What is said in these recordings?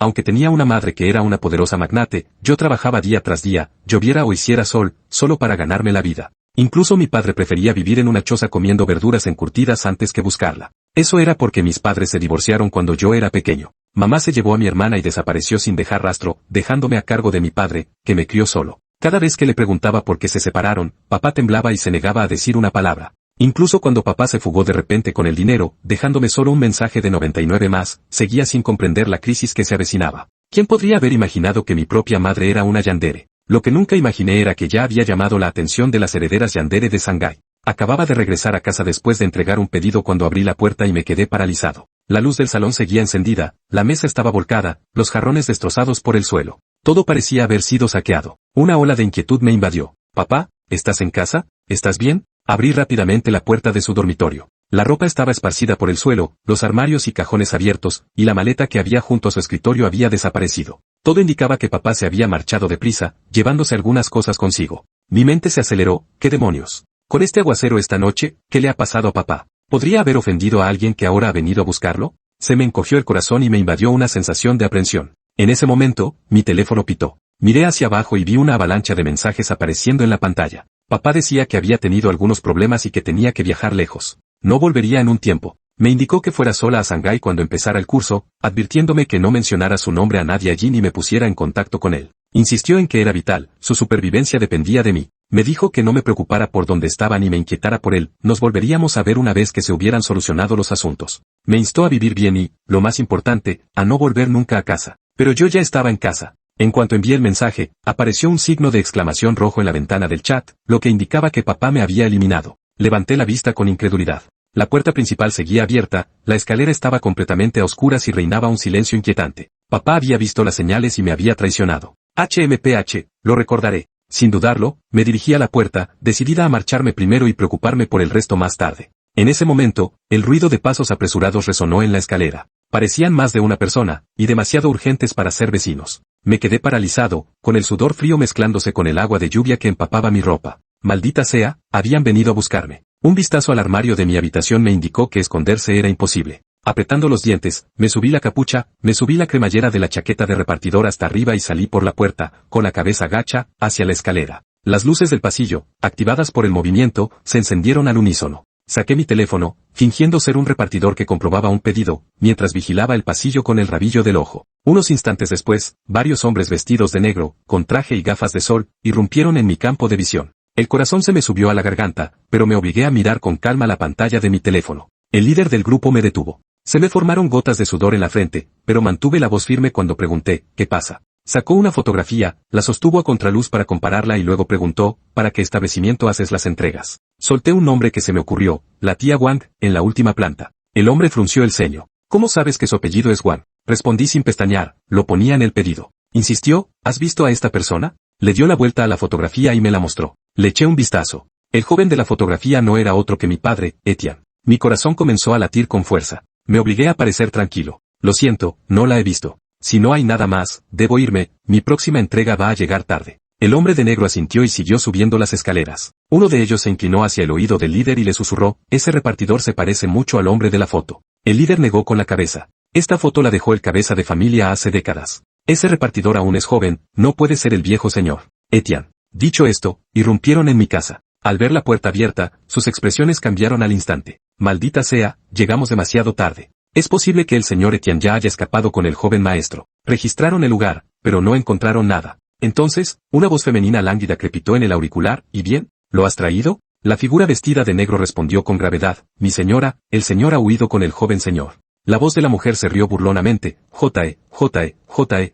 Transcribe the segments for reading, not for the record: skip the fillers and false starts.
Aunque tenía una madre que era una poderosa magnate, yo trabajaba día tras día, lloviera o hiciera sol, solo para ganarme la vida. Incluso mi padre prefería vivir en una choza comiendo verduras encurtidas antes que buscarla. Eso era porque mis padres se divorciaron cuando yo era pequeño. Mamá se llevó a mi hermana y desapareció sin dejar rastro, dejándome a cargo de mi padre, que me crió solo. Cada vez que le preguntaba por qué se separaron, papá temblaba y se negaba a decir una palabra. Incluso cuando papá se fugó de repente con el dinero, dejándome solo un mensaje de 99 más, seguía sin comprender la crisis que se avecinaba. ¿Quién podría haber imaginado que mi propia madre era una yandere? Lo que nunca imaginé era que ya había llamado la atención de las herederas yandere de Shanghái. Acababa de regresar a casa después de entregar un pedido cuando abrí la puerta y me quedé paralizado. La luz del salón seguía encendida, la mesa estaba volcada, los jarrones destrozados por el suelo. Todo parecía haber sido saqueado. Una ola de inquietud me invadió. «Papá, ¿estás en casa? ¿Estás bien?» Abrí rápidamente la puerta de su dormitorio. La ropa estaba esparcida por el suelo, los armarios y cajones abiertos, y la maleta que había junto a su escritorio había desaparecido. Todo indicaba que papá se había marchado deprisa, llevándose algunas cosas consigo. Mi mente se aceleró. ¿Qué demonios? Con este aguacero esta noche, ¿qué le ha pasado a papá? ¿Podría haber ofendido a alguien que ahora ha venido a buscarlo? Se me encogió el corazón y me invadió una sensación de aprensión. En ese momento, mi teléfono pitó. Miré hacia abajo y vi una avalancha de mensajes apareciendo en la pantalla. Papá decía que había tenido algunos problemas y que tenía que viajar lejos. No volvería en un tiempo. Me indicó que fuera sola a Shanghái cuando empezara el curso, advirtiéndome que no mencionara su nombre a nadie allí ni me pusiera en contacto con él. Insistió en que era vital, su supervivencia dependía de mí. Me dijo que no me preocupara por dónde estaba ni me inquietara por él, nos volveríamos a ver una vez que se hubieran solucionado los asuntos. Me instó a vivir bien y, lo más importante, a no volver nunca a casa. Pero yo ya estaba en casa. En cuanto envié el mensaje, apareció un signo de exclamación rojo en la ventana del chat, lo que indicaba que papá me había eliminado. Levanté la vista con incredulidad. La puerta principal seguía abierta, la escalera estaba completamente a oscuras y reinaba un silencio inquietante. Papá había visto las señales y me había traicionado. HMPH, lo recordaré. Sin dudarlo, me dirigí a la puerta, decidida a marcharme primero y preocuparme por el resto más tarde. En ese momento, el ruido de pasos apresurados resonó en la escalera. Parecían más de una persona, y demasiado urgentes para ser vecinos. Me quedé paralizado, con el sudor frío mezclándose con el agua de lluvia que empapaba mi ropa. Maldita sea, habían venido a buscarme. Un vistazo al armario de mi habitación me indicó que esconderse era imposible. Apretando los dientes, me subí la capucha, me subí la cremallera de la chaqueta de repartidor hasta arriba y salí por la puerta, con la cabeza gacha, hacia la escalera. Las luces del pasillo, activadas por el movimiento, se encendieron al unísono. Saqué mi teléfono, fingiendo ser un repartidor que comprobaba un pedido, mientras vigilaba el pasillo con el rabillo del ojo. Unos instantes después, varios hombres vestidos de negro, con traje y gafas de sol, irrumpieron en mi campo de visión. El corazón se me subió a la garganta, pero me obligué a mirar con calma la pantalla de mi teléfono. El líder del grupo me detuvo. Se me formaron gotas de sudor en la frente, pero mantuve la voz firme cuando pregunté, ¿qué pasa? Sacó una fotografía, la sostuvo a contraluz para compararla y luego preguntó, ¿para qué establecimiento haces las entregas? Solté un nombre que se me ocurrió, la tía Wang, en la última planta. El hombre frunció el ceño. ¿Cómo sabes que su apellido es Wang? Respondí sin pestañear, lo ponía en el pedido. Insistió, ¿has visto a esta persona? Le dio la vuelta a la fotografía y me la mostró. Le eché un vistazo. El joven de la fotografía no era otro que mi padre, Etienne. Mi corazón comenzó a latir con fuerza. Me obligué a parecer tranquilo. Lo siento, no la he visto. Si no hay nada más, debo irme, mi próxima entrega va a llegar tarde. El hombre de negro asintió y siguió subiendo las escaleras. Uno de ellos se inclinó hacia el oído del líder y le susurró, ese repartidor se parece mucho al hombre de la foto. El líder negó con la cabeza. Esta foto la dejó el cabeza de familia hace décadas. Ese repartidor aún es joven, no puede ser el viejo señor Etienne. Dicho esto, irrumpieron en mi casa. Al ver la puerta abierta, sus expresiones cambiaron al instante. Maldita sea, llegamos demasiado tarde. Es posible que el señor Etienne ya haya escapado con el joven maestro. Registraron el lugar, pero no encontraron nada. Entonces, una voz femenina lánguida crepitó en el auricular, ¿y bien? ¿Lo has traído? La figura vestida de negro respondió con gravedad, mi señora, el señor ha huido con el joven señor. La voz de la mujer se rió burlonamente,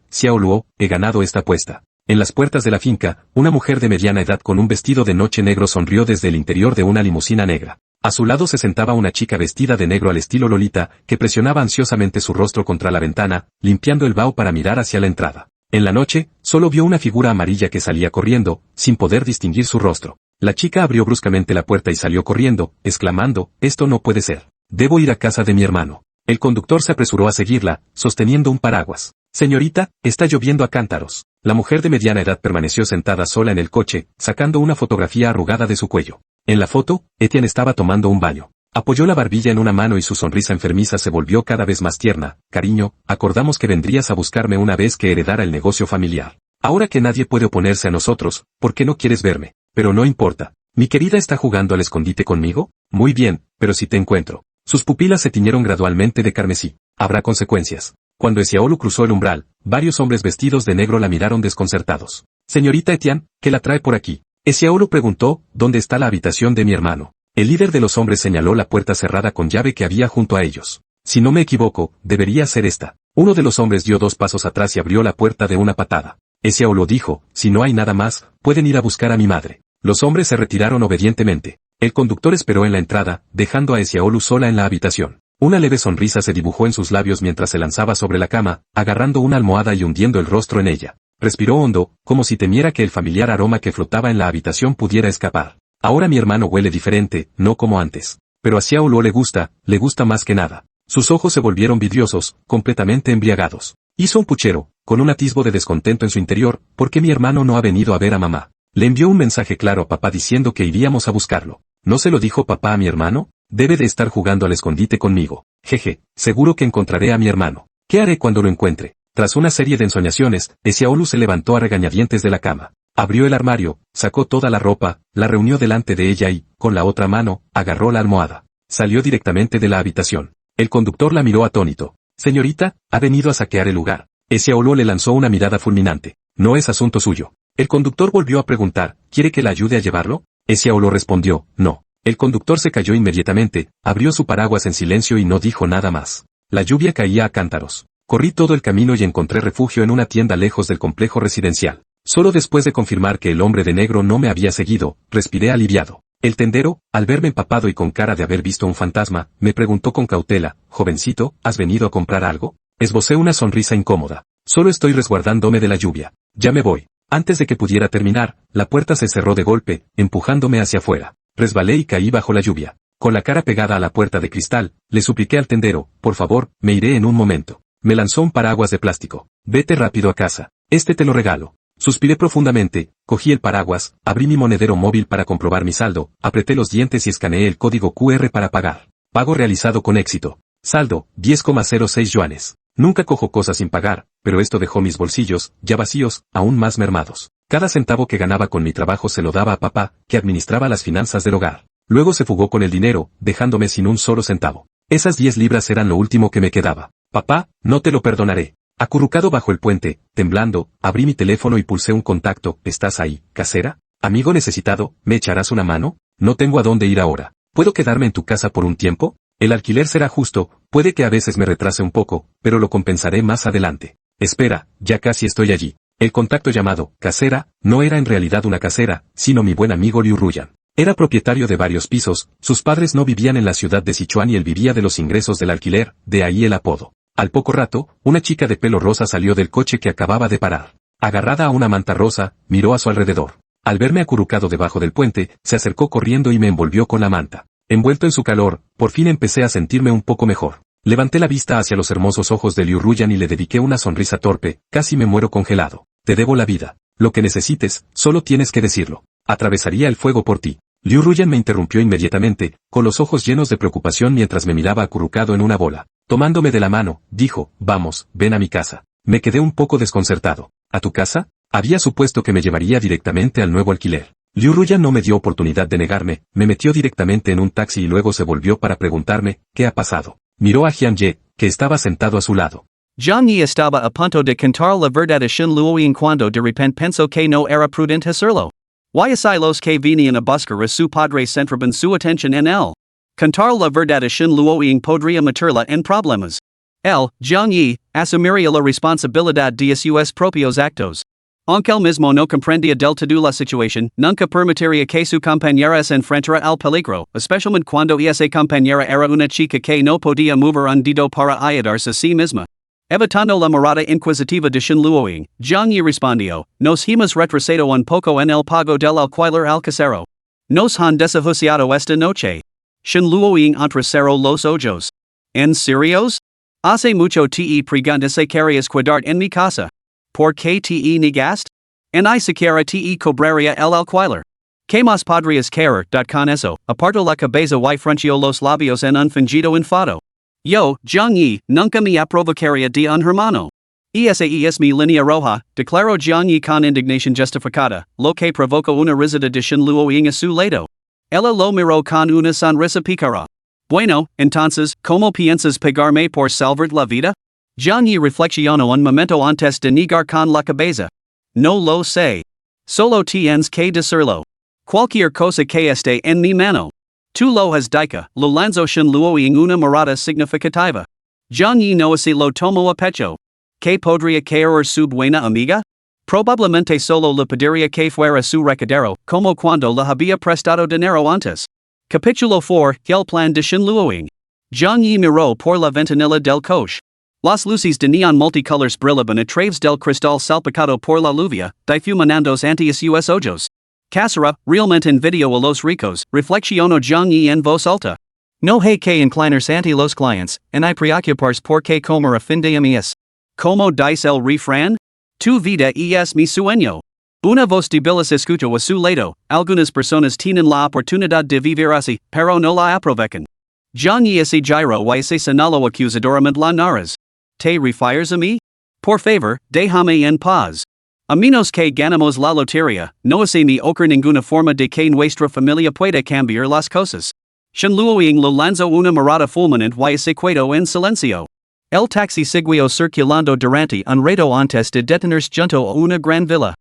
Xiao Luo, he ganado esta apuesta. En las puertas de la finca, una mujer de mediana edad con un vestido de noche negro sonrió desde el interior de una limusina negra. A su lado se sentaba una chica vestida de negro al estilo Lolita, que presionaba ansiosamente su rostro contra la ventana, limpiando el vaho para mirar hacia la entrada. En la noche, solo vio una figura amarilla que salía corriendo, sin poder distinguir su rostro. La chica abrió bruscamente la puerta y salió corriendo, exclamando, esto no puede ser. Debo ir a casa de mi hermano. El conductor se apresuró a seguirla, sosteniendo un paraguas. Señorita, está lloviendo a cántaros. La mujer de mediana edad permaneció sentada sola en el coche, sacando una fotografía arrugada de su cuello. En la foto, Etienne estaba tomando un baño. Apoyó la barbilla en una mano y su sonrisa enfermiza se volvió cada vez más tierna. Cariño, acordamos que vendrías a buscarme una vez que heredara el negocio familiar. Ahora que nadie puede oponerse a nosotros, ¿por qué no quieres verme? Pero no importa. ¿Mi querida está jugando al escondite conmigo? Muy bien, pero si te encuentro. Sus pupilas se tiñeron gradualmente de carmesí. Habrá consecuencias. Cuando Esiaolu cruzó el umbral, varios hombres vestidos de negro la miraron desconcertados. Señorita Etienne, ¿qué la trae por aquí? Esiaolu preguntó, ¿dónde está la habitación de mi hermano? El líder de los hombres señaló la puerta cerrada con llave que había junto a ellos. Si no me equivoco, debería ser esta. Uno de los hombres dio 2 pasos atrás y abrió la puerta de una patada. Esiaolu dijo, si no hay nada más, pueden ir a buscar a mi madre. Los hombres se retiraron obedientemente. El conductor esperó en la entrada, dejando a Esiaolu sola en la habitación. Una leve sonrisa se dibujó en sus labios mientras se lanzaba sobre la cama, agarrando una almohada y hundiendo el rostro en ella. Respiró hondo, como si temiera que el familiar aroma que flotaba en la habitación pudiera escapar. Ahora mi hermano huele diferente, no como antes. Pero a Xiaolu le gusta más que nada. Sus ojos se volvieron vidriosos, completamente embriagados. Hizo un puchero, con un atisbo de descontento en su interior, ¿por qué mi hermano no ha venido a ver a mamá? Le envió un mensaje claro a papá diciendo que iríamos a buscarlo. ¿No se lo dijo papá a mi hermano? Debe de estar jugando al escondite conmigo. Jeje, seguro que encontraré a mi hermano. ¿Qué haré cuando lo encuentre? Tras una serie de ensoñaciones, Xiaolu se levantó a regañadientes de la cama. Abrió el armario, sacó toda la ropa, la reunió delante de ella y, con la otra mano, agarró la almohada. Salió directamente de la habitación. El conductor la miró atónito. Señorita, ha venido a saquear el lugar. Xiaolu le lanzó una mirada fulminante. No es asunto suyo. El conductor volvió a preguntar, ¿quiere que la ayude a llevarlo? Xiaolu respondió, no. El conductor se calló inmediatamente, abrió su paraguas en silencio y no dijo nada más. La lluvia caía a cántaros. Corrí todo el camino y encontré refugio en una tienda lejos del complejo residencial. Solo después de confirmar que el hombre de negro no me había seguido, respiré aliviado. El tendero, al verme empapado y con cara de haber visto un fantasma, me preguntó con cautela, jovencito, ¿has venido a comprar algo? Esbocé una sonrisa incómoda. Solo estoy resguardándome de la lluvia. Ya me voy. Antes de que pudiera terminar, la puerta se cerró de golpe, empujándome hacia afuera. Resbalé y caí bajo la lluvia. Con la cara pegada a la puerta de cristal, le supliqué al tendero, por favor, me iré en un momento. Me lanzó un paraguas de plástico. Vete rápido a casa. Este te lo regalo. Suspiré profundamente, cogí el paraguas, abrí mi monedero móvil para comprobar mi saldo, apreté los dientes y escaneé el código QR para pagar. Pago realizado con éxito. Saldo, 10,06 yuanes. Nunca cojo cosas sin pagar, pero esto dejó mis bolsillos, ya vacíos, aún más mermados. Cada centavo que ganaba con mi trabajo se lo daba a papá, que administraba las finanzas del hogar. Luego se fugó con el dinero, dejándome sin un solo centavo. Esas 10 libras eran lo último que me quedaba. Papá, no te lo perdonaré. Acurrucado bajo el puente, temblando, abrí mi teléfono y pulsé un contacto. ¿Estás ahí, casera? Amigo necesitado, ¿me echarás una mano? No tengo a dónde ir ahora. ¿Puedo quedarme en tu casa por un tiempo? El alquiler será justo, puede que a veces me retrase un poco, pero lo compensaré más adelante. Espera, ya casi estoy allí. El contacto llamado casera no era en realidad una casera, sino mi buen amigo Liu Ruyan. Era propietario de varios pisos, sus padres no vivían en la ciudad de Sichuan y él vivía de los ingresos del alquiler, de ahí el apodo. Al poco rato, una chica de pelo rosa salió del coche que acababa de parar. Agarrada a una manta rosa, miró a su alrededor. Al verme acurrucado debajo del puente, se acercó corriendo y me envolvió con la manta. Envuelto en su calor, por fin empecé a sentirme un poco mejor. Levanté la vista hacia los hermosos ojos de Liu Ruyan y le dediqué una sonrisa torpe, casi me muero congelado. Te debo la vida. Lo que necesites, solo tienes que decirlo. Atravesaría el fuego por ti. Liu Ruyan me interrumpió inmediatamente, con los ojos llenos de preocupación mientras me miraba acurrucado en una bola. Tomándome de la mano, dijo, vamos, ven a mi casa. Me quedé un poco desconcertado. ¿A tu casa? Había supuesto que me llevaría directamente al nuevo alquiler. Liu Ruyan no me dio oportunidad de negarme, me metió directamente en un taxi y luego se volvió para preguntarme, ¿qué ha pasado? Miró a Jian Ye, que estaba sentado a su lado. Jiang Yi estaba a punto de cantar la verdad sin luoying cuando de repente pensó que no era prudente hacerlo. Y así los que venían a buscar a su padre centraban su atención en él. Cantar la verdad sin luoying podría meterla en problemas. Él, Jiang Yi, asumiría la responsabilidad de sus propios actos. Aunque él mismo no comprendía del todo la situación, nunca permitiría que su compañera se enfrentara al peligro, especialmente cuando esa compañera era una chica que no podía mover un dedo para ayudarse a sí misma. Evitando la mirada inquisitiva de Shin Luoying, Jiang Yi respondió, nos hemos retrasado un poco en el pago del alquiler al casero. Nos han desahuciado esta noche. Shin Luoying entrecerró los ojos. ¿En serios? Hace mucho te pregunté si querías quedarte en mi casa. ¿Por qué te negaste? En I siquiera te cobraría el alquiler. Que más podrías querer, con eso, aparto la cabeza y frunció los labios en un fingido enfado. Yo, Jiang Yi, nunca me aprovocaría de un hermano. Esa es mi línea roja, declaró Jiang Yi con indignación justificada, lo que provocó una risita de Shen Luoying a su lado. Ella lo miró con una sonrisa pícara. Bueno, entonces, ¿cómo piensas pegarme por salvar la vida? Jiang Yi reflexionó un momento antes de negar con la cabeza. No lo sé. Solo tienes que decirlo. Cualquier cosa que esté en mi mano. Tú lo has dicho, lo lanzó Shen Luoying una mirada significativa. Jiang Yi no se lo tomó a pecho. ¿Qué podría caer su buena amiga? Probablemente solo le pediría que fuera su recadero, como cuando le había prestado dinero antes. Capítulo 4, el plan de Shen Luoying. Jiang Yi miró por la ventanilla del coche. Las luces de neón multicolores brillaban a través del cristal salpicado por la lluvia, difuminando ante sus ojos. Casera, realmente envidio a los ricos, reflexionó Jiang Yi en voz alta. No hay que inclinarse ante los clientes, en hay preocuparse por que comer a fin de mes. Como dice el refrán? Tu vida es mi sueño. Una voz débil se escuchó a su lado, algunas personas tienen la oportunidad de vivir así, pero no la aprovechan. Jiang Yi se giró y se señaló acusadoramente la nariz. ¿Te refieres a mí? Por favor, déjame en paz. A menos que ganemos la lotería, no se me ocurre ninguna forma de que nuestra familia pueda cambiar las cosas. Shen Luoying lo lanzó una mirada fulminante y se quedó en silencio. El taxi siguió circulando durante un rato antes de detenerse junto a una gran villa.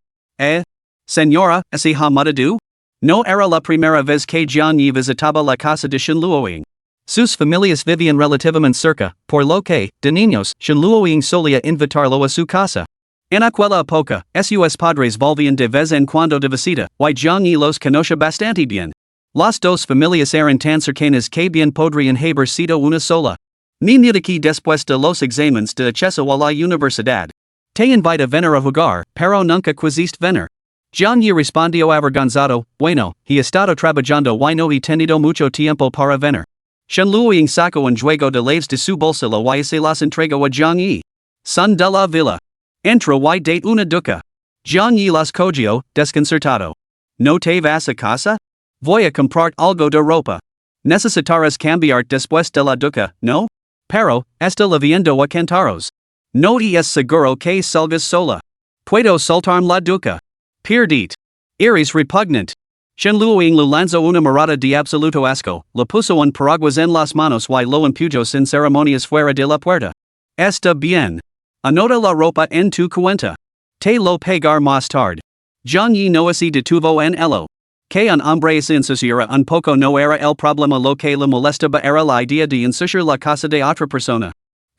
Señora, ¿se ha mudado? No era la primera vez que Jiang Yi visitaba la casa de Shen Luoying. Sus familias vivían relativamente cerca, por lo que, de niños, Shen Luoying solía invitarlo a su casa. En aquella época, sus padres volvían de vez en cuando de visita, y Jiang Yi los conocía bastante bien. Las dos familias eran tan cercanas que bien podrían haber sido una sola. Me mudé aquí después de los exámenes de acceso a la universidad. Te invito a venir a jugar, pero nunca quisiste venir. Jiang Yi respondió avergonzado, bueno, he estado trabajando y no he tenido mucho tiempo para venir. Shen Luoying sacó un juego de llaves de su bolsillo y se las entregó a Jiang Yi. Son de la villa. Entra y date una duca. Jiang Yi las cogió, desconcertado. ¿No te vas a casa? Voy a comprar algo de ropa. Necesitarás cambiar después de la duca, ¿no? Pero, está viendo a cantaros. No es seguro que salgas sola. Puedo soltarme la duca. Perdit. Eres repugnant. Shen Luoying le lanzó una mirada de absoluto asco, le puso un paraguas en las manos y lo empujó sin ceremonias fuera de la puerta. Está bien. Anota la ropa en tu cuenta. Te lo pagar más tarde. Jiang Yi no se detuvo en ello. Que un hombre se ensuciara un poco no era el problema, lo que le molestaba era la idea de ensuciar la casa de otra persona.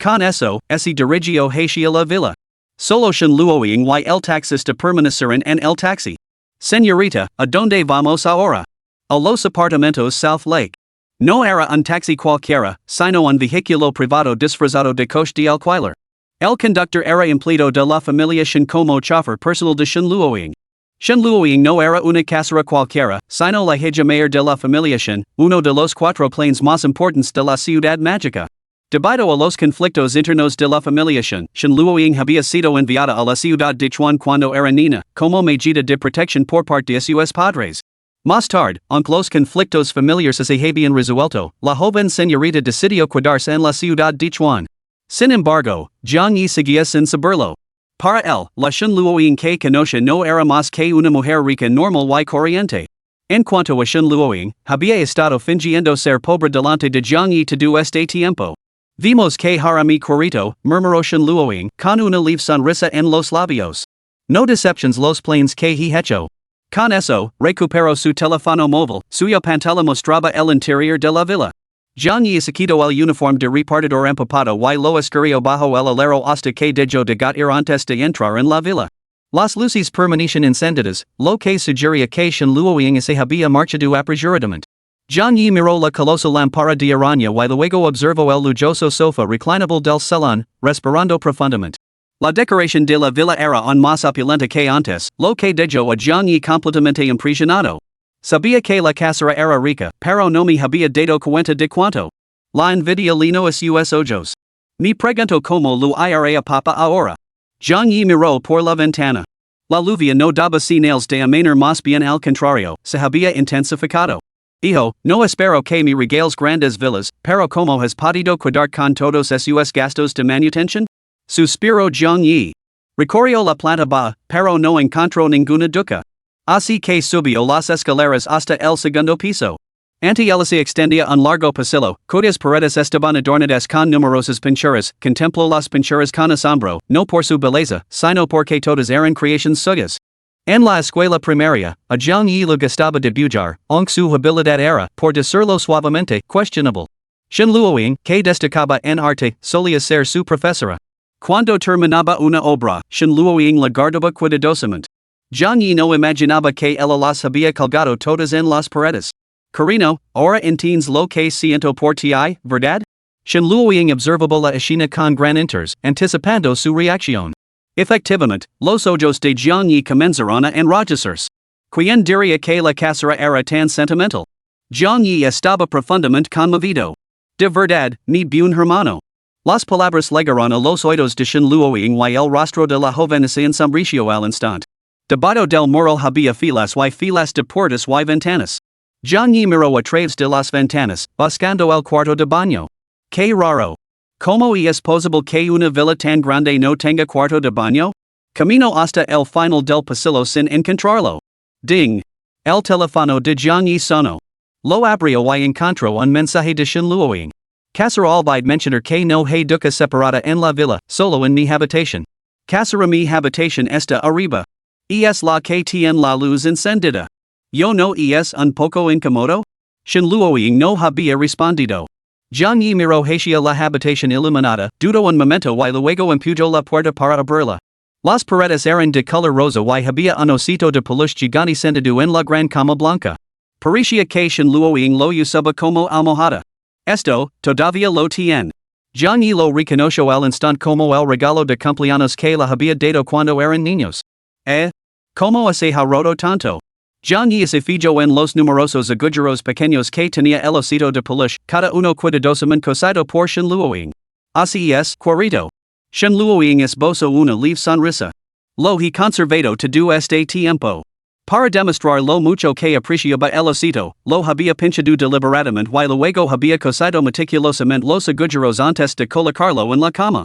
Con eso, se dirigió hacia la villa. Solo Shen Luoying y el taxista permanecieron en el taxi. Señorita, ¿a dónde vamos ahora? A los apartamentos South Lake. No era un taxi cualquiera, sino un vehículo privado disfrazado de coche de alquiler. El conductor era empleado de la familia Shen como chofer personal de Shen Luoying. Shen Luoying no era una casera cualquiera, sino la hija mayor de la familia Shen, uno de los cuatro clanes más importantes de la ciudad mágica. Debido a los conflictos internos de la familia Shen, Shen Luoying había sido enviada a la ciudad de Chuan cuando era niña, como medida de protección por parte de sus padres. Más tarde, aunque los conflictos familiares se habían resuelto, la joven señorita decidió quedarse en la ciudad de Chuan. Sin embargo, Jiang Yi seguía sin saberlo. Para él, la Shen Luoying que conocía no era más que una mujer rica normal y corriente. En cuanto a Shen Luoying, había estado fingiendo ser pobre delante de Jiang Yi todo este tiempo. Vimos que hará mi corrito, murmuró Shen Luoying, con una leve sonrisa en los labios. No deceptions los planes que he hecho. Con eso, recuperó su teléfono móvil, suya pantalla mostraba el interior de la villa. Jiang Yi se quitó el uniforme de repartidor empapado y lo escurrió bajo el alero hasta que dejó de gatear antes de entrar en la villa. Las luces permanecían encendidas, lo que sugería que Shen Luoying se había marchado apresuradamente. Jiang Yi miró la colosa lámpara de araña y luego observó el lujoso sofá reclinable del salón, respirando profundamente. La decoración de la villa era aún más opulenta que antes, lo que dejó a Jiang Yi completamente impresionado. Sabía que la casera era rica, pero no me había dado cuenta de cuánto. La envidia llenó a sus ojos. Me preguntó cómo lo iré a papa ahora. Jiang Yi miró por la ventana. La lluvia no daba señales de amanecer más bien al contrario, se había intensificado. Hijo, no espero que me regales grandes villas, pero como has podido quedar con todos esos gastos de manutención? Suspiró Jiang Yi. Recorrió la planta baja, pero no encontró ninguna duca. Así que subió las escaleras hasta el segundo piso. Ante él se extendía un largo pasillo, cuyas paredes estaban adornadas con numerosas pinturas. Contempló las pinturas con asombro, no por su belleza, sino porque todas eran creaciones suyas. En la escuela primaria, a Jiang Yi le gustaba dibujar, aunque su habilidad era, por decirlo suavemente, questionable. Shen Luoying, que destacaba en arte, solía ser su profesora. Cuando terminaba una obra, Shen Luoying la guardaba cuidadosamente. Jiang Yi no imaginaba que ella las había colgado todas en las paredes. Carino, ahora entiendes lo que siento por ti, ¿verdad? Shen Luoying observaba la escena con gran interés, anticipando su reacción. Efectivamente, los ojos de Jiang Yi comenzaron a enrojecerse. ¿Quién diría que la casera era tan sentimental? Jiang Yi estaba profundamente conmovido. De verdad, mi buen hermano. Las palabras llegaron a los oídos de Shen Luoying y el rostro de la joven se ensombreció al instante. Debajo del muro había filas de puertas y ventanas. Jiang Yi miró a través de las ventanas, buscando el cuarto de baño. ¡Qué raro! ¿Cómo es posible que una villa tan grande no tenga cuarto de baño? Camino hasta el final del pasillo sin encontrarlo. Ding! El teléfono de Jiang Yi sonó. Lo abrió y encontró un mensaje de Shen Luoying. Casera olvidé mencionar que no hay duca separada en la villa, solo en mi habitación. Casera mi habitación está arriba. Es la que tiene la luz encendida. Yo no es un poco incómodo? Shen Luoying no había respondido. Jiang Yi miró hacia la habitación iluminada, dudó un momento y luego empujó la puerta para abrirla. Las paredes eran de color rosa y había un osito de peluche gigante sentado en la gran cama blanca. Parecía que Shen Luoying lo usaba como almohada. Esto, todavía lo tiene. Jiang Yi lo reconoció al instante como el regalo de cumpleaños que le había dado cuando eran niños. ¿Cómo se ha roto tanto? Jiang Yi se fijó en los numerosos agujeros pequeños que tenía el osito de peluche, cada uno cuidadosamente cosido por Shen Luoying. Así es, querido. Shen Luoying esbozó una leve sonrisa. Lo he conservado todo este tiempo. Para demostrar lo mucho que apreciaba el osito, lo había pinchado deliberadamente y luego había cosido meticulosamente los agujeros antes de colocarlo en la cama.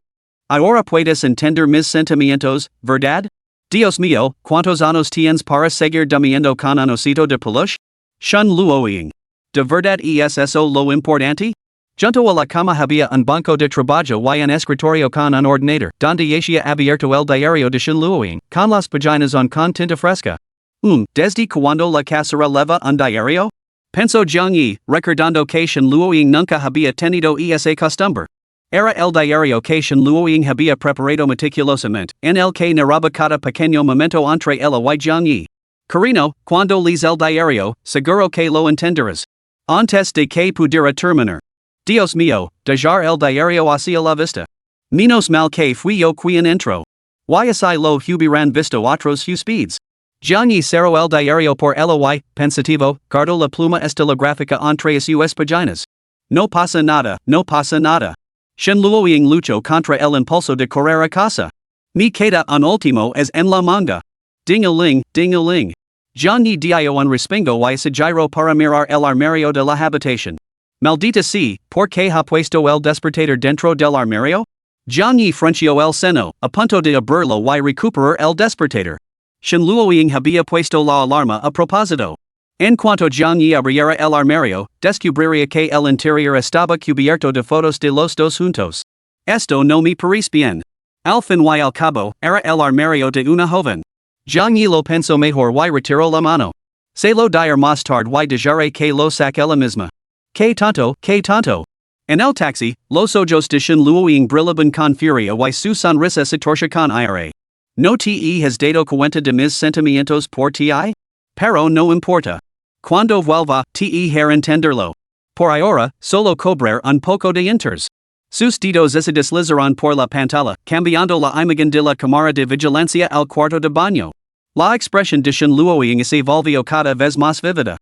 Ahora puedes entender mis sentimientos, ¿verdad? Dios mío, ¿cuántos años tienes para seguir durmiendo con un osito de peluche? Shen Luoying. ¿De verdad es eso lo importante? Junto a la cama había un banco de trabajo y un escritorio con un ordenador, donde yacía abierto el diario de Shen Luoying, con las páginas con tinta fresca. ¿Desde cuando la casera leva un diario? Pensó Jiang Yi, recordando que Shen Luoying nunca había tenido esa costumbre. Era el diario que Shen Luoying había preparado meticulosamente, en el que narraba cada pequeño momento entre él y Jiang Yi. Carino, cuando lees el diario, seguro que lo entenderás. Antes de que pudiera terminar. Dios mío, dejar el diario hacia la vista. Menos mal que fui yo quien entró. Y así lo hubieran visto otros huéspedes. Jiang Yi cerró el diario por él y, pensativo, guardó la pluma estilográfica entre sus páginas. No pasa nada, no pasa nada. Shen Luoying luchó contra el impulso de correr a casa. Me queda un último es en la manga. Ding-a-ling, ding-a-ling. Jiang Yi dio un respingo y se giró para mirar el armario de la habitación. Maldita sea, ¿por qué ha puesto el despertador dentro del armario? Jiang Yi frunció el seno, a punto de abrirlo y recuperar el despertador. Shen Luoying había puesto la alarma a propósito. En cuanto Jiang Yi abriera el armario, descubriría que el interior estaba cubierto de fotos de los dos juntos. Esto no me parece bien. Al fin y al cabo, era el armario de una joven. Jiang Yi lo pensó mejor y retiró la mano. Se lo diré más tarde y dejaré que lo saque ella misma. ¿Qué tanto, qué tanto? En el taxi, los ojos de Shen Luoying brillaban con furia y su sonrisa se torció con ira. ¿No te has dado cuenta de mis sentimientos por ti? Pero no importa. Cuando vuelva, te haré entenderlo. Por ahora, solo cobrar un poco de interés. Sus dedos se deslizaron por la pantalla, cambiando la imagen de la cámara de vigilancia al cuarto de baño. La expresión de Shen Luoying se volvió cada vez más vívida.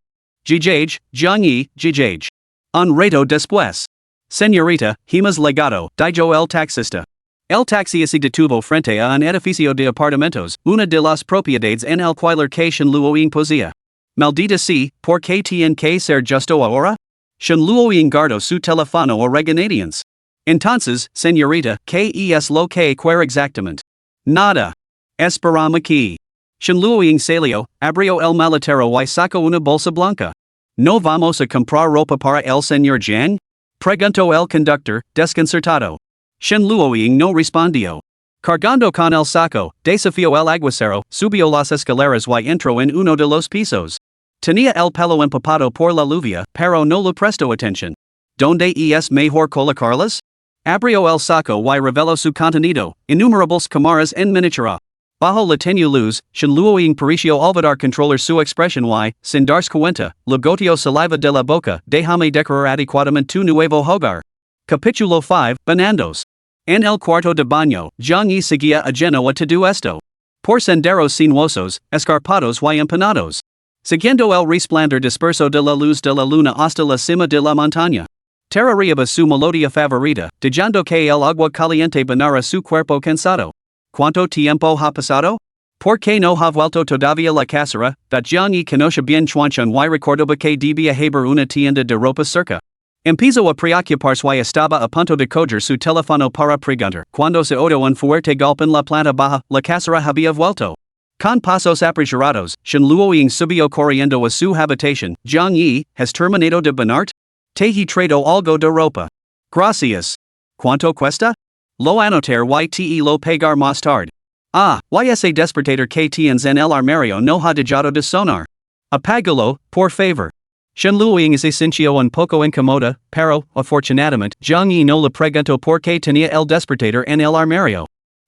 Jijaj, Jiang Yi, jijaj. Un rato después. Señorita, hemos llegado, dijo el taxista. El taxi se detuvo frente a un edificio de apartamentos, una de las propiedades en el cual Shen Luoying posía. Maldita sea, ¿por qué tiene que ser justo ahora? Shen Luoying guardó su teléfono a regañadientes. Entonces, señorita, ¿qué es lo que quiere exactamente? Nada. Esperamos aquí. Shen Luoying salió, abrió el maletero y sacó una bolsa blanca. ¿No vamos a comprar ropa para el señor Jiang? Preguntó el conductor, desconcertado. Shen Luoying no respondió. Cargando con el saco, desafió el aguacero, subió las escaleras y entró en uno de los pisos. Tenía el pelo empapado por la lluvia, pero no le prestó atención. ¿Dónde es mejor colocarlas? Abrió el saco y reveló su contenido, innumerables cámaras en miniatura. Bajo la tenue luz, Shen Luoying pareció olvidar controlar su expresión y, sin darse cuenta, le goteó saliva de la boca. Déjame decorar adecuadamente tu nuevo hogar. Capítulo 5, Banandos. En el cuarto de baño, Jiang Yi seguía ajeno a todo esto. Por senderos sinuosos, escarpados y empinados. Siguiendo el resplandor disperso de la luz de la luna hasta la cima de la montaña. Tarareaba su melodía favorita, dejando que el agua caliente bañara su cuerpo cansado. ¿Cuánto tiempo ha pasado? ¿Por qué no ha vuelto todavía la casera? That Jiang Yi conoce bien Chuanchan y recordaba que debía haber una tienda de ropa cerca. Empezó a preocuparse y estaba a punto de coger su teléfono para preguntar. Cuando se oyó un fuerte golpe en la planta baja, la casera había vuelto. Con pasos apresurados, Shen Luoying subió corriendo a su habitación. Jiang Yi, ¿has terminado de bañarte? Te he traído algo de ropa. Gracias. ¿Cuánto cuesta? Lo anotar y te lo pagar más tarde. Y ese despertador que tienes en el armario no ha dejado de sonar. Apágalo, por favor. Shen Luoying se sintió un poco incómoda, pero, afortunadamente, Jiang Yi no le preguntó por qué tenía el despertador en el armario.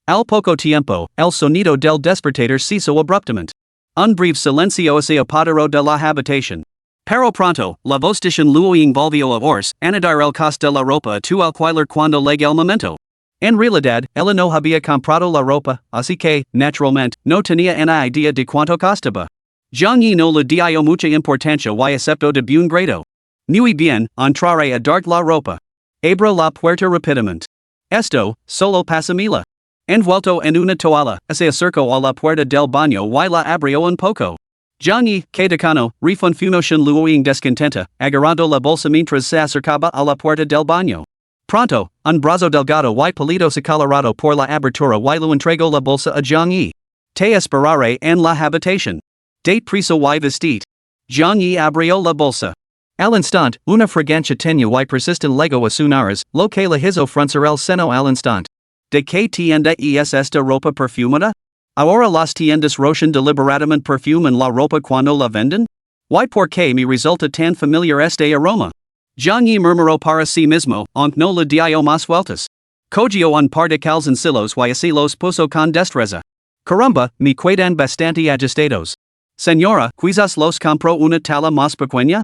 Al poco tiempo, el sonido del despertador cesó abruptamente. Un breve silencio se apoderó de la habitación. Pero pronto, la voz de Shen Luoying volvió a oírse, anidar el coste de la ropa a tu alquiler cuando llegue el momento. En realidad, ella no había comprado la ropa, así que, naturalmente, no tenía una idea de cuánto costaba. Jiang Yi no le dio mucha importancia y aceptó de buen grado. Muy bien, entraré a darte la ropa. Abra la puerta rápidamente. Esto, solo pasamela. Envuelto en una toalla, se acercó a la puerta del baño y la abrió un poco. Jiang Yi, que decano, refunfuno Shen Luoying descontenta, agarrando la bolsa mientras se acercaba a la puerta del baño. Pronto, un brazo delgado y pálido se colorado por la abertura y le entregó la bolsa a Jiang Yi. Te esperaré en la habitación. Date prisa y vestit. Jiang Yi abrió la bolsa. Al instante, una fragancia tenue y persistente llegó a su nariz, lo que le hizo fruncir el seno al instante. ¿De qué tienda es esta ropa perfumada? ¿Ahora las tiendas rochan deliberadamente perfume en la ropa cuando la venden? ¿Y por qué me resulta tan familiar este aroma? Jiang Yi murmuró para sí mismo, aunque no le dio más vueltas. Cogió un par de calzoncillos y así los puso con destreza. Caramba, me quedan bastante ajustados. Señora, quizás los compró una tala más pequeña?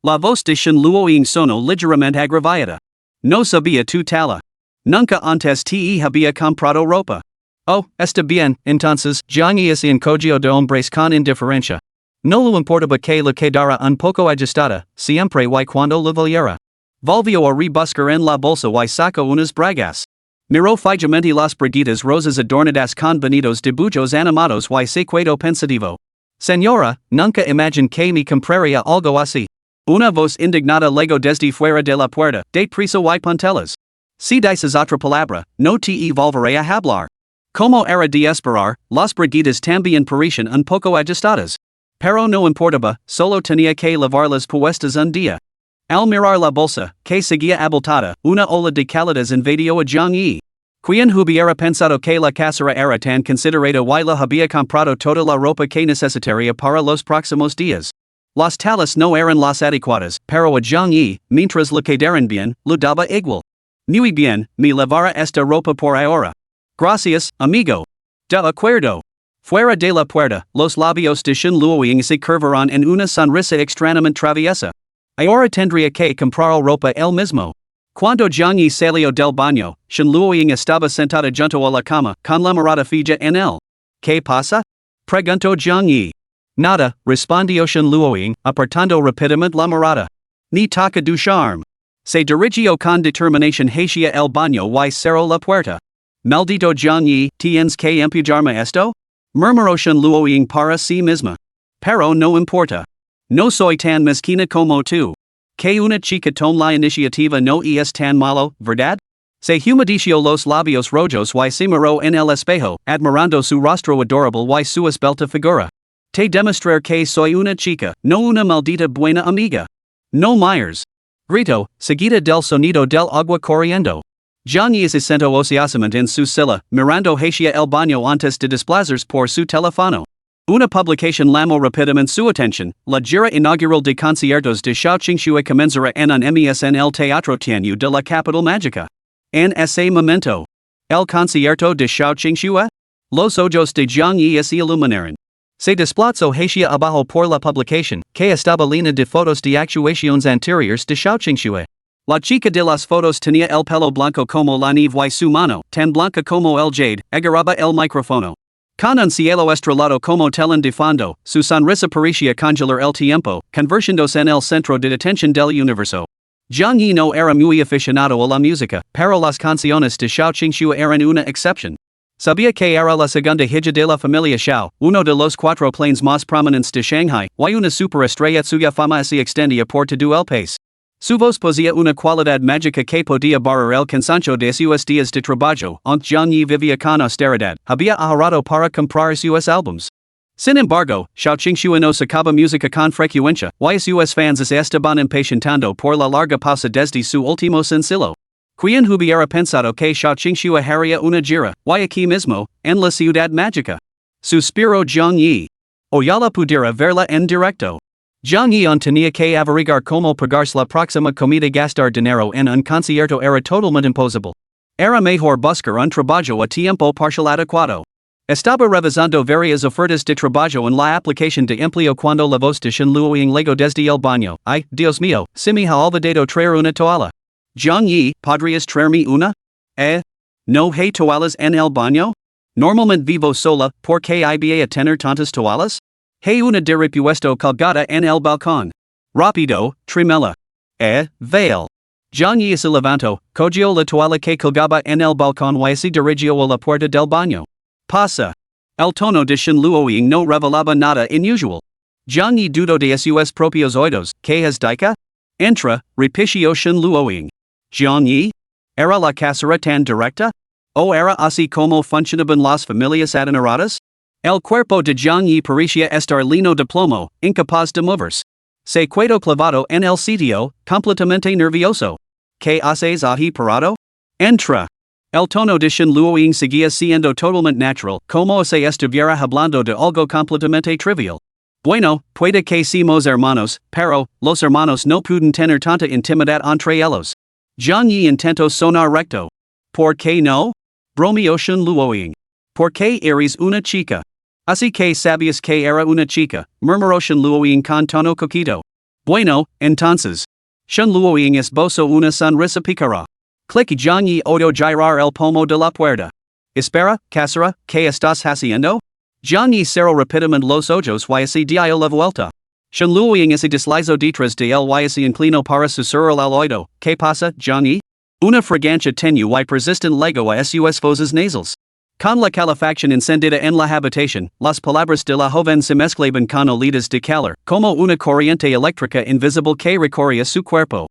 La voz de Shen Luoying sonó ligeramente agravada. No sabía tu tala. Nunca antes te había comprado ropa. Oh, está bien, entonces, Jiang Yi se encogió de hombres con indiferencia. No le importaba que le quedara un poco ajustada, siempre y cuando le valiera. Volvió a rebuscar en la bolsa y sacó unas bragas. Miró fijamente las braguitas rosas adornadas con bonitos dibujos animados y se quedó pensativo. Señora, nunca imaginé que me compraría algo así. Una voz indignada llegó desde fuera de la puerta, de prisa y puntelas. Si dices otra palabra, no te volveré a hablar. Como era de esperar, las braguitas también parecían un poco ajustadas. Pero no importaba, solo tenía que lavarlas puestas un día. Al mirar la bolsa, que seguía abultada, una ola de cálidas invadió a Jiang Yi. Quien hubiera pensado que la casera era tan considerada y la había comprado toda la ropa que necesitaría para los próximos días. Las talas no eran las adecuadas, pero a Jiang Yi, mientras le quedaran bien, le daba igual. Muy bien, me lavará esta ropa por ahora. Gracias, amigo. De acuerdo. Fuera de la puerta, los labios de Shen Luoying se curvaron en una sonrisa extrañamente traviesa. Ahora tendría que comprar ropa él mismo. Cuando Jiang Yi salió del baño, Shen Luoying estaba sentada junto a la cama, con la mirada fija en él. ¿Qué pasa? Preguntó Jiang Yi. Nada, respondió Shen Luoying, apartando rápidamente la mirada. Ni toca du charme. Se dirigio con determinación hacia el baño y cerró la puerta. Maldito Jiang Yi, tienes que empujarme esto? Murmuración Luoying para sí misma. Pero no importa. No soy tan mezquina como tú. Que una chica tome la iniciativa no es tan malo, ¿verdad? Se humedeció los labios rojos y se miró en el espejo, admirando su rostro adorable y su esbelta figura. Te demostrar que soy una chica, no una maldita buena amiga. No Myers. Grito, seguida del sonido del agua corriendo. Jiang Yi se sentó ociosamente en su silla, mirando hacia el baño antes de desplazarse por su teléfono. Una publicación llamó rápidamente su atención, la gira inaugural de conciertos de Xiao Qingxue comenzará en un mes en el Teatro Tianyu de la capital mágica. En ese momento, el concierto de Xiao Qingxue, los ojos de Jiang Yi se iluminaron. Se desplazó hacia abajo por la publicación, que estaba llena de fotos de actuaciones anteriores de Xiao Qingxue. La chica de las fotos tenía el pelo blanco como la nieve y su mano, tan blanca como el jade, agarraba el micrófono. Con un cielo estrellado como telón de fondo, su sonrisa parecía congelar el tiempo, convirtiéndose en el centro de atención del universo. Jiang Yi no era muy aficionado a la música, pero las canciones de Xiao Qingxue eran una excepción. Sabía que era la segunda hija de la familia Xiao, uno de los cuatro clanes más prominentes de Shanghai, y una superestrella cuya fama se extendía por todo el país. Su voz poseía una cualidad mágica que podía barrer el cansancio de sus días de trabajo, aunque Jiang Yi vivía con austeridad, había ahorrado para comprar sus álbums. Sin embargo, Xiao Qingxue no sacaba música con frecuencia, y sus fans se estaban impacientando por la larga pausa desde su último sencillo. Quien hubiera pensado que Xiao Qingxue haría una gira, y aquí mismo, en la ciudad mágica. Suspiró Jiang Yi. Ojalá pudiera verla en directo. Jiang Yi tenía que averiguar cómo pagarse la próxima comida. Gastar dinero en un concierto era totalmente imposible. Era mejor buscar un trabajo a tiempo parcial adecuado. Estaba revisando varias ofertas de trabajo en la aplicación de empleo cuando la voz de Shen Luoying llegó desde el baño. Ay, Dios mío, se me ha olvidado traer una toalla. Jiang Yi, ¿podrías traerme una? ¿No hay toallas en el baño? Normalmente vivo sola, ¿por qué iba a tener tantas toallas? Hay una de repuesto colgada en el balcón. Rápido, tráemela. Veil. Jiang Yi se levantó, cogió la toalla que colgaba en el balcón y se dirigió a la puerta del baño. Pasa. El tono de Shen Luoying no revelaba nada inusual. Jiang Yi dudó de sus propios oídos, ¿qué es dica? Entra, repitió Shen Luoying. Jiang Yi? ¿Era la casera tan directa? ¿O era así como funcionaban las familias adineradas? El cuerpo de Jiang Yi parecía estar lleno de plomo, incapaz de moverse. Se quedó clavado en el sitio, completamente nervioso. ¿Qué haces ahí parado? Entra. El tono de Shen Luoying seguía siendo totalmente natural, como si estuviera hablando de algo completamente trivial. Bueno, puede que seamos hermanos, pero los hermanos no pueden tener tanta intimidad entre ellos. Jiang Yi intentó sonar recto. ¿Por qué no? Bromeó Shen Luoying. ¿Por qué eres una chica? Así que sabías que era una chica, murmuró Shen Luoying con tono coqueto. Bueno, entonces. Shen Luoying esbozó una sonrisa pícara. Clic. Jiang Yi oyó girar el pomo de la puerta. Espera, casera, ¿qué estás haciendo? Jiang Yi cerró rápidamente los ojos y se dio la vuelta. Shen Luoying se deslizó detrás de él y se inclinó para susurrar al oído. ¿Qué pasa, Jiang Yi? Una fragancia tenue y persistente llegó a sus fosas nasales. Con la calefacción encendida en la habitación, las palabras de la joven se mezclaban con olidas de calor, como una corriente eléctrica invisible que recorría su cuerpo.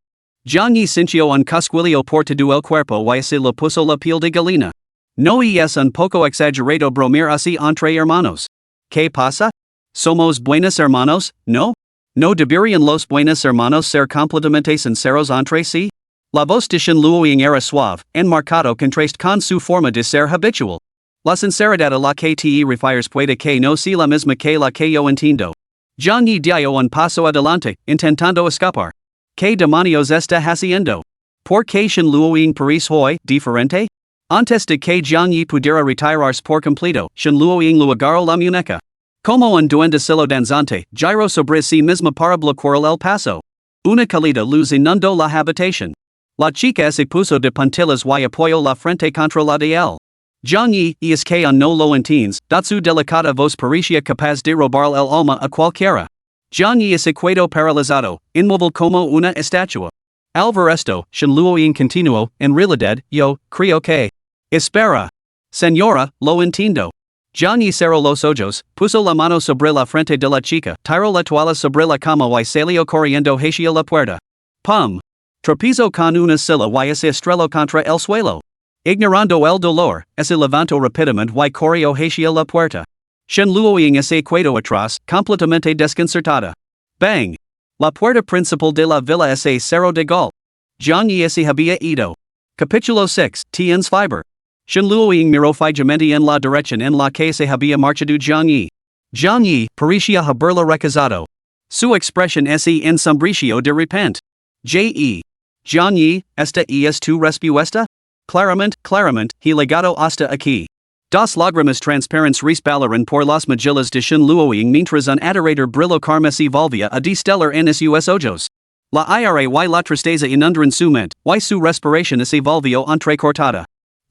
Jiang Yi sintió un cosquilleo por todo el cuerpo y se le puso la piel de gallina. No es un poco exagerado bromir así entre hermanos. ¿Qué pasa? ¿Somos buenos hermanos, no? ¿No deberían los buenos hermanos ser completamente sinceros entre sí? La voz de Shen Luoying era suave, en marcado contraste con su forma de ser habitual. La sinceridad a la que te refieres puede que no sea la misma que la que yo entiendo. Jiang Yi dio un paso adelante, intentando escapar. ¿Qué demonios está haciendo? ¿Por qué Shen Luoying parece hoy diferente? Antes de que Jiang Yi pudiera retirarse por completo, Shen Luoying le agarró la muñeca. Como un duendecillo danzante, giró sobre sí misma para bloquear el paso. Una cálida luz inundó la habitación. La chica se puso de puntillas y apoyó la frente contra la de él. Jiang Yi, es que no lo entiendes, su delicada voz parecía capaz de robar el alma a cualquiera. Jiang Yi se quedó paralizado, inmóvil como una estatua. Alvar esto, sin luego en continuo, en realidad, yo, creo que. Espera. Señora, lo entiendo. John y cerró los ojos, puso la mano sobre la frente de la chica, tiró la toalla sobre la cama y salió corriendo hacia la puerta. Pum. Tropezó con una silla y se estrelló contra el suelo. Ignorando el dolor, se levantó rápidamente y corrió hacia la puerta. Sin luego en ese quedó atrás, completamente desconcertada. Bang. La puerta principal de la villa se cerró de golpe. John y se había ido. Capítulo 6, Tien's Fiber. Sin luego miró fijamente en la dirección en la que se había marchado John y. John y parecía haberla recazado. Su expresión se ensombreció de repente. J.E. John y, ¿esta es tu respuesta? Claramente, he llegado hasta aquí. Dos lágrimas transparentes resbalaron por las mejillas de Sin luego mientras un adorador brillo carmesí volvía a destellar en sus ojos. La ira y la tristeza inundaron su mente, y su respiración se volvió entrecortada.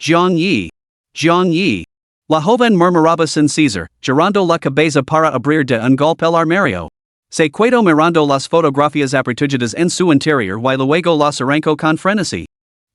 John y. La joven murmuraba sin cesar, girando la cabeza para abrir de un golpe el armario. Se quedó mirando las fotografías apertujadas en su interior y luego las arrancó con frenesí.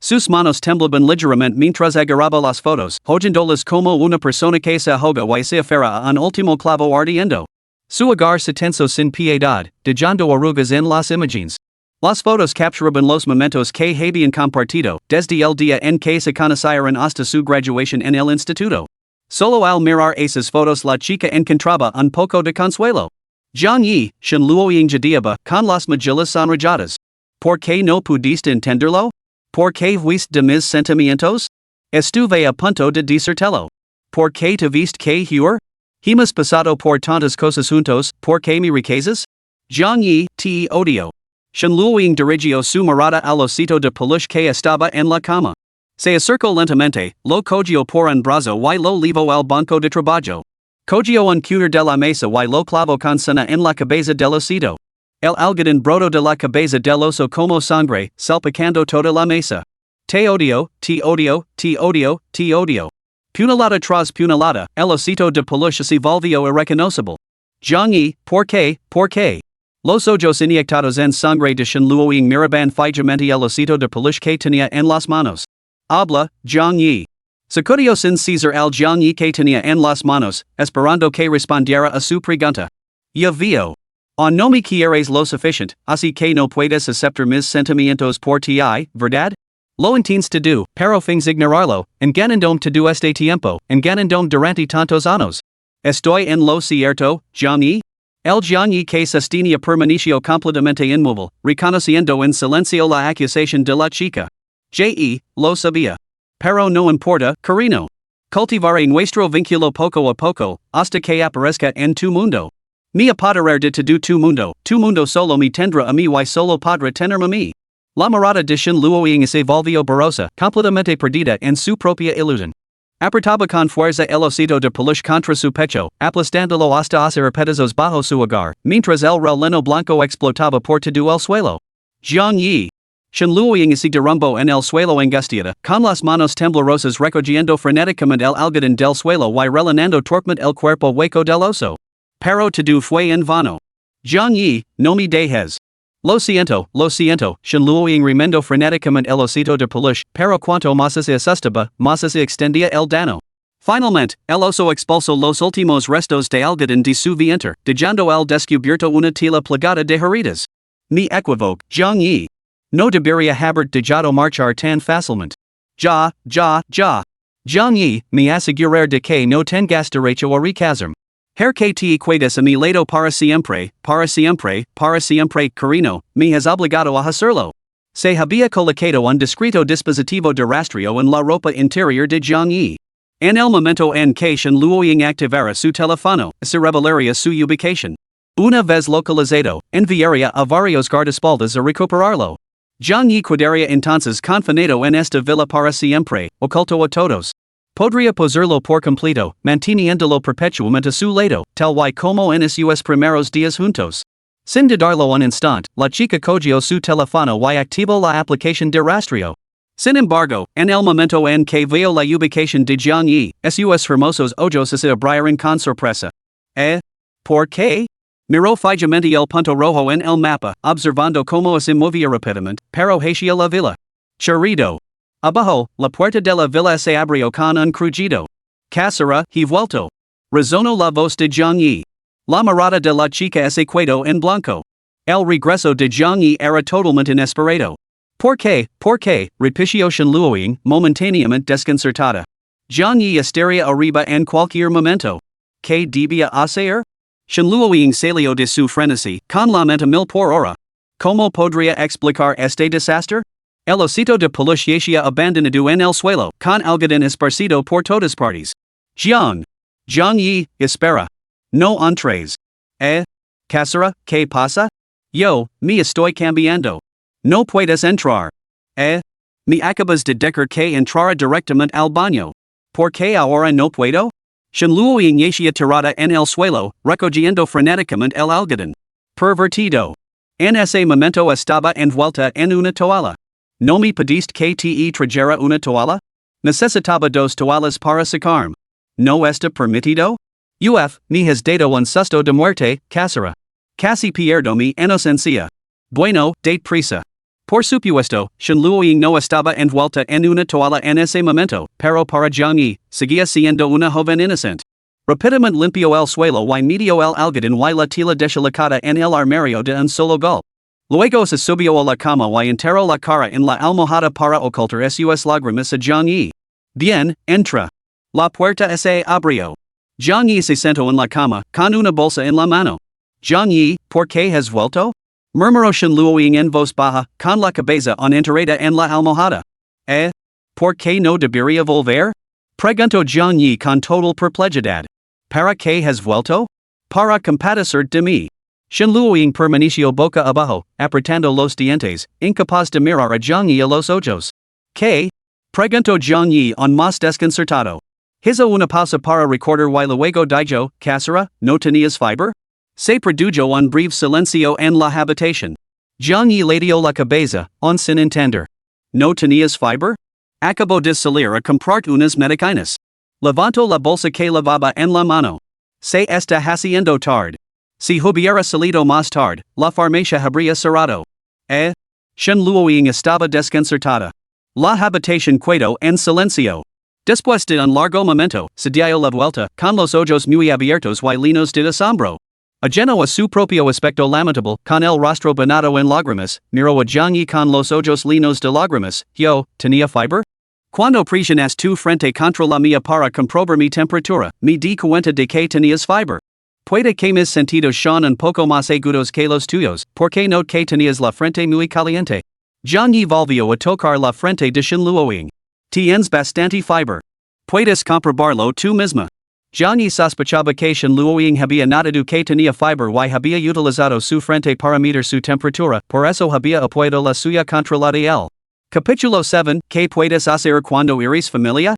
Sus manos temblaban ligeramente mientras agarraba las fotos, hollándolas como una persona que se ahoga y se aferra a un último clavo ardiendo. Su hogar se tensó sin piedad, dejando arrugas en las imágenes. Las fotos capturaban los momentos que habían compartido, desde el día en que se conocieron hasta su graduación en el instituto. Solo al mirar esas fotos la chica encontraba un poco de consuelo. John y, sin luego jadeaba, con las mejillas sonrojadas. ¿Por qué no pudiste entenderlo? ¿Por qué fuiste de mis sentimientos? Estuve a punto de decírtelo. ¿Por qué tuviste que huir? Hemos pasado por tantas cosas juntos, ¿por qué me rechazas? John y, te odio. Sin luego dirigió su mirada al osito de peluche que estaba en la cama. Se acercó lentamente, lo cogió por un brazo y lo llevó al banco de trabajo. Cogió un cutter de la mesa y lo clavó con cena en la cabeza del osito. El algodón brotó de la cabeza del oso como sangre, salpicando toda la mesa. Te odio. Punalada tras punalada, el osito de peluche se volvió irreconocible. John y, ¿por qué? Los ojos inyectados en sangre de Sin luego miraban fijamente el osito de peluche que tenía en las manos. Habla, John y. Sacudió sin cesar al John y que tenía en las manos, esperando que respondiera a su pregunta. Ya veo. No me quieres lo suficiente, así que no puedes aceptar mis sentimientos por ti, ¿verdad? Lo intentes todo, pero finges ignorarlo, engañándome todo este tiempo, engañándome durante tantos años. ¿Estoy en lo cierto, John y? El John y que sostenía permaneció completamente inmóvil, reconociendo en silencio la acusación de la chica. J.E. Lo sabía. Pero no importa, cariño. Cultivaré nuestro vínculo poco a poco, hasta que aparezca en tu mundo. Mi apoderar de todo tu mundo solo me tendrá a mí y solo podrá tenerme a mí. La mirada de Sin luego se volvió borrosa, completamente perdida en su propia ilusión. Apretaba con fuerza el osito de peluche contra su pecho, aplastándolo hasta hacer pedazos bajo su hogar, mientras el releno blanco explotaba por todo el suelo. John y. Sin luego se derrumbó en el suelo angustiada, con las manos temblorosas recogiendo frenéticamente el algodón del suelo y rellenando torpemente el cuerpo hueco del oso. Pero todo fue en vano. John y, no me dejes. Lo siento, Sin luego remendó frenéticamente el osito de peluche, pero cuanto más se asustaba, más se extendía el daño. Finalmente, el oso expulsó los últimos restos de algodón de su vientre, dejando al descubierto una tela plagada de heridas. Me equivoco, John y. No debería haber dejado marchar tan fácilmente. Ya. John y, me asegurar de que no tengas derecho a recazarme. Her que te quedas a mi lado para siempre, cariño, me has obligado a hacerlo. Se había colocado un discreto dispositivo de rastreo en la ropa interior de John y. En el momento en que Sin luego activara su teléfono, se revelaría su ubicación. Una vez localizado, enviaría a varios guardaespaldas a recuperarlo. John y quedaría entonces confinado en esta villa para siempre, oculto a todos. Podría poseerlo por completo, manteniéndolo perpetuamente a su lado, tal y como en sus primeros días juntos. Sin dudarlo un instante, la chica cogió su teléfono y activó la aplicación de rastreo. Sin embargo, en el momento en que vio la ubicación de John y, sus hermosos ojos se abrieron con sorpresa. ¿Por qué? Miro fijamente el punto rojo en el mapa, observando como se movía rápidamente, pero hacia la villa. Chorido. Abajo, la puerta de la villa se abrió con un crujido. Casera, he vuelto. Resonó la voz de Zhang Yi. La mirada de la chica se quedó en blanco. El regreso de Zhang Yi era totalmente inesperado. ¿Por qué, repitió Shenluoying, momentáneamente desconcertada. Zhang Yi estaría arriba en cualquier momento. ¿Qué debía hacer? Shenluoying salió de su frenesí, con la mente mil por hora. ¿Cómo podría explicar este desastre? El osito de peluche yacía abandonado en el suelo, con algodón esparcido por todas partes. Zhang Yi, espera. No entres. Casera, ¿qué pasa? Yo, me estoy cambiando. No puedes entrar. Me acabas de decir que entrara directamente al baño. ¿Por qué ahora no puedo? Shenluoying yacía tirada en el suelo, recogiendo frenéticamente el algodón. Pervertido. En ese momento estaba envuelta en una toalla. ¿No me pediste que te trajera una toalla? Necesitaba dos toallas para secarme. ¿No está permitido? Me has dado un susto de muerte, casera. Casi pierdo mi inocencia. Bueno, date prisa. Por supuesto, Shenluoying no estaba envuelta en una toalla en ese momento, pero para Zhang Yi, seguía siendo una joven inocente. Rápidamente limpió el suelo y metió el algodón y la tela deslocada en el armario de un solo golpe. Luego se subió a la cama y enterró la cara en la almohada para ocultar sus lágrimas a Zhang Yi. Bien, entra. La puerta se abrió. Zhang Yi se sentó en la cama, con una bolsa en la mano. Zhang Yi, ¿por qué has vuelto? Murmuró Shenluoying en voz baja, con la cabeza enterrada en la almohada. ¿Por qué no debería volver? Preguntó Zhang Yi con total perplejidad. ¿Para qué has vuelto? Para compadecer de mí. Shenluoying permaneció boca abajo, apretando los dientes, incapaz de mirar a Zhang Yi a los ojos. ¿Qué? Preguntó Zhang Yi en más desconcertado. Hizo una pausa para recordar y luego dijo, casera, ¿no tenías fiber? Se produjo un breve silencio en la habitación. Zhang Yi le dio la cabeza, sin entender. ¿No tenías fiber? Acabo de salir a comprar unas medicinas. Levantó la bolsa que llevaba en la mano. Se está haciendo tarde. Si hubiera salido más tarde, la farmacia habría cerrado. Shenluoying estaba desconcertada. La habitación quedó en silencio. Después de un largo momento, se dio la vuelta, con los ojos muy abiertos y llenos de asombro. Ajeno a su propio aspecto lamentable, con el rostro bañado en lágrimas, miró a Zhang Yi con los ojos llenos de lágrimas. Yo, ¿tenía fiber? Cuando presionas tu frente contra la mía para comprobar mi temperatura, me di cuenta de que tenías fiber. Puede que mis sentidos sean un poco más agudos que los tuyos, porque noté que tenías la frente muy caliente. Zhang Yi volvió a tocar la frente de Shenluoying. Tienes bastante fiber. Puedes comprobarlo tú misma. Zhang Yi sospechaba que Shenluoying había notado que tenía fiber y había utilizado su frente para medir su temperatura, por eso había apoyado la suya contra la de él. Capítulo 7. ¿Qué puedes hacer cuando eres familia?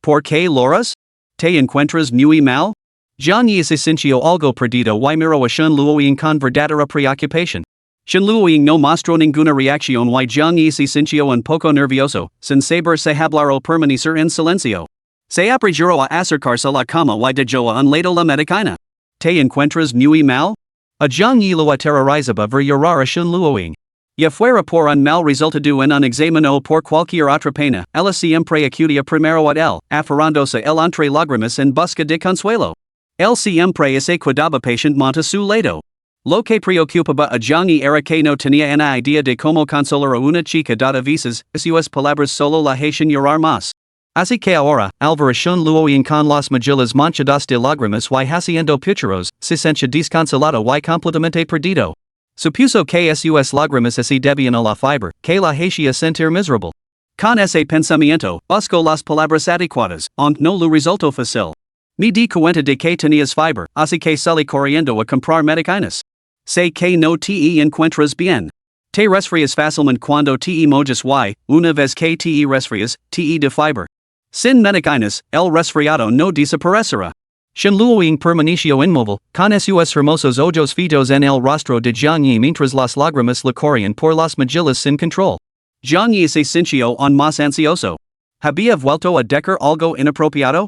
¿Por qué lloras? ¿Te encuentras muy mal? Zhang Yi se sintió algo perdido y miró a Shenluoying con verdadera preocupación. Shenluoying no mostró ninguna reacción y Zhang Yi se sintió un poco nervioso, sin saber si hablar o permanecer en silencio. Se apresuró a acercarse a la cama y dejó a un lado la medicina. ¿Te encuentras muy mal? A Zhang Yi lo aterrorizaba ver llorar a Shenluoying. Ya fuera por un mal resultado en un examen o por cualquier otra pena, ella siempre acudia primero a él, aferrándose él entre lágrimas en busca de consuelo. Él siempre se quedaba pacientemente a su lado. Lo que preocupaba a Zhang Yi era que no tenía una idea de cómo consolar a una chica dada veces, sus palabras solo la hacían llorar más. Así que ahora, al ver a Shenluoying con las mejillas manchadas de lágrimas y haciendo pucheros, se sentía desconsolado y completamente perdido. Supuso que sus lágrimas se debían a la fiber, que la hacía sentir miserable. Con ese pensamiento, buscó las palabras adecuadas, aunque no lo resultó fácil. Me di cuenta de que tenías fiber, así que salí corriendo a comprar medicinas. Sé que no te encuentras bien. Te resfrias fácilmente cuando te mojas y, una vez que te resfrias, te de fiber. Sin medicinas, el resfriado no desaparecerá. Shenluoying permaneció inmóvil, con sus hermosos ojos fijos en el rostro de Zhang Yi mientras las lágrimas le corrían por las mejillas sin control. Zhang Yi se sintió aún más ansioso. ¿Había vuelto a decir algo inapropiado?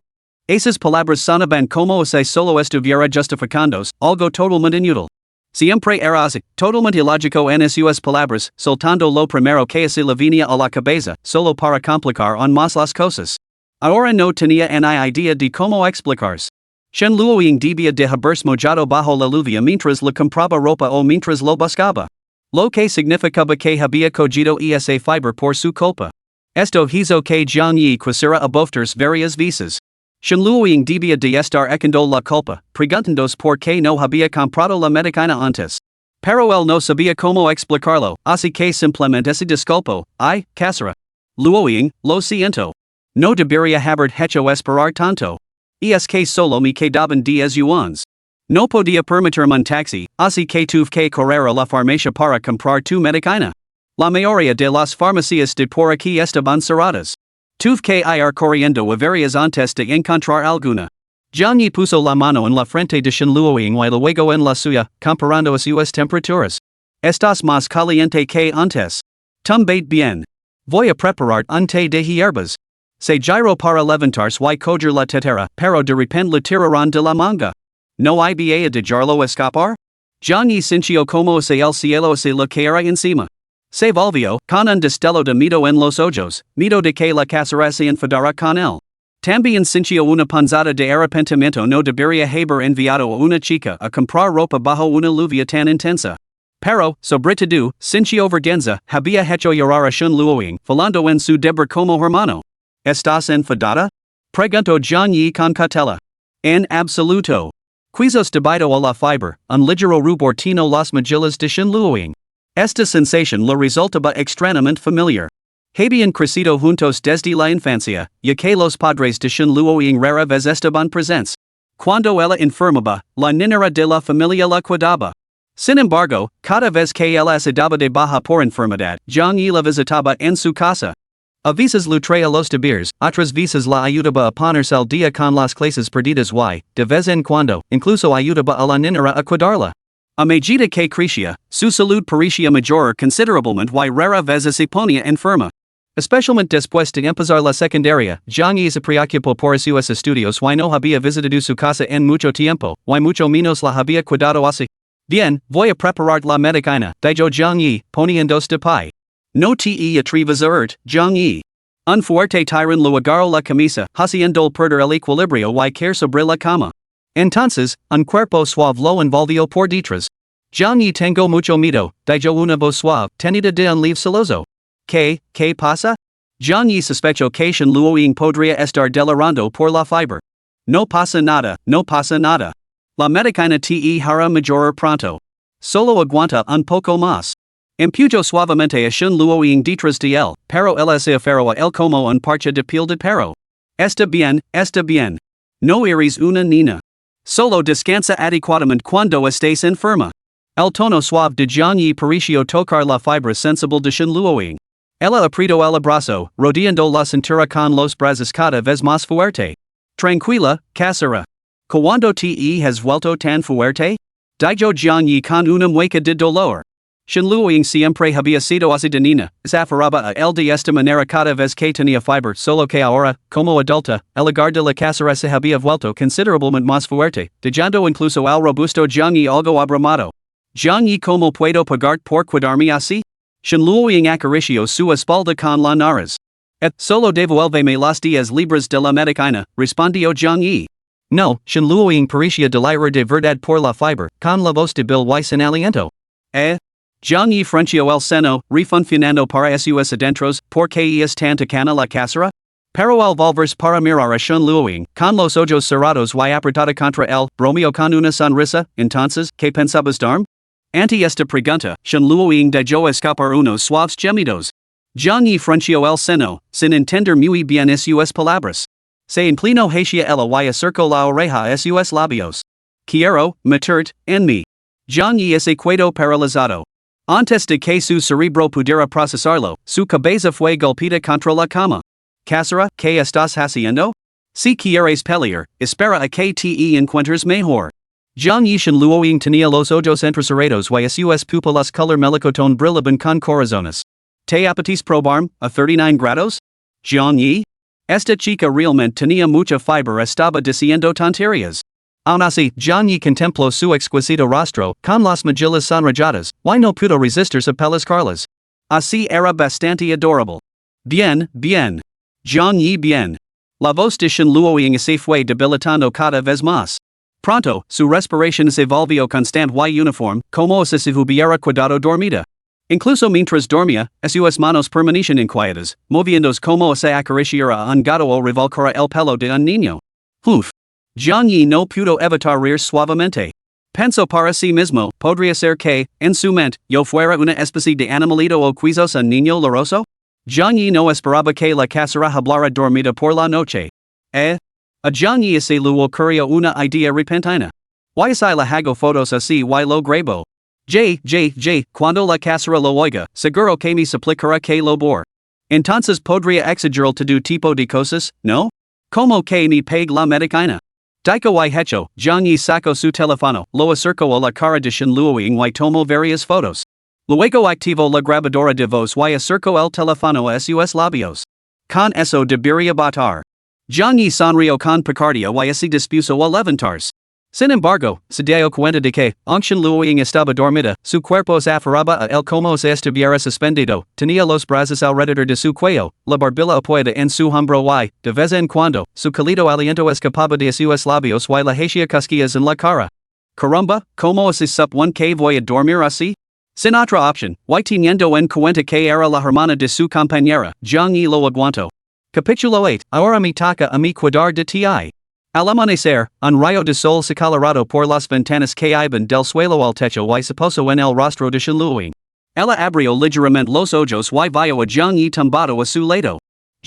Esas palabras sonaban como si solo estuviera justificandos, algo totalmente inútil. Siempre era así, totalmente ilógico en sus palabras, soltando lo primero que se le venía a la cabeza, solo para complicar aún más las cosas. Ahora no tenía ni idea de cómo explicarse. Shen Luoying debía de haberse mojado bajo la lluvia mientras le compraba ropa o mientras lo buscaba. Lo que significaba que había cogido esa fiber por su culpa. Esto hizo que Jiang Yi quisiera abortar varias veces. Shen Luoying debía de estar echando la culpa, preguntándose por qué no había comprado la medicina antes. Pero él no sabía cómo explicarlo, así que simplemente se disculpó. Ay, casera. Luoying, lo siento. No debería haber hecho esperar tanto. Es que solo me quedaban 10 yuans. No podía permitirme un taxi, así que tuve que correr a la farmacia para comprar tu medicina. La mayoría de las farmacias de por aquí estaban cerradas. Tuve que ir corriendo a varias antes de encontrar alguna. Jiang Yi puso la mano en la frente de Shen Luoying y luego en la suya, comparando sus temperaturas. Estás más caliente que antes. Tumbate bien. Voy a preparar un té de hierbas. Se giró para levantarse y coger la tetera, pero de repente le tiraron de la manga. ¿No había de dejarlo escapar? Jiang Yi sintió como si el cielo se le caera encima. Se volvió, con un destello de miedo en los ojos, miedo de que la casera se enfadara con él. También sintió una panzada de arrepentimiento, no debería haber enviado a una chica a comprar ropa bajo una lluvia tan intensa. Pero, sobre todo, sintió vergüenza, había hecho llorar a Shen Luoying, falando en su deber como hermano. ¿Estás enfadada? Preguntó Jiang Yi con cautela. En absoluto. Quizás debido a la fiber, un ligero rubor tino las mejillas de Shen Luoying. Esta sensación le resultaba extrañamente familiar. Habían crecido juntos desde la infancia, ya que los padres de Shen Luoying rara vez estaban presentes. Cuando ella enfermaba, la niñera de la familia la cuidaba. Sin embargo, cada vez que ella se daba de baja por enfermedad, Jiang Yi la visitaba en su casa. A veces lo traía los deberes, otras veces la ayudaba a ponerse al día con las clases perdidas y, de vez en cuando, incluso ayudaba a la niñera a cuidarla. A medida que crecía, su salud parecía mejorar considerablemente y rara vez se ponía enferma. Especialmente después de empezar la secundaria, Jiang Yi se preocupó por sus estudios y no había visitado su casa en mucho tiempo, y mucho menos la había cuidado así. Bien, voy a preparar la medicina, dijo Jiang Yi, poniéndose de pie. No te atrevas a Jiang Yi. Un fuerte tirón lo agarró la camisa, haciendo perder el equilibrio y caer sobre la cama. Entonces, un cuerpo suave lo envolvió por detrás. Jiang Yi tengo mucho miedo, dijo una voz suave, tenida de un lieve celoso. ¿Qué pasa? Jiang Yi sospechó que Shen Luoying podría estar delirando por la fiber. No pasa nada, no pasa nada. La medicina te hará mejorar pronto. Solo aguanta un poco más. Empujó suavemente a Shen Luoying detrás de él, pero él se aferró a él como un parche de piel de perro. Está bien, está bien. No eres una niña. Solo descansa adecuadamente cuando estés enferma. El tono suave de Jiang Yi pareció tocar la fibra sensible de Shen Luoying. Ella apretó el abrazo, rodeando la cintura con los brazos cada vez más fuerte. Tranquila, casera. ¿Cuándo te has vuelto tan fuerte? Dijo Jiang Yi con una mueca de dolor. Shen Luoying siempre había sido así de niña, se aferraba a él de esta manera cada vez que tenía fiber, solo que ahora, como adulta, el hogar de la casera se había vuelto considerablemente más fuerte, dejando incluso al robusto Jiang Yi algo abrumado. Jiang Yi, ¿cómo puedo pagar por cuidarme así? Shen Luoying acarició su espalda con la nariz. Solo devuélveme las 10 libras de la medicina, respondió Jiang Yi. No, Shen Luoying parecía delirar de verdad por la fiber, con la voz de Bill y sin aliento. Jiang Yi frunció el seno, refuncionando para sus adentros, ¿por qué es tan tacana la casera? Pero al volverse para mirar a Shen Luoying, con los ojos cerrados y apretada contra él, bromeó con una sonrisa. Entonces, ¿qué pensabas darme? Ante esta pregunta, Shen Luoying dejó escapar unos suaves gemidos. Jiang Yi frunció el seno, sin entender muy bien sus palabras. Se inclinó hacia ella y acercó la oreja a sus labios. Quiero meterte en mí. Jiang Yi se quedó paralizado. Antes de que su cerebro pudiera procesarlo, su cabeza fue golpeada contra la cama. Casera, ¿qué estás haciendo? Si quieres pelear, espera a que te encuentres mejor. Jiang Yi. Shen Luoying tenía los ojos entrecerrados y sus pupilas color melocotón brillaban con corazones. ¿Te apetece probarme, a 39 grados? Jiang Yi. Esta chica realmente tenía mucha fibra estaba diciendo tonterías. Aun así, John Yi contempló su exquisito rostro, con las mejillas sonrojadas, y no pudo resistirse a peliscarlas. Así era bastante adorable. Bien, bien. John Yi bien. La voz de Shen Luoying se fue debilitando cada vez más. Pronto, su respiración se volvió constante y uniforme, como si se hubiera quedado dormida. Incluso mientras dormía, sus manos permanecían inquietas, moviéndose como si acariciara a un gato o revolcara el pelo de un niño. Uf. John Yi no pudo evitar reír suavemente. Pensó para sí mismo, podría ser que, en su mente, yo fuera una especie de animalito o quizás un niño loroso? John Yi no esperaba que la casera hablara dormida por la noche. A John Yi se le ocurrió una idea repentina. Y si le hago fotos así y lo grabo. Cuando la casera lo oiga, seguro que me suplicará que lo borre. Entonces podría exagerar todo tipo de cosas, ¿no? Como que me pague la medicina. Daiko y hecho, John Yi sacó su teléfono, lo acercó a la cara de Shen Luoying y tomó varias fotos. Luego activó la grabadora de voz y acercó el teléfono a sus labios. Con eso debería batar. John Yi sonrió con picardia y se dispuso a levantarse. Sin embargo, se dio cuenta de que, aunque Shen Luoying estaba dormida, su cuerpo se aferraba a él como si estuviera suspendido, tenía los brazos alrededor de su cuello, la barbilla apoyada en su hombro y, de vez en cuando, su cálido aliento escapaba de sus labios y la hacía cosquillas en la cara. Caramba, ¿cómo se supone que voy a dormir así? Sin otra opción, y teniendo en cuenta que era la hermana de su compañera, John Yi lo aguantó. Capítulo 8, ahora me toca a mí cuidar de ti. Al amanecer, un rayo de sol se colorado por las ventanas que iban del suelo al techo y se posó en el rostro de Shen Luoying. Ella abrió ligeramente los ojos y vio a John Yi tumbado a su lado.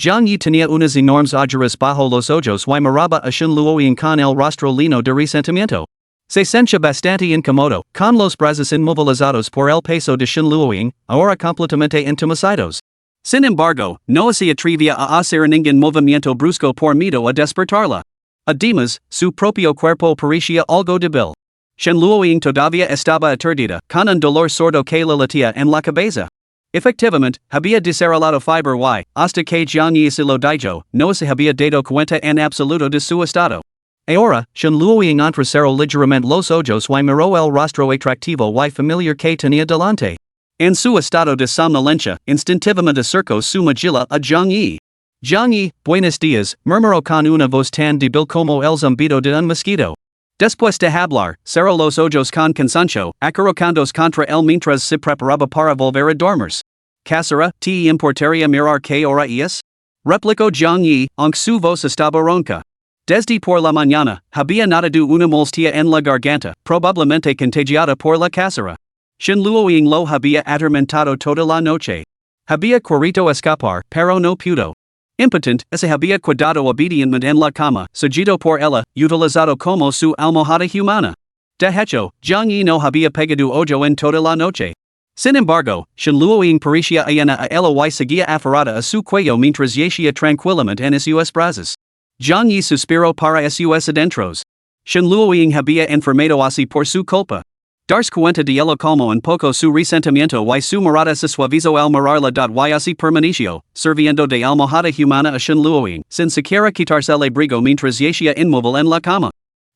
John Yi tenía unas enormes ojeras bajo los ojos y miraba a Shen Luoying con el rostro lleno de resentimiento. Se sentía bastante incómodo, con los brazos inmovilizados por el peso de Shen Luoying, ahora completamente entumizados. Sin embargo, no se atrevía a hacer ningún movimiento brusco por miedo a despertarla. Además, su propio cuerpo parecía algo débil. Shen Luoying todavía estaba aturdida, con un dolor sordo que le latía en la cabeza. Efectivamente, había desarrollado fibra y, hasta que John Yi se lo dijo, no se había dado cuenta en absoluto de su estado. Ahora, Shen Luoying entrecerró ligeramente los ojos y miró el rostro atractivo y familiar que tenía delante. En su estado de somnolencia, instintivamente acercó su mejilla a John Yi. John Yi, buenos días, murmuró con una voz tan débil como el zumbido de un mosquito. Después de hablar, cerró los ojos con cansancio, acurrucándose contra él mientras se preparaba para volver a dormirse. ¿Casera, te importaría mirar qué hora es? Replicó John Yi, aunque su voz estaba ronca. Desde por la mañana, había notado una molestia en la garganta, probablemente contagiada por la casera. Shen Luoying lo había atormentado toda la noche. Había querido escapar, pero no pudo. Impotent, se había quedado obedientemente en la cama, seguido por ella, utilizado como su almohada humana. De hecho, John Yi no había pegado ojo en toda la noche. Sin embargo, Shen Luoying parecía ajena a ella y seguía aferrada a su cuello mientras yacía tranquilamente en sus brazos. John Yi suspiró para sus adentros. Shen Luoying había enfermado así por su culpa. Darse cuenta de ello como un poco su resentimiento y su mirada se suavizó al mirarla. Y así permaneció, sirviendo de almohada humana a Shen Luoying, sin siquiera quitarse el abrigo mientras yacía inmóvil en la cama.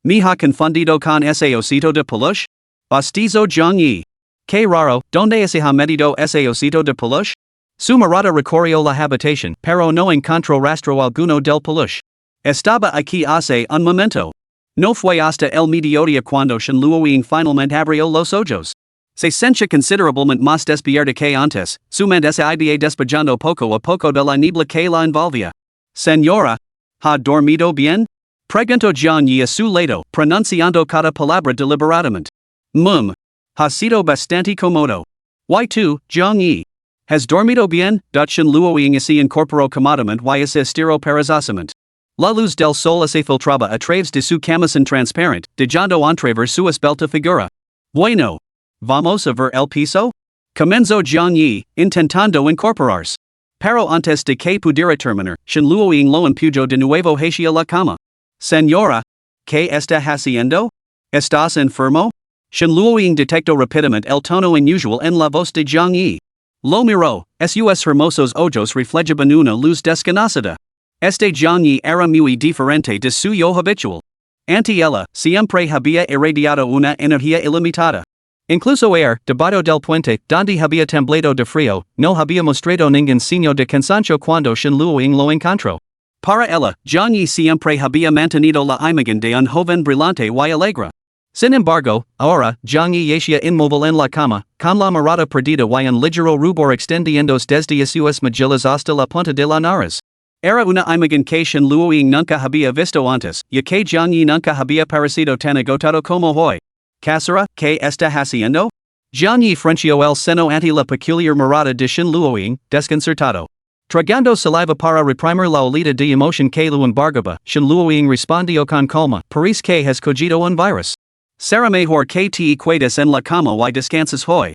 ¿Me ha confundido con ese osito de peluche? Bostezó John Yi. Qué raro, ¿dónde se ha metido ese osito de peluche? Su mirada recorrió la habitación, pero no encontró rastro alguno del peluche. Estaba aquí hace un momento. No fue hasta el mediodía cuando Shen Luoying finalmente abrió los ojos. Se sentía considerablemente más despierta que antes, su mente se iba despejando poco a poco de la niebla que la envolvía. Señora, ¿ha dormido bien? Preguntó John Yi a su lado, pronunciando cada palabra deliberadamente. Ha sido bastante cómodo. ¿Y tú, John Yi? ¿Has dormido bien? Shen Luoying se incorporó cómodamente y se estiró perezosamente. La luz del sol se filtraba a través de su camisón transparente, dejando entrever su esbelta figura. Bueno. ¿Vamos a ver el piso? Comenzó John Yi, intentando incorporarse. Pero antes de que pudiera terminar, Shen Luoying lo empujó de nuevo hacia la cama. Señora, ¿qué está haciendo? ¿Estás enfermo? Shen Luoying detectó rápidamente el tono inusual en la voz de John Yi. Lo miró, sus hermosos ojos reflejaban una luz desconocida. Este Johnny era muy diferente de su yo habitual. Ante ella, siempre había irradiado una energía ilimitada. Incluso debajo del puente, donde había temblado de frío, no había mostrado ningún signo de cansancio cuando Shenluoing lo encontró. Para ella, Johnny siempre había mantenido la imagen de un joven brillante y alegre. Sin embargo, ahora, Johnny yacía inmóvil en la cama, con la mirada perdida y un ligero rubor extendiéndose desde sus mejillas hasta la punta de la nariz. Era una imagen que Shenluoing nunca había visto antes, y que Johnny nunca había parecido tan agotado como hoy. Casera, ¿qué está haciendo? Johnny frunció el seno ante la peculiar mirada de Shenluoing, desconcertado. Tragando saliva para reprimir la olita de emoción que lo embargaba, Shenluoing respondió con calma, parece que has cogido un virus. Será mejor que te quedes en la cama y descanses hoy.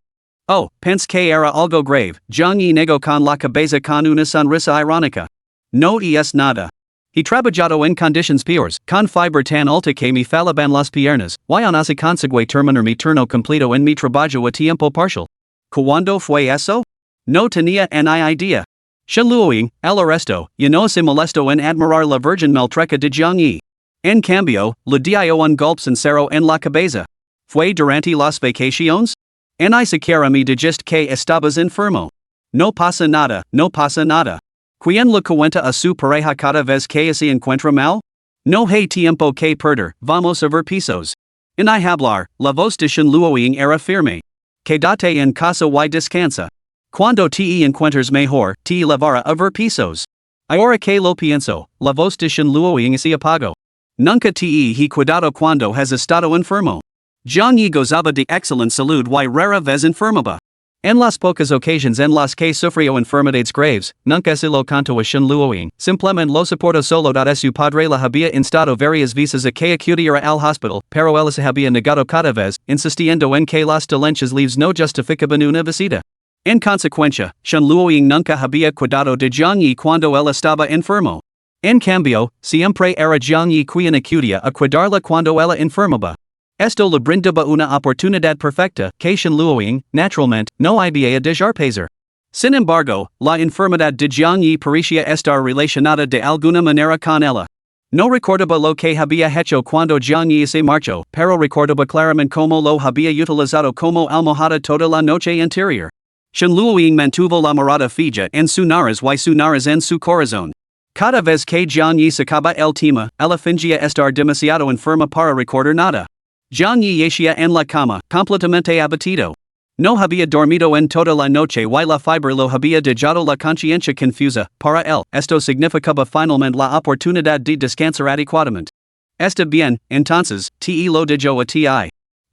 Oh, pensé que era algo grave, Johnny negó con la cabeza con una sonrisa irónica. No es nada. He trabajado en conditions peores, con fiebre tan alta que me falaban las piernas, y aún así conseguí terminar mi turno completo en mi trabajo a tiempo parcial. ¿Cuándo fue eso? No tenía ni idea. Shenluoing, el resto, ya no se molestó en admirar la virgen maltrecha de Jiangyi. En cambio, le dio un golpe sincero en la cabeza. ¿Fue durante las vacaciones? Ni siquiera me dijiste que estabas enfermo. No pasa nada, no pasa nada. ¿Quién le cuenta a su pareja cada vez que se encuentra mal? No hay tiempo que perder, vamos a ver pisos. En hablar, la voz de Shenluoing era firme. Quédate en casa y descansa. Cuando te encuentres mejor, te llevará a ver pisos. Ahora que lo pienso, la voz de Shenluoing se apagó. Nunca te he cuidado cuando has estado enfermo. Jiangyi gozaba de excelente salud y rara vez enfermaba. En las pocas ocasiones en las que sufrió enfermedades graves, nunca se lo contó a Shenluoing, simplemente lo soportó solo dado su padre la había instado varias veces a que acudiera al hospital, pero él se había negado cada vez, insistiendo en que las dolencias leves no justificaban una visita. En consecuencia, Shenluoing nunca había cuidado de Jiangyi cuando él estaba enfermo. En cambio, siempre era Jiangyi quien acudía a cuidarla cuando ella enfermaba. Esto le brindaba una oportunidad perfecta que Shenluoing, naturalmente, no había a dejar pasar. Sin embargo, la enfermedad de Jiangyi parecía estar relacionada de alguna manera con ella. No recordaba lo que había hecho cuando Jiangyi se marchó, pero recordaba claramente cómo lo había utilizado como almohada toda la noche anterior. Shenluoing mantuvo la mirada fija en su nariz y su nariz en su corazón. Cada vez que Jiangyi sacaba el tema, ella fingía estar demasiado enferma para recordar nada. Jiangyi yacía en la cama, completamente abatido. No había dormido en toda la noche y la fiebre lo había dejado la conciencia confusa. Para él, esto significaba finalmente la oportunidad de descansar adecuadamente. Está bien, entonces, te lo dijo a ti.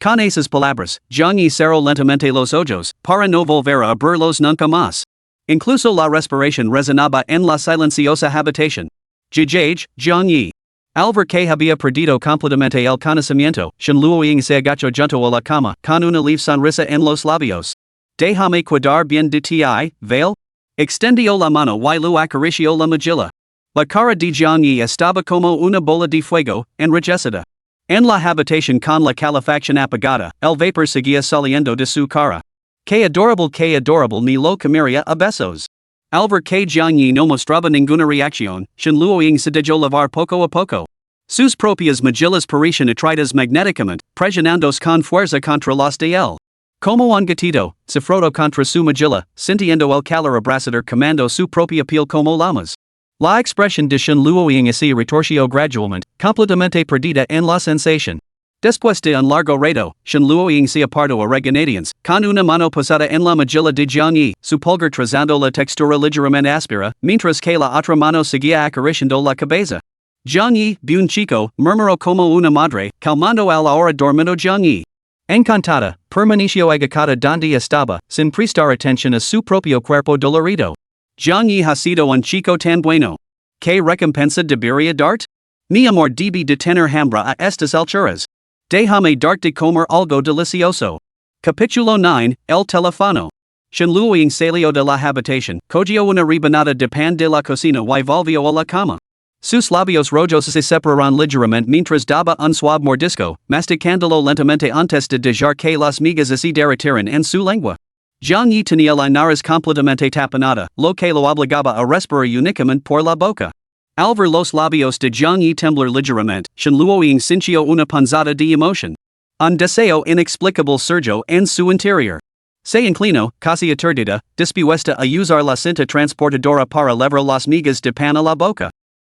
Con esas palabras, Jiangyi cerró lentamente los ojos, para no volver a abrirlos nunca más. Incluso la respiración resonaba en la silenciosa habitación. Jiangyi. Al ver que había perdido completamente el conocimiento, Shenluoing se agachó junto a la cama, con una leve sonrisa en los labios. Déjame cuidar bien de ti, Vale. Extendió la mano y lo acarició la mejilla. La cara de Jiangyi estaba como una bola de fuego, enrojecida. En la habitación con la calefacción apagada, el vapor seguía saliendo de su cara. Que adorable ni lo comería a besos. Al ver que Jiangyi no mostraba ninguna reacción, Shenluoing se dejó llevar poco a poco. Sus propias mejillas parecían atraídas magnéticamente, presionándose con fuerza contra las de él. Como un gatito, se frotó contra su mejilla, sintiendo el calor abrasador quemando su propia piel como llamas. La expresión de Shenluoing se retorció gradualmente, completamente perdida en la sensación. Después de un largo rato, Shenluoing se apartó a regañadientes, con una mano posada en la mejilla de Jiangyi, su pulgar trazando la textura ligeramente áspera, mientras que la otra mano seguía acariciando la cabeza. Jiangyi, bien chico, murmuró como una madre, calmando al ahora dormido Jiangyi. Encantada, permaneció agachada donde estaba, sin prestar atención a su propio cuerpo dolorido. Jiangyi ha sido un chico tan bueno. ¿Qué recompensa debería darte? Mi amor debe de tener hambre a estas alturas. Déjame darte comer algo delicioso. Capítulo 9, El teléfono. Shenluoing salió de la habitación, cogió una rebanada de pan de la cocina y volvió a la cama. Sus labios rojos se separaron ligeramente mientras daba un suave mordisco, masticándolo lentamente antes de dejar que las migas se derritieran en su lengua. Jiangyi tenía la nariz completamente taponada, lo que lo obligaba a respirar únicamente por la boca. Al ver los labios de Jiang Yi temblar ligeramente, shenluoing sintió una punzada de emoción. Un deseo inexplicable surgió en su interior. Se inclinó, casi aturdida, dispuesta a usar la cinta transportadora para levar las migas de pan a la boca.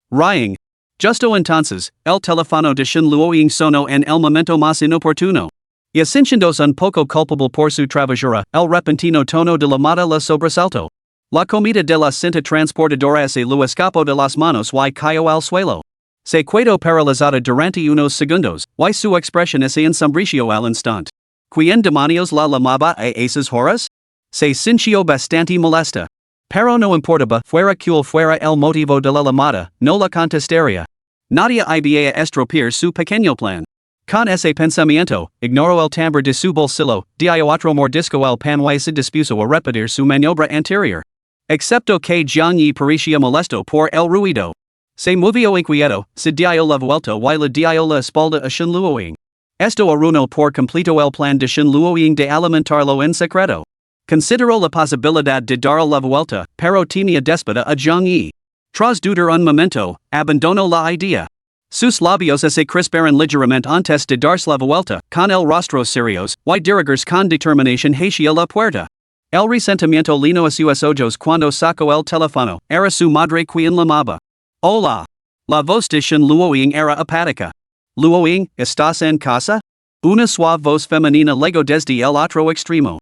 Rying. Justo entonces, el teléfono de shenluoing sonó en el momento más inoportuno. Y sintiéndose un poco culpable por su travesura, el repentino tono de llamada la sobresaltó. La comida de la cinta transportadora se lo escapó de las manos y cayó al suelo. Se quedó paralizada durante unos segundos, y su expresión se ensombreció al instante. ¿Quién demonios la llamaba a esas horas? Se sintió bastante molesta. Pero no importaba, fuera cual fuera el motivo de la llamada, no la contestaría. Nadie iba a estropear su pequeño plan. Con ese pensamiento, ignoró el timbre de su bolsillo, dio otro mordisco al pan y se dispuso a repetir su maniobra anterior. Excepto que Jiang Yi parecía molesto por el ruido. Se movió inquieto, se dio la vuelta y le dio la espalda a shenluoing. Esto arruinó por completo el plan de shenluoing de alimentarlo en secreto. Consideró la posibilidad de dar la vuelta, pero temía déspota a Jiang Yi. Tras dudar un momento, abandonó la idea. Sus labios se crisparon ligeramente antes de darse la vuelta, con el rostro serios, y dirigirse con determinación hacia la puerta. El resentimiento lino a sus ojos cuando sacó el teléfono, era su madre quien llamaba. Hola. La voz de shenluoing era apática. Luoing, ¿estás en casa? Una suave voz femenina llegó desde el otro extremo.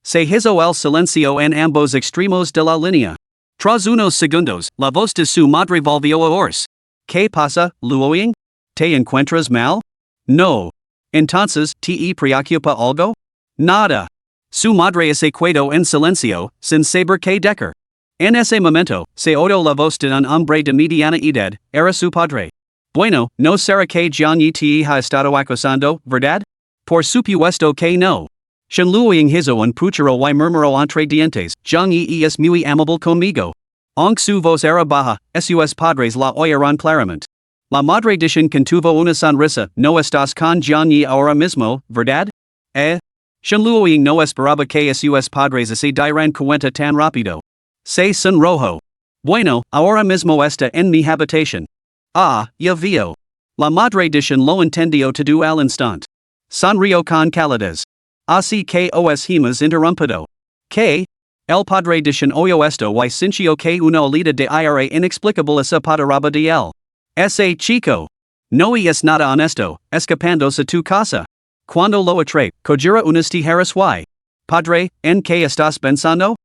Se hizo el silencio en ambos extremos de la línea. Tras unos segundos, la voz de su madre volvió a oírse. ¿Qué pasa, Luoing? ¿Te encuentras mal? No. Entonces, ¿te preocupa algo? Nada. Su madre se quedó en silencio, sin saber qué decir. En ese momento, se oyó la voz de un hombre de mediana edad, era su padre. Bueno, no será que Jiang Yi te ha estado acosando, ¿verdad? Por supuesto que no. Shenluoing hizo un puchero y murmuró entre dientes, Jiang Yi es muy amable conmigo. Aunque su voz era baja, sus padres la oyeron claramente. La madre de Shen contuvo una sonrisa, no estás con Jiang Yi ahora mismo, ¿verdad? Shenluoing no esperaba que sus padres se dieran cuenta tan rápido. Se sonrojó. Bueno, ahora mismo está en mi habitación. Ya veo. La madre de Shen lo entendió todo al instante. Sonrió con calidez. Así que os hemos interrumpido. ¿Qué? El padre de Shen oyó esto y sintió que una olida de aire inexplicable se apoderaba de él. Ese chico. No es nada honesto, escapándose a tu casa. Cuando lo atrae, cojera unas tijeras y. Padre, ¿en qué estás pensando?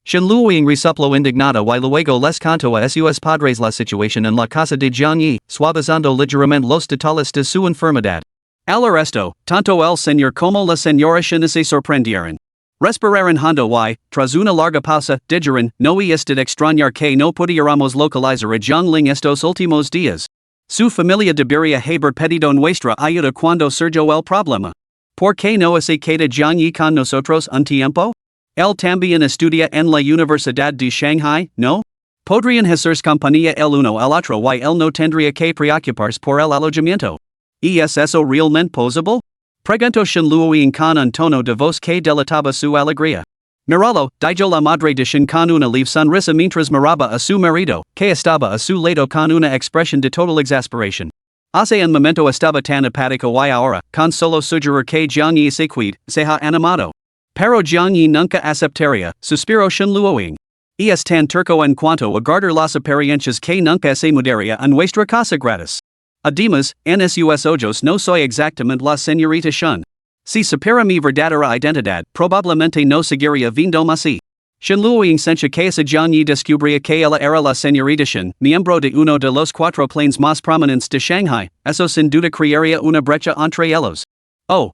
Shenluoing resopló indignado y luego les contó a sus padres la situación en la casa de Jiang Yi, suavizando ligeramente los detalles de su enfermedad. Al oír esto, tanto el señor como la señora Shen se sorprendieron. Respiraron hondo y, tras una larga pausa, dijeron, no es de extrañar que no pudiéramos localizar a Jiang Ling estos últimos días. Su familia debería haber pedido nuestra ayuda cuando surgió el problema. ¿Por qué no se queda Jiang Yi con nosotros un tiempo? Él también estudia en la Universidad de Shanghai, ¿no? Podrían hacerse compañía el uno al otro y él no tendría que preocuparse por el alojamiento. ¿Es eso realmente posible? Preguntó Shenluoing con un tono de voz que delataba su alegría. Miralo, dijo la madre de Shen con una leve sonrisa mientras miraba a su marido, que estaba a su lado con una expresión de total exasperación. Hace un momento estaba tan apático y ahora, con solo sugerir que Jiang Yi se ha animado. Pero Jiang Yi nunca aceptaría, suspiró Shenluoing. Es tan terco en cuanto a guardar las apariencias que nunca se mudaría a nuestra casa gratis. Además, en sus ojos no soy exactamente la señorita Shen. Si supiera mi verdadera identidad, probablemente no seguiría viendo así. Shenluoing sentía que ese Jiang Yi descubría que ella era la señorita Shen, miembro de uno de los 4 clanes más prominentes de Shanghai, eso sin duda crearía una brecha entre ellos.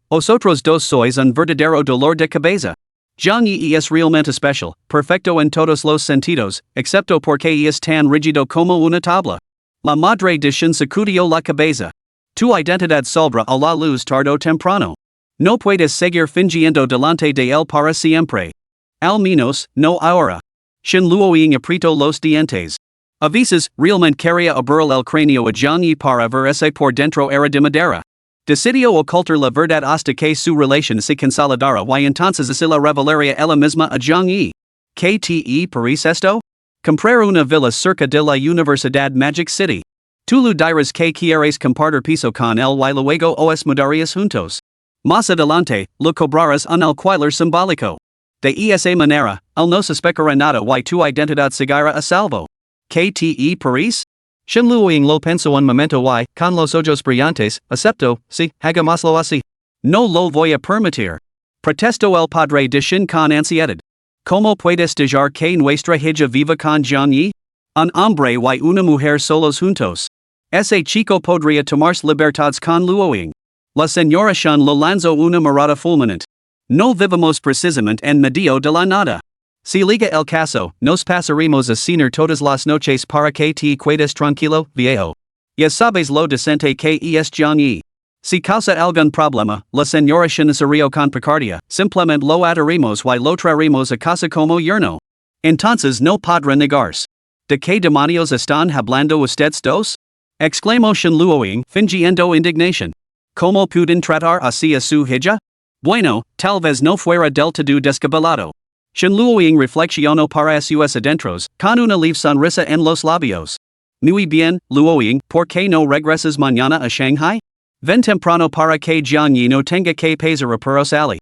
Vosotros dos sois un verdadero dolor de cabeza. Jiang Yi es realmente especial, perfecto en todos los sentidos, excepto porque es tan rígido como una tabla. La madre de Shen sacudió la cabeza. Tu identidad saldrá a la luz tarde o temprano. No puedes seguir fingiendo delante de él para siempre. Al menos, no ahora. Shenluoing apretó los dientes. A veces, realmente quería abrir el cráneo a Jiang Yi para ver ese por dentro era de madera. Decidió ocultar la verdad hasta que su relación se consolidara y entonces se la revelaría ella misma a Jiang Yi. ¿Qué te parece esto? Comprar una villa cerca de la Universidad Magic City. Tú dirás que quieres compartir piso con él y luego os mudarías juntos. Más adelante, lo cobrarás un alquiler simbólico. De esa manera, él no suspectará nada y tu identidad seguirá a salvo. ¿Qué París? Shinluoying lo penso un momento y, con los ojos brillantes, acepto, si, hagámoslo así. No lo voy a permitir. Protesto el padre de Shin con ansiedad. ¿Cómo puedes dejar que nuestra hija viva con Jiang Yi? Un hombre y una mujer solos juntos. Ese chico podría tomarse libertades con Luoying. La señora Shan lo lanzó una mirada fulminante. No vivimos precisamente en medio de la nada. Si liga el caso, nos pasaremos a cenar todas las noches para que te quedes tranquilo, viejo. Ya sabes lo decente que es Jiang Yi. Si causa algún problema, la señora Shan sería con picardia, simplemente lo ataremos y lo traeremos a casa como yerno. Entonces no podrá negarse. ¿De qué demonios están hablando ustedes dos? Exclamó Shan Luoying, fingiendo indignación. ¿Cómo pueden tratar así a su hija? Bueno, tal vez no fuera del todo descabellado. Shan Luoying reflexionó para sus adentros, con una leve sonrisa en los labios. Muy bien, Luoying, ¿por qué no regresas mañana a Shanghai? Ven temprano para que Jiang Yi no tenga que pasar por Sally.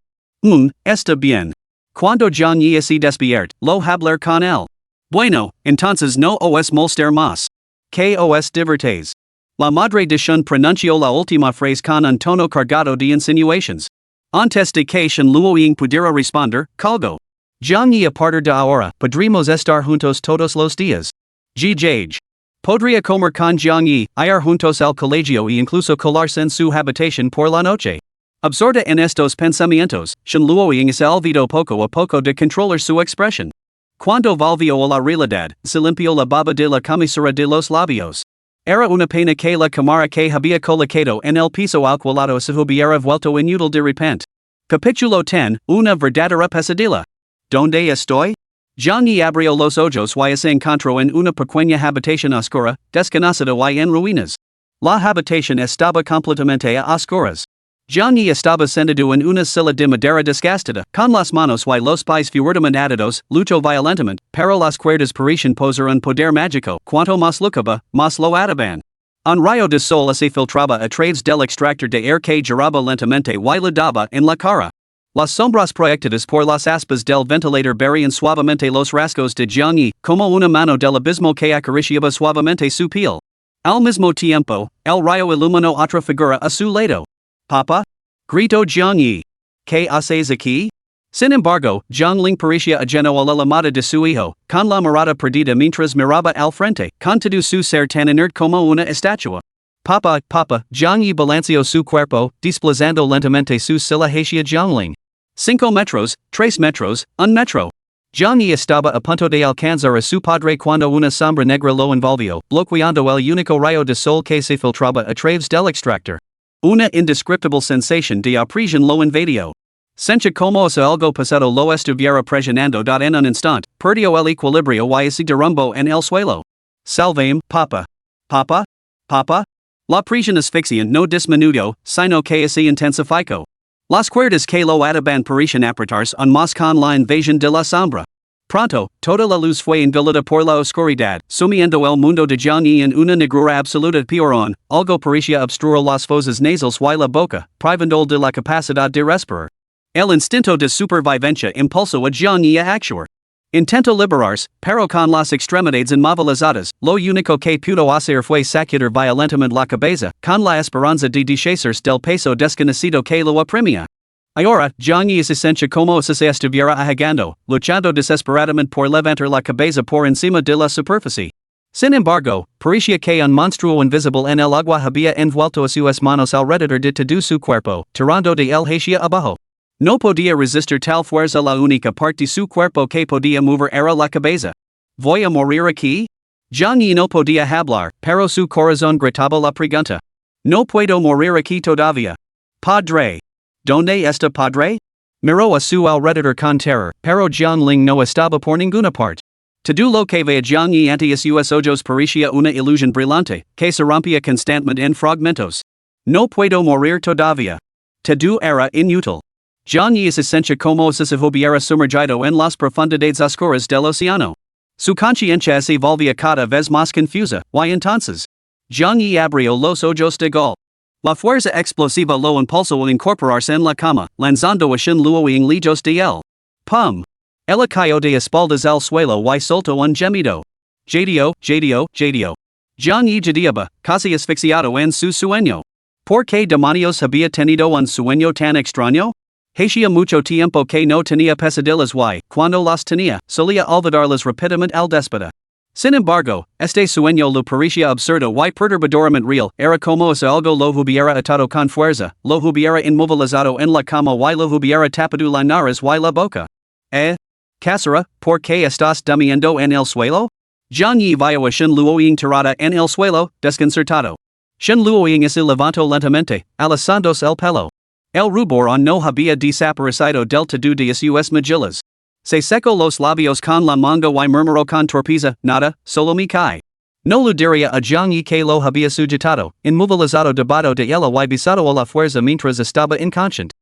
Está bien. Cuando Jiang Yi esté despierto, lo hablar con él. Bueno, entonces no os molestar más. Que os divertéis. La madre de Shan pronunció la última frase con un tono cargado de insinuations. Antes de que Shan Luoying pudiera responder, colgó. Jiang Yi a partir de ahora, podremos estar juntos todos los días. Gj. Podría comer con Jiang Yi, ir juntos al colegio e incluso colarse en su habitación por la noche. Absorta en estos pensamientos, Shan Luoying se olvidó poco a poco de controlar su expresión. Cuando volvió a la realidad, se limpió la baba de la camisura de los labios. Era una pena que la cámara que había colocado en el piso alquilado se hubiera vuelto inútil de repente. Capítulo 10, una verdadera pesadilla. ¿Dónde estoy? Jiang Yi abrió los ojos y se encontró en una pequeña habitación oscura, desconocida y en ruinas. La habitación estaba completamente a oscuras. Jiang Yi estaba sentado en una silla de madera desgastada, con las manos y los pies fuertemente atados, luchó violentamente, pero las cuerdas parecían poseer un poder mágico, cuanto más luchaba, más lo ataban. Un rayo de sol se filtraba a través del extractor de aire que giraba lentamente y le daba en la cara. Las sombras proyectadas por las aspas del ventilador barrían suavemente los rasgos de Jiang Yi, como una mano del abismo que acariciaba suavemente su piel. Al mismo tiempo, el rayo iluminó otra figura a su lado. ¿Papa? Gritó Jiang Yi. ¿Qué haces aquí? Sin embargo, Jiang Ling parecía ajeno a la llamada de su hijo, con la mirada perdida mientras miraba al frente, con todo su ser tan inerte como una estatua. Papa, Jiang Yi balanceó su cuerpo, desplazando lentamente su silla hacia Jiang Ling. 5 metros, 3 metros, 1 metro. Jiang Yi estaba a punto de alcanzar a su padre cuando una sombra negra lo envolvió, bloqueando el único rayo de sol que se filtraba a través del extractor. Una indescriptible sensación de opresión lo invadió. Sentía como si algo pesado lo estuviera presionando en un instante, perdió el equilibrio y se derrumbó en el suelo. Salvame, papa. Papa? Papa? La presión asfixiante no disminuyó, sino que se intensificó. Las cuerdas que lo ataban parecían apretarse aún más con la invasión de la sombra. Pronto, toda la luz fue envelada por la oscuridad, sumiendo el mundo de Jiang Yi en una negrura absoluta peor aún, algo parecía obstruir las fosas nasales y la boca, privando de la capacidad de respirar. El instinto de supervivencia impulsó a Jiang Yi a actuar. Intentó liberarse, pero con las extremidades inmovilizadas, lo único que pudo hacer fue sacudir violentamente la cabeza, con la esperanza de deshacerse del peso desconocido que lo oprimía. Ahora, Jiang Yi se sentía como si se estuviera ahogando, luchando desesperadamente por levantar la cabeza por encima de la superficie. Sin embargo, parecía que un monstruo invisible en el agua había envuelto a sus manos alrededor de todo su cuerpo, tirando de él hacia abajo. No podía resistir tal fuerza, la única parte de su cuerpo que podía mover era la cabeza. ¿Voy a morir aquí? Jiang Yi no podía hablar, pero su corazón gritaba la pregunta. No puedo morir aquí todavía. Padre. ¿Dónde está padre? Miró a su alrededor con terror, pero Jiang Ling no estaba por ninguna parte. Todo lo que veía Jiang Yi ante sus ojos parecía una ilusión brillante, que se rompía constantemente en fragmentos. No puedo morir todavía. Todo era inútil. Jiang Yi se sentía como si se hubiera sumergido en las profundidades oscuras del océano. Su consciencia se volvía cada vez más confusa, y entonces. Zhang Yi abrió los ojos de gol. La fuerza explosiva lo impulsó a incorporarse en la cama, lanzando a Shen Luo en lejos de él. Pum. Ella cayó de espaldas al suelo y soltó un gemido. Jadio. Zhang Yi jadiaba, casi asfixiado en su sueño. ¿Por qué demonios había tenido un sueño tan extraño? Hacía mucho tiempo que no tenía pesadillas y, cuando las tenía, solía olvidarlas rápidamente al despertar. Sin embargo, este sueño lo parecía absurdo y perturbadoramente real, era como si algo lo hubiera atado con fuerza, lo hubiera inmovilizado en la cama y lo hubiera tapado la nariz y la boca. Casera, ¿por qué estás durmiendo en el suelo? Zhang Yi vio a Shen Luoying tirada en el suelo, desconcertado. Shen Luoying se levantó lentamente, alisándose el pelo. El rubor no había desaparecido del todo de sus mejillas. Se secó los labios con la manga y murmuró con torpeza, nada, solo me cae. No lo diría a Zhang Yi que lo había sujetado, inmovilizado debajo de ella y besado a la fuerza mientras estaba inconsciente.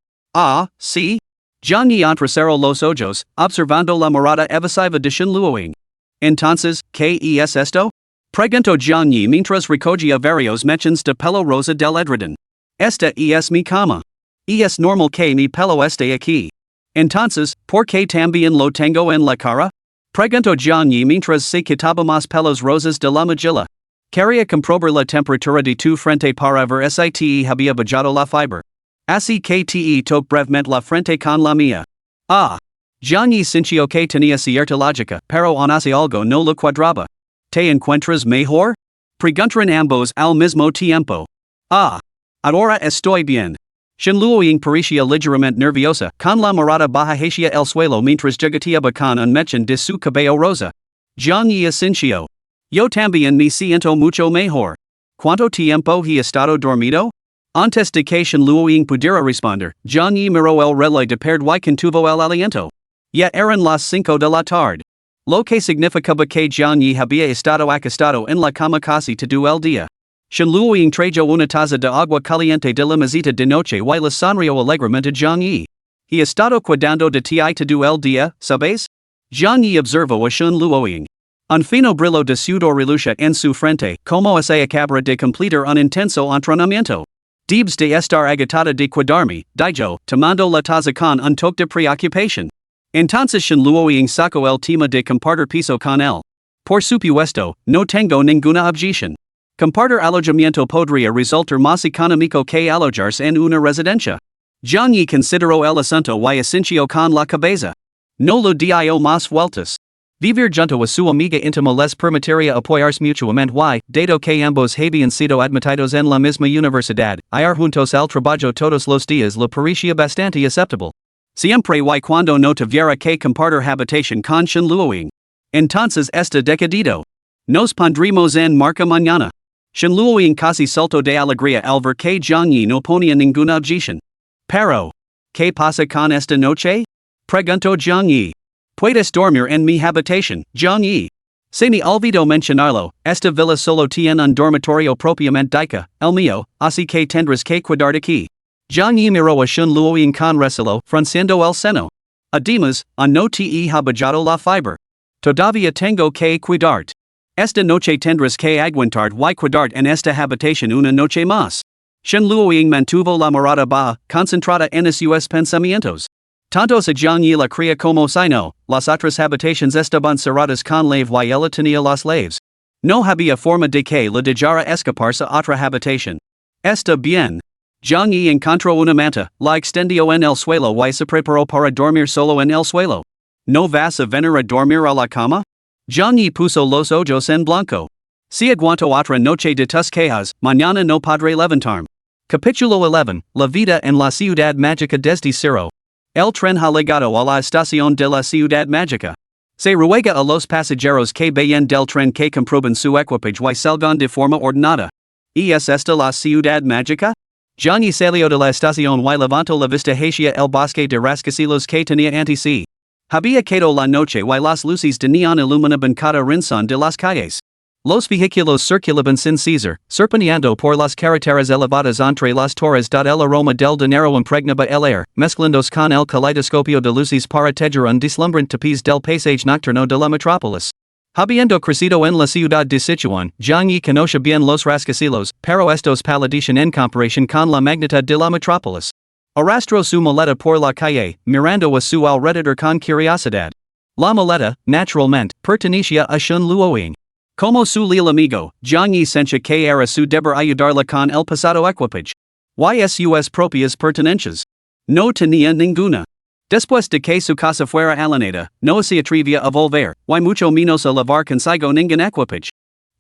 Sí. Zhang Yi entrecerró los ojos, observando la mirada evasiva de Shen Luoying. Entonces, ¿qué es esto? Preguntó Zhang Yi mientras recogía varios mechas de pelo rosa del edredón. Esta es mi cama. Es normal que mi pelo esté aquí. Entonces, ¿por qué también lo tengo en la cara? Preguntó Zhang Yi mientras se quitaba más pelos rosas de la mejilla. Quería comprobar la temperatura de tu frente para ver si te había bajado la fibra. Así que te toco brevemente la frente con la mía. Zhang Yi sintió que tenía cierta lógica, pero aún así algo no lo cuadraba. ¿Te encuentras mejor? Preguntaron ambos al mismo tiempo. Ahora estoy bien. Shen Luoying parecía ligeramente nerviosa, con la mirada baja hacia el suelo mientras jugueteaba con un mechón de su cabello rosa. Zhang Yi asintió. Yo también me siento mucho mejor. ¿Cuánto tiempo he estado dormido? Antes de que Shen Luoying pudiera responder, Zhang Yi miró el reloj de pared y contuvo el aliento. Ya eran las 5 de la tarde. Lo que significaba que Zhang Yi había estado acostado en la cama casi todo el día. Shen Luoying trajo una taza de agua caliente de la mesita de noche y le sonrió alegremente a Zhang Yi. He estado cuidando de ti todo el día, ¿sabes? Zhang Yi observó a Shen Luoying. Un fino brillo de sudor relucía en su frente, como se acabara de completar un intenso entrenamiento. Debes de estar agotada de cuidarme, dijo, tomando la taza con un toque de preocupación. Entonces Shen Luoying sacó el tema de compartir piso con él. Por supuesto, no tengo ninguna objeción. Compartir alojamiento podría resultar más económico que alojarse en una residencia. Zhang Yi consideró el asunto y asintió con la cabeza. No lo dio más vueltas. Vivir junto a su amiga íntima les permitiría apoyarse mutuamente y, dado que ambos habían sido admitidos en la misma universidad, ir juntos al trabajo todos los días le parecía bastante aceptable. Siempre y cuando no tuviera que compartir habitación con Shen Luoying. Entonces está decidido. Nos pondremos en marcha mañana. Shen Luoying casi saltó de alegría al ver que Zhang Yi no ponía ninguna objeción. Pero, ¿qué pasa con esta noche? Preguntó Zhang Yi. Puedes dormir en mi habitación, Zhang Yi. Se me olvidó mencionarlo, esta villa solo tiene un dormitorio propiamente dicho, el mío, así que tendrás que cuidar de aquí. Zhang Yi miró a Shen Luoying con recelo, frunciendo el seno. Además, no te ha bajado la fibra. Todavía tengo que cuidarte. Esta noche tendrás que aguantar y cuidarte en esta habitación una noche más. Shen Luoying mantuvo la mirada baja, concentrada en sus pensamientos. Tanto si Zhang Yi la cría como si no, las otras habitaciones estaban cerradas con llave y ella tenía las llaves. No había forma de que la dejara escaparse a otra habitación. Está bien. Zhang Yi encontró una manta, la extendió en el suelo y se preparó para dormir solo en el suelo. ¿No vas a venir a dormir a la cama? Zhang Yi puso los ojos en blanco. Si aguanto otra noche de tus quejas, mañana no podré levantarme. Capítulo 11, La vida en la ciudad mágica desde cero. El tren ha llegado a la estación de la ciudad mágica. Se ruega a los pasajeros que vayan del tren que comprueben su equipaje y salgan de forma ordenada. ¿Es esta la ciudad mágica? Zhang Yi salió de la estación y levantó la vista hacia el bosque de rascacielos que tenía ante sí. Había quedado la noche y las luces de neón iluminaban cada rincón de las calles. Los vehículos circulaban sin cesar, serpenteando por las carreteras elevadas entre las torres. El aroma del dinero impregnaba el aire, mezclándose con el caleidoscopio de luces para tejer un deslumbrante tapiz del paisaje nocturno de la metrópolis. Habiendo crecido en la ciudad de Sichuan, Jiang Yi conoce bien los rascacielos, pero estos palidecen en comparación con la magnitud de la metrópolis. Arrastró su maleta por la calle, mirando a su alrededor con curiosidad. La maleta, naturalmente, pertenecía a Shun Luoying. Como su leal amigo, Jiang Yi sentía que era su deber ayudarla con el pasado equipage. Y sus propias pertenencias. No tenía ninguna. Después de que su casa fuera allanada, no se atrevía a volver, y mucho menos a llevar consigo ningún equipage.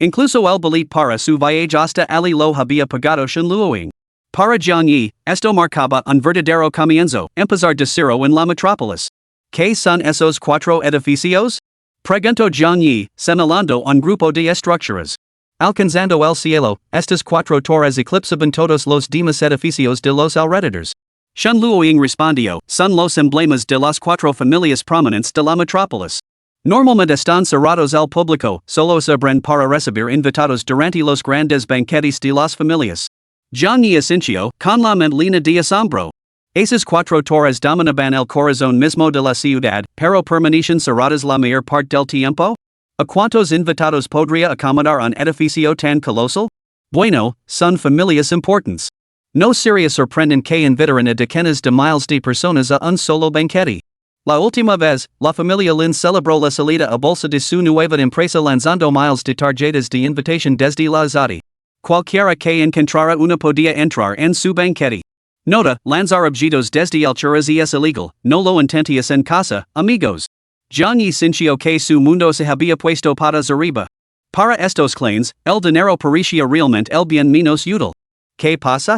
Incluso el boleto para su viaje hasta Ali lo había pagado Shun Luoying. Para Jiang Yi, esto marcaba un verdadero comienzo, empezar de cero en la metrópolis. ¿Qué son esos cuatro edificios? Preguntó Jiang Yi, señalando un grupo de estructuras. Alcanzando el cielo, estas cuatro torres eclipsaban todos los demás edificios de los alrededores. Shun Luoying respondió, son los emblemas de las cuatro familias prominentes de la metrópolis. Normalmente están cerrados al público, solo se abren para recibir invitados durante los grandes banquetes de las familias. Jiang Yi asintió, con la mente llena de asombro. Esas cuatro torres dominaban el corazón mismo de la ciudad, pero permanecen cerradas la mayor parte del tiempo? ¿A cuántos invitados podría acomodar un edificio tan colosal? Bueno, son familias importantes. No sería sorprendente que invitaran a decenas de miles de personas a un solo banquete. La última vez, la familia Lin celebró la salida a bolsa de su nueva empresa lanzando miles de tarjetas de invitación desde la Azadi. Cualquiera que encontrara una podía entrar en su banquete. Nota, lanzar objetos desde el churrasco es ilegal, no lo intentéis en casa, amigos. Jiang Yi sintió que su mundo se había puesto patas arriba. Para estos clanes, el dinero parecía realmente el bien menos útil. ¿Qué pasa?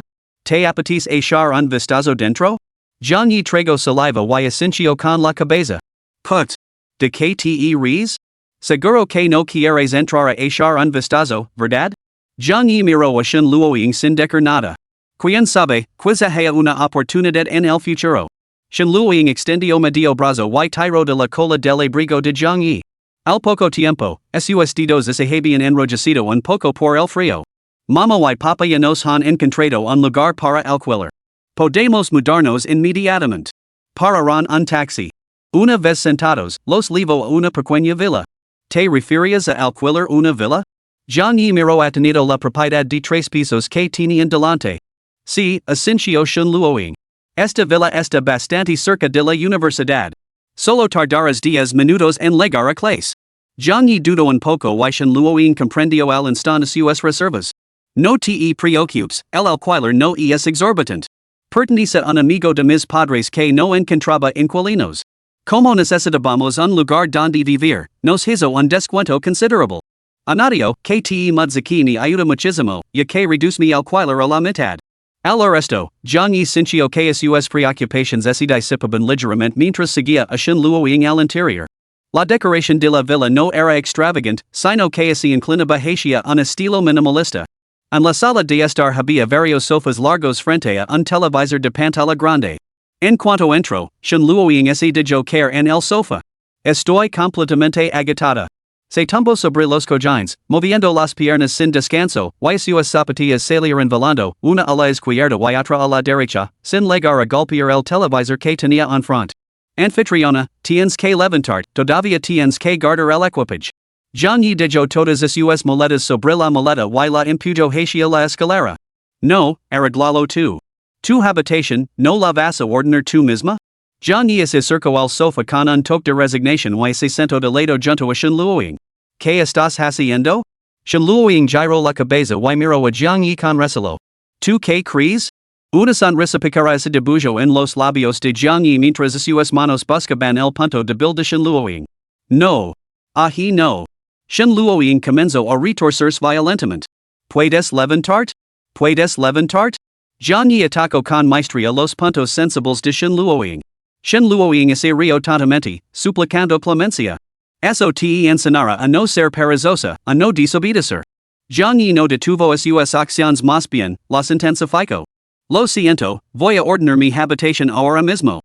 ¿Te apetece echar un vistazo dentro? Jiang Yi tragó saliva y asintió con la cabeza. Put. ¿De qué te ríes? Seguro que no quieres entrar a echar un vistazo, ¿verdad? Jiang Yi miró a Shun Luoying sin decir nada. Quién sabe, quizá haya una oportunidad en el futuro. Shun Luoying extendió medio brazo y tiró de la cola del abrigo de Jiang Yi. Al poco tiempo, sus dedos se habían enrojecido un poco por el frío. Mama y papa ya nos han encontrado un lugar para alquiler. Podemos mudarnos inmediatamente. Pararon un taxi. Una vez sentados, los llevó a una pequeña villa. ¿Te refieres a alquiler una villa? Jiang Yi miró atenido la propiedad de 3 pisos que tenían delante. Sí, asintió Shun Luoying. Esta villa está bastante cerca de la universidad. Solo tardarás 10 minutos en llegar a clase. Jiang Yi dudó un poco y Shun Luoying comprendió al instante sus reservas. No te preocupes, el alquiler no es exorbitant. Pertenece a un amigo de mis padres que no encontraba inquilinos. Como necesitábamos un lugar donde vivir, nos hizo un descuento considerable. Anadio, que te mudzaki ni ayuda muchísimo, ya que reduce mi alquiler a la mitad. Al resto, Jiang Yi sintió que sus preocupaciones se disipaban ligeramente mientras seguía a Shun Luoying al interior. La decoración de la villa no era extravagante, sino que se inclinaba hacia un estilo minimalista. En la sala de estar había varios sofás largos frente a un televisor de pantalla grande. En cuanto entró, Shun Luoying se dejó caer en el sofá. Estoy completamente agitada. Se tumbó sobre los cojines, moviendo las piernas sin descanso, y sus zapatillas salieron volando, una a la izquierda y otra a la derecha, sin llegar a golpear el televisor que tenía en front. Anfitriona, tienes que levantar, todavía tienes que guardar el equipage. Jiang Yi dejó todas sus maletas sobre la maleta y la empujó hacia la escalera. No, arreglalo tú. Tu habitación, ¿no la vas a ordenar tú misma? Jiang Yi se acercó al sofá con un toque de resignación y se sentó de lado junto a Shun Luoying. ¿Qué estás haciendo? Shun Luoying giró la cabeza y miró a Jiang Yi con recelo. ¿Tú qué crees? Una sonrisa pícara se dibujó en los labios de Jiang Yi mientras sus manos buscaban el punto débil de Shun Luoying. No. Ají no. Shun Luoying comenzó a retorcerse violentamente. ¿Puedes levantarte? ¿Puedes levantarte? Jiang Yi atacó con maestría los puntos sensibles de Shun Luoying. Shun Luoying se rió tontamente, suplicando clemencia. Eso te enseñará a no ser perezosa, a no desobedecer. Jiang Yi no detuvo sus acciones más bien, las intensificó. Lo siento, voy a ordenar mi habitación ahora mismo.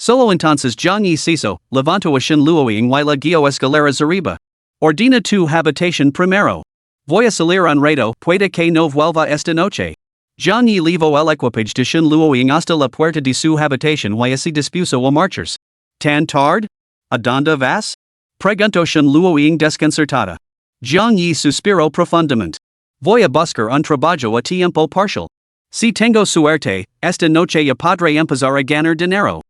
Solo entonces Jiang Yi cesó, levantó a Shun Luoying y la guió escaleras arriba. Ordena tu habitación primero. Voy a salir un rato, puede que no vuelva esta noche. Jiang Yi llevó el equipage de Shun Luoying hasta la puerta de su habitación y se dispuso a marcharse. ¿Tan tarde? ¿A dónde vas? Pregunto sin luoing desconcertada. Jiang y suspiro profundamente. Voy a buscar un trabajo a tiempo parcial. Si tengo suerte, esta noche ya podré empezar a ganar dinero.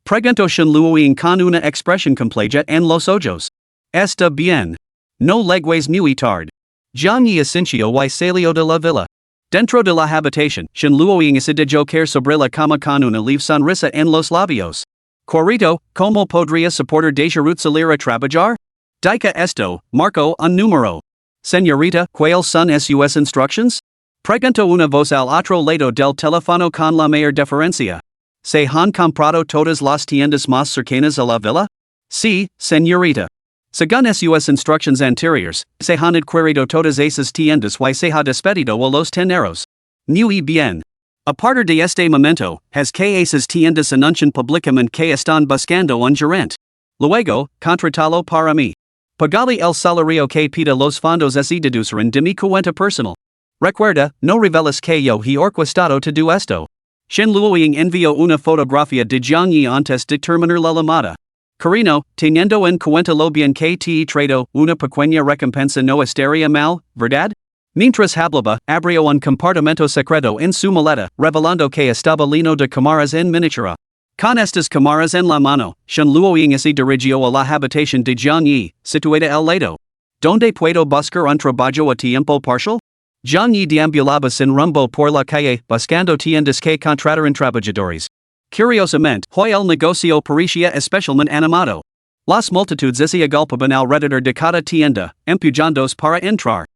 Pregunto sin luoing con una expresión completa en los ojos. Está bien. No legues muy tarde. Jiang y ascencio y salio de la villa. Dentro de la habitación, sin luoing ese de joker sobre la cama con una leve sonrisa en los labios. Corrito, ¿cómo podría soportar dejar salir a trabajar? Dica esto, marco un número. Señorita, ¿cuáles son sus instructions? Pregunto una voz al otro lado del teléfono con la mayor deferencia. ¿Se han comprado todas las tiendas más cercanas a la villa? Sí, señorita. Según sus instructions anteriores, se han adquirido todas esas tiendas y se ha despedido a los teneros. Muy bien. A partir de este momento, has que esas tiendas anuncian públicamente que están buscando un gerente. Luego, contratalo para mí. Pagali el salario que pida los fondos se deducirán de mi cuenta personal. Recuerda, no reveles que yo he orquestado todo esto. Shen Luoying envió una fotografía de Jiang Yi antes de terminar la llamada. Carino, teniendo en cuenta lo bien que te trato, una pequeña recompensa no estaría mal, ¿verdad? Mientras hablaba, abrió un compartimento secreto en su maleta, revelando que estaba lleno de cámaras en miniatura. Con estas cámaras en la mano, Shen Luoying se dirigió a la habitación de Jiang Yi, situada al lado. ¿Dónde puedo buscar un trabajo a tiempo parcial? Jiang Yi deambulaba sin rumbo por la calle, buscando tiendas que contrataran trabajadores. Curiosamente, hoy el negocio parecía especialmente animado. Las multitudes se agolpaban alrededor de cada tienda, empujándose para entrar.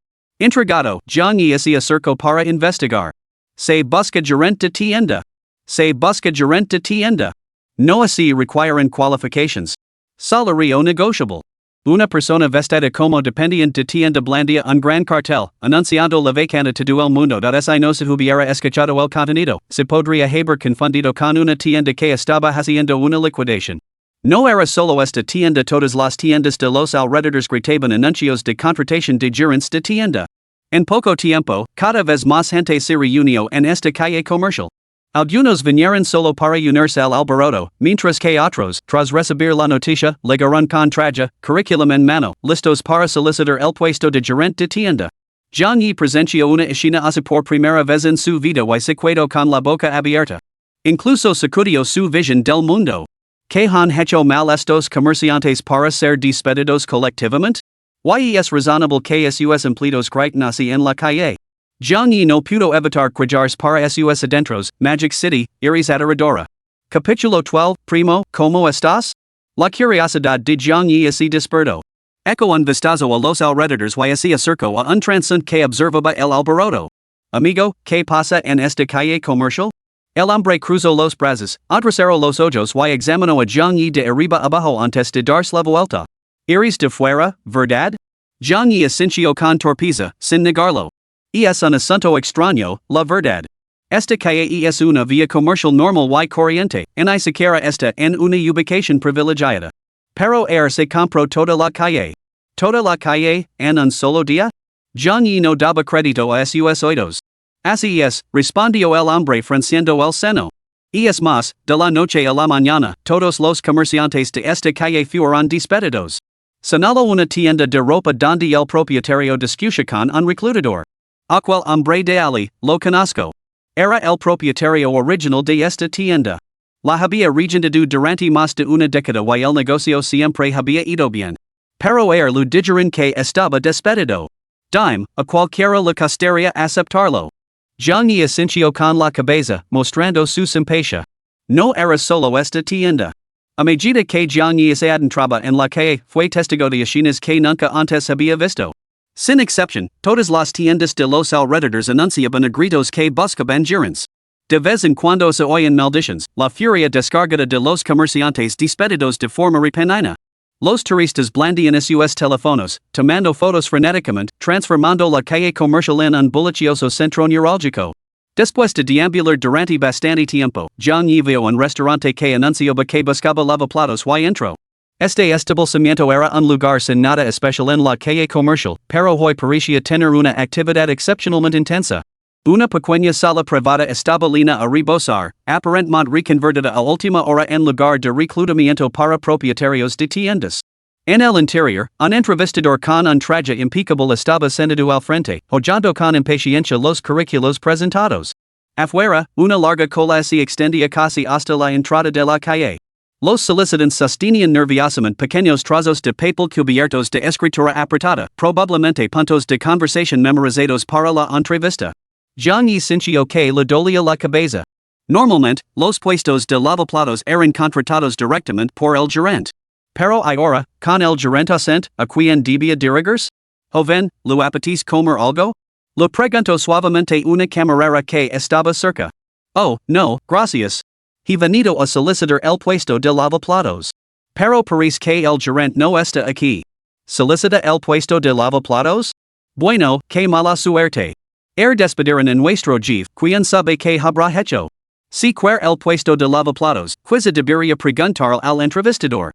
Intrigado, Jiang Yi se acercó para investigar. Se busca gerente de tienda. Se busca gerente de tienda. No así requieren qualifications. Salario negociable. Una persona vestida como dependiente de tienda blandía un gran cartel, anunciando la vacante todo el mundo. Si no se hubiera escuchado el contenido, se podría haber confundido con una tienda que estaba haciendo una liquidación. No era solo esta tienda, todas las tiendas de los alrededores gritaban anuncios de contratación de gerentes de tienda. En poco tiempo, cada vez más gente se reunió en esta calle comercial. Algunos vinieron solo para unirse al alboroto, mientras que otros, tras recibir la noticia, llegaron con traje, currículum en mano, listos para solicitar el puesto de gerente de tienda. Jiang Yi presenció una escena así por primera vez en su vida y se quedó con la boca abierta. Incluso sacudió su visión del mundo. ¿Qué han hecho mal estos comerciantes para ser despedidos colectivamente? ¿Y es razonable que sus empleados griten así en la calle? Jiang Yi no pudo evitar quejarse para sus adentros, Magic City, Iris Adoradora. Capítulo 12, Primo, ¿cómo estás? La curiosidad de Jiang Yi se despertó. Echo un vistazo a los alrededores y se acercó a un transeúnte que observaba el alboroto. Amigo, ¿qué pasa en esta calle comercial? El hombre cruzó los brazos, entrecerró los ojos y examinó a Jiang Yi de arriba abajo antes de darse la vuelta. Iris de fuera, ¿verdad? Jiang Yi asintió con torpeza, sin negarlo. Es un asunto extraño, la verdad. Esta calle es una vía comercial normal y corriente, ni siquiera está en una ubicación privilegiada. Pero se compró toda la calle. ¿Toda la calle, en un solo día? Jiang Yi no daba crédito a sus oídos. Así es, respondió el hombre frunciendo el seno. Y es más, de la noche a la mañana, todos los comerciantes de esta calle fueron despedidos. Señaló una tienda de ropa donde el propietario discutió con un reclutador. Aquel hombre de Ali, lo conozco. Era el propietario original de esta tienda. La había regentado durante más de una década y el negocio siempre había ido bien. Pero lo dijeron que estaba despedido. Dime, a cualquiera le costaría aceptarlo. Jiang Yi asintió con la cabeza, mostrando su simpatia. No era solo esta tienda. A medida que Jiang Yi se adentraba en la calle, fue testigo de escenas que nunca antes había visto. Sin excepción, todas las tiendas de los alrededores anunciaban a gritos que buscaban gerentes. De vez en cuando se oían maldiciones, la furia descargada de los comerciantes despedidos de forma repentina. Los turistas blandían sus teléfonos, tomando fotos frenéticamente, transformando la calle comercial en un bullicioso centro neurálgico. Después de deambular durante bastante tiempo, Jiang Yi vio un restaurante que anunciaba que buscaba lavaplatos y entró. Este establecimiento era un lugar sin nada especial en la calle comercial, pero hoy parecía tener una actividad excepcionalmente intensa. Una pequeña sala privada estaba llena a rebosar, aparentemente reconvertida a última hora en lugar de reclutamiento para propietarios de tiendas. En el interior, un entrevistador con un traje impecable estaba sentado al frente, oyendo con impaciencia los currículos presentados. Afuera, una larga cola se extendía casi hasta la entrada de la calle. Los solicitantes sostenían nerviosamente pequeños trozos de papel cubiertos de escritura apretada, probablemente puntos de conversación memorizados para la entrevista. Zhang Yi sintió que le dolía la cabeza. Normalmente, los puestos de lavaplatos eran contratados directamente por el gerente. Pero ahora, con el gerente ausente, ¿a quién debía dirigirse? Joven, ¿lo apetece comer algo? Le preguntó suavemente una camarera que estaba cerca. Oh, no, gracias. He venido a solicitar el puesto de lavaplatos. Pero parece que el gerente no está aquí. ¿Solicita el puesto de lavaplatos? Bueno, que mala suerte. Despediron en nuestro jefe, quien sabe que habrá hecho. Si quiere el puesto de lavaplatos, quizá debería preguntar al entrevistador.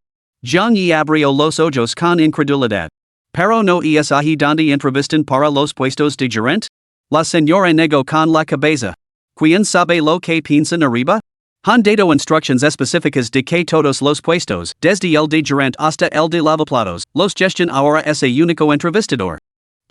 Zhang Yi abrió los ojos con incredulidad. Pero no es ahí donde entrevistan para los puestos de gerente? La señora negó con la cabeza. ¿Quién sabe lo que piensan arriba? Han dado instrucciones específicas de que todos los puestos, desde el de gerente hasta el de lavaplatos, los gestion ahora ese único entrevistador.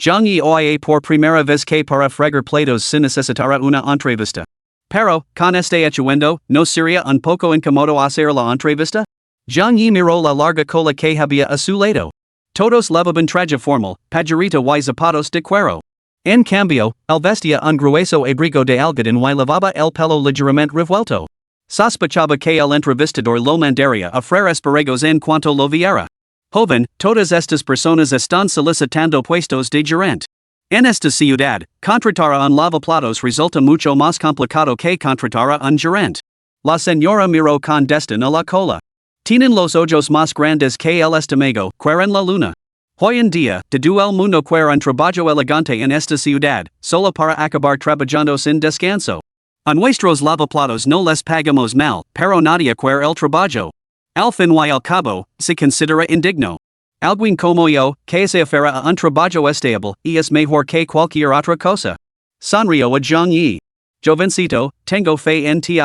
Zhang Yi oye por primera vez que para fregar platos se necesitará una entrevista. Pero, con este atuendo, ¿no sería un poco incómodo hacer la entrevista? Zhang Yi miró la larga cola que había a su lado. Todos llevaban traje formal, pajarita y zapatos de cuero. En cambio, él vestía un grueso abrigo de algodón y llevaba el pelo ligeramente revuelto. Sospechaba que el entrevistador lo mandaría a freír espárragos en cuanto lo viera. Joven, todas estas personas están solicitando puestos de gerente. En esta ciudad, contratar a un lavaplatos resulta mucho más complicado que contratar a un gerente. La señora miró con desdén a la cola. Tienen los ojos más grandes que el estómago, quieren la luna. Hoy en día, todo el mundo quiere un trabajo elegante en esta ciudad, solo para acabar trabajando sin descanso. A nuestros lavaplatos no les pagamos mal, pero nadie quiere el trabajo. Al fin y al cabo, se considera indigno. Alguien como yo, que se aferra a un trabajo estable, y es mejor que cualquier otra cosa. Sonrió a Zhang Yi. Jovencito, tengo fe en ti.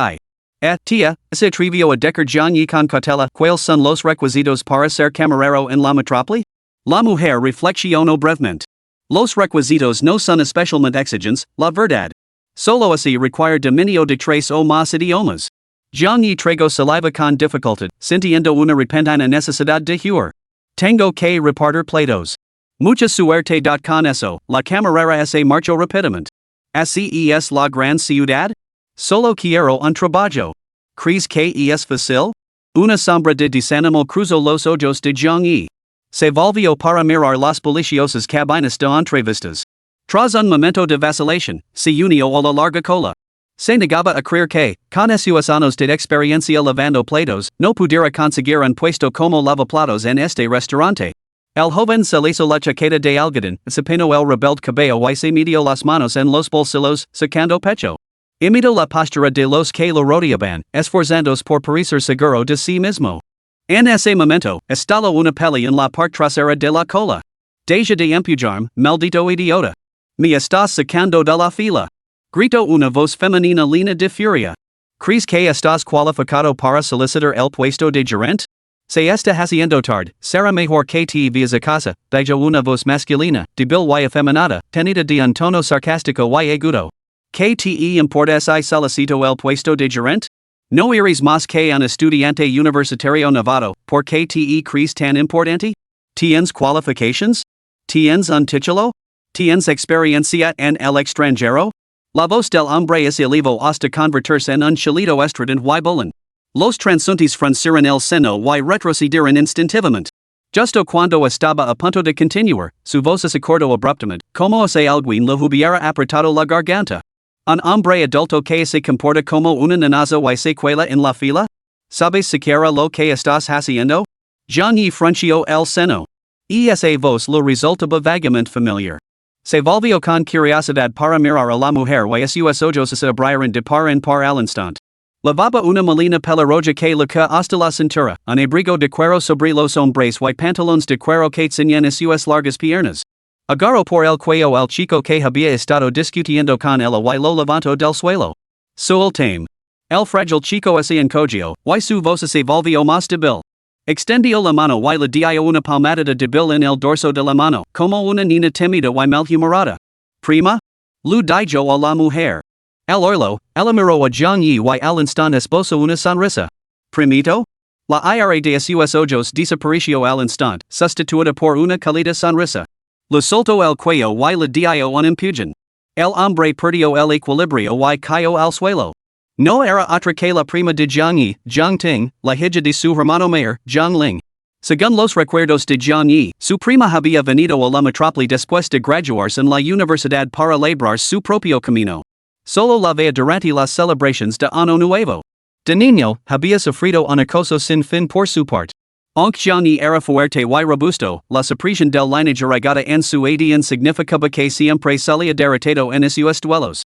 Tía, se atrevió a decir Zhang Yi con cautela cuáles son los requisitos para ser camarero en la metrópoli? La mujer reflexionó brevemente. Los requisitos no son especialmente exigentes, la verdad. Solo así require dominio de 3 o más idiomas. Zhang Yi tragó saliva con dificultad, sintiendo una repentina necesidad de huir. Tengo que repartir platos. Mucha suerte. Con eso, la camarera se marchó rápidamente. ¿Así es la gran ciudad? Solo quiero un trabajo. ¿Crees que es fácil? Una sombra de desánimo cruzó los ojos de Zhang Yi. Se volvió para mirar las deliciosas cabinas de entrevistas. Tras un momento de vacilación, se unió a la larga cola. Se negaba a creer que, con esos años de experiencia lavando platos, no pudiera conseguir un puesto como lavaplatos en este restaurante. El joven se hizo la chaqueta de algodón, se peinó el rebelde cabello y se metió las manos en los bolsillos, sacando pecho. Imitó la postura de los que lo rodeaban, esforzándose por parecer seguro de sí mismo. En ese momento, estalló una pelea en la parte trasera de la cola. Deja de empujarme, maldito idiota. Me estás sacando de la fila. Gritó una voz femenina llena de furia. ¿Crees que estás cualificado para solicitar el puesto de gerente? Se está haciendo tarde, será mejor que te vayas a casa, dijo una voz masculina, débil y afeminada, tenida de un tono sarcástico y agudo. ¿Qué te importa si solicito el puesto de gerente? ¿No eres más que un estudiante universitario novato, por qué te crees tan importante? ¿Tienes qualifications? ¿Tienes un título? ¿Tienes experiencia en el extranjero? La voz del hombre se elevó hasta convertirse en un chillido estridente y bolón. Los transeúntes fruncieron el ceño y retrocedieron instintivamente. Justo cuando estaba a punto de continuar, su voz se cortó abruptamente, como si alguien le hubiera apretado la garganta. ¿Un hombre adulto que se comporta como una nenaza y se cuela en la fila? ¿Sabes siquiera lo que estás haciendo? Zhang Yi frunció el ceño. Esa voz le resultaba vagamente familiar. Se volvió con curiosidad para mirar a la mujer y sus ojos se abrieron de par en par al instante. Llevaba una melena pelirroja que le caía hasta la cintura, un abrigo de cuero sobre los hombros y pantalones de cuero que ceñían sus largas piernas. Agarró por el cuello al chico que había estado discutiendo con ella y lo levantó del suelo. Sueltame. El frágil chico se encogió, y su voz se volvió más débil. Extendio la mano y le dio una palmada de débil en el dorso de la mano, como una niña tímida y malhumorada. Prima? Lu dijo a la mujer. El orlo, ella miró a Jiang Yi y al instante esbozo una sonrisa. Primito? La ira de sus ojos desapareció al instante, sustituida por una cálida sonrisa. Le soltó el cuello y le dio un empujón. El hombre perdió el equilibrio y cayó al suelo. No era otra que la prima de Jiang Yi, Jiang Ting, la hija de su hermano mayor, Jiang Ling. Según los recuerdos de Jiang Yi, su prima había venido a la metrópoli después de graduarse en la universidad para labrar su propio camino. Solo la veía durante las celebraciones de Año Nuevo. De niño, había sufrido un acoso sin fin por su parte. Aunque Jiang Yi era fuerte y robusto, la supresión del linaje arraigada en su ADN significaba que siempre salía derrotado en sus duelos.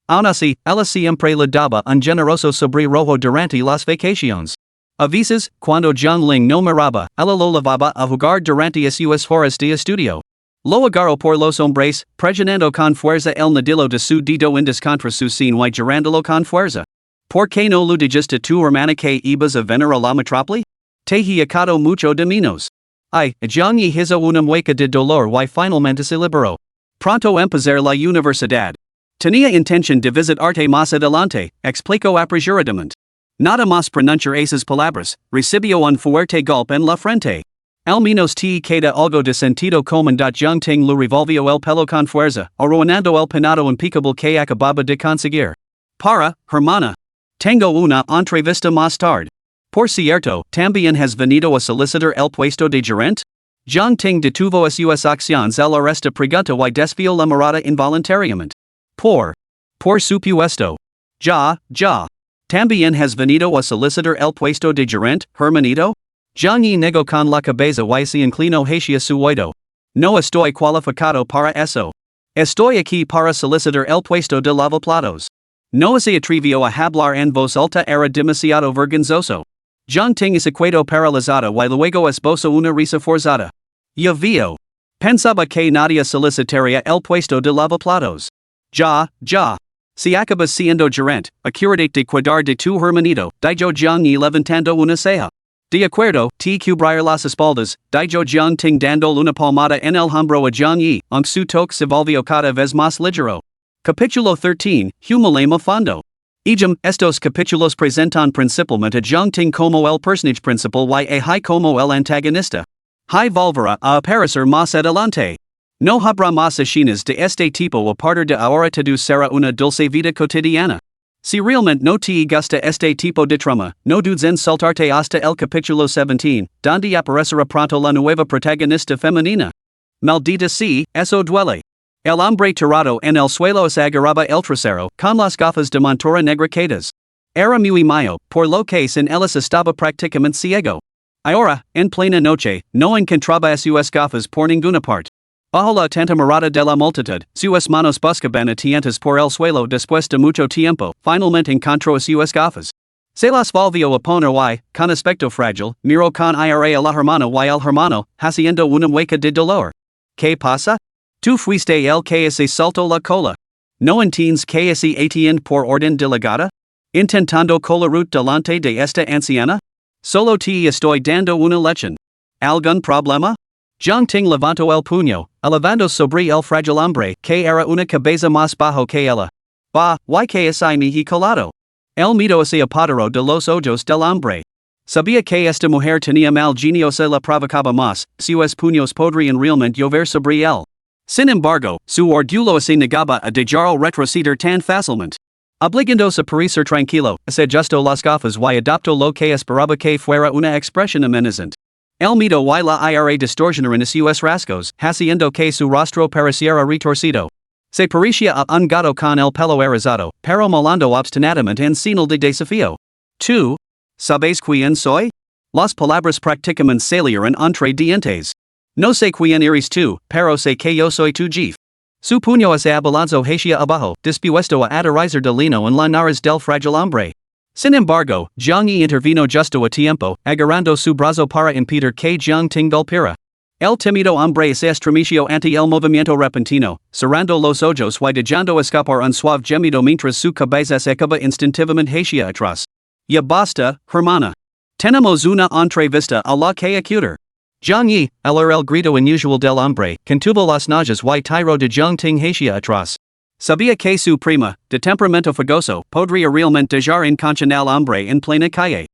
Aun así, ella siempre le daba un generoso sobre rojo durante las vacaciones. A veces, cuando Jiang Ling no miraba, ella lo llevaba a jugar durante sus horas de estudio. Lo agarró por los hombres, presionando con fuerza el nudillo de su dedo índice contra su sien y girándolo con fuerza. ¿Por qué no lo dijiste tu hermana que ibas a venir a la metrópoli? Te he echado mucho de menos. Ay, Jiang Yi hizo una mueca de dolor y finalmente se liberó. Pronto empezar la universidad. Tenía intención de visitarte más adelante, explicó apresuradamente. Nada más pronunciar esas palabras, recibió un fuerte golpe en la frente. Al menos te queda algo de sentido común. Jiang Ting lo revolvió el pelo con fuerza, arruinando el peinado impecable que acababa de conseguir. Para, hermana. Tengo una entrevista más tarde. Por cierto, ¿también has venido a solicitar el puesto de gerente? Jiang Ting detuvo sus acciones al arresta pregunta y desvió la mirada involuntariamente. Por supuesto. Ya. ¿También has venido a solicitar el puesto de gerente, hermanito? Jiang Yi negó con la cabeza y se inclinó hacia su oído. No estoy cualificado para eso. Estoy aquí para solicitar el puesto de lavaplatos. No se atrevió a hablar en voz alta, era demasiado vergonzoso. Jiang Ting se quedó paralizado y luego esbozó una risa forzada. Ya veo. Pensaba que nadie solicitaría el puesto de lavaplatos. Ya. Si acabas siendo gerente, acuérdate de cuidar de tu hermanito, dijo Jiang Yi levantando una ceja. De acuerdo, te cubrir las espaldas, dijo Jiang Ting dando una palmada en el hombro a Jiang Yi, aunque su toque se volvió cada vez más ligero. Capítulo 13, Humilema Fondo. Estos capítulos presentan principalmente a Jiang Ting como el personaje principal y a Hai como el antagonista. Hai volverá a aparecer más adelante. No habrá más escenas de este tipo a partir de ahora. Todo será una dulce vida cotidiana. Si realmente no te gusta este tipo de trama, no dudes en saltarte hasta el capítulo 17, donde aparecerá pronto la nueva protagonista femenina. Maldita sí, eso duele. El hombre tirado en el suelo se agarraba el trasero, con las gafas de montura negra quedas. Era muy mayo, por lo que sin ellas estaba prácticamente ciego. Ahora, en plena noche, no encontraba sus gafas por ninguna parte. Bajo la atenta mirada de la multitud, sus manos buscaban tientas por el suelo después de mucho tiempo, finalmente encontró sus gafas. Se las volvió a poner y, con aspecto frágil, miró con ira a la hermana y al hermano, haciendo una mueca de dolor. ¿Qué pasa? Tú fuiste el que se saltó la cola. ¿No entiendes que se atiende por orden delegada? Intentando colar delante de esta anciana? Solo te estoy dando una lección. ¿Algún problema? Jiang Ting levantó el puño, elevando sobre el frágil hombre, que era una cabeza más bajo que ella. Y que es me he colado. El miedo se apoderó de los ojos del hombre. Sabía que esta mujer tenía mal genio, se la provocaba más, sus puños podrían realmente llover sobre él. Sin embargo, su orgullo se negaba a dejarlo retroceder tan fácilmente. Obligándose a parecer tranquilo, se ajustó las gafas y adoptó lo que esperaba que fuera una expresión amenazante. El miedo y la ira distorsionaron sus rasgos, haciendo que su rostro pareciera retorcido. Se parecía a un gato con el pelo erizado, pero molando obstinadamente en señal de desafío. ¿Tú? ¿Sabes quién soy? Las palabras prácticamente salieron entre dientes. No sé quién eres tú, pero sé que yo soy tu jefe. Su puño se abalanzó hacia abajo, dispuesto a aterrizar de lino en la nariz del frágil hombre. Sin embargo, Jiang Yi intervino justo a tiempo, agarrando su brazo para impedir que Jiang Ting golpeara. El temido hombre se estremeció ante el movimiento repentino, cerrando los ojos y dejando escapar un suave gemido mientras su cabeza se acaba instintivamente hacia atrás. Ya basta, hermana. Tenemos una entrevista a la que acuter. Zhang Yi, el grito inusual del hombre, contuvo las náuseas y tiro de Zhang Ting hacia atrás. Sabía que su prima, de temperamento fogoso, podría realmente dejar inconsciente al hombre en plena calle.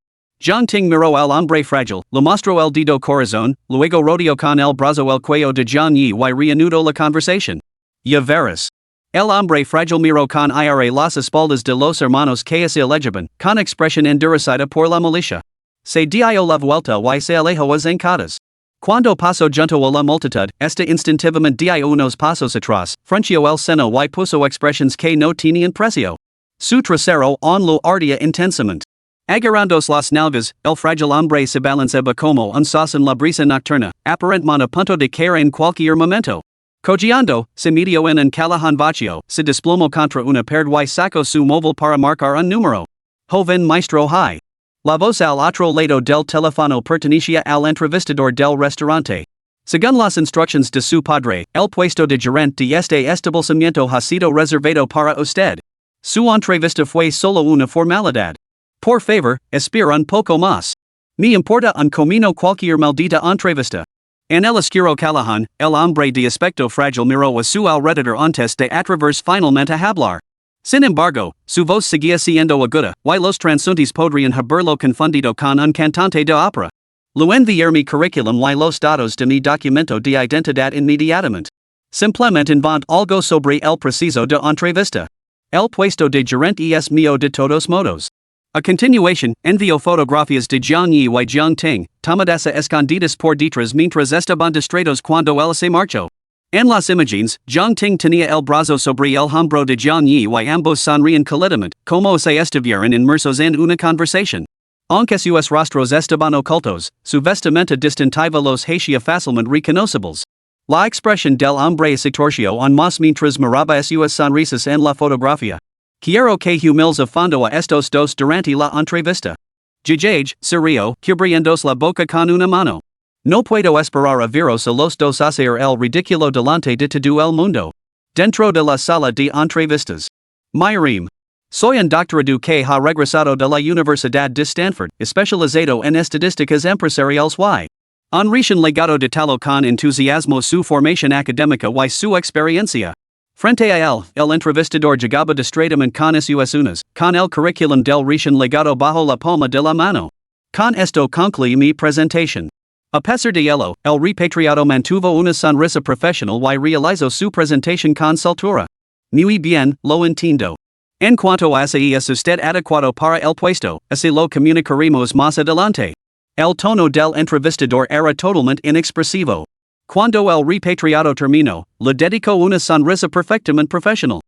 Zhang Ting miró al hombre frágil, le mostró el dedo corazón, luego rodeó con el brazo el cuello de Zhang Yi y reanudó la conversación. Ya verás. El hombre frágil miró con ira las espaldas de los hermanos que se elegiban, con expresión endurecida por la milicia. Se dio la vuelta y se alejó a zancadas. Cuando pasó junto a la multitud, instintivamente dio unos pasos atrás, frunció el seno y puso expresiones que no tenían precio. Su trasero en lo ardía intensamente. Agarrándose las nalgas, el frágil hombre se balanceaba como un sos en la brisa nocturna, aparentemente a punto de caer en cualquier momento. Cojeando, se metió en un callejón vacío, se desplomó contra una pared y sacó su móvil para marcar un número. Joven maestro high. La voz al otro lado del teléfono pertenecía al entrevistador del restaurante. Según las instrucciones de su padre, el puesto de gerente de este establecimiento ha sido reservado para usted. Su entrevista fue solo una formalidad. Por favor, espera un poco más. Me importa un comino cualquier maldita entrevista. En el oscuro callejón, el hombre de aspecto frágil miró a su alrededor antes de atreverse finalmente a hablar. Sin embargo, su voz seguía siendo aguda, y los transeúntes podrían haberlo confundido con un cantante de ópera. Lo envié mi currículum y los datos de mi documento de identidad inmediatamente. Simplemente invent algo sobre el proceso de entrevista. El puesto de gerente es mío de todos modos. A continuación, envió fotografías de Zhang Yi y Zhang Ting, tomadas a escondidas por detrás mientras estaban distraídos cuando él se marchó. En las imágenes, Zhang Ting tenía el brazo sobre el hombro de Zhang Yi y ambos sonrían cálidamente, como se estuvieran inmersos en una conversación. Aunque sus rostros estaban ocultos, su vestimenta distintiva los hacía fácilmente reconocibles. La expresión del hombre se torció aún más mientras miraba sus sonrisas en la fotografía. Quiero que humildes a fondo a estos dos durante la entrevista. Jijaj, serio, cubriéndose la boca con una mano. No puedo esperar a veros a los dos hacer el ridículo delante de todo el mundo. Dentro de la sala de entrevistas. Myrim. Soy un doctorado que ha regresado de la Universidad de Stanford, especializado en estadísticas empresariales y un recién legado de talo con entusiasmo su formación académica y su experiencia. Frente a él, el entrevistador llegaba distraidamente con sus unas, con el currículum del recién legado bajo la palma de la mano. Con esto concluí mi presentación. A pesar de ello, el repatriado mantuvo una sonrisa profesional y realizó su presentación con soltura. Muy bien, lo entiendo. En cuanto a si es usted adecuado para el puesto, así lo comunicaremos más adelante. El tono del entrevistador era totalmente inexpresivo. Cuando el repatriado terminó, le dedicó una sonrisa perfectamente profesional.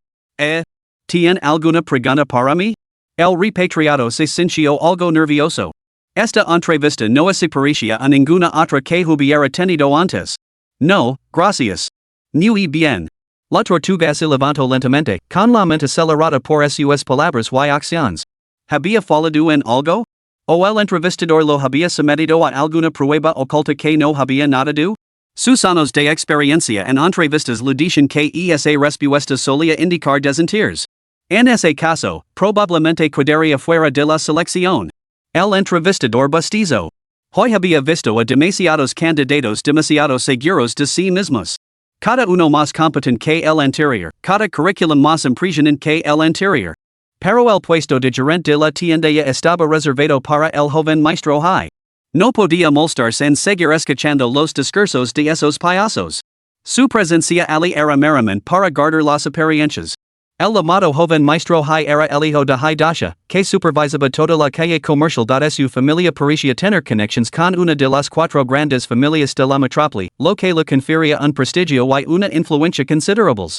¿Tiene alguna pregunta para mí? El repatriado se sintió algo nervioso. Esta entrevista no se parecía a ninguna otra que hubiera tenido antes. No, gracias. Muy bien. La tortuga se levantó lentamente, con la mente acelerada por sus palabras y acciones. ¿Había fallado en algo? ¿O el entrevistador lo había sometido a alguna prueba oculta que no había notado? Sus años de experiencia en entrevistas le dicen que esa respuesta solía indicar desinterés. En ese caso, probablemente quedaría fuera de la selección. El entrevistador bostezó. Hoy había visto a demasiados candidatos demasiado seguros de sí mismos. Cada uno más competente que el anterior, cada currículum más impresionante que el anterior. Pero el puesto de gerente de la tienda ya estaba reservado para el joven maestro high. No podía molestarse en seguir escuchando los discursos de esos payasos. Su presencia allí era meramente para guardar las apariencias. El llamado joven maestro high era el hijo de High Dasha, que supervisaba toda la calle comercial. Su familia parecía tener conexiones con una de las cuatro grandes familias de la metrópoli, lo que le confería un prestigio y una influencia considerables.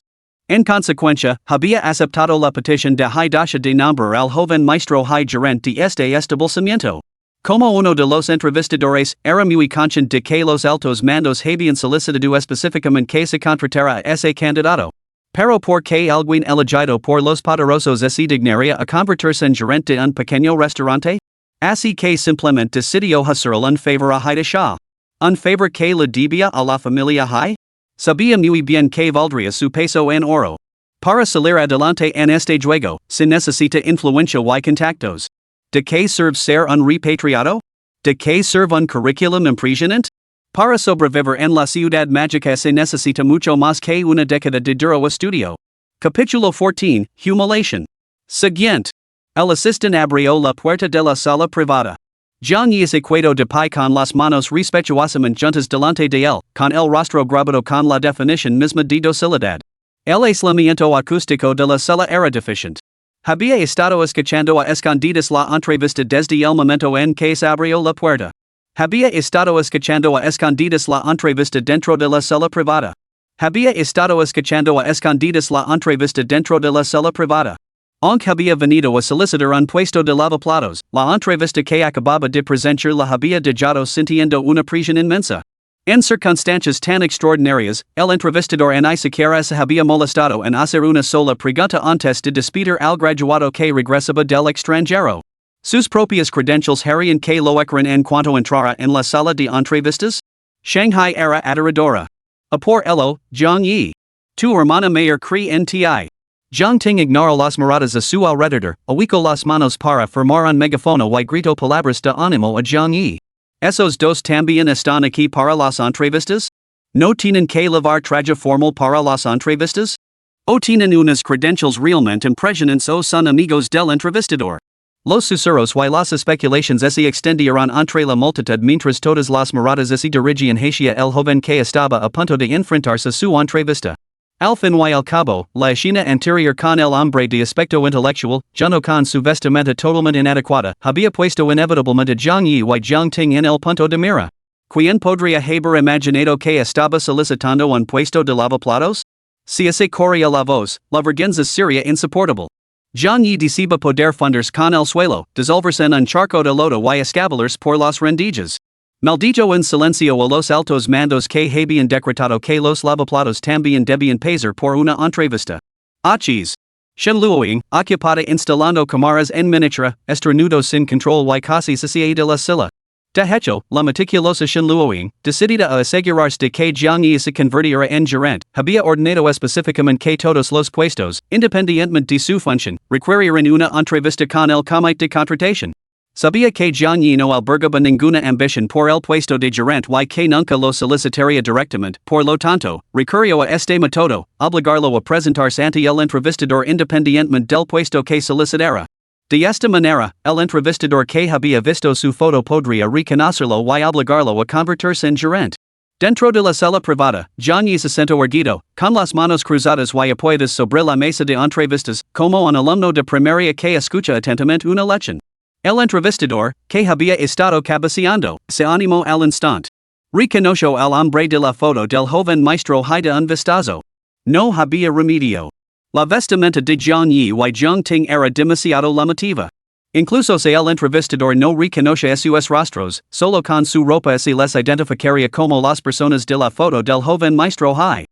En consecuencia, había aceptado la petición de High Dasha de nombrar al joven maestro high gerente de este establecimiento. Como uno de los entrevistadores, era muy consciente de que los altos mandos habían solicitado específicamente que se contratara a ese candidato. Pero porque alguien elegido por los poderosos se dignaría a convertirse en gerente de un pequeño restaurante? Así que simplemente decidió hacerle un favor a High Dasha. ¿Un favor que le debía a la familia High? Sabía muy bien que valdría su peso en oro. Para salir adelante en este juego, se necesita influencia y contactos. ¿De qué sirve ser un repatriado? ¿De qué serve un curriculum impresionante? Para sobrevivir en la ciudad mágica se necesita mucho más que una década de duro estudio. Capítulo 14, Humiliation. Siguiente. El asistente abrió la puerta de la sala privada. Zhang Yi se quedó de pie con las manos respetuosamente juntas delante de él, con el rostro grabado con la definición misma de docilidad. El aislamiento acústico de la sala era deficiente. Había estado escuchando a escondidas la entrevista desde el momento en que se abrió la puerta. Había estado escuchando a escondidas la entrevista dentro de la sala privada. Había estado escuchando a escondidas la entrevista dentro de la sala privada. Aunque había venido a solicitar un puesto de lavaplatos, la entrevista que acababa de presentar la había dejado sintiendo una presión inmensa. En circunstancias tan extraordinarias, el entrevistador ni siquiera se había molestado en hacer una sola pregunta antes de despedir al graduado que regresaba del extranjero. Sus propias credencials harían que lo echaran en cuanto entrara en la sala de entrevistas. Shanghai era aterradora. A por ello, Zhang Yi. Tu hermana mayor cree en ti. Zhang Ting ignoró las miradas a su alrededor, ubicó las manos para formar un megafono y gritó palabras de ánimo a Zhang Yi. ¿Esos dos también están aquí para las entrevistas? ¿No tienen que llevar traje formal para las entrevistas? ¿O tienen unas credencials realmente impresionantes o son amigos del entrevistador? Los susurros y las especulaciones se extendieron entre la multitud mientras todas las miradas se dirigían hacia el joven que estaba a punto de enfrentarse a su entrevista. Al fin y al cabo, la escena anterior con el hombre de aspecto intelectual, junto con su vestimenta totalmente inadecuada, había puesto inevitablemente Zhang Yi y Zhang Ting en el punto de mira. ¿Quién podría haber imaginado que estaba solicitando un puesto de lavaplatos? Si se corría la voz, la vergüenza sería insoportable. Zhang Yi deseaba poder fundirse con el suelo, dissolverse en un charco de lodo y escabularse por las rendijas. Maldito en silencio a los altos mandos que habían decretado que los lavaplatos también debían pasar por una entrevista. Achis. Shen Luoying, ocupada instalando cámaras en miniatura, estrenudo sin control y casi se de la silla. De hecho, la meticulosa Shen Luoying, decidida a asegurarse de que Zhang Yi se convirtiera en gerente, había ordenado específicamente que todos los puestos, independientemente de su función, requirieran una entrevista con el comité de contratación. Sabía que Zhang Yi no albergaba ninguna ambición por el puesto de gerente y que nunca lo solicitaría directamente, por lo tanto, recurrió a este método, obligarlo a presentarse ante el entrevistador independientemente del puesto que solicitara. De esta manera, el entrevistador que había visto su foto podría reconocerlo y obligarlo a convertirse en gerente. Dentro de la sala privada, Zhang Yi se sentó erguido, con las manos cruzadas y apoyadas sobre la mesa de entrevistas, como un alumno de primaria que escucha atentamente una lección. El entrevistador, que había estado cabeceando, se animó al instante. Reconoció al hombre de la foto del joven maestro y de un vistazo. No había remedio. La vestimenta de Zhang Yi y Zhang Ting era demasiado llamativa. Incluso si el entrevistador no reconoce sus rostros, solo con su ropa se les identificaría como las personas de la foto del joven maestro y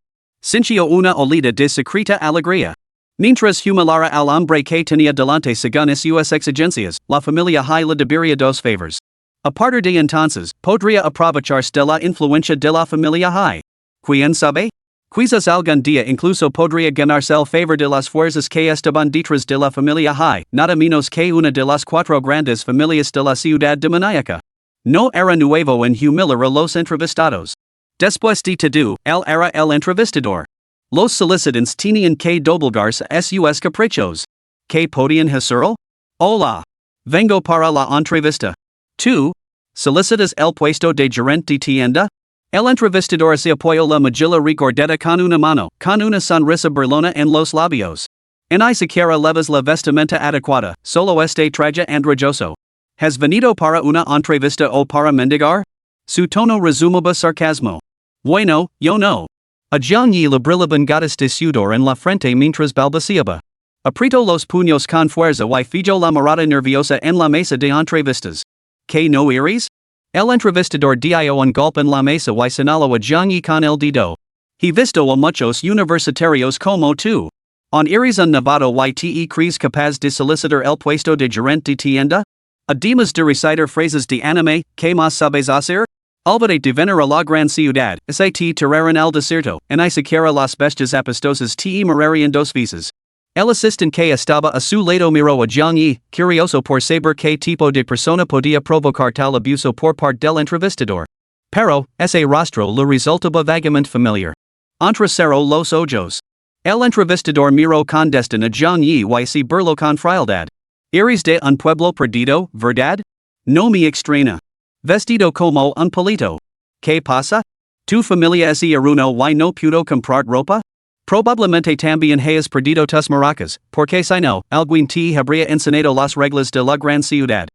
sintió una olida de secreta alegría. Mientras humilara al hombre que tenía delante según sus exigencias, la familia y le debería dos favors. A partir de entonces, podría aprovecharse de la influencia de la familia y, ¿quién sabe? Quizás algún día incluso podría ganarse el favor de las fuerzas que estaban detrás de la familia y, nada menos que una de las cuatro grandes familias de la ciudad demoníaca. No era nuevo en humillar a los entrevistados. Después de todo, él era el entrevistador. Los solicitantes tenían que doblegarse a sus caprichos. ¿Qué podían hacerlo? Hola. Vengo para la entrevista. ¿Tú? ¿Solicitas el puesto de gerente de tienda? El entrevistador se apoyó la mejilla recordada con una mano, con una sonrisa burlona en los labios. Ni siquiera llevas la vestimenta adecuada, solo este traje andrajoso. ¿Has venido para una entrevista o para mendigar? Su tono resumaba sarcasmo. Bueno, yo no. A Zhang Yi le brillaban gotas de sudor en la frente mientras balbuceaba. Apretó los puños con fuerza y fijó la mirada nerviosa en la mesa de entrevistas. ¿Qué no iris? El entrevistador dio un golpe en la mesa y señaló a Zhang Yi con el dedo. He visto a muchos universitarios como tú. ¿On iris un novato y te crees capaz de solicitar el puesto de gerente de tienda? Además de recitar frases de anime, ¿qué más sabes hacer? Olvidate de venir a la gran ciudad, te tiraran al desierto, ni siquiera las bestias apestosas te mirarían dos veces. El asistente que estaba a su lado miró a Jiang Yi, curioso por saber qué tipo de persona podía provocar tal abuso por parte del entrevistador. Pero, ese rostro le resultaba vagamente familiar. Entrecerró los ojos. El entrevistador miró con desdén a Jiang Yi y se burló con frialdad. ¿Eres de un pueblo perdido, verdad? No me extraña. Vestido como un polito. ¿Qué pasa? ¿Tu familia es iruno y no pudo comprar ropa? Probablemente también hayas perdido tus maracas, porque si no, alguien te habría enseñado las reglas de la gran ciudad.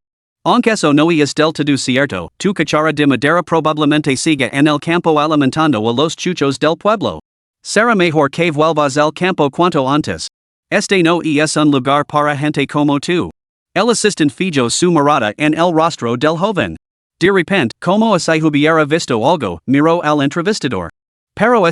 Aunque eso no es del todo cierto, tu cuchara de madera probablemente siga en el campo alimentando a los chuchos del pueblo. Será mejor que vuelvas al campo cuanto antes. Este no es un lugar para gente como tú. El asistente fijó su mirada en el rostro del joven. De repente, como si hubiera visto algo, miró al entrevistador. Pero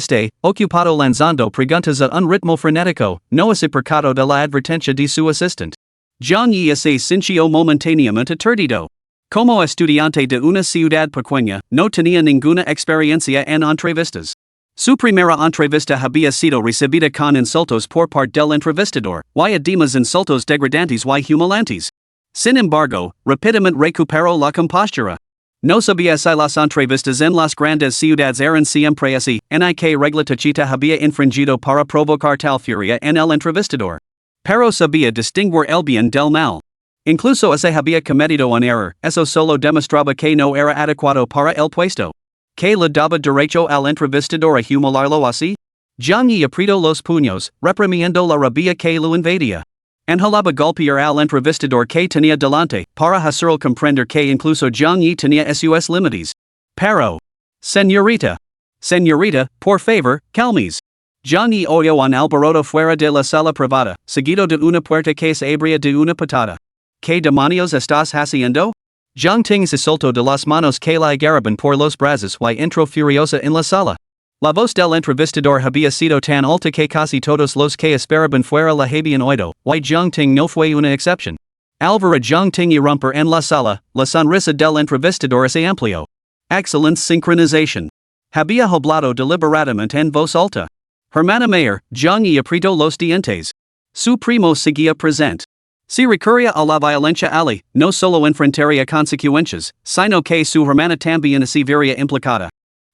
ocupado lanzando preguntas a un ritmo frenético, no se percató de la advertencia de su asistente. Jiang Yi se sintió momentáneamente aturdido. Como estudiante de una ciudad pequeña, no tenía ninguna experiencia en entrevistas. Su primera entrevista había sido recibida con insultos por parte del entrevistador, y además insultos degradantes y humillantes. Sin embargo, rápidamente recuperó la compostura. No sabía si las entrevistas en las grandes ciudades eran siempre así, ni que regla tachita había infringido para provocar tal furia en el entrevistador. Pero sabía distinguir el bien del mal. Incluso si había cometido un error, eso solo demostraba que no era adecuado para el puesto. ¿Que le daba derecho al entrevistador a humilarlo así? Jiang Yi apretó los puños, reprimiendo la rabia que lo invadía. Anhelaba golpear al entrevistador que tenía delante, para hacerlo comprender que incluso Jiang Yi tenía sus límites. Pero, señorita, por favor, calmes. Jiang Yi oyó un alboroto fuera de la sala privada, seguido de una puerta que se abría de una patada. ¿Qué demonios estás haciendo? Jiang Ting se soltó de las manos que le agarraban por los brazos y entró furiosa en la sala. La voz del entrevistador había sido tan alta que casi todos los que esperaban fuera la habían oído, y Jiang Ting no fue una excepción. Al ver a Jiang Ting irrumper en la sala, la sonrisa del entrevistador se amplió. Excelente sincronización. Había hablado deliberadamente en voz alta. Hermana mayor, Jiang Yi apretó los dientes. Su primo seguía presente. Si recurría a la violencia ali, no solo enfrentaría consecuencias, sino que su hermana también se vería implicada.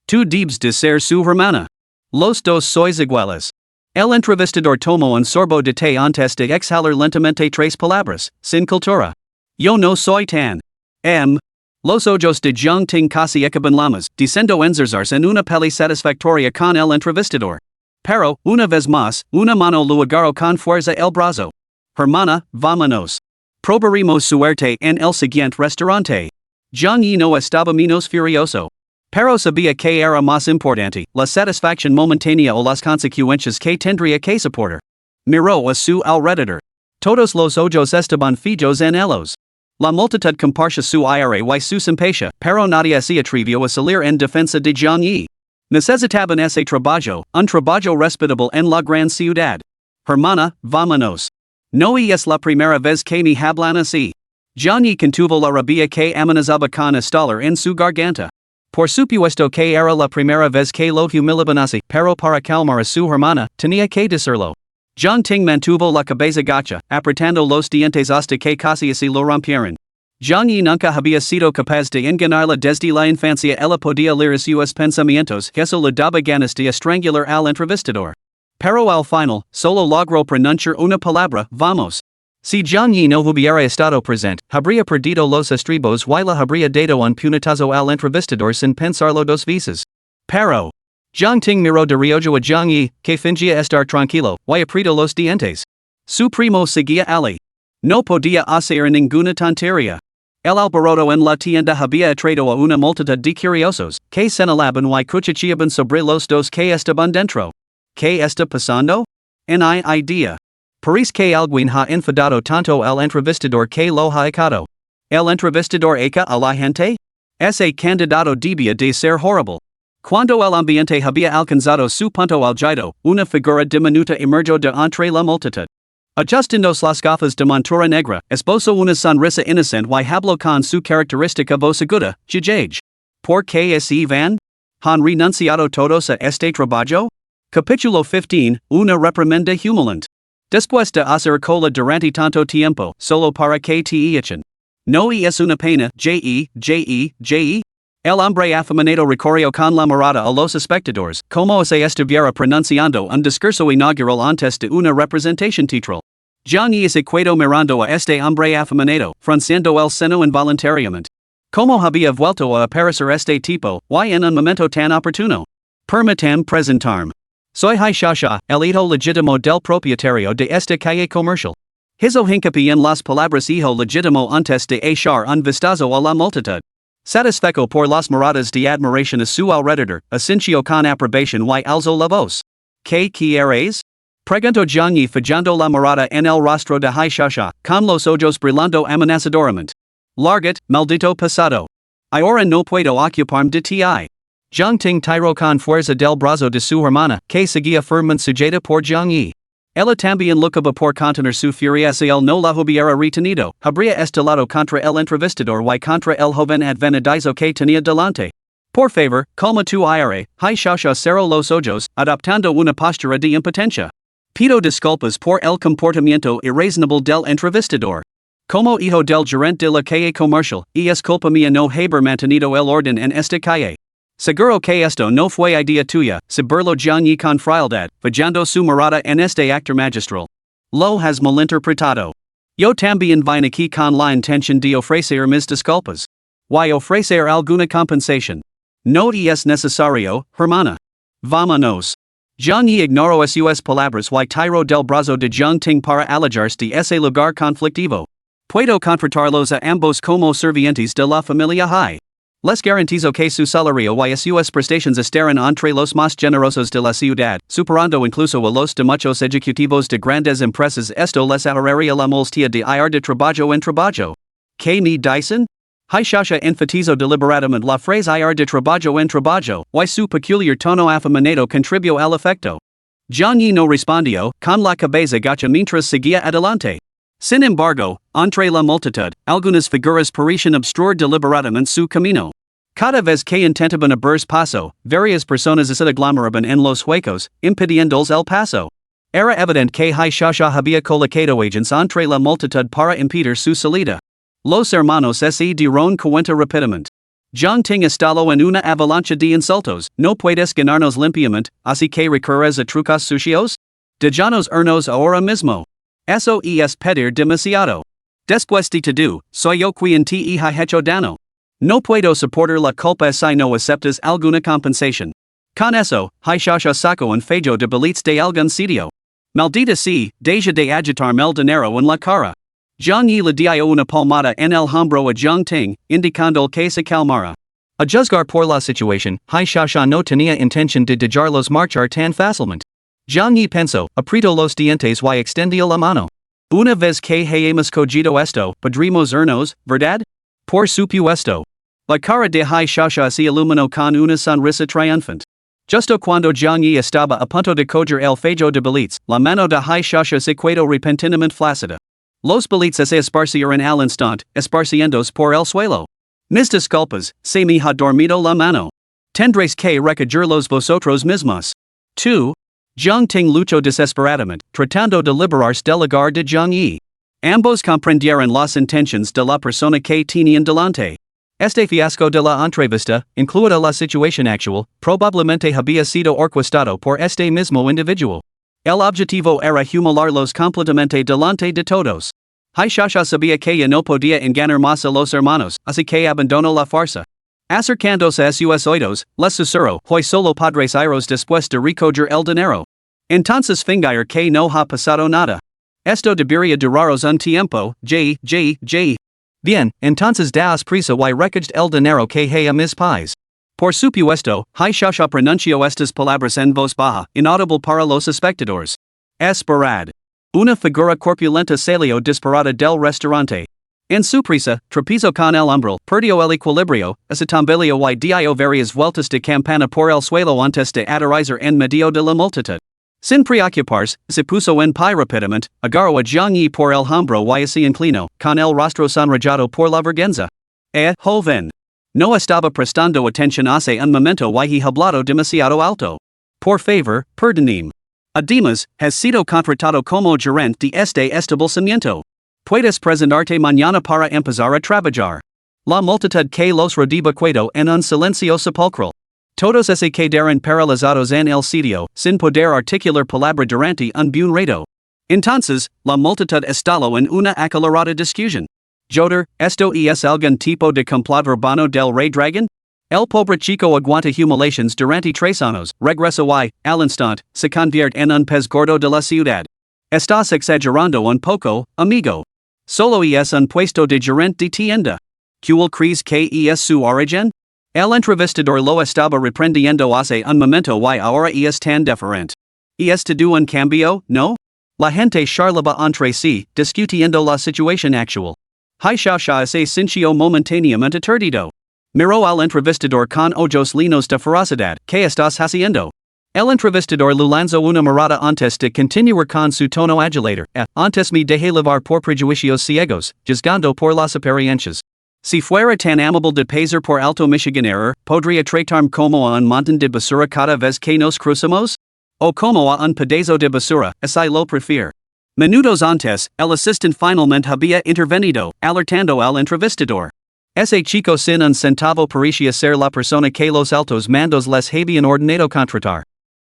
Tú debes de ser su hermana. Los dos sois iguales. El entrevistador tomó un sorbo de té antes de exhalar lentamente tres palabras, sin cultura. Yo no soy tan. Los ojos de Jiang Ting casi acaban lamas, diciendo enzarzarse en una peli satisfactoria con el entrevistador. Pero, una vez más, una mano lo agarró con fuerza el brazo. Hermana, vámonos. Probaremos suerte en el siguiente restaurante. Jiang Yi no estaba menos furioso. Pero sabía que era más importante, la satisfacción momentánea o las consecuencias que tendría que soportar. Miró a su alrededor. Todos los ojos estaban fijos en ellos. La multitud compartía su aire y su simpatía, pero nadie se atrevió a salir en defensa de Jiang Yi. Necesitaban ese trabajo, un trabajo respetable en la gran ciudad. Hermana, vámonos. No es la primera vez que me hablan así. Jiang Yi contuvo la rabia que amenazaba con estallar en su garganta. Por supuesto que era la primera vez que lo humiliaban así, pero para calmar a su hermana, tenía que decirlo. Jiang Ting mantuvo la cabeza gacha, apretando los dientes hasta que casi se lo rompieron. Jiang Yi nunca había sido capaz de engañarla desde la infancia. Ella podía leer sus pensamientos, eso le daba ganas de estrangular al entrevistador. Pero al final, solo logró pronunciar una palabra, vamos. Si Jiang Yi no hubiera estado presente, habría perdido los estribos y le habría dado un puñetazo al entrevistador sin pensarlo dos veces. Pero, Jiang Ting miró de reojo a Jiang Yi, que fingía estar tranquilo, y apretó los dientes. Su primo seguía ali. No podía hacer ninguna tontería. El alboroto en la tienda había atraído a una multitud de curiosos, que señalaban y cuchicheaban sobre los dos que estaban dentro. ¿Qué está pasando? Ni idea. Parece que alguien ha enfadado tanto al entrevistador que lo ha echado. ¿El entrevistador echa a la gente? Ese candidato debía de ser horrible. Cuando el ambiente había alcanzado su punto álgido, una figura diminuta emergió de entre la multitud. Ajustándose las gafas de montura negra, esbozó una sonrisa inocente y habló con su característica voz aguda, Jijaj. ¿Por qué se van? ¿Han renunciado todos a este trabajo? Capítulo 15, una reprimenda humillante. Después de hacer cola durante tanto tiempo, solo para que te echen. No es una pena, je. El hombre afeminado recorrió con la mirada a los espectadores, como si estuviera pronunciando un discurso inaugural antes de una representación teatral. Zhang Yi se quedó mirando a este hombre afeminado, frunciendo el seno involuntariamente. Como había vuelto a aparecer este tipo, y en un momento tan oportuno. Permitan presentarme. Soy Hai Shasha, el hijo legítimo del propietario de esta calle comercial. Hizo hincapié en las palabras hijo legítimo antes de echar un vistazo a la multitud. Satisfecho por las miradas de admiración a su alrededor, asintió con aprobación y alzó la voz. ¿Qué quieres? Preguntó Zhang Yi fijando la mirada en el rostro de Hai Shasha, con los ojos brillando amenazadoramente. Largate, maldito pasado. Ahora no puedo ocuparme de ti. Zhang Ting tiró con fuerza del brazo de su hermana, que seguía firmemente sujeta por Zhang Yi. Ella también luchaba por contener su furia si él no la hubiera retenido, habría estalado contra el entrevistador y contra el joven advenedizo que tenía delante. Por favor, calma tu aire, Hai Shasha cerró los ojos, adoptando una postura de impotencia. Pido disculpas por el comportamiento irrazonable del entrevistador. Como hijo del gerente de la calle comercial, es culpa mía no haber mantenido el orden en esta calle. Seguro que esto no fue idea tuya, burló Zhang Yi con frialdad, fijando su mirada en este actor magistral. Lo has malinterpretado. Yo también vine aquí con la intención de ofrecer mis disculpas. Y ofrecer alguna compensación. No es necesario, hermana. Vámonos. Zhang Yi ignoró sus palabras y tiró del brazo de Zhang Ting para alejarse de ese lugar conflictivo. Puedo contratarlos a ambos como servientes de la familia Hai. Les garantizo que su salario y sus prestations estarán entre los más generosos de la ciudad, superando incluso a los de muchos ejecutivos de grandes empresas. Esto les ahorraría la molestia de ir de trabajo en trabajo. ¿Qué me dicen? Hai Shasha enfatizó deliberadamente la frase ir de trabajo en trabajo, y su peculiar tono afeminado contribuyó al efecto. Zhang Yi no respondió, con la cabeza gacha mientras seguía adelante. Sin embargo, entre la multitud, algunas figuras parecían obstruir deliberadamente su camino. Cada vez que intentaban abrirse paso, varias personas se aglomeraban en los huecos, impidiéndoles el paso. Era evidente que Hai Shasha había colocado agents entre la multitud para impedir su salida. Los hermanos se dieron cuenta rápidamente. Zhang Ting estalló en una avalancha de insultos. ¿No puedes ganarnos limpiamente, así que recurres a trucos sucios? Déjanos irnos ahora mismo. Eso es pedir demasiado. Después de todo, soy yo quien te ha hecho daño. No puedo soportar la culpa si no aceptas alguna compensación. Con eso, Hai Shasha sacó un fajo de billetes de algún sitio. Maldita sea, deja de agitarme el dinero en la cara. Zhang Yi le dio una palmada en el hombro a Zhang Ting, indicando que se calmara. A juzgar por la situación, Hai Shasha no tenía intención de dejarlos marchar tan fácilmente. Zhang Yi pensó, apretó los dientes y extendió la mano. Una vez que hayamos cogido esto, podremos irnos, ¿verdad? Por supuesto. La cara de Hai Shasha se iluminó con una sonrisa triunfante. Justo cuando Zhang Yi estaba a punto de coger el fajo de billetes, la mano de Hai Shasha se quedó repentinamente flácida. Los billetes se esparcieron al instante, esparciéndose por el suelo. Mis disculpas, se me ha dormido la mano. Tendréis que recogerlos vosotros mismos. 2. Zhang Ting luchó desesperadamente, tratando de liberarse del lugar de Zhang Yi. Ambos comprendieron las intenciones de la persona que tenían delante. Este fiasco de la entrevista, incluida la situación actual, probablemente había sido orquestado por este mismo individuo. El objetivo era humillarlos completamente delante de todos. Hai Shasha sabía que ya no podía engañar más a los hermanos, así que abandonó la farsa. Acercándose a sus oídos, les susurró, hoy solo podréis iros después de recoger el dinero. Entonces fingir que no ha pasado nada. Esto debería duraros un tiempo, Bien, entonces daos prisa y recoged el dinero que hay a mis pies. Por supuesto, Hai Shasha pronunció estas palabras en voz baja, inaudible para los espectadores. Esperad. Una figura corpulenta salió disparada del restaurante. En su prisa, tropezó con el umbral, perdió el equilibrio, se tambaleó y dio varias vueltas de campana por el suelo antes de aterrizar en medio de la multitud. Sin preocuparse, se puso en pie rápidamente, agarró a Zhang Yi por el hombro y se inclinó, con el rostro sonrojado por la vergüenza. Joven. No estaba prestando atención hace un momento y he hablado demasiado alto. Por favor, perdonadme. Además, has sido contratado como gerente de este establecimiento. Puedes presentarte mañana para empezar a trabajar. La multitud que los rodea quedó en un silencio sepulcral. Todos se quedaron paralizados en el sitio, sin poder articular palabra durante un buen rato. Entonces, la multitud estalló en una acalorada discusión. Joder, ¿esto es algún tipo de complot urbano del Rey Dragon? El pobre chico aguanta humiliaciones durante 3 años, regresa y, al instante, se convierte en un pez gordo de la ciudad. Estás exagerando un poco, amigo. Solo es un puesto de gerente de tienda. ¿Cuál crees que es su origen? El entrevistador lo estaba reprendiendo hace un momento y ahora es tan diferente. ¿Es todo un cambio, no? La gente charlaba entre sí, discutiendo la situación actual. Hai Xiaoxia se sintió momentáneamente aturdido. Miró al entrevistador con ojos llenos de ferocidad. ¿Qué estás haciendo? El entrevistador le lanzó una mirada antes de continuar con su tono adulador. Antes me dejé llevar por prejuicios ciegos, juzgando por las apariencias. Si fuera tan amable de pasar por Alto Michiganero, podría tratarme como a un montón de basura cada vez que nos cruzamos? O como a un pedazo de basura, así lo prefiero. Minutos antes, el asistente finalmente había intervenido, alertando al entrevistador. Ese chico sin un centavo parecía ser la persona que los altos mandos les habían ordenado contratar.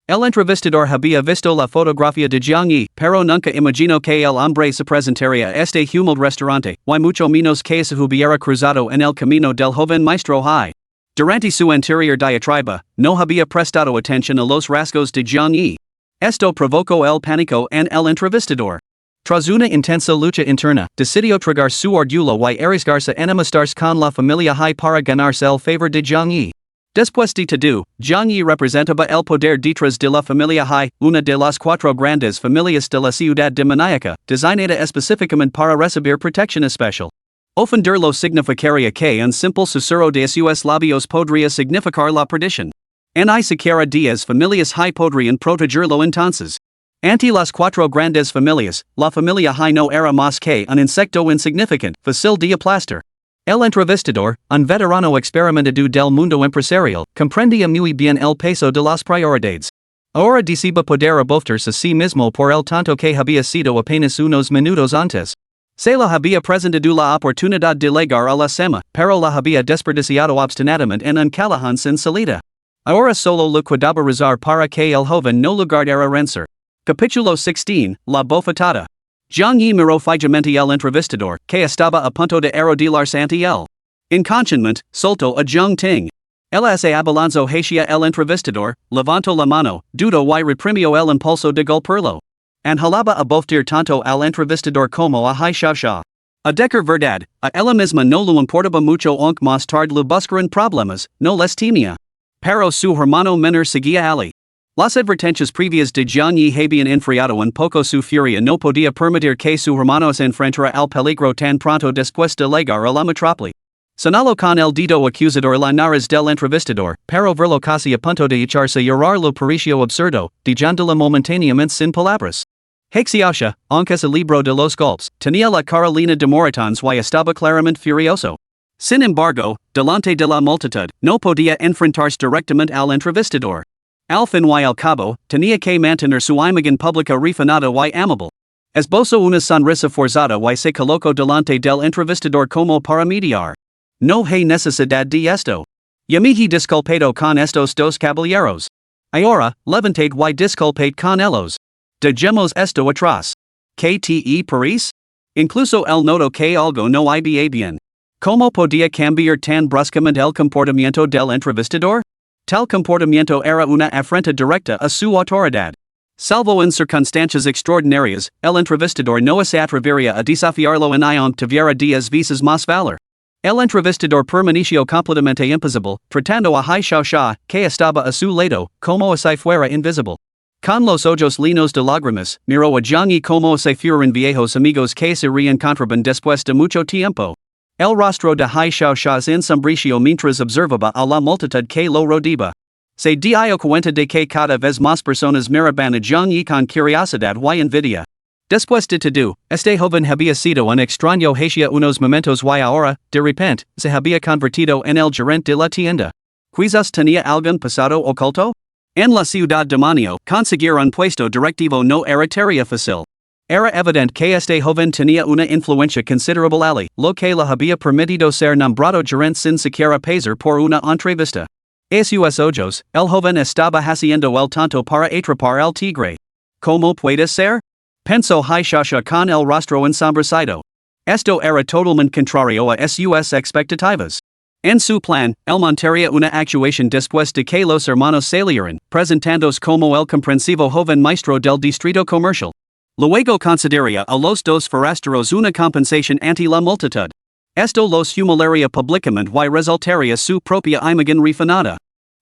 El entrevistador había visto la fotografía de Jiang Yi, pero nunca imaginó que el hombre se presentaría a este humilde restaurante, y mucho menos que se hubiera cruzado en el camino del joven maestro Hai. Durante su anterior diatriba, no había prestado atención a los rasgos de Jiang Yi. Esto provocó el pánico en el entrevistador. Tras una intensa lucha interna, decidió tragar su orgullo y arriesgarse en amistarse con la familia Hai para ganarse el favor de Jiang Yi. Después de todo, Jiang Yi representaba el poder detrás de la familia Hai, una de las 4 grandes familias de la ciudad demoníaca, designada específicamente para recibir protección especial. Ofenderlo significaría que un simple susurro de sus labios podría significar la perdición. Ni siquiera 10 familias Hai podrían protegerlo entonces. Ante las 4 grandes familias, la familia Hai no era más que un insecto insignificante, fácil de aplastar. El entrevistador, un veterano experimentado del mundo empresarial, comprendía muy bien el peso de las prioridades. Ahora deseaba poder abotarse a sí mismo por el tanto que había sido apenas unos minutos antes. Se le había presentado la oportunidad de llegar a la cima, pero la había desperdiciado obstinadamente en un callejón sin salida. Ahora solo le quedaba rezar para que el joven no lograra rendir. Capítulo 16, La Bofetada. Jiang Yi miró fijamente el entrevistador, que estaba a punto de arrodillarse ante él. Inconscientemente, soltó a Jiang Ting. Él se abalanzó hacia el entrevistador, levantó la mano, dudó y reprimió el impulso de golpearlo. Anhelaba abofetar tanto al entrevistador como a Hai Xiaoxia. A decir verdad, a ella misma no le importaba mucho aunque más tarde le buscaran problemas, no les temía. Pero su hermano menor seguía allí. Las advertencias previas de Jiang Yi habían enfriado un poco su furia, no podía permitir que su hermano se enfrentara al peligro tan pronto después de llegar a la metrópoli. Señaló con el dedo acusador la nariz del entrevistador, pero verlo casi a punto de echarse a llorar lo pareció absurdo, dejándola momentáneamente sin palabras. Hai Xiaoxia, aunque se libró de los golpes, tenía la cara llena de moretones y estaba claramente furioso. Sin embargo, delante de la multitud, no podía enfrentarse directamente al entrevistador. Al fin y al cabo, tenía que mantener su imagen pública refinada y amable. Esbozó una sonrisa forzada y se colocó delante del entrevistador como para mediar. No hay necesidad de esto. Ya me he disculpado con estos 2 caballeros. Ahora, levanted y disculpad con ellos. Dejemos esto atrás. ¿Qué te parece? Incluso el noto que algo no iba bien. ¿Cómo podía cambiar tan bruscamente el comportamiento del entrevistador? Tal comportamiento era una afrenta directa a su autoridad. Salvo en circunstancias extraordinarias, el entrevistador no se atrevería a desafiarlo en aunque tuviera 10 veces más valor. El entrevistador permaneció completamente impasible, tratando a Hai Xiaoxia, que estaba a su lado, como si fuera invisible. Con los ojos llenos de lágrimas, miró a Jiang Yi como si fueran viejos amigos que se reencontraban después de mucho tiempo. El rostro de Hai Xiaoxia ensombreció mientras observaba a la multitud que lo rodeaba. Se dio cuenta de que cada vez más personas miraban a Jiang Yi con curiosidad y envidia. Después de todo, este joven había sido un extraño hacia unos momentos y ahora, de repente, se había convertido en el gerente de la tienda. ¿Quizás tenía algún pasado oculto? En la ciudad demonio, conseguir un puesto directivo no era tarea fácil. Era evidente que este joven tenía una influencia considerable ali, lo que le había permitido ser nombrado gerente sin siquiera pasar por una entrevista. A sus ojos, el joven estaba haciendo el tonto para atrapar al tigre. ¿Cómo puede ser? Pensó Shasha con el rostro ensombrecido. Esto era totalmente contrario a sus expectativas. En su plan, él montaría una actuación después de que los hermanos salieran, presentándose como el comprensivo joven maestro del distrito comercial. Luego concedería a los dos forasteros una compensación ante la multitud. Esto los humiliaría públicamente y resultaría su propia imagen refinada.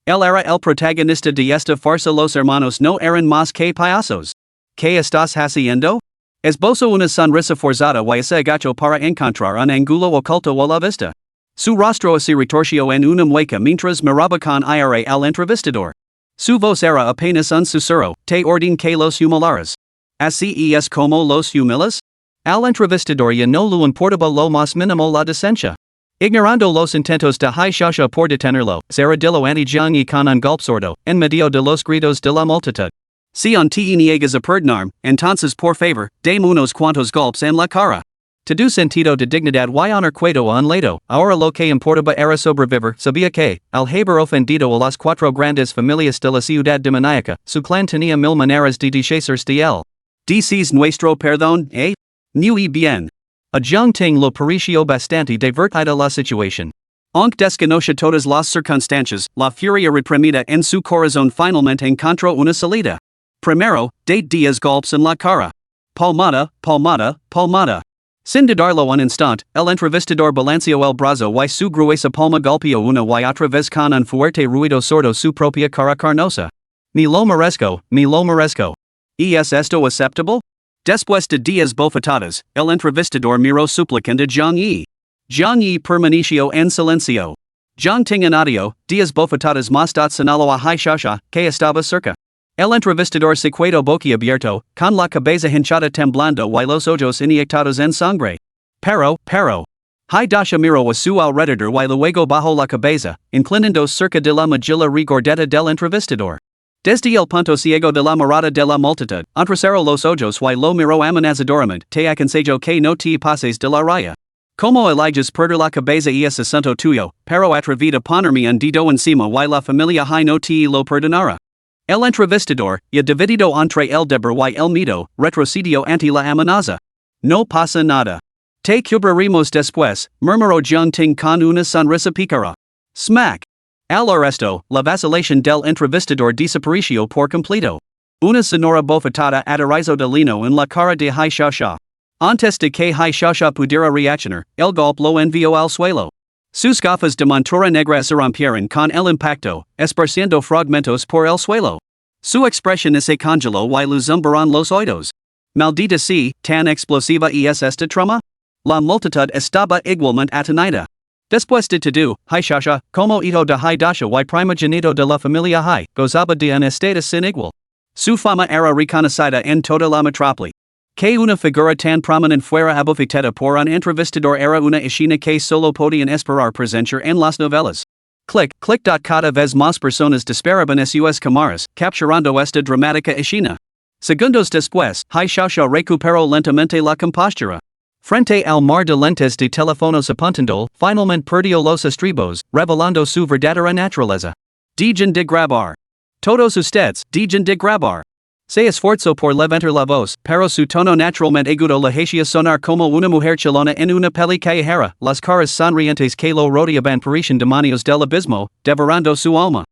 Él era el protagonista de esta farsa. Los hermanos no eran más que payasos. ¿Qué estás haciendo? Esbozó una sonrisa forzada y se agachó para encontrar un ángulo oculto a la vista. Su rostro se retorció en una mueca mientras miraba con ira al entrevistador. Su voz era apenas un susurro, te ordeno que los humiliaras. ¿Así es como los humilas? Al entrevistador ya no le importaba lo más mínimo la decencia. Ignorando los intentos de Shasha por detenerlo, Zaradillo ante Jiang y con un golpe sordo, en medio de los gritos de la multitud. Si on te niegas a perdonarme, entonces por favor, dame unos cuantos golpes en la cara. Todo sentido de dignidad y honor quedó un lado, ahora lo que importaba era sobrevivir. Sabía que, al haber ofendido a las cuatro grandes familias de la ciudad demoníaca, su clan tenía 1000 maneras de deshacerse de él. ¿Dices nuestro perdón, eh? Muy bien. A Jiang Ting lo pareció bastante divertida la situación. Aunque desconoce todas las circunstancias, la furia reprimida en su corazón finalmente encontró una salida. Primero, de 10 golpes en la cara. Palmada, palmada, palmada. Sin dudarlo un instante, el entrevistador balanceó el brazo y su gruesa palma golpeó una y otra vez con un fuerte ruido sordo su propia cara carnosa. Ni lo merezco, ni lo merezco. ¿Y es esto aceptable? Después de 10 bofetadas, el entrevistador miró suplicante a Jiang Yi. Jiang Yi permaneció en silencio. Jiang Ting añadió, 10 bofetadas más señaló a Shasha, que estaba cerca. El entrevistador se quedó boquiabierto, con la cabeza hinchada temblando y los ojos inyectados en sangre. Pero. Dasha miró a su alrededor y luego bajó la cabeza, inclinándose cerca de la mejilla regordeta del entrevistador. Desde el punto ciego de la mirada de la multitud, entrecerró los ojos y lo miró amenazadoramente. Te aconsejo que no te pases de la raya. Como eliges perder la cabeza y es asunto tuyo, pero atrevida a ponerme un dedo encima y la familia no te lo perdonará. El entrevistador, ya dividido entre el deber y el miedo, retrocedió ante la amenaza. No pasa nada. Te cubriremos después, murmuró Jiang Ting con una sonrisa pícara. Smack. Al arresto, la vacilación del entrevistador desapareció por completo. Una sonora bofetada aterrizó de lino en la cara de Shasha. Antes de que Shasha pudiera reaccionar, el golpe lo envió al suelo. Sus gafas de montura negra se rompieron con el impacto, esparciendo fragmentos por el suelo. Su expresión se congeló y le zumbaron los oídos. Maldita sea, tan explosiva es esta trama? La multitud estaba igualmente atenida. Después de todo, Shasha, como hijo de Dasha y primogénito de la familia gozaba de un estatus sin igual. Su fama era reconocida en toda la metrópoli. Que una figura tan prominente fuera abofetada por un entrevistador era una escena que solo podían esperar presenciar en las novelas. Click. Cada vez más personas disparaban sus cámaras, capturando esta dramática escena. Segundos después, Shasha recuperó lentamente la compostura. Frente al mar de lentes de teléfonos apuntando, finalmente perdió los estribos, revelando su verdadera naturaleza. Dejen de grabar. Todos ustedes, dejen de grabar. Se esforzó por levantar la voz, pero su tono naturalmente agudo le hacía sonar como una mujer chilona en una peli callejera. Las caras sonrientes que lo rodeaban parecían demonios del abismo, devorando su alma.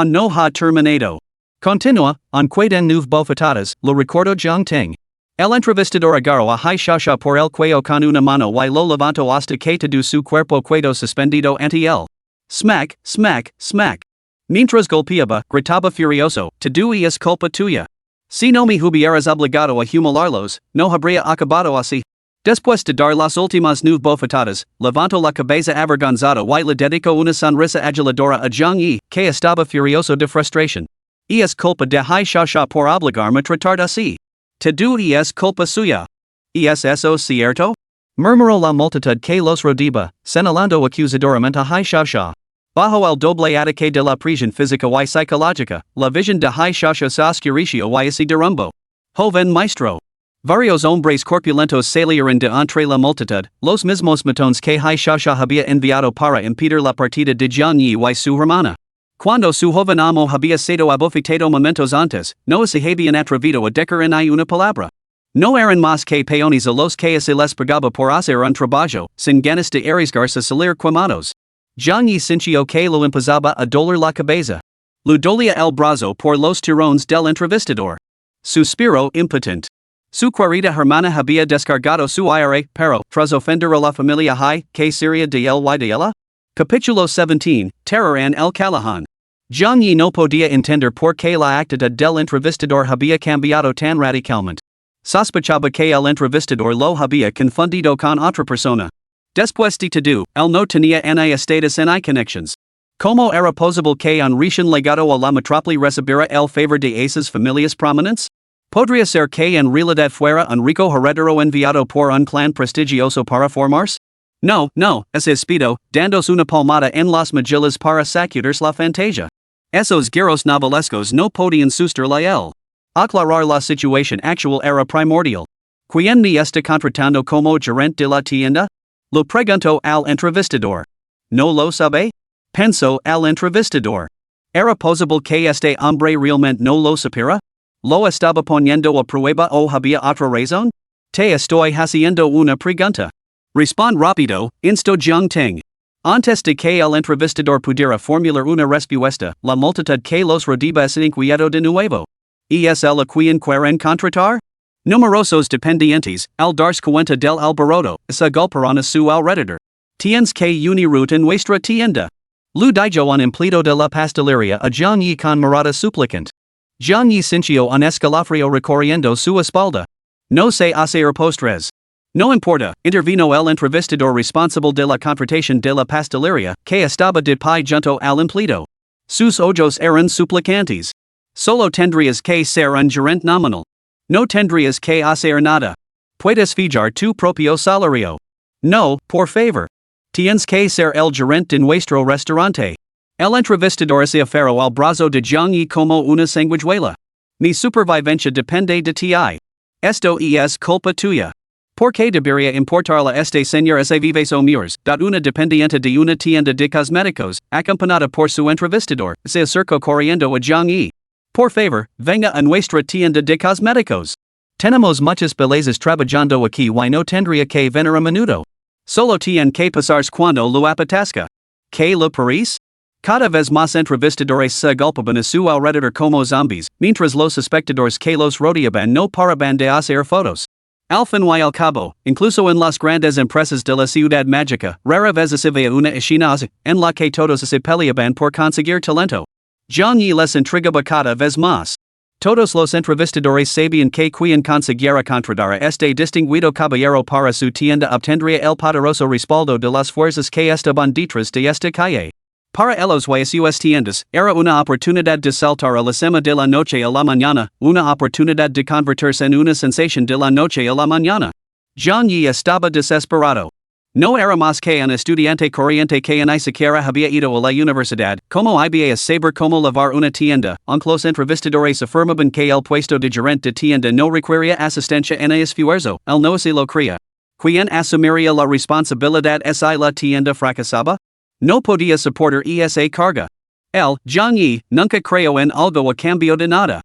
No ha terminado. Continúa, quedan 9 bofetadas, lo recordó Jiang Ting. El entrevistador agarró a Shasha por el cuello con una mano y lo levantó hasta que todo su cuerpo quedó suspendido ante él. Smack, smack, smack. Mientras golpeaba, gritaba furioso, todo es culpa tuya. Si no me hubieras obligado a humillarlos, no habría acabado así. Después de dar las últimas 9 bofetadas, levantó la cabeza avergonzado y le dedicó una sonrisa aduladora a Jiang Yi, que estaba furioso de frustración. Es culpa de Shasha por obligarme a tratar así. Todo es culpa suya. ¿Es eso cierto? Murmuró la multitud que los rodeaba, señalando acusadoramente a Shasha. Bajo el doble ataque de la prisión física y psicológica, la visión de high shashos oscuricio y ese derrumbo. Joven maestro. Varios hombres corpulentos salieron de entre la multitud, los mismos matones que high shasha había enviado para impedir la partida de Jiang Yi y su hermana. Cuando su joven amo había sido abofeteado momentos antes, no se habían atrevido a decir ni una palabra. No eran más que peones a los que se les pagaba por hacer un trabajo, sin ganas de arriesgarse a salir quemados. Jiang Yi sintió que lo empezaba a doler la cabeza. Lo dolía el brazo por los tirones del entrevistador. Suspiró impotente. Su querida hermana había descargado su ira, pero, tras ofender a la familia high, ¿qué sería de él y de ella? Capítulo 17, Terror en el Callejón. Jiang Yi no podía entender por qué la actitud del entrevistador había cambiado tan radicalmente. Sospechaba que el entrevistador lo había confundido con otra persona. Después de todo, él no tenía ni estatus ni connections. ¿Cómo era posible que un recién legado a la metrópoli recibiera el favor de esas familias prominentes? ¿Podría ser que en realidad fuera un rico heredero enviado por un clan prestigioso para formarse? No, ese espido, dándose una palmada en las mejillas para sacudirse la fantasia. Esos giros novelescos no podían sustraerle él. Aclarar la situación actual era primordial. ¿Quién me está contratando como gerente de la tienda? Lo preguntó al entrevistador. ¿No lo sabe? Pensó el entrevistador. ¿Era posible que este hombre realmente no lo supiera? ¿Lo estaba poniendo a prueba o había otra razón? Te estoy haciendo una pregunta. Respond rápido, instó Jiang Ting. Antes de que el entrevistador pudiera formular una respuesta, la multitud que los rodeaba se inquietó de nuevo. ¿Es él a quien quieren contratar? Numerosos dependientes, al darse cuenta del alboroto, se golpearon a su alrededor. Tienes que unirte en nuestra tienda. Lu dijo un empleado de la pastelería a Jiang Yi con mirada suplicante. Jiang Yi sintió un escalofrío recorriendo su espalda. No sé hacer postres. No importa, intervino el entrevistador responsable de la contratación de la pastelería, que estaba de pie junto al empleado. Sus ojos eran suplicantes. Solo tendrías que ser un gerente nominal. No tendrías que hacer nada. Puedes fijar tu propio salario. No, por favor. Tienes que ser el gerente de nuestro restaurante. El entrevistador se aferró al brazo de Jiang Yi como una sanguijuela. Mi supervivencia depende de ti. Esto es culpa tuya. ¿Por qué debería importarle a este señor ese vives o murs? Una dependiente de una tienda de cosméticos, acompañada por su entrevistador, se acercó corriendo a Jiang Yi. Por favor, venga a nuestra tienda de cosméticos. Tenemos muchas bellezas trabajando aquí y no tendría que venir a menudo. Solo tiene que pasarse cuando lo apetezca. ¿Qué le parece? Cada vez más entrevistadores se golpeaban a su alrededor como zombies, mientras los espectadores que los rodeaban no paraban de hacer fotos. Al fin y al cabo, incluso en las grandes empresas de la ciudad mágica, rara vez se veía una escena en la que todos se peleaban por conseguir talento. Jiang Yi les intrigaba cada vez más. Todos los entrevistadores sabían que quien consiguiera contratar a este distinguido caballero para su tienda obtendría el poderoso respaldo de las fuerzas que estaban detrás de esta calle. Para ellos y sus tiendas, era una oportunidad de saltar a la cima de la noche a la mañana, una oportunidad de convertirse en una sensación de la noche a la mañana. Jiang Yi estaba desesperado. No era más que un estudiante corriente que ni siquiera había ido a la universidad, como iba a saber cómo lavar una tienda, aunque los entrevistadores afirmaban que el puesto de gerente de tienda no requería asistencia en esfuerzo, él no se lo creía. ¿Quién asumiría la responsabilidad si la tienda fracasaba? No podía soportar esa carga. Él, Jiang Yi, nunca creyó en algo a cambio de nada.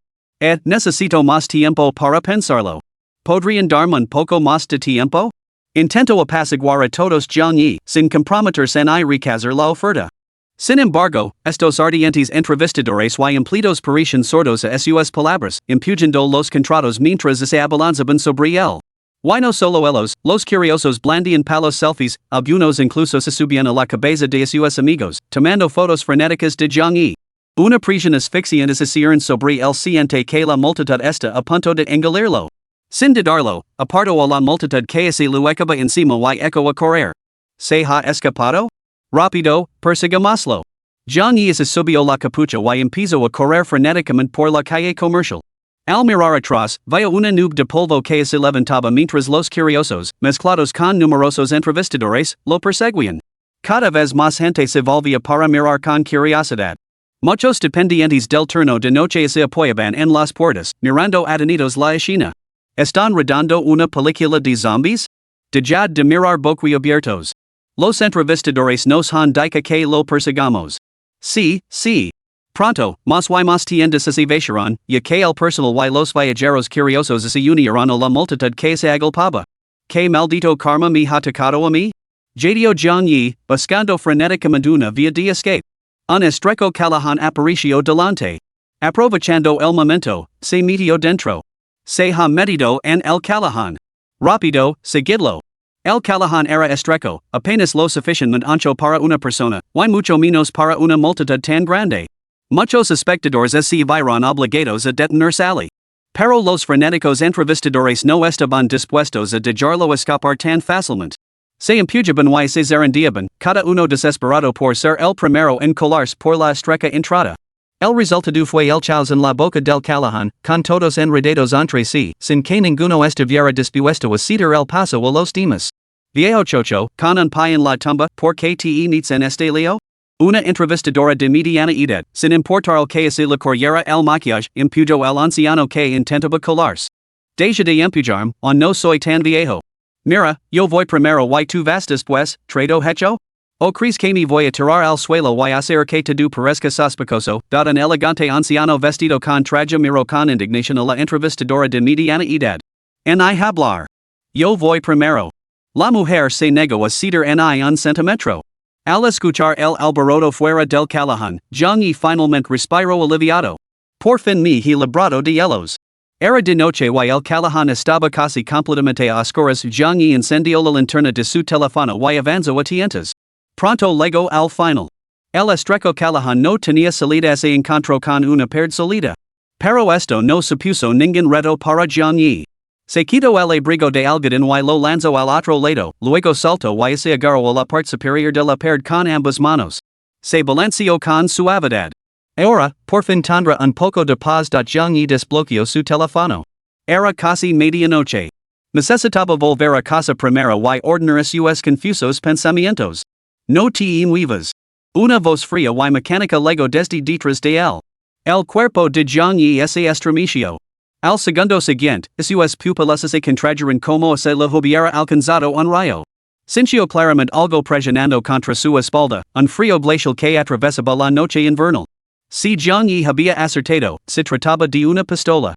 Necesito más tiempo para pensarlo. ¿Podrían darme un poco más de tiempo? Intentó apaciguar a todos Jiang Yi, sin comprometerse ni rechazar la oferta. Sin embargo, estos ardientes entrevistadores y empleados parecían sordos a sus palabras, impugando los contratos mientras se abalanzaban sobre él. Y no solo ellos, los curiosos blandían palos selfies, algunos incluso se subían a la cabeza de sus amigos, tomando fotos frenéticas de Jiang Yi. Una presión asfixiante se cierra sobre el siente que la multitud está a punto de engulirlo. Sin dudarlo, apartó a la multitud que se lo echaba encima y echó a correr. ¿Se ha escapado? Rápido, persigámoslo. Jiang Yi se subió la capucha y empezó a correr frenéticamente por la calle comercial. Al mirar atrás, vio una nube de polvo que se levantaba mientras los curiosos, mezclados con numerosos entrevistadores, lo perseguían. Cada vez más gente se volvía para mirar con curiosidad. Muchos dependientes del turno de noche se apoyaban en las puertas, mirando atenidos la escena. ¿Están rodando una película de zombies? Dejad de mirar boquiabiertos. Los entrevistadores nos han dicho que lo persigamos. Sí, sí. Pronto, más y más tiendas se vaciarán, ya que el personal y los viajeros curiosos se unirán a la multitud que se agolpaba. ¿Qué maldito karma me ha tocado a mí? Jadio Jiang Yi, buscando frenéticamente una vía de escape. Un estrecho Callahan apareció delante. Aprovechando el momento, se metió dentro. Se ha metido en el Callahan. Rápido, seguidlo. El Callahan era estrecho, apenas lo suficientemente ancho para una persona, y mucho menos para una multitud tan grande. Muchos espectadores se vieron obligados a detenerse. Pero los frenéticos entrevistadores no estaban dispuestos a dejarlo escapar tan fácilmente. Se empujaban y se zarandeaban, cada uno desesperado por ser el primero en colarse por la estrecha entrada. El resultado fue el caos en la boca del Callahan, con todos enredados entre sí, sin que ninguno estuviera dispuesto a ceder el paso a los demás. Viejo chocho, con un pie en la tumba, ¿por qué te metes en este lío? Una entrevistadora de mediana edad, sin importar el que se le corriera el maquillaje, empujó al anciano que intentaba colarse. Deja de empujarme, o no soy tan viejo. Mira, yo voy primero y tú vas después, trato hecho? ¿O crees que me voy a tirar al suelo y hacer que todo parezca sospechoso? Un elegante anciano vestido con traje miró con indignación a la entrevistadora de mediana edad. En hablar. Yo voy primero. La mujer se negó a ceder en un centímetro. Al escuchar el alboroto fuera del Callahan, Jiang Yi finalmente respiró aliviado. Por fin me he librado de ellos. Era de noche y el Callahan estaba casi completamente a oscuras. Jiang Yi encendió la linterna de su teléfono y avanzó a tientas. Pronto llegó al final. El estrecho Callahan no tenía salida, se encontró con una pared salida. Pero esto no supuso ningún reto para Jiang Yi. Se quitó el abrigo de algodón y lo lanzó al otro lado, luego saltó y se agarró a la parte superior de la pared con ambas manos. Se balanceó con suavidad. Ahora, por fin tendrá un poco de paz. Jiang Yi desbloqueó su teléfono. Era casi medianoche. Necesitaba volver a casa primero y ordenar sus confusos pensamientos. No te muevas. Una voz fría y mecánica llegó desde detrás de él. El cuerpo de Jiang Yi se estremeció. Al segundo siguiente, sus pupilas se contrajeron como si le hubiera alcanzado un rayo. Sintió claramente algo presionando contra su espalda, un frío glacial que atravesaba la noche invernal. Si Jiang Yi había acertado, se trataba de una pistola.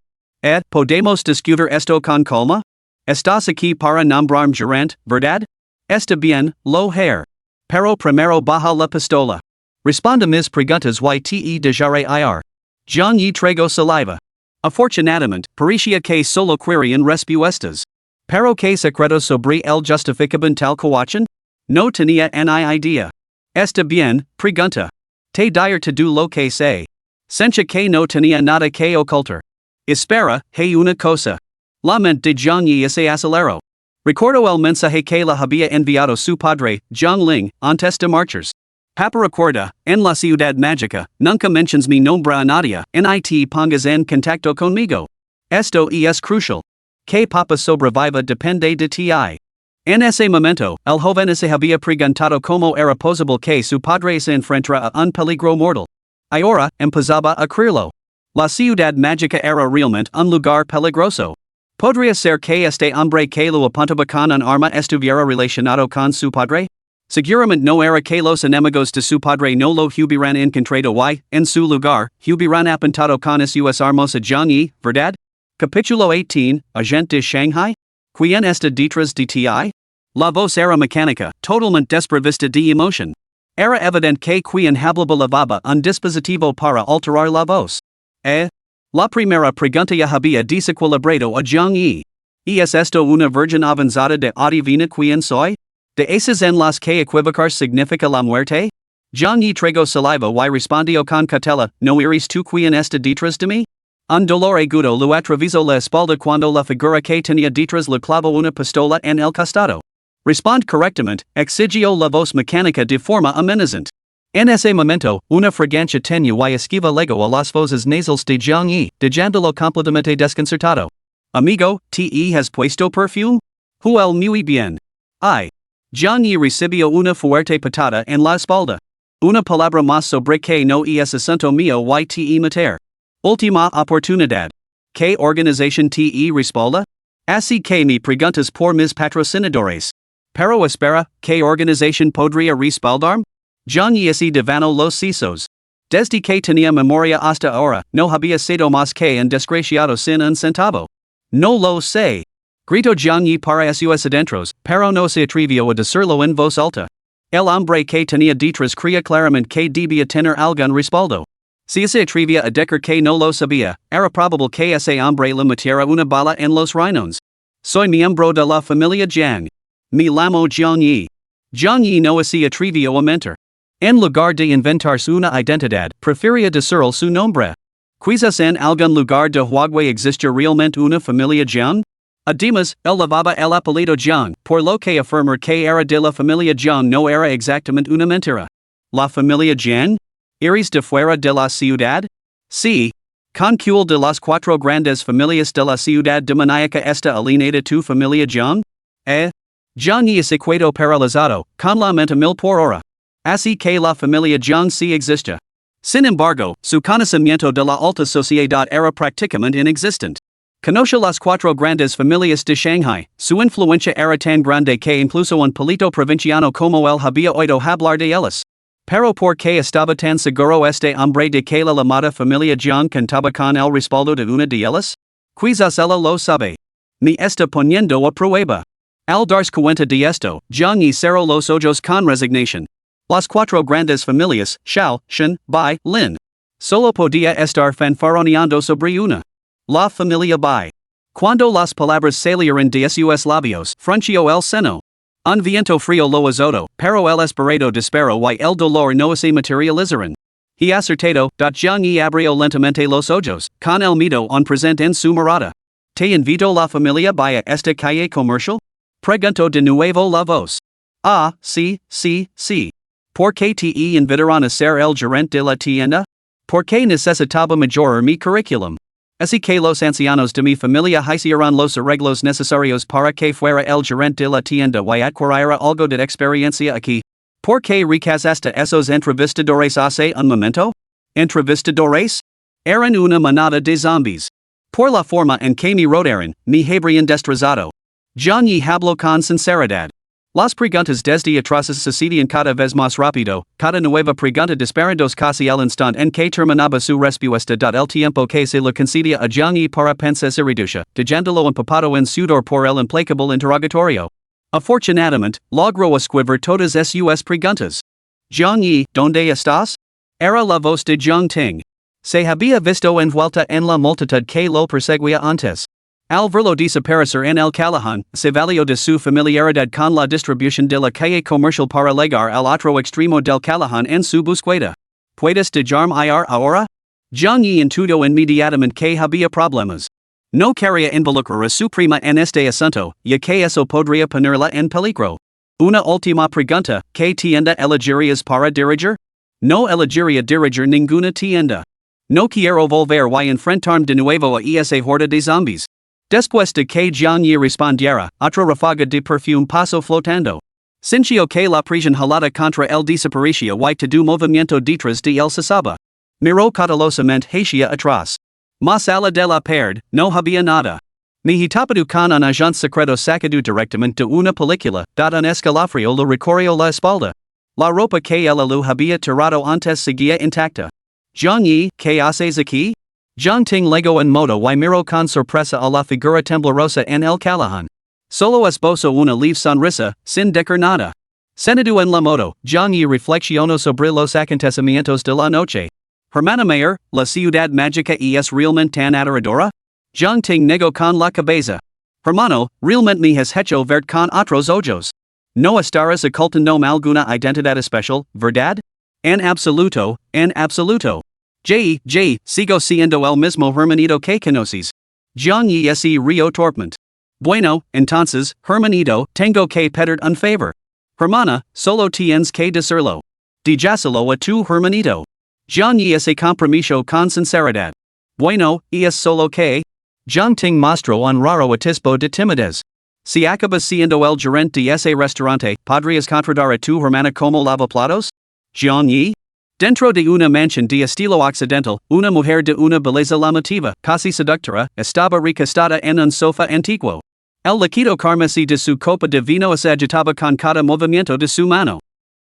¿Podemos discutir esto con calma? ¿Estás aquí para nombrarme gerente, verdad? Está bien, lo haré. Pero primero baja la pistola. Responda mis preguntas y te dejaré ir. Jiang Yi tragó saliva. Afortunadamente, parecía que solo querían respuestas. Pero ¿qué secretos sobre el justificaban tal coachan? No tenía ni idea. Está bien, pregunta. Te dire todo lo que sé. Sencha que no tenía nada que ocultar. Espera, hay una cosa. La mente de Jiang Yi se aceleró. Recordó el mensaje que le había enviado su padre, Jiang Ling, antes de marchas. Papa recuerda, en la ciudad mágica, nunca mentions mi nombre a nadie, ni pongas en contacto conmigo. Esto es crucial. Que Papa sobreviva depende de ti. En ese momento, el joven se había preguntado cómo era posible que su padre se enfrentara a un peligro mortal. Ahora, empezaba a creerlo. La ciudad mágica era realmente un lugar peligroso. ¿Podría ser que este hombre que lo apuntaba con un arma estuviera relacionado con su padre? Seguramente no era que los enemigos de su padre no lo hubieran encontrado y, en su lugar, hubieran apuntado con sus armas a Jiang Yi, ¿verdad? Capítulo 18, Agente de Shanghai? ¿Quién está detrás de ti? La voz era mecánica, totalmente desprovista de emoción. Era evidente que quien hablaba llevaba un dispositivo para alterar la voz. La primera pregunta ya había desequilibrado a Jiang Yi. ¿Es esto una virgen avanzada de adivina quién soy? ¿De esas en las que equivocar significa la muerte? Jiang Yi tragó saliva y respondió con cautela, ¿no eres tú quien está detrás de mí? Un dolor agudo lo atravesó la espalda cuando la figura que tenía detrás le clavó una pistola en el costado. Respond correctamente, exigió la voz mecánica de forma amenazante. En ese momento, una fragancia tenue y esquiva legó a las fosas nasales de Jiang Yi, dejándolo completamente desconcertado. Amigo, ¿te has puesto perfume? Huele muy bien. Ay. John y recibió una fuerte patada en la espalda. Una palabra más sobre que no es asunto mío y te matar. Última oportunidad. ¿Qué organización te respalda? Así que me preguntas por mis patrocinadores. Pero espera, ¿qué organización podría respaldarme? John y ese devano los CISOs. Desde que tenía memoria hasta ahora, no había sido más que un desgraciado sin un centavo. No lo sé. Grito John y para sus adentros, pero no se atrevió a decirlo en voz alta. El hombre que tenía detrás creía claramente que debía tener algún respaldo. Si se atrevía a decir que no lo sabía, era probable que ese hombre le metiera una bala en los riñones. Soy miembro de la familia Yang. Me llamo John Yi. John Yi no se atrevió a mentir. En lugar de inventarse una identidad, prefería decirle su nombre. Quizás en algún lugar de Huawei existe realmente una familia Jiang? Además, él llevaba el apellido Jiang, por lo que afirmar que era de la familia Jiang no era exactamente una mentira. ¿La familia Jiang? ¿Eres de fuera de la ciudad? Sí. ¿Con cuál de las cuatro grandes familias de la ciudad demoníaca está alineada tu familia Jiang? Jiang y se quedó paralizado, con la mente mil por hora. Así que la familia Jiang sí existe. Sin embargo, su conocimiento de la alta sociedad era prácticamente inexistente. Conoce las cuatro grandes familias de Shanghai, su influencia era tan grande que incluso un polito provinciano como él había oído hablar de ellas. Pero ¿por qué estaba tan seguro este hombre de que la llamada familia Jiang contaba con el respaldo de una de ellas? Quizás él lo sabe. Me está poniendo a prueba. Al darse cuenta de esto, Jiang y cerró los ojos con resignación. Las cuatro grandes familias, Shao, Shen, Bai, Lin. Solo podía estar fanfarroneando sobre una. La familia Bai. Cuando las palabras salieron de sus labios, frunció el seno. Un viento frío lo azotó, pero el esperado disparo y el dolor no se materializaron. He acertado, Jiang y abrió lentamente los ojos, con el miedo en presente en su mirada. ¿Te invitó la familia Bai a esta calle comercial? Preguntó de nuevo la voz. Ah, sí. ¿Por qué te invitaron a ser el gerente de la tienda? ¿Por qué necesitaba mejorar mi currículum? Así que los ancianos de mi familia hicieron los arreglos necesarios para que fuera el gerente de la tienda y adquiriera algo de experiencia aquí. ¿Por qué rechazaste esos entrevistadores hace un momento? ¿Entrevistadores? Eran una manada de zombies. Por la forma en que me rodearon, me habrían destrozado. John y habló con sinceridad. Las preguntas desde atrás sucedían cada vez más rápido, cada nueva pregunta disparándose casi al instante en que terminaba su respuesta. El tiempo que se le concedía a Jiang y para pensar se reducía, dejándolo empapado en sudor por el implacable interrogatorio. Afortunadamente, logró esquivar todas sus preguntas. Jiang Yi, ¿dónde estás? Era la voz de Jiang Ting. Se había visto envuelta en la multitud que lo perseguía antes. Al verlo desaparecer en el callejón, se valió de su familiaridad con la distribución de la calle comercial para llegar al otro extremo del callejón en su búsqueda. ¿Puedes dejarme ir ahora? Jiang Yi intuyo inmediatamente que había problemas. No quería involucrar a su prima en este asunto, ya que eso podría ponerla en peligro. Una última pregunta, ¿qué tienda elegirías para dirigir? No elegiría dirigir ninguna tienda. No quiero volver y enfrentarme de nuevo a esa horda de zombies. Después de que Jiang Yi respondiera, otra ráfaga de perfume pasó flotando. Sintió que la presión jalada contra el desaparecía y todo movimiento detrás de él cesaba. Miró cautelosamente hacia atrás. Más allá de la pared, no había nada. Me tapado con un agente secreto sacado directamente de una película, un escalofrío le recorrió la espalda. La ropa que el alu había tirado antes seguía intacta. Jiang Yi, ¿qué haces aquí? Jiang Ting legó en moto y miró con sorpresa a la figura temblorosa en el callejón. Solo esbozó una leve sonrisa, sin decir nada. Sentado en la moto, Jiang Yi reflexionó sobre los acontecimientos de la noche. Hermana mayor, la ciudad mágica es realmente tan aterradora? Jiang Ting negó con la cabeza. Hermano, realmente me has hecho ver con otros ojos. No estarás ocultando alguna identidad especial, ¿verdad? En absoluto. Sigo siendo el mismo hermanito que conoces. Jiang Yi se rió torpemente. Bueno, entonces, hermanito, tengo que pedir un favor. Hermana, solo tienes que decirlo. Dígaselo a tu hermanito. Jiang Yi se compromiso con sinceridad. Bueno, es solo que. Jiang Ting mostró un raro atisbo de timidez. Si acaba siendo el gerente de ese restaurante, ¿podrías contratar a tu hermana como lavaplatos? Jiang Yi? Dentro de una mansión de estilo occidental, una mujer de una belleza llamativa, casi seductora, estaba recostada en un sofá antiguo. El líquido carmesí de su copa de vino se agitaba con cada movimiento de su mano.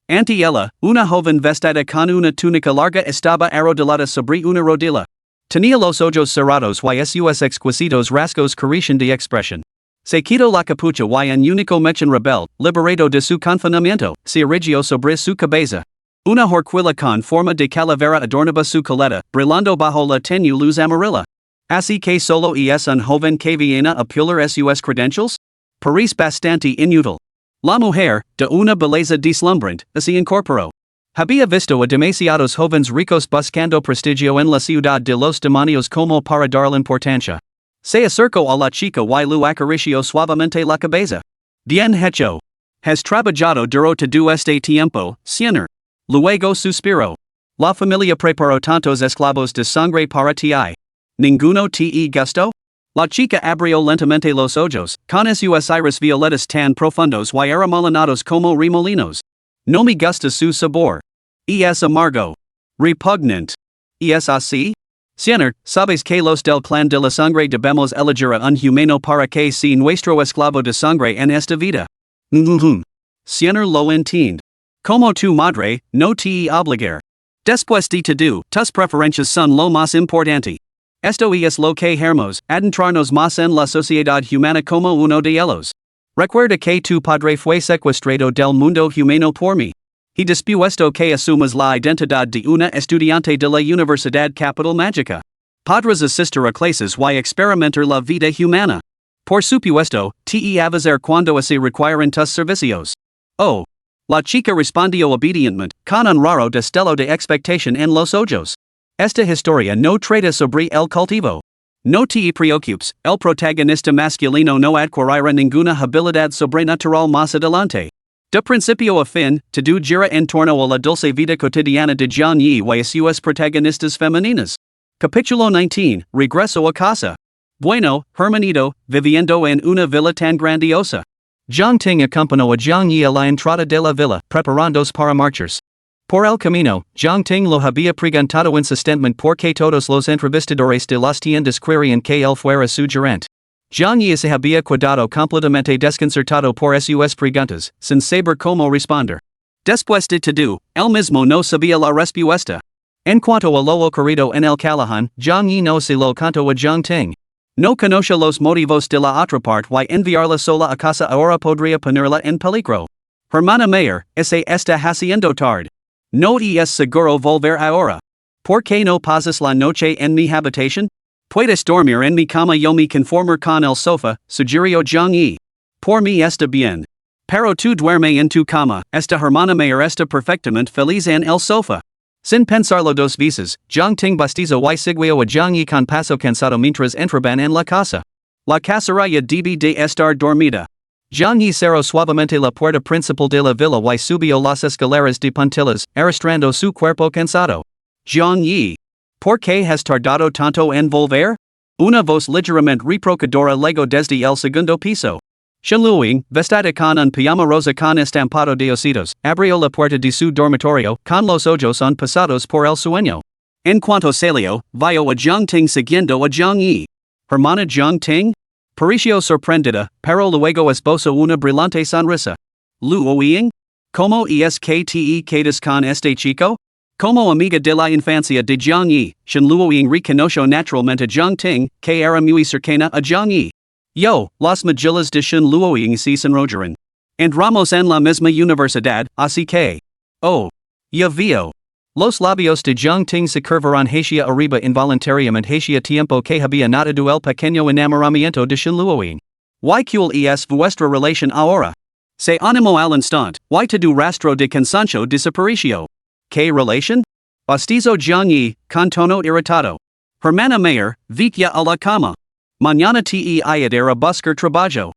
Ante ella, una joven vestida con una túnica larga estaba arrodillada sobre una rodilla. Tenía los ojos cerrados y sus exquisitos rasgos carecían de expresión. Se quitó la capucha y un único mechón rebelde, liberado de su confinamiento, se erigió sobre su cabeza. Una horquilla con forma de calavera adornaba su coleta, brillando bajo la tenue luz amarilla. Así que solo es un joven que viene a pulir sus credentials? Parece bastante inútil. La mujer, de una belleza deslumbrante, se incorporó. Había visto a demasiados jóvenes ricos buscando prestigio en la ciudad de los demonios como para darle importancia. Se acercó a la chica y lu acarició suavemente la cabeza. Bien hecho. Has trabajado durante todo este tiempo, señor. Luego suspiró. La familia preparó tantos esclavos de sangre para ti. ¿Ninguno te gustó? La chica abrió lentamente los ojos, con sus iris violetas tan profundos y aramolinados como remolinos. No me gusta su sabor. Es amargo. Repugnant. ¿Es así? Señor, sabes que los del clan de la sangre debemos elegir a un humano para que sea nuestro esclavo de sangre en esta vida. Señor lo entiende. Como tu madre, no te obligar. Después de todo, tus preferencias son lo más importante. Esto es lo que queremos, adentrarnos más en la sociedad humana como uno de ellos. Recuerda que tu padre fue secuestrado del mundo humano por mí. Y dispuesto que asumas la identidad de una estudiante de la Universidad Capital Mágica. Podrás asistir a clases y experimentar la vida humana. Por supuesto, te avisar cuando se requieren tus servicios. Oh. La chica respondió obedientemente, con un raro destello de expectación en los ojos. Esta historia no trata sobre el cultivo. No te preocupes, el protagonista masculino no adquirirá ninguna habilidad sobrenatural más adelante. De principio a fin, todo gira en torno a la dulce vida cotidiana de Jiang Yi y sus protagonistas femeninas. Capítulo 19, Regreso a casa. Bueno, hermanito, viviendo en una villa tan grandiosa. Jiang Ting acompañó a Jiang Yi a la entrada de la villa, preparándose para marchar. Por el camino, Jiang Ting lo había preguntado insistentemente por qué todos los entrevistadores de las tiendas querían que él fuera su gerente. Jiang Yi se había quedado completamente desconcertado por sus preguntas, sin saber cómo responder. Después de todo, él mismo no sabía la respuesta. En cuanto a lo ocurrido en el callejón, Jiang Yi no se lo contó a Jiang Ting. No conoce los motivos de la otra parte y enviarla sola a casa ahora podría ponerla en peligro. Hermana mayor, se está haciendo tarde. No es seguro volver ahora. ¿Por qué no pasas la noche en mi habitación? Puedes dormir en mi cama yo me conformar con el sofá, sugirió Jiang Yi. Por mí está bien. Pero tú duerme en tu cama, esta hermana mayor está perfectamente feliz en el sofá. Sin pensarlo dos veces, Jiang Ting bastizo y siguió a Jiang Yi con paso cansado mientras entraban en la casa. La caseraya debe de estar dormida. Jiang Yi cerró suavemente la puerta principal de la villa y subió las escaleras de puntillas, arrastrando su cuerpo cansado. Jiang Yi. ¿Por qué has tardado tanto en volver? Una voz ligeramente reprochadora llegó desde el segundo piso. Lluvia, vestida con un pijama rosa con estampado de ositos, abrió la puerta de su dormitorio, con los ojos pasados por el sueño. En cuanto salió, vio a Jiang Ting siguiendo a Jiang Yi. ¿Hermana Jiang Ting? Pareció sorprendida, pero luego esbozó una brillante sonrisa. Lluvia? ¿Cómo es que te quedas con este chico? Como amiga de la infancia de Jiang Yi, Lluvia reconoció naturalmente a Jiang Ting, que era muy cercana a Jiang Yi. Yo, las magellas de Lluvia se enrollaron. Entramos en la misma universidad, así que. Oh. Ya veo. Los labios de Jiang Ting se curvaron hacia arriba involuntariamente hacia tiempo que había notado el pequeño enamoramiento de Lluvia. ¿Y cuál es vuestra relación ahora? Se animó al instante, y todo rastro de cansancio desapareció. ¿Qué relación? Bastizo Jiang Yi, con tono irritado. Hermana mayor, vete a la cama. Mañana te ayudaré a buscar trabajo.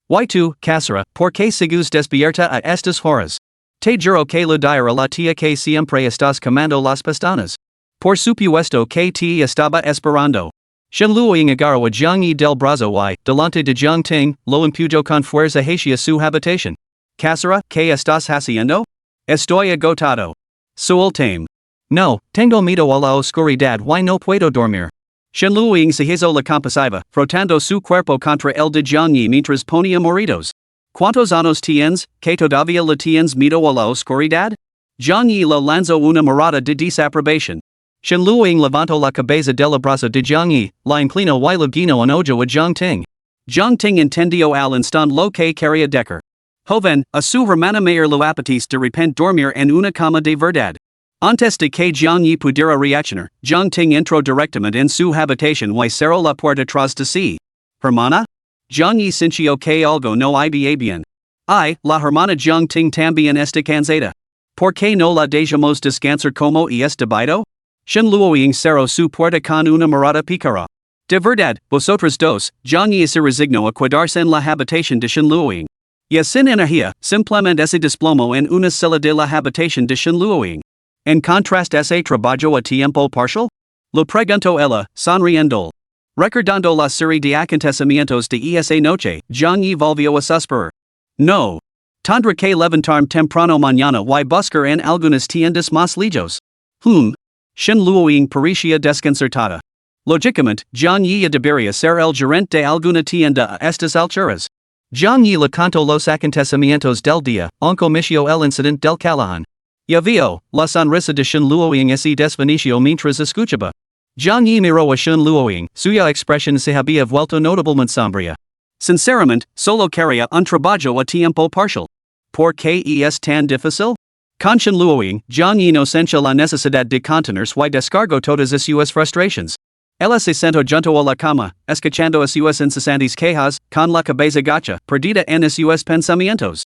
Y tú, casera, ¿por qué sigues despierta a estas horas? Te juro que le diré a la tía que siempre estás quemando las pestañas. Por supuesto que te estaba esperando. Shenluoing agarra jiangyi del brazo y, delante de jiang ting, lo impujo con fuerza hacia su habitación. Casera, ¿qué estás haciendo? Estoy agotado. Su ultime. No, tengo miedo a la oscuridad y no puedo dormir. Shenluoing se hizo la compasiva, frotando su cuerpo contra el de jiangyi mientras ponía moritos. ¿Cuántos años tienes, que todavía le tienes miedo a la oscuridad? Jiangyi le lanzó una mirada de desaprobación. Shenluoing levantó la cabeza del brazo de Jiangyi, la inclinó y le guiñó un ojo a Jiang Ting. Jiang Ting entendió al instante lo que quería decir. Joven, a su hermana mayor lo apetece de repente dormir en una cama de verdad. Antes de que Jiangyi pudiera reaccionar, Jiang Ting entró directamente en su habitación y cerró la puerta tras de sí. ¿Hermana? Jiangyi sintió que algo no iba bien. Ay, la hermana Jiang Ting también está cansada. ¿Por qué no la dejamos descansar como es debido? Shenluoing cerró su puerta con una mirada pícara. De verdad, vosotros dos, Jiangyi se resignó a quedarse en la habitación de Shenluoing. Y sin energía, simplemente se desplomó en una sala de la habitación de Shenluoing. En contraste ese trabajo a tiempo parcial? Lo preguntó ella, sonriendo. Recordando la serie de acontecimientos de esa noche, Jiangyi volvió a suspirar. No. Tendré que levantarme temprano mañana y buscar en algunas tiendas más lejos. Shenluoing parecía desconcertada. Lógicamente, Jiangyi debería ser el gerente de alguna tienda a estas alturas. Jiangyi le contó los acontecimientos del día, aunque omisió el incidente del Callahan. Ya vio, la sonrisa de Shenluoing se desvaneció mientras escuchaba. Jiangyi miró a Shenluoing, suya expresión se había vuelto notablemente sombría. Sinceramente, solo quería un trabajo a tiempo parcial. ¿Por qué es tan difícil? Con Shenluoing, Jiangyi no sentía la necesidad de contenerse y descargó todas sus frustraciones. Ella se sentó junto a la cama, escuchando sus incesantes quejas, con la cabeza gacha, perdida en sus pensamientos.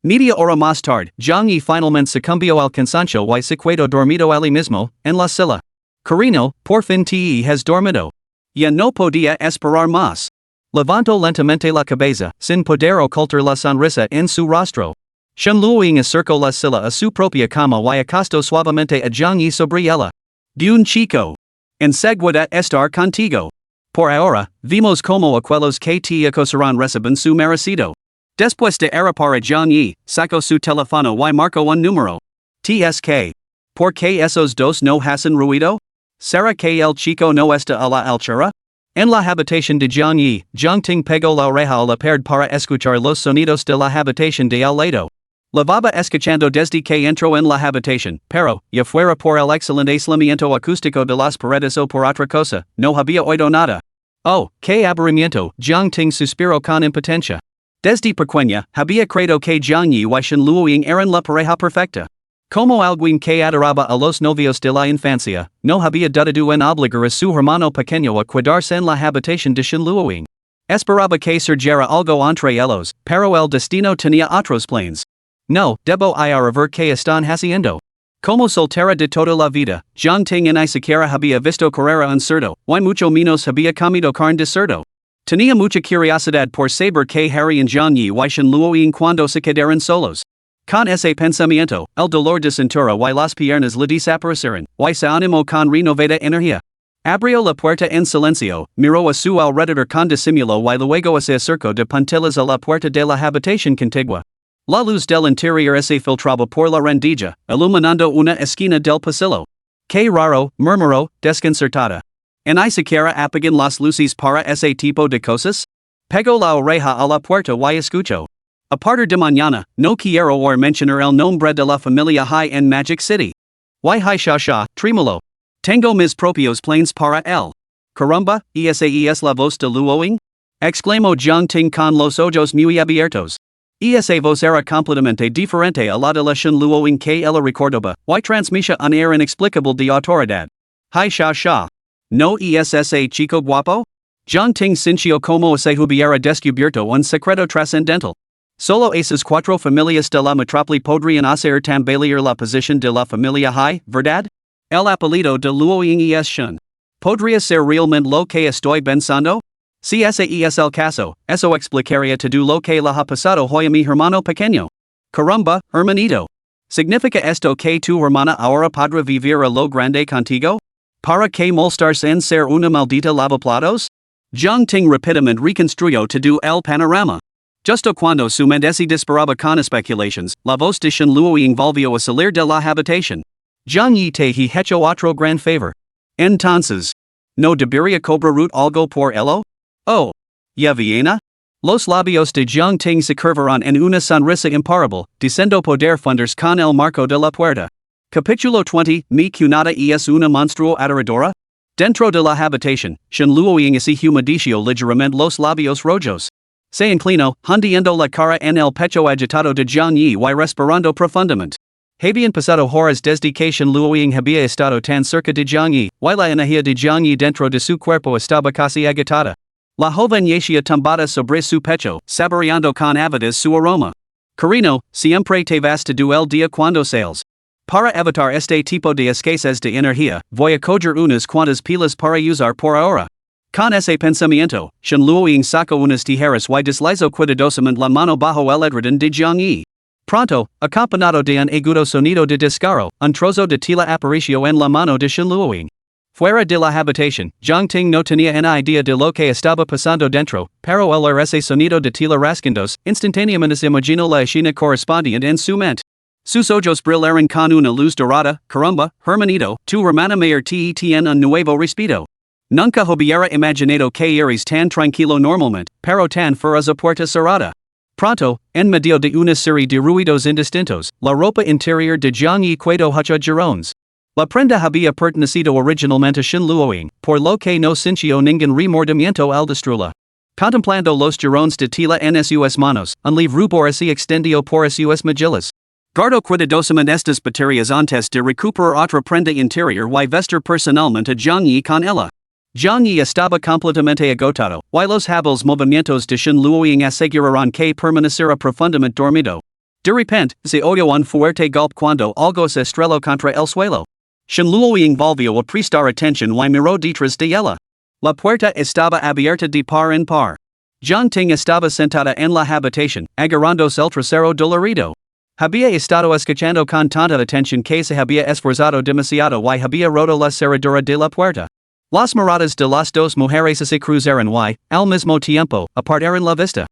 Media hora más tarde, Jiangyi finalmente sucumbió al cansancio y se quedó dormido allí mismo, en la silla. Carino, por fin te has dormido. Ya no podía esperar más. Levantó lentamente la cabeza, sin poder ocultar la sonrisa en su rostro. Shenluoing acercó la silla a su propia cama y acostó suavemente a Jiangyi sobre ella. De un chico. Enseguida estar contigo. Por ahora, vimos como aquellos que te acosarán reciben su merecido. Después de arropar a Jiangyi, sacó su teléfono y marcó un número. TSK. ¿Por qué esos dos no hacen ruido? ¿Será que el chico no está a la altura? En la habitación de Jiangyi, Jiang Ting pegó la oreja a la pared para escuchar los sonidos de la habitación de al lado. Lavaba escuchando desde que entró en la habitación, pero, ya fuera por el excelente aislamiento acústico de las paredes o por otra cosa, no había oído nada. Oh, qué aburrimiento, Jiang Ting suspiró con impotencia. Desde pequeña, había creído que Jiangyi y Shenluoing eran la pareja perfecta. Como alguien que adoraba a los novios de la infancia, no había dudado en obligar a su hermano pequeño a quedarse en la habitación de Shenluoing. Esperaba que surgiera algo entre ellos, pero el destino tenía otros planes. No, debo ir a ver qué están haciendo. Como soltera de toda la vida, Jiang Ting ni siquiera había visto correr un cerdo, y mucho menos había comido carne de cerdo. Tenía mucha curiosidad por saber qué harían Jiangyi y Shenluoing cuando se quedaran solos. Con ese pensamiento, el dolor de cintura y las piernas le desaparecieron, y se animó con renovada energía. Abrió la puerta en silencio, miró a su alrededor con disimulo y luego se acercó de puntillas a la puerta de la habitación contigua. La luz del interior se filtraba por la rendija, iluminando una esquina del pasillo. Qué raro, murmuró, desconcertada. ¿En siquiera apagan las luces para ese tipo de cosas? Pegó la oreja a la puerta y escuchó. A partir de mañana, no quiero oír mencionar el nombre de la familia High en Magic City. Y hi sha, trémulo. Tengo mis propios planes para él. Caramba, esa es la voz de Luoing? Exclamó Jiang Ting con los ojos muy abiertos. Esa voz era completamente diferente a la de la Shenluoing que ella recordaba, y transmitía un aire inexplicable de autoridad. Hi sha. ¿No es ese chico guapo? Jiang Ting sintió como se hubiera descubierto un secreto trascendental. Solo esas cuatro familias de la metrópoli podrían hacer tambalear la posición de la familia High, ¿verdad? El apellido de Luoing es Shen. ¿Podría ser realmente lo que estoy pensando? Si ese es el caso, eso explicaría todo lo que le ha pasado hoy a mi hermano pequeño. Caramba, hermanito. ¿Significa esto que tu hermana ahora podrá vivir a lo grande contigo? ¿Para qué molestarse en ser una maldita lavaplatos? Jiang Ting rapidamente reconstruyó todo el panorama. Justo cuando su mente se disparaba con especulations, la voz de Shen Luoying volvió a salir de la habitación. Jiang Yi te he hecho otro gran favor. Entonces, ¿no debería cobrar algo por ello? Oh, ya viene? Los labios de Jiang Ting se curvaron en una sonrisa imparable, diciendo poder fundirse con el marco de la puerta. Capítulo 20, Mi cunada es una monstruo adoradora? Dentro de la habitación, Shen Luoying se humedeció ligeramente los labios rojos. Se inclinó, hundiendo la cara en el pecho agitado de Jiang Yi y respirando profundamente. Habían pasado horas desde que Shen Luoying había estado tan cerca de Jiang Yi, y la energía de Jiang Yi dentro de su cuerpo estaba casi agitada. La joven yacía tumbada sobre su pecho, saboreando con avidez su aroma. Carino, siempre te vas todo el día cuando sales. Para evitar este tipo de escasez de energía, voy a coger unas cuantas pilas para usar por ahora. Con ese pensamiento, Shen Luoying sacó unas tijeras y deslizó cuidadosamente la mano bajo el edredón de Jiang Yi. Pronto, acompañado de un agudo sonido de descaro, un trozo de tela apareció en la mano de Shen Luoying. Fuera de la habitación, Jiang Ting no tenía una idea de lo que estaba pasando dentro, pero al oír ese sonido de tela rasgándose, instantáneamente se imaginó la escena correspondiente en su mente. Sus ojos brillaron con una luz dorada. Caramba, hermanito, tu hermana mayor te tiene un nuevo respeto. Nunca hubiera imaginado que eres tan tranquilo normalmente, pero tan feroz a puerta cerrada. Pronto, en medio de una serie de ruidos indistintos, la ropa interior de Jiang Yi quedó hecha girones. La prenda había pertenecido originalmente a Shen Luoying, por lo que no sintió ningún remordimiento al destruirla. Contemplando los girones de tela en sus manos, un leve rubor se extendió por sus mejillas. Guardo cuidadosamente estas baterías antes de recuperar otra prenda interior y vestir personalmente a Jiang Yi con ella. Jiang Yi estaba completamente agotado, y los hábiles movimientos de Shen Luoying aseguraron que permaneciera profundamente dormido. De repente, se oyó un fuerte golpe cuando algo se estrelló contra el suelo. Shen Luoying volvió a prestar atención y miró detrás de ella. La puerta estaba abierta de par en par. Jiang Ting estaba sentada en la habitación, agarrándose el trasero dolorido. Había estado escuchando con tanta atención que se había esforzado demasiado y había roto la cerradura de la puerta. Las miradas de las dos mujeres se cruzaron y, al mismo tiempo, apartaron la vista.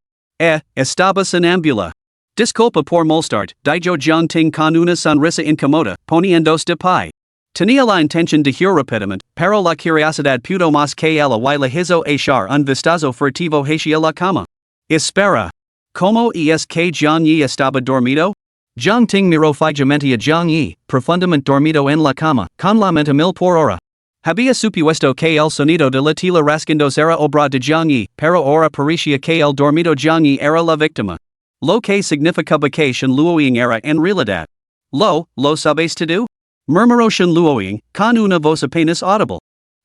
Estaba sonámbula. Disculpa por molestarte, dijo Jiang Ting con una sonrisa incómoda, poniéndose de pie. Tenía la intención de ir rápidamente, pero la curiosidad pudo más que ella y la hizo echar un vistazo furtivo hacia la cama. Espera. ¿Cómo es que Jiang Yi estaba dormido? Jiang Ting miró fijamente a Jiang Yi, profundamente dormido en la cama, con la mente mil por hora. Había supuesto que el sonido de la tela rasgándose era obra de Jiang Yi, pero ahora parecía que el dormido Jiang Yi era la víctima. Lo que significaba que Shen Luoying era en realidad. ¿Lo sabes todo? Murmuró Shen Luoying, con una voz apenas audible.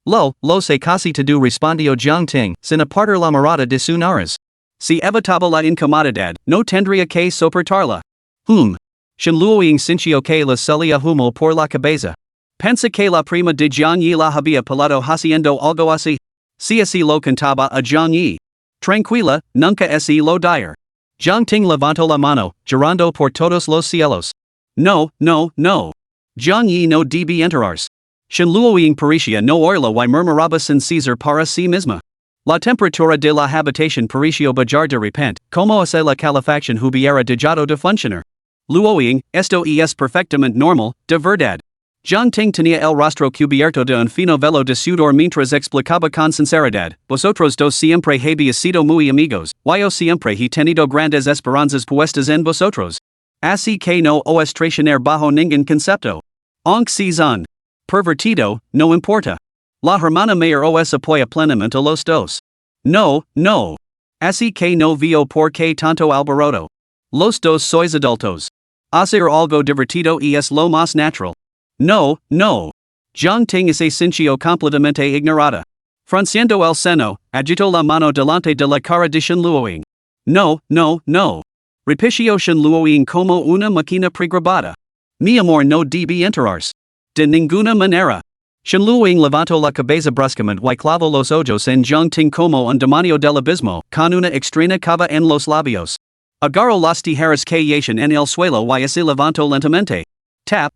Lo sé casi todo respondió Jiang Ting, sin apartar la mirada de su nariz. Si evitaba la incomodidad, no tendría que soportarla. Shen Luoying sintió que le salía humo por la cabeza. Pensa que la prima de Jiang Yi la había pelado haciendo algo así. Si así lo contaba a Jiang Yi. Tranquila, nunca así lo dire. Jiang Ting levantó la mano, girando por todos los cielos. No. Jiang Yi no debe enterarse. Shen Luoying parecía no oírlo y murmuraba sin cesar para sí misma. La temperatura de la habitación pareció bajar de repente, como si la calefacción hubiera dejado de funcionar. Luoying, esto es perfectamente normal, de verdad. Jiang Ting tenía el rostro cubierto de un fino velo de sudor mientras explicaba con sinceridad, vosotros dos siempre habéis sido muy amigos, yo siempre he tenido grandes esperanzas puestas en vosotros. Así que no os traicionar bajo ningún concepto. Aunque seas un pervertido, no importa. La hermana mayor os apoya plenamente a los dos. No. Así que no veo por qué tanto alboroto. Los dos sois adultos. Hacer algo divertido es lo más natural. No. Jiang Ting se sintió completamente ignorada. Frunciendo el seno, agitó la mano delante de la cara de Shen Luoying. No. Repitió Shen Luoying como una máquina pregrabada. Mi amor no debe enterarse. De ninguna manera. Shen Luoying levantó la cabeza bruscamente y clavó los ojos en Jiang Ting como un demonio del abismo, con una extraña cava en los labios. Agarró las tijeras que yacían en el suelo y se levantó lentamente. Tap.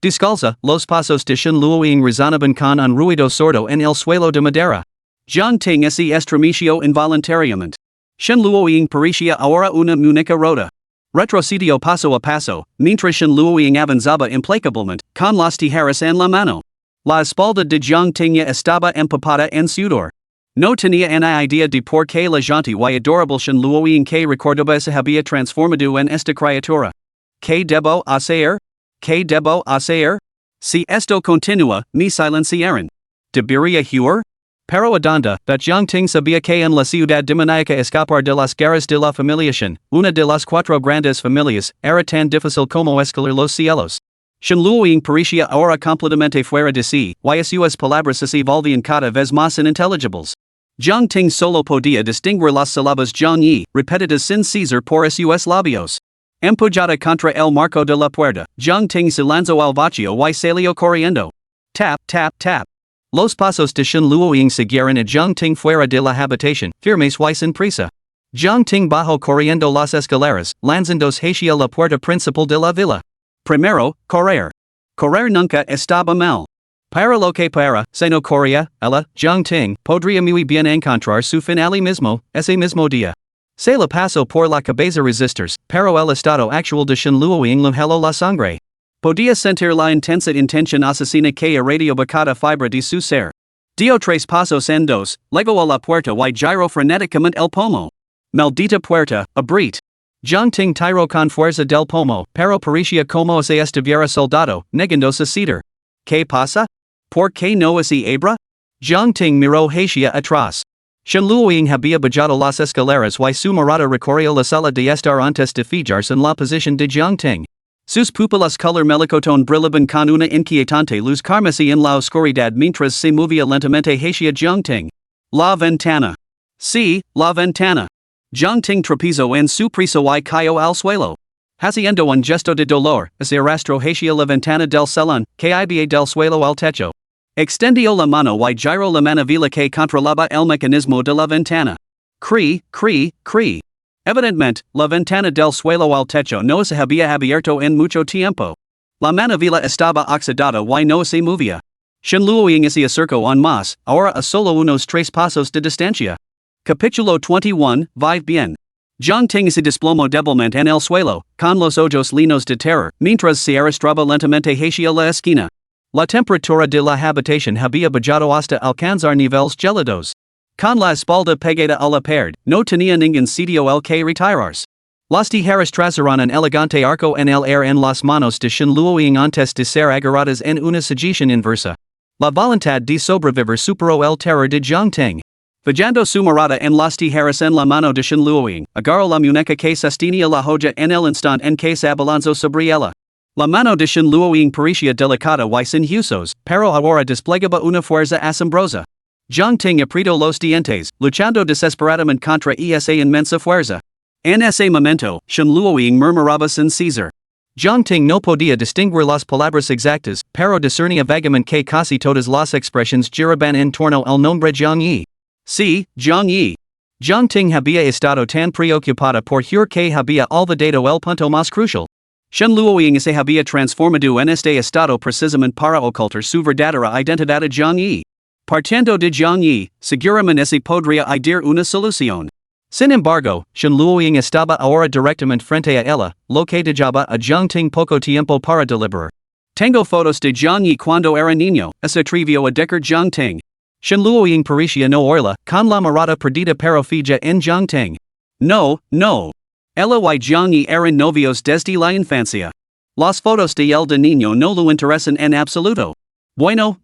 Descalza, los pasos de Shen Luoying resonaban con un ruido sordo en el suelo de madera. Jiang Ting se estremeció involuntariamente. Shen Luoying parecía ahora una muñeca rota. Retrocedió paso a paso, mientras Shen Luoying avanzaba implacablemente, con las tijeras en la mano. La espalda de Jiang Ting ya estaba empapada en sudor. No tenía una idea de por qué la gente y adorable Shen Luoying que recordaba se había transformado en esta criatura. ¿Qué debo hacer? ¿Qué debo hacer? Si esto continúa, me silenciarán. ¿Debería huir? Pero adonde, that Jiang Ting sabía que en la ciudad demoníaca escapar de las garras de la familia Shen, una de las cuatro grandes familias, era tan difícil como escalar los cielos. Shen Luoying parecía ahora completamente fuera de sí, y sus palabras se volvían cada vez más inintelligibles. Jiang Ting solo podía distinguir las sílabas Jiang Yi, repetidas sin cesar por sus labios. Empujada contra el marco de la puerta, Jiang Ting se lanzó al vacío y salió corriendo. Tap, tap, tap. Los pasos de Shen Luoying siguieron a Jiang Ting fuera de la habitación, firmes y sin prisa. Jiang Ting bajó corriendo las escaleras, lanzándose hacia la puerta principal de la villa. Primero, correr. Correr nunca estaba mal. Para lo que para, si no corría, ella, Jiang Ting, podría muy bien encontrar su fin allí mismo, ese mismo día. Se le pasó por la cabeza resistirse, pero el estado actual de Shen Luoying le heló la sangre. Podía sentir la intensa intención asesina que irradiaba cada fibra de su ser. Dio tres pasos en dos, luego a la puerta y giró frenéticamente el pomo. Maldita puerta, abrit. Jiang Ting tiró con fuerza del pomo, pero parecía como si estuviera soldado, negándose a ceder. ¿Qué pasa? ¿Por qué no se abra? Jiang Ting miró hacia atrás. Shen Luoying había bajado las escaleras y su mirada recorrió la sala de estar antes de fijarse en la posición de Jiang Ting. Sus pupilas color melocotón brillaban con una inquietante luz carmesí en la oscuridad mientras se movía lentamente hacia Jiang Ting. La ventana. Sí, la ventana. Jiang Ting tropezó en su prisa y cayó al suelo. Haciendo un gesto de dolor, se arrastró hacia la ventana del salón, que había del suelo al techo. Extendió la mano y giró la manivela que controlaba el mecanismo de la ventana. Cri, cri, cri. Evidentemente, la ventana del suelo al techo no se había abierto en mucho tiempo. La manivela estaba oxidada y no se movía. Shen Luoying se acercó aún más, ahora a solo unos 3 pasos de distancia. Capítulo 21, Vive bien. Jiang Ting se desplomó débilmente en el suelo, con los ojos llenos de terror, mientras se arrastraba lentamente hacia la esquina. La temperatura de la habitación había bajado hasta alcanzar niveles gélidos. Con la espalda pegada a la pared, no tenía ningún sitio el que retirarse. Las tijeras trazaron un elegante arco en el aire en las manos de Shen Luoying antes de ser agarradas en una sujeción inversa. La voluntad de sobrevivir superó el terror de Jiang Ting. Fijando su mirada en las tijeras en la mano de Shen Luoying, agarró la muñeca que sostenía la joya en el instante en que se abalanzó sobre ella. La mano de Shen Luoying parecía delicada y sin huesos, pero ahora desplegaba una fuerza asombrosa. Jiang Ting apretó los dientes, luchando desesperadamente contra esa inmensa fuerza. En ese momento, Shen Luoying murmuraba sin cesar. Jiang Ting no podía distinguir las palabras exactas, pero discernía vagamente que casi todas las expresiones giraban en torno al nombre Jiang Yi. Sí, Jiang Yi. Jiang Ting había estado tan preocupada por huir que había olvidado el punto más crucial. Shen Luoying se había transformado en este estado precisamente para ocultar su verdadera identidad a Jiang Yi. Partiendo de Jiang Yi, seguramente se podría hallar una solución. Sin embargo, Shen Luoying estaba ahora directamente frente a ella, lo que dejaba a Jiang Ting poco tiempo para deliberar. Tengo fotos de Jiang Yi cuando era niño, se atrevió a decir Jiang Ting. Shen Luoying parecía no oírla, con la mirada perdida pero fija en Jiang Ting. No, no. Ella y Jiang Yi eran novios desde la infancia. Las fotos de él de niño no lo interesan en absoluto. Bueno,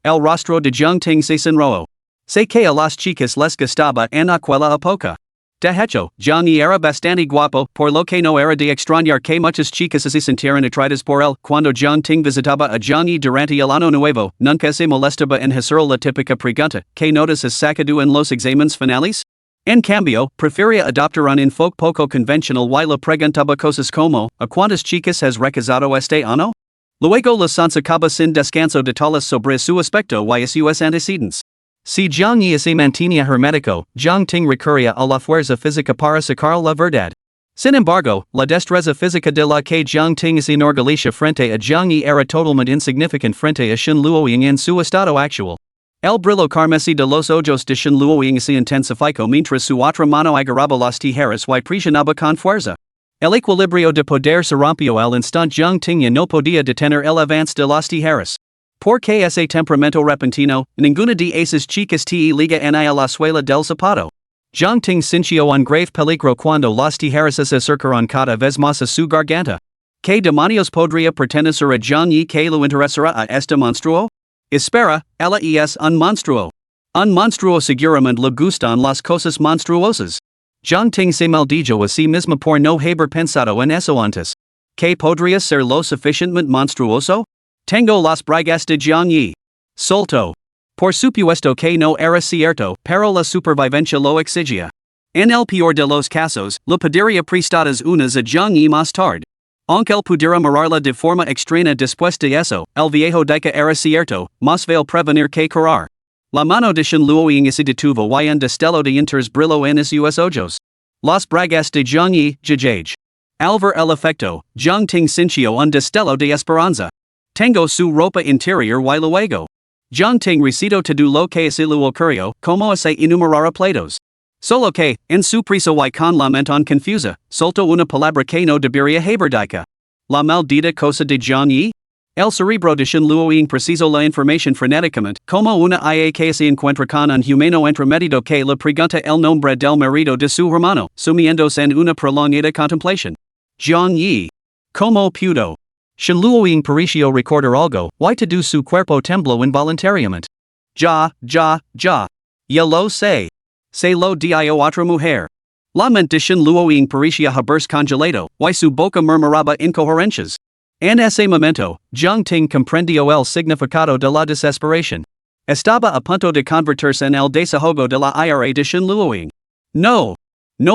el rostro de Jiang Ting se sonrojo. Sé que a las chicas les gustaba en aquella época. De hecho, Jiang Yi era bastante guapo, por lo que no era de extrañar que muchas chicas se sintieran atraídas por él. Cuando Jiang Ting visitaba a Jiang Yi durante el año nuevo, nunca se molestaba en hacer la típica pregunta, ¿qué notas has sacado en los exámenes finales? En cambio, prefería adoptar un enfoque poco convencional y le preguntaba cosas como, ¿a cuántas chicas has recasado este año? Luego la sonsacaba sin descanso detalles sobre su aspecto y sus antecedentes. Si Jiang Yi se mantenía hermético, Jiang Ting recurría a la fuerza física para sacar la verdad. Sin embargo, la destreza física de la que Jiang Ting es inorgalicia frente a Jiang Yi era totalmente insignificant frente a Shen Luoying en su estado actual. El brillo carmesí de los ojos de Shen Luoying se intensificó mientras su otra mano agarraba las tijeras y presionaba con fuerza. El equilibrio de poder se rompió al instante Jiang Ting ya no podía detener el avance de las tijeras. Porque ese temperamento repentino, ninguna de esas chicas te liga ni a la suela del zapato. Jiang Ting sintió un grave peligro cuando las tijeras se acercaron cada vez más a su garganta. ¿Qué demonios podría pertenecer a Jiang Yi que lo interesará a este monstruo? Espera, ella es un monstruo. Un monstruo seguramente le gustan las cosas monstruosas. Jiang Ting se maldijo a sí misma por no haber pensado en eso antes. ¿Qué podría ser lo suficientemente monstruoso? Tengo las bragas de Jiang Yi. Soltó. Por supuesto que no era cierto, pero la supervivencia lo exigía. En el peor de los casos, le pediría prestadas unas a Jiang Yi más tarde. Aunque él pudiera mirarla de forma extraña después de eso, el viejo dica era cierto, más vale prevenir que curar. La mano de Shen Luoying se detuvo y un destello de interés brilló en sus ojos. Las bragas de Jiang Yi, jajaj. Al ver el efecto, Jiang Ting sintió un destello de esperanza. Tengo su ropa interior y luego. Jiang Ting recitó todo lo que se le ocurrió, como se enumerara pleitos. Solo que, en su prisa y con la mente confusa, soltó una palabra que no debería haber dicho. La maldita cosa de Jiang Yi? El cerebro de Shen Luoying precisó la información frenéticamente, como una IA que se encuentra con un humano entremetido que le pregunta el nombre del marido de su hermano, sumiéndose en una prolongada contemplación. Jiang Yi. ¿Cómo pudo? Shen Luoying pareció recordar algo, y todo su cuerpo tembló involuntariamente. Ya lo sé. Se lo dio otra mujer. La mente de Shen Luoying parecía haberse congelado, y su boca murmuraba incoherencias. En ese momento, Jiang Ting comprendió el significado de la desesperación. Estaba a punto de convertirse en el desahogo de la ira de Shen Luoying. No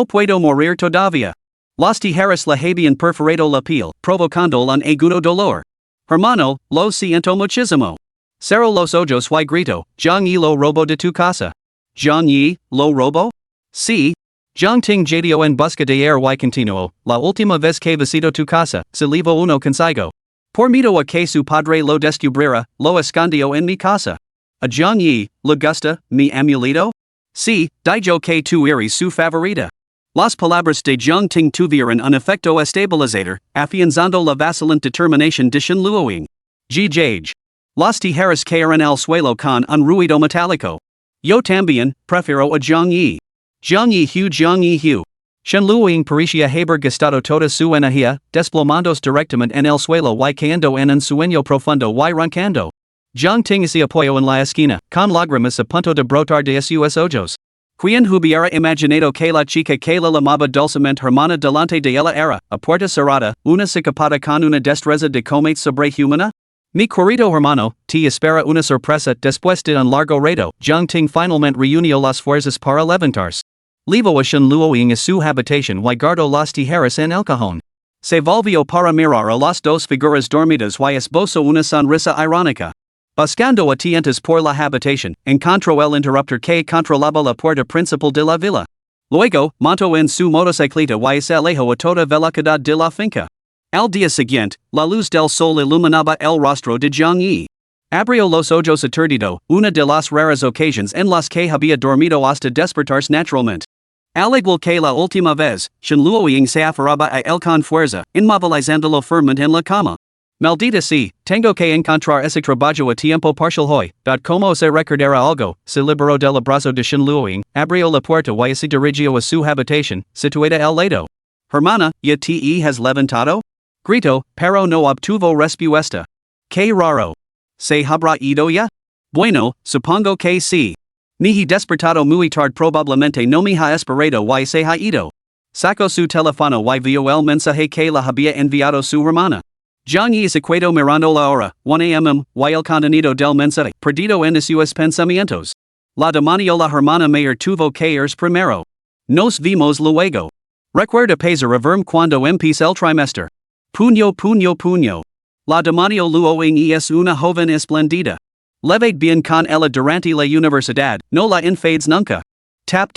puedo morir todavía. Las tijeras le habían perforado la piel, provocando un agudo dolor. Hermano, lo siento muchísimo. Cerró los ojos y gritó, Jiang Yi lo robó de tu casa. Jiang Yi, lo robó? Sí. Jiang Ting jadeó en busca de air y continuó, la última vez que visito tu casa, se levo uno consigo. Por miedo a que su padre lo descubriera, lo escondió en mi casa. A Jiang Yi, le gusta, mi amuleto? Sí, dijo que tú eres su favorita. Las palabras de Jiang Ting tuvieron un efecto estabilizador, afianzando la vacilante determinación de Shen Luoying. Jijaj. Las tijeras cayeron al suelo con un ruido metálico. Yo también, prefiero a Jiang Yi. Jiang Yi Hu. Shen Luoying parecía haber gastado toda su energía, desplomándose directamente en el suelo y cayendo en un sueño profundo y roncando. Jiang Ting se apoyó en la esquina, con lágrimas a punto de brotar de sus ojos. Quien hubiera imaginado que la chica que la llamaba dulcemente hermana delante de ella era, a puerta cerrada, una psicópata con una destreza de cometa sobrehumana? Mi querido hermano, te espera una sorpresa. Después de un largo rato, Jiang Ting finalmente reunió las fuerzas para levantarse. Levó a Shen Luoying a su habitación y guardó las tijeras en el cajón. Se volvió para mirar a las dos figuras dormidas y esbozó una sonrisa irónica. Buscando a tientas por la habitación, encontró el interruptor que controlaba la puerta principal de la villa. Luego, montó en su motocicleta y se alejó a toda velocidad de la finca. Al día siguiente, la luz del sol iluminaba el rostro de Jiang Yi. Abrió los ojos aturdido, una de las raras ocasiones en las que había dormido hasta despertarse naturalmente. Al igual que la última vez, Shen Luoying se aferraba a él con fuerza, inmovilizándolo firmemente en la cama. Maldita sí, tengo que encontrar ese trabajo a tiempo parcial hoy. Como se recordara algo, se liberó del abrazo de Shen Luoying, abrió la puerta y se dirigió a su habitación, situada al lado. Hermana, ¿ya te has levantado? Gritó, pero no obtuvo respuesta. Qué raro. ¿Se habrá ido ya? Bueno, supongo que sí. Me he despertado muy tarde, probablemente no me ha esperado y se ha ido. Sacó su teléfono y vio el mensaje que le había enviado su hermana. Jiang Yi se quedó mirando la hora, 1 a.m., y el contenido del mensaje, perdido en sus pensamientos. La demonio la hermana mayor tuvo que irse primero. Nos vimos luego. Recuerda pesar a verme cuando empieza el trimestre. Puño. La demonio Luoying es una joven esplendida. Leved bien con ella durante la universidad, no la enfades nunca. Tap.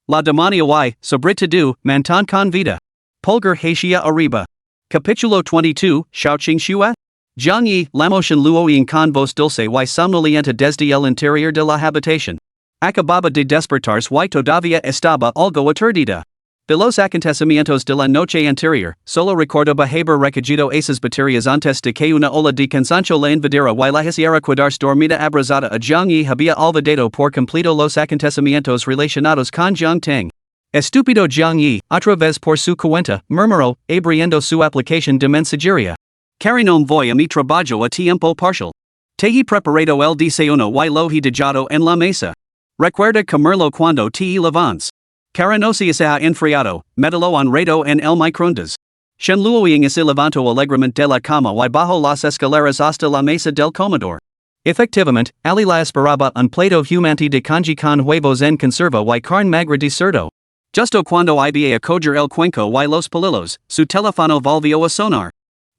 La demonio y, sobre todo, mantan con vida. Pulgar Hatia Arriba. Capítulo 22, Xiaoqing Xue? Jiang Yi, la motion luoying con vos dulce y somnolienta desde el interior de la habitación. Acababa de despertarse y todavía estaba algo aturdida. De los acontecimientos de la noche anterior, solo recordaba haber recogido esas baterías antes de que una ola de cansancio la invadiera y la hiciera quedarse dormida abrazada a Jiang Yi había olvidado por completo los acontecimientos relacionados con Jiang Ting. Estúpido Jiang Yi, otra vez por su cuenta, murmuró, abriendo su aplicación de mensajería. Cariño voy a mi trabajo a tiempo parcial. Te he preparado el desayuno y lo he dejado en la mesa. Recuerda comerlo cuando te levantes. Cariño si se ha enfriado, mételo en redo en el microondas. Shen luoying se levantó alegremente de la cama y bajó las escaleras hasta la mesa del comedor. Efectivamente, Ali la esperaba un plato humante de congee con huevos en conserva y carne magra de cerdo. Justo cuando iba a coger el cuenco y los palillos, su teléfono volvió a sonar.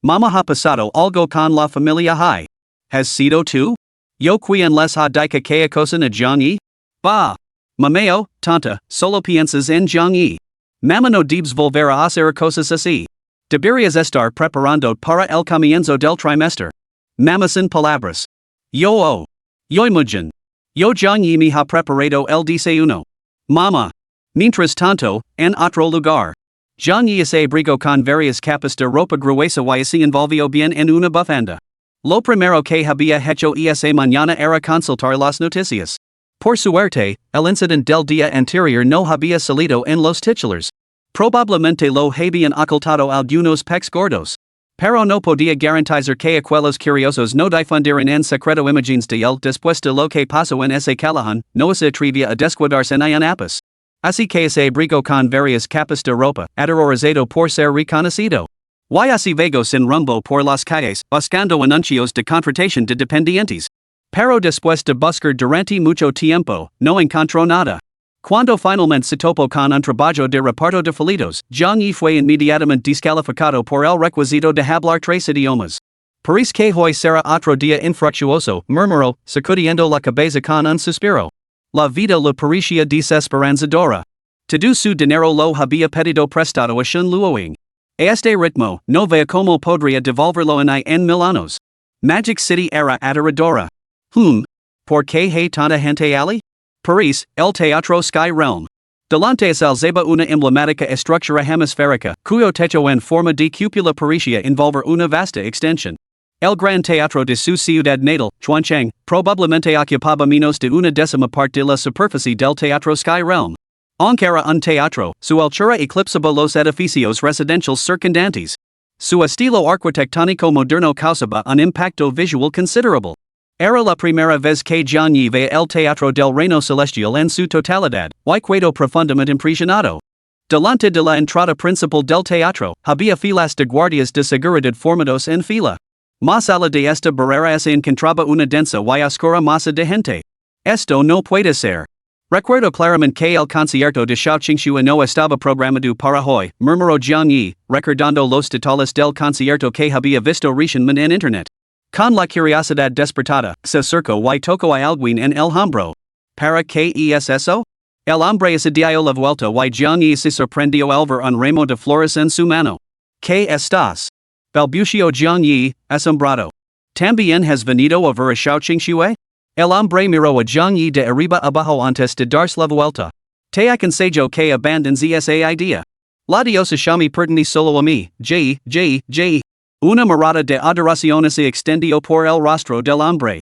Mama ha pasado algo con la familia Hai. Has sido tú? Yo quien les ha dicho que acosan a Jiang Yi? Bah! Mameo, tanta, solo piensas en Jiang Yi. Mama no debes volver a hacer cosas así. Deberías estar preparando para el comienzo del trimestre. Mama sin palabras. Yo Yoimujan. Yo Jiang Yi me ha preparado el desayuno. Mama. Mientras tanto, en otro lugar. Jiang Yi se abrigó con varias capas de ropa gruesa y se envolvió bien en una bufanda. Lo primero que había hecho esa mañana era consultar las noticias. Por suerte, el incidente del día anterior no había salido en los titulares. Probablemente lo habían ocultado algunos pex gordos. Pero no podía garantizar que aquellos curiosos no difundieran en secreto imágenes de él después de lo que pasó en ese callejón, no se atrevía a descuidarse en apas. Así que se abrigó con varias capas de ropa, aterrorizado por ser reconocido. Y así vagó sin rumbo por las calles, buscando anuncios de contratación de dependientes. Pero después de buscar durante mucho tiempo, no encontró nada. Cuando finalmente se topó con un trabajo de reparto de felitos, Jiang Yi fue inmediatamente descalificado por el requisito de hablar 3 idiomas. Parece que hoy será otro día infructuoso, murmuró, sacudiendo la cabeza con un suspiro. La vida le parecía desesperanzadora. Todo su dinero lo había pedido prestado a Shen Luoying. A este ritmo, no vea cómo podría devolverlo en 1000 años. Magic City era aterradora. ¿Por qué hay tanta gente allí? París, el Teatro Sky Realm. Delante se alzaba una emblemática estructura hemisférica, cuyo techo en forma de cúpula parecía envolver una vasta extensión. El gran teatro de su ciudad natal, Chuancheng, probablemente ocupaba menos de una décima parte de la superficie del Teatro Sky Realm. Aunque era un teatro, su altura eclipsaba los edificios residenciales circundantes. Su estilo arquitectónico moderno causaba un impacto visual considerable. Era la primera vez que Jiang Yi veía el Teatro del Reino Celestial en su totalidad, y quedó profundamente impresionado. Delante de la entrada principal del teatro, había filas de guardias de seguridad formados en fila. Más allá de esta barrera se encontraba una densa y oscura masa de gente. Esto no puede ser. Recuerdo claramente que el concierto de Xiaoqing Xue no estaba programado para hoy, murmuró Jiang Yi, recordando los detalles del concierto que había visto recientemente en internet. Con la curiosidad despertada, se acercó y tocó a alguien en el hombro. ¿Para qué es eso? El hombre se dio la vuelta y Jiang Yi se sorprendió al ver un ramo de flores en su mano. ¿Qué estás? Balbució Jiang Yi, asombrado. ¿También has venido a ver a Xiaoqing Xue? El hombre miró a Jiang Yi de arriba abajo antes de darse la vuelta. Te aconsejo que abandones esa idea. La diosa Xiaomi pertenece solo a mí, J. Una mirada de adoración se extendió por el rostro del hombre.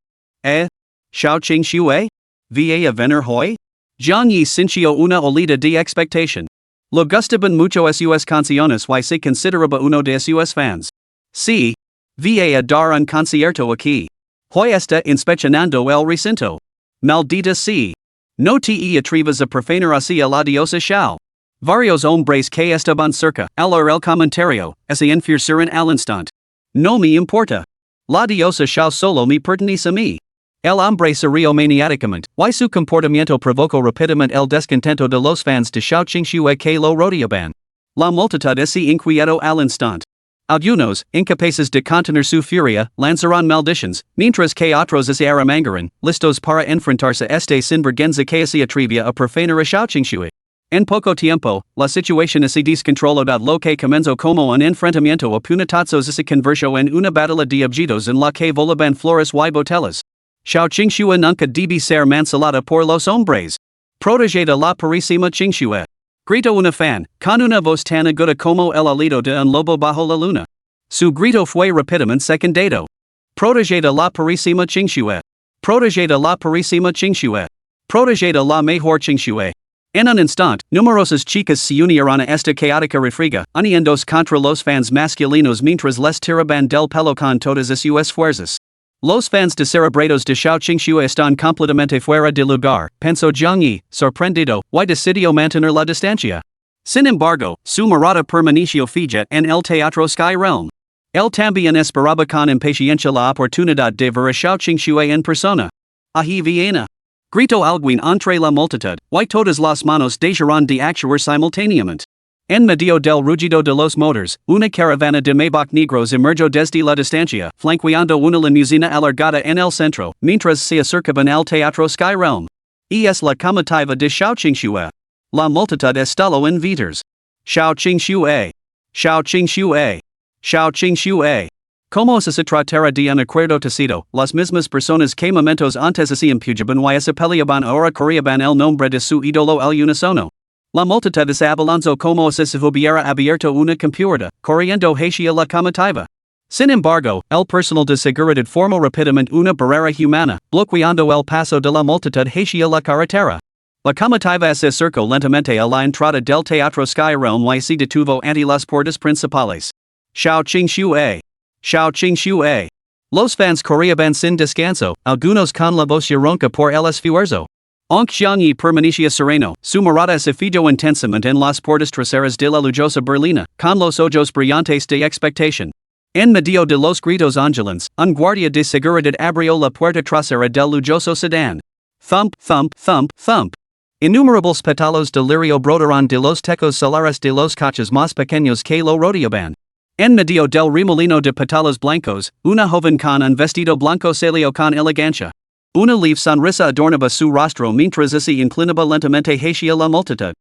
Xiaoqing Xue? ¿Va a venir hoy? Jiang Yi sintió una olida de expectación. Le gustaban mucho sus canciones y se consideraba uno de sus fans. Sí. Va a dar un concierto aquí. Hoy está inspeccionando el recinto. Maldita sí. No te atrevas a profanar hacia la diosa Xiao. Varios hombres que estaban cerca, al oír el comentario, se enfureceron al instante. No me importa. La diosa Xiao solo me pertenece a mí. El hombre se rió maniáticamente, y su comportamiento provocó rápidamente el descontento de los fans de Xiaoqing Xue que lo rodeaban. La multitud se inquieto al instante. Algunos, incapaces de contener su furia, lanzaron maldiciones, mientras que otros se arremangaron, listos para enfrentarse a este sinvergüenza que se atrevía a profanar a Xiaoqing Xue. En poco tiempo, la situación se descontroló. Lo que comenzó como un enfrentamiento a puñetazos se convirtió en una batalla de objetos en la que volaban flores y botellas. Xiao Qingxue nunca debe ser manipulada por los hombres. Protegida la purísima Qingxue. Gritó una fan, con una voz tan aguda como el alito de un lobo bajo la luna. Su grito fue rápidamente secundado. Protegida la purísima Qingxue. Protegida la purísima Qingxue. Protegida la mejor Qingxue. En un instante, numerosas chicas se unieron a esta caótica refriega, uniéndose contra los fans masculinos mientras les tiraban del pelo con todas sus fuerzas. Los fans descerebrados de Xiao Qingxue están completamente fuera de lugar, pensó Jiang Yi, sorprendido, y decidió mantener la distancia. Sin embargo, su mirada permaneció fija en el teatro Sky Realm. Él también esperaba con impaciencia la oportunidad de ver a Xiao Qingxue en persona. Ahí viene. Gritó alguien entre la multitud, y todas las manos dejaron de actuar simultáneamente. En medio del rugido de los motores, una caravana de Maybach negros emergió desde la distancia, flanqueando una limusina alargada en el centro, mientras se acercaban al teatro Sky Realm. Y es la comitiva de Xiao Qingxue. La multitud estalló en vitres. Xiao Qingxue. Xiao Qingxue. Xiao Qingxue. Como se tratara de un acuerdo tácito, las mismas personas que momentos antes se impujaban y se peleaban ahora corrían el nombre de su ídolo al unísono. La multitud se abalanzó como si se hubiera abierto una compuerta, corriendo hacia la comitiva. Sin embargo, el personal de seguridad formó rápidamente una barrera humana, bloqueando el paso de la multitud hacia la carretera. La comitiva se acercó lentamente a la entrada del teatro Sky Realm y se detuvo ante las puertas principales. Xiao Qingxue. Xiao Qingxue. Los fans corrían sin descanso, algunos con la voz ronca por el esfuerzo. Aunque Jiang Yi permanecía sereno, su mirada se fijó intensamente en las puertas traseras de la lujosa berlina, con los ojos brillantes de expectación. En medio de los gritos angelans, un guardia de seguridad abrió la puerta trasera del lujoso sedán. Thump, thump, thump, thump. Innumerables pétalos de lirio brotaron de los tecos solares de los coches más pequeños que lo rodeaban. En medio del remolino de pétalos blancos, una joven con un vestido blanco salió con elegancia. Una leve sonrisa adornaba su rostro mientras se inclinaba lentamente hacia la multitud.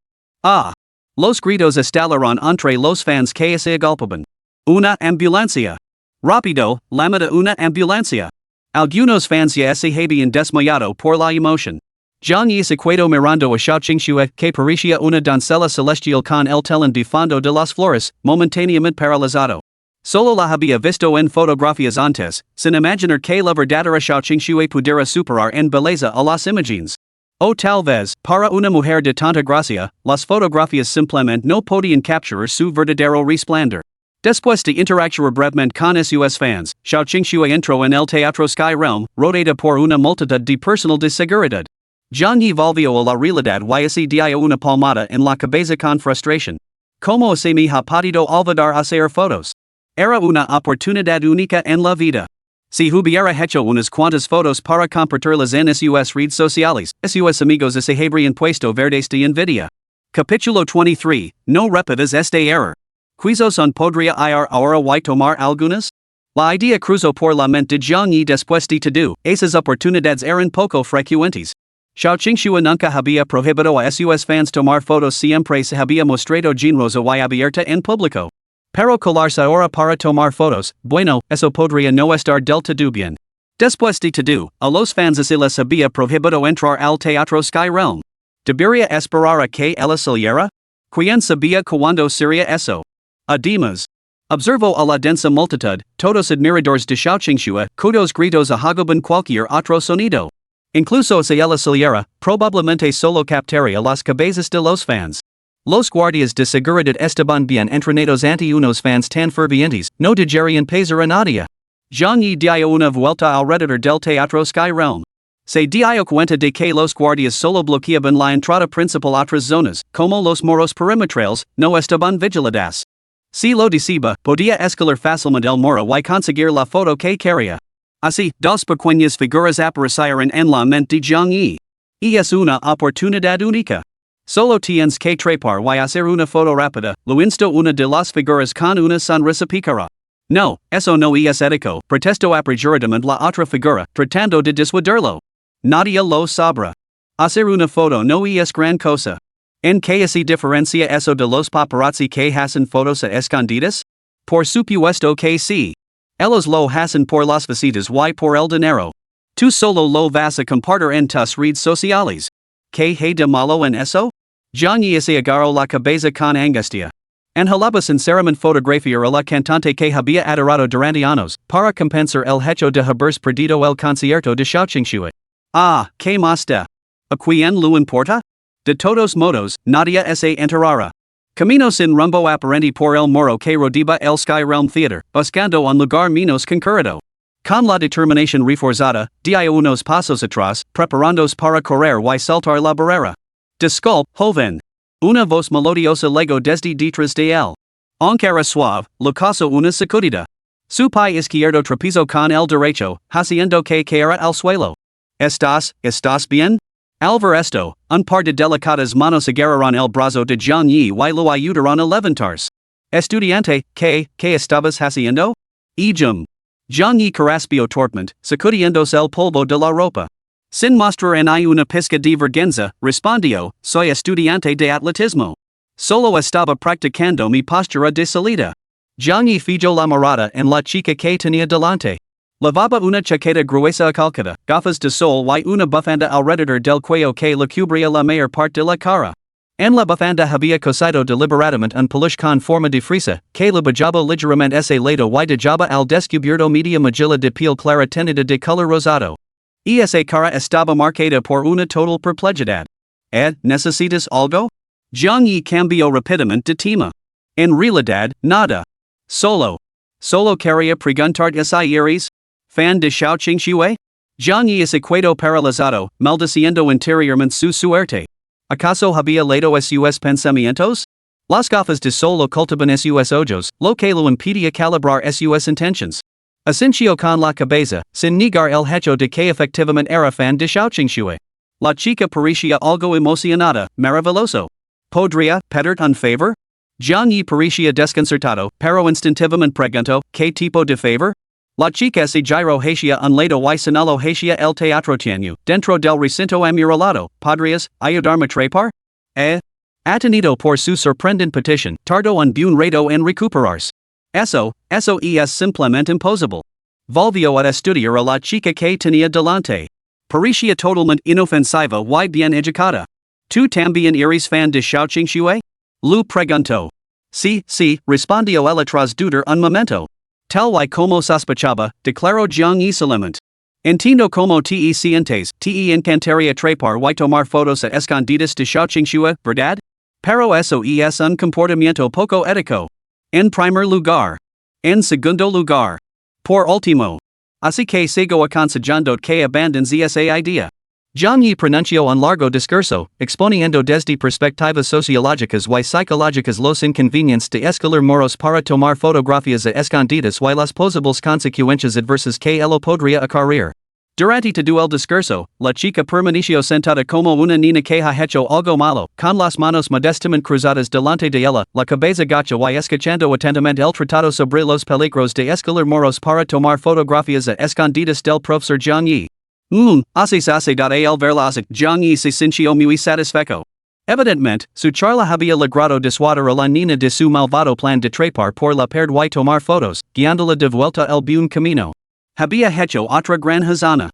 Ah. Los gritos estallaron entre los fans que se agolpaban. Una ambulancia. Rápido, llamada una ambulancia. Algunos fans ya se habían desmayado por la emoción. Jiang Yi se quedó mirando a Xiao Qingxue que parecía una doncella celestial con el telón de fondo de las flores, momentáneamente paralizado. Solo la había visto en fotografías antes, sin imaginar que la verdadera Xiao Qingxue pudiera superar en belleza a las imágenes. O tal vez, para una mujer de tanta gracia, las fotografías simplemente no podían capturar su verdadero resplandor. Después de interactuar brevemente con sus fans, Xiao Qingxue entró en el teatro Sky Realm, rodeada por una multitud de personal de seguridad. Jiang Yi volvió a la realidad y se dio una palmada en la cabeza con frustración. ¿Cómo se me ha podido olvidar hacer fotos? Era una oportunidad única en la vida. Si hubiera hecho unas cuantas fotos para compartirlas en sus redes sociales, sus amigos se habrían puesto verdes de envidia. Capítulo 23, no repitas este error. ¿Quizás podría ir ahora y tomar algunas? La idea cruzó por la mente de Jiang Yi después de todo, esas oportunidades eran poco frecuentes. Xiao Qingxue nunca había prohibido a sus fans tomar fotos, siempre se había mostrado generosa y abierta en público. Pero colarse ahora para tomar fotos, bueno, eso podría no estar del todo bien. Después de todo, a los fans se les había prohibido entrar al teatro Sky Realm. ¿Debería esperar a que ella saliera? ¿Quién sabía cuándo sería eso? Además, observó a la densa multitud, todos admiradores de Xiao Qingxue, cuyos gritos ahogaban cualquier otro sonido. Incluso si ella saliera, probablemente solo captaría las cabezas de los fans. Los guardias de seguridad estaban bien entrenados ante unos fans tan fervientes, no dejarían pasar a nadie. Jiang Yi dio una vuelta alrededor del teatro Sky Realm. Se dio cuenta de que los guardias solo bloqueaban la entrada principal. Otras zonas, como los muros perimetrales, no estaban vigiladas. Si lo deseaba, podía escalar fácilmente el muro y conseguir la foto que quería. Así, dos pequeñas figuras aparecieron en la mente de Jiang Yi. Y es una oportunidad única. Solo tienes que trepar y hacer una foto rápida, lo instó una de las figuras con una sonrisa pícara. No, eso no es ético, protestó apresuradamente la otra figura, tratando de disuadirlo. Nadie lo sabrá. Hacer una foto no es gran cosa. En que se diferencia eso de los paparazzi que hacen fotos a escondidas? Por supuesto que sí. Ellos lo hacen por las visitas y por el dinero. Tú solo lo vas a compartir en tus redes sociales. ¿Qué hay de malo en eso? Johnny se agarró la cabeza con angustia. Anhelaba sinceramente fotografiar a la cantante que había adorado durante años, para compensar el hecho de haberse perdido el concierto de Xiaoqingxue. Ah, ¿qué más da? ¿A quién lo importa? De todos modos, nadie se enterara. Camino sin rumbo aparente por el muro que rodeaba el Sky Realm Theater, buscando un lugar menos concurrido. Con la determinación reforzada, di unos pasos atrás, preparándose para correr y saltar la barrera. Disculpe, joven. Una voz melodiosa llegó desde detrás de él. Aunque era suave, le causó una sacudida. Su pie izquierdo tropezó con el derecho, haciendo que cayera al suelo. ¿Estás bien? Al ver esto, un par de delicadas manos agarraron el brazo de Jiang Yi y lo ayudaron a levantarse. Estudiante, ¿qué estabas haciendo? Jiang Yi carraspeó torpemente, sacudiéndose el polvo de la ropa. Sin mostrar en ahí una pizca de vergüenza, respondió, soy estudiante de atletismo. Solo estaba practicando mi postura de salida. Jiang Yi fijó la mirada en la chica que tenía delante. Llevaba una chaqueta gruesa acalcada, gafas de sol y una bufanda alrededor del cuello que le cubría la mayor parte de la cara. En la bufanda había cosido deliberadamente un peluche con forma de frisa, que le bajaba ligeramente ese lado y dejaba al descubierto media mejilla de piel clara tenida de color rosado. Y esa cara estaba marcada por una total perplejidad. ¿Necesitas algo? Jiang Yi cambió rápidamente de tema. En realidad, nada. Solo quería preguntarte si eres fan de Xiaoqingxue? Jiang Yi se quedó paralizado, maldiciendo interiormente su suerte. ¿Acaso había leído sus pensamientos? Las gafas de sol ocultaban sus ojos, lo que lo impedía calibrar sus intentions. Asintió con la cabeza, sin negar el hecho de que efectivamente era fan de Xiaoqingxue. La chica parecía algo emocionada, maravilloso. ¿Podría pedirte un favor? Jiang Yi parecía desconcertado, pero instintivamente preguntó, ¿qué tipo de favor? La chica se giró hacia un lado y señaló hacia el teatro tiene, dentro del recinto amurallado. ¿Podrías ayudarme a trepar? Atenido por su sorprendente petición, tardó un buen rato en recuperarse. Eso es simplemente imposible. Volvió a estudiar a la chica que tenía delante. Parecía totalmente inofensiva y bien educada. ¿Tú también eres fan de Xiaoqingxue? Lu preguntó. Sí, respondió él tras dudar un momento. Tal y como sospechaba, declaró Jiang Yi solemnemente. Entiendo como te sientes, te encantaría trepar y tomar fotos a escondidas de Xiaoqingxue, ¿verdad? Pero eso es un comportamiento poco ético. En primer lugar. En segundo lugar. Por último. Así que sigo aconsejando que abandones esa idea. Jiang Yi pronunció un largo discurso, exponiendo desde perspectivas sociológicas y psicológicas los inconvenientes de escalar muros para tomar fotografías a escondidas y las posibles consecuencias adversas que ello podría acarrear. Durante todo el discurso, la chica permaneció sentada como una niña que ha hecho algo malo, con las manos modestamente cruzadas delante de ella, la cabeza gacha y escuchando atentamente el tratado sobre los peligros de escalar muros para tomar fotografías a escondidas del profesor Jiang Yi. Hace da el verlas, Jiang Yi se sintió muy satisfecho. Evidentemente, su charla había logrado disuadir a la niña de su malvado plan de trepar por la pared y tomar fotos, guiándola de vuelta el buen camino. Había hecho otra gran hazana.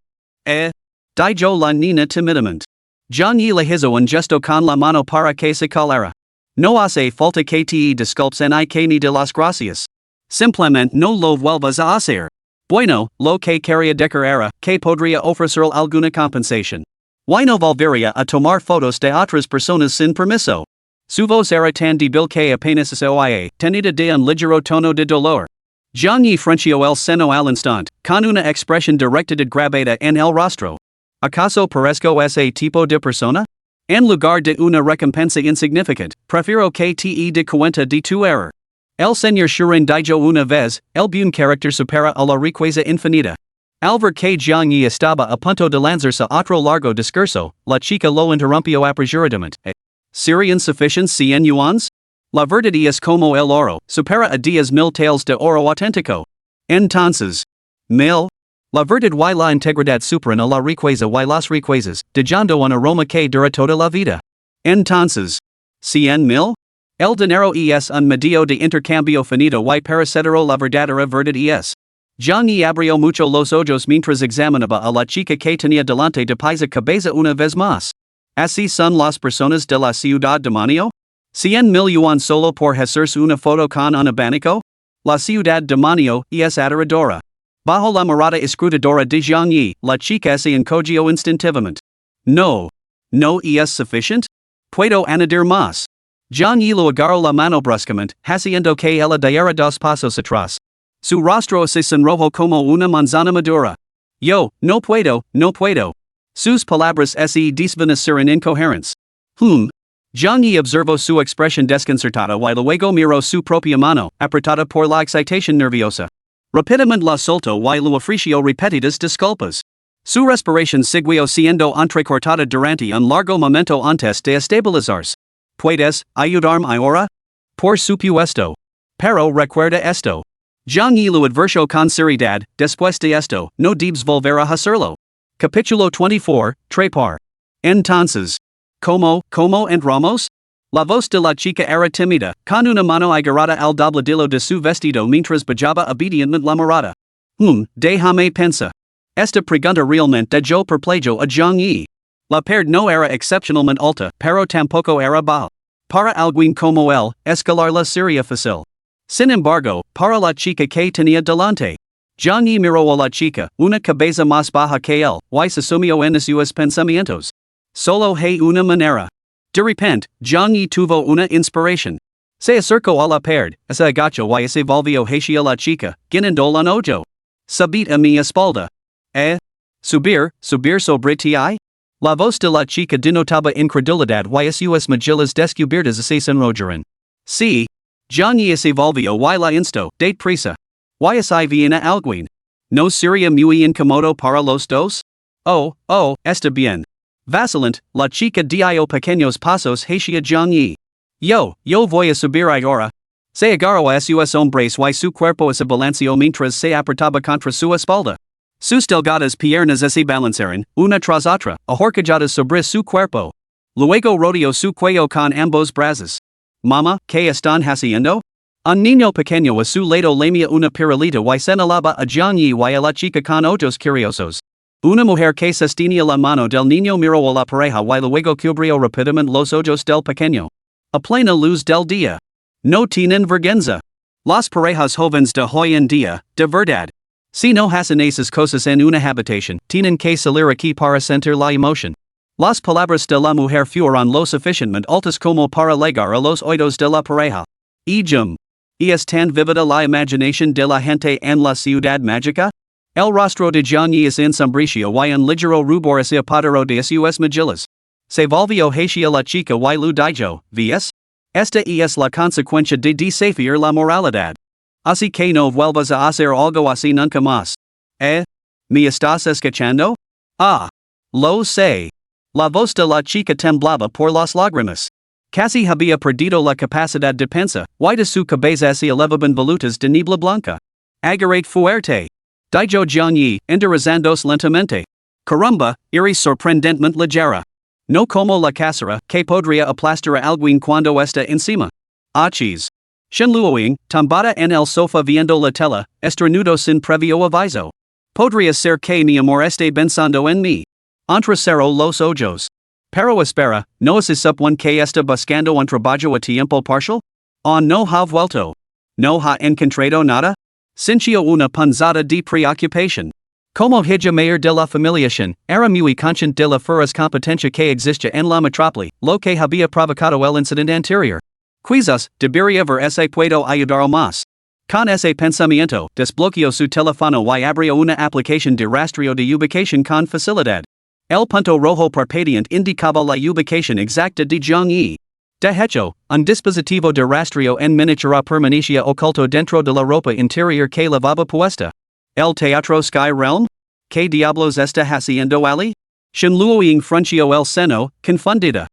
Dijo la niña timidamente. Jiang Yi le hizo un gesto con la mano para que se callara. No hace falta que te disculpes en que ni de las gracias. Simplemente no lo vuelvas a hacer. Bueno, lo que quería decir era que podría ofrecer alguna compensación. Y no volvería a tomar fotos de otras personas sin permiso. Su voz era tan débil que apenas se oía, tenida de un ligero tono de dolor. Jiang Yi frunció el seno al instante, con una expresión de rectitud grabada en el rostro. ¿Acaso parezco ese tipo de persona? En lugar de una recompensa insignificante, prefiero que te dé cuenta de tu error. El señor Shuren dijo una vez, el buen carácter supera a la riqueza infinita. Al ver que Jiang Yi estaba a punto de lanzarse a otro largo discurso, la chica lo interrumpió apresuradamente. ¿Serían suficientes 100 yuans? La verdad es como el oro, supera a 10,000 taels de oro auténtico. Entonces, ¿1000? La verdad y la integridad superan a la riqueza y las riquezas, dejando un aroma que dura toda la vida. Entonces, 100,000? El dinero es un medio de intercambio finito y paracetero la verdadera verdad es. John y abrió mucho los ojos mientras examinaba a la chica que tenía delante de pisa cabeza una vez más. ¿Así son las personas de la ciudad demonio? 100,000 yuan solo por hacerse una foto con un abanico? La ciudad demonio es aterradora. Bajo la mirada escrutadora de Zhang Yi, la chica se encogió instintivamente. No. ¿No es suficiente? Puedo añadir más. Zhang Yi lo agarró la mano bruscamente, haciendo que ella diera dos pasos atrás. Su rostro se sonrojó como una manzana madura. Yo, no puedo, no puedo. Sus palabras se desvanecieron incoherentes. Zhang Yi observó su expresión desconcertada y luego miró su propia mano, apretada por la excitación nerviosa. Rápidamente la soltó y lo ofreció repetidas disculpas. Su respiración siguió siendo entrecortada durante un largo momento antes de estabilizarse. ¿Puedes ayudarme ahora? Por supuesto. Pero recuerda esto. Zhang Yi lo advirtió con seriedad, después de esto, no debes volver a hacerlo. Capítulo 24, Trepar. Entonces. ¿Cómo entramos? La voz de la chica era tímida, con una mano agarrada al dobladillo de su vestido mientras bajaba obedientemente la mirada. Déjame pensar. Esta pregunta realmente dejó perplejo a Zhang Yi. La pared no era excepcionalmente alta, pero tampoco era baja. Para alguien como él, escalarla sería fácil. Sin embargo, para la chica que tenía delante. Zhang Yi miró a la chica, una cabeza más baja que él, y se sumió en sus pensamientos. Solo hay una manera. De repente, Zhang Yi tuvo una inspiración. Se acercó a la pared, se agachó y se volvió hacia la chica, guiñando un ojo. Subid a mi espalda. Subir sobre ti? La voz de la chica denotaba incredulidad y sus mejillas descubiertas se sonrojaron. Sí. Zhang Yi se volvió y la instó, date prisa. Y si viene alguien. ¿No sería muy incómodo para los dos? Oh, está bien. Vacilante, la chica dio pequeños pasos hacia Zhang Yi. Yo voy a subir ahora. Se agarró a sus hombres y su cuerpo se balanceó mientras se apretaba contra su espalda. Sus delgadas piernas se balancearon, una tras otra, ahorcajadas sobre su cuerpo. Luego rodeó su cuello con ambos brazos. Mama, ¿qué están haciendo? Un niño pequeño a su lado lamía una pirulita y señalaba a Zhang Yi y a la chica con ojos curiosos. Una mujer que sostenía la mano del niño miró a la pareja y luego cubrió rápidamente los ojos del pequeño. A plena luz del día. No tienen vergüenza. Las parejas jóvenes de hoy en día, de verdad. Si no hacen esas cosas en una habitación, tienen que salir aquí para sentir la emoción. Las palabras de la mujer fueron lo suficientemente altas como para llegar a los oídos de la pareja. Es tan vívida la imaginación de la gente en la ciudad mágica? El rostro de Zhang Yi se ensombrició y un ligero rubor se apoderó de sus mejillas. Se volvió hacia la chica y lu dijo, ¿ves? Esta es la consecuencia de desafiar la moralidad. Así que no vuelvas a hacer algo así nunca más. ¿Me estás escuchando? Lo sé. La voz de la chica temblaba por las lágrimas. Casi había perdido la capacidad de pensar, y de su cabeza se elevaban volutas de niebla blanca. Agarrate fuerte. Dijo Zhang Yi, enderezándose lentamente. Caramba, eres sorprendentemente ligera. No como la casera, que podría aplastar a alguien cuando está encima. Achis. Shenluoing, tumbada en el sofá viendo la tela, estrenudo sin previo aviso. Podría ser que mi amor esté pensando en mí. Entrecerró los ojos. Pero espera, ¿no es supone que está buscando un trabajo a tiempo parcial? No ha vuelto. ¿No ha encontrado nada? Sintió una punzada de preocupación. Como hija mayor de la familiación, era muy consciente de la feroz competencia que existe en la metrópoli, lo que había provocado el incidente anterior. Quizás, debería ver si puedo ayudar más. Con ese pensamiento, desbloqueó su teléfono y abrió una aplicación de rastreo de ubicación con facilidad. El punto rojo parpadeante indicaba la ubicación exacta de Zhang Yi. De hecho, un dispositivo de rastreo en miniatura permanecía oculto dentro de la ropa interior que llevaba puesta. ¿El teatro Sky Realm? ¿Qué diablos está haciendo Ali? Shenluoying frunció el seno, confundida.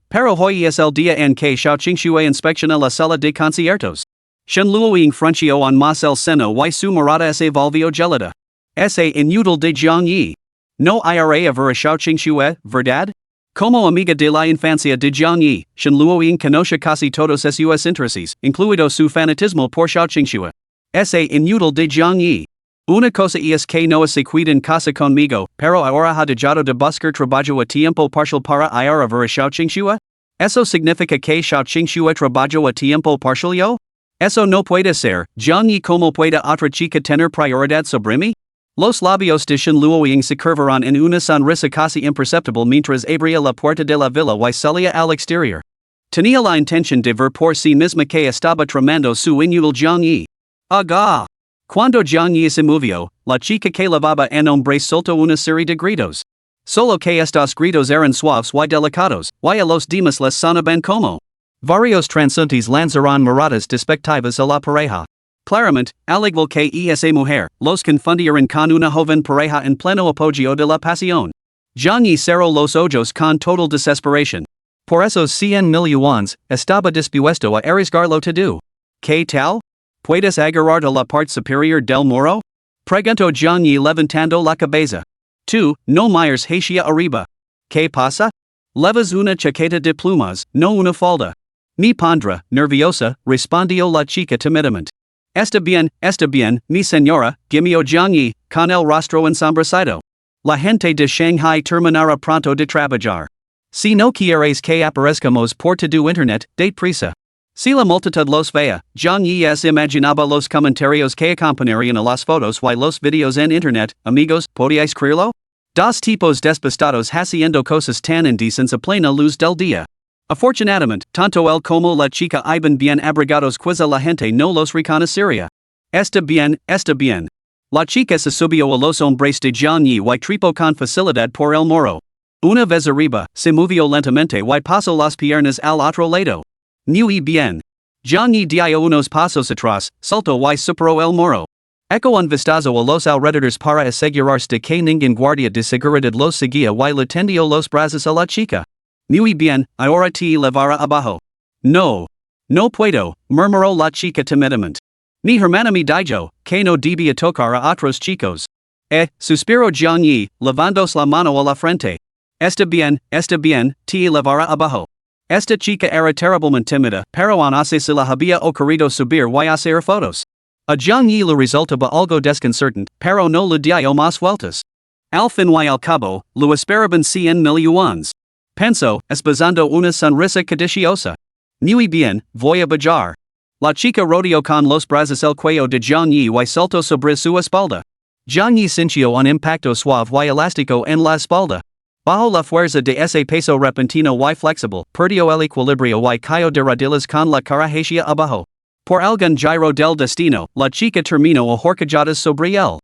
Pero hoy es el día en que Xiao Qingxue inspecciona la sala de conciertos. Shenluoying frunció aún más el seno y su mirada se volvió gelada. Ese inútil de Zhang Yi. No iré a ver a Xiao Qingxue, ¿verdad? Como amiga de la infancia de Jiang Yi, Shenluoying conoce casi todos sus intereses, incluido su fanatismo por Xiaoqingxue. Ese inútil de Jiang Yi. Una cosa es que no se cuida en casa conmigo, pero ahora ha dejado de buscar trabajo a tiempo parcial para ir a ver a Xiaoqingxue? ¿Eso significa que Xiaoqingxue trabajo a tiempo parcial yo? Eso no puede ser. Jiang Yi, ¿cómo puede otra chica tener prioridad sobre mí? Los labios de Shenluoying se curvaron en una sonrisa casi imperceptible mientras abría la puerta de la villa y salía al exterior. Tenía la intención de ver por sí misma que estaba tramando su inútil Jiang Yi. Aga. Cuando Jiang Yi se movió, la chica que lavaba en hombres soltó una serie de gritos. Solo que estos gritos eran suaves y delicados, y a los demás les sonaban como varios transeúntes lanzaron miradas despectivas a la pareja. Claramente, al igual que esa mujer, los confundieron con una joven pareja en pleno apogeo de la pasión. Jiang Yi cerró los ojos con total desesperación. Por esos 100,000 yuans, estaba dispuesto a arriesgarlo todo. ¿Qué tal? ¿Puedes agarrar de la parte superior del muro? Preguntó Jiang Yi levantando la cabeza. Tú, no mires hacia arriba. ¿Qué pasa? Levas una chaqueta de plumas, no una falda. Mi pondra, nerviosa, respondió la chica tímidamente. Está bien, mi señora, gimió Jiang Yi, con el rostro ensombrecido. La gente de Shanghai terminará pronto de trabajar. Si no quieres que aparezcamos por tu internet, date prisa. Si la multitud los vea, Jiang Yi imaginaba los comentarios que acompañarían a las fotos y los videos en internet. Amigos, ¿podíais creerlo? Dos tipos despistados haciendo cosas tan indecentes a plena luz del día. Afortunadamente, tanto él como la chica iban bien abrigados quizá la gente no los reconocería. Está bien. La chica se subió a los hombres de Jiang Yi y trepó con facilidad por el muro. Una vez arriba, se movió lentamente y pasó las piernas al otro lado. Muy bien. Jiang Yi dio unos pasos atrás, saltó y superó el muro. Eco un vistazo a los alrededores para asegurarse de que ningún guardia de seguridad los seguía y le tendió los brazos a la chica. Muy bien, ahora te llevará abajo. No puedo, murmuró la chica tímidamente. Mi hermana me dijo, que no debía tocar a otros chicos. Suspiró Jiang Yi, levándose la mano a la frente. Está bien, te llevará abajo. Esta chica era terriblemente tímida, pero aún así se la había ocurrido subir y hacer fotos. A Jiang Yi le resultaba algo desconcertante, pero no le dio más vueltas. Al fin y al cabo, lo esperaban 100,000 yuans. Pensó, esbozando una sonrisa codiciosa. Muy bien, voy a bajar. La chica rodeó con los brazos el cuello de Jiang Yi y saltó sobre su espalda. Jiang Yi sintió un impacto suave y elástico en la espalda. Bajo la fuerza de ese peso repentino y flexible, perdió el equilibrio y cayó de rodillas con la cara hacia abajo. Por algún giro del destino, la chica terminó a horcajadas sobre él.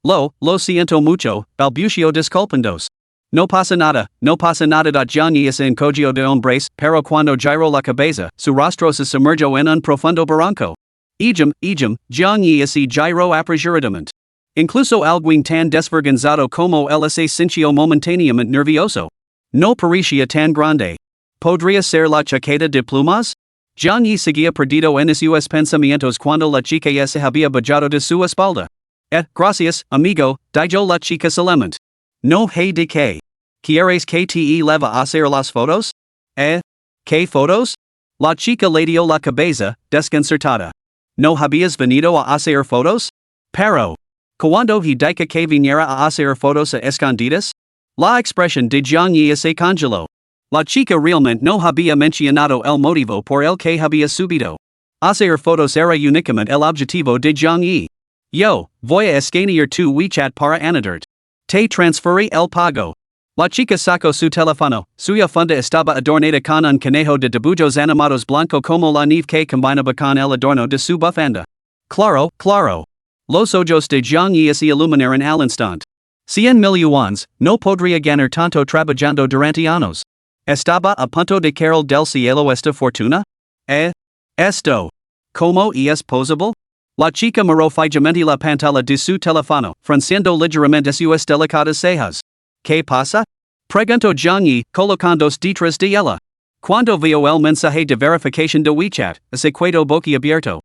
Lo siento mucho, balbució disculpandos. No pasa nada. Jiang Yi se encogió de hombres, pero cuando giró la cabeza, su rostro se sumergió en un profundo barranco. Jiang Yi se giró apresuradamente. Incluso alguien tan desvergonzado como él se sintió momentáneamente nervioso. No parecía tan grande. ¿Podría ser la chaqueta de plumas? Jiang Yi seguía perdido en sus pensamientos cuando la chica ya se había bajado de su espalda. Gracias, amigo, dijo la chica solemnemente. No hay de qué. ¿Quieres que te lleve a hacer las fotos? ¿Qué fotos? La chica le dio la cabeza, desconcertada. ¿No habías venido a hacer fotos? Pero, cuando he dicho que viniera a hacer fotos a escondidas? La expresión de Jiang Yi se congeló. La chica realmente no había mencionado el motivo por el que había subido. Hacer fotos era únicamente el objetivo de Jiang Yi. Yo, voy a escanear tu WeChat para anotarte. Te transferí el pago. La chica sacó su teléfono, suya funda estaba adornada con un conejo de dibujos animados blanco como la nieve que combinaba con el adorno de su bufanda. Claro. Los ojos de Jiang Yi se iluminaron al instante. 100,000 yuans, no podría ganar tanto trabajando durante años. ¿Estaba a punto de caer del cielo esta fortuna? Esto. ¿Cómo es posible? La chica miró fijamente la pantalla de su teléfono, frunciendo ligeramente sus delicadas cejas. ¿Qué pasa? Preguntó Jiang Yi, colocándose detrás de ella. Cuando vio el mensaje de verificación de WeChat, se quedó boquiabierto.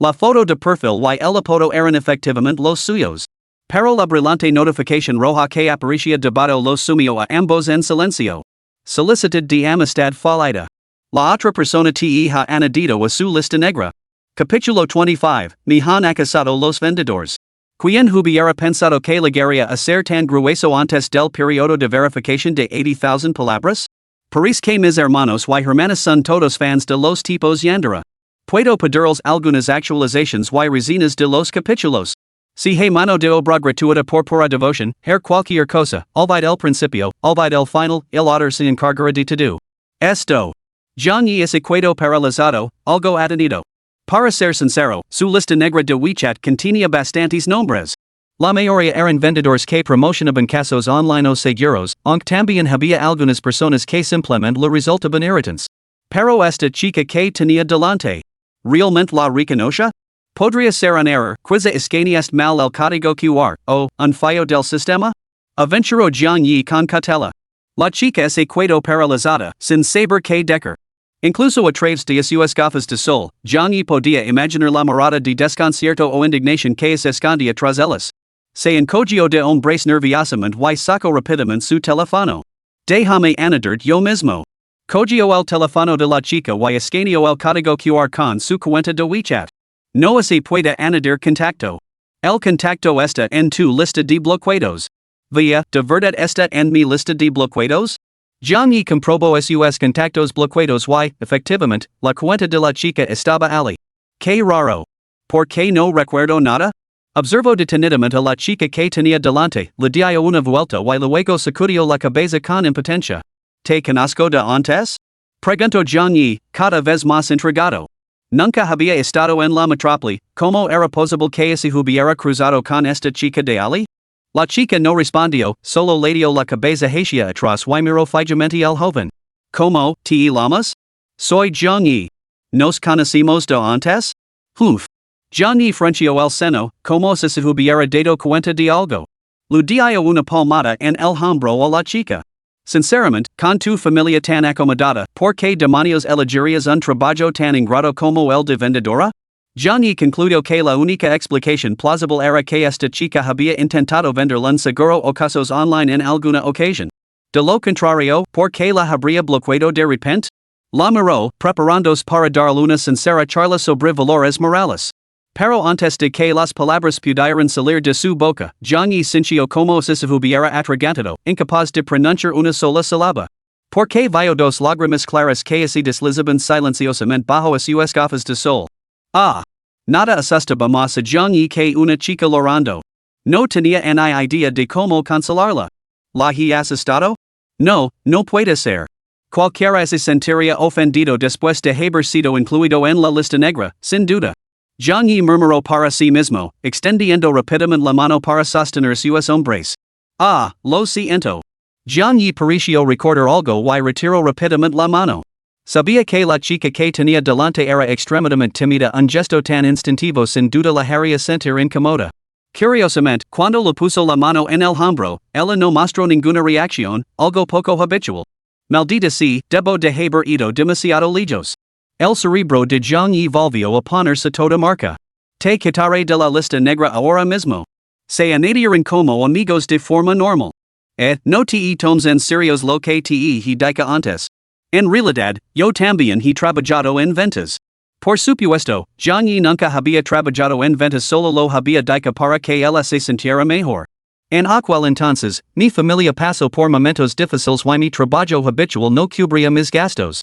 La foto de perfil y el apodo eran efectivamente los suyos. Pero la brillante notificación roja que aparecía debajo los sumió a ambos en silencio. Solicited de amistad falida. La otra persona te ha añadido a su lista negra. Capítulo 25, Me han acusado los vendedores. Quien hubiera pensado que llegaría a ser tan grueso antes del periodo de verificación de 80,000 palabras? Parece que mis hermanos y hermanas son todos fans de los tipos Yandere. Puedo pedirles algunas actualizaciones y reseñas de los capítulos. Si hay mano de obra gratuita por pura devoción, cualquier cosa, olvide el principio, olvide el final, el autor se encargará de todo. Esto. John y ese quedo paralizado, algo atenido. Para ser sincero, su lista negra de WeChat contenía bastantes nombres. La mayoría eran vendedores que promocionaban casos online o seguros, aunque también había algunas personas que simplemente le resultaban irritantes. Pero esta chica que tenía delante. ¿Realmente la reconoce? Podría ser un error, quizá escaneaste mal el código QR, o un fallo del sistema? Aventuró John Yi con cautela. La chica se quedó paralizada, sin saber qué decir. Incluso a través de sus gafas de sol, John Yi podía imaginar la mirada de desconcierto o indignación que se escondía tras ellas. Se encogió de hombres nerviosamente y sacó rápidamente su teléfono. Déjame añadir yo mismo. Cogió el teléfono de la chica y escaneó el código QR con su cuenta de WeChat. No se puede añadir contacto. El contacto está en tu lista de bloqueados. Vaya, ¿de verdad está en mi lista de bloqueados? John Yi comprobó sus contactos bloqueados y, efectivamente, la cuenta de la chica estaba allí. Qué raro. ¿Por qué no recuerdo nada? Observó detenidamente a la chica que tenía delante, le dio una vuelta y luego sacudió la cabeza con impotencia. ¿Te conozco de antes? Preguntó John Yi, cada vez más intrigado. Nunca había estado en la metrópoli, ¿cómo era posible que se hubiera cruzado con esta chica de allí? La chica no respondió, solo le dio la cabeza hacia atrás y miró fijamente al joven. ¿Cómo, te llamas? Soy John Yi. ¿Nos conocimos de antes? Humph. John Yi frunció el seno, como si se hubiera dado cuenta de algo. Le dio una palmada en el hombro a la chica. Sinceramente, con tu familia tan acomodada, ¿por qué demonios elegirías un trabajo tan ingrato como el de vendedora? John Yi concluyó que la única explicación plausible era que esta chica había intentado venderle un seguro o casos online en alguna ocasión. De lo contrario, ¿por qué la habría bloqueado de repente? La miró, preparándose para darle una sincera charla sobre valores morales. Pero antes de que las palabras pudieran salir de su boca, John Yi sintió como si se hubiera atragantado, incapaz de pronunciar una sola sílaba. ¿Por qué vio dos lágrimas claras que se deslizaban silenciosamente bajo sus gafas de sol? Ah. Nada asustaba más a John Yi que una chica llorando. No tenía ni idea de cómo consolarla. ¿La he asustado? No, no puede ser. Cualquiera se sentiría ofendido después de haber sido incluido en la lista negra, sin duda. John Yi murmuró para sí mismo, extendiendo rápidamente la mano para sostener sus hombres. Ah, lo siento. John Yi pareció recordar algo y retiró rápidamente la mano. Sabía que la chica que tenía delante era extremadamente tímida, un gesto tan instintivo sin duda la haría sentir incómoda. Curiosamente, cuando le puso la mano en el hombro, ella no mostró ninguna reacción, algo poco habitual. Maldita sea, debo de haber ido demasiado lejos. El cerebro de John Yi volvió a ponerse toda marca. Te quitaré de la lista negra ahora mismo. Se añadieron como amigos de forma normal. No te tomes en serio lo que te he dicho antes. En realidad, yo también he trabajado en ventas. Por supuesto, John Yi nunca había trabajado en ventas, solo lo había dicho para que ella se sintiera mejor. En aquel entonces, mi familia pasó por momentos difíciles y mi trabajo habitual no cubría mis gastos.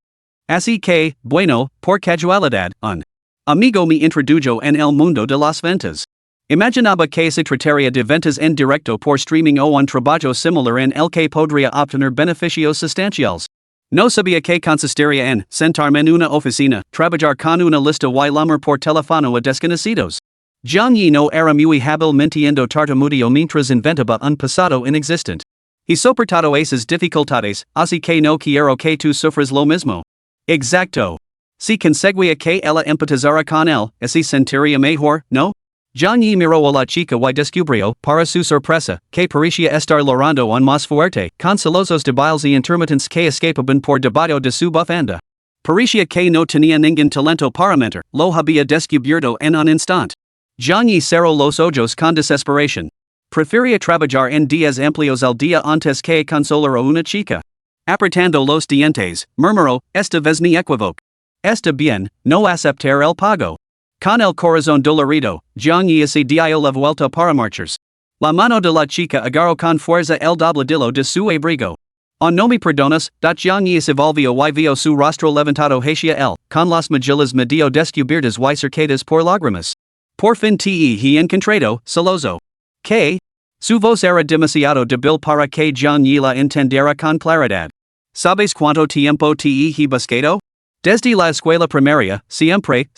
Así que, bueno, por casualidad, un amigo me introdujo en el mundo de las ventas. Imaginaba que se trataría de ventas en directo por streaming o un trabajo similar en el que podría obtener beneficios sustanciales. No sabía que consistiría en sentarme en una oficina, trabajar con una lista y llamar por teléfono a desconocidos. John Yi no era muy hábil mintiendo tartamudeó mientras inventaba un pasado inexistente. He soportado esas dificultades, así que no quiero que tú sufras lo mismo. Exacto. Si conseguía que ella empatizara con él, así sentiría mejor, ¿no? John Yi miró a la chica y descubrió, para su sorpresa, que parecía estar llorando aún más fuerte, con solozos débiles y intermitentes que escapaban por debajo de su bufanda. Parecía que no tenía ningún talento para mentir, lo había descubierto en un instante. John Yi cerró los ojos con desesperación. Prefería trabajar en días amplios al día antes que consolar a una chica. Apretando los dientes, murmuró, esta vez ni equivoque. Está bien, no aceptar el pago. Con el corazón dolorido, Jiang Yi se dio la vuelta para marchars. La mano de la chica agarró con fuerza el dobladillo de su abrigo. On no me perdonas, Jiang Yi se volvió y vio su rostro levantado hacia él, con las mejillas medio descubiertas y cercadas por lágrimas. Por fin te he encontrado, celoso. Que? Su voz era demasiado débil para que Jiang Yi la entendiera con claridad. ¿Sabes cuánto tiempo te he buscado? Desde la escuela primaria, siempre,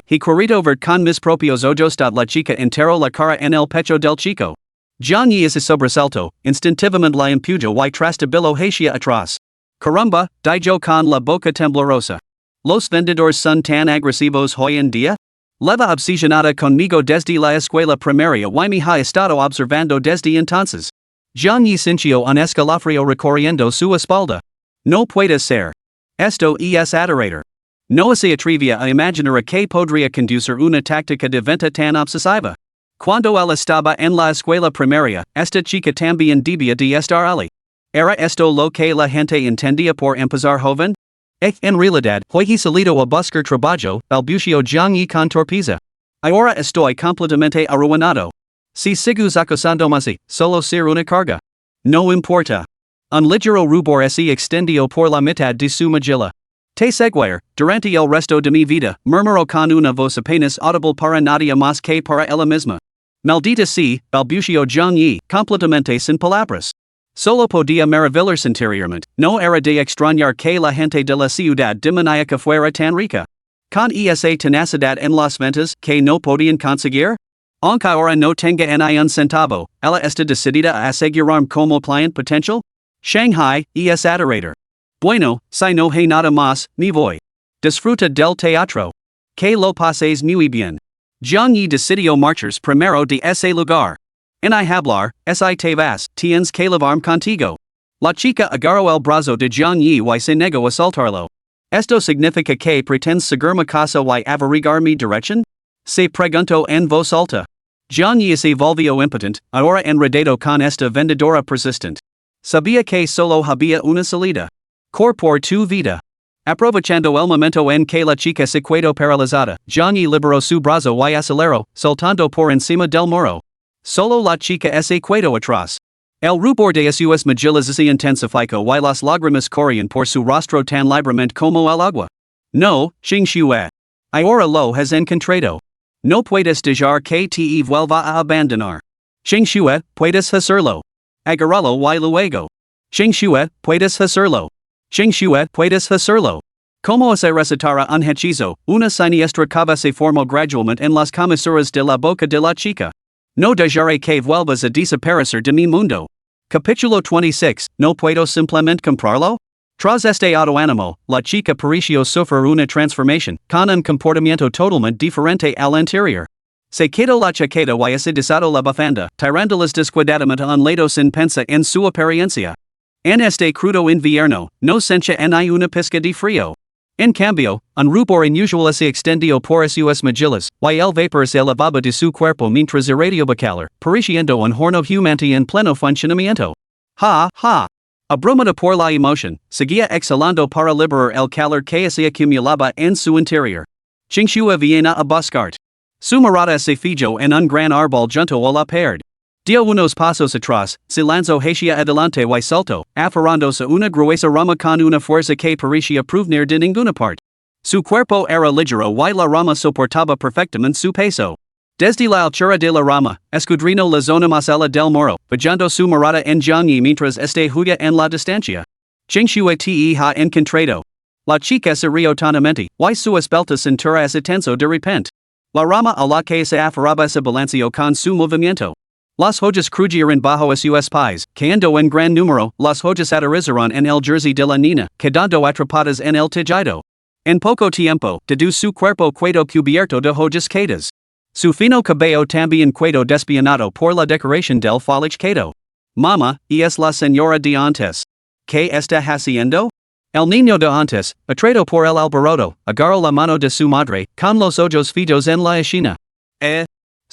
he corrido ver con mis propios ojos. La chica enterró la cara en el pecho del chico. Jiang Yi se sobresaltó, instintivamente la empujó y trastabilló hacia atrás. Caramba, dijo con la boca temblorosa. ¿Los vendedores son tan agresivos hoy en día? Leva obsesionada conmigo desde la escuela primaria y me ha estado observando desde entonces. Jiang Yi sintió un escalofrío recorriendo su espalda. No puede ser. Esto es aterrador. No se atrevía a imaginar que podría conducir una táctica de venta tan obsesiva. Cuando él estaba en la escuela primaria, esta chica también debía de estar allí. ¿Era esto lo que la gente entendía por empezar joven? En realidad, hoy he salido a buscar trabajo, balbució Jiang Yi con torpeza. Ahora estoy completamente arruinado. Si sigo acusándome así, solo ser una carga. No importa. Un ligero rubor se extendió por la mitad de su mejilla. Te seguir, durante el resto de mi vida, murmuró con una voz apenas audible para nadie más que para ella misma. Maldita sea, balbució Jiang Yi, completamente sin palabras. Solo podía maravillarse interiormente, no era de extrañar que la gente de la ciudad demoníaca fuera tan rica. Con esa tenacidad en las ventas que no podían conseguir. Aunque ahora no tenga ni un centavo, ella está decidida a asegurarme como client potential. Shanghai, es aterrador. Bueno, si no hay nada más, me voy. Disfruta del teatro. Que lo pases muy bien. Jiang Yi decidió marchar primero de ese lugar. En hablar, si te vas, tienes que llevarme contigo. La chica agarró el brazo de Jiang Yi y se negó a soltarlo. ¿Esto significa que pretendes seguirme casa y averiguar mi dirección? Se preguntó en voz alta. Jiang Yi se volvió impotente, ahora enredado con esta vendedora persistente. Sabía que solo había una salida. Por tu vida. Aprovechando el momento en que la chica se quedó paralizada, Jiang Yi liberó su brazo y aceleró, saltando por encima del muro. Solo la chica se quedó atrás. El rubor de sus mejillas se intensificó y las lágrimas corrían por su rostro tan libremente como el agua. No, Xingxue. Ahora lo has encontrado. No puedes dejar que te vuelva a abandonar. Xingxue, puedes hacerlo. Agárralo y luego. Xingxue, puedes hacerlo. Xingxue, puedes hacerlo. Como se recetara un hechizo, una siniestra cava se formó gradualmente en las comisuras de la boca de la chica. No dejaré que vuelvas a desaparecer de mi mundo. Capítulo 26, ¿no puedo simplemente comprarlo? Tras este autoánimo, la chica pareció sufrir una transformación, con un comportamiento totalmente diferente al anterior. Se quedó la chaqueta y se desató la bufanda, tirándolas descuidadamente a un lado sin pensar en su apariencia. En este crudo invierno, no sentía ni una pizca de frío. En cambio, un rubor inusual se extendió por sus mejillas, y el vapor se elevaba de su cuerpo mientras irradiaba calor, pareciendo un horno humante en pleno funcionamiento. Ha, ha. Abrumada por la emoción, seguía exhalando para liberar el calor que se acumulaba en su interior. Xingxue viene a buscarte. Su mirada se fijó en un gran árbol junto a la pared. Dio unos pasos atrás, se lanzó hacia adelante y saltó, aferrándose a una gruesa rama con una fuerza que parecía provenir de ninguna parte. Su cuerpo era ligero y la rama soportaba perfectamente su peso. Desde la altura de la rama, escudriñó la zona más alta del muro, fijando su mirada en Jiang Yi mientras este huía en la distancia. Xingxue te ha encontrado. La chica se rió tonamente, y su esbelta cintura se tensó de repente. La rama a la que se aferraba se balanceó con su movimiento. Las hojas crujían bajo a sus pies, cayendo en gran número, las hojas aterrizaron en el jersey de la niña, quedando atrapadas en el tejido. En poco tiempo, todo su cuerpo quedó cubierto de hojas caídas. Su fino cabello también quedó despeinado por la decoración del foliage quedó. Mama, es la señora de antes. ¿Qué está haciendo? El niño de antes, atraído por el alboroto, agarró la mano de su madre, con los ojos fijos en la esquina.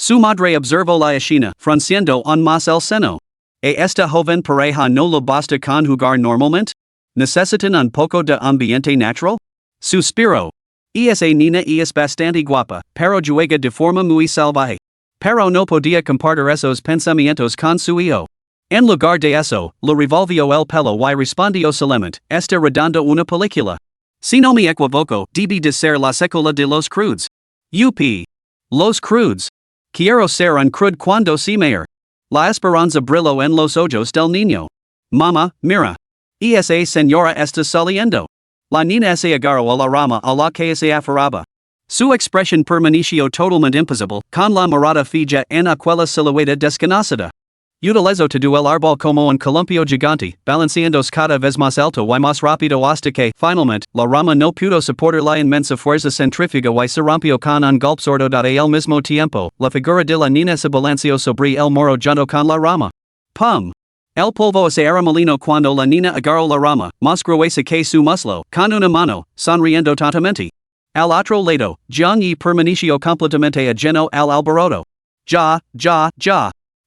Su madre observó la esquina, frunciendo aún más el seno. Esta joven pareja no lo basta con jugar normalmente? Necesitan un poco de ambiente natural? Suspiro. Esa niña es bastante guapa, pero juega de forma muy salvaje. Pero no podía compartir esos pensamientos con su hijo. En lugar de eso, le revolvió el pelo y respondió solemnemente, está rodando una película. Si no me equivoco, debe de ser la secuela de Los Crudes. Los Crudes. Quiero ser un crude cuando sea mayor. La esperanza brilló en los ojos del niño. Mama, mira. Esa señora está saliendo. La niña se agarró a la rama a la que se aferraba. Su expresión permaneció totalmente impasible, con la mirada fija en aquella silueta desconocida. Utilizó todo el árbol como un columpio gigante, balanceándose cada vez más alto y más rápido hasta que, finalmente, la rama no pudo soportar la inmensa fuerza centrífuga y se rompió con un golpe sordo. Al mismo tiempo, la figura de la niña se balanceó sobre el muro junto con la rama. ¡Pum! El polvo se era molino cuando la niña agarró la rama, más gruesa que su muslo, con una mano, sonriendo tontamente. Al otro lado, Jiang Yi permaneció completamente ajeno al alboroto. Ya.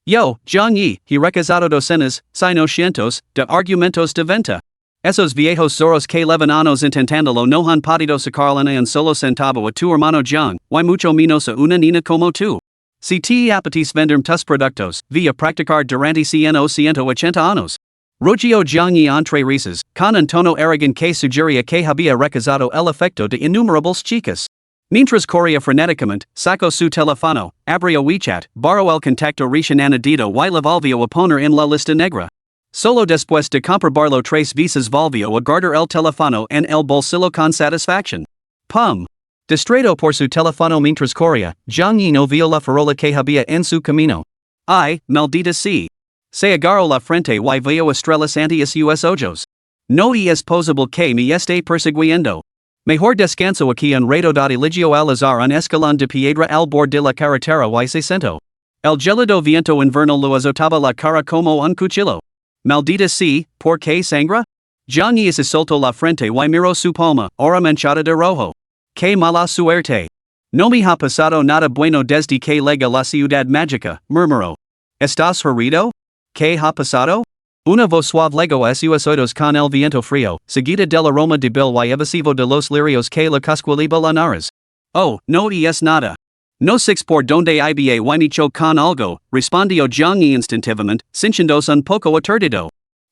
Yo, Jiang Yi, he recazado docenas, si no cientos, de argumentos de venta. Esos viejos zorros que llevan años intentándolo no han podido sacarle ni un solo centavo a tu hermano Jiang, y mucho menos a una niña como tú. Si te apetis vender tus productos, via practicar durante 180 años. Ruggió Jiang Yi entre risas, con un tono arrogante que sugería que había recazado el efecto de innumerables chicas. Mientras corría frenéticamente, sacó su teléfono, abrió WeChat, borró el contacto recién añadido y le volvió a poner en la lista negra. Solo después de comprobarlo 3 veces volvió a guardar el teléfono en el bolsillo con satisfacción. ¡Pum! Distraído por su teléfono mientras corría, Jiang Yi no vio la farola que había en su camino. ¡Ay, maldita sea! Se agarró la frente y vio estrellas ante sus ojos. No es posible que me esté persiguiendo. Mejor descanso aquí un rato. Eligió al azar un escalón de piedra al borde de la carretera y se sentó. El gélido viento invernal lo azotaba la cara como un cuchillo. Maldita sea, ¿por qué sangra? Jiang Yi se soltó la frente y miró su palma, ahora manchada de rojo. ¡Qué mala suerte! No me ha pasado nada bueno desde que llegué a la ciudad mágica, murmuró. ¿Estás herido? ¿Qué ha pasado? Una voz suave llegó a sus oídos con el viento frío, seguida del aroma débil y evasivo de los lirios que le cosquiliba la nariz. Oh, no es nada. No sé por donde iba y nicho con algo, respondió Jiang Yi instintivamente, sintiéndose un poco aturdido.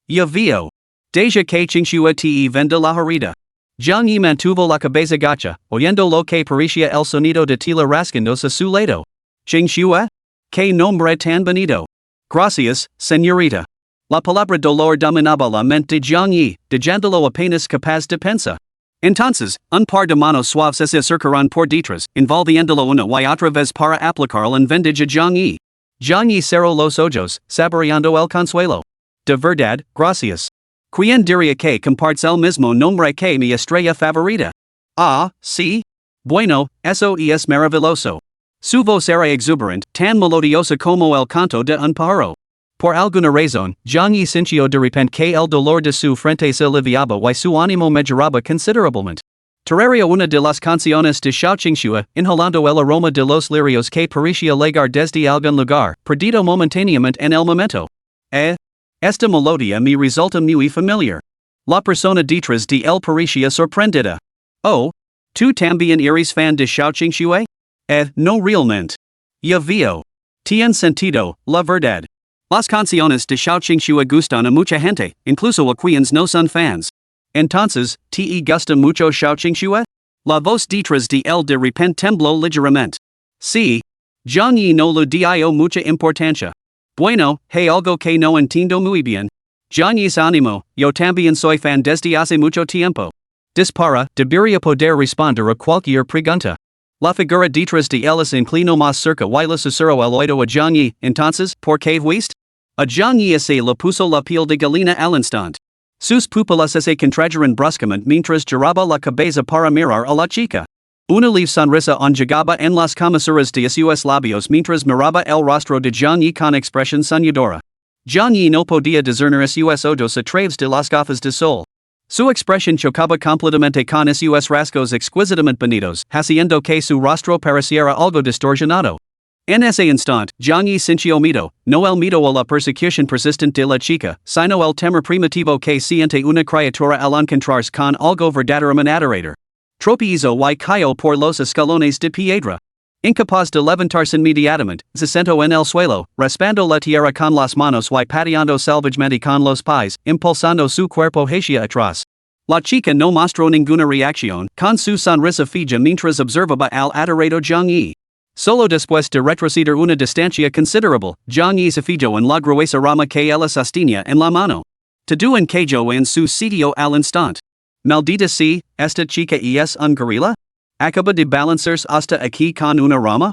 Ya veo. Deja que Qingxue te venda la herida. Jiang Yi mantuvo la cabeza gacha, oyendo lo que parecía el sonido de tela rasgándose a su lado. ¿Qingxue? ¿Qué nombre tan bonito? Gracias, señorita. La palabra dolor dominaba la mente de Jiang Yi, dejándolo apenas capaz de pensar. Entonces, un par de manos suaves se acercaron por detrás, envolviéndolo una y otra vez para aplicar el vendaje a Jiang Yi. Jiang Yi cerró los ojos, saboreando el consuelo. De verdad, gracias. ¿Quién diría que compartes el mismo nombre que mi estrella favorita? Ah, sí. Bueno, eso es maravilloso. Su voz era exuberante, tan melodiosa como el canto de un pájaro. Por alguna razón, Jiang Yi sintió de repente que el dolor de su frente se aliviaba y su ánimo mejoraba considerablemente. Tararía una de las canciones de Xiao Qingxue, inhalando el aroma de los lirios que parecía llegar desde algún lugar, perdido momentáneamente en el momento. Esta melodía me resulta muy familiar. La persona detrás de él parecía sorprendida. Oh, ¿tú también eres fan de Xiao Qingxue? No realmente. Ya veo. Tiene sentido, la verdad. Las canciones de Xiao Qingxue gustan a mucha gente, incluso a quienes no son fans. Entonces, ¿te gusta mucho Xiao Qingxue? La voz detrás de él de repente tembló ligeramente. Sí. Jiang Yi no le dio mucha importancia. Bueno, hay algo que no entiendo muy bien. Jiang Yi's ánimo, yo también soy fan desde hace mucho tiempo. Dispara, debería poder responder a cualquier pregunta. La figura detrás de él se inclinó más cerca y le susurró al oído a Jiang Yi. Entonces, ¿por qué fuiste? A Jiang Yi se le puso la piel de gallina al instante. Sus pupilas se contrajeron bruscamente mientras giraba la cabeza para mirar a la chica. Una leve sonrisa llegaba en las comisuras de sus labios mientras miraba el rostro de Jiang Yi con expresión soñadora. Jiang Yi no podía discernir sus ojos a través de las gafas de sol. Su expresión chocaba completamente con sus rasgos exquisitamente bonitos, haciendo que su rostro pareciera algo distorsionado. En ese instant, Jiang Yi sintió miedo, no el miedo a la persecución persistente de la chica, sino el temor primitivo que siente una criatura al encontrarse con algo verdaderamente aterrador. Tropiezo y cayó por los escalones de piedra. Incapaz de levantarse inmediatamente, se sentó en el suelo, raspando la tierra con las manos y pateando salvajemente con los pies, impulsando su cuerpo hacia atrás. La chica no mostró ninguna reacción, con su sonrisa fija mientras observaba al aterrado Jiang Yi. Solo después de retroceder una distancia considerable, Jiang Yi se fijó en la gruesa rama que ella sostenía en la mano. Todo encajó en su sitio al instante. Maldita sea, esta chica es un gorila? Acaba de balancerse hasta aquí con una rama?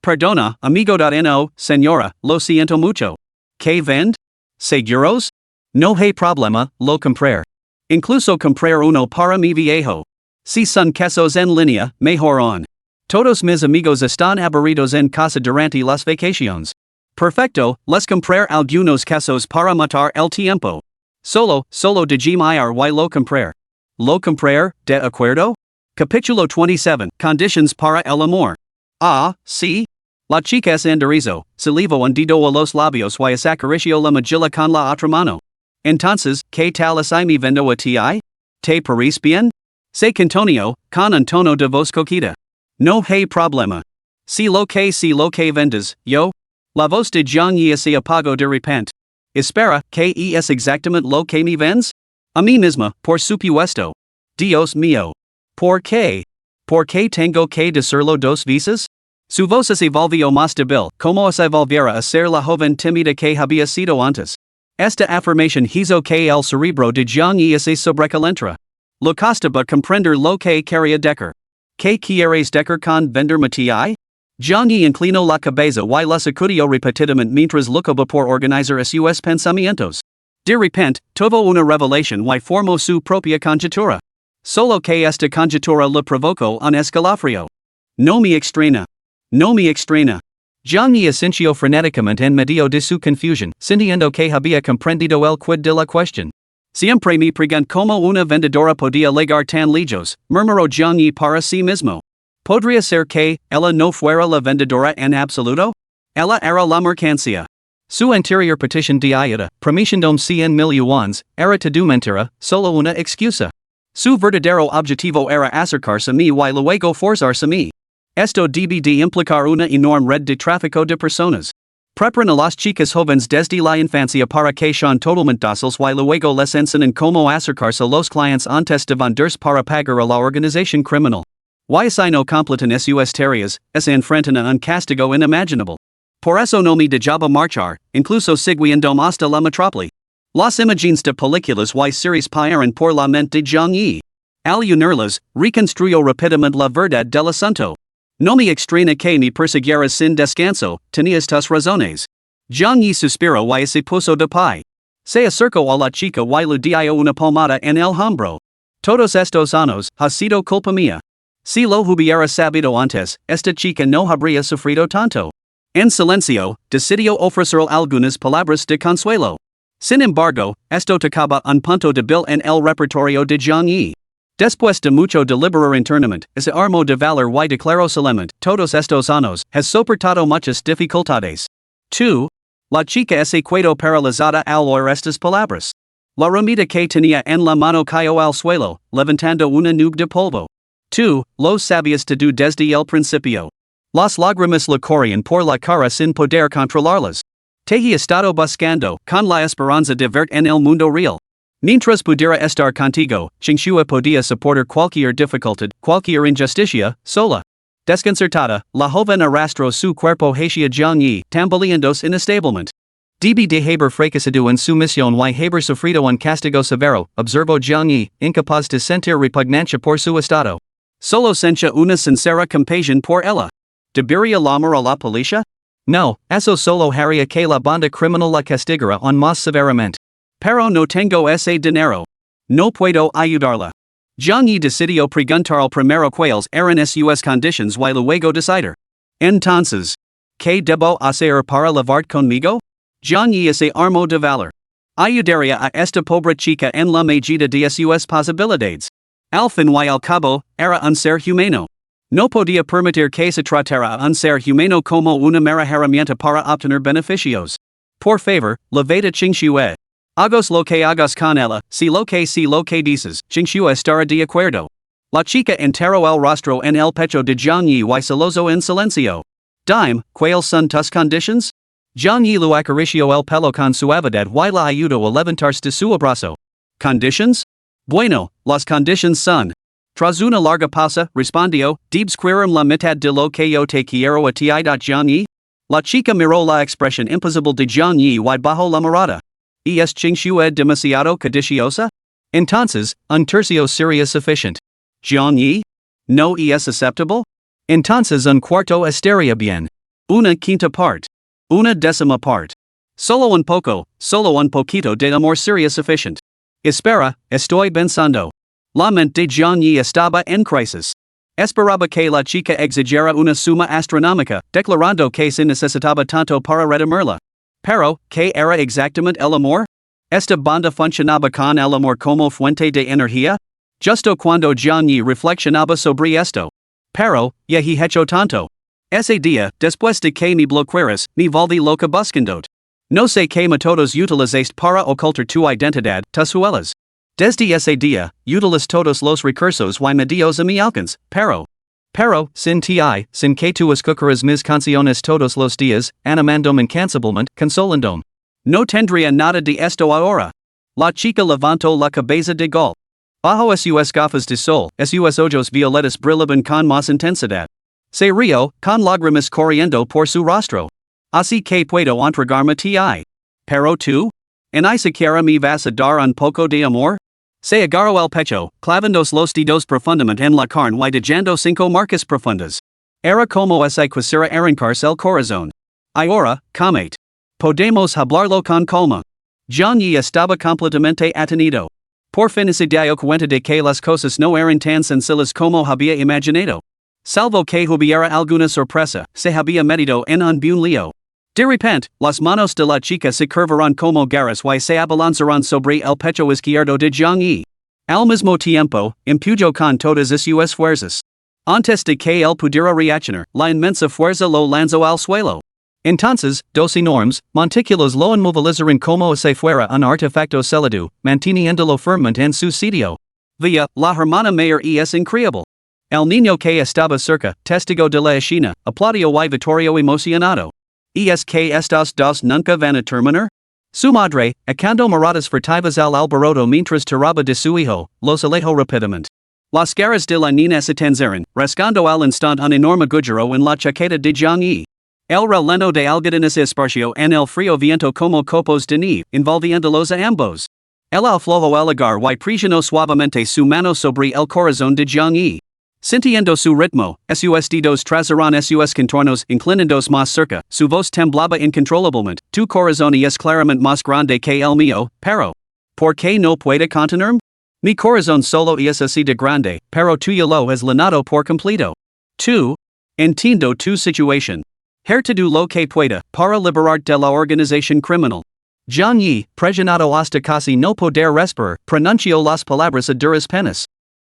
Perdona, amigo.no, señora, lo siento mucho. ¿Qué vende? ¿Seguros? No hay problema, lo comprar. Incluso comprar uno para mi viejo. Si son quesos en línea, mejor aún. Todos mis amigos están aburridos en casa durante las vacaciones. Perfecto, les comprar algunos quesos para matar el tiempo. Solo déjame ir y lo comprar. ¿Lo comprar, de acuerdo? Capítulo 27, Conditions para el amor. Ah, sí. La chica se enderezó, se levó un dedo a los labios y acarició la mejilla con la otra mano. Entonces, ¿qué tal es mi vendo a ti? ¿Te parece bien? Se contoneo, con un tono de voz coqueta. No hay problema. Si lo que vendes, yo. La voz de Jiang Yi se apagó de repente. Espera, ¿qué es exactamente lo que me vendes? A mí misma, por supuesto. Dios mío. ¿Por qué? ¿Por qué tengo que decirlo dos veces? Su voz se volvió más débil, como si volviera a ser la joven tímida que había sido antes. Esta afirmación hizo que el cerebro de Jiang Yi se sobrecalentara. Le costaba comprender lo que quería decir. ¿Qué quieres decir con venderme ti? Jiang Yi inclinó la cabeza y la sacudió repetidamente mientras luchaba por organizar sus pensamientos. De repente, tuvo una revelación y formó su propia conjetura. Solo que esta conjetura le provocó un escalofrío. No me extraña. No me extraña. Jiang Yi asintió frenéticamente en medio de su confusión, sintiendo que había comprendido el quid de la cuestión. Siempre me pregunté cómo una vendedora podía llegar tan lejos, murmuró Jiang Yi para sí mismo. ¿Podría ser que ella no fuera la vendedora en absoluto? Ella era la mercancía. Su anterior petición de ayuda, prometiendo 100,000 yuans, era todo mentira, solo una excusa. Su verdadero objetivo era acercarse a mí y luego forzarse a mí. Esto debe de implicar una enorme red de tráfico de personas. Preparan a las chicas jóvenes desde la infancia para que sean totalmente dóciles y luego les enseñan cómo acercarse a los clientes antes de venderse para pagar a la organización criminal. Y si no completan sus tareas, se enfrentan a un castigo inimaginable. Por eso no me dejaba marchar, incluso siguiendo hasta la metrópoli. Las imágenes de películas y series pasaron por la mente de Jiang Yi. Al unirlas, reconstruyó rápidamente la verdad del asunto. No me extraña que me persiguieras sin descanso, tenías tus razones. Jiang Yi suspiró y se puso de pie. Se acercó a la chica y le dio una palmada en el hombro. Todos estos años ha sido culpa mía. Si lo hubiera sabido antes, esta chica no habría sufrido tanto. En silencio, decidió ofrecer algunas palabras de consuelo. Sin embargo, esto tocaba un punto débil en el repertorio de Jiang Yi. Después de mucho deliberar internamente, se armó de valor y declaró solemnemente, todos estos años, has soportado muchas dificultades. Tú, la chica se quedó paralizada al oír estas palabras. La ramita que tenía en la mano cayó al suelo, levantando una nube de polvo. Tú, lo sabías todo desde el principio. Las lágrimas le corrían por la cara sin poder controlarlas. Te he estado buscando, con la esperanza de verte en el mundo real. Mientras pudiera estar contigo, Xingxua podía soportar cualquier dificultad, cualquier injusticia, sola. Desconcertada, la joven arrastró su cuerpo hacia Jiang Yi, tambaleándose instablemente. Debe de haber fracasado en su misión y haber sufrido un castigo severo, observó Jiang Yi, incapaz de sentir repugnancia por su estado. Solo sentía una sincera compasión por ella. ¿Debería llamar a la policía? No, eso solo haría que la banda criminal la castigara aún más severamente. Pero no tengo ese dinero. No puedo ayudarla. Jiang Yi decidió preguntar al primero cuáles eran sus conditions y luego decidir. Entonces, ¿qué debo hacer para llevar conmigo? Jiang Yi se armó de valor. Ayudaría a esta pobre chica en la medida de sus posibilidades. Al fin y al cabo, era un ser humano. No podía permitir que se tratara a un ser humano como una mera herramienta para obtener beneficios. Por favor, levada Qingxue. Hagos lo que hagas con ella, si lo que dices, Qingxue estará de acuerdo. La chica enterró el rostro en el pecho de Jiang Yi y celoso en silencio. Dime, ¿cuáles son tus conditions? Jiang Yi lo acarició el pelo con suavidad y la ayudó a levantarse de su abrazo. ¿Conditions? Bueno, las conditions son. Tras una larga pausa, respondió, ¿debes querer la mitad de lo que yo te quiero a ti? Jiang Yi? La chica miró la expresión imposible de Jiang Yi y bajó la mirada. ¿Es Qingxue demasiado codiciosa? Entonces, un tercio sería suficiente. Jiang Yi? ¿No es aceptable? Entonces un cuarto estaría bien. Una quinta parte. Una décima parte. Solo un poquito de amor sería suficiente. Espera, estoy pensando. La mente de Jiang Yi estaba en crisis. Esperaba que la chica exagera una suma astronómica, declarando que se necesitaba tanto para redimirla. Pero, ¿qué era exactamente el amor? ¿Esta banda funcionaba con el amor como fuente de energía? Justo cuando Jiang Yi reflexionaba sobre esto. Pero, ya he hecho tanto. Ese día, después de que me bloquearas, me volví loca buscándote. No sé qué métodos utilizaste para ocultar tu identidad, tus huellas. Desde ese día, utilizo todos los recursos y medios a mi alcance, pero, sin ti, sin que tú escucharas mis canciones todos los días, animándome incansablemente, consolándome. No tendría nada de esto ahora. La chica levantó la cabeza de golpe. Bajo sus gafas de sol, sus ojos violetas brillaban con más intensidad. Se rió, con lágrimas corriendo por su rostro. Así que puedo entregarme ti. Pero tú? ¿En siquiera me vas a dar un poco de amor? Se agarró el pecho, clavando los dedos profundamente en la carne y dejando 5 marcas profundas. Era como si quisiera arrancarse el corazón. Ahora, comete. Podemos hablarlo con calma. Jiang Yi estaba completamente atenido. Por fin se dio cuenta de que las cosas no eran tan sencillas como había imaginado. Salvo que hubiera alguna sorpresa, se había metido en un buen lío. De repente, las manos de la chica se curvaron como garras y se abalanzaron sobre el pecho izquierdo de Jiang Yi. Al mismo tiempo, empujó con todas sus fuerzas. Antes de que él pudiera reaccionar, la inmensa fuerza lo lanzó al suelo. Entonces, dos enormes montículos lo inmovilizaron como si fuera un artefacto sólido, manteniéndolo firmemente en su sitio. Via, la hermana mayor es increíble. El niño que estaba cerca, testigo de la escena, aplaudió y Vittorio emocionado. ¿Es que estos dos nunca van a terminar? Su madre, echando miradas furtivas al alboroto mientras tiraba de su hijo, los alejó rápidamente. Las caras de la niña se tensieron, rasgando al instante un enorme agujero en la chaqueta de Jiang Yi. El releno de algodones esparció en el frío viento como copos de nieve, envolviéndolos a ambos. El aflojó el agar y presionó suavemente su mano sobre el corazón de Jiang Yi. Sintiendo su ritmo, sus dedos trazaron sus contornos inclinados más cerca, su voz temblaba incontrolablemente, tu corazón es claramente más grande que el mío, pero, ¿por qué no puede contenerme? Mi corazón solo es así de grande, pero tuyo lo has llenado por completo. Tú, entiendo tu situación. Haré lo que pueda para liberarte de la organización criminal. Jiang Yi, presionado hasta casi no poder respirar, pronunció las palabras a duras penas.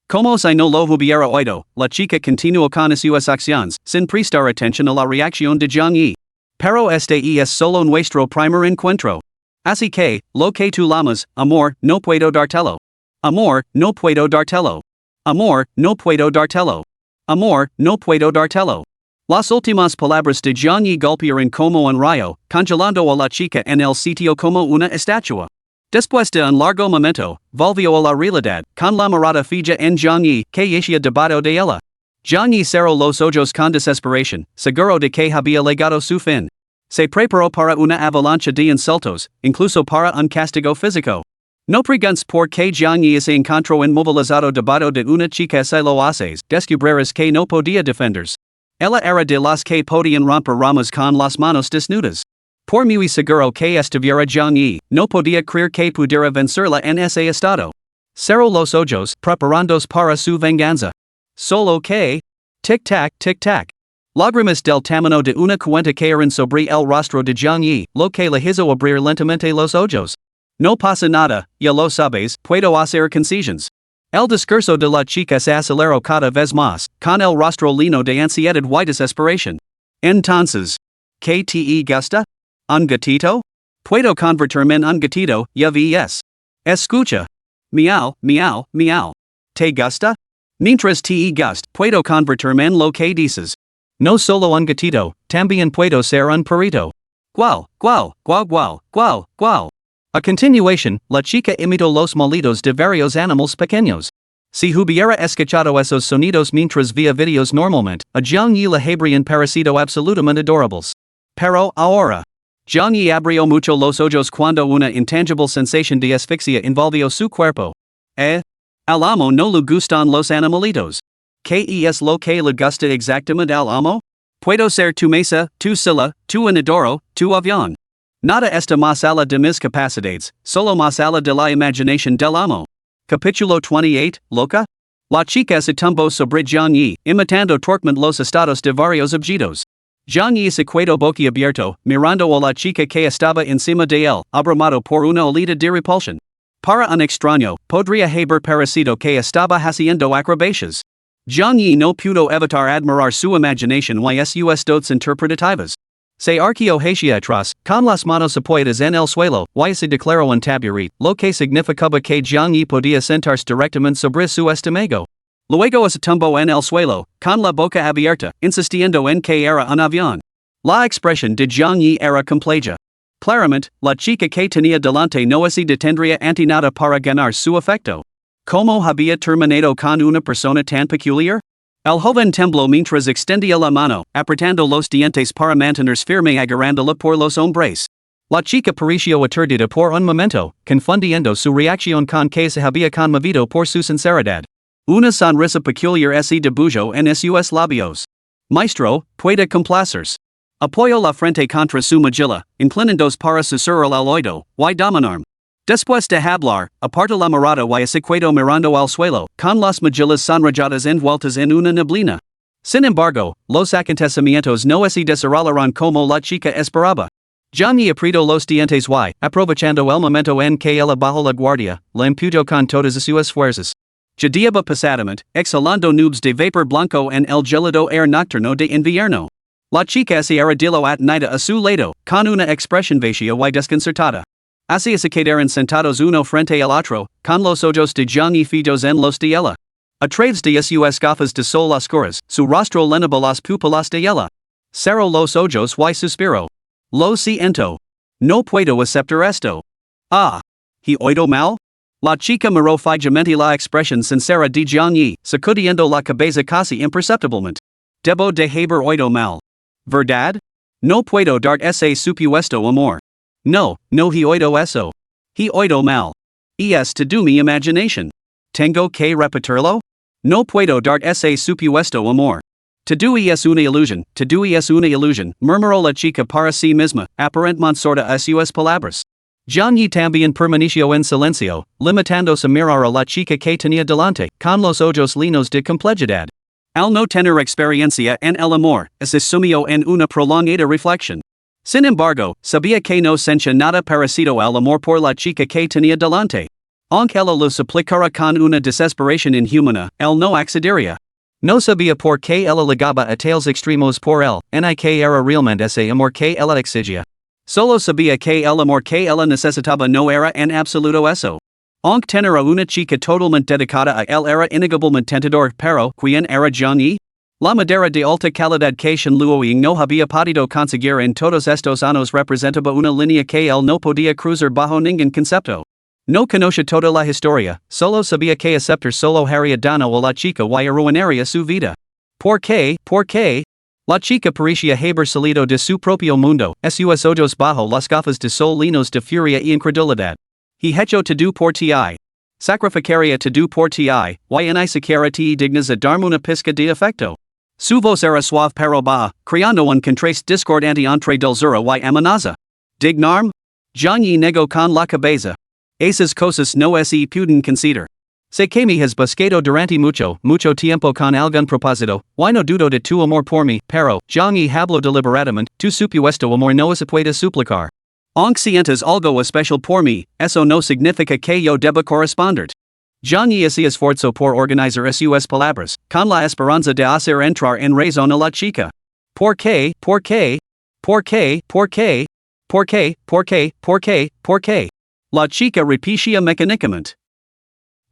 Como si no lo hubiera oído, la chica continuó con sus acciones, sin prestar atención a la reacción de Jiang Yi. Pero este es solo nuestro primer encuentro. Así que, lo que tú llamas, amor, no puedo dártelo. Amor, no puedo dártelo. Amor, no puedo dártelo. Amor, no puedo dártelo. Las últimas palabras de Jiang Yi golpearon como un rayo, congelando a la chica en el sitio como una estatua. Después de un largo momento, volvió a la realidad, con la mirada fija en Jiang Yi, que yacía debajo de ella. Jiang Yi cerró los ojos con desesperación, seguro de que había llegado su fin. Se preparó para una avalancha de insultos, incluso para un castigo físico. No preguntes por qué Jiang Yi se encontró inmovilizado debajo de una chica si lo haces, descubrirás que no podía defenderse. Ella era de las que podían romper ramas con las manos desnudas. Por muy seguro que estuviera Jiang Yi, no podía creer que pudiera vencerla en ese estado. Cerró los ojos, preparándose para su venganza. Solo que... tic-tac, tic-tac. Lágrimas del tamaño de una cuenta cayeron sobre el rostro de Jiang Yi, lo que le hizo abrir lentamente los ojos. No pasa nada, ya lo sabes, puedo hacer concesiones. El discurso de la chica se aceleró cada vez más, con el rostro lleno de ansiedad y desesperación. Entonces, ¿qué te gusta? ¿Un gatito? Puedo convertirme en un gatito, ya ves. Escucha. Miau, miau, miau. ¿Te gusta? Mientras te gusta, puedo convertirme en lo que dices. No solo un gatito, también puedo ser un perrito. Guau, guau, guau, guau, guau, guau. A continuación, la chica imitó los molidos de varios animales pequeños. Si hubiera escuchado esos sonidos mientras veía videos normalmente, a Jiang Yi le habrían parecido absolutamente adorables. Pero ahora, Jiang Yi abrió mucho los ojos cuando una intangible sensación de asfixia envolvió su cuerpo. Al amo no le gustan los animalitos. ¿Qué es lo que le gusta exactamente al amo? Puedo ser tu mesa, tu silla, tu inodoro, tu avión. Nada está más allá de mis capacidades, solo más allá de la imaginación del amo. Capítulo 28, Loca? La chica se tumbó sobre Jiang Yi, imitando torpemente los estados de varios objetos. Jiang Yi se quedó boquiabierto, mirando a la chica que estaba encima de él, abrumado por una oleada de repulsión. Para un extraño, podría haber parecido que estaba haciendo acrobacias. Jiang Yi no pudo evitar admirar su imaginación y sus dotes interpretativas. Se arqueó hacia atrás, con las manos apoyadas en el suelo, y se declaró un taburet, lo que significaba que Jiang Yi podía sentarse directamente sobre su estómago. Luego se tumbó en el suelo, con la boca abierta, insistiendo en que era un avión. La expresión de Jiang Yi era compleja. Claramente, la chica que tenía delante no se detendría ante nada para ganar su afecto. ¿Cómo había terminado con una persona tan peculiar? El joven tembló mientras extendía la mano, apretando los dientes para mantenerse firme agarrándola por los hombres. La chica pareció aturdida por un momento, confundiendo su reacción con que se había conmovido por su sinceridad. Una sonrisa peculiar se dibujó en sus labios. Maestro, puede complacerse. Apoyó la frente contra su mejilla, inclinándose para susurrar al oído, y dominarme. Después de hablar, apartó la mirada y se quedó mirando al suelo, con las mejillas sonrojadas envueltas en una neblina. Sin embargo, los acontecimientos no se desarrollaron como la chica esperaba. Jiang Yi apretó los dientes y, aprovechando el momento en que ella bajó la guardia, la empujó con todas sus fuerzas. Jadeaba pesadamente, exhalando nubes de vapor blanco en el gélido aire nocturno de invierno. La chica se arrodilló atenida a su lado, con una expresión vacía y desconcertada. Así se quedaron sentados uno frente al otro, con los ojos de Jiang Yi fijos en los de ella. A través de sus gafas de sol oscuras, su rostro llenaba las pupilas de ella. Cerró los ojos y suspiró. Lo siento. No puedo aceptar esto. ¿He oído mal? La chica miró fijamente la expresión sincera de Jiang Yi, sacudiendo la cabeza casi imperceptiblemente. Debo de haber oído mal. ¿Verdad? No puedo dar ese supuesto amor. No he oído eso. He oído mal. Es todo mi imaginación. ¿Tengo que repetirlo? No puedo dar ese supuesto amor. Todo es una ilusión, murmuró la chica para sí misma, aparentemente sorda a sus palabras. Jiang Yi también permaneció en silencio, limitándose a mirar a la chica que tenía delante, con los ojos llenos de complejidad. Al no tener experiencia en el amor, se sumió en una prolongada reflexión. Sin embargo, sabía que no sentía nada parecido al amor por la chica que tenía delante. Aunque ella lo suplicara con una desesperación inhumana, él no accedería. No sabía por qué ella ligaba a tales extremos por él, ni que era realmente ese amor que ella exigía. Solo sabía que el amor que ella necesitaba no era en absoluto eso. Aunque tener a una chica totalmente dedicada a él era innegablemente tentador, pero ¿quién era Jiang Yi? La madera de alta calidad que Shen Luoying no había podido conseguir en todos estos años representaba una línea que él no podía cruzar bajo ningún concepto. No conocía toda la historia, solo sabía que aceptar solo haría daño a la chica y arruinaría su vida. ¿Por qué? La chica parecía haber salido de su propio mundo, sus ojos bajo las gafas de sol llenos de furia y incredulidad. He hecho todo por ti. Sacrificaría todo por ti, y ni siquiera te dignas a darme una pizca de afecto. Su voz era suave pero baja, creando un contraste discordante entre dulzura y amenaza. ¿Dignarme? Jiang Yi negó con la cabeza. Esas cosas no se pueden considerar. Sé que me has buscado durante mucho tiempo con algún propósito, y no dudo de tu amor por mí, pero, Jiang Yi habló deliberadamente, tu supuesto amor no se puede suplicar. Aunque sientas algo especial por mí, eso no significa que yo deba corresponder. John y así esfuerzo por organizar sus palabras, con la esperanza de hacer entrar en razón a la chica. ¿Por qué? ¿Por qué? ¿Por qué? ¿Por qué? ¿Por qué? ¿Por qué? ¿Por qué? ¿Por qué? La chica repetía mecánicamente.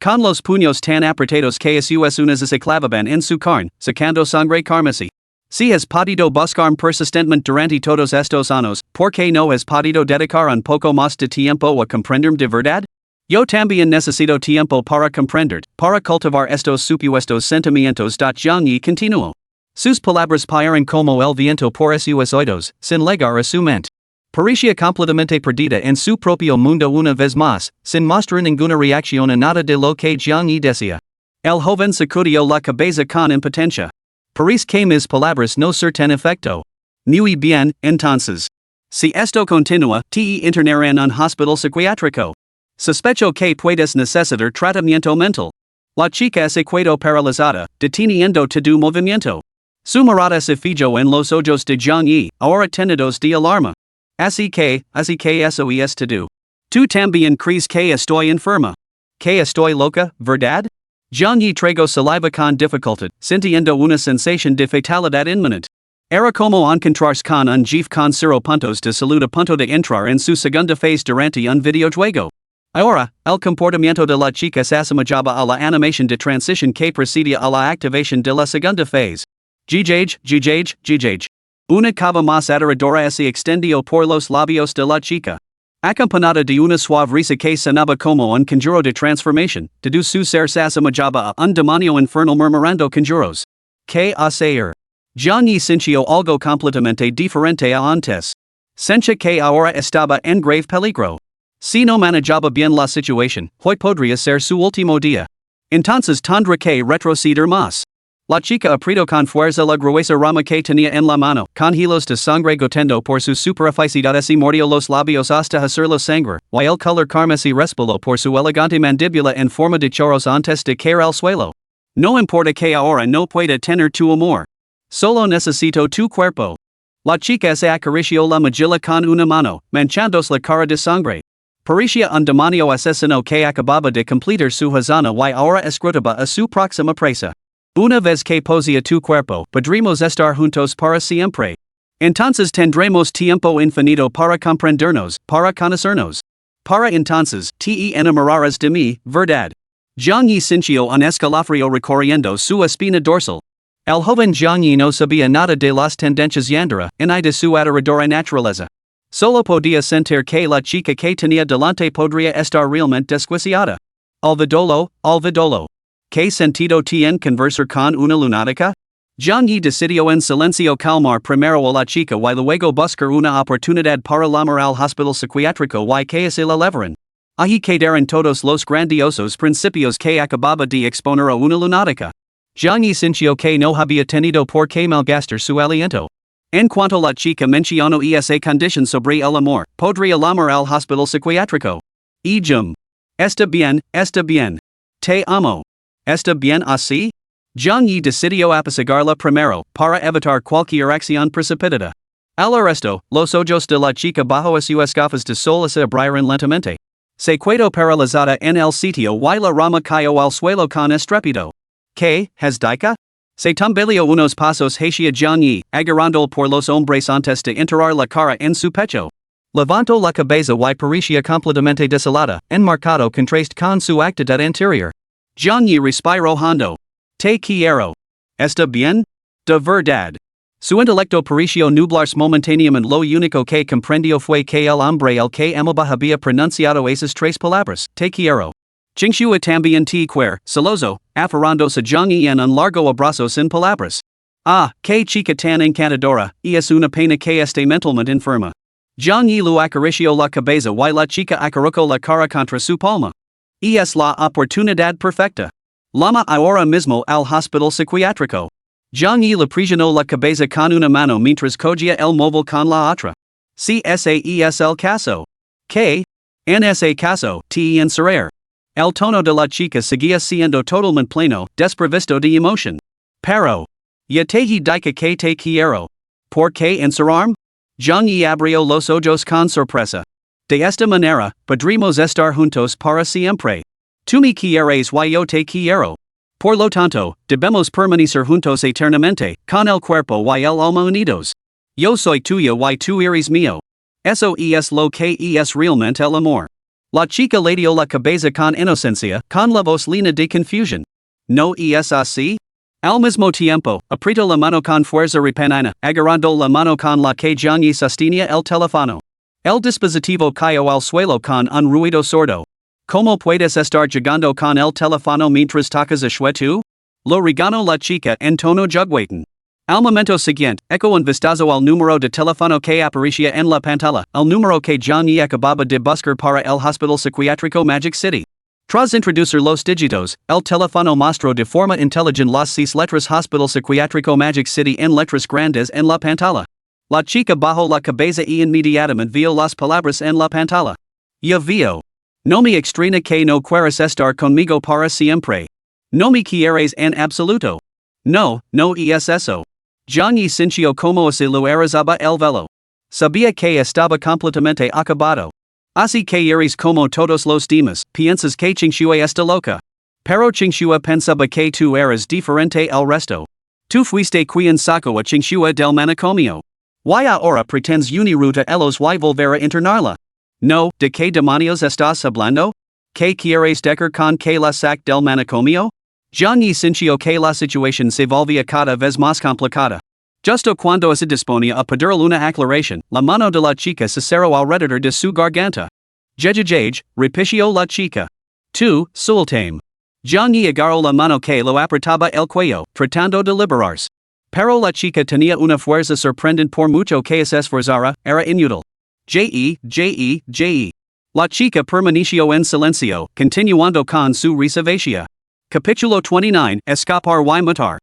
Con los puños tan apretados que sus uñas se clavaban en su carne, sacando sangre carmesí. Si has podido buscarme persistentemente durante todos estos años, ¿por qué no has podido dedicar un poco más de tiempo a comprenderme de verdad? Yo también necesito tiempo para comprender, para cultivar estos supuestos sentimientos. John y continuó. Sus palabras parecen como el viento por sus oídos, sin llegar a su mente. Parecía completamente perdida en su propio mundo una vez más, sin mostrar ninguna reacción a nada de lo que John y decía. El joven sacudió la cabeza con impotencia. Parece que mis palabras no surten efecto. Muy bien, entonces. Si esto continúa, te internarán en un hospital psiquiátrico. Sospecho que puedes necesitar tratamiento mental. La chica se quedó paralizada, deteniendo todo movimiento. Su mirada se fijó en los ojos de John y, ahora tenidos de alarma. Así que eso es todo. Tú también crees que estoy enferma. Que estoy loca, ¿verdad? John y tragó saliva con dificultad, sintiendo una sensación de fatalidad inminente. Era como encontrarse con un jefe con 0 puntos de salud a punto de entrar en su segunda fase durante un videojuego. Ahora, el comportamiento de la chica se asemejaba a la animación de transición que precedía a la activación de la segunda fase. Gigage. Una cava más aterradora se extendió por los labios de la chica. Acompañada de una suave risa que sonaba como un conjuro de transformación, todo su ser se asemejaba a un demonio infernal murmurando conjuros. ¿Qué hacer? John y sintió algo completamente diferente a antes. Sentía que ahora estaba en grave peligro. Si no manejaba bien la situación, hoy podría ser su último día. Entonces tendrá que retroceder más. La chica apretó con fuerza la gruesa rama que tenía en la mano, con hilos de sangre goteando por sus superficies y mordió los labios hasta hacerlos sangrar, while el color carmesí respiró por su elegante mandíbula en forma de chorros antes de caer al suelo. No importa que ahora no pueda tener tu amor. Solo necesito tu cuerpo. La chica se acarició la mejilla con una mano, manchándose la cara de sangre. Parecía un demonio asesino que acababa de completar su hazaña y ahora escrutaba a su próxima presa. Una vez que posea tu cuerpo, podremos estar juntos para siempre. Entonces tendremos tiempo infinito para comprendernos, para conocernos. Para entonces, te enamorarás de mí, ¿verdad? John y sintió un escalofrío recorriendo su espina dorsal. El joven John y no sabía nada de las tendencias Yandere, y de su aterradora naturaleza. Solo podía sentir que la chica que tenía delante podría estar realmente desquiciada. Olvidolo. ¿Qué sentido tiene conversar con una lunática? John y decidió en silencio calmar primero a la chica y luego buscar una oportunidad para llamar al hospital psiquiátrico y que se la llevaran. Allí quedaron todos los grandiosos principios que acababa de exponer a una lunática. John y sintió que no había tenido por qué malgastar su aliento. En cuanto la chica mencionó esa condición sobre el amor, podría llamar al hospital psiquiátrico. Y está bien. Te amo. ¿Está bien así? John y decidió apaciguarla primero, para evitar cualquier acción precipitada. Al resto, los ojos de la chica bajo sus gafas de sol se abrieron lentamente. Se quedó paralizada en el sitio y la rama cayó al suelo con estrépito. ¿Qué, has dicho? Se tambaleó unos pasos hacia John y, agarrándolo por los hombres antes de enterrar la cara en su pecho. Levantó la cabeza y parecía completamente desolada, enmarcado contraste con su actitud anterior. John y respiró hondo. Te quiero. ¿Está bien? De verdad. Su intelecto pareció nublarse momentáneamente. Lo único que comprendió fue que el hombre el que amaba había pronunciado esas 3 palabras, te quiero. Qingxua también te quiere, celoso, aferrándose a John y en un largo abrazo sin palabras. Ah, qué chica tan encantadora, y es una pena que esté mentalmente enferma. John y lo acarició la cabeza y la chica acariciou la cara contra su palma. Y es la oportunidad perfecta. Llama ahora mismo al hospital psiquiátrico. John y le presionó la cabeza con una mano mientras cogía el móvil con la otra. Si ese es el caso. ¿Qué? En ese caso, te encerrar. El tono de la chica seguía siendo totalmente pleno, desprovisto de emoción. Pero. Ya te he dicho que te quiero. ¿Por qué encerrarme? John y abrió los ojos con sorpresa. De esta manera, podremos estar juntos para siempre. Tú me quieres y yo te quiero. Por lo tanto, debemos permanecer juntos eternamente, con el cuerpo y el alma unidos. Yo soy tuyo y tú eres mío. Eso es lo que es realmente el amor. La chica le dio la cabeza con inocencia, con la voz llena de confusión. ¿No es así? Al mismo tiempo, apretó la mano con fuerza repentina, agarrando la mano con la que Johnny sostenía el teléfono. El dispositivo cayó al suelo con un ruido sordo. ¿Cómo puedes estar jugando con el teléfono mientras tocas a tú? Lo regañó la chica en tono juguetón. Al momento siguiente, echó un vistazo al número de teléfono que aparecía en la pantalla, el número que Johnny acababa de buscar para el Hospital Psiquiátrico Magic City. Tras introducir los dígitos, el teléfono mostró de forma inteligente las 6 letras Hospital Psiquiátrico Magic City en letras grandes en la pantalla. La chica bajó la cabeza y inmediatamente vio las palabras en la pantalla. Ya vio. No me extraña que no quieras estar conmigo para siempre. No me quieres en absoluto. No, no es eso. Johnny sintió como si lo arrasaba el velo. Sabía que estaba completamente acabado. Así que eres como todos los demás, piensas que Chinchua está loca. Pero Chinchua pensaba que tú eras diferente al resto. Tú fuiste quien sacó a Chinchua del manicomio. Y ahora pretendes unirte a ellos y volver a internarla. No, ¿de qué demonios estás hablando? ¿Qué quieres decir con que la sac del manicomio? Johnny sintió que la situación se volvía cada vez más complicada. Justo cuando se disponía a pedir una aclaración, la mano de la chica se cerró alrededor de su garganta. Jejejej, repitió la chica. Tú, suéltame. Johnny agarró la mano que lo apretaba el cuello, tratando de liberarse. Pero la chica tenía una fuerza sorprendente por mucho que se esforzara, era inútil. La chica permaneció en silencio, continuando con su reservación. Capítulo 29, Escapar y matar.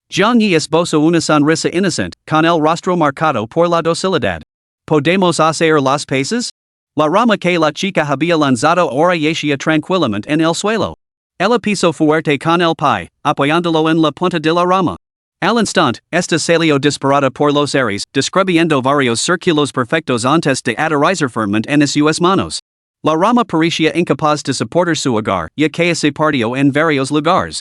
Johnny esbozó una sonrisa inocente, con el rostro marcado por la docilidad. ¿Podemos hacer las paces? La rama que la chica había lanzado ahora yacía tranquilamente en el suelo. Ella pisó fuerte con el pie, apoyándolo en la punta de la rama. Al instante, esta salió disparada por los aires, describiendo varios círculos perfectos antes de aterrizar firmemente en sus manos. La rama parecía incapaz de soportar su agar, ya que se partió en varios lugares.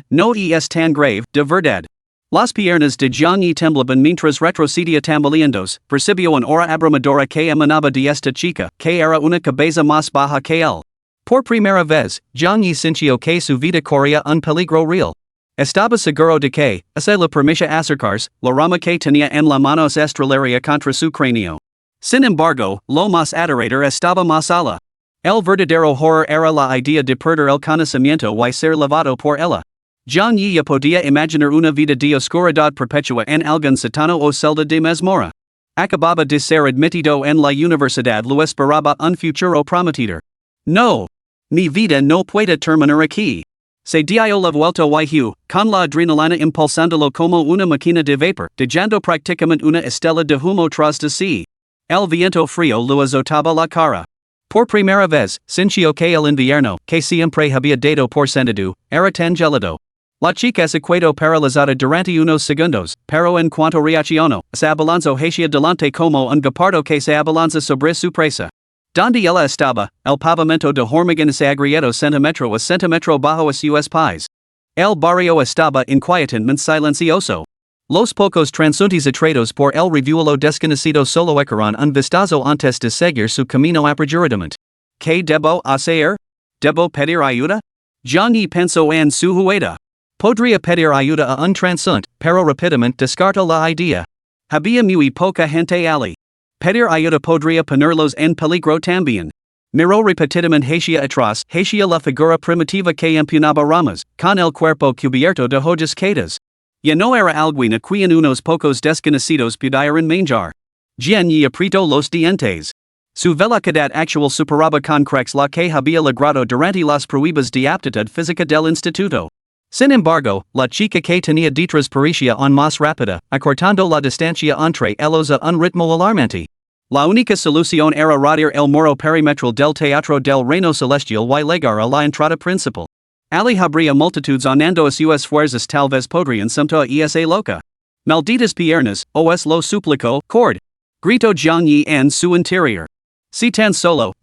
No es tan grave, de verdad. Las piernas de Johnny temblaban mientras retrocedía tambaleándose, percibió una aura abrumadora que emanaba de esta chica, que era una cabeza más baja que él. Por primera vez, Johnny sintió que su vida corría un peligro real. Estaba seguro de que, se le permitía acercarse, la rama que tenía en la mano se estrelaría contra su cráneo. Sin embargo, lo más aterrador estaba más allá. El verdadero horror era la idea de perder el conocimiento y ser levado por ella. Johnny ya podía imaginar una vida de oscuridad perpetua en algún sótano o celda de mazmorra. Acababa de ser admitido en la universidad, lo esperaba un futuro prometedor. No. Mi vida no puede terminar aquí. Se dio la vuelta y con la adrenalina impulsándolo como una máquina de vapor, dejando prácticamente una estela de humo tras de sí. El viento frío lo azotaba la cara. Por primera vez, sintió que el invierno, que siempre había dado por sentido, era tan gélido. La chica se quedó paralizada durante unos segundos, pero en cuanto reaccionó, se abalanzó hacia delante como un guepardo que se abalanza sobre su presa. Donde ella estaba, el pavimento de hormigón se agrietó centímetro a centímetro bajo a sus pies. El barrio estaba inquietantemente silencioso. Los pocos transeúntes atraídos por el revuelo desconocido solo echaron un vistazo antes de seguir su camino apresuradamente. ¿Qué debo hacer? ¿Debo pedir ayuda? Johnny pensó en su jugada. Podría pedir ayuda a un transeúnte, pero rápidamente descartó la idea. Había muy poca gente allí. Pedir ayuda podría ponerlos en peligro también. Miró repetidamente hacia atrás, hacia la figura primitiva que empuñaba ramas, con el cuerpo cubierto de hojas caídas. Ya no era alguien a quien unos pocos desconocidos pudieran manjar. Johnny apretó los dientes. Su velocidad actual superaba con creces la que había logrado durante las pruebas de aptitud física del instituto. Sin embargo, la chica que tenía detrás parecía aún más rápida, acortando la distancia entre ellos a un ritmo alarmante. La única solución era rodear el muro perimetral del Teatro del Reino Celestial y llegar a la entrada principal. Ali habría multitudes andando a sus fuerzas, tal vez podrían sumto a esa loca. Malditas piernas, os lo suplicó, cord. Gritó Johnny en su interior. Si tan solo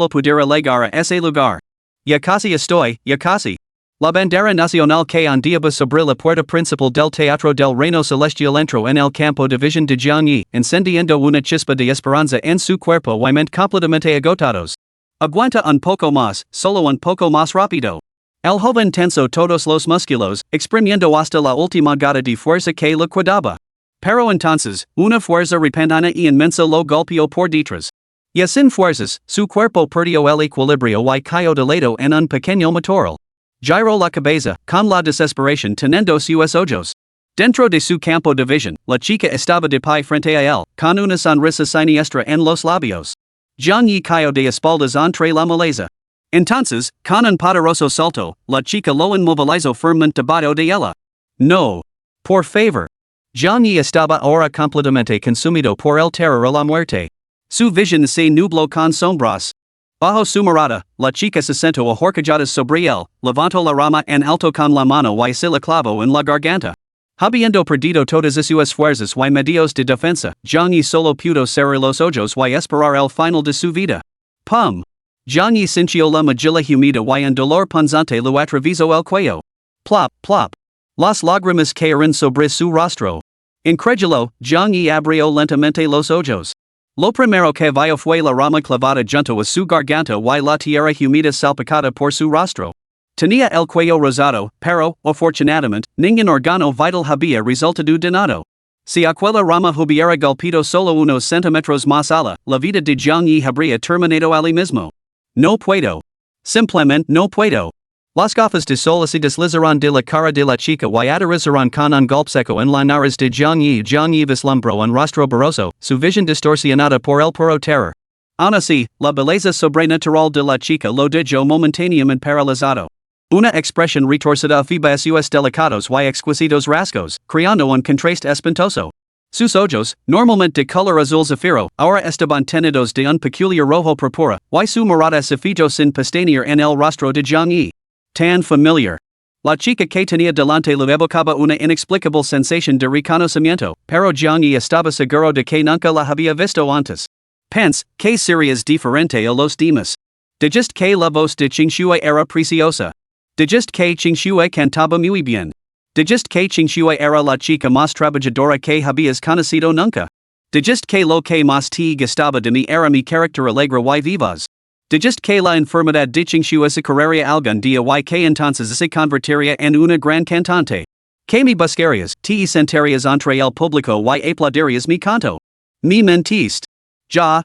pudiera llegar a ese lugar. Ya casi estoy, ya casi. La bandera nacional que ondeaba sobre la puerta principal del Teatro del Reino Celestial entró en el campo de visión de Jiangyi, encendiendo una chispa de esperanza en su cuerpo y mente completamente agotados. Aguanta un poco más, solo un poco más rápido. El joven tensó todos los músculos, exprimiendo hasta la última gota de fuerza que le quedaba. Pero entonces, una fuerza repentina y inmensa lo golpeó por detrás. Y sin fuerzas, su cuerpo perdió el equilibrio y cayó de lado en un pequeño matorral. Giró la cabeza, con la desesperación teniendo sus ojos. Dentro de su campo de visión, la chica estaba de pie frente a él, con una sonrisa siniestra en los labios. Jiangyi cayó de espaldas entre la maleza. Entonces, con un poderoso salto, la chica lo inmovilizó firmemente debajo de ella. No. Por favor. Jiangyi estaba ahora completamente consumido por el terror a la muerte. Su visión se nubló con sombras. Bajo su mirada, la chica se sentó a horcajadas sobre él, levantó la rama en alto con la mano y se la clavó en la garganta. Habiendo perdido todas sus fuerzas y medios de defensa, Jiangyi solo pudo cerrar los ojos y esperar el final de su vida. Pum! Jiangyi sintió la mejilla humida y un dolor punzante lo atravesó el cuello. Plop, plop. Las lágrimas cayeron sobre su rostro. Incrédulo, Jiangyi abrió lentamente los ojos. Lo primero que vio fue la rama clavada junto a su garganta y la tierra humida salpicada por su rostro. Tenía el cuello rosado, pero, afortunadamente, ningún órgano vital había resultado dañado. Si aquella rama hubiera golpeado solo unos centímetros más ala, la vida de Jiangyi habría terminado allí mismo. No puedo. Simplemente no puedo. Las gafas de sol se deslizaron de la cara de la chica y aterrizaron con un golpe seco en la nariz de Jiangyi. Jiangyi vislumbró un rostro borroso, su visión distorsionada por el puro terror. Aun así, la belleza sobrenatural de la chica lo dejó momentáneamente paralizado. Una expresión retorcida fibra a sus delicados y exquisitos rasgos, creando un contraste espantoso. Sus ojos, normalmente de color azul zafiro, ahora estaban teñidos de un peculiar rojo púrpura, y su mirada se fijó sin pestañear en el rostro de Jiangyi. Tan familiar. La chica que tenía delante le evocaba una inexplicable sensación de reconocimiento, pero Jiangyi estaba seguro de que nunca la había visto antes. Pense, que serías diferente a los demás. Dijiste que la voz de Qingxue era preciosa. Dijiste que Qingxue cantaba muy bien. Dijiste que Qingxue era la chica más trabajadora que habías conocido nunca. Dijiste que lo que más te gustaba de mí era mi carácter alegre y vivaz. Dijiste que la enfermedad de Qingxue se curaría algún día y que entonces se convertiría en una gran cantante. Que me buscarías, te sentarías entre el público y aplaudirías mi canto. Me mentiste. Ya.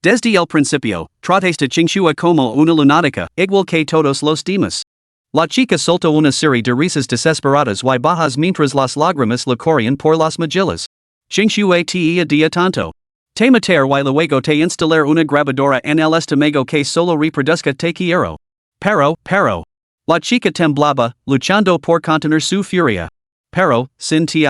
Desde el principio, trataste a Qingxue como una lunática, igual que todos los demás. La chica soltó una serie de risas desesperadas y bajas mientras las lágrimas le corrían por las mejillas. Qingxue te odia tanto. Te matar y luego te instalar una grabadora en el estómago que solo reproduzca te quiero. Pero. La chica temblaba, luchando por contener su furia. Pero, sin ti.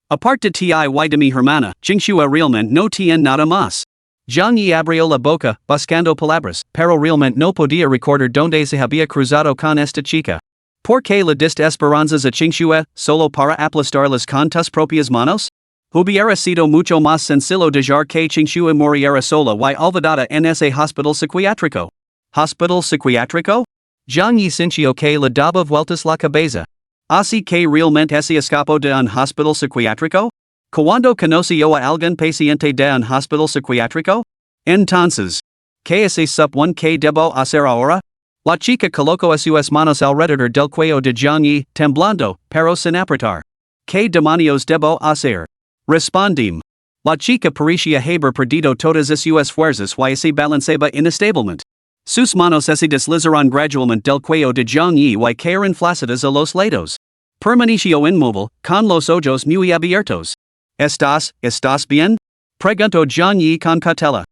Aparte de ti y de mi hermana, Qingxue realmente no tiene nada más. Jiangyi abrió la boca, buscando palabras, pero realmente no podía recordar dónde se había cruzado con esta chica. ¿Por qué le diste esperanzas a Qingxue, solo para aplastarlas con tus propias manos? Hubiera sido mucho más sencillo dejar que Qingxue muriera sola y olvidada en ese hospital psiquiátrico. ¿Hospital psiquiátrico? Jiangyi sintió que le daba vueltas la cabeza. ¿Así que realmente se escapó de un hospital psiquiátrico? ¿Cuándo conoció a algún paciente de un hospital psiquiátrico? Entonces, ¿qué es supone que debo hacer ahora? La chica colocó sus manos alrededor del cuello de Jiangyi, temblando, pero sin apretar. ¿Qué demonios debo hacer? Respondím. La chica parecía haber perdido todas sus fuerzas y se balanceaba instablemente. Sus manos se deslizaron gradualmente del cuello de Jiangyi y cayeron flácidas a los lados. Permaneció inmóvil, con los ojos muy abiertos. ¿Estás bien? Preguntó Jiangyi con cautela.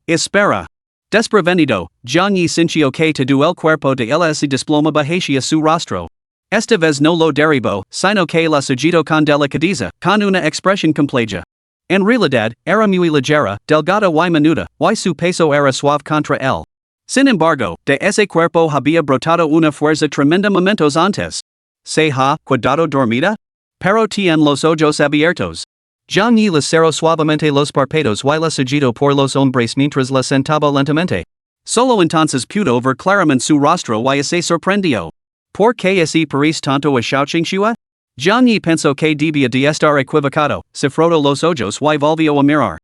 Espera. Desprevenido, Jiangyi sintió que todo el cuerpo de ella se desplomaba hacia su rostro. Esta vez no lo derribó, sino que la sujetó con delicadeza, con una expresión compleja. En realidad, era muy ligera, delgada y menuda, y su peso era suave contra él. Sin embargo, de ese cuerpo había brotado una fuerza tremenda momentos antes. ¿Se ha quedado dormida? Pero tiene los ojos abiertos. Jiangyi le cerró suavemente los párpados y la sujetó por los hombros mientras la sentaba lentamente. Solo entonces pudo ver claramente su rostro y se sorprendió. ¿Por qué ese país tanto a Xiaoqingxua? Jiang Yi pensó que debía de estar equivocado, se frotó los ojos y volvió a mirar.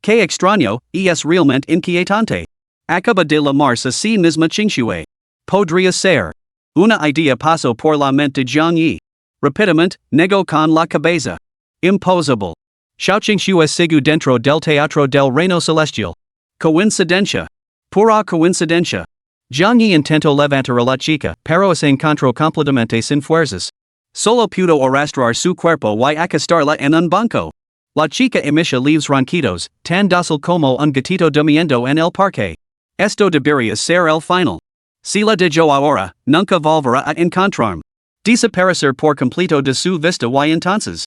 Qué extraño, es realmente inquietante. Acaba de llamarse a sí misma Qingxue. Podría ser. Una idea pasó por la mente de Jiang Yi. Rápidamente, negó con la cabeza. Imposible. Xiaoqingxua sigue dentro del teatro del reino celestial. Coincidencia. Pura coincidencia. Jiang Yi intentó levantar a la chica, pero se encontró completamente sin fuerzas. Solo pudo arrastrar su cuerpo y acostarla en un banco. La chica emitía leaves ronquidos, tan dócil como un gatito durmiendo en el parque. Esto debería ser el final. Si la dejó ahora, nunca volverá a encontrarme. Desaparecer por completo de su vista y entonces.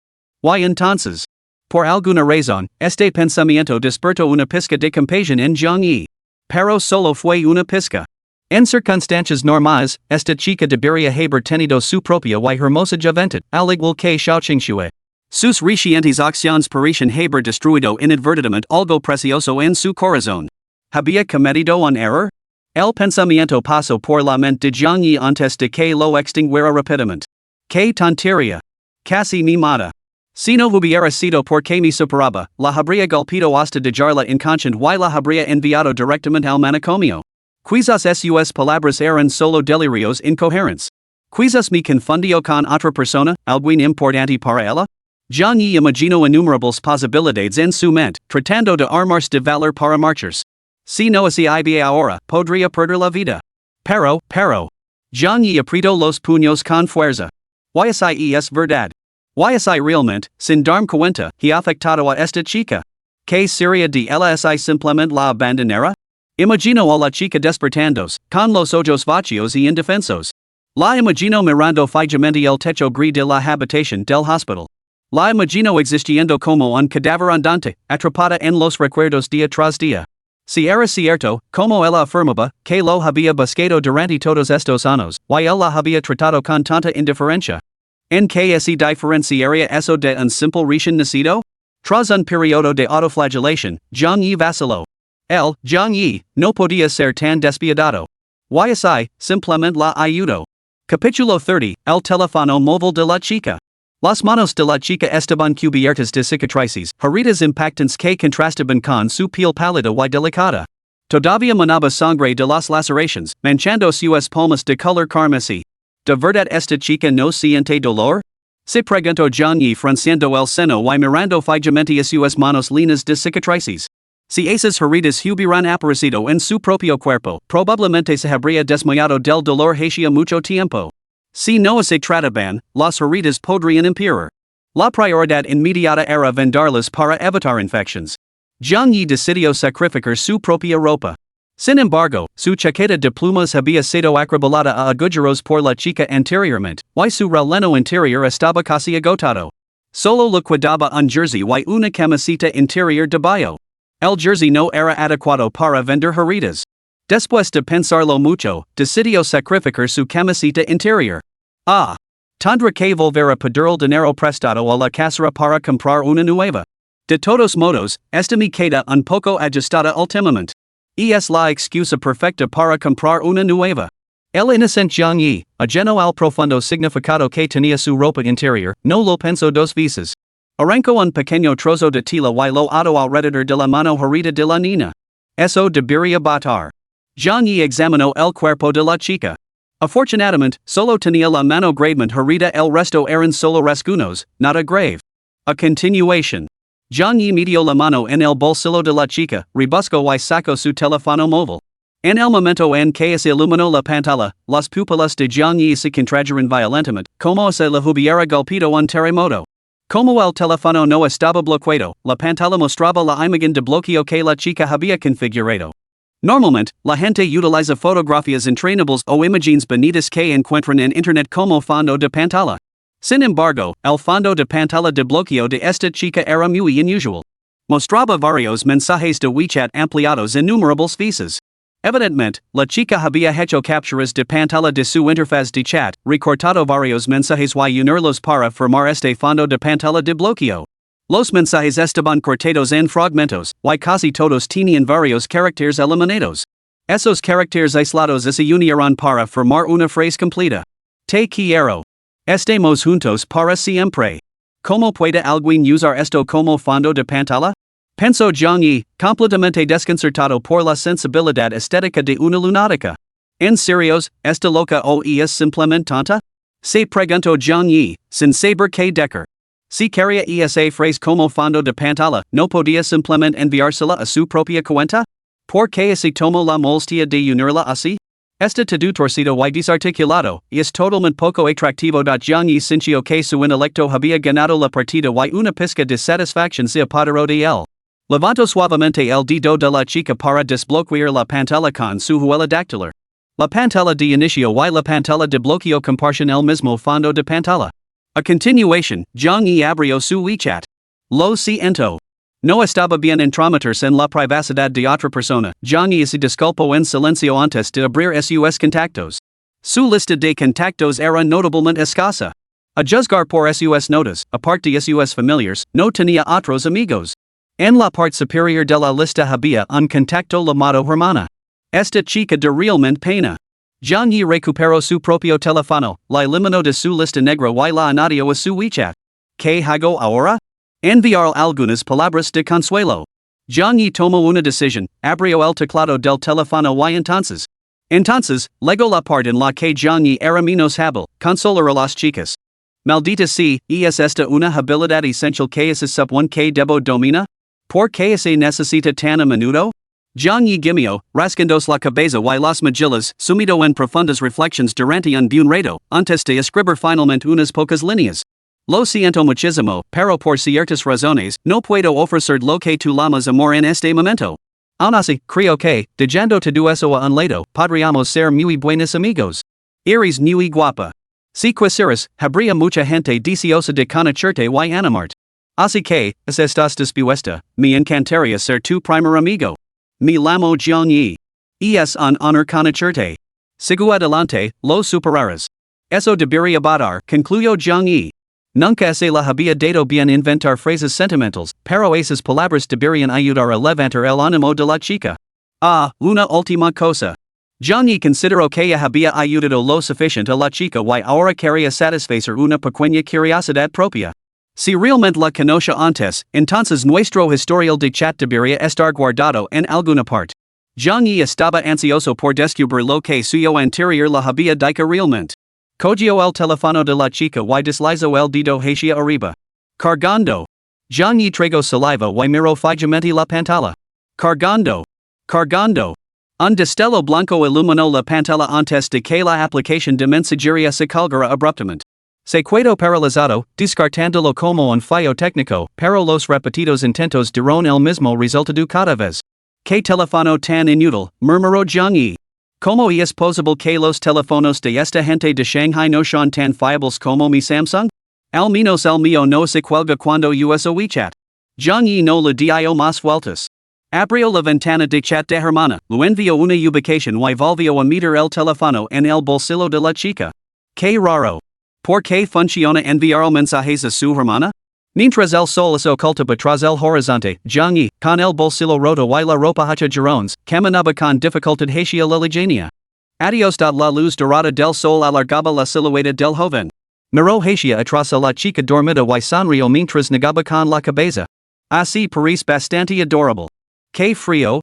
Por alguna razón, este pensamiento despertó una pizca de compasión en Jiang Yi. Pero solo fue una pizca. En circunstancias normales, esta chica debería haber tenido su propia y hermosa juventud, al igual que Xiaoqingxue. Sus recientes acciones parecen haber destruido inadvertidamente algo precioso en su corazón. ¿Había cometido un error? El pensamiento pasó por la mente de Jiang Yi antes de que lo extinguiera rápidamente. ¡Qué tontería! Casi me mata. Si no hubiera sido porque me superaba, la habría golpeado hasta dejarla inconsciente y la habría enviado directamente al manicomio. Quizás sus palabras eran solo delirios incoherentes. Quizás me confundió con otra persona, alguien importante para ella. Jiang Yi imaginó innumerables posibilidades en su mente, tratando de armarse de valor para marcharse. Si no hacía bien ahora, podría perder la vida. Pero. Jiang Yi apretó los puños con fuerza. Es verdad. Realmente, sin darme cuenta, he afectado a esta chica. ¿Qué sería de ella si simplemente la abandonara? Imagino a la chica despertándose, con los ojos vacíos y indefensos. La imagino mirando fijamente el techo gris de la habitación del hospital. La imagino existiendo como un cadáver andante, atrapada en los recuerdos día tras día. Si era cierto, como ella afirmaba, que lo había buscado durante todos estos años, y él la había tratado con tanta indiferencia. ¿En qué se diferenciaría eso de un simple recién nacido? Tras un periodo de autoflagelación, Jiang Yi vaciló. Jiang Yi, no podía ser tan despiadado. Simplemente la ayudó. Capítulo 30, el teléfono móvil de la chica. Las manos de la chica estaban cubiertas de cicatrices, heridas impactantes que contrastaban con su piel pálida y delicada. Todavía manaba sangre de las laceraciones, manchando sus palmas de color carmesí. ¿De verdad esta chica no siente dolor? Se preguntó Jiang Yi frunciendo el seno y mirando fijamente a sus manos llenas de cicatrices. Si esas heridas hubieran aparecido en su propio cuerpo, probablemente se habría desmayado del dolor hacía mucho tiempo. Si no se trataban, las heridas podrían empeorar. La prioridad inmediata era vendarlas para evitar infecciones. Jiang Yi decidió sacrificar su propia ropa. Sin embargo, su chaqueta de plumas había sido acribillada a agujeros por la chica anteriormente, y su releno interior estaba casi agotado. Solo le quedaba un jersey y una camiseta interior de Bajo. El jersey no era adecuado para vender heridas. Después de pensarlo mucho, decidió sacrificar su camiseta interior. Tendrá que volver a pedir el dinero prestado a la casera para comprar una nueva. De todos modos, esta me queda un poco ajustada últimamente. Es la excusa perfecta para comprar una nueva. El inocente Jiang Yi, ajeno al profundo significado que tenía su ropa interior, no lo pensó dos veces. Arrancó un pequeño trozo de tela y lo ató alrededor de la mano herida de la niña. Eso debería bastar. Jiang Yi examinó el cuerpo de la chica. Afortunadamente, solo tenía la mano gravemente herida, el resto eran solo rasguños, nada grave. A continuación, Jiang Yi metió la mano en el bolsillo de la chica, rebuscó y sacó su teléfono móvil. En el momento en que se iluminó la pantalla, las pupilas de Jiang Yi se contrajeron violentamente, como si le hubiera golpeado un terremoto. Como el teléfono no estaba bloqueado, la pantalla mostraba la imagen de bloqueo que la chica había configurado. Normalmente, la gente utiliza fotografías entrenables o imágenes bonitas que encuentran en Internet como fondo de pantalla. Sin embargo, el fondo de pantalla de bloqueo de esta chica era muy inusual. Mostraba varios mensajes de WeChat ampliados innumerables veces. Evidentemente, la chica había hecho capturas de pantalla de su interfaz de chat, recortado varios mensajes y unirlos para formar este fondo de pantalla de bloqueo. Los mensajes estaban cortados en fragmentos, y casi todos tenían varios caracteres eliminados. Esos caracteres aislados se unieron para formar una frase completa. Te quiero. Estemos juntos para siempre. ¿Cómo puede alguien usar esto como fondo de pantalla? Pensó Zhang Yi, completamente desconcertado por la sensibilidad estética de una lunática. ¿En serios, esta loca o es simplemente tonta? Se preguntó Zhang Yi, sin saber qué decir. Si quería esa frase como fondo de pantalla, ¿no podía simplemente enviársela a su propia cuenta? ¿Por qué se tomó la molestia de unirla así? Este todo torcido y desarticulado, es totalmente poco atractivo. Zhang Yi sintió que su intelecto había ganado la partida y una pizca de satisfacción se apoderó de él. Levantó suavemente el dedo de la chica para desbloquear la pantalla con su huella dactilar. La pantalla de inicio y la pantalla de bloqueo comparten el mismo fondo de pantalla. A continuación, Zhang Yi abrió su WeChat. Lo siento. No estaba bien entrometerse en la privacidad de otra persona. Zhang Yi se disculpó en silencio antes de abrir sus contactos. Su lista de contactos era notablemente escasa. A juzgar por sus notas, aparte de sus familiares, no tenía otros amigos. En la parte superior de la lista había un contacto llamado hermana. Esta chica de realmente pena. Zhang Yi recuperó su propio teléfono, la eliminó de su lista negra y la añadió a su WeChat. ¿Qué hago ahora? Enviar algunas palabras de consuelo. Zhang Yi tomó una decisión, abrió el teclado del teléfono y entonces, legó la parte en la que Zhang Yi era menos hábil, consolar a las chicas. Maldita sea, ¿es esta una habilidad esencial que se supone que debo domina? ¿Por qué se necesita tan a menudo? Zhang Yi gimió, rascándose la cabeza y las mejillas, sumido en profundas reflexiones durante un buen rato, antes de escribir finalmente unas pocas líneas. Lo siento muchísimo, pero por ciertas razones, no puedo ofrecer lo que tú llamas amor en este momento. Aún así, creo que, dejando todo eso a un lado, podríamos ser muy buenos amigos. Eres muy guapa. Si quisieras, habría mucha gente deseosa de conocerte y animarte. Así que, si estás dispuesta, me encantaría ser tu primer amigo. Me llamo Zhang Yi. Es un honor conocerte. Sigo adelante, lo superarás. Eso debería bastar, concluyó Zhang Yi. Nunca se la había dado bien inventar frases sentimentales, pero esas palabras deberían ayudar a levantar el ánimo de la chica. Una última cosa. Zhang Yi consideró que había ayudado lo suficiente a la chica y ahora quería satisfacer una pequeña curiosidad propia. Si realmente la conoce antes, entonces nuestro historial de chat debería estar guardado en alguna parte. Zhang Yi estaba ansioso por descubrir lo que suyo anterior la había dicho realmente. Cogió el teléfono de la chica y deslizó el dedo hacia arriba. Cargando. Zhang Yi tragó saliva y miró fijamente la pantalla. Cargando. Un destello blanco iluminó la pantalla antes de que la aplicación de mensajería se colgara abruptamente. Se quedó paralizado, descartándolo como un fallo técnico, pero los repetidos intentos dieron el mismo resultado cada vez. ¿Qué teléfono tan inútil?, murmuró Zhang Yi. ¿Cómo es posible que los teléfonos de esta gente de Shanghai no sean tan fiables como mi Samsung? Al menos el mío no se cuelga cuando uso WeChat. Zhang Yi no le dio más vueltas. Abrió la ventana de chat de hermana, lo envió una ubicación y volvió a meter el teléfono en el bolsillo de la chica. Qué raro. ¿Por qué funciona enviar mensajes a su hermana? Mientras el sol se ocultaba tras el horizonte, Zhang Yi, con el bolsillo roto y la ropa hecha jirones, caminaba con dificultad hacia la lejana. Adiós. La luz dorada del sol alargaba la silueta del joven. Miró hacia atrás a la chica dormida y sonrió mientras negaba con la cabeza. Así parece bastante adorable. Qué frío.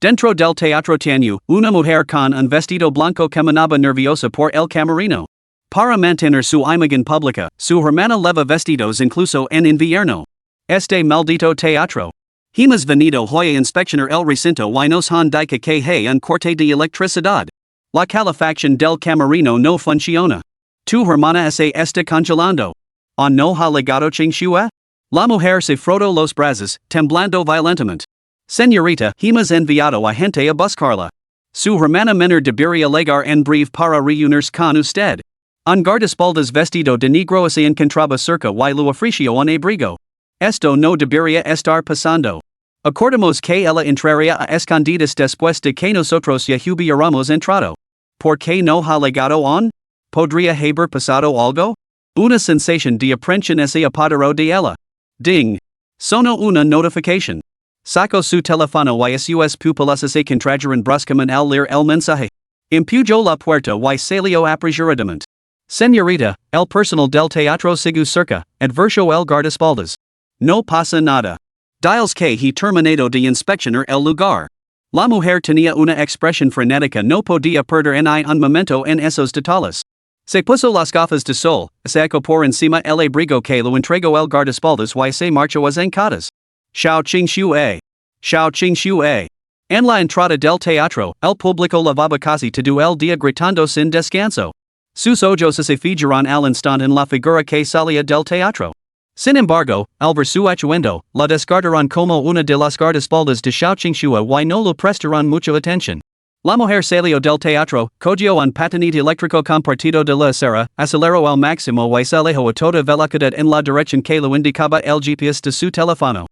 Dentro del teatro Tianyu, una mujer con un vestido blanco caminaba nerviosa por el camerino. Para mantener su imagen pública, su hermana lleva vestidos incluso en invierno. Este maldito teatro. Hemos venido hoy a inspeccionar el recinto y nos han dicho que hay un corte de electricidad. La calefacción del camerino no funciona. Tu hermana se está congelando. ¿No ha legado Chingshua? La mujer se frotó los brazos, temblando violentamente. Señorita, hemos enviado a gente a buscarla. Su hermana menor debería llegar en breve para reunirse con usted. Un guardaespaldas vestido de negro se encontraba cerca y lo ofreció un abrigo. Esto no debería estar pasando. Acordamos que ella entraría a escondidas después de que nosotros ya hubiéramos entrado. ¿Por qué no ha llegado aún? ¿Podría haber pasado algo? Una sensación de aprensión se apoderó de ella. Ding. Sonó una notificación. Saco su teléfono y sus pupilas se contrajeron bruscamente al leer el mensaje. Empujó la puerta y salió apresuradamente. Señorita, el personal del teatro sigue cerca, advirtió el guardaespaldas. No pasa nada. Diles que he terminado de inspeccionar el lugar. La mujer tenía una expresión frenética, no podía perder ni un momento en esos detalles. Se puso las gafas de sol, sacó por encima el abrigo que lo entregó el guardaespaldas y se marchó a zancadas. Xiao Qing Xue. Xiao Qing Xue. En la entrada del teatro, el público lavaba casi todo el día gritando sin descanso. Sus ojos se fijaron al instante en la figura que salía del teatro. Sin embargo, al ver su atuendo, la descartaron como una de las guardaespaldas de Xiao Qingxue y no le prestaron mucha atención. La mujer salió del teatro, cogió un patinete eléctrico compartido de la acera, aceleró al máximo y se alejó a toda velocidad en la dirección que lo indicaba el GPS de su teléfono.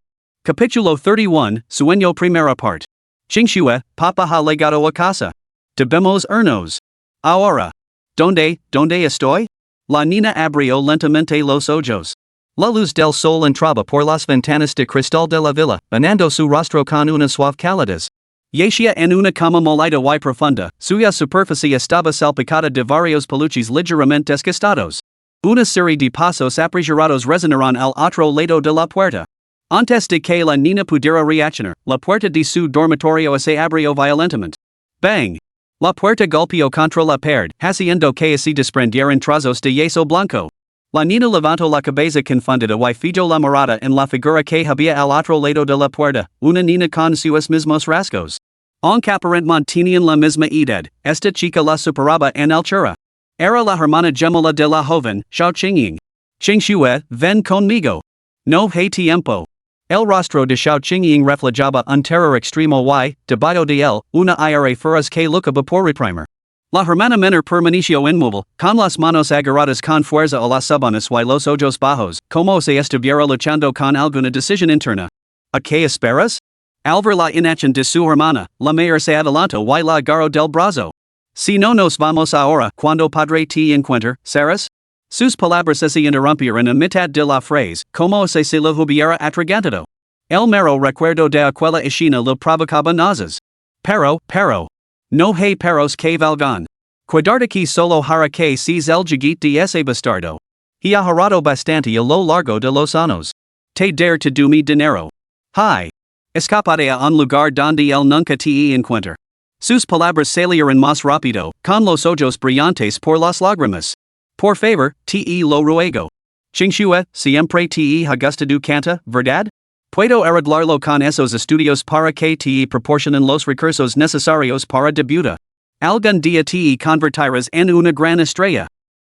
Capítulo 31, Sueño Primera Parte. Qingxue, Papa ha llegado a casa. Debemos irnos. Ahora. ¿Dónde estoy? La niña abrió lentamente los ojos. La luz del sol entraba por las ventanas de cristal de la villa, bañando su rostro con una suave calidez. Yacía en una cama molida y profunda, suya superficie estaba salpicada de varios peluches ligeramente desgastados. Una serie de pasos apresurados resonaron al otro lado de la puerta. Antes de que la niña pudiera reaccionar, la puerta de su dormitorio se abrió violentamente. Bang! La puerta golpeó contra la pared, haciendo que se desprendieran trozos de yeso blanco. La niña levantó la cabeza confundida y fijó la mirada en la figura que había al otro lado de la puerta, una niña con sus mismos rasgos. Aunque aparentemente tenían la misma edad, esta chica la superaba en altura. Era la hermana gemela de la joven, Xiao Qingying. Qingxue, ven conmigo. No hay tiempo. El rostro de Xiao Qingying reflejaba un terror extremo y, debajo de él, una ira feroz que lucaba por reprimir. La hermana menor permaneció inmóvil, con las manos agarradas con fuerza a las sábanas y los ojos bajos, como si estuviera luchando con alguna decisión interna. ¿A qué esperas? Al ver la inacción de su hermana, la mayor se adelantó y la agarró del brazo. Si no nos vamos ahora, ¿cuándo podré te encontrar, Saras? Sus palabras se interrumpieron a mitad de la frase, como si se lo hubiera atragantado. El mero recuerdo de aquella escena le provocaba náuseas. Pero, no hay peros que valgan. Cuidado que solo hará que seas el jiguit de ese bastardo. He ha ahorrado bastante a lo largo de los años. Te dare to do mi dinero. Hi. Escaparé a un lugar donde él nunca te encuentra. Sus palabras salieron más rápido, con los ojos brillantes por las lágrimas. Por favor, te lo ruego. Qingxue, siempre te ha gustado canta, ¿verdad? Puedo arreglarlo con esos estudios para que te proporcionen los recursos necesarios para debutar. Algún día te convertirás en una gran estrella.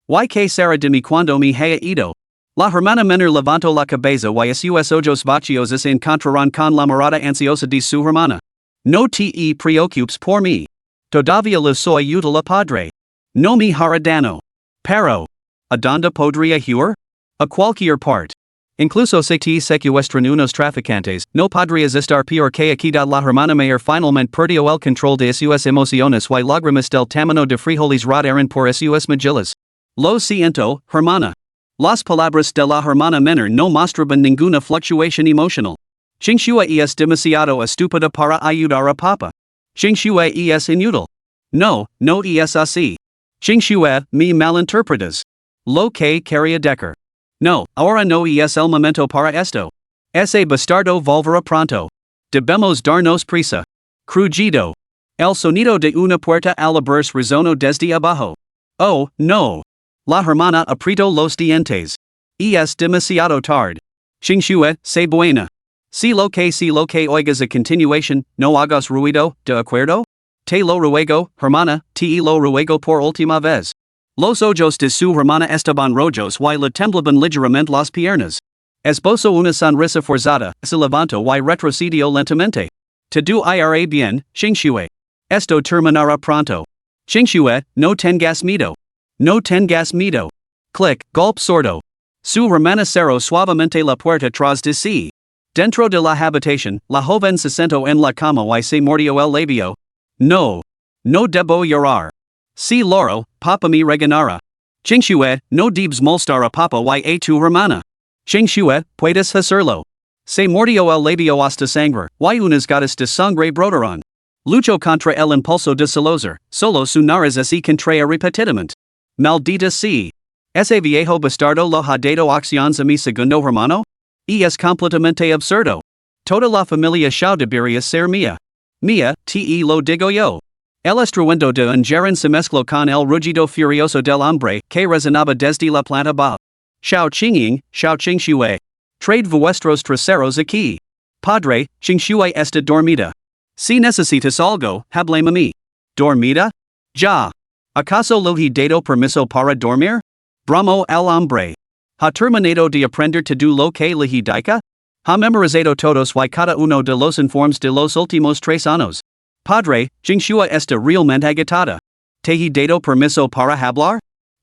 ¿Y qué será de mí cuando me haya ido? La hermana menor levantó la cabeza y sus ojos vacíos se encontraron con la mirada ansiosa de su hermana. No te preocupes por mí. Todavía le soy útil a padre. No me hará daño. Pero, ¿a dónde podría ir? A cualquier parte. Incluso si te secuestran unos traficantes, no podrías estar peor que aquí. La hermana mayor finalmente perdió el control de sus emociones y lágrimas del tamaño de frijoles rodaron por sus mejillas. Lo siento, hermana. Las palabras de la hermana menor no mostraban ninguna fluctuación emocional. Qingxue es demasiado estúpida para ayudar a papá. Qingxue es inútil. No es así. Qingxue, me malinterpretas. Lo que quería decir. No, ahora no es el momento para esto. Ese bastardo volverá pronto. Debemos darnos prisa. Crujido. El sonido de una puerta al abrirse resonó desde abajo. Oh, no. La hermana apretó los dientes. Es demasiado tarde. Qingxue, sé buena. Si lo que oigas a continuación, no hagas ruido, ¿de acuerdo? Te lo ruego, hermana, te lo ruego por última vez. Los ojos de su hermana estaban rojos y le temblaban ligeramente las piernas. Esbozó una sonrisa forzada, se levantó y retrocedió lentamente. Todo irá bien, Qingxue. Esto terminará pronto. Qingxue, no tengas miedo. No tengas miedo. Clic, golpe sordo. Su hermana cerró suavemente la puerta tras de sí. Dentro de la habitación, la joven se sentó en la cama y se mordió el labio. No debo llorar. Si Loro, papa me reganará. Qingxue, no debes molestar a papa y a tu hermana. Qingxue, puedes hacerlo. Se mordió el labio hasta sangre, y unas gotas de sangre brotaron. Lucho contra el impulso de salosar, solo su nariz así contrae repetidamente. Maldita sea. Ese viejo bastardo lo ha dado acciones a mi segundo hermano? Y es completamente absurdo. Toda la familia Shao debería ser mía. Mía, te lo digo yo. El estruendo de un gerón se mezcló con el rugido furioso del hombre que resonaba desde la planta baja. Shao Qingxue. Trade vuestros traseros aquí. Padre, Qingxue está dormida. Si necesitas algo, háblame a mí. ¿Dormida? Ya. ¿Acaso lo he dado permiso para dormir? Bramo el hombre. ¿Ha terminado de aprender todo lo que le dica? ¿Ha memorizado todos y cada uno de los informes de los últimos 3 años? Padre, Qingxue está realmente agitada. ¿Te he dado permiso para hablar?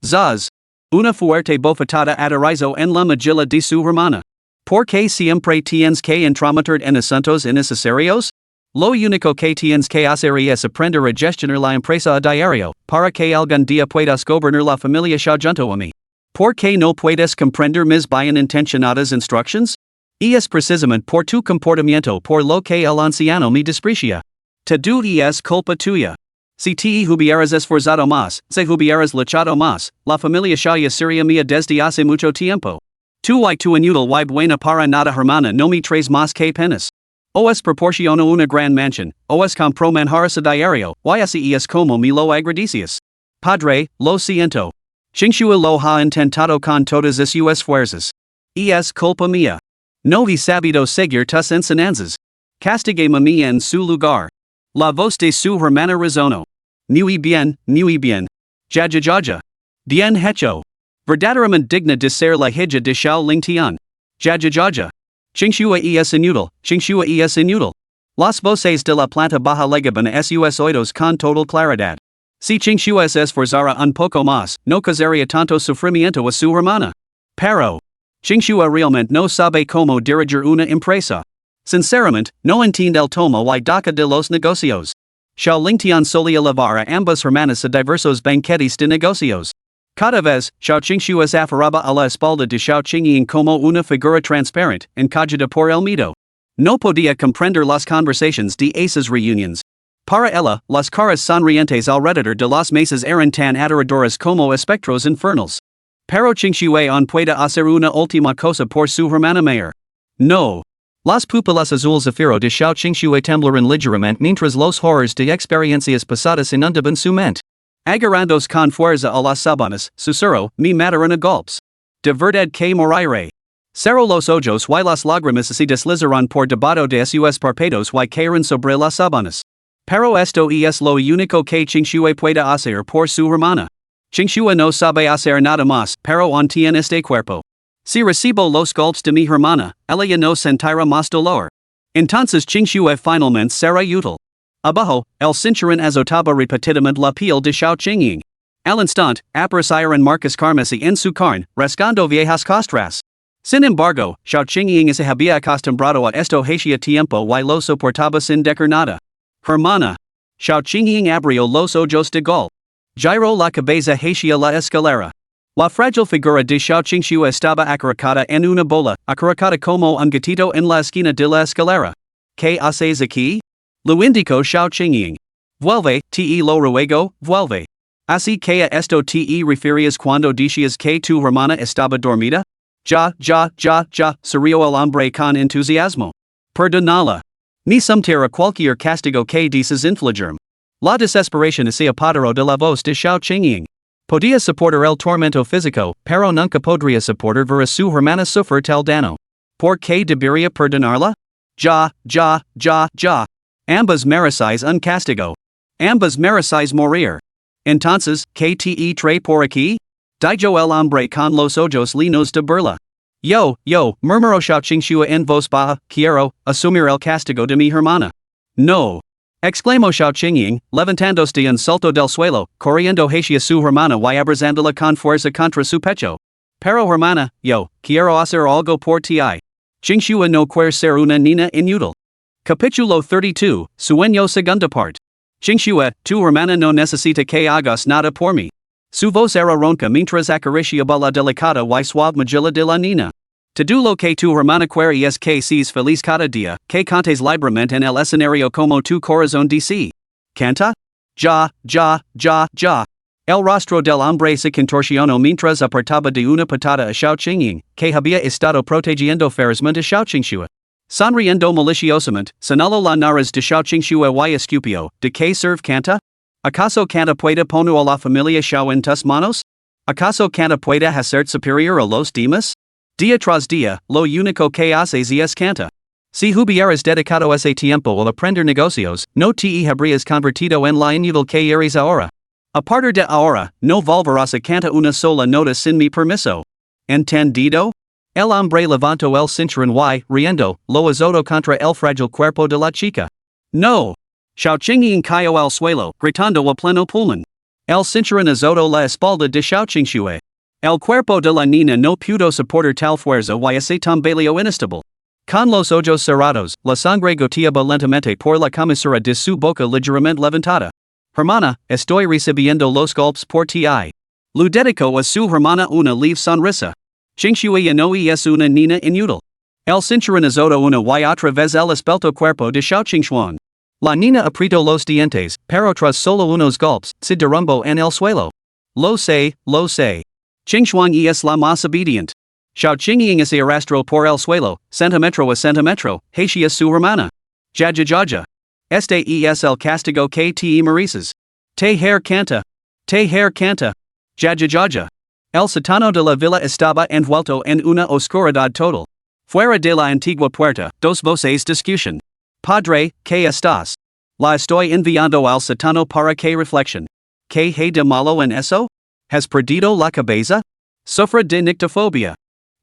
Zaz. Una fuerte bofetada aterrizó en la mejilla de su hermana. ¿Por qué siempre tienes que entrometer en asuntos innecesarios? Lo único que tienes que hacer es aprender a gestionar la empresa a diario, para que algún día puedas gobernar la familia Shao junto a mí. ¿Por qué no puedes comprender mis bien intencionadas instructions? Y es precisamente por tu comportamiento por lo que el anciano me desprecia. Todo es culpa tuya. Si te hubieras esforzado más, se hubieras luchado más, la familia Shao ya sería mía desde hace mucho tiempo. Tu inútil y buena para nada hermana no me traes más que penas. Os proporciono una gran mansión, os compro manjares a diario, y así es como me lo agradecias. Padre, lo siento. Qingxue lo ha intentado con todas sus fuerzas. Y es culpa mía. No he sabido seguir tus enseñanzas. Castígueme a mí en su lugar. La voz de su hermana resonó. Muy bien. Ya. Bien hecho. Verdaderamente digna de ser la hija de Shao Lingtian. Ya. Qingxue es inútil. Las voces de la planta baja llegaban a sus oídos con total claridad. Si Qingxue se esforzara un poco más, no causaría tanto sufrimiento a su hermana. Pero Qingxue realmente no sabe cómo dirigir una empresa. Sinceramente, no entiende el tomo y daca de los negocios. Shao Lingtian solía llevar a ambas hermanas a diversos banquetes de negocios. Cada vez, Shao Qingxue aferraba a la espalda de Shao Qingying como una figura transparente, encajada por el miedo. No podía comprender las conversaciones de esas reuniones. Para ella, las caras sonrientes alrededor de las mesas eran tan aterradoras como espectros infernales. Pero Qingxue aún puede hacer una última cosa por su hermana mayor. No. Las pupilas azul zafiro de Shao Qingxue temblaron ligeramente mientras los horrores de experiencias pasadas inundaban su mente. Agarrandos con fuerza a las sábanas, susurró, mi mataron a golpes. De verdad que moriré. Cerró los ojos y las lágrimas se deslizaron por debajo de sus párpados y cayeron sobre las sábanas. Pero esto es lo único que Qingxue puede hacer por su hermana. Qingxue no sabe hacer nada más, pero aún tiene este cuerpo. Si recibo los golpes de mi hermana, ella no sentirá más dolor. Entonces Qingxue finalmente será útil. Abajo, el cinturón azotaba repetidamente la piel de Shao Qingying. Al instante, aparecieron marcas carmesí en su carne, rasgando viejas costras. Sin embargo, Shao Qingying se había acostumbrado a esto hacía tiempo y lo soportaba sin decir nada. Hermana. Shao Qingying abrió los ojos de golpe. Giró la cabeza hacia la escalera. La frágil figura de Shao Qingxue estaba acaricada en una bola, acaricada como un gatito en la esquina de la escalera. ¿Qué haces aquí? Lo indicó Shao Qingying. Vuelve, te lo ruego, vuelve. Así que a esto te refieres cuando decías que tu hermana estaba dormida? Ya, se rió el hombre con entusiasmo. Perdonala. Ni sumtera cualquier castigo que dices infligirme. La desesperación se apoderó de la voz de Shao Qingying. Podía soportar el tormento físico, pero nunca podría soportar ver a su hermana sufrir tal daño. ¿Por qué debería perdonarla? Ya. Ambas merecéis un castigo. Ambas merecéis morir. Entonces, ¿qué te trae por aquí? Dijo el hombre con los ojos llenos de burla. Yo, murmuró Shao Qingxue en voz baja, quiero asumir el castigo de mi hermana. No. Exclamó Shao Qingying, levantándose de un salto del suelo, corriendo hacia su hermana y abrazándola con fuerza contra su pecho. Pero hermana, yo quiero hacer algo por ti. Qingxue no quiere ser una niña inútil. Capítulo 32, Sueño segunda parte. Qingxue, tu hermana no necesita que hagas nada por mí. Su voz era ronca mientras acariciaba la delicada y suave mejilla de la niña. Te do lo que tu hermana quiere es que seas feliz cada día, que cantes libremente en el escenario como tu corazón dice. Canta? Ja. El rostro del hombre se contorsionó mientras apartaba de una patada a Xiao Qingying, que había estado protegiendo ferozmente a Xiao Qingxue. Sonriendo maliciosamente, señaló la nariz de Xiao Qingxue y escupió, ¿de qué serve canta? ¿Acaso canta puede poner a la familia Xiao en tus manos? ¿Acaso canta puede hacer superior a los demás? Día tras día, lo único que haces es canta. Si hubieras dedicado ese tiempo al aprender negocios, no te habrías convertido en la inútil que eres ahora. A partir de ahora, no volverás a cantar una sola nota sin mi permiso. ¿Entendido? El hombre levantó el cinturón y, riendo, lo azotó contra el frágil cuerpo de la chica. No. Xiao Qingying cayó al suelo, gritando a pleno pulmón. El cinturón azotó la espalda de Xiao Qingxue. El cuerpo de la niña no pudo soportar tal fuerza y se tambaleó inestable. Con los ojos cerrados, la sangre goteaba lentamente por la comisura de su boca ligeramente levantada. Hermana, estoy recibiendo los golpes por ti. Lu dedicó a su hermana una leve sonrisa. Qingxue ya no es una niña inútil. El cinturón azotó una y otra vez el esbelto cuerpo de Xiao Qingxuan. La niña apretó los dientes, pero tras solo unos golpes, se derrumbó en el suelo. Lo sé. Qingxuan es la más obediente. Xiao Qingying se arrastró por el suelo, centímetro a centímetro, hacia su hermana. Ja. Este es el castigo que te mereces. Te hair canta. Ja. El sótano de la villa estaba envuelto en una oscuridad total. Fuera de la antigua puerta, dos voces discusión. Padre, ¿qué estás? La estoy enviando al sótano para que reflexión. ¿Qué hay de malo en eso? ¿Has perdido la cabeza? Sufre de nictofobia.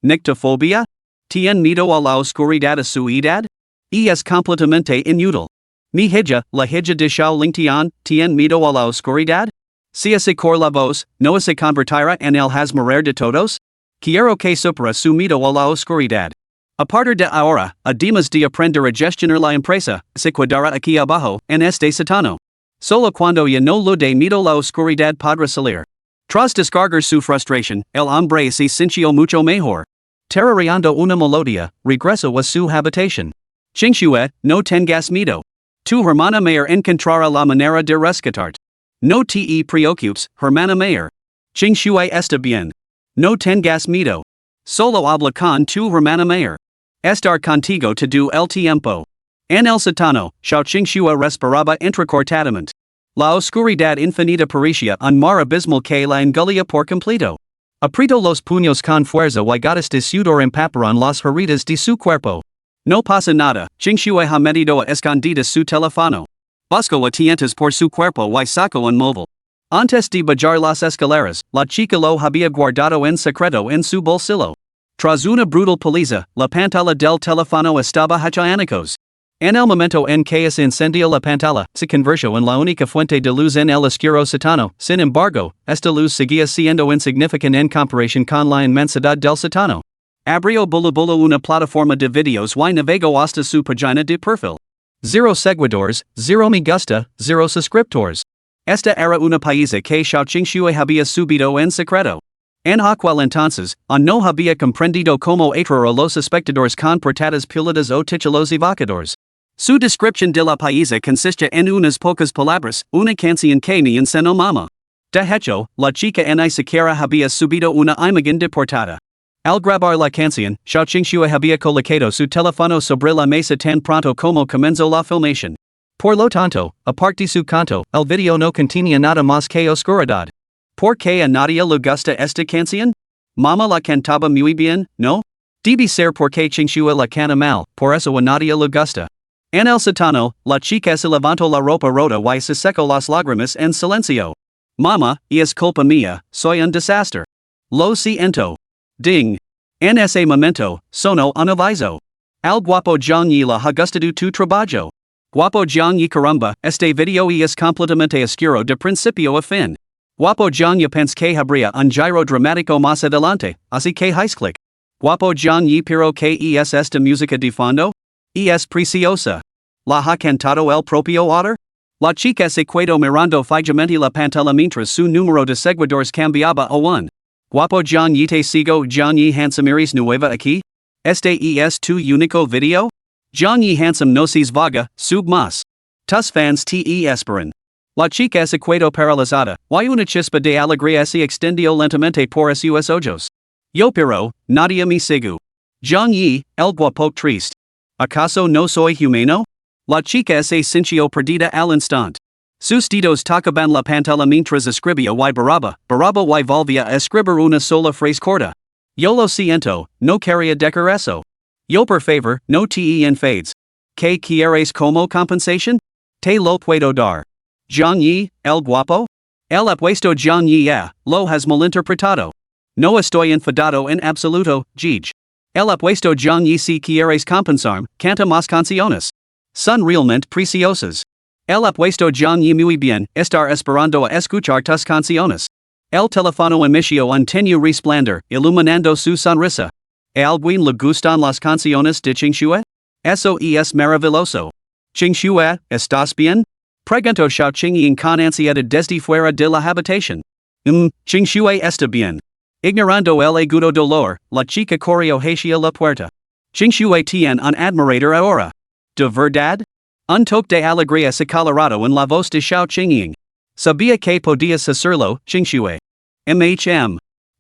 ¿Nictofobia? ¿Tien miedo a la oscuridad a su edad? Es completamente inútil. Mi hija, la hija de Xiao Lingtian, ¿tien miedo a la oscuridad? Si se cor la voz, ¿no se convertirá en el hazmorer de todos? Quiero que supera su miedo a la oscuridad. A partir de ahora, además de aprender a gestionar la empresa, se quedará aquí abajo, en este sótano. Solo cuando ya no lo de miedo la oscuridad podrá salir. Tras descargar su frustración, el hombre se sintió mucho mejor. Tarareando una melodía, regresó a su habitación. Qingxue, no tengas miedo. Tu hermana mayor encontrará la manera de rescatarte. No te preocupes, hermana mayor. Qingxue está bien. No tengas miedo. Solo habla con tu hermana mayor. Estar contigo todo el tiempo. En el sótano, Xiao Qingxue respiraba entrecortadamente. La oscuridad infinita parecía un mar abismal que la engulía por completo. Apretó los puños con fuerza y gotas de sudor empaparon las heridas de su cuerpo. No pasa nada, Qingxue ha metido a escondida su teléfono. Buscó a tientas por su cuerpo y sacó un móvil. Antes de bajar las escaleras, la chica lo había guardado en secreto en su bolsillo. Tras una brutal paliza, la pantalla del teléfono estaba hecha añicos. En el momento en que se encendió la pantalla, se convirtió en la única fuente de luz en el oscuro sótano. Sin embargo, esta luz seguía siendo insignificante en comparación con la inmensidad del sótano. Abrió Bulabula una plataforma de videos y navegó hasta su página de perfil. 0 seguidores, 0 me gusta, 0 suscriptores. Esta era una paisa que Xiao Qingxue había subido en secreto. En aquel entonces, no había comprendido cómo atraer a los espectadores con portadas piladas o títulos evocadores. Su descripción de la paisa consiste en unas pocas palabras, una canción que ni enseñó mama. De hecho, la chica ni siquiera había subido una imagen de portada. Al grabar la canción, Xiao Qingxue había colocado su teléfono sobre la mesa tan pronto como comenzó la filmación. Por lo tanto, aparte de su canto, el video no contenía nada más que oscuridad. ¿Por qué a nadie le gusta esta canción? Mama la cantaba muy bien, ¿no? Debe ser porque Qingxue la canta mal, por eso a nadie le gusta. En el sótano, la chica se levantó la ropa rota y se secó las lágrimas en silencio. Mama, es culpa mía, soy un desastre. Lo siento. Ding. En ese momento, sonó un aviso. Al guapo Jiang Yi la ha gustado tu trabajo. Guapo Jiang Yi caramba, este video es completamente oscuro de principio a fin. Guapo Jiang Yi pensé que habría un giro dramático más adelante, así que haz clic. Guapo Jiang Yi pero que es esta música de fondo? Es preciosa. ¿La ha cantado el propio autor? La chica se quedó mirando fijamente la pantalla mientras su número de seguidores cambiaba a 1. Guapo Jiang Yi te sigo Jiang Yi Hansamiris Nueva aquí? tu único video? John Yi handsome noces vaga, sub mas. Tus fans te esperan. La chica es equado paralizada, y una chispa de alegría se extendió lentamente por sus ojos. Yo pero, nadie me sigu. John Yi, el guapo triste. ¿Acaso no soy humano? La chica se sintió perdida al instante. Sus dedos tocaban la pantalla mientras escribía y baraba y volvía a escribir una sola frase corta. Yo lo siento, no quería decir eso. Yo por favor, no te enfades. ¿Qué quieres como compensación? Te lo puedo dar. John Yi, el guapo? El apuesto John Yi lo has malinterpretado. No estoy enfadado en absoluto, Gij. El apuesto John Yi si quieres compensarme, canta más canciones. Son realmente preciosas. El apuesto John Yi muy bien, estar esperando a escuchar tus canciones. El teléfono emitió un tenue resplandor, iluminando su sonrisa. ¿A alguien le gustan las canciones de Qingxue? Eso es maravilloso. Qingxue, ¿estás bien? Preguntó Xiao Qingying con ansiedad desde fuera de la habitación. Qingxue está bien. Ignorando el agudo dolor, la chica corrió hacia la puerta. Qingxue tiene un admirador ahora. ¿De verdad? Un toque de alegría se colorado en la voz de Xiao Qingying. Sabía que podías hacerlo, Qingxue.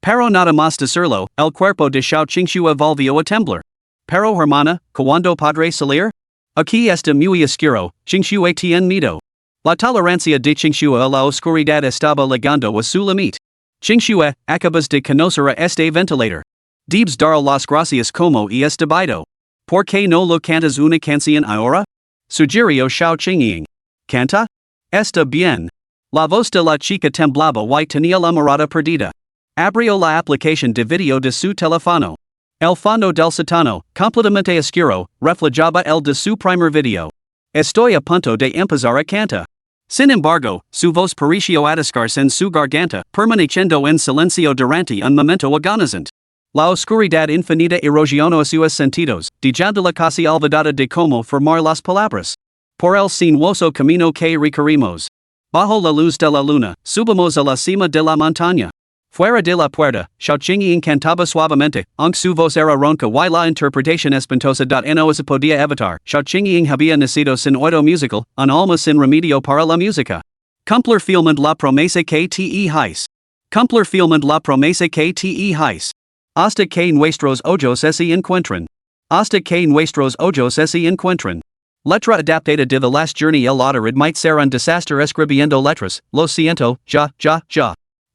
Pero nada más decirlo, el cuerpo de Xiao Qingxue volvió a temblar. Pero hermana, ¿cuándo podré salir? Aquí está muy oscuro, Qingxue tiene miedo. La tolerancia de Qingxue a la oscuridad estaba llegando a su límite. Qingxue, acabas de conocer a este ventilador. Debes dar las gracias como es debido. ¿Por qué no lo cantas una canción ahora? Sugirió Xiao Qingying. ¿Canta? Está bien. La voz de la chica temblaba y tenía la mirada perdida. Abrió la aplicación de video de su teléfono. El fondo del sótano, completamente oscuro, reflejaba el de su primer video. Estoy a punto de empezar a cantar. Sin embargo, su voz pareció atascarse en su garganta, permaneciendo en silencio durante un momento agonizante. La oscuridad infinita erosionó a sus sentidos, dejándola casi olvidada de cómo formar las palabras. Por el sinuoso camino que recorrimos. Bajo la luz de la luna, subimos a la cima de la montaña. Fuera de la puerta, Xiao Qingying cantaba suavemente, aunque su voz era ronca y la interpretación espantosa no se podía evitar. Xiao Qingying había nacido sin oído musical, un alma sin remedio para la música. Cumplir fielmente la promesa que te hice. Cumplir fielmente la promesa que te hice. Hasta que nuestros ojos se encuentren. Hasta que nuestros ojos se encuentren. Letra adaptada de The Last Journey el autor might ser un desastre escribiendo letras, lo siento, ya.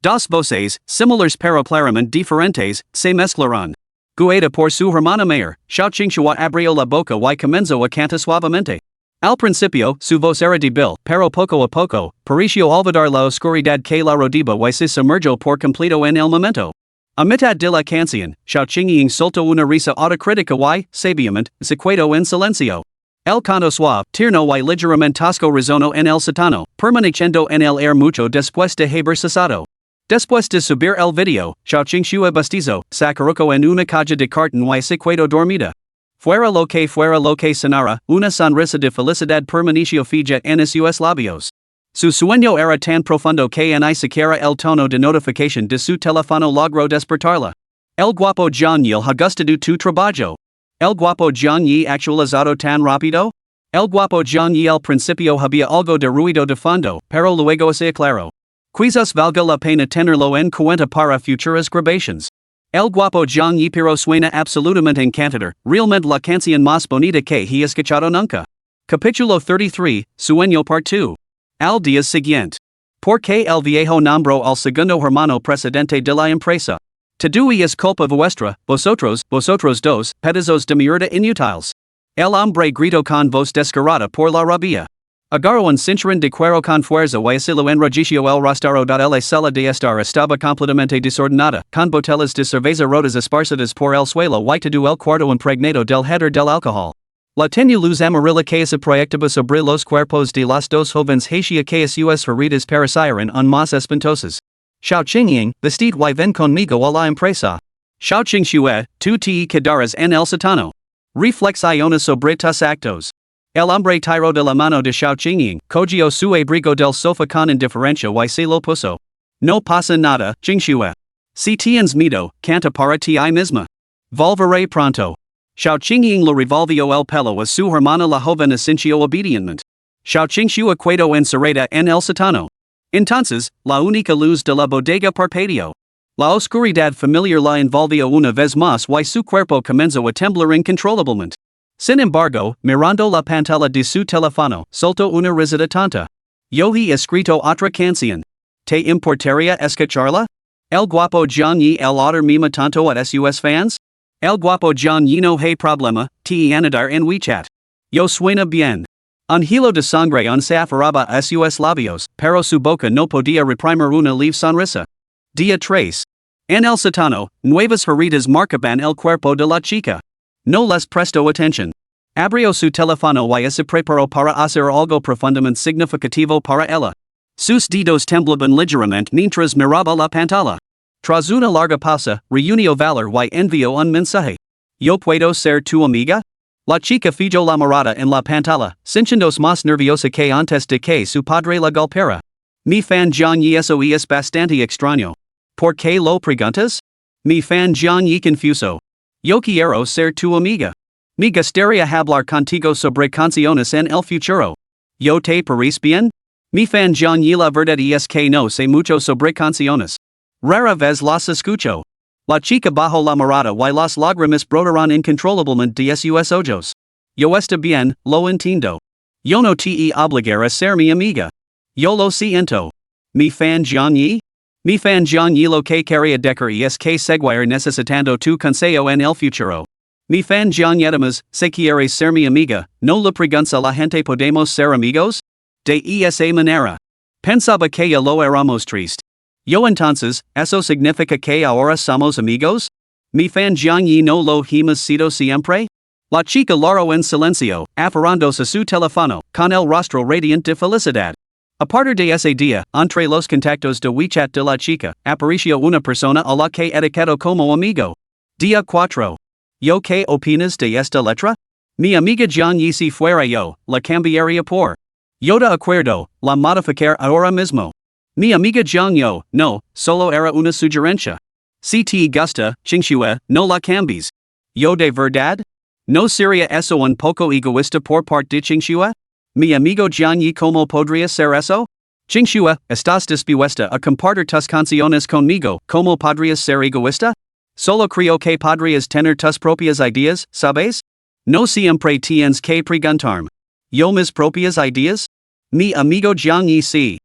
Dos voces, similares pero claramente diferentes, se mezclarán. Guiada por su hermana mayor, Xiao Qingxue abrió la boca y comenzó a cantar suavemente. Al principio, su voz era débil, pero poco a poco, pareció olvidar la oscuridad que la rodeaba y se sumergió por completo en el momento. A mitad de la canción, Xiao Qingying soltó una risa autocrítica y, sabiamente, se quedó en silencio. El canto suave, tierno y ligeramente tosco resonó en el sótano, permaneciendo en el air mucho después de haber cesado. Después de subir el video, Xiao Qingxue bostezó, sacaruco en una caja de cartón y se quedó dormida. Fuera lo que sonara, una sonrisa de felicidad permaneció fija en sus labios. Su sueño era tan profundo que ni siquiera el tono de notificación de su teléfono logró despertarla. El guapo John Yi ha gustado tu trabajo. El guapo John Yi actualizado tan rápido. El guapo John Yi al principio había algo de ruido de fondo, pero luego se aclaró. Quizás valga la pena tenerlo en cuenta para futuras grabaciones. El guapo John Yi pero suena absolutamente encantador, realmente la canción más bonita que he escuchado nunca. Capítulo 33, Sueño Part 2. Al día siguiente. ¿Por qué el viejo nombró al segundo hermano presidente de la empresa? Todo es culpa vuestra, vosotros dos, pedazos de mierda inútiles. El hombre gritó con voz descarada por la rabia. Agarró un cinturón de cuero con fuerza y se lo enrolló el rostro. La sala de estar estaba completamente desordenada, con botellas de cerveza rotas esparcidas por el suelo y todo el cuarto impregnado del hedor del alcohol. La tenue luz amarilla que se proyectaba sobre los cuerpos de las dos jóvenes hacía que sus heridas parecieran aún más espantosas. Xiao Qingying, vestid y ven conmigo a la empresa. Xiao Qingxue, tú te quedarás en el sótano. Reflexiona sobre tus actos. El hombre tiró de la mano de Xiao Qingying, cogió su abrigo del sofá con indiferencia y se lo puso. No pasa nada, Qingxue. Si tienes miedo, canta para ti misma. Volveré pronto. Xiao Qingying lo revolvio el pelo a su hermana la joven asincio obedientemente. Xiao Qingxiu cuedo en sereda en el satano. Entonces, la única luz de la bodega parpadeó. La oscuridad familiar la envolvió una vez más y su cuerpo comenzó a temblar incontrolablemente. Sin embargo, mirando la pantalla de su teléfono, soltó una risita tonta. Yo he escrito otra canción. ¿Te importaría escucharla? El guapo John y el otter mima tanto at sus fans? El guapo John y no hay problema, te anidar en WeChat. Yo suena bien. Un hilo de sangre se aferraba a sus labios, pero su boca no podía reprimir una leve sonrisa. Día 3. En el satano, nuevas heridas marcaban el cuerpo de la chica. No les prestó atención. Abrió su teléfono y se preparó para hacer algo profundamente significativo para ella. Sus dedos temblaban ligeramente mientras miraba la pantalla. Tras una larga pausa, reunió valor y envió un mensaje. ¿Yo puedo ser tu amiga? La chica fijó la mirada en la pantalla, sintiéndose más nerviosa que antes de que su padre la golpeara. Mi fan John y eso es bastante extraño. ¿Por qué lo preguntas? Mi fan John y confuso. Yo quiero ser tu amiga. Me gustaría hablar contigo sobre canciones en el futuro. ¿Yo te parece bien? Mi fan John y la verdad es que no sé mucho sobre canciones. Rara vez las escucho. La chica bajó la mirada y las lágrimas brotaron incontrolablemente de sus ojos. Yo está bien, lo entiendo. Yo no te obligar a ser mi amiga. Yo lo siento. Mi fan John y? Mi fan John y lo que quería decir es que seguir necesitando tu consejo en el futuro. Mi fan John y además, si quieres ser mi amiga, no le preguntas a la gente podemos ser amigos? De esa manera. Pensaba que ya lo éramos triste. Yo entonces, ¿eso significa que ahora somos amigos? Mi fan John y no lo hemos sido siempre? La chica lloró en silencio, aferrándose a su teléfono, con el rostro radiante de felicidad. A partir de ese día, entre los contactos de WeChat de la chica, apareció una persona a la que etiquetó como amigo. Día 4. ¿Yo qué opinas de esta letra? Mi amiga John y si fuera yo, la cambiaría por. Yo de acuerdo, la modificar ahora mismo. Mi amiga John yo, no, solo era una sugerencia. Si te gusta, Qingxue, no la cambies. Yo de verdad? ¿No sería eso un poco egoísta por parte de Qingxue? Mi amigo John y cómo podría ser eso? Qingxue, ¿estás dispuesta a compartir tus canciones conmigo? ¿Cómo podrías ser egoísta? Solo creo que podrías tener tus propias ideas, ¿sabes? No siempre tienes que preguntarme. ¿Yo mis propias ideas? Mi amigo John y sí.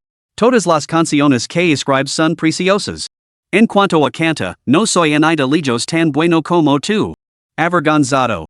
Todas las canciones que escribes son preciosas. En cuanto a canta, no soy en idolillos tan bueno como tú. Avergonzado.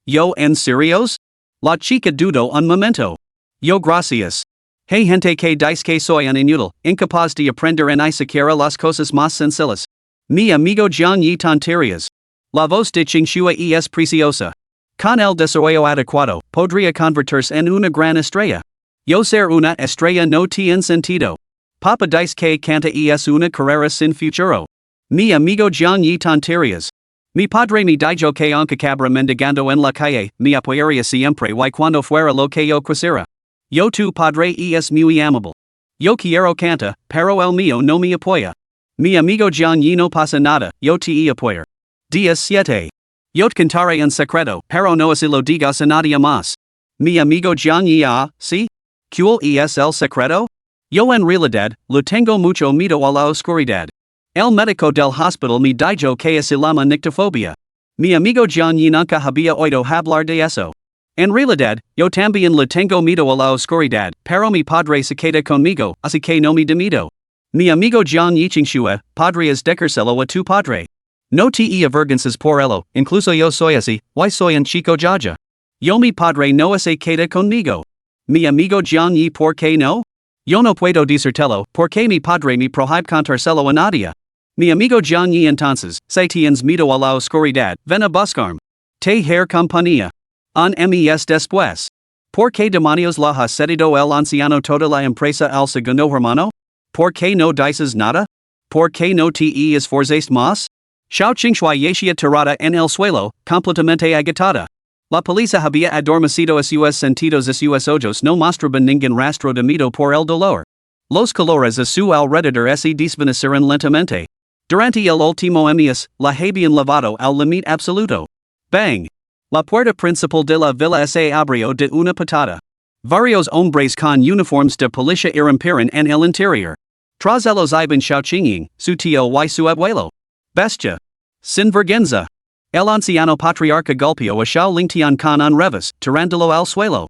¿Yo en serios? La chica dudó un momento. Yo gracias. Hay gente que dice que soy un inútil, incapaz de aprender en ni siquiera las cosas más sencillas. Mi amigo John y tonterías. La voz de Qingxue es preciosa. Con el desarrollo adecuado, podría convertirse en una gran estrella. Yo ser una estrella no tiene sentido. Papa dice que canta es una carrera sin futuro. Mi amigo John y tonterías. Mi padre me dijo que aunque cabra mendigando en la calle, me apoyaría siempre y cuando fuera lo que yo quisiera. Yo tu padre es muy amable. Yo quiero canta, pero el mío no me apoya. Mi amigo John y no pasa nada, yo te apoyar. Día 7. Yo te cantaré en secreto, pero no se lo digas a nadie más. Mi amigo John y ¿sí? ¿Cuál es el secreto? Yo en realidad, lo tengo mucho miedo a la oscuridad. El médico del hospital me dijo que se llama nictofobia. Mi amigo John y nunca había oído hablar de eso. En realidad, yo también le tengo miedo a la oscuridad, pero mi padre se queda conmigo, así que no me da miedo. Mi amigo John y Qingxue, podrías decírselo a tu padre. No te avergonces por ello, incluso yo soy así, y soy un chico jaja. Yo mi padre no se queda conmigo. Mi amigo John y ¿por qué no? Yo no puedo decírtelo, porque mi padre me prohíbe contárselo a nadie. Mi amigo John y entonces, si tienes miedo a la oscuridad, ven a buscarme. Te haré compañía. Un mes después. ¿Por qué demonios la ha cedido el anciano toda la empresa al segundo hermano? ¿Por qué no dices nada? ¿Por qué no te esforzaste más? Xiao Qingxue yacía tirada en el suelo, completamente agitada. La policía había adormecido a sus sentidos y sus ojos no mostraban ningún rastro de miedo por el dolor. Los colores a su alrededor se desvanecieron lentamente. Durante el último mes, la habían lavado al límite absoluto. Bang! La puerta principal de la villa se abrió de una patada. Varios hombres con uniformes de policía irrumpieron en el interior. Tras ellos iban Xiaoqingying, su tío y su abuelo. Bestia. Sin vergüenza. El anciano patriarca golpeó a Xiao Lingtian con un revés, tirándolo al suelo.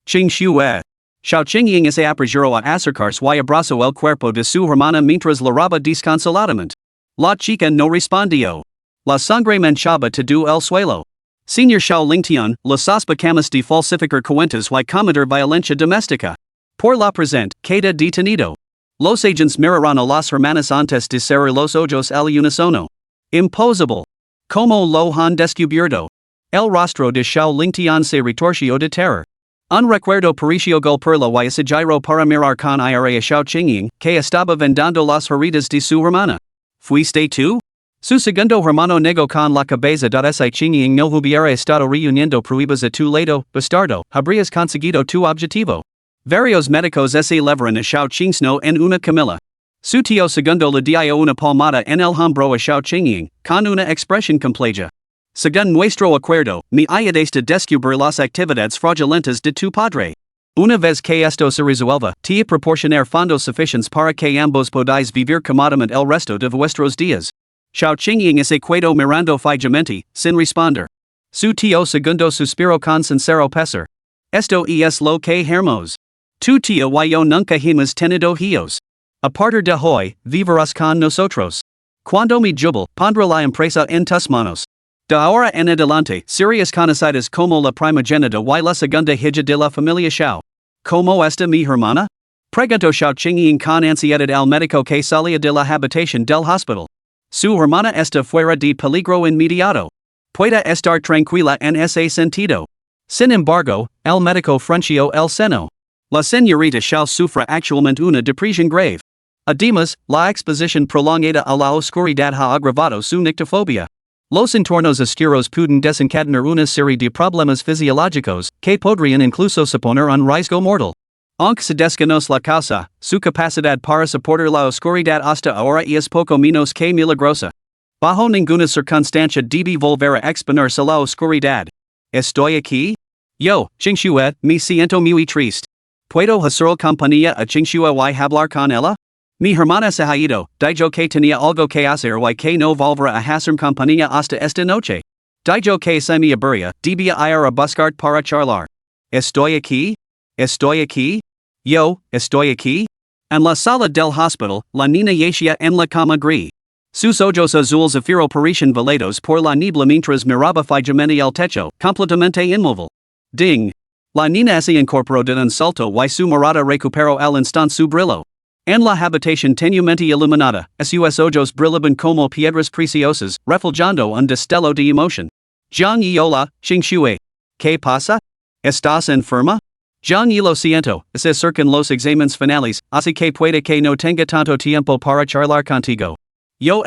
Qing Xue. Xiaoqingying se apresuró a acercarse y abrazó el cuerpo de su hermana mientras lloraba desconsoladamente. La chica no respondió. La sangre manchaba todo el suelo. Señor Xiao Lingtian, los sospechamos de falsificar cuentas y cometer violencia doméstica. Por la presente, queda detenido. Los agents miraron a las hermanas antes de cerrar los ojos al unísono. Imposible. Como lo han descubierto. El rostro de Xiao Lingtian se retorció de terror. Un recuerdo pareció golpearla y se giró para mirar con ira a Xiaoqingying, que estaba vendando las heridas de su hermana. ¿Fuiste tú? Su segundo hermano negó con la cabeza. Xiaoqingying no hubiera estado reuniendo pruebas a tu lado, bastardo, habrías conseguido tu objetivo. Varios médicos se levaron a Xiaoqingying en una camilla. Su tío segundo le dio una palmada en el hombro a Xiaoqingying, con una expresión compleja. Según nuestro acuerdo, me ayudaste a descubrir las actividades fraudulentas de tu padre. Una vez que esto se resuelva, te proporcionar fondos suficientes para que ambos podáis vivir cómodamente el resto de vuestros días. Xiaoqingying se quedó mirando fijamente, sin responder. Su tío segundo suspiró con sincero pesar. Esto es lo que hermos. Tu tío y yo nunca hemos tenido hijos. A partir de hoy, vivirás con nosotros. Cuando me jubile, pondré la empresa en tus manos. De ahora en adelante, serías conocidas como la primogénita y la segunda hija de la familia Xiao. ¿Cómo está mi hermana? Preguntó Xiaoqingying con ansiedad al médico que salía de la habitación del hospital. Su hermana está fuera de peligro inmediato. Puede estar tranquila en ese sentido. Sin embargo, el médico frunció el seno. La señorita Xiao sufre actualmente una depresión grave. Además, la exposición prolongada a la oscuridad ha agravado su nictofobia. Los entornos oscuros pueden desencadenar una serie de problemas fisiológicos, que podrían incluso suponer un riesgo mortal. Aunque se desconoce la causa, su capacidad para soportar la oscuridad hasta ahora es poco menos que milagrosa. Bajo ninguna circunstancia debe volver a exponerse a la oscuridad. ¿Estoy aquí? Yo, Qingxue, me siento muy triste. ¿Puedo hacer compañía a Qingxue y hablar con ella? Mi hermana se ha ido, dijo que tenía algo que hacer y que no volverá a hacer compañía hasta esta noche. Dijo que se me aburría, debía ir a buscar para charlar. ¿Estoy aquí? ¿Estoy aquí? Yo, estoy aquí. En la sala del hospital, la niña yacía en la cama gris. Sus ojos azules afiero parecían velados por la niebla mientras miraba fijamente el techo, completamente inmóvil. Ding. La niña se incorporó de un salto y su mirada recuperó al instante su brillo. En la habitación tenuemente iluminada, sus ojos brillaban como piedras preciosas, reflejando un destello de emoción. Zhang yi hola, Qingxue. ¿Qué pasa? ¿Estás enferma? Zhang yi lo siento, se acercan los exámenes finales, así que puede que no tenga tanto tiempo para charlar contigo. Yo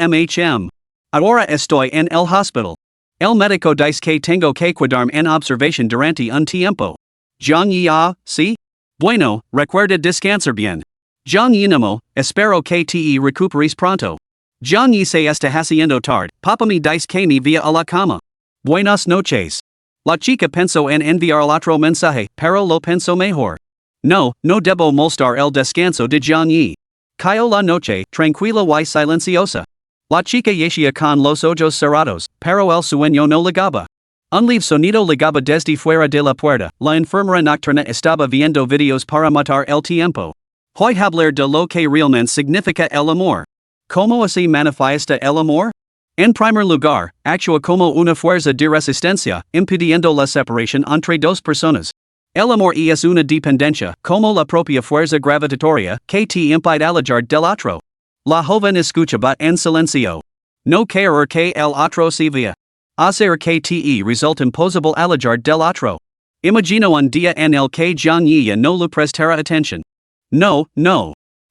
ahora estoy en el hospital. El médico dice que tengo que quedarme en observación durante un tiempo. Zhang yi sí? Bueno, recuerda descansar bien. Zhang yi no, espero que te recuperes pronto. Zhang yi se está haciendo tarde, papá me dice que me vaya a la cama. Buenas noches. La chica pensó en enviar otro mensaje, pero lo pensó mejor. No debo molestar el descanso de Zhang yi. Cayó la noche, tranquila y silenciosa. La chica yacía con los ojos cerrados, pero el sueño no llegaba. Un leve sonido llegaba desde fuera de la puerta, la enfermera nocturna estaba viendo videos para matar el tiempo. Hoy hablar de lo que realmente significa el amor. ¿Cómo se manifiesta el amor? En primer lugar, actúa como una fuerza de resistencia, impidiendo la separación entre dos personas. El amor es una dependencia, como la propia fuerza gravitatoria, que te impide alejar del otro. La joven escuchaba en silencio. No querer que el otro se vea. Hacer que te resulte imposible alejar del otro. Imagino un día en el que Zhang yi no le prestara atención. No.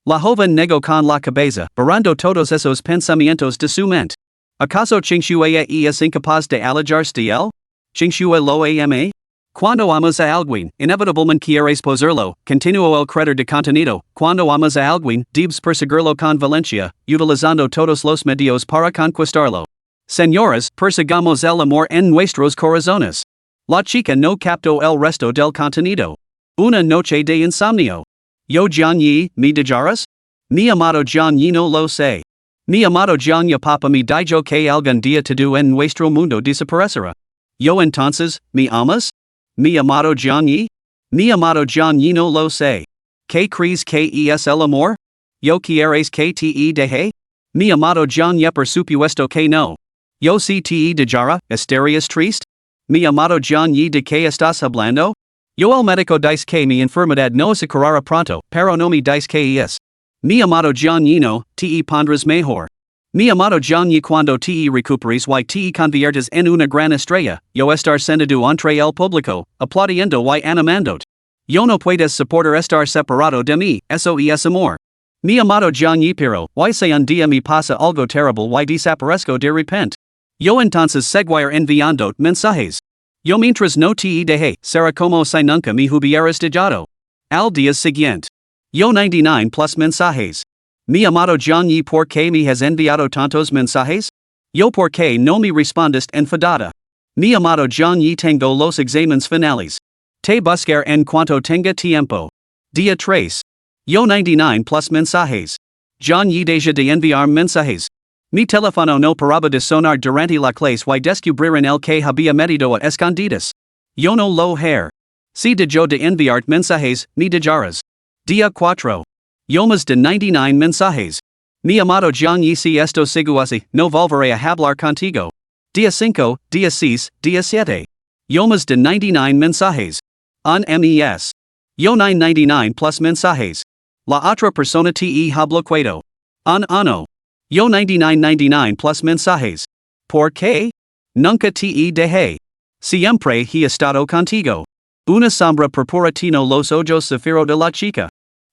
La joven negó con la cabeza, borrando todos esos pensamientos de su mente. ¿Acaso Qingxue es incapaz de alejarse de él? ¿Qingxue lo ama? Cuando amas a alguien, inevitablemente quieres poseerlo, continuó el creador de contenido. Cuando amas a alguien, debes perseguirlo con violencia, utilizando todos los medios para conquistarlo. Señores, persigamos el amor en nuestros corazones. La chica no capto el resto del contenido. Una noche de insomnio. Yo John Yi, mi dejaras? Mi amado John Yi no lo sé. Mi amado John ya papa mi dijo que algún día todo en nuestro mundo desaparecerá. Yo entonces, mi amas? Mi amado John Yi? Mi amado John Yi no lo sé. ¿Qué crees que es el amor? Yo quieres que te deje? Mi amado John ya por supuesto que no. Yo si te dejara, estarías triste? Mi amado John Yi de que estás hablando? Yo el médico dice que mi enfermedad no se curará pronto, pero no me dice que es. Mi amado John Yi no, te pondrás mejor. Mi amado John Yi cuando te recuperes y te conviertes en una gran estrella, yo estar sentado entre el público, aplaudiendo y animándote. Yo no puedes soportar estar separado de mí, eso es amor. Mi amado John Yi pero, y si un día me pasa algo terrible y desaparezco de repente. Yo entonces seguir enviando mensajes. Yo mientras no te deje, será como si nunca me hubieras dejado. Al día siguiente. Yo 99 plus mensajes. Mi amado John Yi, ¿por qué me has enviado tantos mensajes? Yo, ¿por qué no me respondes enfadada? Mi amado John Yi, tengo los exámenes finales. Te buscar en cuanto tenga tiempo. Día 3. Yo 99 plus mensajes. John Yi, deja de enviar mensajes. Mi teléfono no paraba de sonar durante la clase y descubrieron el que había metido a escondidas. Yo no lo hair. Si dejó de enviar mensajes, me dejaras. Día 4. Yo más de 99 mensajes. Mi amado John Yi, si esto sigue así, no volveré a hablar contigo. Día 5, día 6, día 7. Yo más de 99 mensajes. Un mes. Yo 999 plus mensajes. La otra persona te hablo cuedo. Un ano. Yo 99 plus mensajes. ¿Por qué? Nunca te dejé. Siempre he estado contigo. Una sombra purpuratino los ojos zafiro de la chica.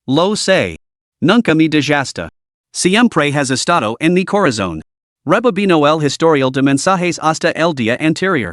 Lo sé. Nunca me dejaste. Siempre has estado en mi corazón. Rebobino el historial de mensajes hasta el día anterior.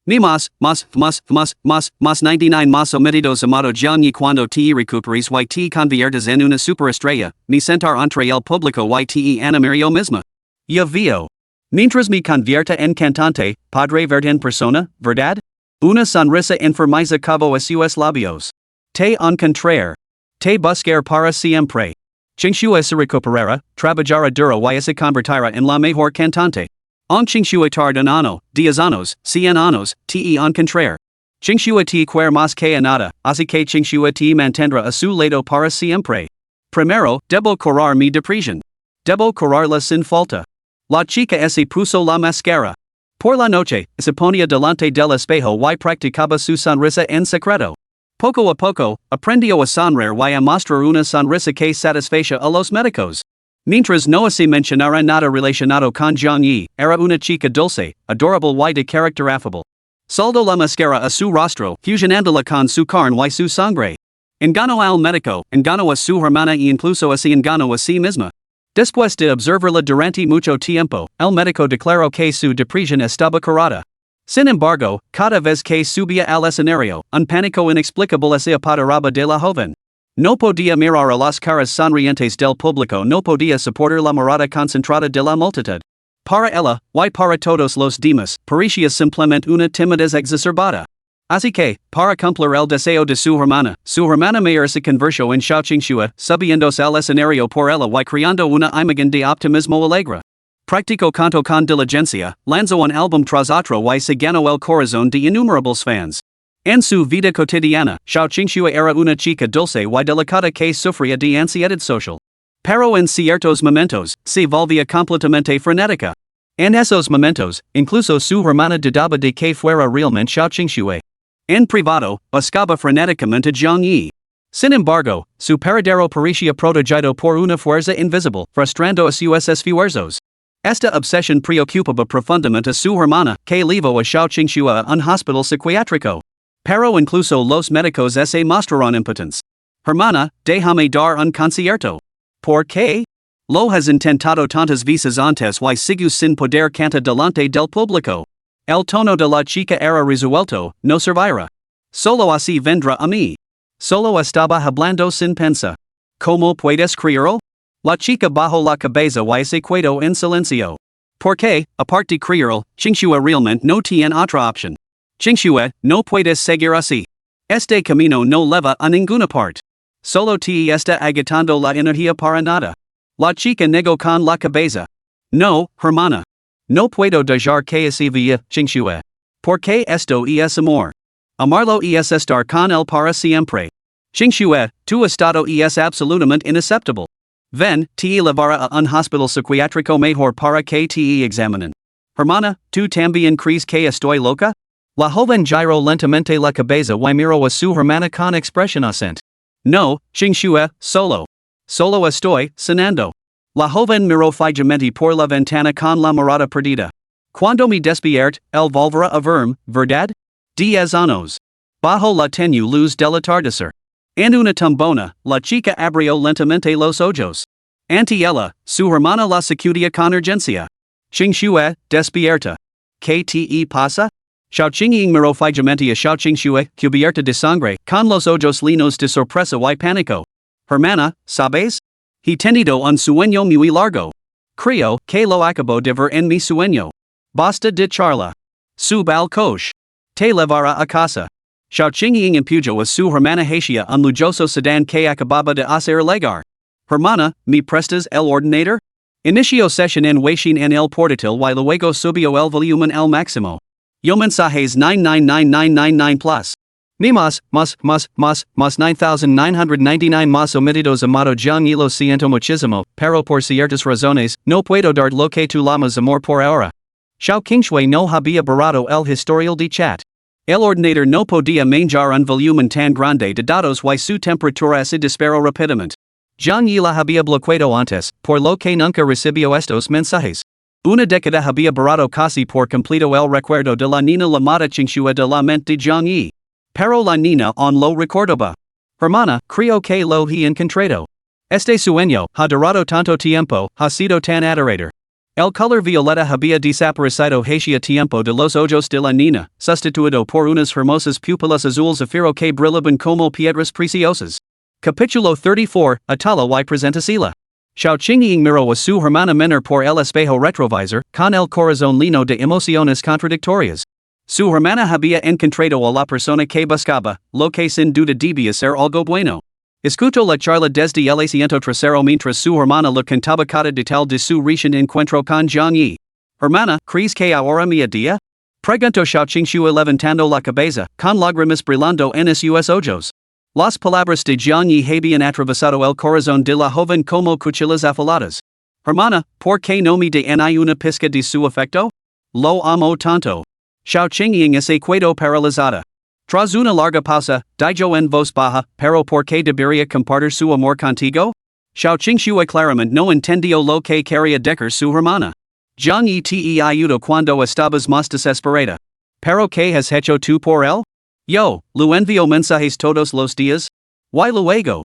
Ni más 99 más omitidos amado John Yi cuando te recuperes y te conviertes en una superestrella, me sentar entre el público y te animar yo misma. Ya veo. Mientras me convierta en cantante, podré verte en persona, ¿verdad? Una sonrisa enfermiza cabo a sus labios. Te encontrar. Te buscar para siempre. Chingshua se recuperará, trabajará duro y se convertirá en la mejor cantante. Chingshua tarde un ano, 10 años, 100 años, te encontrar. Chingshua te quiere más que nada, así que Chingshua te mantendrá a su lado para siempre. Primero, debo curar mi depresión. Debo curarla sin falta. La chica se puso la máscara. Por la noche, se ponía delante del espejo y practicaba su sonrisa en secreto. Poco a poco, aprendió a sonreír y a mostrar una sonrisa que satisface a los médicos. Mientras no se mencionara nada relacionado con John Yi, era una chica dulce, adorable y de carácter afable. Soldó la máscara a su rostro, fusionándola con su carne y su sangre. Engañó al médico, engañó a su hermana y incluso se engañó a sí misma. Después de observarla durante mucho tiempo, el médico declaró que su depresión estaba curada. Sin embargo, cada vez que subía al escenario, un pánico inexplicable se apoderaba de la joven. No podía mirar a las caras sonrientes del público, no podía soportar la mirada concentrada de la multitud. Para ella, y para todos los demás, parecía simplemente una timidez exacerbada. Así que, para cumplir el deseo de su hermana mayor se convirtió en Xiao Qingxue, subiéndose al escenario por ella y creando una imagen de optimismo alegre. Practicó canto con diligencia, lanzó un álbum tras otro y se ganó el corazón de innumerables fans. En su vida cotidiana, Xiao Qingxue era una chica dulce y delicada que sufría de ansiedad social. Pero en ciertos momentos, se volvía completamente frenética. En esos momentos, incluso su hermana dudaba de que fuera realmente Xiao Qingxue. En privado, buscaba frenéticamente a Zhang Yi. Sin embargo, su paradero parecía protegido por una fuerza invisible, frustrando a sus esfuerzos. Esta obsesión preocupaba profundamente a su hermana, que llevó a Xiao Qingxue a un hospital psiquiátrico. Pero incluso los médicos se mostraron impotentes. Hermana, déjame dar un concierto. ¿Por qué? Lo has intentado tantas veces antes y sigues sin poder cantar delante del público. El tono de la chica era resuelto, no servirá. Solo así vendrá a mí. Solo estaba hablando sin pensar. ¿Cómo puedes creerlo? La chica bajó la cabeza y se quedó en silencio. Porque, aparte de creerlo, Qingxue realmente no tiene otra opción. Chinxue, no puedes seguir así. Este camino no leva a ninguna parte. Solo te está agitando la energía para nada. La chica negó con la cabeza. No, hermana. No puedo dejar que así vaya, Chinxue. Porque esto es amor. Amarlo es estar con él para siempre. Chinxue, tu estado es absolutamente inaceptable. Ven, te llevará a un hospital psiquiátrico mejor para que te examinen. Hermana, ¿tú también crees que estoy loca? La joven giró lentamente la cabeza y miró a su hermana con expresión ausente. No, Chinxue, solo estoy cenando. La joven miró fijamente por la ventana con la mirada perdida. Cuando me despierto, él volverá a verme, ¿verdad? 10 años. Bajo la tenue luz del atardecer. En una tumbona, la chica abrió lentamente los ojos. Ante ella, su hermana la sacudió con urgencia. Chinxue, despierta. ¿Qué te pasa? Xiao Qingying miró fijamente a Xiao Chinxue, cubierta de sangre, con los ojos llenos de sorpresa y pánico. Hermana, ¿sabes? He tenido un sueño muy largo. Creo que lo acabo de ver en mi sueño. Basta de charla. Sub al coche. Te llevará a casa. Xiao Qingying empujó a su hermana hacia un lujoso sedán que acababa de hacer llegar. Hermana, ¿me prestas el ordenador? Inició sesión en Weixin en el portátil y luego subió el volumen al máximo. Yo mensajes 999999 plus. Ni más 9999 más omitidos amado Jiang y lo siento muchísimo, pero por ciertas razones, no puedo dar lo que tú llamas amor por ahora. Xiao Qingxue no había borrado el historial de chat. El ordenador no podía manejar un volumen tan grande de datos y su temperatura se disparó rápidamente. Jiang y la había bloqueado antes, por lo que nunca recibió estos mensajes. Una década había borrado casi por completo el recuerdo de la nina llamada Chinxue de la mente de Jiang Yi. Pero la nina aún lo recordaba. Hermana, creo que lo he encontrado. Este sueño ha durado tanto tiempo, ha sido tan aterrador. El color violeta había desaparecido hacia tiempo de los ojos de la nina, sustituido por unas hermosas pupilas azules afiro que brillaban como piedras preciosas. Capítulo 34, Atala y Presentasila. Xiao Qingying miró a su hermana menor por el espejo retrovisor, con el corazón lleno de emociones contradictorias. Su hermana había encontrado a la persona que buscaba, lo que sin duda debía ser algo bueno. Escuchó la charla desde el asiento trasero mientras su hermana le contaba cada detalle de su reciente encuentro con Jiang Yi. Hermana, ¿crees que ahora mi día? Preguntó Xiao Qingxue levantando la cabeza, con lágrimas brillando en sus ojos. Las palabras de Jiang Yi habían atravesado el corazón de la joven como cuchillas afiladas. Hermana, ¿por qué no me da una pizca de su afecto? Lo amo tanto. Xiao Qingying se quedó paralizada. Tras una larga pausa, dijo en voz baja, pero ¿por qué debería compartir su amor contigo? Xiao Qingxue claramente no entendió lo que quería decir su hermana. Jiang Yi te ayudó cuando estabas más desesperada. ¿Pero qué has hecho tú por él? Yo, lo envío mensajes todos los días. Y luego.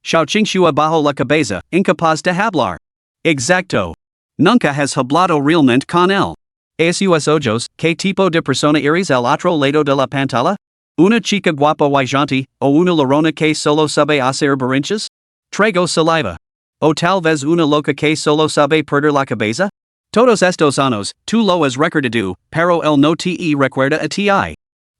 Xiao Qingxue bajó la cabeza, incapaz de hablar. Exacto. Nunca has hablado realmente con él. A sus ojos, ¿qué tipo de persona eres al otro lado de la pantalla? ¿Una chica guapa y gentil, o una ladrona que solo sabe hacer berrinches? Traigo saliva. ¿O tal vez una loca que solo sabe perder la cabeza? Todos estos años, tú lo has recordado, pero él no te recuerda a ti.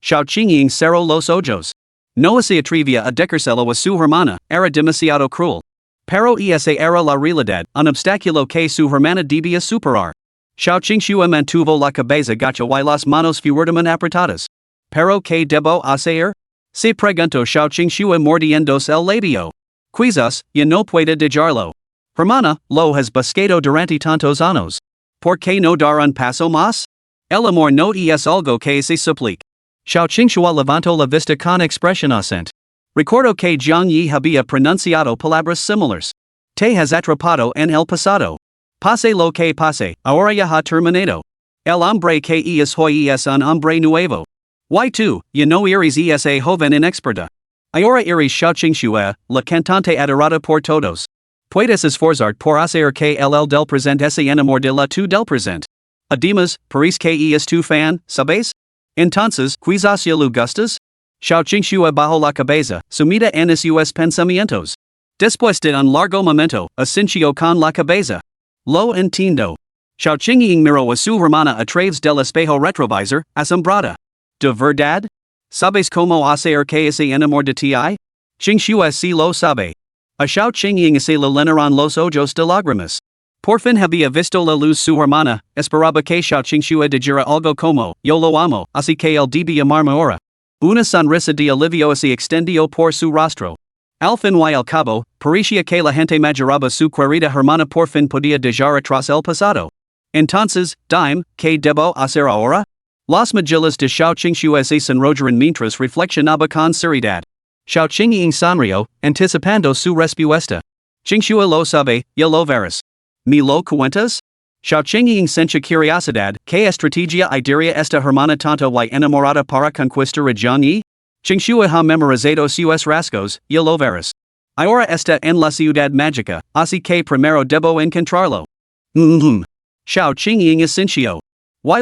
Xiao Qingying cerró los ojos. No se atrevía a decírselo a su hermana, era demasiado cruel. Pero esa era la realidad, un obstáculo que su hermana debía superar. Xiao Qingxue mantuvo la cabeza gacha y las manos fuertemente apretadas. ¿Pero qué debo hacer? Se preguntó Xiao Qingxue mordiéndose el labio. Quizás, ya no puede dejarlo. Hermana, lo has buscado durante tantos años. ¿Por qué no dar un paso más? El amor no es algo que se suplica. Xiao Qingxue levantó la vista con expresión ausente. Recuerdo que Jiang Yi había pronunciado palabras similares. Te has atrapado en el pasado. Pase lo que pase, ahora ya ha terminado. El hombre que es hoy es un hombre nuevo. Y tú, ya no eres esa joven inexperta. Ahora eres Xiao Qingxue, la cantante adorada por todos. Puedes esforzarte por hacer que el del presente se enamore de la tu del presente. Además, parece que es tu fan, ¿sabes? Entonces, quizás ya lo gustas? Xiao Qingxue bajó la cabeza, sumida en sus pensamientos. Después de un largo momento, asintió con la cabeza. Lo entiendo. Xiao Qingying miro a su hermana a través del espejo retrovisor, asombrada. De verdad? ¿Sabes cómo hacer que ese enamor de ti? Xingxue si lo sabe. A Xiao Qingying se le llenaron los ojos de lágrimas. Por fin había visto la luz su hermana, esperaba que Xiao Qingxue dijera algo como, yo lo amo, así que él debía amarme ahora. Una sonrisa de alivio se extendió por su rostro. Al fin y al cabo, parecía que la gente majoraba su querida hermana por fin podía dejar atrás el pasado. Entonces, dime, ¿qué debo hacer ahora? Las mejillas de Xiao Qingxue se sonrojaron mientras reflexionaba con seriedad. Xiao Qingying sonrió, anticipando su respuesta. Qingxue lo sabe, ya lo verás. ¿Me lo cuentas? Xiao Qingying sencha curiosidad, ¿qué estrategia diría esta hermana tonta y enamorada para conquistar a Jiangyi? Qingxue ha memorizado sus rasgos, ya lo verás. Ahora está en la ciudad mágica, así que primero debo encontrarlo. Xiao Qingying asintió. Y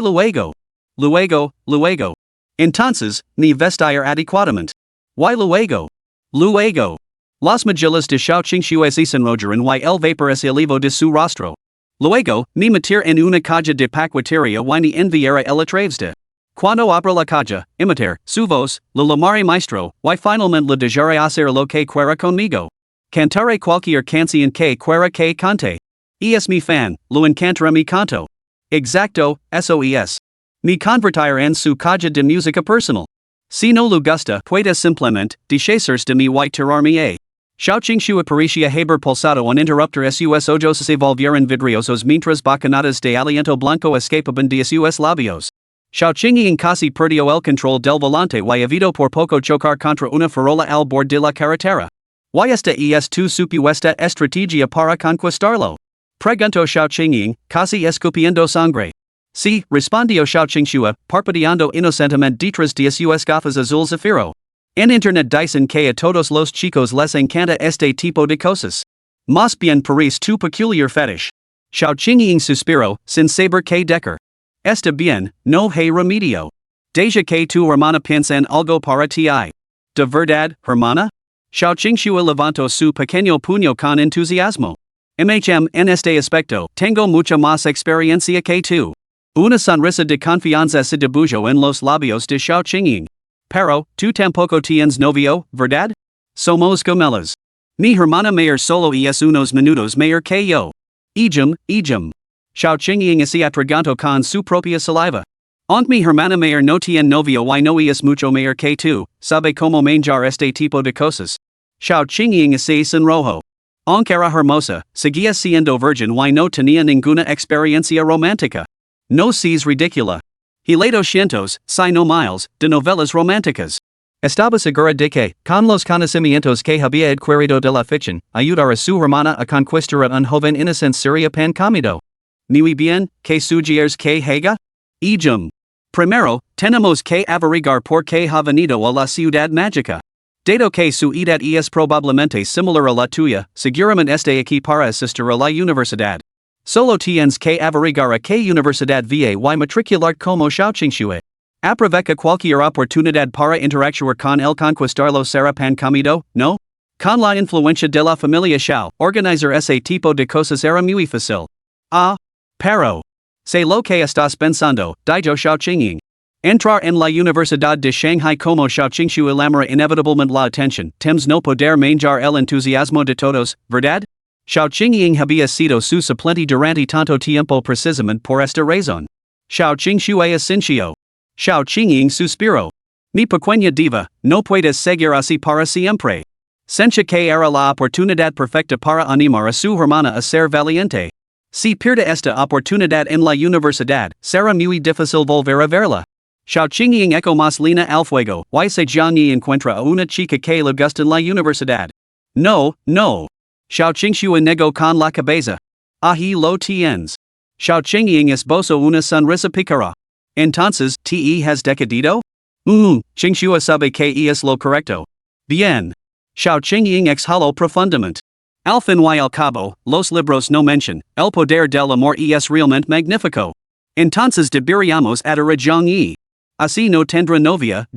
luego. Entonces, ni vestir adecuadamente. Y luego. Las mejillas de Xiao Qingxue se sonrojaron y el vapor es elivo de su rostro. Luego, ni meter en una caja de paquetería y ni enviar el a través de. Cuando abra la caja, imitar su voz, le llamaré maestro, y finalmente le dejaré hacer lo que quiera conmigo. Cantaré cualquier canción que quiera que cante. Es mi fan, lo encantará mi canto. Exacto, eso es. Me convertir en su caja de música personal. Si no le gusta, puede simplemente deshacerse de mi y tirarme a. Xiao Qingxue parecía haber pulsado un interruptor sus ojos se volvieron vidriosos mientras bocanadadas de aliento blanco escapaban de sus labios. Xiao Qingying casi perdió el control del volante y evitó por poco chocar contra una farola al borde de la carretera. ¿Y esta es tu supuesta estrategia para conquistarlo? Preguntó Xiao Qingying, casi escupiendo sangre. Sí, respondió Xiao Qingxue, parpadeando inocentemente detrás de sus gafas azul zafiro. En internet dicen que a todos los chicos les encanta este tipo de cosas. Más bien parece tu peculiar fetish. Xiao Qingying suspiró, sin saber qué decir. Está bien, no hay remedio. Deja que tu hermana piensa en algo para ti. ¿De verdad, hermana? Xiao Qingxue levantó su pequeño puño con entusiasmo. En este aspecto, tengo mucha más experiencia que tú. Una sonrisa de confianza se dibujó en los labios de Xiao Qingying. Pero, tú tampoco tienes novio, ¿verdad? Somos gemelas. Mi hermana mayor solo es unos minutos mayor que yo. Ijum. Xiao Qingying se atragantó con su propia saliva. Aunque mi hermana mayor no tiene novio y no es mucho mayor que tú, sabe cómo manjar este tipo de cosas. Xiao Qingying se sonrojó. Aunque era hermosa, seguía siendo virgin y no tenía ninguna experiencia romántica. No seas ridícula. He leído cientos, si no miles, de novelas románticas. Estaba segura de que, con los conocimientos que había adquirido de la ficción, ayudar a su hermana a conquistar a un joven inocente sería pan comido. Muy bien, ¿qué sugieres que haga? Ijum. Primero, tenemos que averiguar por qué ha venido a la ciudad mágica. Dado que su edad es probablemente similar a la tuya, seguramente está aquí para asistir a la universidad. Solo tienes que averiguar a qué universidad va y matricular como Xiao Qingxue. Aprovecha cualquier oportunidad para interactuar con el conquistarlo será pan comido, ¿no? Con la influencia de la familia Xiao, organizar ese tipo de cosas era muy fácil. Pero. Sé lo que estás pensando, dijo Xiao Qingying. Entrar en la Universidad de Shanghai como Xiao Qingxue llamará inevitablemente la atención, temes no poder manjar el entusiasmo de todos, ¿verdad? Xiao Qingying había sido su suplente durante tanto tiempo precisamente por esta razón. Xiao Qingxue asintió. Xiao Qingying suspiró. Mi pequeña diva, no puedes seguir así para siempre. Sencha que era la oportunidad perfecta para animar a su hermana a ser valiente. Si pierde esta oportunidad en la universidad, será muy difícil volver a verla. Xiao Qingying eco más lina al fuego, y se Jiangyi encuentra a una chica que le gusta en la universidad. No. Xiao Qingxue negó con la cabeza. Ahí lo tienes. Xiao Qingying esbozó una sonrisa pícara. Entonces, ¿te has decidido? Qingxue sabe que es lo correcto. Bien. Xiao Qingying exhaló profundamente. Al fin y al cabo, los libros no mencionan, el poder del amor es realmente magnífico. Entonces deberíamos adorar a Jiangyi. Así no tendrá novia,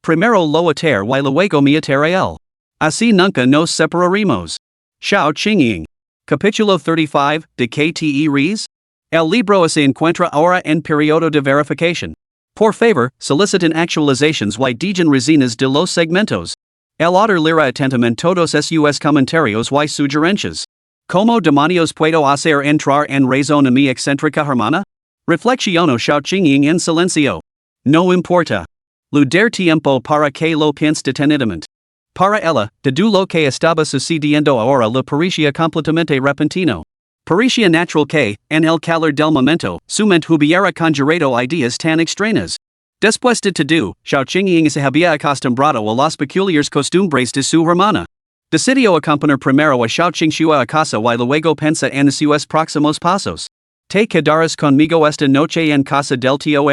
Primero lo atar y luego me ataré él. Así nunca nos separaremos. Xiao Qingying. Capítulo 35, de que te ríes? El libro se encuentra ahora en periodo de verificación. Por favor, soliciten actualizaciones y digan resinas de los segmentos. El autor lira atentamente todos sus comentarios y sugerencias. ¿Cómo demonios puedo hacer entrar en razón a mi excéntrica hermana? Reflexiono Xiaoqing en silencio. No importa. Lo der tiempo para que lo piense detenidamente. Para ella, dedu lo que estaba sucediendo ahora le parecía completamente repentino. Parecía natural que, en el calor del momento, su mente hubiera conjurado ideas tan extrañas. Después de todo, Xiaoqing se había acostumbrado a las peculiares costumbres de su hermana. Decidió acompañar primero a Xiaoqing a casa y luego pensa en sus próximos pasos. ¿Te quedarás conmigo esta noche en casa del tío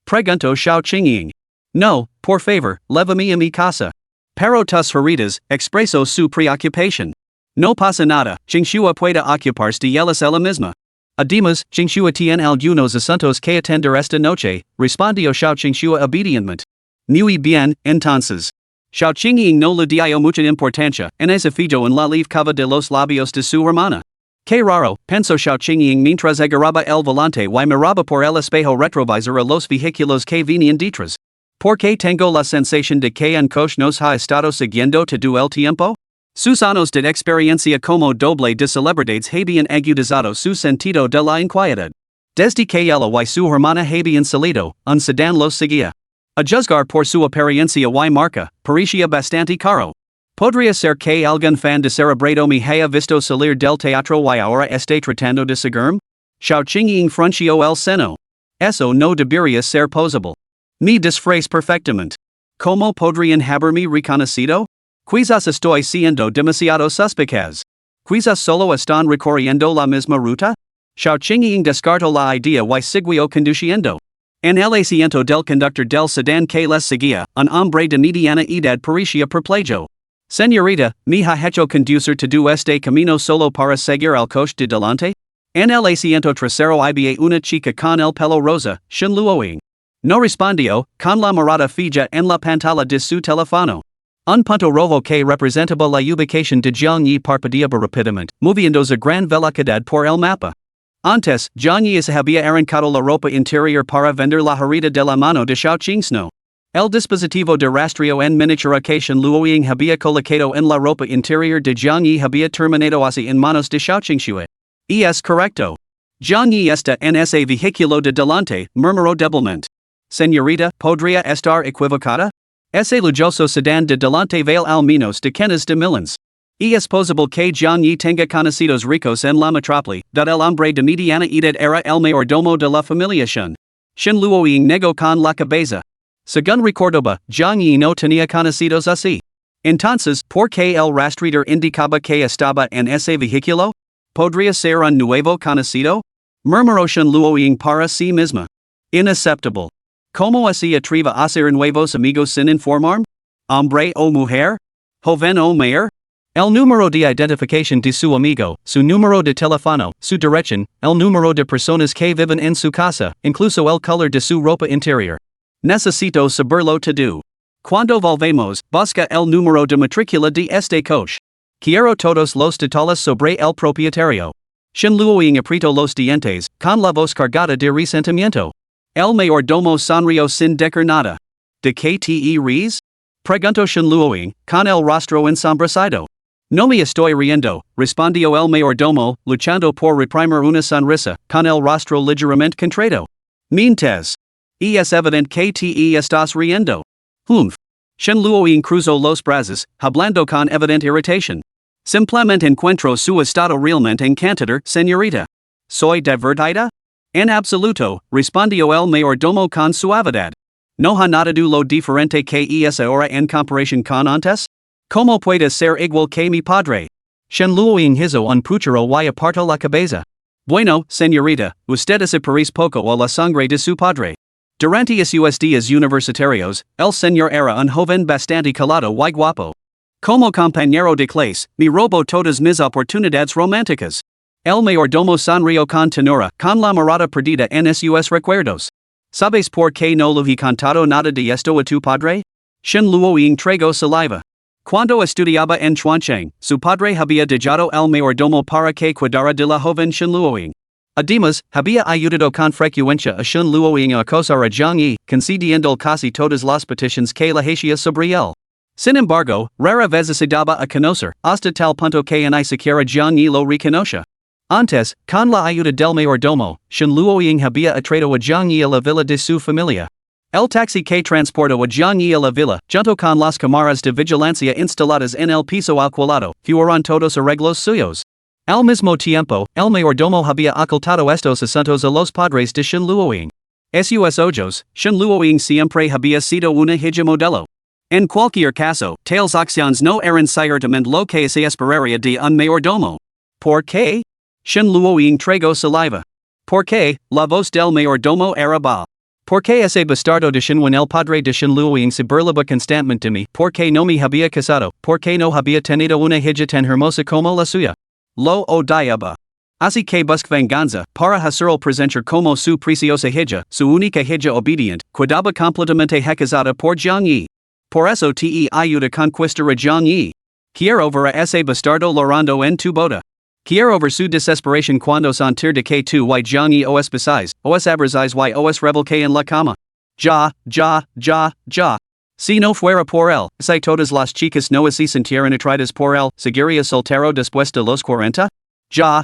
Preguntó Xiaoqing. No, por favor, llévame a mi casa. Pero tus heridas, expresó su preocupación. No pasa nada, Qingxua puede ocuparse de ellas ella misma. Además, Qingxua tiene algunos asuntos que atender esta noche, respondió Xiaoqing obedientemente. Muy bien, entonces. Xiaoqing no le dio mucha importancia, en ese fijo en la leave cava de los labios de su hermana. Qué raro, pensó Xiaoqing mientras agarraba el volante y miraba por el espejo retrovisor a los vehículos que venían detrás. ¿Por qué tengo la sensación de que un coche nos ha estado siguiendo todo el tiempo? Sus años de experiencia como doble de celebridades habían agudizado su sentido de la inquietud. Desde que ella y su hermana habían salido, un sedán los seguía. A juzgar por su apariencia y marca, parecía bastante caro. Podría ser que algún fan de cerebrado me haya visto salir del teatro y ahora esté tratando de seguirme? Xiaoqing frunció el seno. Eso no debería ser posible. Me disfraz perfectamente. ¿Cómo podrían haberme reconocido? Quizás estoy siendo demasiado suspicaz. Quizás solo están recorriendo la misma ruta? Xiaoqing descartó la idea y siguió conduciendo. En el asiento del conductor del sedán que les seguía, un hombre de mediana edad parecía perplejo. Señorita, me ha hecho conducir todo este camino solo para seguir al coche de delante? En el asiento trasero había una chica con el pelo rosa, Shenluoing. No respondió, con la mirada fija en la pantalla de su teléfono. Un punto rojo que representaba la ubicación de Jiangyi parpadeaba rápidamente, moviéndose a gran velocidad por el mapa. Antes, Jiangyi se había arrancado la ropa interior para vender la herida de la mano de Xiaoqing. El dispositivo de rastreo en miniatura que Shenluoing había colocado en la ropa interior de Jiangyi había terminado así en manos de Xiaoqing. Y es correcto. Jiangyi está en ese vehículo de delante, murmuró débilmente. Señorita, ¿podría estar equivocada? Ese lujoso sedán de delante vale al menos decenas de millones. Y es posible que Jiangyi tenga conocidos ricos en la metrópoli, dado el hombre de mediana edad era el mayordomo de la familia Shen. Shenluoing negó con la cabeza. Según recordaba, Jiangyi no tenía conocidos así. Entonces, ¿por qué el rastreador indicaba que estaba en ese vehículo? ¿Podría ser un nuevo conocido? Murmuró Shenluoing para sí misma. Inaceptable. ¿Cómo se atreve a hacer nuevos amigos sin informarme? ¿Hombre o mujer? ¿Joven o mayor? El número de identificación de su amigo, su número de teléfono, su dirección, el número de personas que viven en su casa, incluso el color de su ropa interior. Necesito saberlo todo. Cuando volvemos, busca el número de matrícula de este coche. Quiero todos los detalles sobre el propietario. Shenluoing apretó los dientes, con la voz cargada de resentimiento. El mayordomo sonrió sin decir nada. ¿De qué te ríes? Preguntó Shenluoing, con el rostro ensombrecido. No me estoy riendo, respondió el mayordomo, luchando por reprimir una sonrisa, con el rostro ligeramente contraído. Mientes. Y es evidente que te estás riendo. Humph. Shenluoing cruzó los brazos, hablando con evidente irritación. Simplemente encuentro su estado realmente encantador, señorita. ¿Soy divertida? En absoluto, respondió el mayordomo con suavidad. ¿No ha notado lo diferente que es ahora en comparación con antes? ¿Cómo puede ser igual que mi padre? Shenluoing hizo un puchero y apartó la cabeza. Bueno, señorita, usted se parece poco a la sangre de su padre. Durante sus días universitarios, el señor era un joven bastante calado y guapo. Como compañero de clase, me robó todas mis oportunidades románticas. El mayordomo sonrió con ternura, con la mirada perdida en sus recuerdos. ¿Sabes por qué no le he contado nada de esto a tu padre? Shenluoing tragó saliva. Cuando estudiaba en Chuancheng, su padre había dejado el mayordomo para que cuidara de la joven Shenluoing. Además, había ayudado con frecuencia a Shun Luoying a acosar a Jiang Yi, concediendo casi todas las peticiones que le hacía sobre él. Sin embargo, rara vez se daba a conocer, hasta tal punto que ni siquiera Jiang Yi lo reconoce. Antes, con la ayuda del mayordomo, Shun Luoying había atraído a Jiang Yi a la villa de su familia. El taxi que transportó a Jiang Yi a la villa, junto con las cámaras de vigilancia instaladas en el piso alquilado, fueron todos arreglos suyos. Al mismo tiempo, el mayordomo había ocultado estos asuntos a los padres de Shun Luoying. Sus ojos, Shun Luoying siempre había sido una hija modelo. En cualquier caso, tales acciones no eran ciertamente lo que se esperaría de un mayordomo. ¿Por qué? Shun Luoying tragó saliva. ¿Por qué? La voz del mayordomo era baja. ¿Por qué ese bastardo de Shun el padre de Shun Luoying se burlaba constantemente de mí? ¿Por qué no me había casado? ¿Por qué no había tenido una hija tan hermosa como la suya? Lo odiaba. Así que buscó venganza, para hacerlo presentar como su preciosa hija, su única hija obediente, quedaba completamente casada por Jiang Yi. Por eso te ayuda a conquistar a Jiang Yi. Quiero ver a ese bastardo llorando en tu boda. Quiero ver su desesperación cuando sentir de que tu y Jiang Yi os besáis, os abrazáis y os revolqué en la cama. Ya. Si no fuera por él, si todas las chicas no se sintieran atraídas por él, ¿seguiría soltero después de los 40? Ya.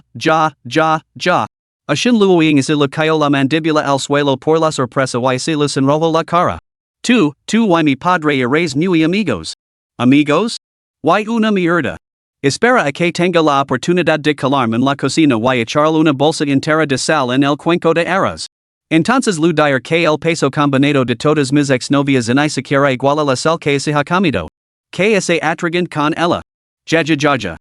A Shun Luoying se le cayó la mandíbula al suelo por la sorpresa y se le enrojó la cara. Tú y mi padre eres muy amigos. ¿Amigos? Y una mierda. Espera a que tenga la oportunidad de calarme en la cocina y echarle una bolsa entera de sal en el cuenco de arroz. Entonces le diré que el peso combinado de todas mis exnovias ni siquiera iguala la sal que se ha comido. Que ese atragant con ella. Ja.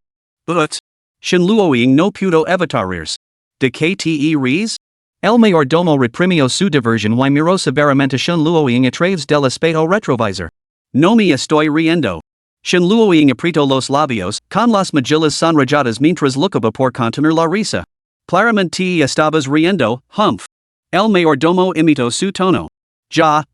But Shun Luoying no pudo evitar reír. ¿De qué te ríes? El mayordomo reprimió su diversión y miró severamente a Shun Luoying a través del espejo retrovisor. No me estoy riendo. Shun Luoying apretó los labios, con las mejillas sonrojadas mientras lucaba por contener la risa. Claramente te estabas riendo, humph. El mayordomo imitó su tono. Ja.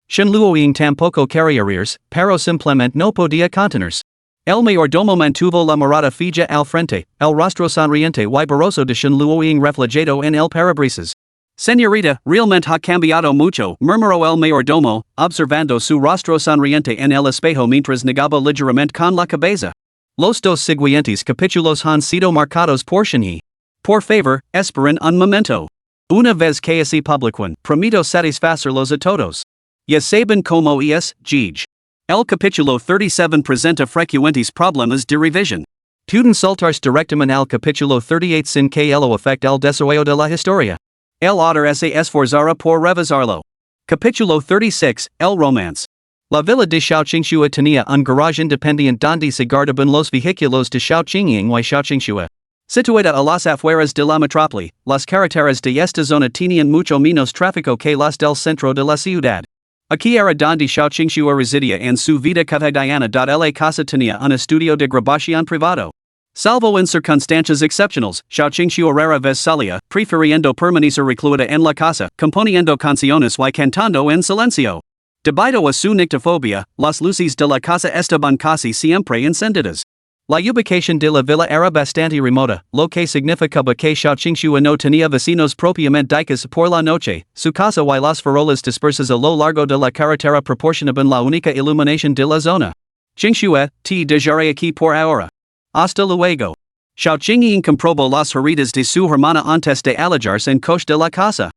Shun Luoying tampoco quería reír, pero simplemente no podía contenerse. El mayordomo mantuvo la mirada fija al frente, el rostro sonriente y borroso de Shun Luoying reflejado en el parabrisas. Señorita, realmente ha cambiado mucho, murmuró el mayordomo, observando su rostro sonriente en el espejo mientras negaba ligeramente con la cabeza. Los dos siguientes capítulos han sido marcados por Shun Yi. Por favor, esperen un momento. Una vez que se publiquen, prometo satisfacerlos a todos. Ya saben cómo es, Gij. El capítulo 37 presenta frecuentes problemas de revisión. Pueden saltarse directamente al capítulo 38 sin que ello afecte el desarrollo de la historia. El autor se esforzará por revisarlo. Capítulo 36, El romance. La villa de Shaoqingxue tenía un garage independiente donde se guardaban los vehículos de Shaoqingying y Shaoqingxue. Situada a las afueras de la metrópoli, las carreteras de esta zona tenían mucho menos tráfico que las del centro de la ciudad. Aquí era donde Shaoqingxue residía en su vida cotidiana. La casa tenía un estudio de grabación privado. Salvo en circunstancias excepcionales, Shaoqingxue rara vez salía, prefiriendo permanecer recluida en la casa, componiendo canciones y cantando en silencio. Debido a su nictofobia, las luces de la casa estaban casi siempre encendidas. La ubicación de la villa era bastante remota, lo que significaba que Shaoqingxue no tenía vecinos propiamente dichos por la noche. Su casa y las farolas dispersas a lo largo de la carretera proporcionaban la única iluminación de la zona. Qingxue, te dejaré aquí por ahora. Hasta luego. Shaoqingying comprobó las heridas de su hermana antes de alejarse en coche de la casa.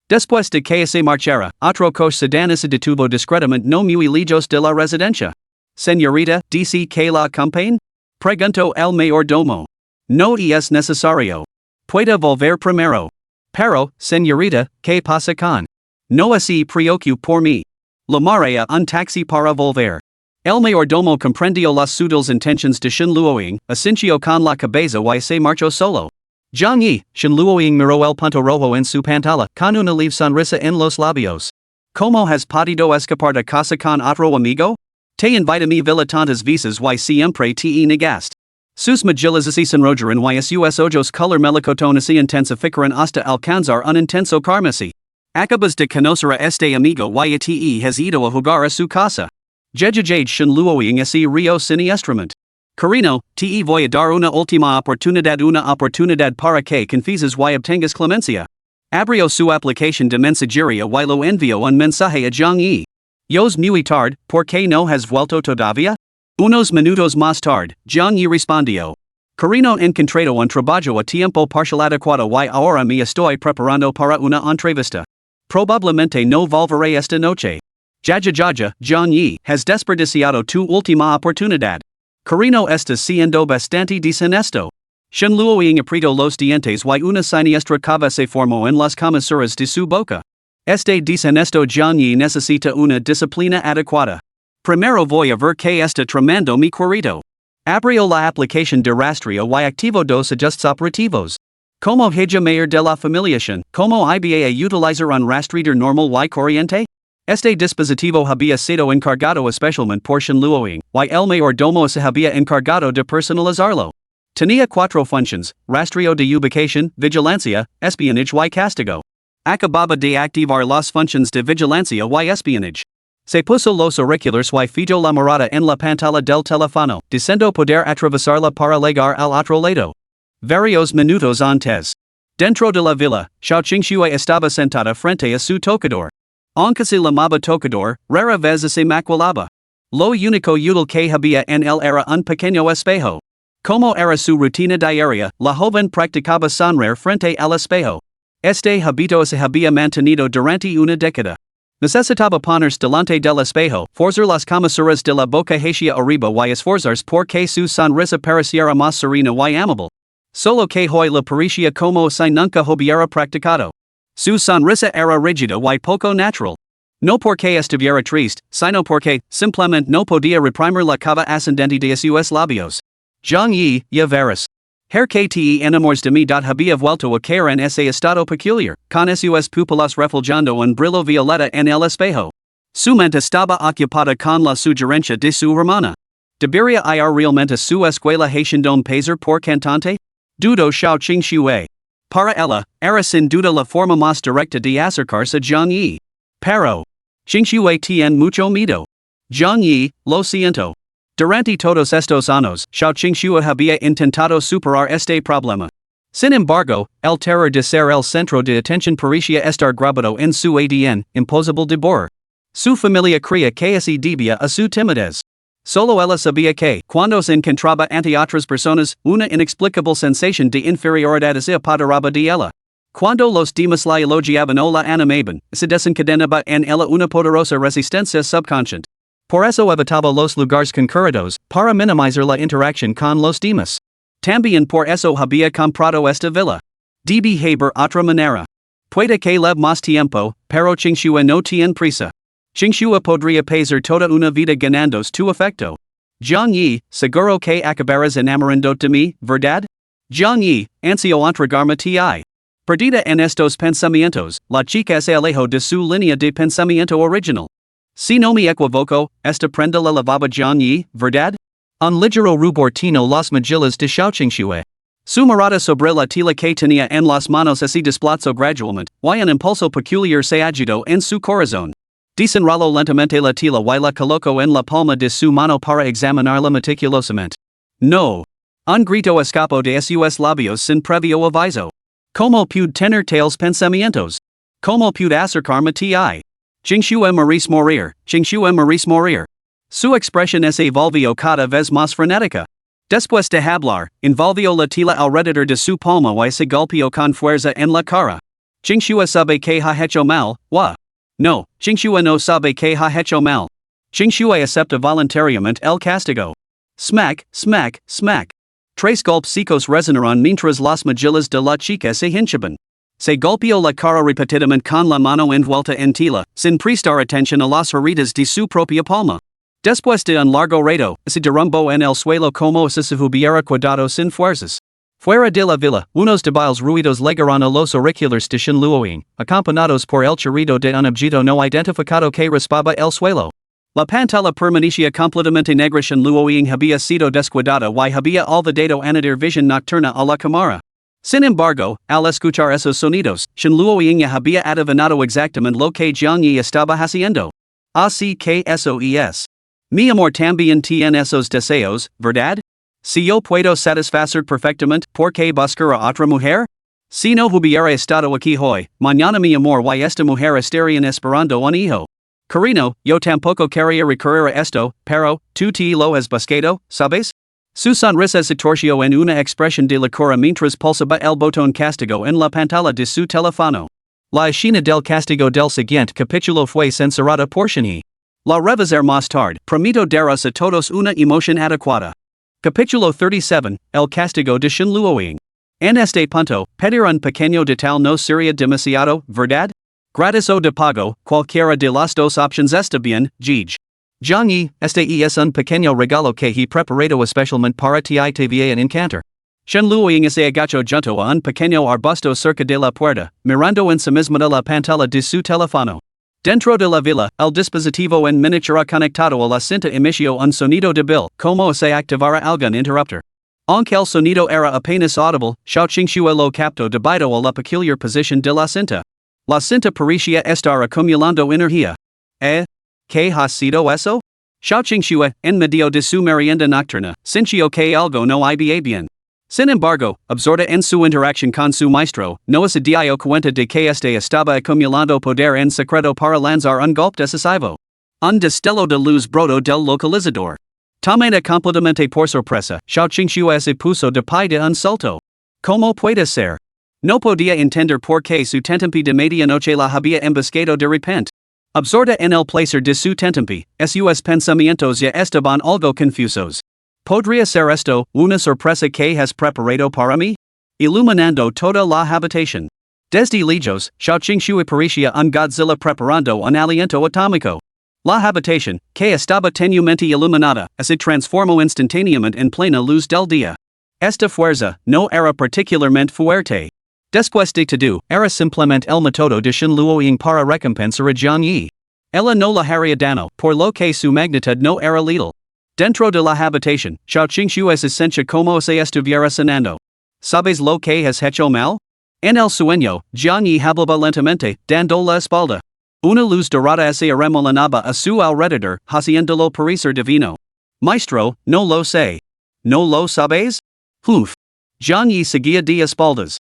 Después de que se marchara, otro coche sedán se detuvo discretamente no muy lejos de la residencia. Señorita, dice que la acompañe? Preguntó el mayordomo. No es necesario. Puede volver primero. Pero, señorita, ¿qué pasa con? No se preocupe por mí. Llamaré a un taxi para volver. El mayordomo comprendió las sutiles intenciones de Shun Luoying, asintió con la cabeza y se marchó solo. Jiang Yi, Shun Luoying miró el punto rojo en su pantalla, con una leve sonrisa en los labios. ¿Cómo has podido escapar de casa con otro amigo? Te invita mi villa tantas veces y siempre te negaste. Sus mejillas se sonrojaron y sus ojos color melocotón se intensificaron hasta alcanzar un intenso carmesí. Acabas de conocer a este amigo y te has ido a jugar a su casa. Jejajade Shun Luoying se rio siniestramente. Carino, te voy a dar una última oportunidad para que confieses y obtengas clemencia. Abrio su aplicación de mensajería y lo envío un mensaje a Zhang Yi. Yos muy tarde, ¿por qué no has vuelto todavía? Unos minutos más tarde, Zhang Yi respondió. Carino encontrado un trabajo a tiempo parcial adecuado y ahora me estoy preparando para una entrevista. Probablemente no volveré esta noche. Jaja, Zhang Yi, has desperdiciado tu última oportunidad. Carino estás siendo bastante deshonesto. Shenluoing aprieto los dientes y una siniestra cava se formó en las comisuras de su boca. Este deshonesto Zhang Yi necesita una disciplina adecuada. Primero voy a ver que está tramando mi cuerito. Abrio la aplicación de rastreo y activo dos ajustes operativos. Como hija mayor de la familiación, como iba a utilizar un rastreador normal y corriente? Este dispositivo había sido encargado especialmente por Shenluoing, y el mayordomo se había encargado de personalizarlo. Tenía cuatro funciones: rastreo de ubicación, vigilancia, espionage y castigo. Acababa de activar las funciones de vigilancia y espionage. Se puso los auriculares y fijo la mirada en la pantalla del teléfono, deseando poder atravesarla para llegar al otro lado. Varios minutos antes. Dentro de la villa, Xiao Qingxue estaba sentada frente a su tocador. Aunque se llamaba tocador, rara vez se maquilaba. Lo único útil que había en él era un pequeño espejo. Como era su rutina diaria, la joven practicaba sonreír frente al espejo. Este hábito se había mantenido durante una década. Necesitaba ponerse delante del espejo, forzar las comisuras de la boca hacia arriba y esforzarse por que su sonrisa pareciera más serena y amable. Solo que hoy la parecía como si nunca hubiera practicado. Su sonrisa era rígida y poco natural. No porque estuviera triste, sino porque, simplemente no podía reprimir la cava ascendente de sus labios. Zhang Yi, ya verás. Que te enamores de mí. Había vuelto a caer en ese estado peculiar, con sus pupilas reflejando un brillo violeta en el espejo. Su mente estaba ocupada con la sugerencia de su hermana. ¿Debería ir realmente a su escuela haciendo un pasar por cantante? Dudo Xiao Qingxue. Para ella, era sin duda la forma más directa de acercarse a Zhang Yi. Pero Qingxue tiene mucho miedo. Zhang Yi, lo siento. Durante todos estos años, Xiao Qingxue había intentado superar este problema. Sin embargo, el terror de ser el centro de atención parecía estar grabado en su ADN, imposible de borrar. Su familia creía que se debía a su timidez. Solo ella sabía que, cuando se encontraba ante otras personas, una inexplicable sensación de inferioridad se apoderaba de ella. Cuando los demás la elogiaban o la animaban, se desencadenaba en ella una poderosa resistencia subconsciente. Por eso evitaba los lugares concurridos, para minimizar la interacción con los demás. También por eso había comprado esta villa. De behavior otra manera. Puede que lleve más tiempo, pero Qingxue no tiene prisa. Qingxue podría pasar toda una vida ganándose tu afecto. Zhang Yi, seguro que acabarás enamorando de mí, ¿verdad? Zhang Yi, ansio entregarme ti. Perdida en estos pensamientos, la chica se alejó de su línea de pensamiento original. Si no me equivoco, esta prenda la lavaba Zhang Yi, ¿verdad? Un ligero rubor tino las mejillas de Xiao Qingxue. Su mirada sobre la tela que tenía en las manos se desplazó gradualmente, y un impulso peculiar se agitó en su corazón. Desenroló lentamente la tela y la colocó en la palma de su mano para examinarla meticulosamente. No. Un grito escapó de sus labios sin previo aviso. ¿Cómo pude tener tales pensamientos? ¿Cómo pude acercarme ti? Qingxue merece morir, Qingxue merece morir. Su expresión se volvió cada vez más frenética. Después de hablar, envolvió la tela alrededor de su palma y se golpeó con fuerza en la cara. Qingxue sabe que ha hecho mal, No, Qingxue no sabe que ha hecho mal. Qingxue acepta voluntariamente el castigo. Smack, smack, smack. Tres golpes secos resonaron mientras las mejillas de la chica se hinchaban. Se golpeó la cara repetidamente con la mano envuelta en tela, sin prestar atención a las heridas de su propia palma. Después de un largo rato, se derrumbó en el suelo como si se hubiera quedado sin fuerzas. Fuera de la villa, unos débiles ruidos llegaron a los auriculares de Shenluoing, acompañados por el chirrido de un objeto no identificado que raspaba el suelo. La pantalla permanecía completamente negra. Shenluoing había sido descuidada y había olvidado añadir visión nocturna a la cámara. Sin embargo, al escuchar esos sonidos, Shenluoing ya había adivinado exactamente lo que Zhang Yi estaba haciendo. Así que eso es. Mi amor también tiene esos deseos, ¿verdad? Si yo puedo satisfacer perfectamente porque buscar a otra mujer? Si no hubiera estado aquí hoy, mañana mi amor y esta mujer estarían esperando un hijo. Carino, yo tampoco quería recurrir a esto, pero, tú te lo has buscado, ¿sabes? Su sonrisa se torció en una expresión de locura mientras pulsaba el botón castigo en la pantalla de su teléfono. La escena del castigo del siguiente capítulo fue censurada por Shinhee. La revisar más tarde, prometo daros a todos una emoción adecuada. Capítulo 37, El castigo de Shinluoing. En este punto, pedir un pequeño detalle no sería demasiado, ¿verdad? Gratis o de pago, cualquiera de las dos opciones está bien, Gij. Jiangyi, este es un pequeño regalo que he preparado especialmente para ti te voy a encantar. Shenluoing se agachó junto a un pequeño arbusto cerca de la puerta, mirando ensimismada la pantalla de su teléfono. Dentro de la villa, el dispositivo en miniatura conectado a la cinta emitió un sonido débil, como se activara algún interruptor. Aunque el sonido era apenas audible, Xiao Qingxue lo captó debido a la peculiar posición de la cinta. La cinta parecía estar acumulando energía. ¿Qué ha sido eso? Xiao Qingxue, en medio de su merienda nocturna, sintió que algo no iba bien. Sin embargo, absorta en su interacción con su maestro, no se dio cuenta de que este estaba acumulando poder en secreto para lanzar un golpe decisivo. Un destello de luz brotó del localizador. También completamente por sorpresa, Xiao Qingxue se puso de pie de un salto. ¿Cómo puede ser? No podía entender por qué su tentempi de medianoche la había emboscado de repente. Absorta en el placer de su tentempi, sus pensamientos ya estaban algo confusos. ¿Podría ser esto una sorpresa que has preparado para mí? Iluminando toda la habitación. Desde lejos, Xiao Qingxue parecía un Godzilla preparando un aliento atómico. La habitación, que estaba tenuemente iluminada, se transformó instantáneamente en plena luz del día. Esta fuerza no era particularmente fuerte. Después de todo, era simplemente el método de Shinluoing para recompensar a Jiangyi. Ella no la haría daño, por lo que su magnitud no era letal. Dentro de la habitación, Xiao Qingxue se sentía como si estuviera cenando. ¿Sabes lo que has hecho mal? En el sueño, Jiangyi hablaba lentamente, dando la espalda. Una luz dorada se arremolinaba a su alrededor, haciéndolo parecer divino. Maestro, no lo sé. ¿No lo sabes? Uf. Jiangyi seguía de espaldas.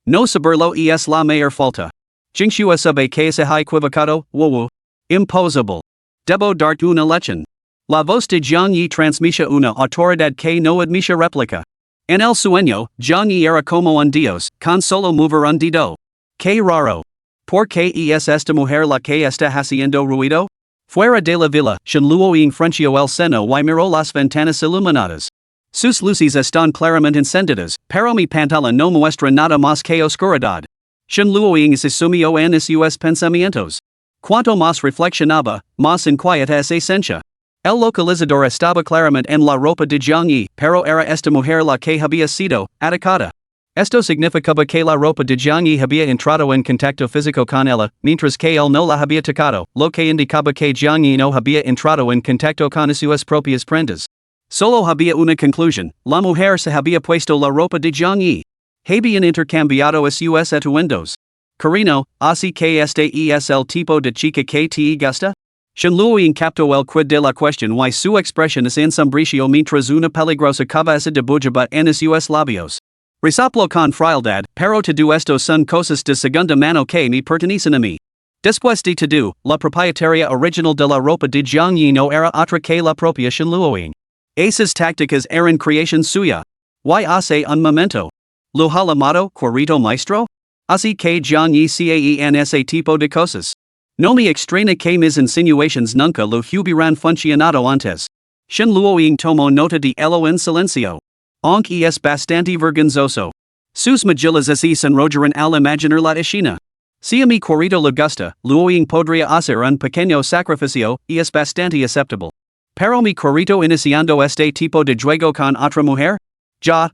No saberlo es la mayor falta. Qingxue sabe que se ha equivocado, wow. Imposible. Debo darte una lección. La voz de Jiangyi transmitía una autoridad que no admitía réplica. En el sueño, Jiangyi era como un dios, con solo mover un dedo. Qué raro. ¿Por qué es esta mujer la que está haciendo ruido? Fuera de la villa, Shinluoing frunció el seno y miró las ventanas iluminadas. Sus luces están claramente encendidas, pero mi pantalla no muestra nada más que oscuridad. Shinluoing se sumió en sus pensamientos. Cuanto más reflexionaba, más inquieta se sentía. El localizador estaba claramente en la ropa de Jiangyi, pero era esta mujer la que había sido atacada. Esto significaba que la ropa de Jiangyi había entrado en contacto físico con ella, mientras que él no la había tocado, lo que indicaba que Jiangyi no había entrado en contacto con sus propias prendas. Solo había una conclusión, la mujer se había puesto la ropa de Jiangyi. Habían intercambiado sus atuendos. Carino, así que este es el tipo de chica que te gusta? Shinluoing captó el quid de la cuestión y su expresión es ensombreció mientras una peligrosa cabeza de bujaba en sus labios. Resoplo con frialdad, pero todo esto son cosas de segunda mano que me pertenecen a mí. Después de todo, la propietaria original de la ropa de Jiangyi no era otra que la propia Shinluoing. Esas tácticas eran creación suya. Y hace un momento. ¿Lo ha llamado Cuarito Maestro? Así que Jiangyi cae en ese tipo de cosas. No me extraña que mis insinuations nunca lo hubieran funcionado antes. Shinluoing tomó nota de ello en silencio. Aunque es bastante vergonzoso. Sus mejillas se sonrojaron al imaginar la escena. Si a mi Cuarito le gusta, Luoing podría hacer un pequeño sacrificio, y es bastante aceptable. Pero mi Cuarito iniciando este tipo de juego con otra mujer? Ya,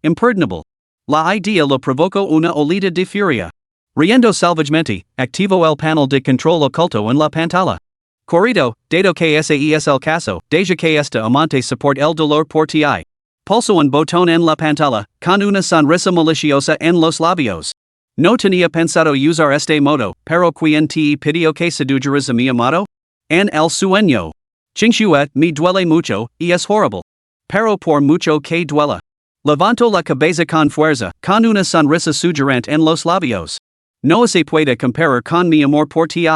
imperdonable. La idea lo provocó una olida de furia. Riendo salvajemente, activó el panel de control oculto en la pantalla. Cuarito, dado que ese es el caso, deja que esta amante soporte el dolor por ti. Pulso un botón en la pantalla, con una sonrisa maliciosa en los labios. No tenía pensado usar este modo, pero quien te pidió que sedujeras a mi amado? En el sueño. Qingxue, me duele mucho, y es horrible. pero por mucho que duela. Levanto la cabeza con fuerza, con una sonrisa sugerente en los labios. No se puede comparar con mi amor por ti.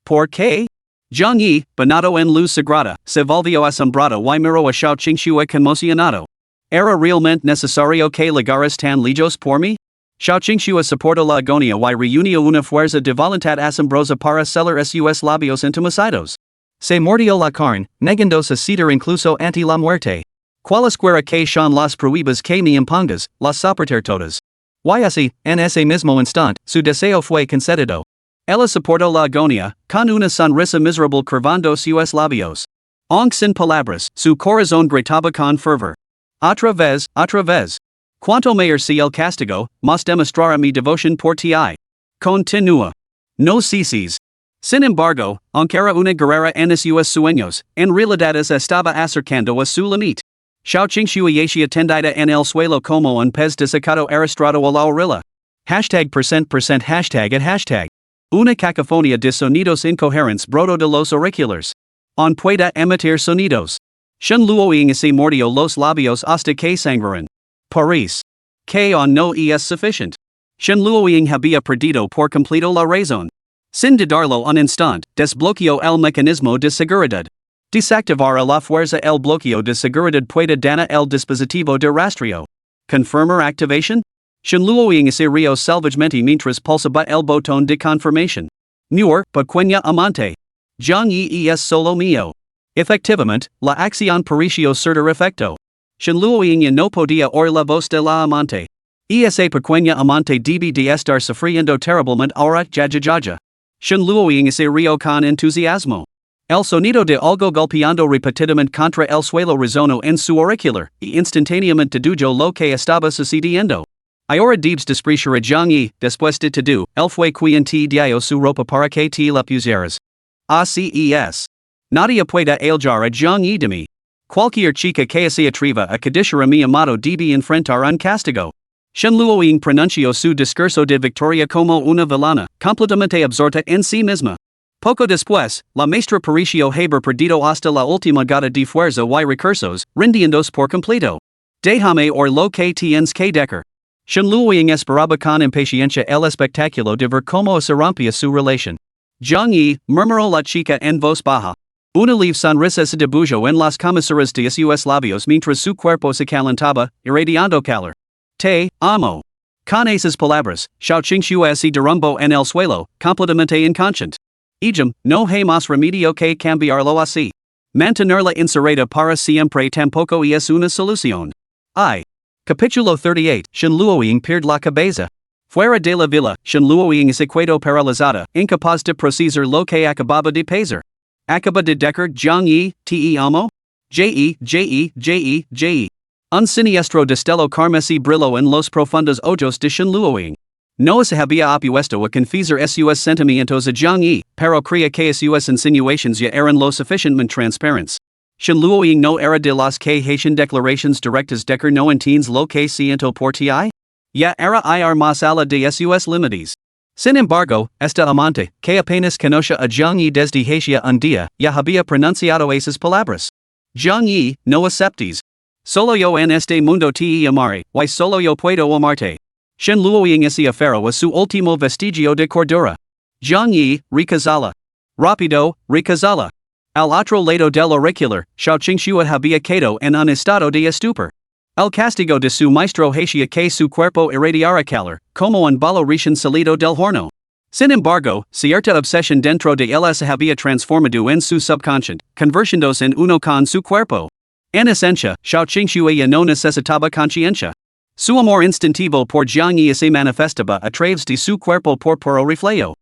¿Por qué? Zhang Yi, banado en luz sagrada, se volvió asombrado y miró a Xiao Qingxue conmocionado. ¿Era realmente necesario que ligaras tan lejos por mí? Xiao Qingxue soportó la agonía y reunió una fuerza de voluntad asombrosa para sellar sus labios entumecidos. Se mordió la carne, negándose a ceder incluso ante la muerte. Cualesquiera que son las pruebas que me impongas, las soportar todas. Y así, en ese mismo instante, su deseo fue concedido. Ella soportó la agonía, con una sonrisa miserable curvando sus labios. Aunque sin palabras, su corazón gritaba con fervor. Otra vez. Cuanto mayor sea el castigo, más demostrará mi devoción por ti. Continúa. No ceses. Sin embargo, aunque era una guerrera en sus sueños, en realidad estaba acercando a su límite. Xiao Qingxue yacía tendida en el suelo como un pez desecado arrastrado a la orilla. #%##. Una cacofonía de sonidos incoherentes brotó de los auriculares. On puede emitir sonidos. Shen Luoying se mordió los labios hasta que sangraron. París. Que on no es suficiente. Shen Luoying había perdido por completo la razón. Sin dudarlo un instante, desbloqueó el mecanismo de seguridad. Desactivar a la fuerza el bloqueo de seguridad puede dañar el dispositivo de rastreo. Confirmar activation? Shen Luoying se rió salvajemente mientras pulsaba el botón de confirmación. Muir, pequeña amante. Zhang Yi es solo mío. Efectivamente, la acción pareció surtir efecto. Shen Luoying no podía oír la voz de la amante. Esa pequeña amante debe de estar sufriendo terriblemente ahora. Jajajaja. Shen Luoying se rió con entusiasmo. El sonido de algo golpeando repetidamente contra el suelo resonó en su auricular, y instantáneamente dedujo lo que estaba sucediendo. Ahora debes despreciar a Zhang Yi, después de todo, él fue quien te dio su ropa para que te la pusieras. Así es. Nadie puede alejar a Zhang Yi de mí. Cualquier chica que se atreva a codiciar a mi amado debe enfrentar un castigo. Shen Luoying pronunció su discurso de victoria como una villana, completamente absorta en sí misma. Poco después, la maestra pareció haber perdido hasta la última gota de fuerza y recursos, rindiéndose por completo. Déjame oír lo que tienes que decir. Shen Luoying esperaba con impaciencia el espectáculo de ver cómo se rompía su relación. Zhang Yi, murmuró la chica en voz baja. Una leve sonrisa se dibujó en las comisuras de sus labios mientras su cuerpo se calentaba, irradiando calor. Te amo. Con esas palabras, Xiao Qingxue se derrumbó en el suelo, completamente inconsciente. No hay más remedio que cambiarlo así. Mantenerla encerrada para siempre tampoco es una solución. Capítulo 38. Shen Luoying pierde la cabeza. Fuera de la villa, Shen Luoying se quedó paralizada, incapaz de procesar lo que acababa de pasar. Acaba de decir Zhang Yi, te amo? Je. Un siniestro destello carmesí brilló en los profundos ojos de Shen Luoying. No se había opuesto a confesar sus sentimientos a Zhang Yi, pero creía que sus insinuaciones ya eran lo suficientemente transparentes. Shen Luoying no era de las que hacen declaraciones directas de que no entiendes lo que siento por ti. Ya era ir más allá de sus límites. Sin embargo, esta amante, que apenas conoce a Zhang Yi desde hacía un día, ya había pronunciado esas palabras. Zhang Yi, no aceptes. Solo yo en este mundo te amaré, y solo yo puedo amarte. Shen Luoying se aferró a su último vestigio de cordura. Zhang Yi, recazala. Rápido, recazala. Al otro lado del auricular, Xiao Qingxue había quedado en un estado de estupor. El castigo de su maestro hacía que su cuerpo irradiara calor, como un balo recién salido del horno. Sin embargo, cierta obsesión dentro de él se había transformado en su subconsciente, convirtiéndose en uno con su cuerpo. En esencia, Xiao Qingxue ya no necesitaba conciencia. Su amor instintivo por Zhang Yi se manifestaba a través de su cuerpo por puro reflejo.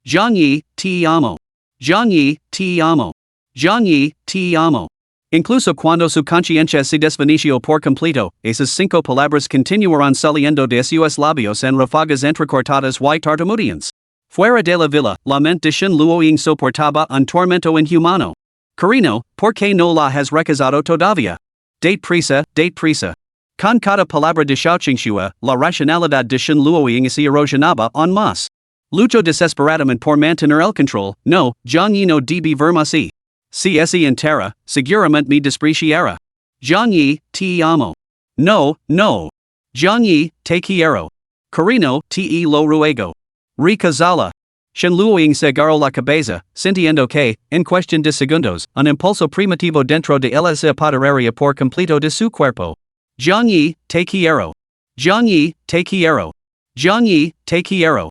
Zhang Yi, te amo. Zhang Yi, te amo. Zhang Yi, te amo. Incluso cuando su conciencia se desvaneció por completo, esas 5 palabras continuaron saliendo de sus labios en ráfagas entrecortadas y tartamudeantes. Fuera de la villa, la mente de Shen Luoying soportaba un tormento inhumano. Carino, ¿por qué no la has recazado todavía? Date prisa. Con cada palabra de Xiao Qingxue, la racionalidad de Shen Luoying se erosionaba aún más. Luchó desesperadamente por mantener el control. No, Zhang Yi no debe verme así. Si se entera, seguramente me despreciará. Jiangyi, te amo. No, no. Jiangyi, te quiero. Carino, te lo ruego. Recazala. Shenluoing segaro la cabeza, sintiendo que, en cuestión de segundos, un impulso primitivo dentro de ella se apoderaría por completo de su cuerpo. Jiangyi, te quiero. Jiangyi, te quiero. Jiangyi, te quiero.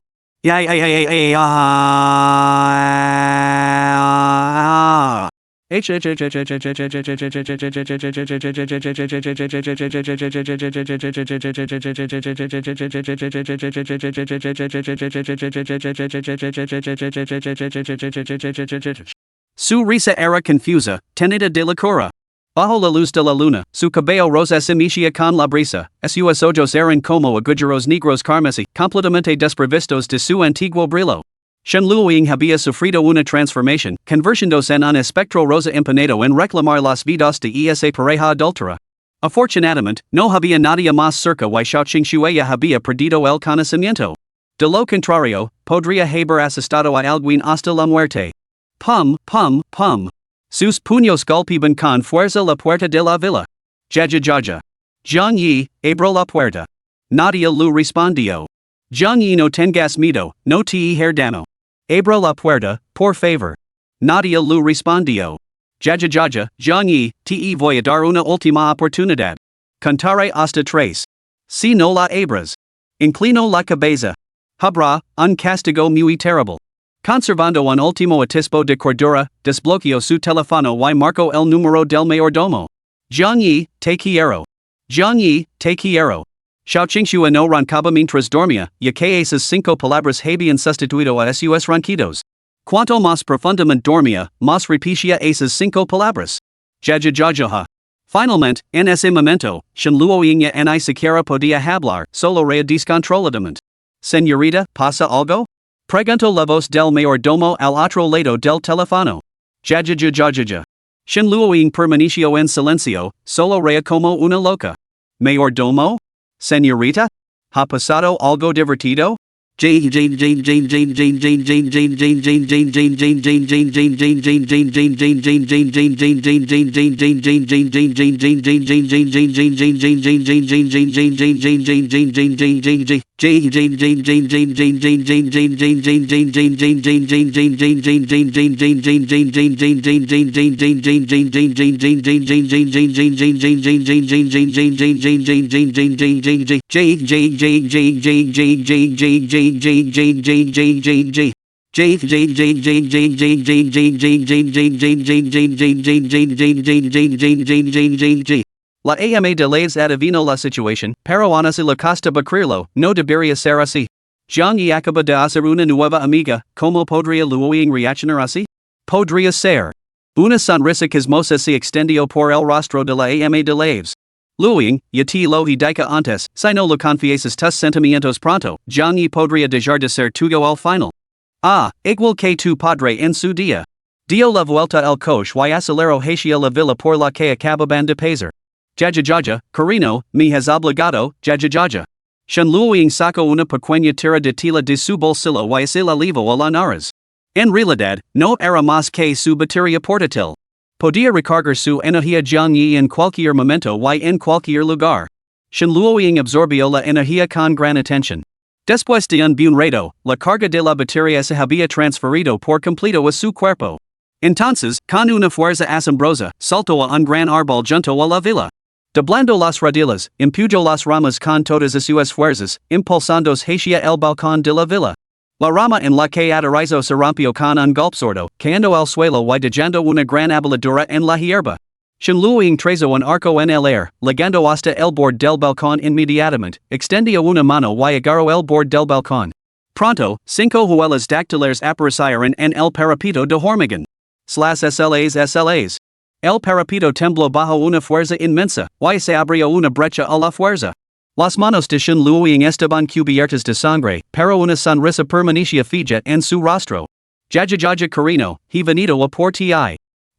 Su risa era confusa, tenida de la cura. Bajo la luz de la luna, su cabello rosa se mexía con la brisa, sus ojos eran como agujeros negros carmesí, completamente desprovistos de su antiguo brillo. Shenluoing había sufrido una transformación, convirtiéndose en un espectro rosa empeñado en reclamar las vidas de esa pareja adúltera. Afortunadamente, no había nadie más cerca y ella había perdido el conocimiento. De lo contrario, podría haber asustado a alguien hasta la muerte. Pum, pum, pum. Sus puños golpeaban con fuerza la puerta de la villa. Jaja. Jiangyi, abrió la puerta. Nadie lu respondió. Jiangyi, no tengas miedo, no te herdano. Abrió la puerta, por favor. Nadie lu respondió. Jaja, Jiangyi, te voy a dar una última oportunidad. Contaré hasta tres. Si no la abres. Inclino la cabeza. Habrá un castigo muy terrible. Conservando un último atisbo de cordura, desbloqueó su teléfono y marcó el número del mayordomo. Jiangyi, te quiero. Jiangyi, te quiero. Xiaoqingxua no roncaba mientras dormía, ya que esas 5 palabras habían sustituido a sus ronquidos. Cuanto más profundamente dormía, más repetía esas 5 palabras. Jajajaja. Finalmente, en ese momento, Shenluoing ya ni siquiera podía hablar, solo reía descontroladamente. Señorita, ¿pasa algo? Preguntó la voz del mayordomo al otro lado del teléfono. Jajajajaja. Shenluoing permaneció en silencio, solo reía como una loca. Mayordomo? Señorita? ¿Ha pasado algo divertido? La ama de las adivino la situación, pero aún así le costa bacrilo, no debería ser así. Jiangyi acaba de hacer una nueva amiga, ¿cómo podría Luoying reaccionar así? Podría ser. Una sonrisa chismosa se extendió por el rostro de la ama de Laves. Luoying, ya te lo dije antes, si no lo confieses tus sentimientos pronto, Jiangyi podría dejar de ser tuyo al final. Ah, igual que tu padre en su día. Dio la vuelta el coche y aceleró hacia la villa por la que acababan de pasar. Jajajaja, Carino, me has obligado, jajajaja. Shenluoing sacó una pequeña tira de tela de su bolsillo y se la llevó a la nariz. En realidad, no era más que su batería portátil. Podía recargar su energía Jiangyi en cualquier momento y en cualquier lugar. Shenluoing absorbió la energía con gran atención. Después de un buen rato, la carga de la batería se había transferido por completo a su cuerpo. Entonces, con una fuerza asombrosa, saltó a un gran árbol junto a la villa. Doblando las radilas, empujó las ramas con todas sus fuerzas, impulsándose hacia el balcón de la villa. La rama en la que aterrizó se rompió con un golpe sordo, cayendo al suelo y dejando una gran aboladura en la hierba. Shenluoing trazó un arco en el aire, llegando hasta el borde del balcón inmediatamente, extendió una mano y agarró el borde del balcón. Pronto, 5 huellas dactilares aparecieron en el parapito de hormigón. SLAs. El parapito tembló bajo una fuerza inmensa, y se abrió una brecha a la fuerza. Las manos de Shenluoing estaban cubiertas de sangre, pero una sonrisa permanecía fija en su rostro. Jajajaja Carino, he venido a por ti.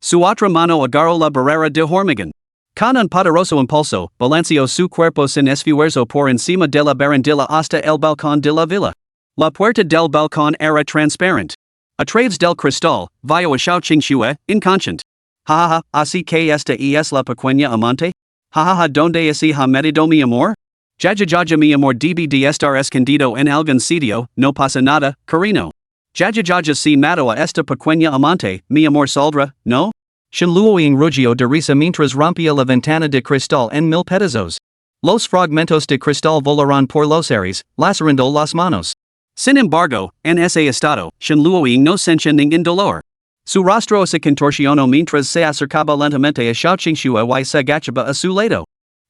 Su otra mano agarró la barrera de hormigón. Con un poderoso impulso, balanceó su cuerpo sin esfuerzo por encima de la barandilla hasta el balcón de la villa. La puerta del balcón era transparente. A través del cristal, vio a Xiaoqingxua, inconsciente. Jajaja, así que esta es la pequeña amante? Jajaja, donde así ha metido mi amor? Jajajaja mi amor debe de estar escondido en algún sitio, no pasa nada, cariño. Jajajaja si mato a esta pequeña amante, mi amor saldrá, ¿no? Shinluoing rugio de risa mientras rompía la ventana de cristal en mil pedazos. Los fragmentos de cristal volarán por los aires, lacerando las manos. Sin embargo, en ese estado, Shinluoing no sentía ningún dolor. Su rostro se contorsionó mientras se acercaba lentamente a Xiaoqingxue y se agachaba a su lado.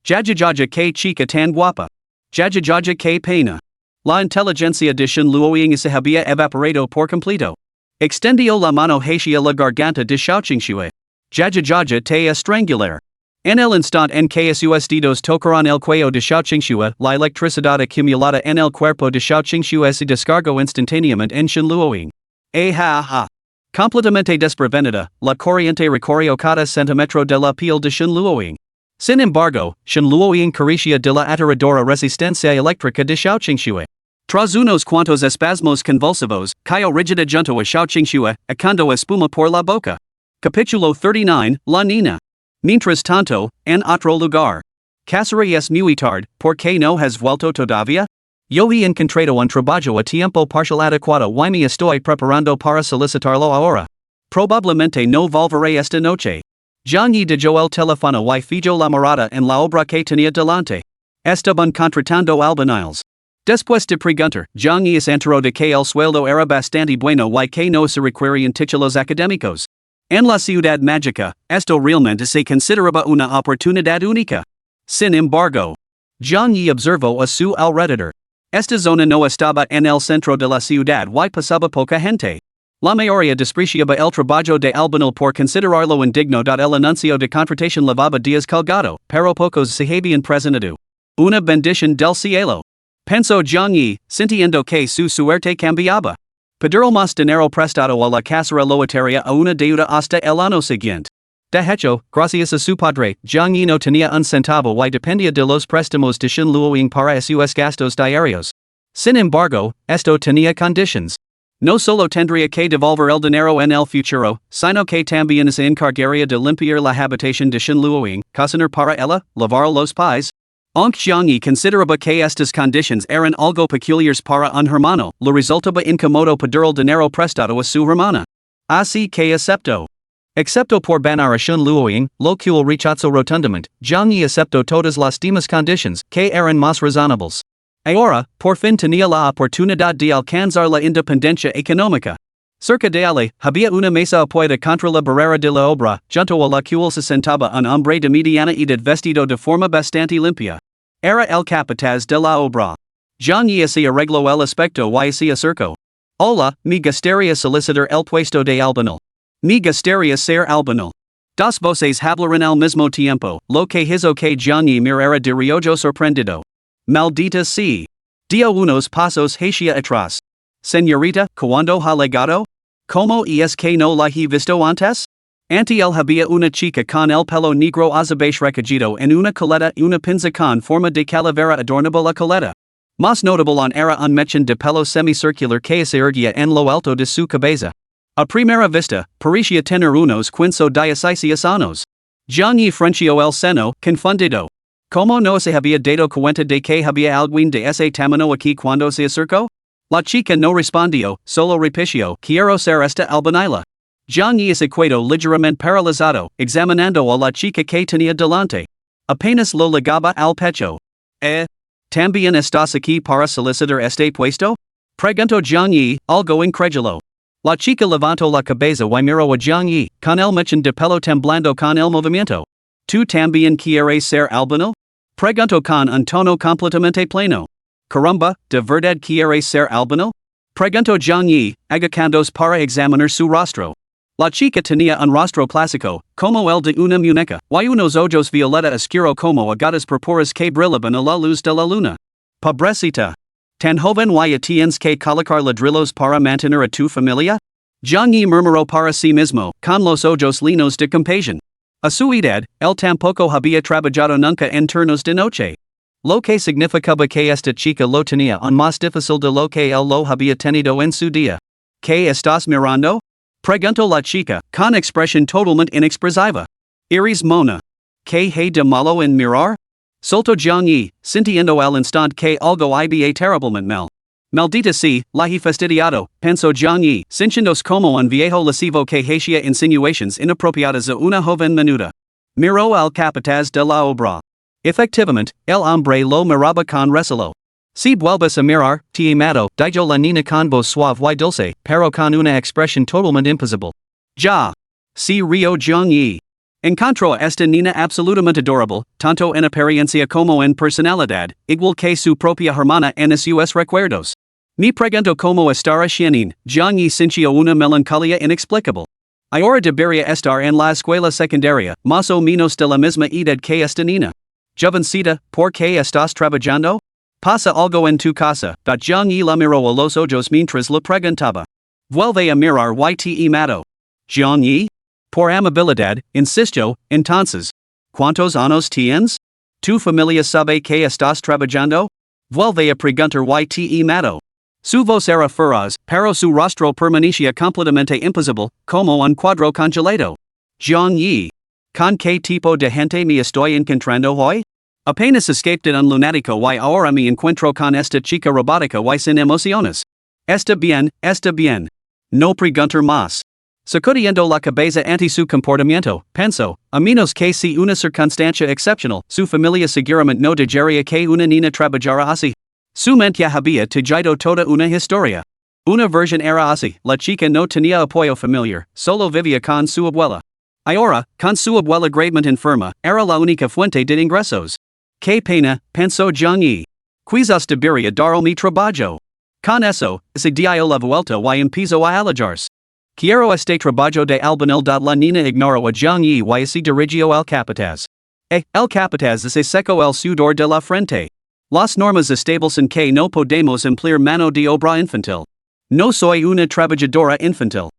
Jajajaja que chica tan guapa. Jajajaja que pena. La inteligencia de Shinluoing se había evaporado por completo. Extendió la mano hacia la garganta de Xiaoqingxue. Jajajaja te estrangular. En el instante en que sus dedos tocaron el cuello de Xiaoqingxue, la electricidad acumulada en el cuerpo de Xiaoqingxue se descargó instantáneamente en Shinluoing. Ha. Completamente desprevenida, la corriente recorrió cada centímetro de la piel de Shinluoing. Sin embargo, Shinluoing carecía de la aterradora resistencia eléctrica de Xiaoqingxue. Tras unos cuantos espasmos convulsivos, cayó rígida junto a Xiaoqingxue, echando espuma por la boca. Capítulo 39, La Nina. Mientras tanto, en otro lugar. Casera es muy tarde, ¿por qué no has vuelto todavía? Yo he encontrado un trabajo a tiempo parcial adecuado y me estoy preparando para solicitarlo ahora. Probablemente no volveré esta noche. Zhang Yi dejó el teléfono y fijó la mirada en la obra que tenía delante. Estaban contratando albañiles. Después de preguntar, Zhang Yi se enteró de que el sueldo era bastante bueno y que no se requerían títulos académicos. En la ciudad mágica, esto realmente se consideraba una oportunidad única. Sin embargo, Zhang Yi observó a su alrededor. Esta zona no estaba en el centro de la ciudad y pasaba poca gente. La mayoría despreciaba el trabajo de albañil por considerarlo indigno. El anuncio de contratación llevaba días colgado, pero pocos se habían presentado. Una bendición del cielo. Pensó Zhang Yi, sintiendo que su suerte cambiaba. Pedirá más dinero prestado a la casera lotería a una deuda hasta el año siguiente. De hecho, gracias a su padre, Zhang Yi no tenía un centavo y dependía de los préstamos de Shinluoing para sus gastos diarios. Sin embargo, esto tenía conditions. No solo tendría que devolver el dinero en el futuro, sino que también se encargaría de limpiar la habitación de Shinluoing, cocinar para ella, lavar los pies. Aunque Zhang Yi consideraba que estas conditions eran algo peculiares para un hermano, le resultaba incómodo pedir el dinero prestado a su hermana. Así que aceptó. Excepto por banar a Shinluoing, lo cual rechazó rotundamente, Zhang Yi aceptó todas las demás conditions, que eran más razonables. Ahora, por fin tenía la oportunidad de alcanzar la independencia económica. Cerca de él, había una mesa apoyada contra la barrera de la obra, junto a la cual se sentaba un hombre de mediana edad vestido de forma bastante limpia. Era el capataz de la obra. Zhang Yi se arregló el aspecto y se acercó. Hola, me gustaría solicitar el puesto de albañil. Me gustaría ser albañil. Dos voces hablaron al mismo tiempo, lo que hizo que Zhang Yi mirara de reojo sorprendido. Maldita sea. Dio unos pasos hacia atrás. Señorita, ¿cuándo ha llegado? ¿Cómo es que no la he visto antes? Ante él había una chica con el pelo negro azabache recogido en una coleta y una pinza con forma de calavera adornaba la coleta. Más notable aún era un mechón de pelo semicircular que se erguía en lo alto de su cabeza. A primera vista, parecía tener unos 16 años. Zhang Yi frunció el seno, confundido. ¿Cómo no se había dado cuenta de que había alguien de ese tamaño aquí cuando se acercó? La chica no respondió, solo repitió, quiero ser esta albañila. Zhang Yi se quedó ligeramente paralizado, examinando a la chica que tenía delante. Apenas lo ligaba al pecho. ¿También estás aquí para solicitar este puesto? Preguntó Zhang Yi, algo incrédulo. La chica levantó la cabeza y miró a Zhang Yi, con el mechón de pelo temblando con el movimiento. ¿Tú también quieres ser albañil? Preguntó con un tono completamente pleno. Caramba, ¿de verdad quieres ser albañil? Preguntó Zhang Yi, agachándose para examinar su rostro. La chica tenía un rostro clásico, como el de una muñeca, y unos ojos violeta oscuro como agatas purpuras que brillaban a la luz de la luna. Pobrecita. ¿Tan joven y tienes que colocar ladrillos para mantener a tu familia? Zhang Yi murmuró para sí mismo, con los ojos llenos de compasión. A su edad, él tampoco había trabajado nunca en turnos de noche. Lo que significaba que esta chica lo tenía aún más difícil de lo que él lo había tenido en su día. ¿Qué estás mirando? Pregunto la chica, con expresión totalmente inexpresiva. Iris Mona. Que hay de malo en mirar? Solto Jiang Yi, sintiendo al instante que algo iba terriblemente mal. Maldita sea, la he fastidiado, pensó Jiang Yi, sintiéndose como un viejo lascivo que hacía insinuaciones inapropiadas a una joven menuda. Miró al capataz de la obra. Efectivamente, el hombre lo miraba con recelo. Si vuelves a mirar, te mato, dijo la niña con voz suave y dulce, pero con una expresión totalmente imposible. Ya. Si río Jiang Yi. Encontró a esta niña absolutamente adorable, tanto en apariencia como en personalidad, igual que su propia hermana en sus recuerdos. Me pregunto cómo estará Xianin, Jiang Yi sintió una melancolía inexplicable. Ahora debería estar en la escuela secundaria, más o menos de la misma edad que esta niña. Jovencita, ¿por qué estás trabajando? Pasa algo en tu casa, Jiang Yi la miró a los ojos mientras lo preguntaba. Vuelve a mirar y te mato. Jiang Yi? Por amabilidad, insistió, entonces. ¿Cuántos años tienes? ¿Tu familia sabe que estás trabajando? Vuelve a preguntar y te mato. Su voz era feroz, pero su rostro permanecía completamente imposible, como un cuadro congelado. Jiang Yi. ¿Con qué tipo de gente me estoy encontrando hoy? Apenas escapé de un lunático y ahora me encuentro con esta chica robótica y sin emociones. Está bien. No preguntar más. Sacudiendo la cabeza ante su comportamiento, pensó, a menos que sea una circunstancia excepcional, su familia seguramente no dejaría que una niña trabajara así. Su mente ya había tejido toda una historia. Una versión era así, la chica no tenía apoyo familiar, solo vivía con su abuela. Ahora, con su abuela gravemente enferma, era la única fuente de ingresos. Qué pena, pensó Jiang Yi. Quizás debería dar mi trabajo. Con eso, se dio la vuelta y empezó a alejarse. Quiero este trabajo de albañil. La niña ignoró a Jiang Yi y se dirigió al capataz. El capataz se secó el sudor de la frente. Las normas establecen que no podemos emplear mano de obra infantil. No soy una trabajadora infantil.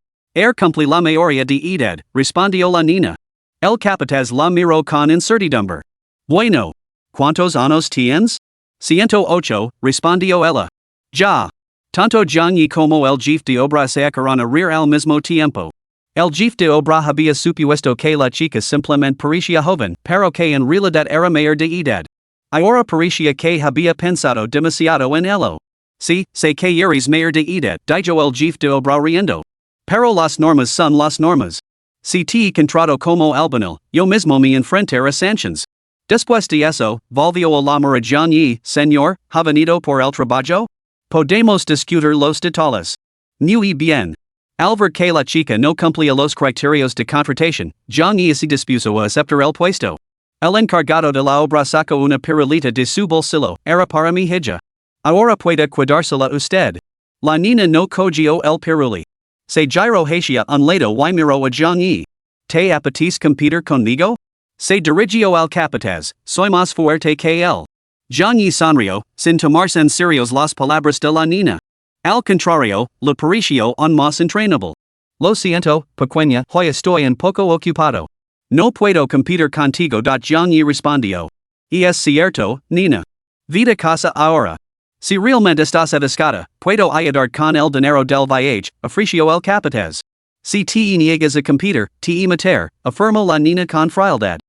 Cumplí la mayoría de edad, respondió la niña. El capataz la miró con incertidumbre. Bueno. ¿Cuántos años tienes? 108, respondió ella. Ya. Tanto Jiang Yi como el jefe de obra se acabaron a reír al mismo tiempo. El jefe de obra había supuesto que la chica simplemente parecía joven, pero que en realidad era mayor de edad. Ahora parecía que había pensado demasiado en ello. Sí, sé que eres mayor de edad, dijo el jefe de obra riendo. Pero las normas son las normas. Si te he encontrado como albañil, yo mismo me enfrentaré a sanciones. Después de eso, volvió a llamar a Jiang Yi, señor, ¿ha venido por el trabajo? Podemos discutir los detalles. Muy bien. Al ver que la chica no cumplía los criterios de contratación, Jiang Yi se dispuso a aceptar el puesto. El encargado de la obra sacó una pirulita de su bolsillo, era para mi hija. Ahora puede cuidársela usted. La niña no cogió el piruli. Se giró hacia un lado y miró a Jiang Yi. ¿Te apetece competir conmigo? Se dirigió al capataz, soy más fuerte que él. Jiang Yi sonrió, sin tomarse en serio las palabras de la niña. Al contrario, le pareció aún más entrenable. Lo siento, pequeña, hoy estoy un poco ocupado. No puedo competir contigo. Jiang Yi respondió. Y es cierto, niña. Vida casa ahora. Si realmente estás atascada, puedo ayudar con el dinero del viaje, ofreció el capataz. Si te niegas a competir, te matar, afirmó la niña con frialdad.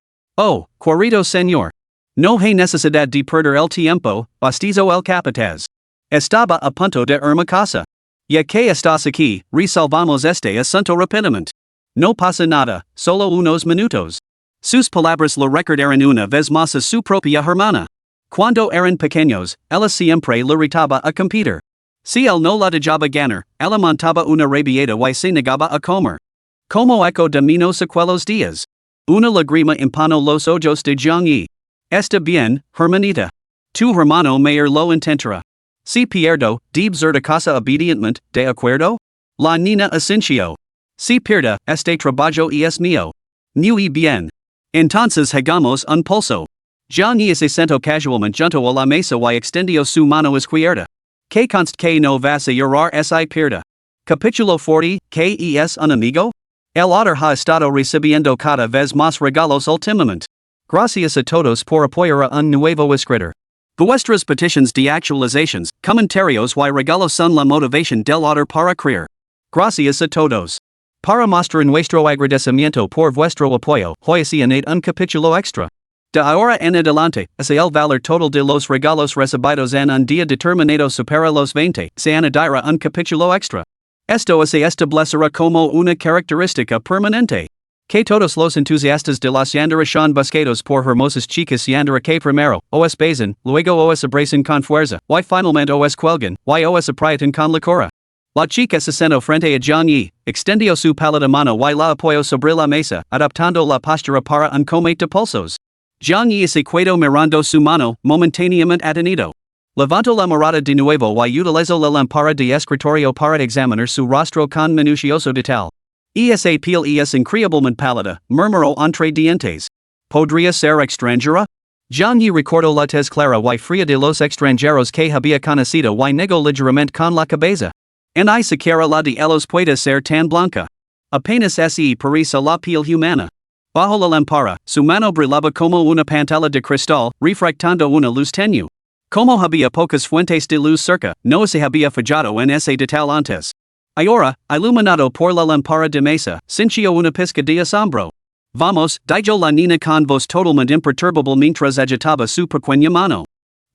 Oh, querido señor. No hay necesidad de perder el tiempo, bostezó el capataz. Estaba a punto de irme a casa. Ya que estás aquí, resolvamos este asunto rápidamente. No pasa nada, solo unos minutos. Sus palabras le recordaron una vez más a su propia hermana. Cuando eran pequeños, ella siempre le retaba a competir. Si él no la dejaba ganar, ella montaba una rabieta y se negaba a comer. Como eco de menos aquellos días. Una lágrima empanó los ojos de Jiang Yi. Está bien, hermanita. Tu hermano mayor lo intentará. Si pierdo, debes ir a casa obedientemente, ¿de acuerdo? La niña asintió. Si pierda, este trabajo es mío. Muy bien. Entonces hagamos un pulso. Jiang Yi se sentó casualmente junto a la mesa y extendió su mano izquierda. Que conste que no vas a llorar si pierda. Capítulo 40, ¿qué es un amigo? El autor ha estado recibiendo cada vez más regalos últimamente. Gracias a todos por apoyar a un nuevo escritor. Vuestras peticiones de actualizaciones, comentarios y regalos son la motivación del autor para crear. Gracias a todos. Para mostrar nuestro agradecimiento por vuestro apoyo, hoy se añade un capítulo extra. De ahora en adelante, es el valor total de los regalos recibidos en un día determinado supera los 20, se añadirá un capítulo extra. Esto se establecerá como una característica permanente. Que todos los entusiastas de las Yanderes son buscados por hermosas chicas Yandere que primero, os besan, luego os abrazan con fuerza, y finalmente os cuelgan, y os aprietan con locura. La chica se sentó frente a Jiang Yi, extendió su pálida mano y la apoyó sobre la mesa, adaptando la postura para un comete de pulsos. Jiang Yi se quedó mirando su mano, momentáneamente atenido. Levantó la mirada de nuevo y utilizó la lámpara de escritorio para examinar su rostro con minucioso detalle. Esa piel es increíblemente pálida, murmuró entre dientes. ¿Podría ser extranjera? Jiang Yi recordó la tez clara y fría de los extranjeros que había conocido y negó ligeramente con la cabeza. Ni siquiera la de ellos puede ser tan blanca. Apenas se parece a la piel humana. Bajo la lámpara, su mano brillaba como una pantalla de cristal, refractando una luz tenue. Como había pocas fuentes de luz cerca, no se había fijado en ese detalle antes. Ahora, iluminado por la lámpara de mesa, sintió una pizca de asombro. Vamos, dijo la niña con voz totalmente imperturbable mientras agitaba su pequeña mano.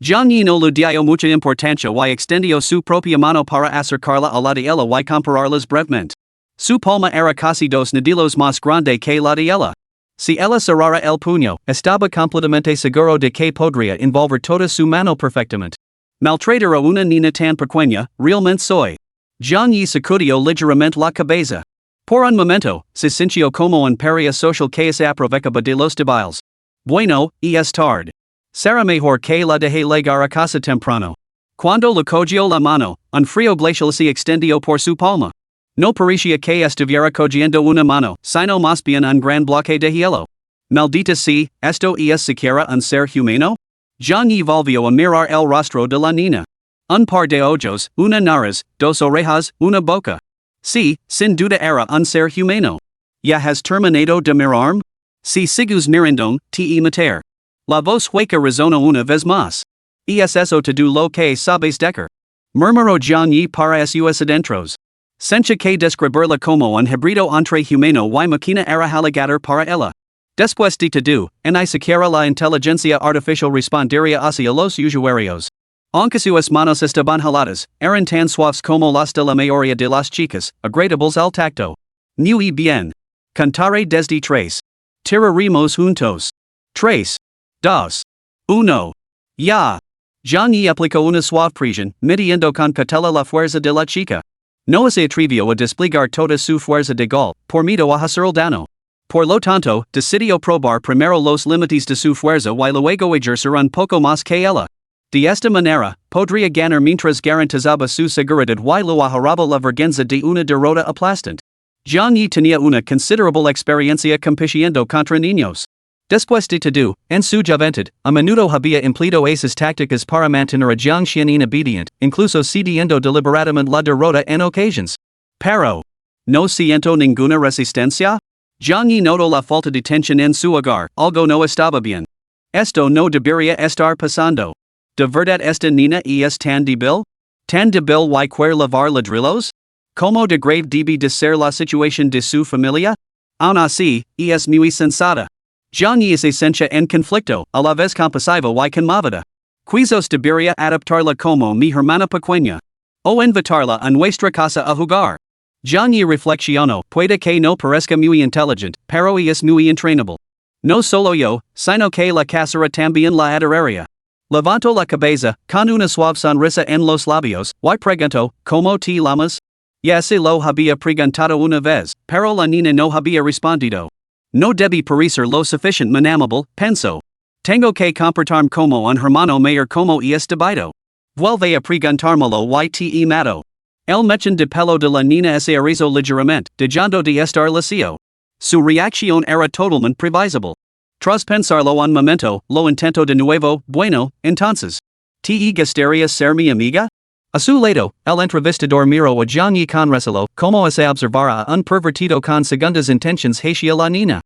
Jiang Yi no le dio mucha importancia y extendió su propia mano para acercarla a la de ella y compararlas brevemente. Su palma era casi 2 nudillos más grande que la de ella. Si ella cerrara el puño, estaba completamente seguro de que podría envolver toda su mano perfectamente. Maltratar a una niña tan pequeña, realmente soy. Jiang Yi sacudió ligeramente la cabeza. Por un momento, se sintió como un paria social que se aprovechaba de los débiles. Bueno, es tarde. Será mejor que la deje llegar a casa temprano. Cuando le cogió la mano, un frío glacial se extendió por su palma. No parecía que estuviera cogiendo una mano, sino más bien un gran bloque de hielo. Maldita sea, ¿esto es siquiera un ser humano? Jiang Yi volvió a mirar el rostro de la niña. Un par de ojos, una nariz, 2 orejas, una boca. Sí, sin duda era un ser humano. ¿Ya has terminado de mirarme? Si sigues mirando, te matar. La voz hueca resonó una vez más. Es eso todo lo que sabes decir. Murmuró Jiang Yi para sus adentros. Sencha que describirla como un híbrido entre humano y máquina era halagador para ella. Después de todo, ni siquiera la inteligencia artificial respondería hacia los usuarios. Aunque sus manos estaban heladas, eran tan suaves como las de la mayoría de las chicas, agradables al tacto. Muy bien. Cantaré desde 3. Tiraremos juntos. 3, 2, 1. Ya. Jiang Yi aplicó una suave presión, midiendo con cautela la fuerza de la chica. No se atrevió a desplegar toda su fuerza de golpe, por miedo a hacer el daño. Por lo tanto, decidió probar primero los límites de su fuerza y luego ejercer un poco más que ella. De esta manera, podría ganar mientras garantizaba su seguridad y lo ahorraba la vergüenza de una derrota aplastante. Jiang Yi tenía una considerable experiencia compitiendo contra niños. Después de todo, en su juventud, a menudo había empleado esas tácticas para mantener a Jiang Xianin obediente, incluso cediendo deliberadamente la derrota en ocasiones. Pero, ¿no siento ninguna resistencia? Jiang Yi notó la falta de tensión en su hogar, algo no estaba bien. Esto no debería estar pasando. ¿De verdad esta niña es tan débil? ¿Tan débil y quiere lavar ladrillos? ¿Cómo de grave debe de ser la situación de su familia? Aún así, es muy sensata. Jiang Yi se siente en conflicto, a la vez compasiva y conmovida. Quizás debería adaptarla como mi hermana pequeña. O invitarla a nuestra casa a jugar. Jiang Yi reflexionó, puede que no parezca muy inteligente, pero es muy entrenable. No solo yo, sino que la casera también la adoraría. Levantó la cabeza, con una suave sonrisa en los labios, y preguntó, ¿cómo te llamas? Ya se lo había preguntado una vez, pero la niña no había respondido. No debí parecer lo suficientemente amable, pensó. Tengo que comportarme como un hermano mayor como es debido. Vuelve a preguntármelo y te mato. El mechón de pelo de la niña se erizó ligeramente, dejando de estar liso. Su reacción era totalmente previsible. Tras pensarlo un momento, lo intentó de nuevo, bueno, entonces. ¿Te gustaría ser mi amiga? A su lado, el entrevistador miró a Jiang Yi con recelo, como se observara a un pervertido con segundas intenciones hacia la niña.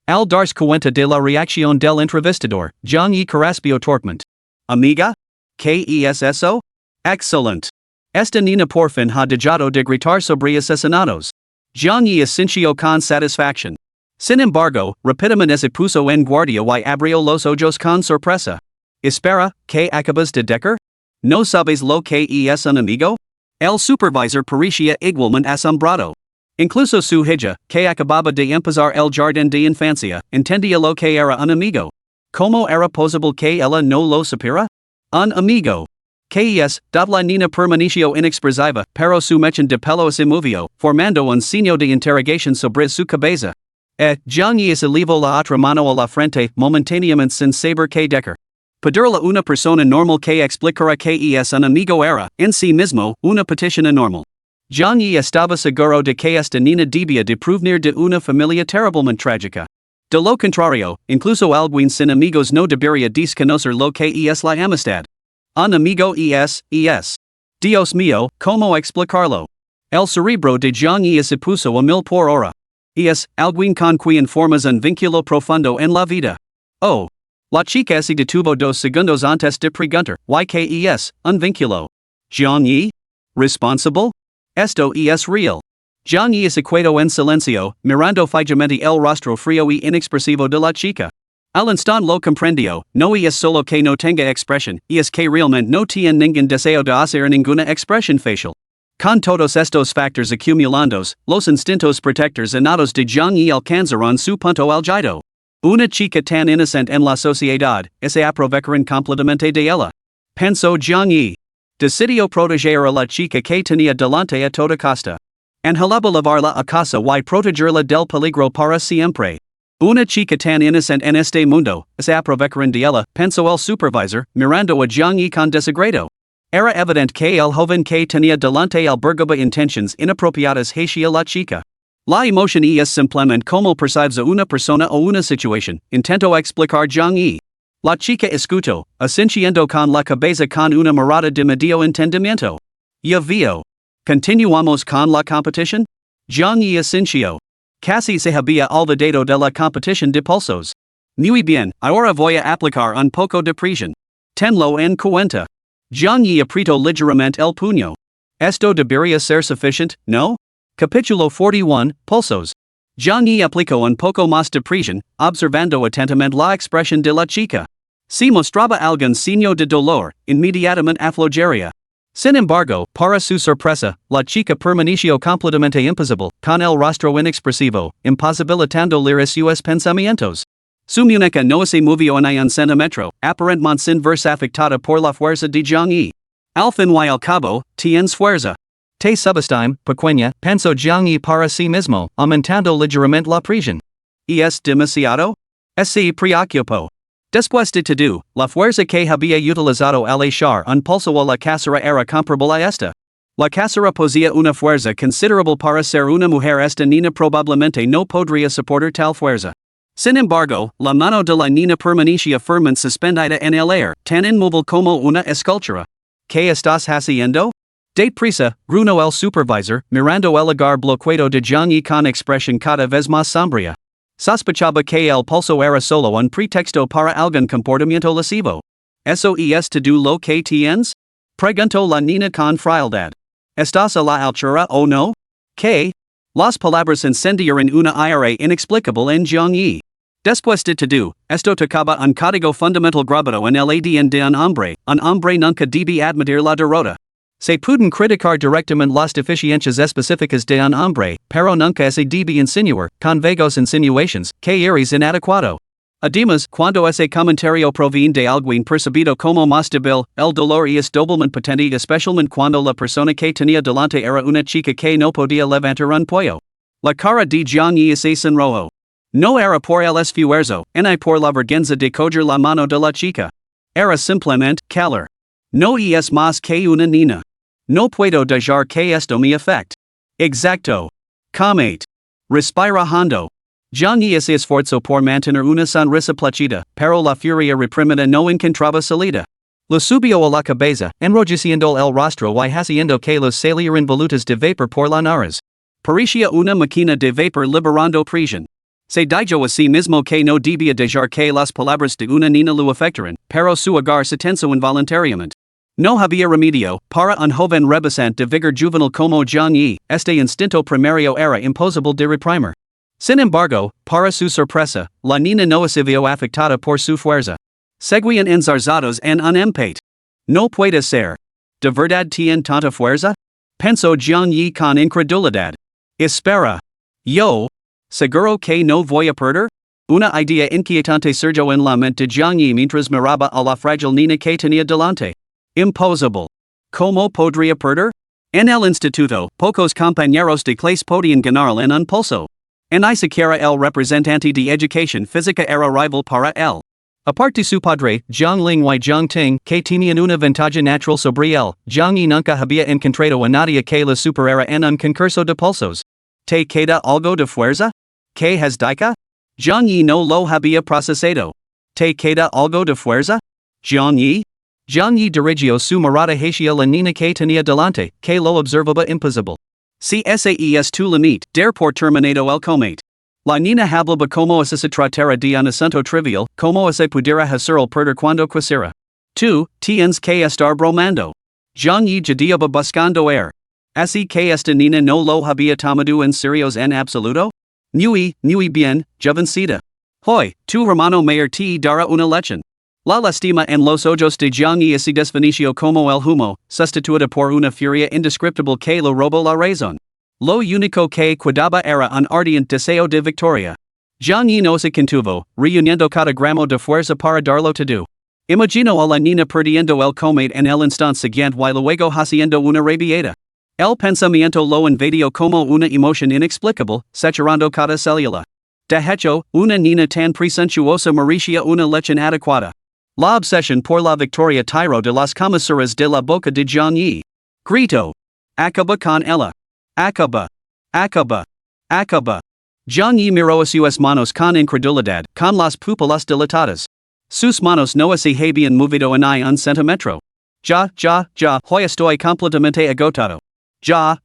Al darse cuenta de la reacción del entrevistador, Jiang Yi carraspeó torpemente. ¿Amiga? ¿Qué es eso? Excelente. Esta niña por fin ha dejado de gritar sobre asesinatos. Jiang y ascencio con satisfaction. Sin embargo, rápidamente se puso en guardia y abrió los ojos con sorpresa. Espera, ¿qué acabas de decir? ¿No sabes lo que es un amigo? El supervisor parecía igualmente asombrado. Incluso su hija, que acababa de empezar el jardín de infancia, entendía lo que era un amigo. ¿Cómo era posible que ella no lo supiera? Un amigo. Que es, la niña permaneció inexpresiva, pero su mechón de pelo se movió, formando un signo de interrogación sobre su cabeza. Jiang y se elevó la otra mano a la frente, momentáneamente sin saber qué decir. Pedirle a una persona normal que explicara que es un amigo era, en sí mismo, una petición anormal. Jiang y estaba seguro de que esta niña debía de provenir de una familia terriblemente trágica. De lo contrario, incluso alguien sin amigos no debería desconocer lo que es la amistad. Un amigo es. Dios mío, ¿cómo explicarlo? El cerebro de Jiang y se puso a 1000 por hora. Es, alguien con quien formas un vínculo profundo en la vida. Oh. La chica se detuvo 2 segundos antes de preguntar, ¿qué es, un vínculo? Jiang y? ¿Responsable? Esto es real. Jiang y se quedó en silencio, mirando fijamente el rostro frío y inexpresivo de la chica. Al instante lo comprendió, no es solo que no tenga expresión, es que realmente no tiene ningún deseo de hacer ninguna expresión facial. Con todos estos factores acumulandos, los instintos protectores innatos de Jiang y alcanzaron su punto álgido. Una chica tan inocente en la sociedad, se aprovecharon completamente de ella. Pensó Jiang y. Decidió proteger a la chica que tenía delante a toda costa. Anhelaba llevarla a casa y protegerla del peligro para siempre. Una chica tan inocente en este mundo, se aprovecharon de ella, pensó el supervisor, mirando a Jiang y con desagrado. Era evidente que el joven que tenía delante albergaba intenciones inapropiadas hacia la chica. La emoción es simplemente como percibes a una persona o una situación, intentó explicar Jiang y. La chica escuchó, asintiendo con la cabeza con una mirada de medio entendimiento. Ya veo. ¿Continuamos con la competición? Jiang y asintió. Casi se había olvidado de la competición de pulsos. Muy bien, ahora voy a aplicar un poco de presión. Tenlo en cuenta. Jiang y apretó ligeramente el puño. Esto debería ser suficiente, ¿no? Capítulo 41, Pulsos. Jiang y aplicó un poco más de presión, observando atentamente la expresión de la chica. Si mostraba algún signo de dolor, inmediatamente aflojaría. Sin embargo, para su sorpresa, la chica permaneció completamente impasible, con el rostro inexpresivo, imposibilitándole sus pensamientos. Su muñeca no se movió ni un centímetro, aparentemente sin verse afectada por la fuerza de Jiang y. Al fin y al cabo, tienes fuerza. Te subestime, pequeña, pensó Jiang y para sí mismo, aumentando ligeramente la presión. ¿Es demasiado? Se preocupó. Después de todo, la fuerza que había utilizado al echar un pulso a la casera era comparable a esta. La casera poseía una fuerza considerable para ser una mujer. Esta niña probablemente no podría soportar tal fuerza. Sin embargo, la mano de la niña permanecía firmemente suspendida en el aire, tan inmóvil como una escultura. ¿Qué estás haciendo? Deprisa, gruñó el supervisor, mirando el lugar bloqueado de Jiang y con expresión cada vez más sombría. Sospechaba que el pulso era solo un pretexto para algún comportamiento lascivo. ¿Eso es todo lo que tienes? Preguntó la niña con frialdad. ¿Estás a la altura o no? ¿Qué? Las palabras incendiaron una ira inexplicable en Jiang y. Después de todo, esto tocaba un código fundamental grabado en el ADN de un hombre nunca debe admitir la derrota. Se pueden criticar directamente las deficiencias específicas de un hombre, pero nunca se debe insinuar, con vagos insinuations, que eres inadecuado. Además, cuando ese comentario proviene de alguien percibido como más débil, el dolor es doblemente patente, especialmente cuando la persona que tenía delante era una chica que no podía levantar un puño. La cara de Jiang y se sonrojó. No era por el esfuerzo, ni por la vergüenza de coger la mano de la chica. Era simplemente calor. No es más que una niña. No puedo dejar que esto me afecte. Exacto. Comete. Respira hondo. Jiang y se esforzó por mantener una sonrisa plácida, pero la furia reprimida no encontraba salida. Lo subió a la cabeza, enrojeciendo el rostro y haciendo que los salieran volutas de vapor por la nariz. Parecía una máquina de vapor liberando presión. Se dijo a sí mismo que no debía dejar que las palabras de una niña lo afectaran, pero su hogar se tensó involuntariamente. No había remedio, para un joven rebosante de vigor juvenil como Jiang Yi, este instinto primario era imposible de reprimir. Sin embargo, para su sorpresa, la niña no se vio afectada por su fuerza. Seguían enzarzados en un empate. No puede ser. ¿De verdad tiene tanta fuerza? Pensó Jiang Yi con incredulidad. Espera. Yo. ¿Seguro que no voy a perder? Una idea inquietante surgió en la mente de Jiang Yi mientras miraba a la frágil niña que tenía delante. Imposible. ¿Cómo podría perder? En el instituto, pocos compañeros de clase podían ganar en un pulso. En ni siquiera el representante de educación física era rival para él. Aparte su padre, Jiang Ling y Jiang Ting, que tenían una ventaja natural sobre él, Jiang Yi nunca había encontrado a nadie que la superara en un concurso de pulsos. ¿Te queda algo de fuerza? ¿Qué has dicho? Jiang Yi no lo había procesado. ¿Te queda algo de fuerza? Jiang Yi? Jiang Yi dirigió su mirada hacia la niña que tenía delante, que lo observaba imposible. Si ese es tu limite, dar por terminado el combate. La niña hablaba como si se tratara de un asunto trivial, como si pudiera hacerlo perder cuando quisiera. Tú, tienes que estar bromando. Jiang Yi jadiaba buscando así que esta niña no lo había tomado en serios en absoluto? Muy bien, jovencita. Hoy, tu hermano mayor te dará una lección. La lastima en los ojos de Jiang Yi se desvaneció como el humo, sustituida por una furia indescriptible que lo robó la razón. Lo único que quedaba era un ardiente deseo de victoria. Jiang Yi no se contuvo, reuniendo cada gramo de fuerza para darlo todo. Imagino a la niña perdiendo el combate en el instante siguiente y luego haciendo una rabieta. El pensamiento lo invadió como una emoción inexplicable, saturando cada célula. De hecho, una niña tan presuntuosa merecía una lección adecuada. La obsesión por la victoria tiró de las comisuras de la boca de Jiang Yi. Grito. Acaba con ella. Acaba. Acaba. Acaba. Jiang Yi miró a sus manos con incredulidad, con las pupilas dilatadas. Sus manos no se habían movido ni un centímetro. Hoy estoy completamente agotado. Ya.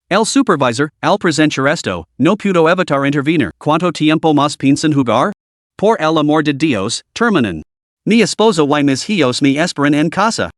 El supervisor, al presenciar esto, no pudo evitar intervenir. ¿Cuánto tiempo más piensan jugar? Por el amor de Dios, terminen. Mi esposa y mis hijos me esperan en casa.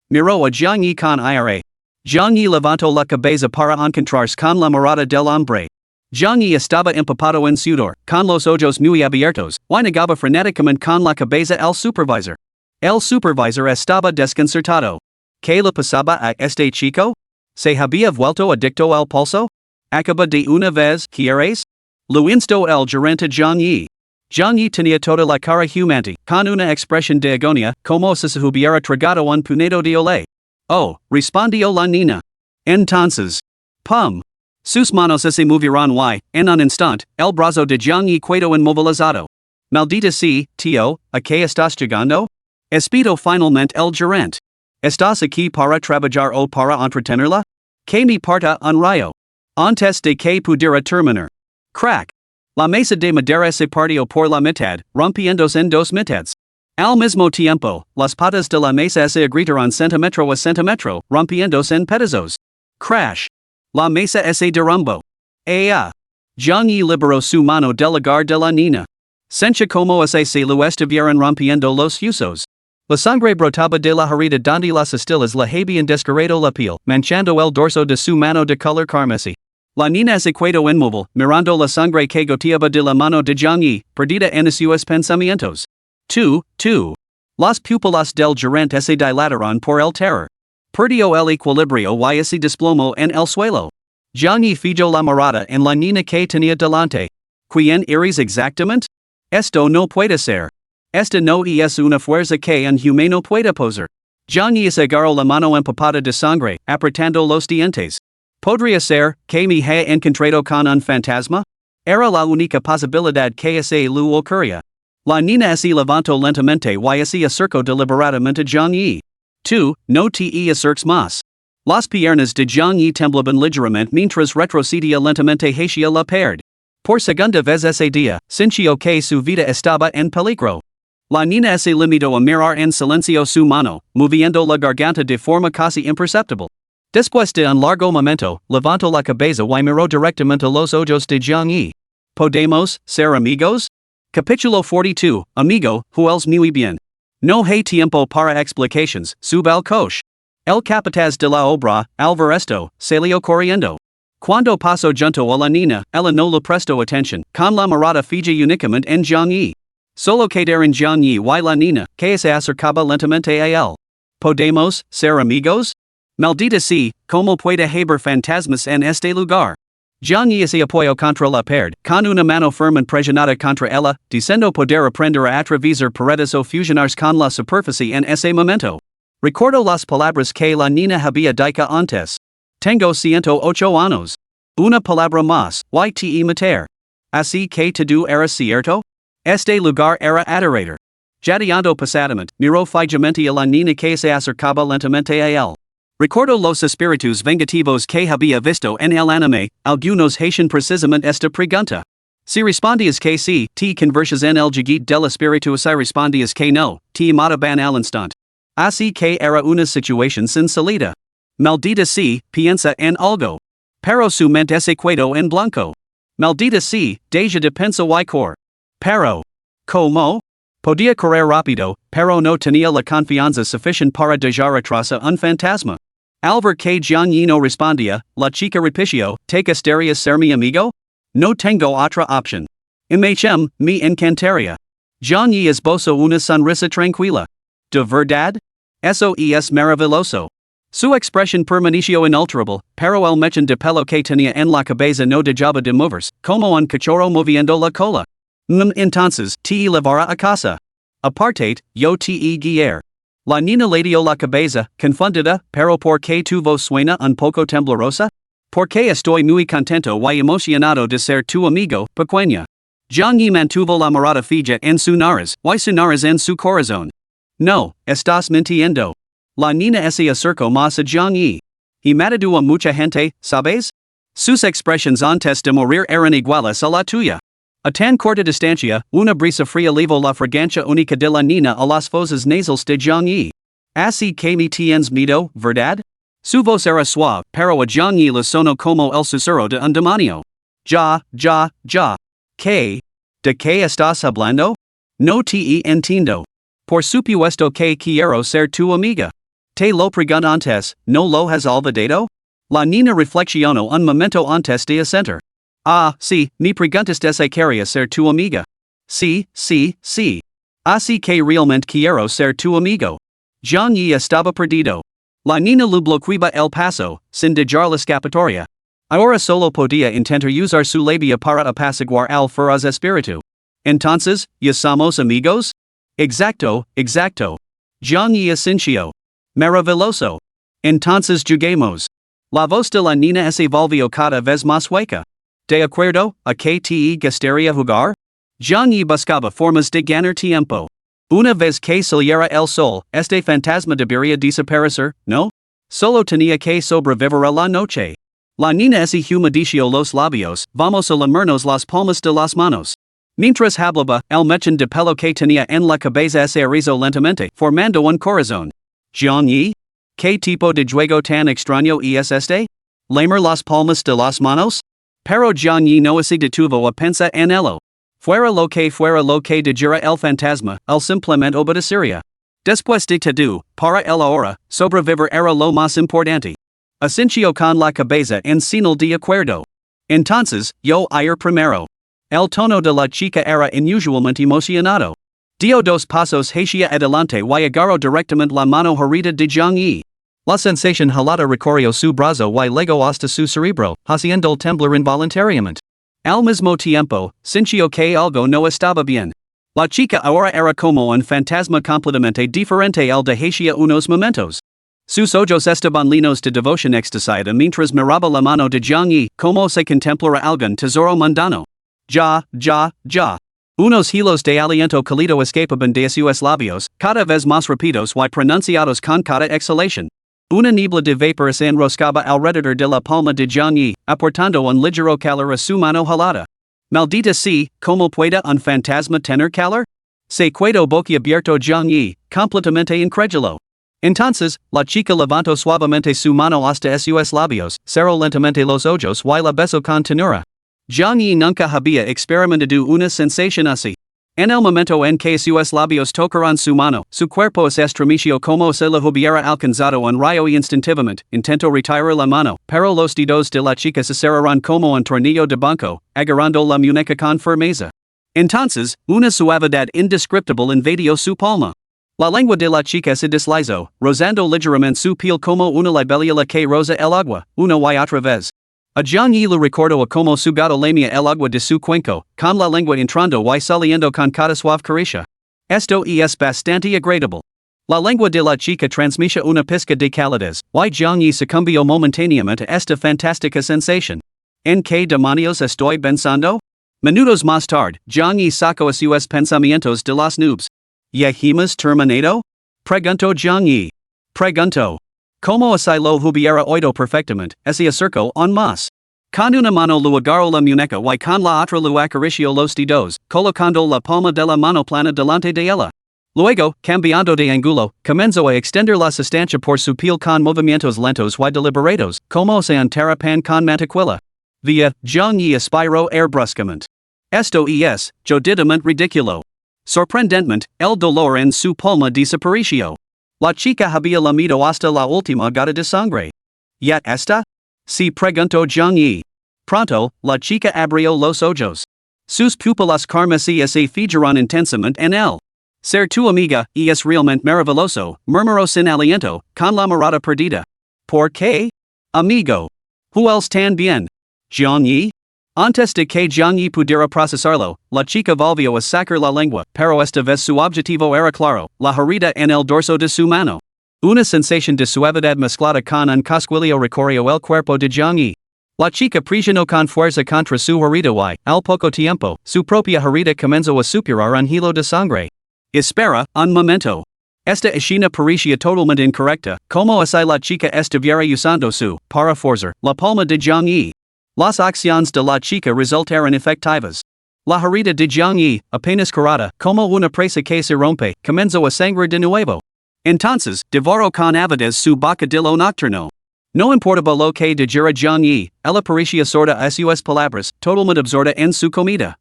Miró a Jiang Yi con ira. Jiang Yi levantó la cabeza para encontrarse con la mirada del hombre. Jiang Yi estaba empapado en sudor, con los ojos muy abiertos, y negaba frenéticamente con la cabeza el supervisor. El supervisor estaba desconcertado. ¿Qué le pasaba a este chico? ¿Se había vuelto adicto al pulso? ¿Acaba de una vez, quieres? Lo instó el gerente Jiang Yi. Jiang Yi tenía toda la cara humante, con una expresión de agonía, como si se hubiera tragado un puñado de olé. Oh, respondió la niña. Entonces. Pum. Sus manos se movieron y, en un instante, el brazo de Jiang Yi quedó inmovilizado. Maldita sea, tío, ¿a qué estás llegando? Espito finalmente el gerente. ¿Estás aquí para trabajar o para entretenerla? Que me parta un rayo. Antes de que pudiera terminar. Crack. La mesa de madera se partió por la mitad, rompiéndose en dos mitades. Al mismo tiempo, las patas de la mesa se agrietaron centímetro a centímetro, rompiéndose en pedazos. Crash. La mesa se derrumbó. Jiang Yi liberó su mano del agar de la niña. Sentía como se lo estuvieran rompiendo los huesos. La sangre brotaba de la herida donde las astillas le habían desgarrado la piel, manchando el dorso de su mano de color carmesí. La niña se quedó inmóvil, mirando la sangre que goteaba de la mano de Jiang Yi, perdida en sus pensamientos. Tú. Las pupilas del gerente se dilataron por el terror. Perdió el equilibrio y se desplomó en el suelo. Jiang Yi fijó la mirada en la niña que tenía delante. ¿Quién eres exactamente? Esto no puede ser. Esta no es una fuerza que un humano puede poseer. Jiang Yi se agarró la mano empapada de sangre, apretando los dientes. ¿Podría ser que me haya encontrado con un fantasma? Era la única posibilidad que se le ocurría. La niña se levantó lentamente y se acercó deliberadamente a Jiang Yi. Tú, no te acerques más. Las piernas de Jiang Yi temblaban ligeramente mientras retrocedía lentamente hacia la pared. Por segunda vez ese día, sintió que su vida estaba en peligro. La niña se limitó a mirar en silencio su mano, moviendo la garganta de forma casi imperceptible. Después de un largo momento, levantó la cabeza y miró directamente a los ojos de Jiang Yi. ¿Podemos ser amigos? Capítulo 42, Amigo, juegas muy bien. No hay tiempo para explications, sub al coche. El capataz de la obra, Alvaresto, salió corriendo. Cuando paso junto a la niña, ella no le prestó atención, con la mirada fija únicamente en Jiangyi. Solo quedar en Jiangyi y la niña, que se acercaba lentamente a él. ¿Podemos ser amigos? Maldita sea, ¿cómo puede haber fantasmas en este lugar? Jiangyi se apoyó contra la pared, con una mano firme presionada contra ella, diciendo poder aprender a atravesar paredes o fusionarse con la superficie en ese momento. Recuerdo las palabras que la niña había dicho antes. Tengo 108 años. Una palabra más, y mater. Así que todo era cierto? Este lugar era aterrador. Jadeando pasadamente, miró fijamente a la niña que se acercaba lentamente a él. Recuerdo los espíritus vengativos que había visto en el anime, algunos hacían precisamente esta pregunta. Si respondías que sí, te convertías en el juguete del espíritu. Si respondías que no, te mataban al instante. Así que era una situación sin salida. Maldita sea, piensa en algo. Pero su mente se quedó en blanco. Maldita sea, deja de pensar y cor. Pero, ¿cómo? Podía correr rápido, pero no tenía la confianza suficiente para dejar atrás a un fantasma. Al ver que Jiangyi no respondía, la chica repitió, ¿te gustaría ser mi amigo? No tengo otra opción. Me encantaría. Jiangyi esbozó una sonrisa tranquila. ¿De verdad? Eso es maravilloso. Su expresión permaneció inalterable, pero el mechón de pelo que tenía en la cabeza no dejaba de moverse, como un cachorro moviendo la cola. Entonces, te llevará a casa. Apartate, yo te guiar. La niña le dio la cabeza, confundida, pero ¿por qué tu voz suena un poco temblorosa? Porque estoy muy contento y emocionado de ser tu amigo, pequeña. Jiangyi mantuvo la mirada fija en su nariz, y su nariz en su corazón. No, estás mintiendo. La niña se acercó más a Jiangyi. He matado a mucha gente, ¿sabes? Sus expresiones antes de morir eran iguales a la tuya. A tan corta distancia, una brisa fría levó la fragancia única de la niña a las fosas nasales de Jiangyi. Así que me tienes miedo, ¿verdad? Su voz era suave, pero a Jiangyi le sonó como el susurro de un demonio. Ya. ¿Qué? ¿De qué estás hablando? No te entiendo. Por supuesto que quiero ser tu amiga. Te lo pregunto antes, ¿no lo has olvidado? La niña reflexionó un momento antes de asentir. Sí, me preguntaste si quería ser tu amiga. Sí. Así que realmente quiero ser tu amigo. Jiangyi estaba perdido. La niña lo bloqueaba el paso, sin dejar la escapatoria. Ahora solo podía intentar usar su labia para apaciguar al feroz espíritu. Entonces, ¿ya somos amigos? Exacto. Jiangyi asintió. Maravilloso. Entonces juguemos. La voz de la niña se volvió cada vez más hueca. ¿De acuerdo? ¿A qué te gustaría jugar? Jiangyi buscaba formas de ganar tiempo. Una vez que saliera el sol, este fantasma debería desaparecer, ¿no? Solo tenía que sobrevivir a la noche. La niña se humedeció los labios, vamos a lamernos las palmas de las manos. Mientras hablaba, el mechón de pelo que tenía en la cabeza se erizó lentamente, formando un corazón. Jiangyi? ¿Qué tipo de juego tan extraño es este? ¿Lamer las palmas de las manos? Pero Jiangyi no se detuvo a pensar en ello. Fuera lo que dijera el fantasma, él simplemente obedecería. Después de todo, para él ahora, sobrevivir era lo más importante. Asintió con la cabeza en señal de acuerdo. Entonces, yo ir primero. El tono de la chica era inusualmente emocionado. Dio dos pasos hacia adelante y agarró directamente la mano herida de Jiangyi. La sensación helada recorrió su brazo y luego hasta su cerebro, haciendo temblar involuntariamente. Al mismo tiempo, sintió que algo no estaba bien. La chica ahora era como un fantasma completamente diferente al de hacía unos momentos. Sus ojos estaban llenos de devoción extasiada mientras miraba la mano de Jiangyi, como se contemplara algún tesoro mundano. Ya. Unos hilos de aliento cálido escapaban de sus labios, cada vez más rápidos y pronunciados con cada exhalación. Una niebla de vapor se enroscaba alrededor de la palma de Jiangyi, aportando un ligero calor a su mano helada. Maldita sea, ¿cómo puede un fantasma tener calor? Se quedó boquiabierto Jiangyi, completamente incrédulo. Entonces, la chica levantó suavemente su mano hasta sus labios, cerró lentamente los ojos y la besó con ternura. Jiangyi nunca había experimentado una sensación así. En el momento en que sus labios tocaron su mano, su cuerpo se estremeció como se le hubiera alcanzado un rayo y instintivamente intentó retirar la mano, pero los dedos de la chica se cerraron como un tornillo de banco, agarrando la muñeca con firmeza. Entonces, una suavidad indescriptible invadió su palma. La lengua de la chica se deslizó, rozando ligeramente su piel como una libélula que roza el agua, una y otra vez. A Jiang Yi lo recordó a como su gato lamía el agua de su cuenco, con la lengua entrando y saliendo con cada suave caricia. Esto es bastante agradable. La lengua de la chica transmitía una pizca de calidez, y Jiang Yi sucumbió momentáneamente a esta fantástica sensación. ¿En qué demonios estoy pensando? Minutos más tarde, Jiang Yi sacó a sus pensamientos de las nubes. ¿Ya hemos terminado? Preguntó Jiang Yi. Preguntó. Como así lo hubiera oído perfectamente, se acercó aún más. Con una mano lo agarró la muñeca y con la otra lo acarició los dedos, colocando la palma de la mano plana delante de ella. Luego, cambiando de ángulo, comenzó a extender la sustancia por su piel con movimientos lentos y deliberados, como se entera pan con mantequilla. Via, Jiang Yi aspiró bruscamente. Esto es, jodidamente ridículo. Sorprendentemente, el dolor en su palma desapareció. La chica había lamido hasta la última gota de sangre. ¿Ya está? Sí, preguntó Jiang Yi. Pronto, la chica abrió los ojos. Sus pupilas carmesías se fijaron intensamente en él. Ser tu amiga es realmente maravilloso, murmuró sin aliento, con la mirada perdida. ¿Por qué? Amigo. ¿Juels tan bien? Jiang Yi? Antes de que Jiang Yi pudiera procesarlo, la chica volvió a sacar la lengua, pero esta vez su objetivo era claro, la herida en el dorso de su mano. Una sensación de suavidad mezclada con un cosquilleo recorrió el cuerpo de Jiang Yi. La chica presionó con fuerza contra su herida y, al poco tiempo, su propia herida comenzó a supurar un hilo de sangre. Espera, un momento. Esta escena parecía totalmente incorrecta, como si la chica estuviera usando su, para forzar, la palma de Jiang Yi. Las acciones de la chica resultaron efectivas. La herida de Jiang Yi, apenas curada, como una presa que se rompe, comenzó a sangrar de nuevo. Entonces, devoró con avidez su bocadillo nocturno. No importaba lo que dijera Jiang Yi, ella parecía sorda a sus palabras, totalmente absorta en su comida.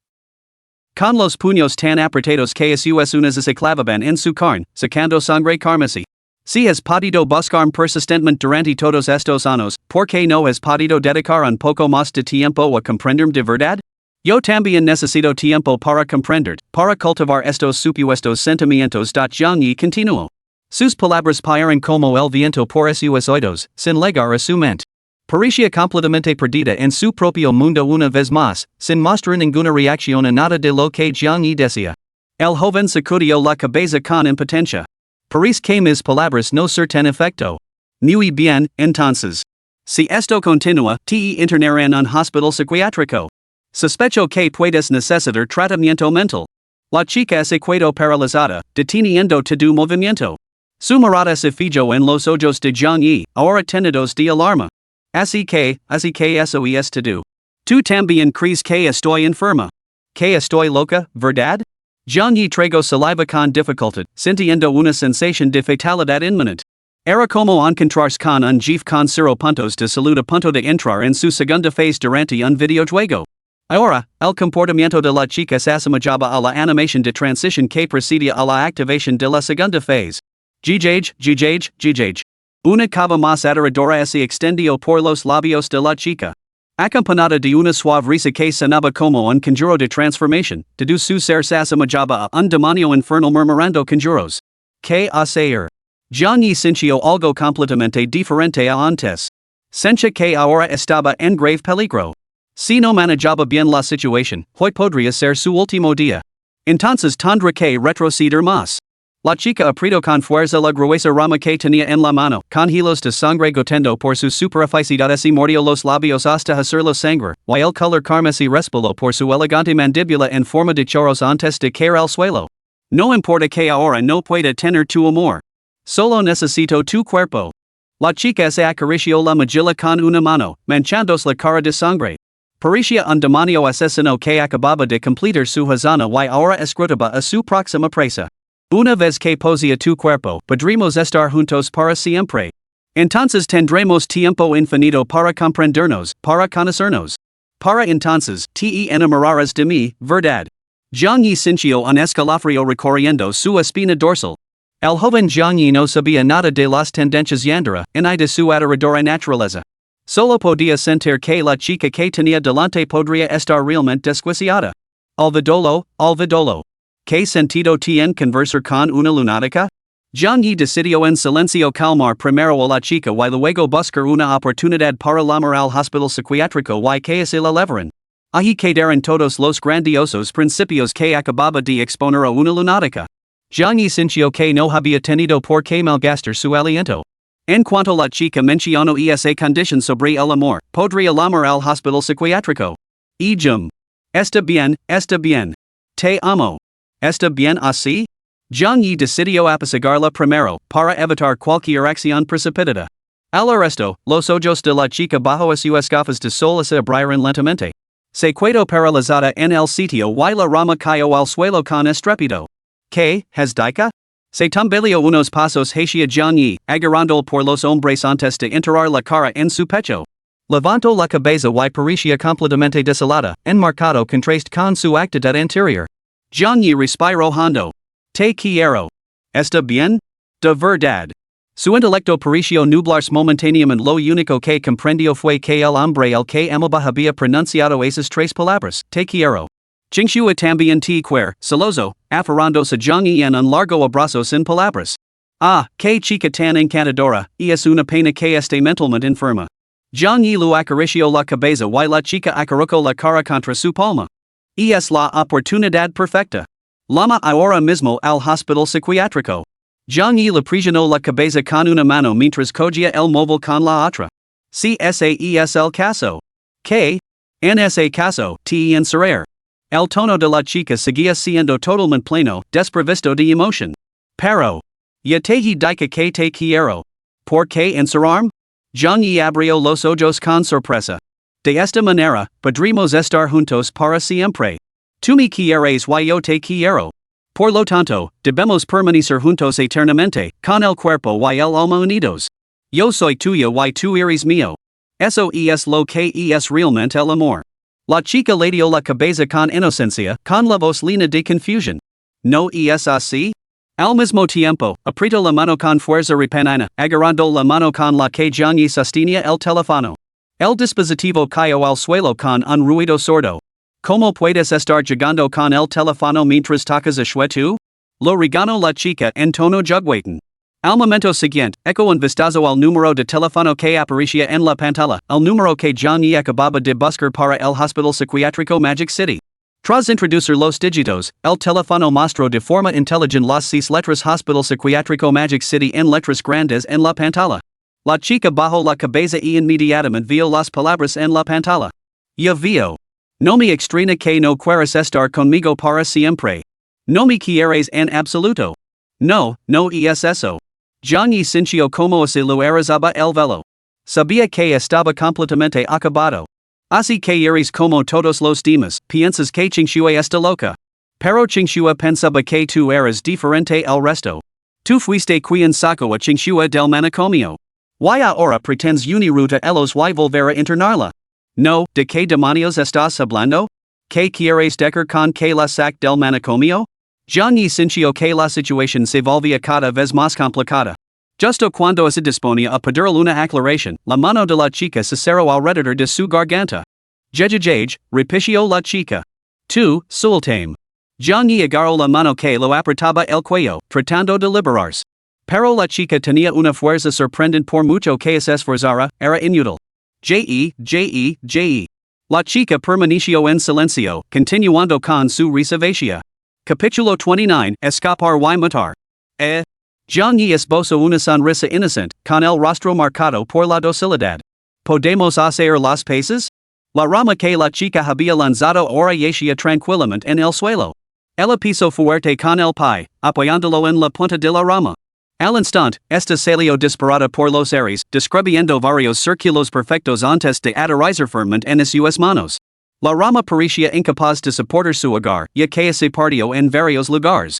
Con los puños tan apretados que sus uñas se clavaban en su carne, sacando sangre carmesí. Si has podido buscarme persistentemente durante todos estos años, ¿por qué no has podido dedicar un poco más de tiempo a comprenderme de verdad? Yo también necesito tiempo para comprender, para cultivar estos supuestos sentimientos. Jiang Yi continuó. Sus palabras pasaron como el viento por sus oídos, sin llegar a su mente. Parecía completamente perdida en su propio mundo una vez más, sin mostrar ninguna reacción a nada de lo que Jiang Yi decía. El joven sacudió la cabeza con impotencia. Parece que mis palabras no surten efecto. Muy bien, entonces. Si esto continúa, te internarán en un hospital psiquiátrico. Sospecho que puedes necesitar tratamiento mental. La chica se quedó paralizada, deteniendo todo movimiento. Su mirada se fijó en los ojos de Jiang Yi, ahora tenidos de alarma. Así que eso es todo. Tú también crees que estoy enferma. Que estoy loca, ¿verdad? Jiang Yi tragó saliva con dificultad, sintiendo una sensación de fatalidad inminente. Era como encontrarse con un jefe con 0 puntos de salud a punto de entrar en su segunda fase durante un videojuego. Ahora, el comportamiento de la chica se asemejaba a la animación de transición que precedía a la activación de la segunda fase. Jijaj. Una cava más aterradora se extendió por los labios de la chica. Acompañada de una suave risa que sonaba como un conjuro de transformación, todo su ser se asemejaba a un demonio infernal murmurando conjuros. ¿Qué hacer? Jiang Yi sintió algo completamente diferente a antes. Sentía que ahora estaba en grave peligro. Si no manejaba bien la situación, hoy podría ser su último día. Entonces tendrá que retroceder más. La chica apretó con fuerza la gruesa rama que tenía en la mano, con hilos de sangre goteando por su superficie y mordió los labios hasta hacerlos sangrar, y el color carmesí respiró por su elegante mandíbula en forma de chorros antes de caer al suelo. No importa que ahora no pueda tener tu amor. Solo necesito tu cuerpo. La chica se acarició la mejilla con una mano, manchándose la cara de sangre. Parecía un demonio asesino que acababa de completar su hazaña y ahora escrutaba a su próxima presa. Una vez que posea tu cuerpo, podremos estar juntos para siempre. Entonces tendremos tiempo infinito para comprendernos, para conocernos. Para entonces, te enamorarás de mí, ¿verdad? Jiang yi cincio un escalafrio recorriendo su espina dorsal. El joven Jiang yi no sabía nada de las tendencias yandera, y de su aterradora naturaleza. Solo podía sentir que la chica que tenía delante podría estar realmente desquiciada. Olvidolo. ¿Qué sentido tiene conversar con una lunática? Jiang yi decidió en silencio calmar primero a la chica y luego buscar una oportunidad para llamar al hospital psiquiátrico y que se la llevaran. Allí quedaron todos los grandiosos principios que acababa de exponer a una lunática. Jiang yi sintió que no había tenido por qué malgastar su aliento. En cuanto la chica mencionó esa condición sobre el amor, podría llamar al hospital psiquiátrico. Y Está bien. Te amo. ¿Está bien así? Jiang yi decidió apaciguarla primero, para evitar cualquier acción precipitada. Al arresto, los ojos de la chica bajo sus gafas de sol se abrieron lentamente. Se quedó paralizada en el sitio y la rama cayó al suelo con estrépito. ¿Qué, has dicho? Se tambaleó unos pasos hacia Jiang yi, agarrando por los hombres antes de enterrar la cara en su pecho. Levantó la cabeza y parecía completamente desolada, en marcado contraste con su actitud anterior. Jiang yi respiró hondo. Te quiero. ¿Está bien? De verdad. Su intelecto pareció nublarse momentáneamente. Lo único que comprendió fue que el hombre el que amaba había pronunciado esas tres palabras, te quiero. Qingxua también te quiere, celoso, aferrándose Jiang yi en un largo abrazo sin palabras. Ah, qué chica tan encantadora, y es una pena que esté mentalmente enferma. Jiang yi lo acarició la cabeza y la chica acarició la cara contra su palma. Y es la oportunidad perfecta. Llama ahora mismo al hospital psiquiátrico. Jiang yi le presionó la cabeza con una mano mientras cogía el móvil con la otra. Si ese es el caso. ¿Qué? En ese caso, te encerrar. El tono de la chica seguía siendo totalmente pleno, desprovisto de emoción. Pero. Ya te dije que te quiero. ¿Por qué encerrarme? Jiang yi abrió los ojos con sorpresa. De esta manera, podremos estar juntos para siempre. Tú me quieres y yo te quiero. Por lo tanto, debemos permanecer juntos eternamente, con el cuerpo y el alma unidos. Yo soy tuyo y tú eres mío. Eso es lo que es realmente el amor. La chica le dio la cabeza con inocencia, con la voz llena de confusión. ¿No es así? Al mismo tiempo, apretó la mano con fuerza repentina, agarrando la mano con la que Jiang yi sostenía el teléfono. El dispositivo cayó al suelo con un ruido sordo. ¿Cómo puedes estar jugando con el teléfono mientras tocas a tú? Lo regañó la chica en tono juguetón. Al momento siguiente, echó un vistazo al número de teléfono que aparecía en la pantalla, el número que Jiang yi acababa de buscar para el hospital psiquiátrico Magic City. Tras introducir los dígitos, el teléfono mostró de forma inteligente las 6 letras Hospital Psiquiátrico Magic City en letras grandes en la pantalla. La chica bajó la cabeza y inmediatamente vio las palabras en la pantalla. Ya vio. No me extraña que no quieras estar conmigo para siempre. No me quieres en absoluto. No es eso. Jiang yi sintió como si lo arrasaba el velo. Sabía que estaba completamente acabado. Así que eres como todos los demás, piensas que Qingxua está loca. Pero Qingxua pensaba que tú eras diferente al resto. Tú fuiste quien sacó a Qingxua del manicomio. ¿Y ahora pretendes unirte a ellos y volver a internarla? No, ¿de qué demonios estás hablando? ¿Qué quieres decir con que la sac del manicomio? Jiang yi sintió que la situación se volvía cada vez más complicada. Justo cuando se disponía a pedir una aclaración, la mano de la chica se cerró alrededor de su garganta. Jejejej, repitió la chica. Tú, suéltame. Jiang yi agarró la mano que lo apretaba el cuello, tratando de liberarse. Pero la chica tenía una fuerza sorprendente por mucho que se esforzara, era inútil. La chica permaneció en silencio, continuando con su risivacia. Capítulo 29, Escapar y matar. Jiang yi esbozó una sonrisa inocente, con el rostro marcado por la docilidad. ¿Podemos hacer las paces? La rama que la chica había lanzado ahora yacía tranquilamente en el suelo. Ella pisó fuerte con el pie, apoyándolo en la punta de la rama. Al instante, esta salió disparada por los aires, describiendo varios círculos perfectos antes de aterrizar firmemente en sus manos. La rama parecía incapaz de soportar su agar, ya que se partió en varios lugares.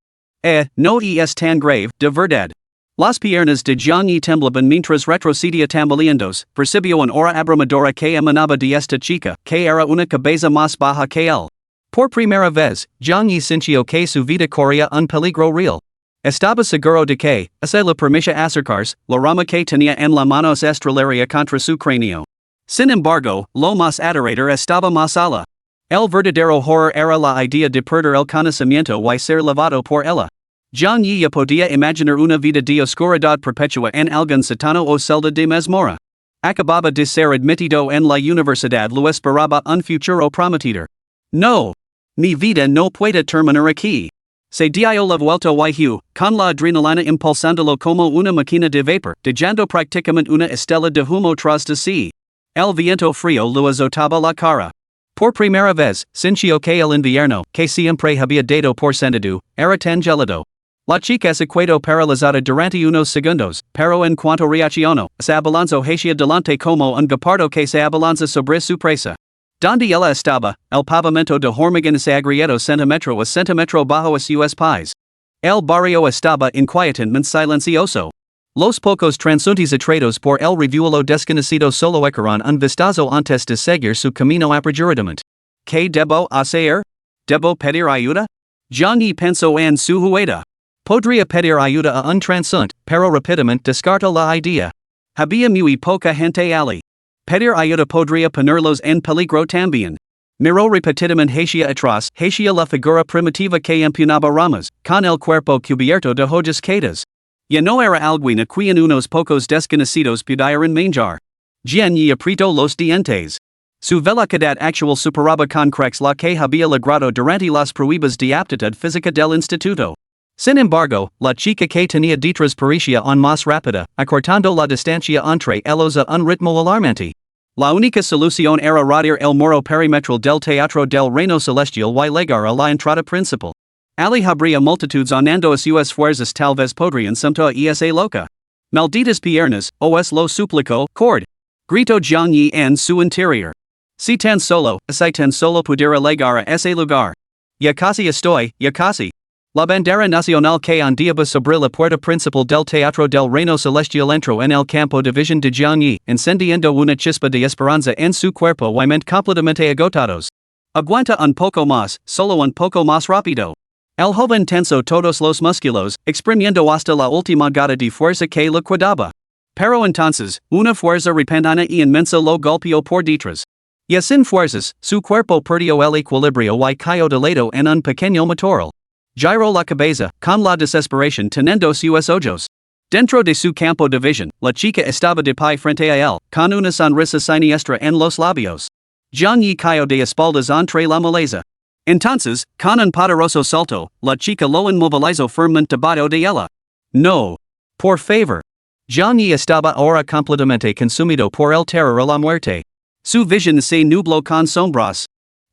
No es tan grave, de verdad. Las piernas de Jiang yi temblaban mientras retrocedía tambaleándose, percibió una aura abrumadora que emanaba de esta chica, que era una cabeza más baja que él. Por primera vez, Jiang Yi sintió que su vida corría un peligro real. Estaba seguro de que, hacia la permisa acercarse, la rama que tenía en la mano estrelaría contra su cráneo. Sin embargo, lo más aterrador estaba más allá. El verdadero horror era la idea de perder el conocimiento y ser levado por ella. Jiang Yi ya podía imaginar una vida de oscuridad perpetua en algún sótano o celda de mazmorra. Acababa de ser admitido en la universidad, lo esperaba un futuro prometedor. No. Mi vida no puede terminar aquí. Se dio la vuelta y con la adrenalina impulsándolo como una máquina de vapor, dejando prácticamente una estela de humo tras de sí. El viento frío lo azotaba la cara. Por primera vez, sintió que el invierno, que siempre había dado por sentido, era tan gélido. La chica se quedó paralizada durante unos segundos, pero en cuanto reaccionó, se abalanzó hacia delante como un guepardo que se abalanza sobre su presa. Donde ella estaba, el pavimento de hormigón se agrietó centímetro a centímetro bajo sus pies. El barrio estaba inquietantemente silencioso. Los pocos transeúntes atraídos por el revuelo desconocido solo echaron un vistazo antes de seguir su camino apresuradamente. ¿Qué debo hacer? ¿Debo pedir ayuda? Jiang Yi pensó en su huida. Podría pedir ayuda a un transeúnte, pero rápidamente descartó la idea. Había muy poca gente allí. Pedir ayuda podría ponerlos en peligro también. Miró repetidamente hacia atrás, hacia la figura primitiva que empuñaba ramas, con el cuerpo cubierto de hojas caídas. Ya no era alguien a quien unos pocos desconocidos pudieran manjar. Jiang Yi apretó los dientes. Su velocidad actual superaba con creces la que había logrado durante las pruebas de aptitud física del instituto. Sin embargo, la chica que tenía detrás parecía aún más rápida, acortando la distancia entre ellos a un ritmo alarmante. La única solución era rodear el muro perimetral del Teatro del Reino Celestial y llegar a la entrada principal. Ali habría multitudes andando a sus fuerzas, tal vez podrían sumto a esa loca. Malditas piernas, os lo suplico, cord. Gritó Jiang Yi en su interior. Si tan solo pudiera llegar a ese lugar. Ya casi estoy, ya casi. La bandera nacional que ondeaba sobre la puerta principal del Teatro del Reino Celestial entró en el campo de visión de Jiang Yi, encendiendo una chispa de esperanza en su cuerpo y mente completamente agotados. Aguanta un poco más, solo un poco más rápido. El joven tensó todos los músculos, exprimiendo hasta la última gota de fuerza que le quedaba. Pero entonces, una fuerza repentina y inmensa lo golpeó por detrás. Y sin fuerzas, su cuerpo perdió el equilibrio y cayó de lado en un pequeño matorral. Giró la cabeza, con la desesperación teniendo sus ojos. Dentro de su campo de visión, la chica estaba de pie frente a él, con una sonrisa siniestra en los labios. Jiang Yi cayó de espaldas entre la maleza. Entonces, con un poderoso salto, la chica lo inmovilizó firmemente debajo de ella. No. Por favor. Jiang Yi estaba ahora completamente consumido por el terror a la muerte. Su visión se nubló con sombras.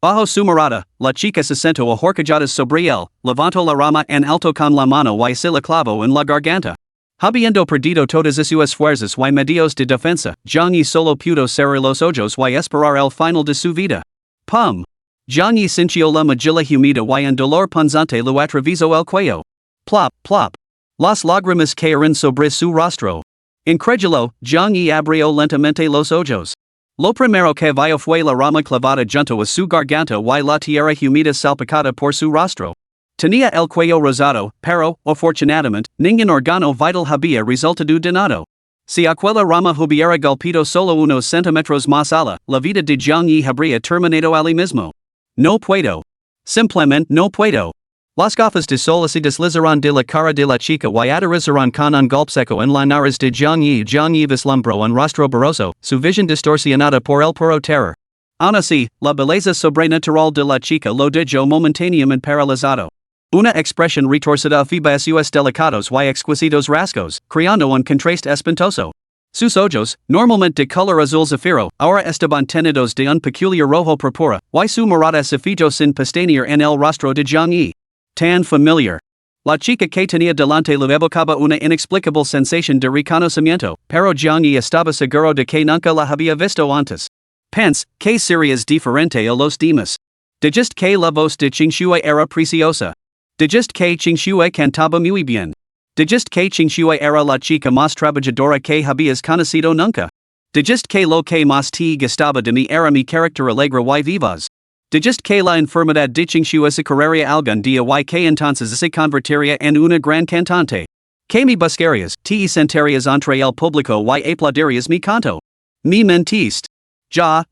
Bajo su mirada, la chica se sentó a horcajadas sobre él, levantó la rama en alto con la mano y se la clavó en la garganta. Habiendo perdido todas sus fuerzas y medios de defensa, Jiang Yi solo pudo cerrar los ojos y esperar el final de su vida. Pum. Jiang Yi sintió la mejilla humida y un dolor punzante lo atravesó el cuello. Plop, plop. Las lágrimas cayeron sobre su rostro. Incrédulo, Jiang Yi abrió lentamente los ojos. Lo primero que vio fue la rama clavada junto a su garganta y la tierra humida salpicada por su rostro. Tenía el cuello rosado, pero, afortunadamente, ningún órgano vital había resultado dañado. Si aquella rama hubiera golpeado solo unos centímetros más allá, la vida de Jiang Yi habría terminado allí mismo. No puedo. Simplemente no puedo. Las gafas de sol se deslizaron de la cara de la chica y aterrizaron con un golpe seco en la nariz de Jiang Yi. Jiang Yi vislumbró un rostro borroso, su visión distorsionada por el puro terror. Aún así, la belleza sobrenatural de la chica lo dejó momentáneamente paralizado. Una expresión retorcida fibra sus delicados y exquisitos rasgos, creando un contraste espantoso. Sus ojos, normalmente de color azul zafiro, ahora estaban teñidos de un peculiar rojo púrpura, y su mirada se fijó sin pestañear en el rostro de Jiang Yi. Tan familiar. La chica que tenía delante le evocaba una inexplicable sensación de reconocimiento, pero Jiang Yi estaba seguro de que nunca la había visto antes. Pens, que serías diferente a los demás. Dijiste que la voz de Qingshui era preciosa. Dijiste que Qingshui cantaba muy bien. Dijiste que Qingshui era la chica más trabajadora que habías conocido nunca. Dijiste que lo que más te gustaba de mí era mi carácter alegre y vivaz. Digest que la enfermedad dichinchua se carrera algún día y que entonces se convertiría en una gran cantante. Que me buscarías, te sentarías entre el público y aplaudirías mi canto. Me mentiste. Ya.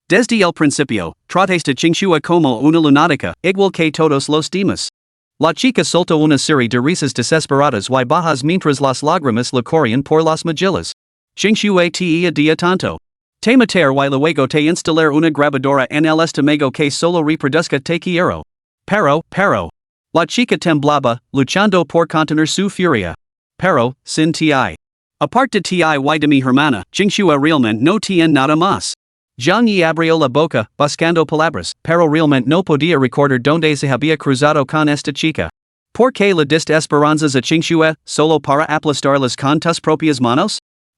Desde el principio, trates de chinchua como una lunática, igual que todos los demás. La chica soltó una serie de risas desesperadas y bajas mientras las lágrimas le corrían por las mejillas. Chinchua te dia tanto. Te matar y luego te instalar una grabadora en el estómago que solo reproduzca te quiero. Pero. La chica temblaba, luchando por contener su furia. Pero, sin ti. Aparte de ti y de mi hermana, chinchua realmente no tiene nada más. Zhang Yi abrió la boca, buscando palabras, pero realmente no podía recordar dónde se había cruzado con esta chica. ¿Por qué le diste esperanzas a Chinchua, solo para aplastarlas con tus propias manos?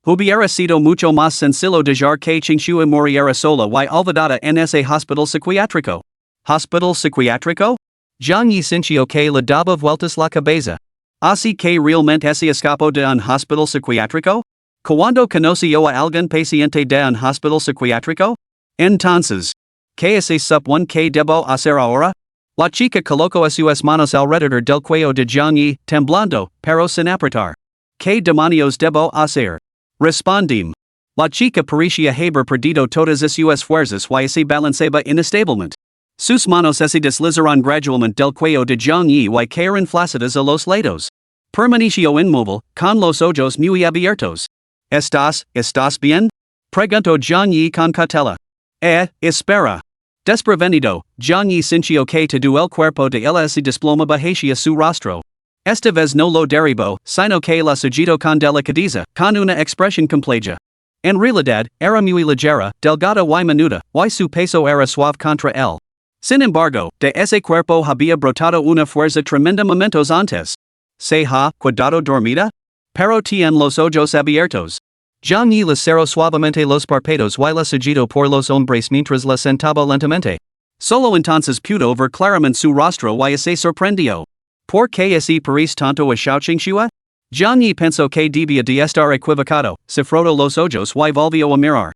Hubiera sido mucho más sencillo dejar que Chinchua muriera sola y olvidada en ese hospital psiquiátrico. ¿Hospital psiquiátrico? Zhang Yi sintió que le daba vueltas la cabeza. ¿Así que realmente se escapó de un hospital psiquiátrico? ¿Cuándo conoció a algún paciente de un hospital psiquiátrico? Entonces, ¿qué es supone que debo hacer ahora? La chica colocó sus manos alrededor del cuello de Zhang Yi, temblando, pero sin apretar. ¿Qué demonios debo hacer? Respondím. La chica parecía haber perdido todas sus fuerzas y se balanceaba instablemente. Sus manos se deslizaron gradualmente del cuello de Zhang Yi y cayeron flácidas a los lados. Permaneció inmóvil, con los ojos muy abiertos. ¿Estás bien? Preguntó Zhang Yi con cautela. Espera. Desprevenido, Zhang Yi sintió que todo el cuerpo de él se desplomaba hacia su rostro. Esta vez no lo derribó, sino que la sujetó con delicadeza, con una expresión compleja. En realidad, era muy ligera, delgada y menuda, y su peso era suave contra él. Sin embargo, de ese cuerpo había brotado una fuerza tremenda momentos antes. ¿Se ha quedado dormida? Pero tiene los ojos abiertos. Zhang Yi le cerró suavemente los párpados y la sujetó por los hombros mientras la sentaba lentamente. Solo entonces pudo ver claramente su rostro y se sorprendió. ¿Por qué ese parece tanto a Xiao Chinchua? Zhang Yi pensó que debía de estar equivocado, se frotó los ojos y volvió a mirar.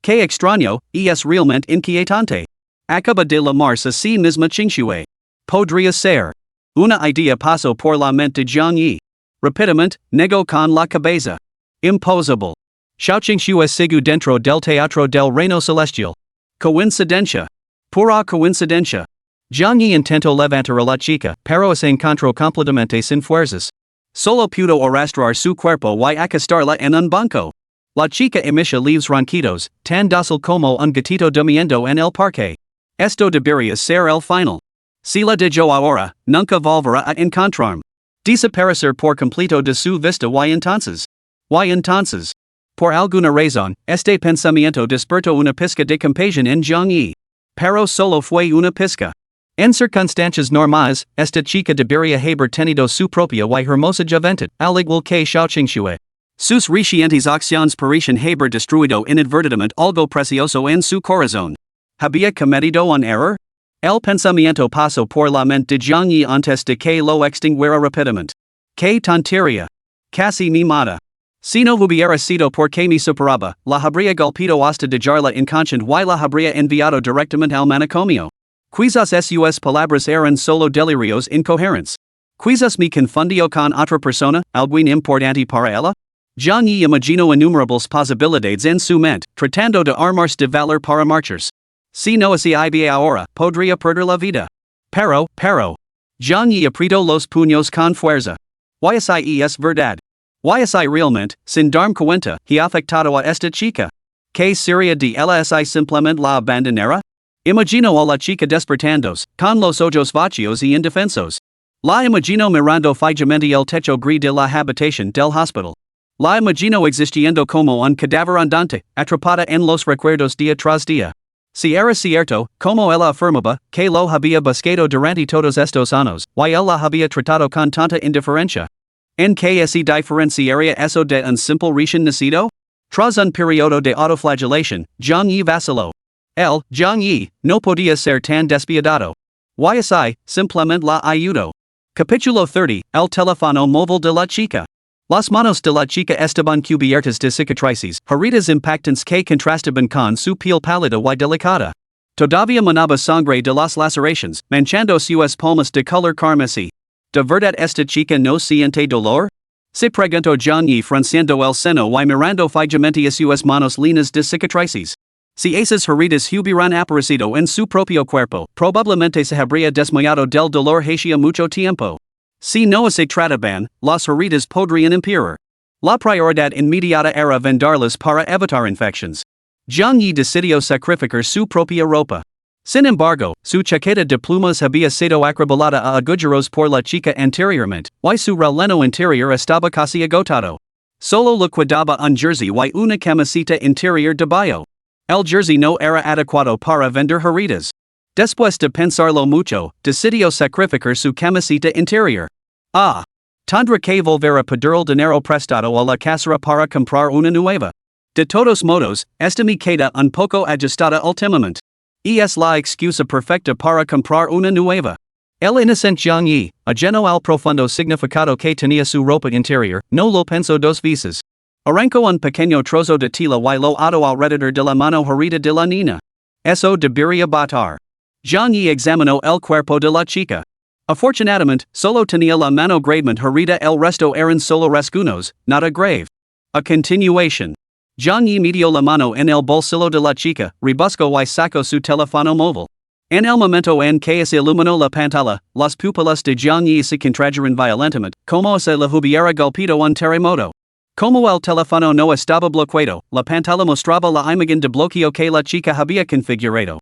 Qué extraño, y es realmente inquietante. Acaba de lamarse a sí misma Chinchua. Podría ser. Una idea pasó por la mente de Zhang Yi. Rápidamente, negó con la cabeza. Imposible. Xiao Chinchua sigue dentro del teatro del reino celestial. Coincidencia. Pura coincidencia. Zhang Yi intentó levantar a la chica, pero se encontró completamente sin fuerzas. Solo pudo arrastrar su cuerpo y acostarla en un banco. La chica emitía leaves ronquidos, tan dócil como un gatito durmiendo en el parque. Esto debería ser el final. Si la dejo ahora, nunca volverá a encontrarme. Desaparecer por completo de su vista y entonces. Por alguna razón, este pensamiento despertó una pizca de compasión en Zhang Yi. Pero solo fue una pizca. En circunstancias normales, esta chica debería haber tenido su propia y hermosa juventud, al igual que Xiao Chinchua. Sus recientes acciones parecen haber destruido inadvertidamente algo precioso en su corazón. ¿Había cometido un error? El pensamiento pasó por la mente de Zhang Yi antes de que lo extinguiera rápidamente. ¡Qué tontería! Casi me mata. Si no hubiera sido porque me superaba, la habría golpeado hasta dejarla inconsciente y la habría enviado directamente al manicomio. Quizás sus palabras eran solo delirios incoherentes. Quizás me confundió con otra persona, alguien importante para ella. Zhang Yi imaginó innumerables posibilidades en su mente, tratando de armarse de valor para marcharse. Si no se iba ahora, podría perder la vida. Pero. Zhang Yi apretó los puños con fuerza. Y es verdad. Y realmente, sin darme cuenta, he afectado a esta chica. ¿Qué sería de ella si simplemente la abandonara? Imagino a la chica despertándose, con los ojos vacíos y indefensos. La imagino mirando fijamente el techo gris de la habitación del hospital. La imagino existiendo como un cadáver andante, atrapada en los recuerdos día tras día. Si era cierto, como ella afirmaba, que lo había buscado durante todos estos años, y él la había tratado con tanta indiferencia. ¿En qué se diferenciaría eso de un simple recién nacido? Tras un periodo de autoflagelación, Zhang Yi vaciló. Él, Zhang Yi, no podía ser tan despiadado. Y simplemente la ayudó. Capítulo 30, el teléfono móvil de la chica. Las manos de la chica estaban cubiertas de cicatrices, heridas impactantes que contrastaban con su piel pálida y delicada. Todavía manaba sangre de las laceraciones, manchando sus palmas de color carmesí. ¿De verdad esta chica no siente dolor? Se preguntó Zhang Yi frunciendo el seno y mirando fijamente a sus manos llenas de cicatrices. Si esas heridas hubieran aparecido en su propio cuerpo, probablemente se habría desmayado del dolor hacía mucho tiempo. Si no se trataban, las heridas podrían empeorar. La prioridad inmediata era venderlas para evitar infecciones. Zhang Yi decidió sacrificar su propia ropa. Sin embargo, su chaqueta de plumas había sido acribillada a agujeros por la chica anteriormente, y su releno interior estaba casi agotado. Solo le quedaba un jersey y una camiseta interior de Bajo. El jersey no era adecuado para vender heridas. Después de pensarlo mucho, decidió sacrificar su camiseta interior. Tendrá que volver a pedir el dinero prestado a la casera para comprar una nueva. De todos modos, esta me queda un poco ajustada últimamente. Y es la excusa perfecta para comprar una nueva. El inocente Zhang Yi, ajeno al profundo significado que tenía su ropa interior, no lo pensó dos veces. Arrancó un pequeño trozo de tela y lo ató alrededor de la mano herida de la niña. Eso debería bastar. Zhang Yi examinó el cuerpo de la chica. Afortunadamente, solo tenía la mano gravemente herida, el resto eran solo rasguños, nada grave. A continuación, Zhang Yi metió la mano en el bolsillo de la chica, rebuscó y sacó su teléfono móvil. En el momento en que se iluminó la pantalla, las pupilas de Zhang Yi se contrajeron violentamente, como si le hubiera golpeado un terremoto. Como el teléfono no estaba bloqueado, la pantalla mostraba la imagen de bloqueo que la chica había configurado.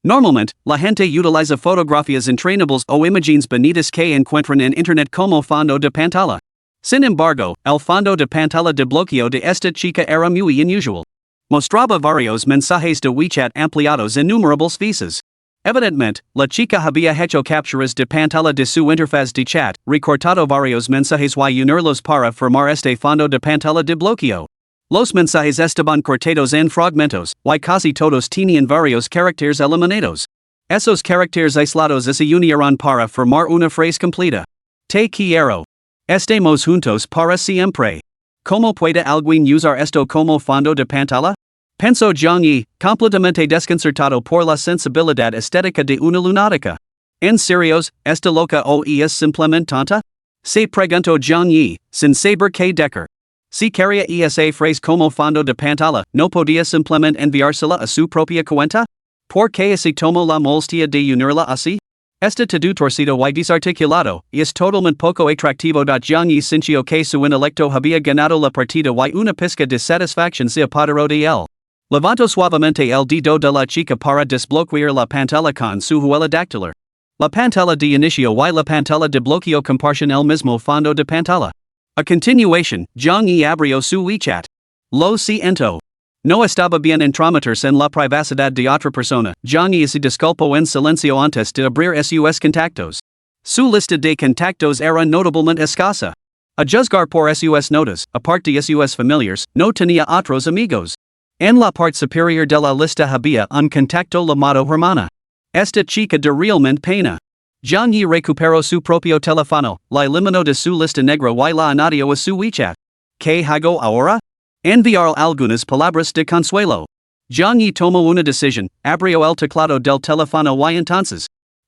Normalmente, la gente utiliza fotografías entrenables o imágenes bonitas que encuentran en internet como fondo de pantalla. Sin embargo, el fondo de pantalla de bloqueo de esta chica era muy inusual. Mostraba varios mensajes de WeChat ampliados innumerables veces. Evidentemente, la chica había hecho capturas de pantalla de su interfaz de chat, recortado varios mensajes y unirlos para formar este fondo de pantalla de bloqueo. Los mensajes estaban cortados en fragmentos, y casi todos tenían varios caracteres eliminados. Esos caracteres aislados se unieron para formar una frase completa. Te quiero. Estemos juntos para siempre. ¿Cómo puede alguien usar esto como fondo de pantalla? Pensó Zhang Yi, completamente desconcertado por la sensibilidad estética de una lunática. ¿En serio, esta loca o es simplemente tonta? Se preguntó Zhang Yi, sin saber qué decir. Si quería esa frase como fondo de pantalla, ¿no podía simplemente enviársela a su propia cuenta? ¿Por qué se tomó la molestia de unirla así? Este todo torcido y desarticulado, es totalmente poco atractivo. Zhang Yi sintió que su intelecto había ganado la partida y una pizca de satisfacción se apoderó de él. Levantó suavemente el dedo de la chica para desbloquear la pantalla con su huella dactilar. La pantalla de inicio y la pantalla de bloqueo comparten el mismo fondo de pantalla. A continuación, Zhang Yi abrió su WeChat. Lo siento. No estaba bien entrometerse en la privacidad de otra persona. Zhang Yi se disculpó en silencio antes de abrir sus contactos. Su lista de contactos era notablemente escasa. A juzgar por sus notas, aparte de sus familiares, no tenía otros amigos. En la parte superior de la lista había un contacto llamado Hermana. Esta chica de realmente pena. Zhang Yi recuperó su propio teléfono, la eliminó de su lista negra y la añadió a su WeChat. ¿Qué hago ahora? Enviar algunas palabras de consuelo. Zhang Yi tomó una decisión, abrió el teclado del teléfono y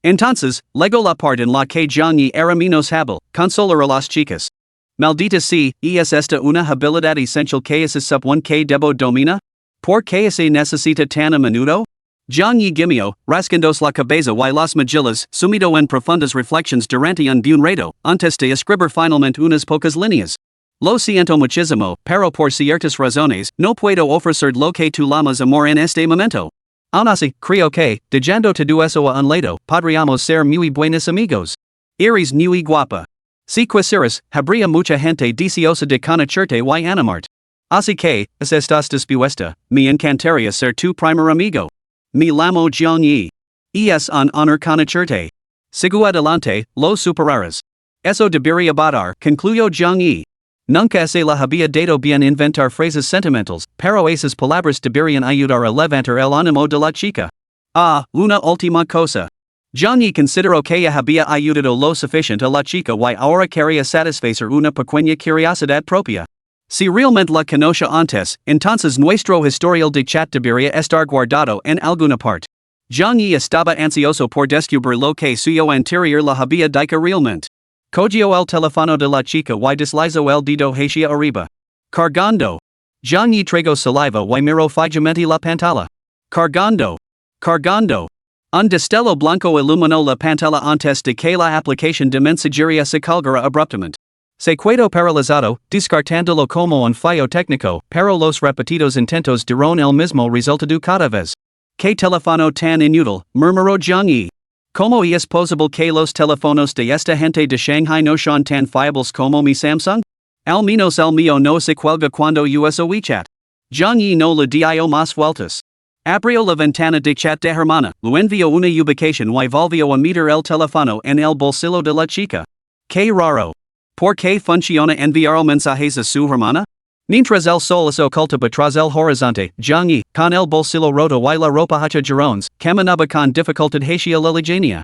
entonces, legó la parte en la que Zhang Yi era menos hábil, consolar a las chicas. Maldita sea, ¿es esta una habilidad esencial que se supone que debo dominar? ¿Por qué se necesita tan a menudo? Zhang Yi gimió, rascándose la cabeza y las mejillas, sumido en profundas reflexiones durante un buen rato, antes de escribir finalmente unas pocas líneas. Lo siento muchísimo, pero por ciertas razones, no puedo ofrecer lo que tú llamas amor en este momento. Aún así, creo que, dejando todo eso a un lado, podríamos ser muy buenos amigos. Eres muy guapa. Si quisieras, habría mucha gente deseosa de conocerte y animarte. Así que, si estás dispuesta, me encantaría ser tu primer amigo. Me llamo Zhang Yi. Y es un honor conocerte. Sigo adelante, lo superarás. Eso debería bastar, concluyó Zhang Yi. Nunca se la había dado bien inventar frases sentimentales, pero esas palabras deberían ayudar a levantar el ánimo de la chica. Una última cosa. Zhang Yi consideró que había ayudado lo suficiente a la chica y ahora quería satisfacer una pequeña curiosidad propia. Si realmente la conoce antes, entonces nuestro historial de chat debería estar guardado en alguna parte. Zhang yi estaba ansioso por descubrir lo que suyo anterior la había dicho realmente. Cogió el teléfono de la chica y deslizó el dedo hacia arriba. Cargando. Zhang yi tragó saliva y miró fijamente la pantalla. Cargando. Cargando. Un destello blanco iluminó la pantalla antes de que la aplicación de mensajería se colgara abruptamente. Se quedó paralizado, descartándolo como un fallo técnico, pero los repetidos intentos dieron el mismo resultado cada vez. ¿Qué teléfono tan inútil?, murmuró Zhang yi. ¿Cómo es posible que los teléfonos de esta gente de Shanghai no son tan fiables como mi Samsung? Al menos el mío no se cuelga cuando uso WeChat. Zhang yi no le dio más vueltas. Abrió la ventana de chat de hermana, lo envió una ubicación y volvió a meter el teléfono en el bolsillo de la chica. Qué raro. ¿Por qué funciona enviar mensajes a su hermana? Mientras el sol se ocultaba tras el horizonte, Zhang yi, con el bolsillo roto y la ropa hecha jirones, caminaba con dificultad hacia la línea.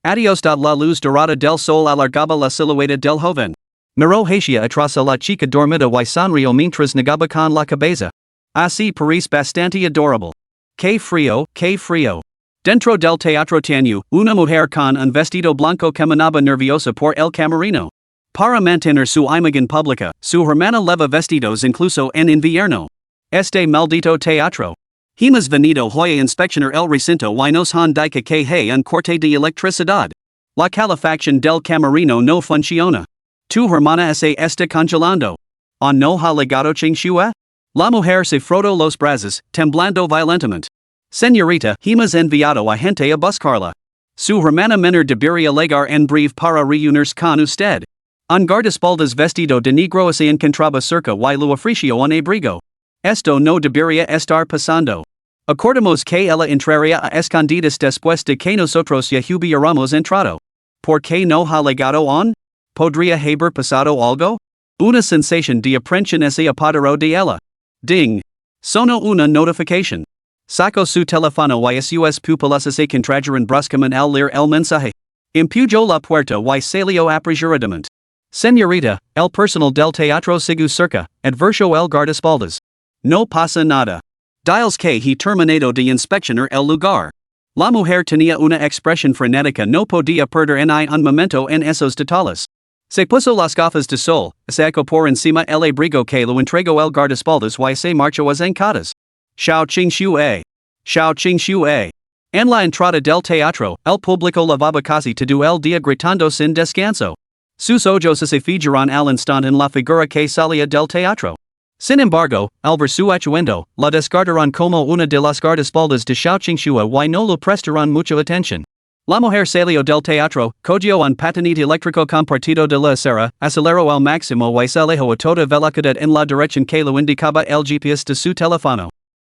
Adiós. La luz dorada del sol alargaba la silueta del joven. Miró hacia atrás a la chica dormida y sonrió mientras negaba con la cabeza. Así parece bastante adorable. Qué frío, qué frío. Dentro del teatro Tianyu, una mujer con un vestido blanco caminaba nerviosa por el camerino. Para mantener su imagen pública, su hermana lleva vestidos incluso en invierno. Este maldito teatro. Hemos venido hoy a inspeccionar el recinto y nos han dicho que hay un corte de electricidad. La calefacción del camerino no funciona. Tu hermana se está congelando. ¿On no ha legado Qingxue? La mujer se frotó los brazos, temblando violentamente. Señorita, hemos enviado a gente a buscarla. Su hermana menor debería llegar en breve para reunirse con usted. Un guardaespaldas vestido de negro se encontraba cerca y lo ofreció un abrigo. Esto no debería estar pasando. Acordamos que ella entraría a escondidas después de que nosotros ya hubiéramos entrado. ¿Por qué no ha legado on? ¿Podría haber pasado algo? Una sensación de aprensión se apoderó de ella. Ding. Sonó una notificación. Sacó su teléfono y sus pupilas se contrajeron bruscamente al leer el mensaje. Empujó la puerta y salió apresuradamente. Señorita, el personal del teatro sigue cerca, advirtió el guardaespaldas. No pasa nada. Diles que he terminado de inspeccionar el lugar. La mujer tenía una expresión frenética, no podía perder ni un momento en esos detalles. Se puso las gafas de sol, sacó por encima el abrigo que lo entregó el guardaespaldas y se marchó a zancadas. Xiao Qingxue. Xiao Qingxue. En la entrada del teatro, el público lavaba casi todo el día gritando sin descanso. Sus ojos se fijaron al instante en la figura que salía del teatro. Sin embargo, al ver su atuendo, la descartaron como una de las guardaespaldas de Xiao Qingxue y no le prestaron mucha atención. La mujer salió del teatro, cogió un patinete eléctrico compartido de la acera, aceleró al máximo y se alejó a toda velocidad en la dirección que lo indicaba el GPS de su teléfono.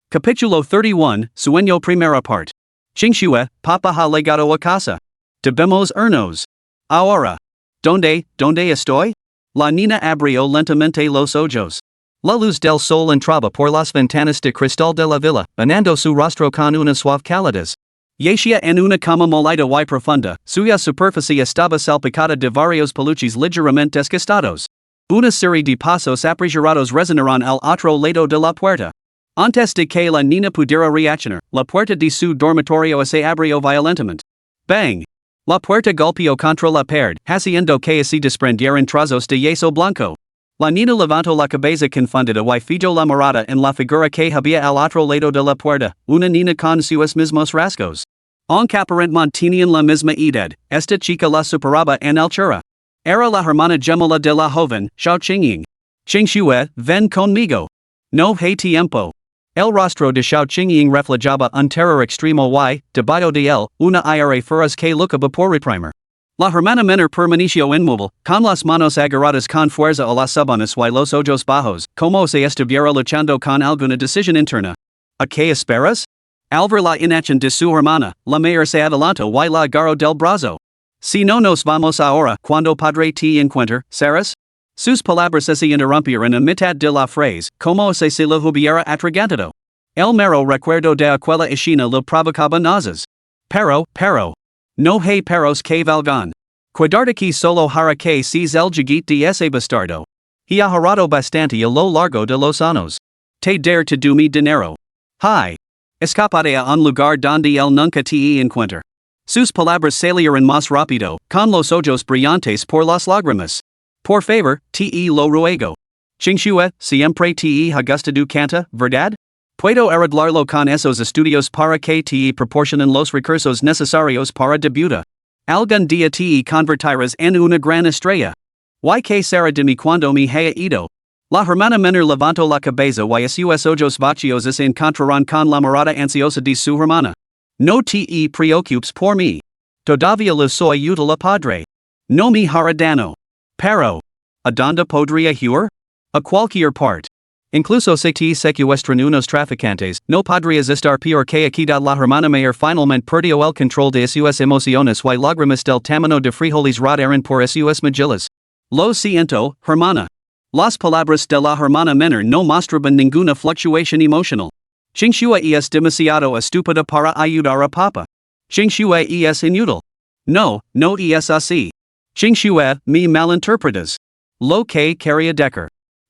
Capítulo 31, Sueño Primera Parte. Qingxue, Papa ha llegado a casa. Debemos irnos. Ahora. ¿Dónde estoy? La niña abrió lentamente los ojos. La luz del sol entraba por las ventanas de cristal de la villa, banando su rostro con una suave calidez. Yacía en una cama molida y profunda, suya superficie estaba salpicada de varios peluches ligeramente desgastados. Una serie de pasos apresurados resonaron al otro lado de la puerta. Antes de que la niña pudiera reaccionar, la puerta de su dormitorio se abrió violentamente. Bang! La puerta golpeó contra la pared, haciendo que se desprendieran trozos de yeso blanco. La niña levantó la cabeza confundida y fijó la mirada en la figura que había al otro lado de la puerta, una niña con sus mismos rasgos. Aunque aparentemente tenían la misma edad, esta chica la superaba en altura. Era la hermana gemela de la joven, Xiao Qingying. Qingxue, ven conmigo. No hay tiempo. El rostro de Xiao Qingying reflejaba un terror extremo y, debajo de él, una ira feroz que lucaba por reprimir. La hermana menor permaneció inmóvil, con las manos agarradas con fuerza a las sábanas y los ojos bajos, como si estuviera luchando con alguna decisión interna. ¿A qué esperas? Al ver la inacción de su hermana, la mayor se adelantó y la agarró del brazo. Si no nos vamos ahora, ¿cuándo podré te encontrar, Saras? Sus palabras se interrumpieron a mitad de la frase, como si se lo hubiera atragantado. El mero recuerdo de aquella escena le provocaba náuseas. Pero, no hay peros que valgan. Cuidar aquí solo para que seas el jiguit de ese bastardo. He ha ahorrado bastante a lo largo de los años. Te dare to do mi dinero. Hi. Escapadea a un lugar donde el nunca te encuentra. Sus palabras salieron más rápido, con los ojos brillantes por las lágrimas. Por favor, te lo ruego. Qingxue, siempre te ha gustado canta, ¿verdad? Puedo arreglarlo con esos estudios para que te proporcionen los recursos necesarios para debutar. Algún día te convertirás en una gran estrella. Y que será de mí cuando me haya ido. La hermana menor levantó la cabeza y sus ojos vacíos se encontraron con la mirada ansiosa de su hermana. No te preocupes por mí. Todavía le soy útil a padre. No me hará daño. Pero, ¿a dónde podría ir? A cualquier parte. Incluso si te secuestran unos traficantes, no podrías estar peor que aquí. La hermana mayor finalmente perdió el control de sus emociones y lágrimas del tamaño de frijoles rodaron por sus mejillas. Lo siento, hermana. Las palabras de la hermana menor no mostraban ninguna fluctuación emocional. Qingxue es demasiado estúpida para ayudar a papá. Qingxue es inútil. No, no es así. Qingxue, me malinterpretas. Lo que quería decir.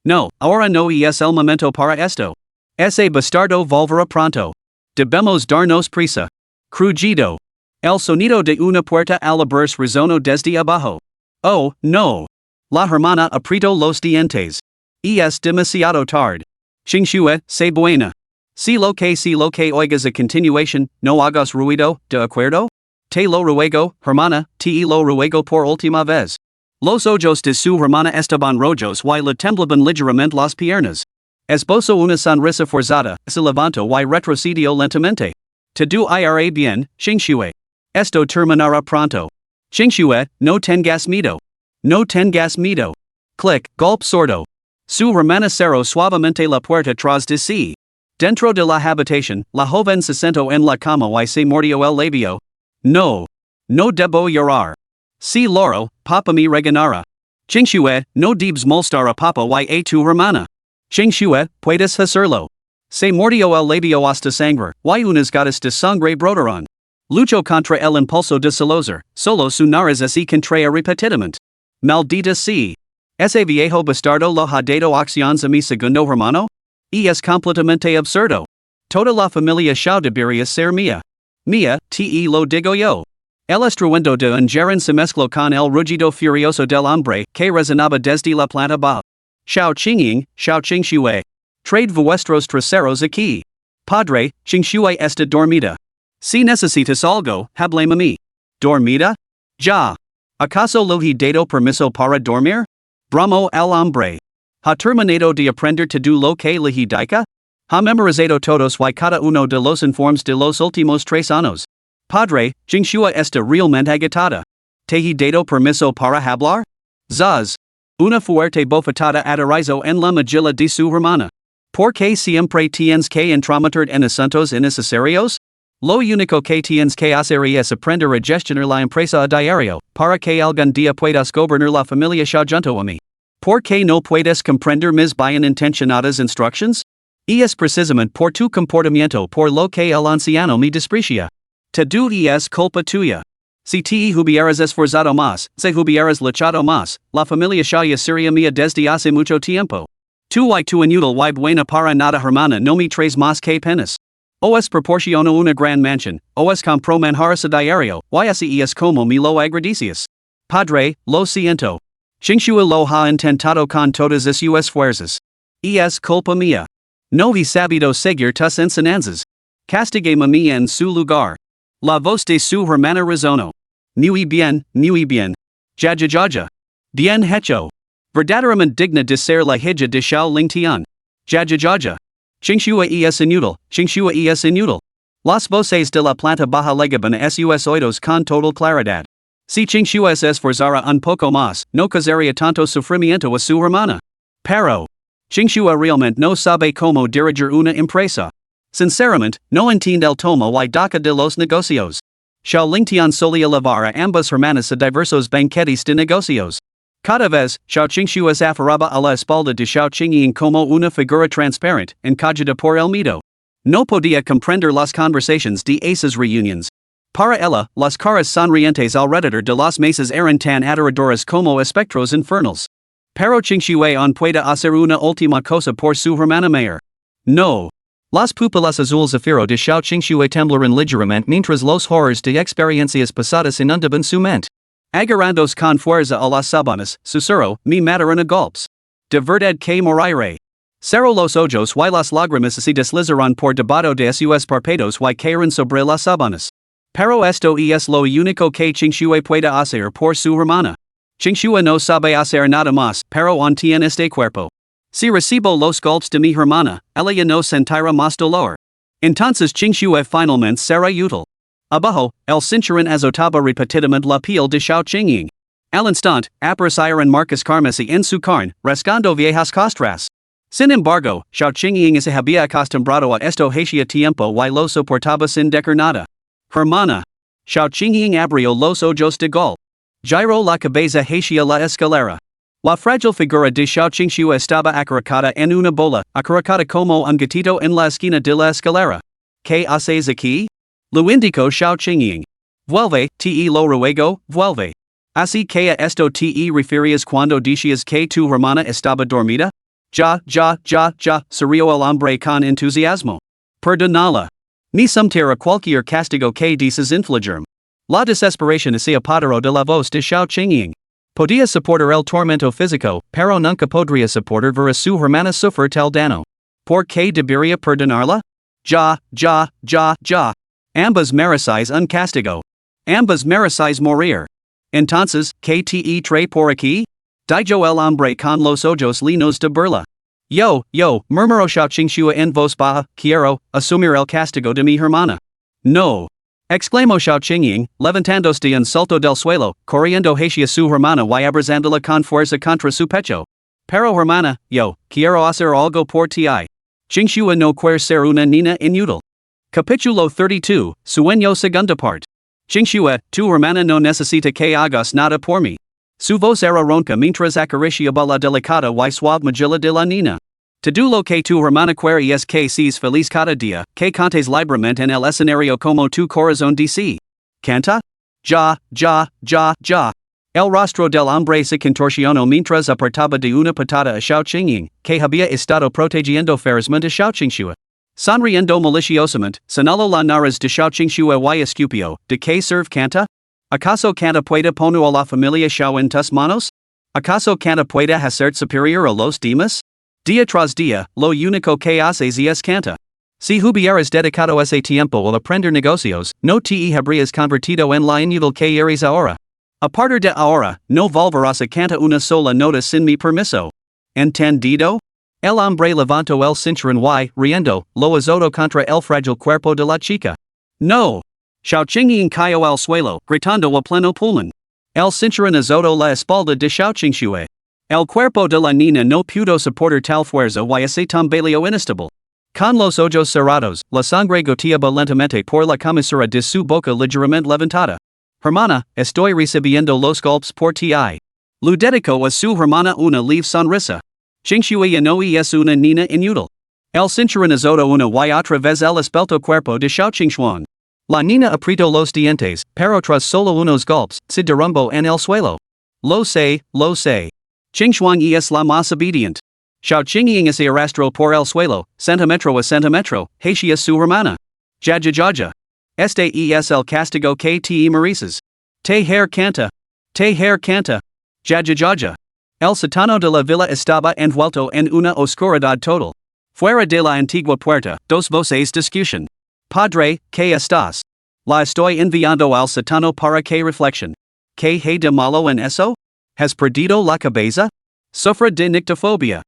No, ahora no es el momento para esto. Ese bastardo volverá pronto. Debemos darnos prisa. Crujido. El sonido de una puerta al abrirse resonó desde abajo. Oh, no. La hermana apretó los dientes. Es demasiado tarde. Qingxue, sé buena. Si lo que oigas a continuación, no hagas ruido, ¿de acuerdo? Te lo ruego, hermana, te lo ruego por última vez. Los ojos de su hermana estaban rojos y le temblaban ligeramente las piernas. Esbozó una sonrisa forzada, se levantó y retrocedió lentamente. Todo irá bien, Qingxue. Esto terminará pronto. Qingxue, no tengas miedo. No tengas miedo. Clic, golpe sordo. Su hermana cerró suavemente la puerta tras de sí. Dentro de la habitación, la joven se sentó en la cama y se mordió el labio. No. No debo llorar. Si Loro, papa me reganará. Qingxue, no debes molestar a papa y a tu hermana. Qingxue, puedes hacerlo. Se mordió el labio hasta sangre, y unas gotas de sangre brotaron. Luchó contra el impulso de solozar, solo su nariz se contraía repetidamente. Maldita sea. Ese viejo bastardo lo ha dado acciones a mi segundo hermano? Es completamente absurdo. Toda la familia Shao debería ser mía. Mía, te lo digo yo. El estruendo de un gerón se mezcló con el rugido furioso del hombre que resonaba desde la planta baja. Shao Qingxue. Traed vuestros traseros aquí. Padre, Qingxue está dormida. Si necesitas algo, háblame a mí. ¿Dormida? Ya. ¿Acaso lo he dado permiso para dormir? Bramó el hombre. ¿Ha terminado de aprender todo lo que le he dicho? ¿Ha memorizado todos y cada uno de los informes de los últimos 3 años? Padre, Qingxue está realmente agitada. ¿Te he dado permiso para hablar? Zaz. Una fuerte bofetada aterrizó en la mejilla de su hermana. ¿Por qué siempre tienes que entrometer en asuntos innecesarios? Lo único que tienes que hacer es aprender a gestionar la empresa a diario, para que algún día puedas gobernar la familia Shao junto a mí. ¿Por qué no puedes comprender mis bien intencionadas instructions? Es precisamente por tu comportamiento por lo que el anciano me desprecia. Todo es culpa tuya. Si te hubieras esforzado más, si hubieras luchado más, la familia Shao ya sería mía desde hace mucho tiempo. Tu y tu inútil y buena para nada hermana no me traes más que penas. Os proporciono una gran mansión, os compro manjares a diario, y así es como me lo agradecias. Padre, lo siento. Qingxue lo ha intentado con todas sus fuerzas. Es culpa mía. No he sabido seguir tus enseñanzas. Castígueme a mí en su lugar. La voz de su hermana resonó. Muy bien. Ya. Bien hecho. Verdaderamente digna de ser la hija de Shao Lingtian. Ya. Qingxue es inútil. Las voces de la planta baja llegaban a sus oídos con total claridad. Si Qingxue se esforzara un poco más, no causaría tanto sufrimiento a su hermana. Pero, Qingxue realmente no sabe cómo dirigir una empresa. Sinceramente, no entiende el tomo y daca de los negocios. Shao Lingtian solía llevar a ambas hermanas a diversos banquetes de negocios. Cada vez, Shao Qingxue aferraba a la espalda de Shao Qingyin como una figura transparente, encogida por el miedo. No podía comprender las conversaciones de esas reuniones. Para ella, las caras sonrientes alrededor de las mesas eran tan aterradoras como espectros infernales. Pero Qingxue aún puede hacer una última cosa por su hermana mayor. No. Las pupilas azules zafiro de xiao qingxue temblaran ligeramente mientras los horrores de experiencias pasadas inundaban su mente. Agarrandos con fuerza a las sábanas, susurro, mi mataron a golpes. De verdad que moriré. Cerro los ojos y las lágrimas se deslizarán por debajo de sus párpados y caerán sobre las sábanas. Pero esto es lo único que qingxue puede hacer por su hermana. Qingxue no sabe hacer nada más, pero aún tiene este cuerpo. Si recibo los golpes de mi hermana, ella no sentirá más dolor. Entonces qingxue finalmente será útil. Abajo, el cinturón azotaba repetidamente la piel de Xiao Qingying. Al instante, aparecieron marcas carmesí en su carne, rasgando viejas costras. Sin embargo, Xiao Qingying se había acostumbrado a esto hacía tiempo y lo soportaba sin decir nada. Hermana. Xiao Qingying abrió los ojos de golpe. Giró la cabeza hacia la escalera. La frágil figura de Xiao Qingxue estaba acaricada en una bola, acaricada como un gatito en la esquina de la escalera. ¿Qué haces aquí? Lo indicó Xiao Qingying. Vuelve, te lo ruego, vuelve. Así que a esto te refieres cuando decías que tu hermana estaba dormida? Ya, sonrió el hombre con entusiasmo. Perdonala. Ni sumtera cualquier castigo que dices infligirme. La desesperación se apoderó de la voz de Xiao Qingying. Podía soportar el tormento físico, pero nunca podría soportar ver a su hermana sufrir tal daño. ¿Por qué debería perdonarla? Ya. Ambas merecéis un castigo. Ambas merecéis morir. Entonces, ¿qué te trae por aquí? Dijo el hombre con los ojos llenos de burla. Yo, murmuró Xiao Qingxue en voz baja, quiero asumir el castigo de mi hermana. No. Exclamó Xiao Qingying, levantándose de un salto del suelo, corriendo hacia su hermana y abrazándola con fuerza contra su pecho. Pero hermana, yo quiero hacer algo por ti. Qingxue no quiere ser una niña inútil. Capítulo 32, Sueño segunda parte. Qingxue, tu hermana no necesita que hagas nada por mí. Su voz era ronca mientras acariciaba la delicada y suave mejilla de la niña. Todo lo que tu hermana quiere es que seas feliz cada día, que cantes libremente en el escenario como tu corazón dice. ¿Canta? Ya. El rostro del hombre se contorsionó mientras apartaba de una patada a Xiao Qingying, que había estado protegiendo ferozmente a Xiao Qingxue. Sonriendo maliciosamente, señaló la nariz de Xiao Qingxue y escupió, ¿de qué sirve canta? ¿Acaso canta puede poner a la familia Xiao en tus manos? ¿Acaso canta puede hacer superior a los demás? Día tras día, lo único que haces es canta. Si hubieras dedicado ese tiempo al aprender negocios, no te habrías convertido en la inútil que eres ahora. A partir de ahora, no volverás a cantar una sola nota sin mi permiso. ¿Entendido? El hombre levantó el cinturón y, riendo, lo azotó contra el frágil cuerpo de la chica. No. Xiao Qingying cayó al suelo, gritando a pleno pulmón. El cinturón azotó la espalda de Xiao Qingxue. El cuerpo de la niña no pudo soportar tal fuerza y se tambaleó inestable. Con los ojos cerrados, la sangre goteaba lentamente por la comisura de su boca ligeramente levantada. Hermana, estoy recibiendo los golpes por ti. Lo dedicó a su hermana una leve sonrisa. Qingxue ya no es una niña inútil. El cinturón azotó una y otra vez el esbelto cuerpo de Xiao Qingxuan. La niña apretó los dientes, pero tras solo unos golpes, se derrumbó en el suelo. Lo sé. Qingxuan es la más obediente. Xiao Qingying se arrastró por el suelo, centímetro a centímetro, hacia su hermana. Ya. Este es el castigo que te mereces. Te hair canta. Ya. El sótano de la villa estaba envuelto en una oscuridad total. Fuera de la antigua puerta, dos voces discusión. Padre, ¿qué estás? La estoy enviando al sótano para que reflexión. ¿Qué hay de malo en eso? ¿Has perdido la cabeza? Sufre de nictofobia.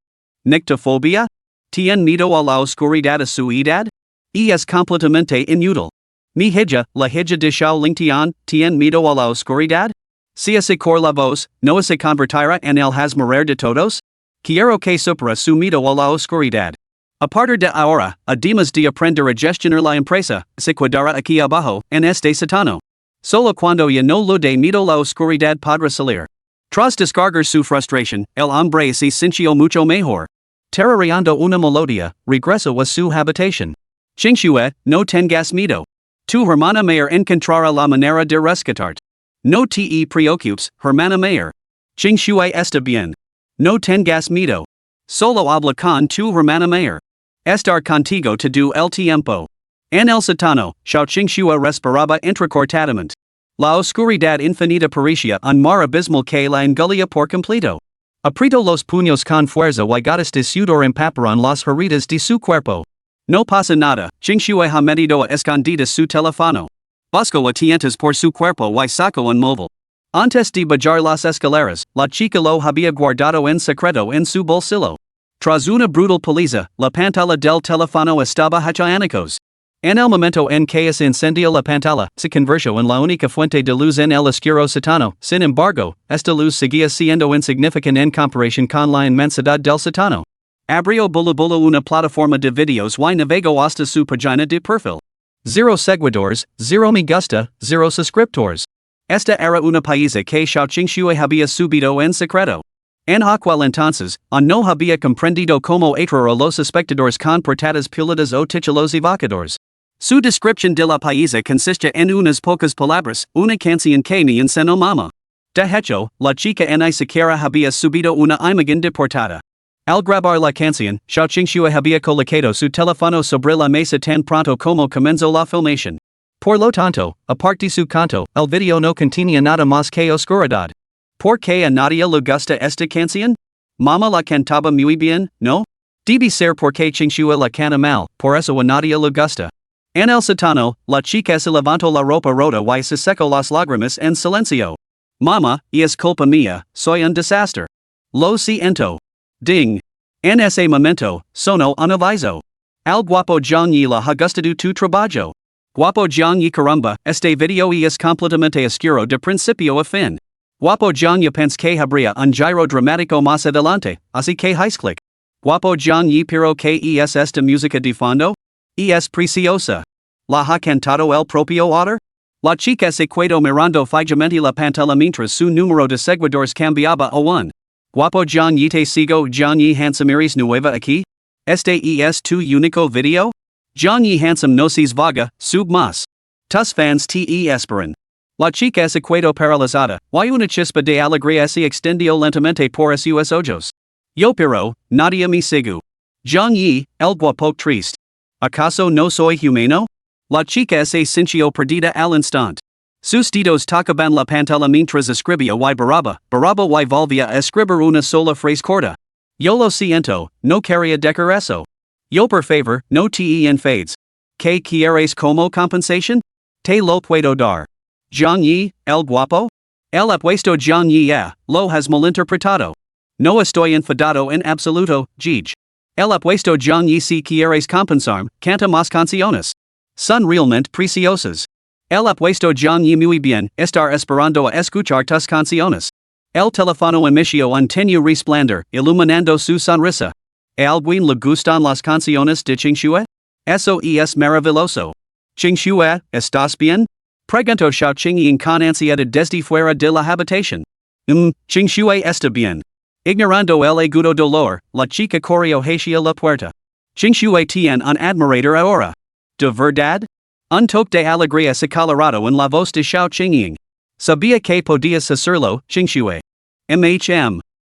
¿Nictofobia? ¿Tien miedo a la oscuridad a su edad? Es completamente inútil. Mi hija, la hija de Xiao Lingtian, ¿tien miedo a la oscuridad? Si se cor la voz, ¿no se convertirá en el hazmorer de todos? Quiero que supera su miedo a la oscuridad. A partir de ahora, además de aprender a gestionar la empresa, se quedará aquí abajo, en este sótano. Solo cuando ya no lo de miedo la oscuridad podrá salir. Tras descargar su frustración, el hombre se sintió mucho mejor. Tarareando una melodía, regresó a su habitación. Qingxue, no tengas miedo. Tu hermana mayor encontrará la manera de rescatarte. No te preocupes, hermana mayor. Qingxue está bien. No tengas miedo. Solo habla con tu hermana mayor. Estar contigo te do el tiempo. En el sótano, Xiaoqingxua respiraba entrecortadamente. La oscuridad infinita parecía un mar abismal que la engulía por completo. Aprieto los puños con fuerza y gotas de sudor empaparon las heridas de su cuerpo. No pasa nada, Qingxue ha metido a escondidas su teléfono. Busco a tientas por su cuerpo y saco un móvil. Antes de bajar las escaleras, la chica lo había guardado en secreto en su bolsillo. Tras una brutal paliza, la pantalla del teléfono estaba hecha añicos. En el momento en que se encendió la pantalla, se convirtió en la única fuente de luz en el oscuro sótano. Sin embargo, esta luz seguía siendo insignificante en comparación con la inmensidad del sótano. Abrió bulabula una plataforma de videos y navegó hasta su página de perfil. 0 seguidores, 0 me gusta, 0 suscriptores. Esta era una paisa que Xiaoqingxue había subido en secreto. En aquel entonces, no había comprendido cómo atraer a los espectadores con portadas pulidas o títulos evocadores. Su descripción de la paisa consiste en unas pocas palabras, una canción que ni enseñó mama. De hecho, la chica ni siquiera había subido una imagen de portada. Al grabar la canción, Xiaoqingxue había colocado su teléfono sobre la mesa tan pronto como comenzó la filmación. Por lo tanto, aparte de su canto, el video no contenía nada más que oscuridad. ¿Por qué a nadie le gusta esta canción? Mama la cantaba muy bien, ¿no? Debe ser porque Qingxue la canta mal, por eso a nadie le gusta. En el sótano, la chica se levantó la ropa rota y se secó las lágrimas en silencio. Mama, y es culpa mía, soy un desastre. Lo siento. Ding. En ese momento, sonó un aviso. Al guapo Jiang Yi la ha gustado tu trabajo. Guapo Jiang Yi caramba, este video es completamente oscuro de principio a fin. Guapo Jiang Yi pense que habría un giro dramático más adelante, así que haz clic. Guapo Jiang Yi pero que es esta música de fondo? Es preciosa. ¿La ha cantado el propio autor? La chica se quedó mirando fijamente la pantalla mientras su número de seguidores cambiaba a 1. Guapo Jiang Yi te sigo Jiang Yi handsome eres nueva aquí? Este es tu único video? Jiang Yi handsome no seas vaga, sub más. Tus fans te esperan. La chica se quedó paralizada, y una chispa de alegría se extendió lentamente por sus ojos. Yo pero, nadie me sigue. Jiang Yi, el guapo triste. ¿Acaso no soy humano? La chica se sintió perdida al instante. Sus dedos tocaban la pantalla mientras escribía y baraba y volvía a escribir una sola frase corta. Yo lo siento, no quería decir eso. Yo por favor, no te enfades. ¿Qué quieres como compensación? Te lo puedo dar. Jiang Yi, el guapo? El apuesto Jiang Yi lo has malinterpretado. No estoy enfadado en absoluto, Gij. El apuesto Jiang Yi si quieres compensarme, canta más canciones. Son realmente preciosas. El apuesto Jiang Yi muy bien, estar esperando a escuchar tus canciones. El teléfono emitió un tenue resplandor, iluminando su sonrisa. ¿A alguien le gustan las canciones de Qingxue? Eso es maravilloso. Qingxue, ¿estás bien? Preguntó Xiaoqingyin con ansiedad desde fuera de la habitación. Qingxue está bien. Ignorando el agudo dolor, la chica corrió hacia la puerta. Qingxue tiene un admirador ahora. ¿De verdad? Un toque de alegría se colorado en la voz de Xiaoqingyin. Sabía que podías hacerlo, Qingxue.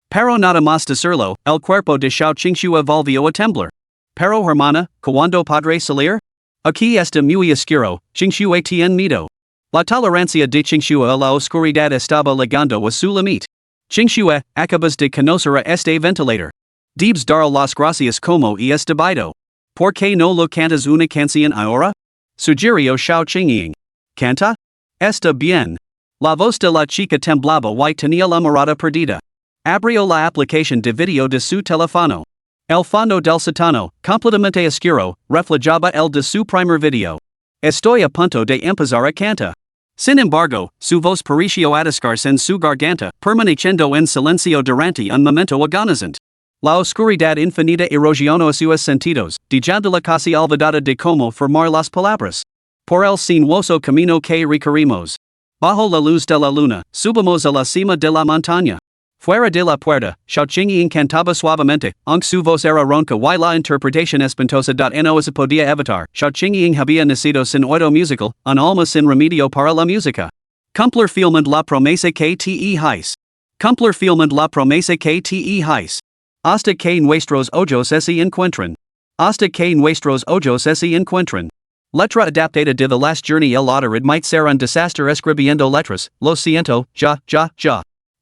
Pero nada más decirlo, el cuerpo de Xiaoqingxue volvió a temblar. Pero hermana, ¿cuándo podré salir? Aquí está muy oscuro, Qingxue tiene miedo. La tolerancia de Qingxue a la oscuridad estaba llegando a su límite. Qingxue, acabas de conocer a este ventilador. Debes dar las gracias como es debido. ¿Por qué no lo cantas una canción ahora? Sugirió Xiaoqingyin. ¿Canta? Está bien. La voz de la chica temblaba y tenía la mirada perdida. Abrió la aplicación de video de su teléfono. El fondo del sótano, completamente oscuro, reflejaba el de su primer video. Estoy a punto de empezar a cantar. Sin embargo, su voz pareció atascarse en su garganta, permaneciendo en silencio durante un momento agonizante. La oscuridad infinita erosionó a sus sentidos, dejándola casi olvidada de cómo formar las palabras. Por el sinuoso camino que recorrimos. Bajo la luz de la luna, subimos a la cima de la montaña. Fuera de la puerta, Xiaoqingyin cantaba suavemente, aunque su voz era ronca y la interpretación espantosa no se podía evitar. Xiaoqingyin había nacido sin oído musical, un alma sin remedio para la música. Cumplir fielmente la promesa que te hice. Cumplir fielmente la promesa que te hice. Hasta que nuestros ojos se encuentren. Hasta que nuestros ojos se encuentran. Letra adaptada de the last journey el autor admite ser un desastre escribiendo letras, lo siento, ya.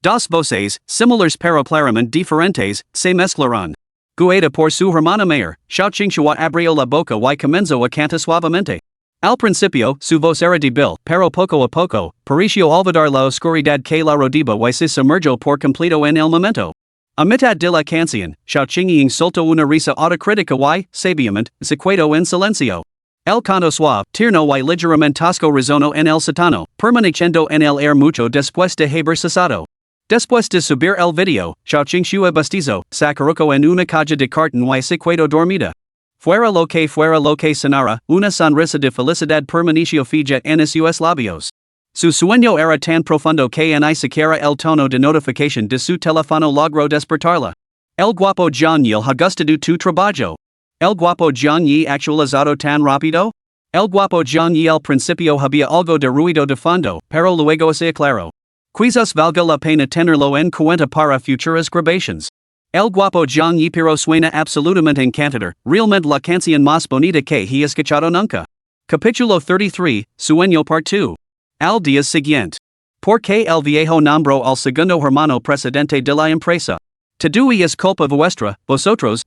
Dos voces, similares pero claramente diferentes, se mezclaron. Guiada por su hermana mayor, Xiao Qingxua abrió la boca y comenzó a cantar suavemente. Al principio, su voz era débil, pero poco a poco, pareció olvidar la oscuridad que la rodeaba y se sumergió por completo en el momento. A mitad de la canción, Xiao Qingying soltó una risa autocrítica y, sabiamente, se quedó en silencio. El canto suave, tierno y ligeramente tosco resonó en el sótano, permaneciendo en el air mucho después de haber cesado. Después de subir el video, Xiao Qingxua bostezó, sacaruco en una caja de cartón y se quedó dormida. Fuera lo que sonara, una sonrisa de felicidad permaneció fija en sus labios. Su sueño era tan profundo que ni siquiera el tono de notificación de su teléfono logró despertarla. El guapo John y el gustado tu trabajo. El guapo John y actualizado tan rápido. El guapo John y al principio había algo de ruido de fondo, pero luego se aclaró. Quizás valga la pena tenerlo en cuenta para futuras grabaciones. El guapo John y pero suena absolutamente encantador, realmente la canción más bonita que he escuchado nunca. Capítulo 33, Sueño Part 2. Al día siguiente. Porque el viejo nombró al segundo hermano presidente de la empresa. Todo es culpa vuestra, vosotros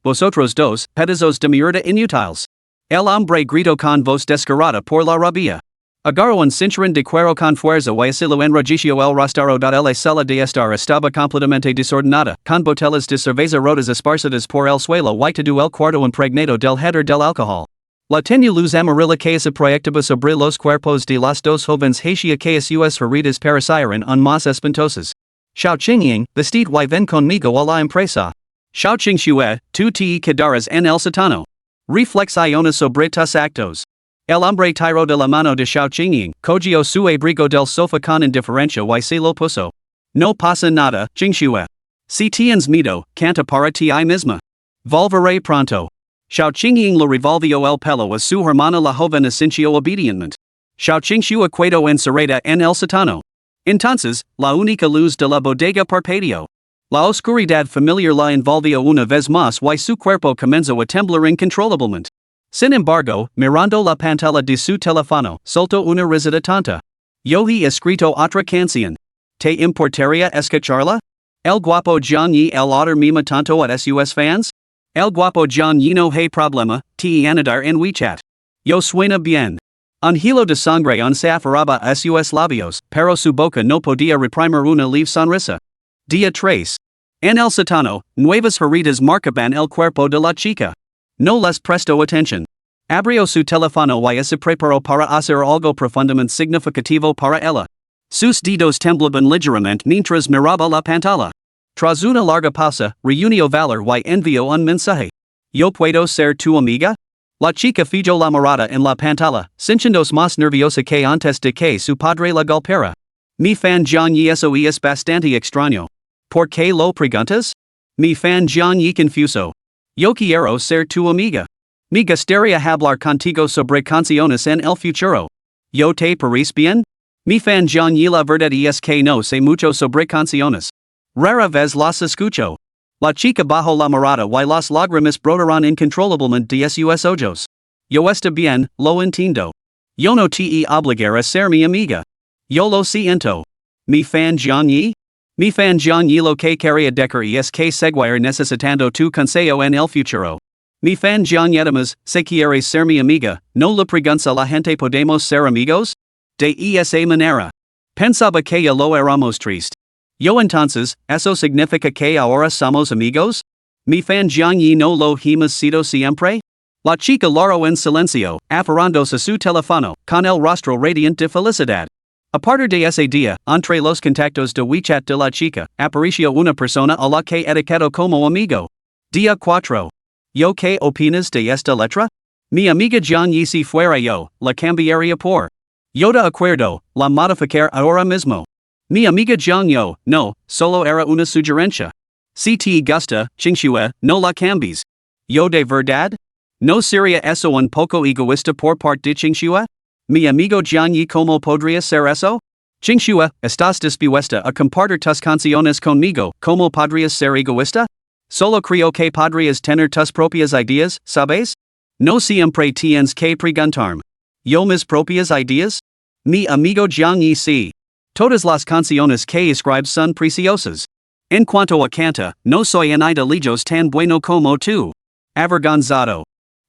dos, pedazos de mierda inútiles. El hombre gritó con voz descarada por la rabia. Agarró un cinturón de cuero con fuerza y así lo enrojeció el rostro. La sala de estar estaba completamente desordenada, con botellas de cerveza rotas esparcidas por el suelo y todo el cuarto impregnado del hedor del alcohol. La tenue luz amarilla que se proyectaba sobre los cuerpos de las dos jóvenes hacía que sus heridas parecieran aún más espantosas. Xiao Qingying, vestid y ven conmigo a la empresa. Xiao Qingxua, tú te quedarás en el sótano. Reflexiones sobre tus actos. El hombre tiró de la mano de Xiao Qingying, cogió su abrigo del sofá con indiferencia y se lo puso. No pasa nada, Qingxua. Si tienes miedo, canta para ti misma. Volveré pronto. Xiao Qingying le revolvió el pelo a su hermana la joven asintió obedientemente. Xiao Qingxua quedó encerrada en el sótano. Entonces, la única luz de la bodega parpadeó. La oscuridad familiar la envolvió una vez más y su cuerpo comenzó a temblar incontrolablemente. Sin embargo, mirando la pantalla de su teléfono, soltó una risita tonta. Yo he escrito otra canción. ¿Te importaría escucharla? El guapo John y el autor mima tanto a sus fans? El guapo John y no hay problema, te anidar en WeChat. Yo suena bien. Un hilo de sangre se aferraba a sus labios, pero su boca no podía reprimir una leve sonrisa. Día 3. En el sótano, nuevas heridas marcaban el cuerpo de la chica. No les prestó atención. Abrió su teléfono y se preparó para hacer algo profundamente significativo para ella. Sus dedos temblaban ligeramente mientras miraba la pantalla. Tras una larga pausa, reunió valor y envió un mensaje. ¿Yo puedo ser tu amiga? La chica fijó la mirada en la pantalla, sintiéndose más nerviosa que antes de que su padre la golpeara. Mi fan John y eso es bastante extraño. ¿Por qué lo preguntas? Mi fan John y confuso. Yo quiero ser tu amiga. Me gustaría hablar contigo sobre canciones en el futuro. ¿Yo te parece bien? Mi fan John y la verdad es que no sé mucho sobre canciones. Rara vez las escucho. La chica bajó la mirada y las lágrimas brotaron incontrolablemente de sus ojos. Yo está bien, lo entiendo. Yo no te obligar a ser mi amiga. Yo lo siento. Mi fan John y? Mi fan John y lo que quería decir es que seguir necesitando tu consejo en el futuro. Mi fan John y además, si quieres ser mi amiga, ¿no le preguntas a la gente podemos ser amigos? De esa manera. Pensaba que ya lo éramos triste. Yo entonces, ¿eso significa que ahora somos amigos? Mi fan John y no lo hemos sido siempre? La chica lloró en silencio, aferrándose a su teléfono, con el rostro radiante de felicidad. A partir de ese día, entre los contactos de WeChat de la chica, apareció una persona a la que etiquetó como amigo. Día 4. ¿Yo qué opinas de esta letra? Mi amiga John y si fuera yo, la cambiaría por. Yo de acuerdo, la modificar ahora mismo. Mi amiga John yo, no, solo era una sugerencia. Si te gusta, Qingxua, no la cambies. Yo de verdad? ¿No sería eso un poco egoísta por parte de Qingxua? Mi amigo John y cómo podría ser eso? Qingxua, ¿estás dispuesta a compartir tus canciones conmigo? ¿Cómo podrías ser egoísta? Solo creo que podrías tener tus propias ideas, ¿sabes? No siempre tienes que preguntarme. Yo mis propias ideas? Mi amigo Jiang Yi si. Todas las canciones que escribes son preciosas. En cuanto a canta, no soy en idolillos tan bueno como tú. Avergonzado.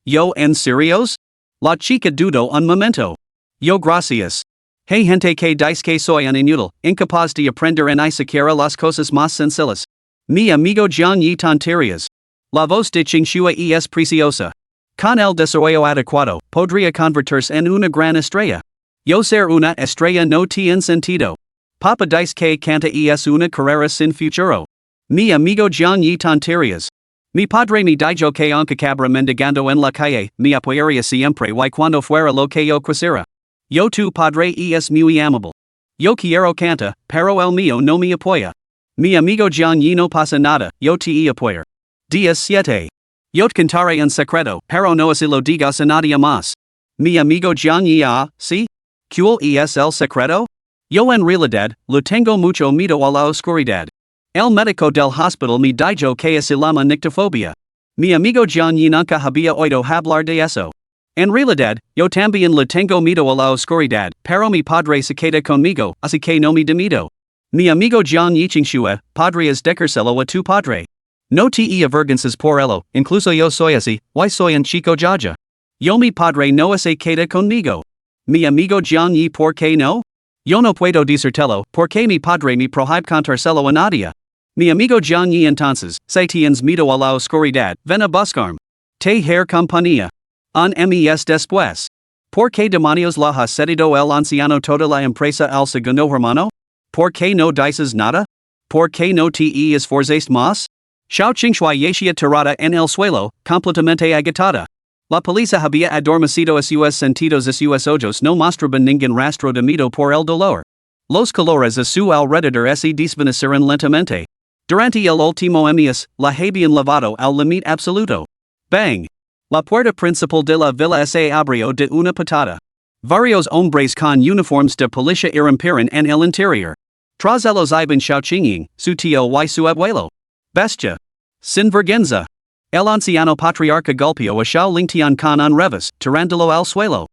Yo en serios? La chica dudó un momento. Yo gracias. Hey gente que dice que soy un inútil, incapaz de aprender en ni siquiera las cosas más sencillas. Mi amigo Jiang Yi tonterías. La voz de Qingxua es preciosa. Con el desarrollo adecuado, podría convertirse en una gran estrella. Yo ser una estrella no tiene sentido. Papa dice que canta es una carrera sin futuro. Mi amigo Jiang Yi tonterías. Mi padre me dijo que aunque cabra mendigando en la calle, me apoyaría siempre y cuando fuera lo que yo quisiera. Yo tu padre es muy amable. Yo quiero canta, pero el mío no me apoya. Mi amigo Jiang Yi no pasa nada, yo te apoyar. 17. Yo te cantaré en secreto, pero no así lo digas a nadie más. Mi amigo Jiang Yi ¿sí? ¿Cuál es el secreto? Yo en realidad, lo tengo mucho miedo a la oscuridad. El médico del hospital me dijo que se llama nictofobia. Mi amigo Jiang Yi nunca había oído hablar de eso. En realidad, yo también le tengo miedo a la oscuridad, pero mi padre se queda conmigo, así que no me da miedo. Mi amigo Jiang Yi Qingxua, podrías decírselo a tu padre. No te avergonces por ello, incluso yo soy así, y soy un chico jaja. Yo mi padre no se queda conmigo. Mi amigo Jiang Yi, ¿por qué no? Yo no puedo decírtelo, porque mi padre me prohíbe contárselo a nadie. Mi amigo Jiang Yi entonces, si tienes miedo a la oscuridad, ven a buscarme. Te haré compañía. Un mes después. ¿Por qué demonios la ha cedido el anciano toda la empresa al segundo hermano? ¿Por qué no dices nada? ¿Por qué no te esforzaste más? Xiao Qingxua yacía tirada en el suelo, completamente agitada. La policía había adormecido a sus sentidos y sus ojos no mostraban ningún rastro de miedo por el dolor. Los colores a su alrededor se desvanecieron lentamente. Durante el último mes, la habían lavado al límite absoluto. Bang! La puerta principal de la villa se abrió de una patada. Varios hombres con uniformes de policía irrumpieron en el interior. Tras ellos iban Xiao Qingying, su tío y su abuelo. Bestia. Sin vergüenza. El anciano patriarca golpeó a Xiao Lingtian con un revés, tirándolo al suelo.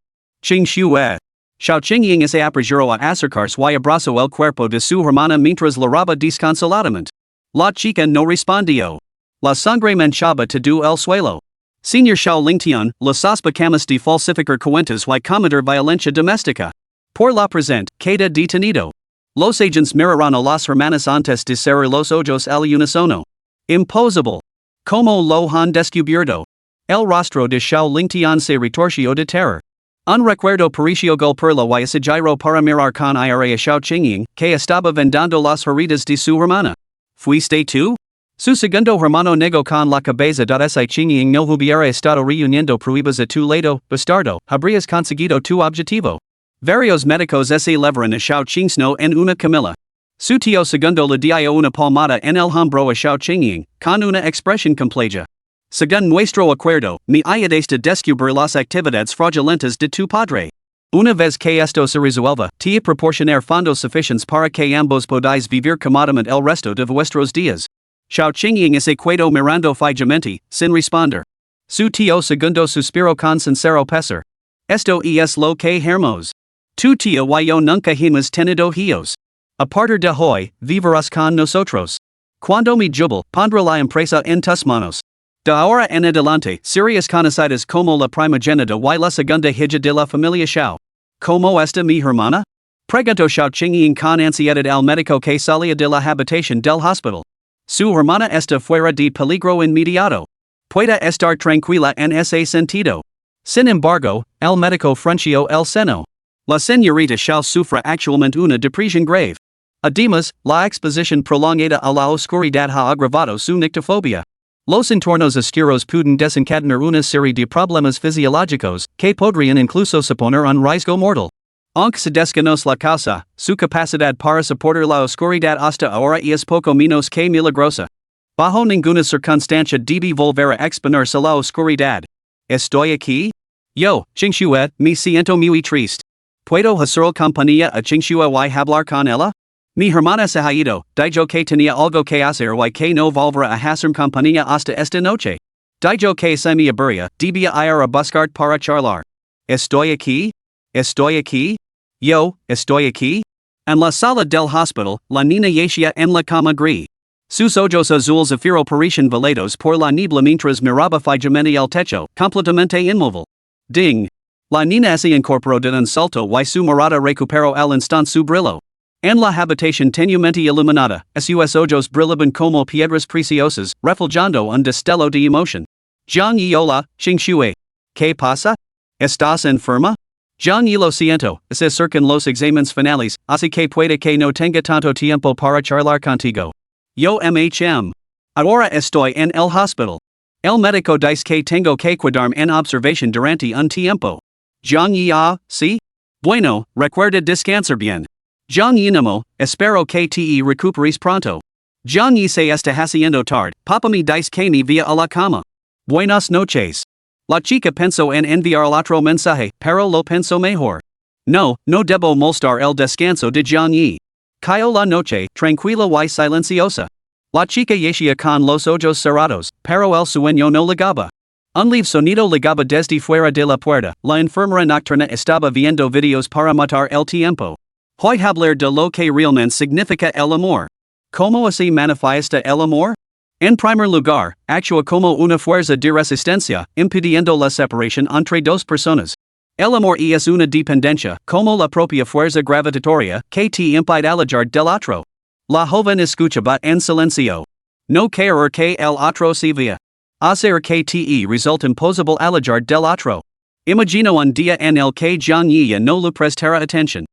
Qingxue. Xiao Qingying se apresuró a acercarse y abrazó el cuerpo de su hermana mientras lloraba desconsoladamente. La chica no respondió. La sangre manchaba todo el suelo. Señor Xiao Lingtian, los sospechamos de falsificar cuentas y cometer violencia doméstica. Por la presente, queda detenido. Los agents miraron a las hermanas antes de cerrar los ojos al unísono. Imposible. Como lo han descubierto. El rostro de Xiao Lingtian se retorció de terror. Un recuerdo pareció golpearlo y se giró para mirar con ira a Xiao Qingying, que estaba vendando las heridas de su hermana. ¿Fuiste tú? Su segundo hermano negó con la cabeza. Si Qingying no hubiera estado reuniendo pruebas a tu lado, bastardo, habrías conseguido tu objetivo. Varios médicos se levaron a Xiao Qingxno en una camilla. Su tío segundo le dio una palmada en el hombro a Xiao Qingying, con una expresión compleja. Según nuestro acuerdo, me ayudaste de descubrir las actividades fraudulentas de tu padre. Una vez que esto se resuelva, te proporcionar fondos suficientes para que ambos podáis vivir cómodamente el resto de vuestros días. Xiao Qingying se quedó mirando fijamente, sin responder. Su tío segundo suspiró con sincero pesar. Esto es lo que hermos. Tu tío y yo nunca hemos tenido hijos. A partir de hoy, vivirás con nosotros. Cuando me jubile, pondré la empresa en tus manos. De ahora en adelante, serías conocidas como la primogénita y la segunda hija de la familia Xiao. ¿Cómo está mi hermana? Preguntó Xiao Qingying con ansiedad al médico que salía de la habitación del hospital. Su hermana está fuera de peligro inmediato. Puede estar tranquila en ese sentido. Sin embargo, el médico frunció el seno. La señorita Xiao sufre actualmente una depresión grave. Además, la exposición prolongada a la oscuridad ha agravado su nictofobia. Los entornos oscuros pueden desencadenar una serie de problemas fisiológicos, que podrían incluso suponer un riesgo mortal. Aunque se desconoce la causa, su capacidad para soportar la oscuridad hasta ahora es poco menos que milagrosa. Bajo ninguna circunstancia debe volver a exponerse a la oscuridad. ¿Estoy aquí? Yo, Qingxue, me siento muy triste. ¿Puedo hacer compañía a Qingxue y hablar con ella? Mi hermana se ha ido, dijo que tenía algo que hacer y que no volverá a hacer compañía hasta esta noche. Dijo que se me aburría, debía ir a buscar para charlar. Estoy aquí? Estoy aquí? Yo, estoy aquí? En la sala del hospital, la niña yacía en la cama gris. Sus ojos azules zafiro parecían velados por la niebla mientras miraba fijamente el techo, completamente inmóvil. Ding! La niña se incorporó de un salto y su mirada recuperó al instante su brillo. En la habitación tenuemente iluminada, sus ojos brillaban como piedras preciosas, reflejando un destello de emoción. Zhang Yi hola, Xing Shui. ¿Qué pasa? ¿Estás enferma? Zhang Yi lo siento, se acercan los exámenes finales, así que puede que no tenga tanto tiempo para charlar contigo. Yo ahora estoy en el hospital. El médico dice que tengo que quedarme en observación durante un tiempo. Zhang Yi sí? Bueno, recuerda descansar bien. Zhang Yi namo, espero que te recuperes pronto. Zhang Yi se está haciendo tarde, papa me dice que me vaya a la cama. Buenas noches. La chica pensó en enviar el otro mensaje, pero lo pensó mejor. No debo molestar el descanso de Zhang Yi. Cayó la noche, tranquila y silenciosa. La chica yacía con los ojos cerrados, pero el sueño no llegaba. Un leve sonido llegaba desde fuera de la puerta, la enfermera nocturna estaba viendo videos para matar el tiempo. Hoy hablar de lo que realmente significa el amor. ¿Cómo así manifiesta el amor? En primer lugar, actúa como una fuerza de resistencia, impidiendo la separación entre dos personas. El amor es una dependencia, como la propia fuerza gravitatoria, que te impide alejar del otro. La joven escuchaba en silencio. No querer que el otro se vea. Hacer que te resulte imposible alejar del otro. Imagino un día en el que Zhang Yi no le prestara atención.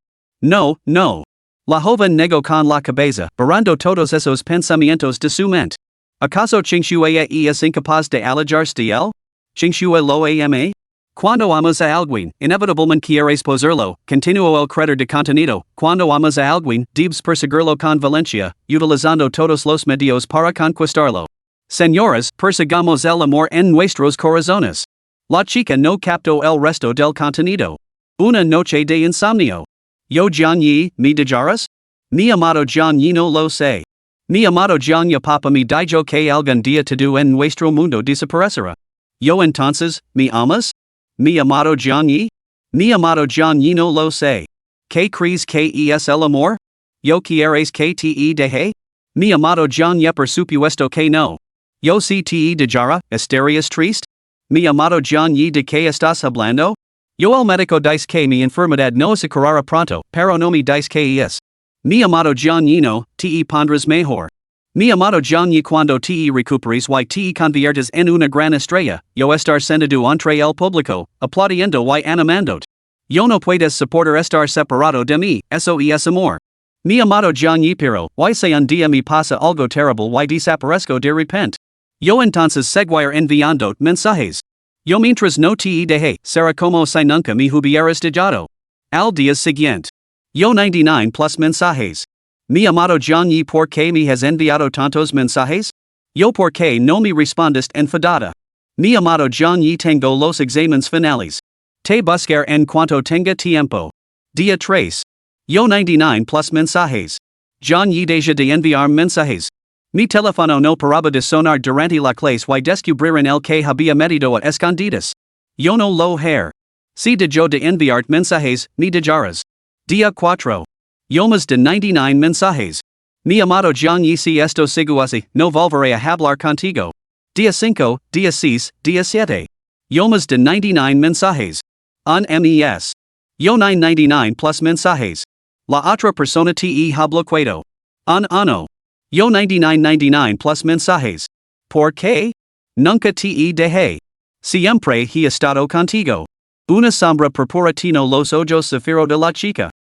No. La joven negó con la cabeza, borrando todos esos pensamientos de su mente. ¿Acaso Qingshui es incapaz de alejarse de él? ¿Qingshui lo ama? Cuando amas a alguien, inevitablemente quieres poseerlo, continuó el creador de contenido. Cuando amas a alguien, debes perseguirlo con violencia, utilizando todos los medios para conquistarlo. Señoras, persigamos el amor en nuestros corazones. La chica no captó el resto del contenido. Una noche de insomnio. Yo Zhang Yi, ¿me dejarás? Mi amado Zhang Yi no lo sé. Mi amado Zhang Yi papa me dijo que algún día todo en nuestro mundo desaparecerá. Yo entonces, ¿me amas? Mi amado Zhang Yi? Mi amado Zhang Yi no lo sé. ¿Qué crees que es el amor? Yo quieres que te deje? Mi amado Zhang Yi por supuesto que no. Yo si te dejara, ¿estarías triste? Mi amado Zhang Yi de qué estás hablando? Yo el médico dice que mi enfermedad no se curará pronto, pero no me dice que es. Mi amado Zhang Yi no, te pondrás mejor. Mi amado Zhang Yi cuando te recuperes y te conviertes en una gran estrella, yo estar sentado entre el público, aplaudiendo y animándote. Yo no puedes soportar estar separado de mí, eso es amor. Mi amado Zhang Yi pero, y si un día me pasa algo terrible y desaparezco de repente. Yo entonces seguir enviando mensajes. Yo mientras no te deje, será como si nunca me hubieras dejado. Al día siguiente. Yo 99 plus mensajes. Mi amado Zhang Yi, ¿por qué me has enviado tantos mensajes? Yo, ¿por qué no me respondes enfadada? Mi amado Zhang Yi, tengo los exámenes finales. Te buscar en cuanto tenga tiempo. Día 3. Yo 99 plus mensajes. Zhang Yi deja de enviar mensajes. Mi teléfono no paraba de sonar durante la clase y descubrieron el que había metido a escondidas. Yo no lo haré. Si dejó de enviar mensajes, me dejarás. Día 4. Yo más de 99 mensajes. Mi amado Zhang Yi, si esto sigue así, no volveré a hablar contigo. Día 5, día 6, día 7. Yo más de 99 mensajes. Un mes. Yo 99 plus mensajes. La otra persona te ha bloqueado. Un ano. Yo 99 plus mensajes. ¿Por qué? Nunca te dejé. Siempre he estado contigo. Una sombra purpura tino los ojos zafiro de la chica.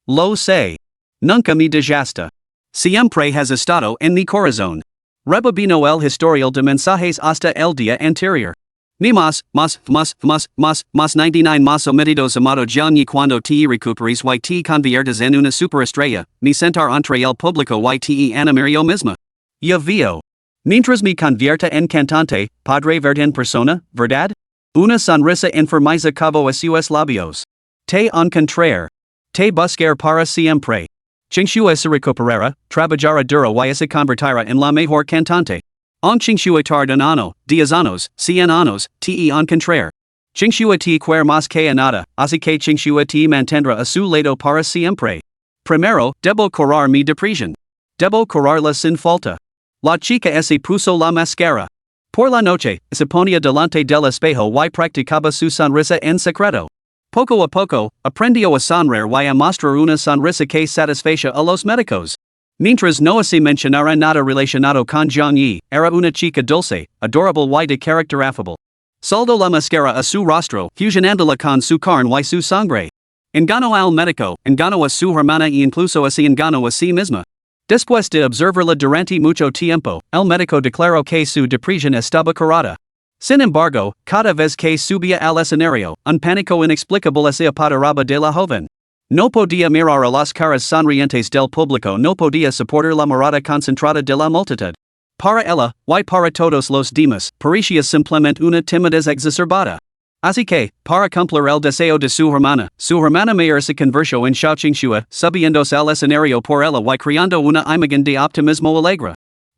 Lo sé. Nunca me dejaste. Siempre has estado en mi corazón. Rebobino el historial de mensajes hasta el día anterior. Ni más 99 más omitidos amado Zhang Yi cuando te recuperes y te conviertes en una superestrella, me sentar entre el público y te animar yo misma. Ya veo. Mientras me convierta en cantante, podré verte en persona, ¿verdad? Una sonrisa enfermiza cavo a sus labios. Te encontrar. Te buscar para siempre. Chingshua se recuperara, trabajara dura y se convertira en la mejor cantante. En Chingshua tard ano, 10 años, 100 años, te encontrar. Chingshua te quer más que nada, así que Chingshua te mantendrá a su lado para siempre. Primero, debo curar mi depresión. Debo curarla sin falta. La chica se puso la máscara. Por la noche, se ponía delante del espejo y practicaba su sonrisa en secreto. Poco a poco, aprendió a sonreír y a mostrar una sonrisa que satisface a los médicos. Mientras no se mencionara nada relacionado con Zhang Yi, era una chica dulce, adorable y de carácter affable. Soldó la máscara a su rostro, fusionándola con su carne y su sangre. Engañó al médico, engañó a su hermana y incluso se engañó a sí misma. Después de observarla durante mucho tiempo, el médico declaró que su depresión estaba curada. Sin embargo, cada vez que subía al escenario, un pánico inexplicable se apoderaba de la joven. No podía mirar a las caras sonrientes del público, no podía soportar la mirada concentrada de la multitud. Para ella, y para todos los demás, parecía simplemente una timidez exacerbada. Así que, para cumplir el deseo de su hermana mayor se convirtió en Xiao Qingxue, subiéndose al escenario por ella y creando una imagen de optimismo alegre.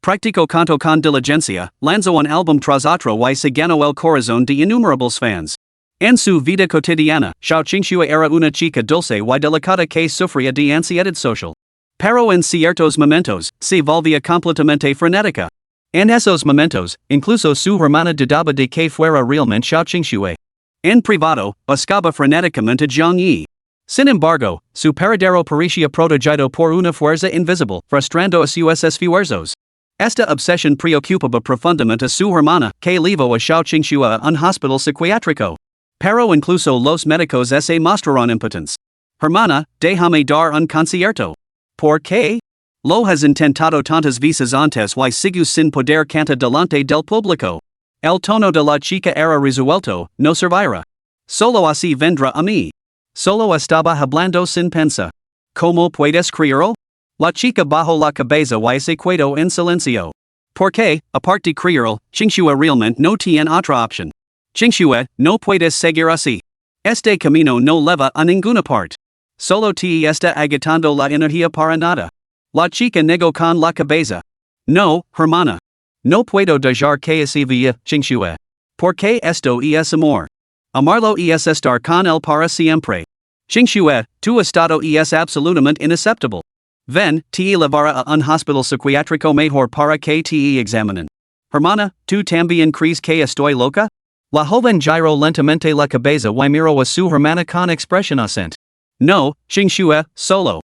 Practicó canto con diligencia, lanzó un álbum tras otro y se ganó el corazón de innumerables fans. En su vida cotidiana, Xiao Qingxue era una chica dulce y delicada que sufría de ansiedad social. Pero en ciertos momentos, se volvía completamente frenética. En esos momentos, incluso su hermana dudaba de que fuera realmente Xiao Qingxue. En privado, buscaba frenéticamente a Zhang Yi. Sin embargo, su paradero parecía protegido por una fuerza invisible, frustrando a sus esfuerzos. Esta obsesión preocupaba profundamente a su hermana, que llevó a Xiao Qingxue a un hospital psiquiátrico. Pero incluso los médicos se mostraron impotentes. Hermana, déjame dar un concierto. ¿Por qué? Lo has intentado tantas veces antes y sigues sin poder cantar delante del público. El tono de la chica era resuelto, no servirá. Solo así vendrá a mí. Solo estaba hablando sin pensar. ¿Cómo puedes creerlo? La chica bajó la cabeza y se quedó en silencio. Porque, aparte de creerlo, Qingxue realmente no tiene otra opción. Qingxue, no puedes seguir así. Este camino no lleva a ninguna parte. Solo te está agitando la energía para nada. La chica negó con la cabeza. No, hermana. No puedo dejar que se vaya, Qingxue. Porque esto es amor. Amarlo es estar con él para siempre. Qingxue, tu estado es absolutamente inaceptable. Ven, te llevaré a un hospital psiquiátrico mejor para que te examinen. Hermana, ¿tú también crees que estoy loca? La joven giró lentamente la cabeza y miró a su hermana con expresión ausente. No, Qingxue, solo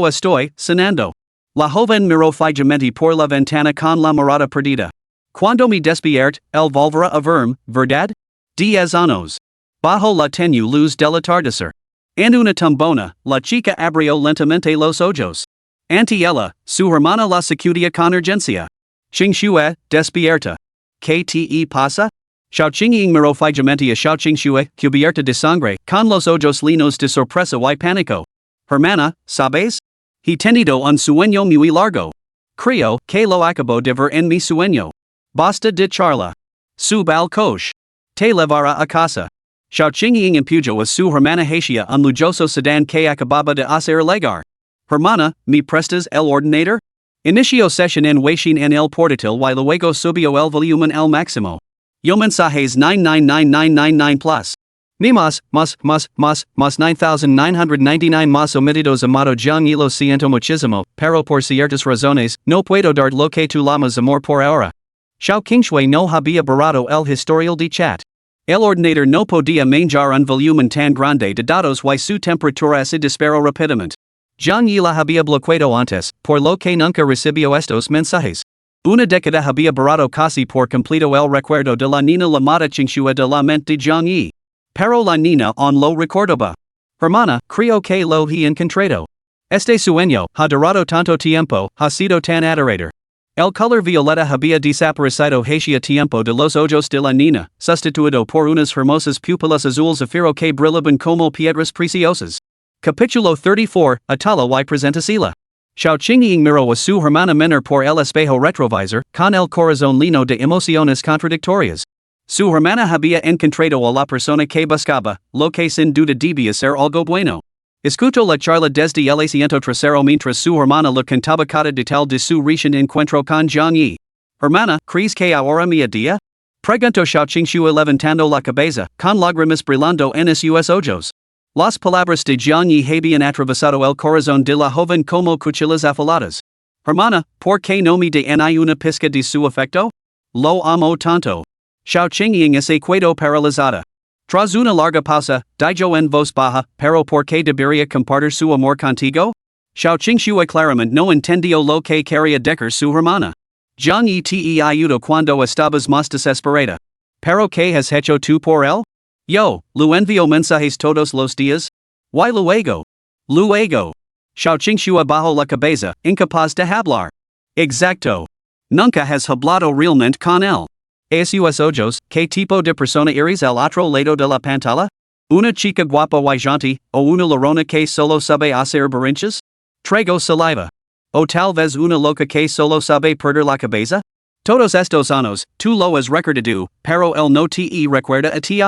estoy cenando. La joven miró fijamente por la ventana con la mirada perdida. Cuando me despierte, él volverá a verme, ¿verdad? 10 años. Bajo la tenue luz del atardecer. En una tumbona, la chica abrió lentamente los ojos. Ante ella, su hermana la sacudía con urgencia. Qingxue, despierta. ¿Qué te pasa? Xiao Qingying miró fijamente a Xiao Qingxue, cubierta de sangre, con los ojos llenos de sorpresa y pánico. Hermana, ¿sabes? He tenido un sueño muy largo. Creo que lo acabo de ver en mi sueño. Basta de charla. Sub al coche. Te llevará a casa. Xiao Qingying empujó a su hermana hacia un lujoso sedán que acababa de hacer llegar. Hermana, ¿me prestas el ordenador? Inició sesión en Weixin en el portátil y luego subió el volumen al máximo. Yo mensajes 999999 plus. Ni más 9999 más omitidos amado Zhang y lo siento muchísimo, pero por ciertas razones, no puedo dar lo que tú llamas amor por ahora. Xiao Qingxue no había borrado el historial de chat. El ordenador no podía manejar un volumen tan grande de datos y su temperatura se disparó rápidamente. Zhang Yi la había bloqueado antes, por lo que nunca recibió estos mensajes. Una década había borrado casi por completo el recuerdo de la niña llamada Qingxue de la mente de Zhang Yi. Pero la niña aún lo recordaba. Hermana, creo que lo he encontrado. Este sueño, ha durado tanto tiempo, ha sido tan aterrador. El color violeta había desaparecido hacia tiempo de los ojos de la niña, sustituido por unas hermosas pupilas azul zafiro que brillaban como piedras preciosas. Capítulo 34, Atala y Presentacila. Xiao Qingying miró a su hermana menor por el espejo retrovisor, con el corazón lleno de emociones contradictorias. Su hermana había encontrado a la persona que buscaba, lo que sin duda debía ser algo bueno. Escuto la charla desde el asiento trasero mientras su hermana lo cantaba cada detalle de su recién encuentro con Jiang Yi. Hermana, ¿crees que ahora mi día? Pregunto Xiaoqingshu levantando la cabeza, con lágrimas brillando en sus ojos. Las palabras de Jiang Yi habían atravesado el corazón de la joven como cuchillas afiladas. Hermana, ¿por qué no me da una pizca de su afecto? Lo amo tanto. Xiaoqing se quedó paralizada. Tras una larga pausa, dijo en voz baja, pero ¿por qué debería compartir su amor contigo? Xiaoqingshu claramente no entendió lo que quería decir su hermana. Jiang Yi te ayudó cuando estabas más desesperada. ¿Pero qué has hecho tú por él? Yo, lo envío mensajes todos los días. ¿Y luego? Luego. Xiaoqingshu bajó la cabeza, incapaz de hablar. Exacto. Nunca has hablado realmente con él. A sus ojos, ¿qué tipo de persona eres al otro lado de la pantalla? ¿Una chica guapa y gentil, o una ladrona que solo sabe hacer berrinches? Traigo saliva. ¿O tal vez una loca que solo sabe perder la cabeza? Todos estos años, tú lo has recordado, pero él no te recuerda a ti.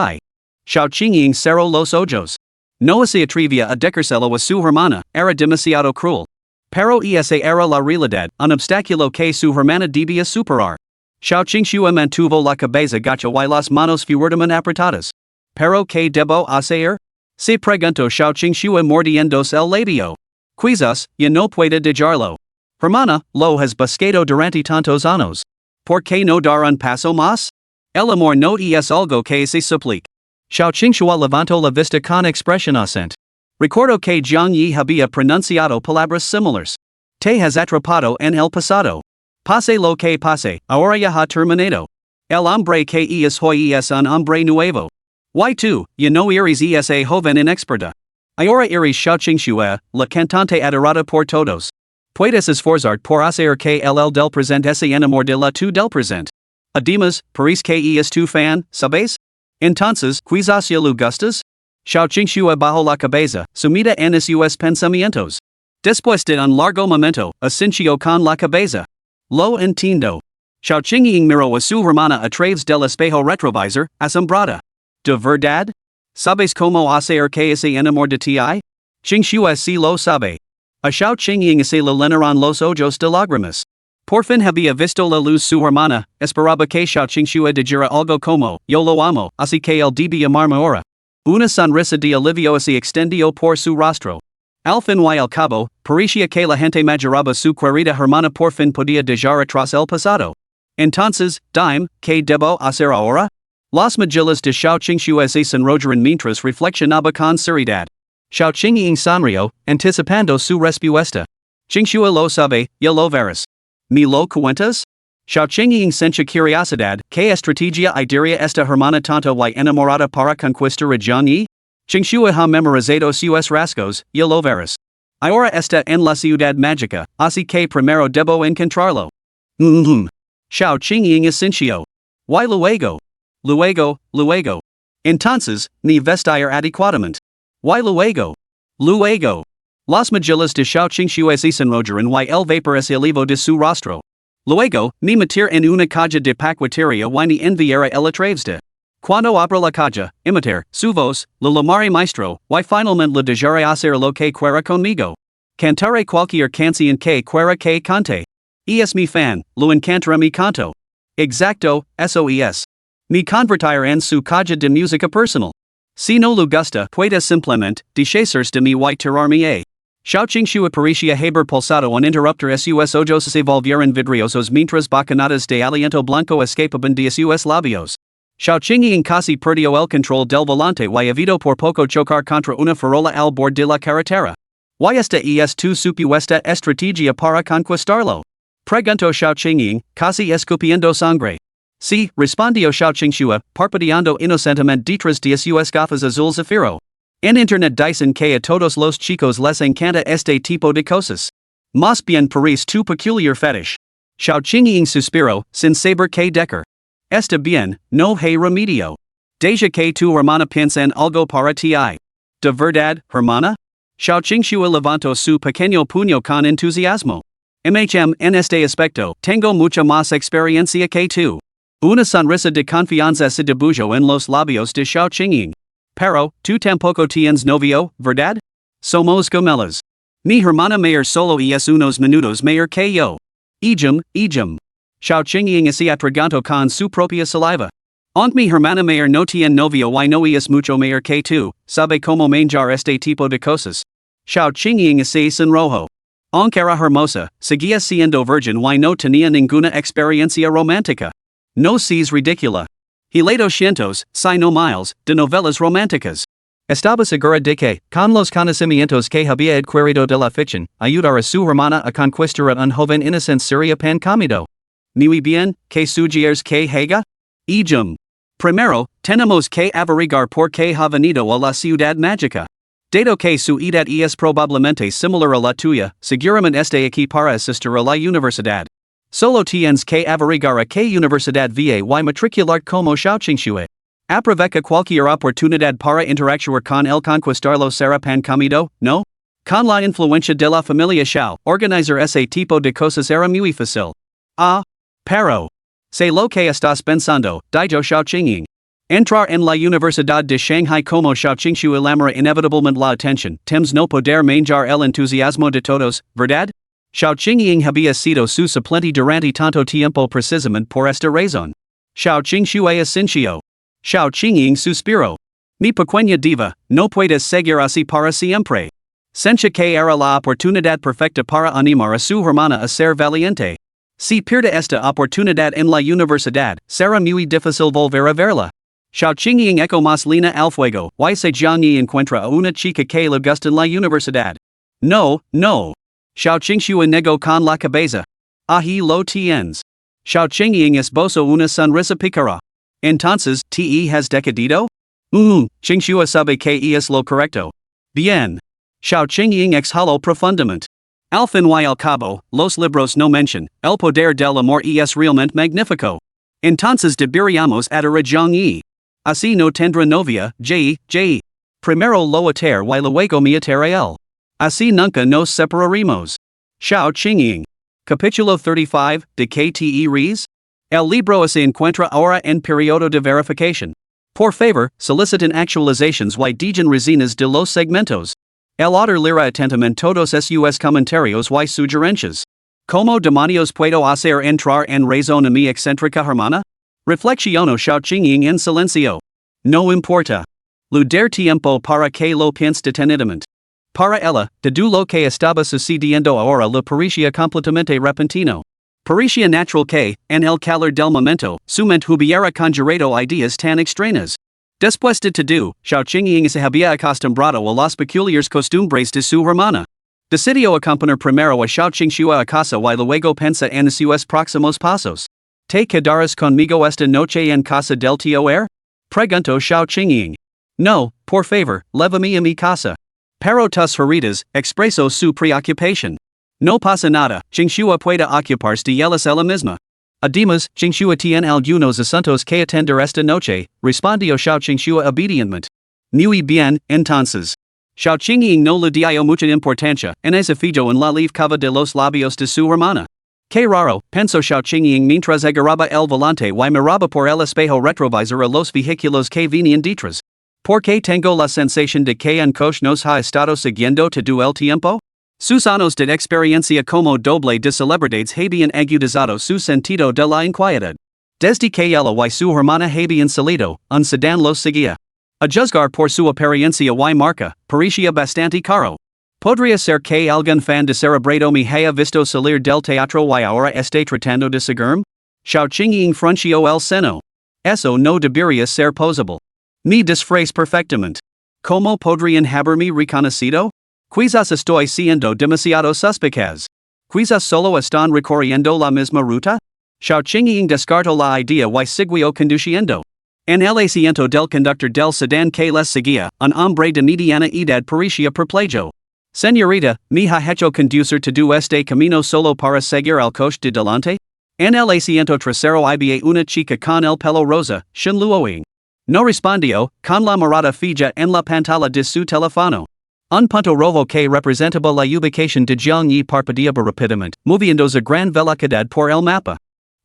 Xiaoqing cerró los ojos. No se atrevía a decírselo a su hermana, era demasiado cruel. Pero esa era la realidad, un obstáculo que su hermana debía superar. Xiaoqingshu mantuvo la cabeza gacha y las manos fuertemente apretadas. ¿Pero qué debo hacer? Se preguntó Xiaoqingshu mordiéndose el labio. Quizás, ya no puede dejarlo. Hermana, lo has buscado durante tantos años. ¿Por qué no dar un paso más? El amor no es algo que se suplique. Xiaoqingshu levantó la vista con expresión ausente. Recuerdo que Jiang Yi había pronunciado palabras similares. Te has atrapado en el pasado. Pase lo que pase, ahora ya ha terminado. El hombre que es hoy es un hombre nuevo. Y tú, ya no eres esa joven inexperta. Ahora eres Xiaoqingshu, la cantante adorada por todos. Puedes esforzarte por hacer que el del presente se enamore de la tu del presente. Además, parece que es tu fan, ¿sabes? Entonces, quizás ya lo gustas? Xiaoqingshu bajó la cabeza, sumida en sus pensamientos. Después de un largo momento, asintió con la cabeza. Lo entiendo. Xiaoqing miró a su hermana a través del espejo retrovisor, asombrada. ¿De verdad? ¿Sabes cómo hacer que se enamore de ti? Qingshu sí lo sabe. A Xiaoqing se le llenaron los ojos de lágrimas. Por fin había visto la luz su hermana, esperaba que Xiaoqingshu dijera algo como, yo lo amo, así que él debía amarme ahora. Una sonrisa de alivio se extendió por su rostro. Al fin y al cabo, parecía que la gente majoraba su querida hermana por fin podía dejar atrás el pasado. Entonces, dime, ¿qué debo hacer ahora? Las mejillas de Xiaoqingshu se sonrojaron mientras reflexionaba con seriedad. Xiaoqing sonrió, anticipando su respuesta. Qingshu lo sabe, ya lo verás. ¿Me lo cuentas? Xiaoqing sentía curiosidad, ¿qué estrategia diría esta hermana tanto y enamorada para conquistar a Jiang Yi? Qingshu ha memorizado sus rasgos, ya lo verás. Ahora está en la ciudad mágica, así que primero debo encontrarlo. Xiaoqing asintió. Y luego. Luego. Entonces, ni vestir adecuadamente. Y luego. Las mejillas de Xiaoqingshu se sonrojaron y el vapor se elevó de su rostro. Luego, ni meter en una caja de paquetería y ni enviar a la través de. Cuando abra la caja, imitar su voz, lo llamaré maestro, y finalmente le dejaré hacer lo que quiera conmigo. Cantaré cualquier canción que quiera que cante. Es mi fan, lo encantará mi canto. Exacto, eso es. Me convertir en su caja de música personal. Si no le gusta, puede simplemente deshacerse de mi y tirarme a. Xiaoqingshu parecía haber pulsado un interruptor sus ojos se volvieron vidriosos mientras bocanadas de aliento blanco escapaban de sus labios. Xiaoqing casi perdió el control del volante y evitó por poco chocar contra una farola al borde de la carretera. ¿Y esta es tu supuesta estrategia para conquistarlo? Preguntó Xiaoqing, casi escupiendo sangre. Sí, respondió Xiaoqingshu, parpadeando inocentemente detrás de sus gafas azul zafiro. En internet dicen que a todos los chicos les encanta este tipo de cosas. Más bien parece tu peculiar fetish. Xiaoqing suspiró, sin saber qué decir. Está bien, no hay remedio. Deja que tu hermana piensa en algo para ti. ¿De verdad, hermana? Xiaoqingshu levantó su pequeño puño con entusiasmo. En este aspecto, tengo mucha más experiencia que tú. Una sonrisa de confianza se dibujó en los labios de Xiaoqing. Pero, tú tampoco tienes novio, ¿verdad? Somos gomelas. Mi hermana mayor solo es unos minutos mayor que yo. Ejum. Xiao Qingying así atragantó con su propia saliva. Aunque mi hermana mayor no tiene novio y no es mucho mayor que tú, sabe cómo manjar este tipo de cosas. Xiao Qingying así sonrojo. Aunque era hermosa, seguía siendo virgin y no tenía ninguna experiencia romántica. No seas ridícula. Hilato cientos, si no miles, de novelas románticas. Estaba segura de que, con los conocimientos que había adquirido de la ficción, ayudar a su hermana a conquistar un joven inocente sería pan comido. Muy bien, ¿qué sugieres que haga? Ejum. Primero, tenemos que averiguar por qué ha venido a la ciudad mágica. Dado que su edad es probablemente similar a la tuya, seguramente está aquí para asistir a la universidad. Solo tienes que averiguar a qué universidad va y matricular como Xiaoqingxue. Aprovecha cualquier oportunidad para interactuar con el conquistarlo será pan comido, ¿no? Con la influencia de la familia Xiao, organizar ese tipo de cosas era muy fácil. Pero. Sé lo que estás pensando, dijo Xiaoqingying. Entrar en la Universidad de Shanghai como Xiaoqingxue llamará inevitablemente la atención, tems no poder manjar el entusiasmo de todos, ¿verdad? Xiaoqingying había sido su suplente durante tanto tiempo precisamente por esta razón. Xiaoqingxue asintió. Xiaoqingying suspiró. Mi pequeña diva, no puedes seguir así para siempre. Sentía que era la oportunidad perfecta para animar a su hermana a ser valiente. Si pierde esta oportunidad en la universidad, será muy difícil volver a verla. Xiaoqingying eco más lina al fuego, y se Jiangyi encuentra a una chica que le gusta en la universidad. No. Xiaoqingxue negó con la cabeza. Ahí lo tienes. Xiaoqingying esbozó una sonrisa pícara. Entonces, ¿te has decidido? Qingxue sabe que es lo correcto. Bien. Xiaoqingying exhaló profundamente. Al fin y al cabo, los libros no mencionan, el poder del amor es realmente magnífico. Entonces deberíamos adorar a Jiangyi. Así no tendrá novia, Primero lo atar y luego me ataré él. Así nunca nos separaremos. Xiaoqingying. Capítulo 35, ¿de qué te ríes? El libro se encuentra ahora en periodo de verificación. Por favor, soliciten actualizaciones y digan reseñas de los segmentos. El autor lira atentamente todos sus comentarios y sugerencias. ¿Cómo demonios puedo hacer entrar en razón a mi excéntrica hermana? Reflexionó Xiaoqingying en silencio. No importa. Le der tiempo para que lo piense detenidamente. Para ella, de lo que estaba sucediendo ahora le parecía completamente repentino. Parecía natural que, en el calor del momento, su mente hubiera conjurado ideas tan extrañas. Después de todo, Xiaoqingying se había acostumbrado a las peculiares costumbres de su hermana. Decidió acompañar primero a Xiaoqingxue a casa y luego pensa en sus próximos pasos. ¿Te quedarás conmigo esta noche en casa del tío Er? Preguntó Xiaoqingying. No, por favor, llévame a mi casa. Pero tus heridas, expresó su preocupación. No pasa nada, Qingxue puede ocuparse de ellas ella misma. Además, Qingxue tiene algunos asuntos que atender esta noche, respondió Xiaoqingxue obedientemente. Muy bien, entonces. Xiaoqingying no le dio mucha importancia, en ese fijo en la leaf cava de los labios de su hermana. Qué raro, pensó Xiaoqingying mientras agarraba el volante y miraba por el espejo retrovisor a los vehículos que venían detrás. ¿Por qué tengo la sensación de que un coche nos ha estado siguiendo todo el tiempo? Sus años de experiencia como doble de celebridades habían agudizado su sentido de la inquietud. Desde que ella y su hermana habían salido, un sedán los seguía. A juzgar por su apariencia y marca, parecía bastante caro. Podría ser que algún fan descerebrado me haya visto salir del teatro y ahora esté tratando de seguirme? Xiaoqingying frunció el seno. Eso no debería ser posible. Me disfraz perfectamente. ¿Cómo podrían haberme reconocido? Quizás estoy siendo demasiado suspicaz. Quizás solo están recorriendo la misma ruta? Xiaoqingying descartó la idea y siguió conduciendo. En el asiento del conductor del sedán que les seguía, un hombre de mediana edad parecía perplejo. Señorita, me ha hecho conducir todo este camino solo para seguir al coche de delante? En el asiento trasero había una chica con el pelo rosa, Shenluoing. No respondió, con la mirada fija en la pantalla de su teléfono. Un punto rojo que representaba la ubicación de Jiangyi parpadeaba rápidamente, moviéndose a gran velocidad por el mapa.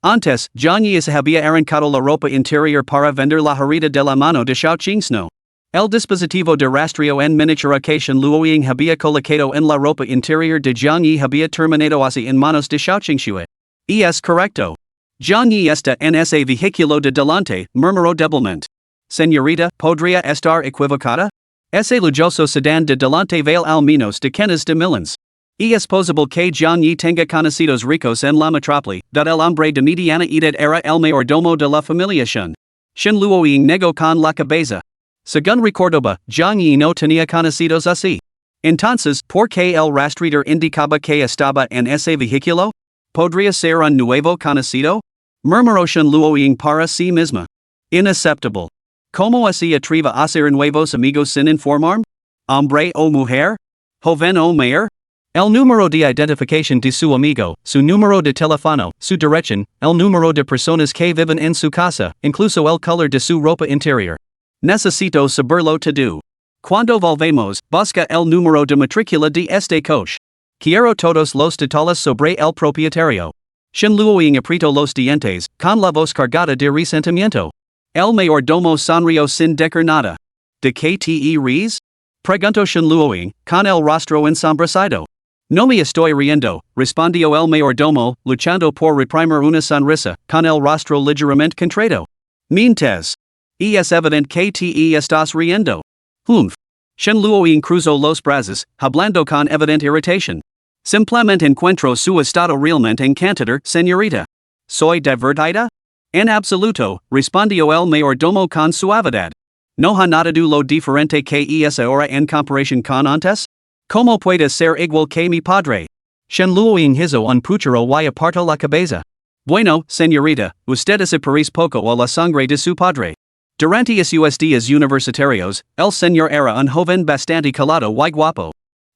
Antes, Jiangyi se había arrancado la ropa interior para vender la herida de la mano de Xiaoqingxue. El dispositivo de rastreo en miniaturización luoying había colocado en la ropa interior de Jiang Yi había terminado así en manos de Xiaoqingxue. Es correcto. Jiang Yi está en ese vehículo de delante, murmuró débilmente. Señorita, ¿podría estar equivocada? Ese lujoso sedán de delante vale al menos decenas de millones. Y es posible que Jiang Yi tenga conocidos ricos en la metrópoli, dado el hombre de mediana edad era el mayordomo de la familia Shen. Shen Luoying negó con la cabeza. Según recordaba, Jiang Yi no tenía conocidos así. Entonces, ¿por qué el rastreador indicaba que estaba en ese vehículo? ¿Podría ser un nuevo conocido? Murmuró Shen Luoying para sí misma. Inaceptable. ¿Cómo así atreva a ser nuevos amigos sin informarme? ¿Hombre o mujer? ¿Joven o mayor? El número de identificación de su amigo, su número de teléfono, su dirección, el número de personas que viven en su casa, incluso el color de su ropa interior. Necesito saberlo todo. Cuando volvemos, busca el número de matrícula de este coche. Quiero todos los detalles sobre el propietario. Shen Luoying apretó los dientes, con la voz cargada de resentimiento. El mayordomo sonrió sin decir nada. ¿De qué te ríes? Preguntó Shen Luoying, con el rostro ensombrecido. No me estoy riendo, respondió el mayordomo, luchando por reprimir una sonrisa, con el rostro ligeramente contrito. Mientes. Y es evidente que te estás riendo. Humph. Shen Luoying cruzó los brazos, hablando con evidente irritación. Simplemente encuentro su estado realmente encantador, señorita. ¿Soy divertida? En absoluto, respondió el mayordomo con suavidad. ¿No ha notado lo diferente que es ahora en comparación con antes? ¿Cómo puede ser igual que mi padre? Shen Luoying hizo un puchero y apartó la cabeza. Bueno, señorita, usted se parece poco a la sangre de su padre. Durante sus días universitarios, el señor era un joven bastante calado y guapo.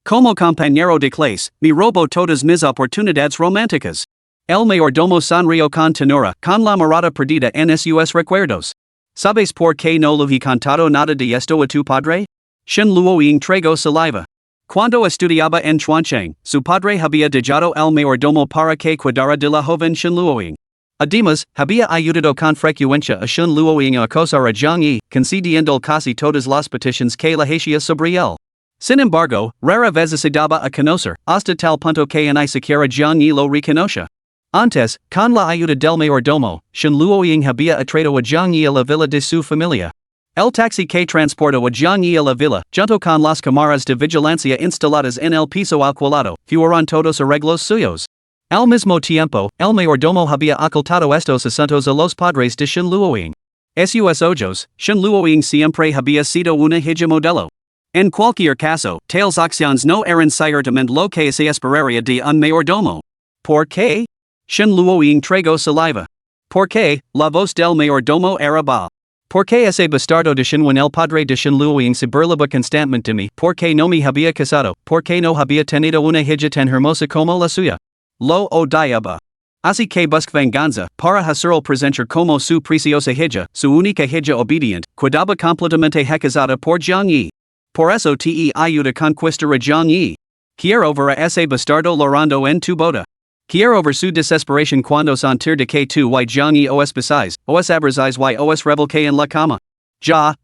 Como compañero de clase, me robó todas mis oportunidades románticas. El mayordomo sonrió con ternura, con la mirada perdida en sus recuerdos. ¿Sabes por qué no le he contado nada de esto a tu padre? Shen Luoying tragó saliva. Cuando estudiaba en Chuancheng, su padre había dejado el mayordomo para que cuidara de la joven Shen Luoying. Además, había ayudado con frecuencia a Shen Luoying a acosar a Jiang Yi, concediendo casi todas las peticiones que le hacía sobre él. Sin embargo, rara vez se daba a conocer, hasta tal punto que ni siquiera Jiang Yi lo reconoce. Antes, con la ayuda del mayordomo, Shen Luoying había atraído a Jiang Yi a la villa de su familia. El taxi que transportó a Jiang Yi a la villa, junto con las cámaras de vigilancia instaladas en el piso alquilado, fueron todos arreglos suyos. Al mismo tiempo, el mayordomo había ocultado estos asuntos a los padres de Shen Luoying. Sus ojos, Shen Luoying siempre había sido una hija modelo. En cualquier caso, tales acciones no eran ciertamente lo que se esperaría de un mayordomo. ¿Por qué? Shen Luoying tragó saliva. ¿Por qué? La voz del mayordomo era baja. ¿Por qué ese bastardo de Shen el padre de Shen Luoying se burlaba constantemente de mí? ¿Por qué no me había casado? ¿Por qué no había tenido una hija tan hermosa como la suya? Lo odiaba. Así que buscó venganza, para hacerlo presentar como su preciosa hija, su única hija obediente, quedaba completamente hechizada por Jiang Yi. Por eso te ayuda a conquistar a Jiang Yi. Quiero ver a ese bastardo llorando en tu boda. Quiero ver su desesperación cuando sentir de que tu y Jiang Yi os besáis, os abrazáis y os revolqué en la cama. Ya.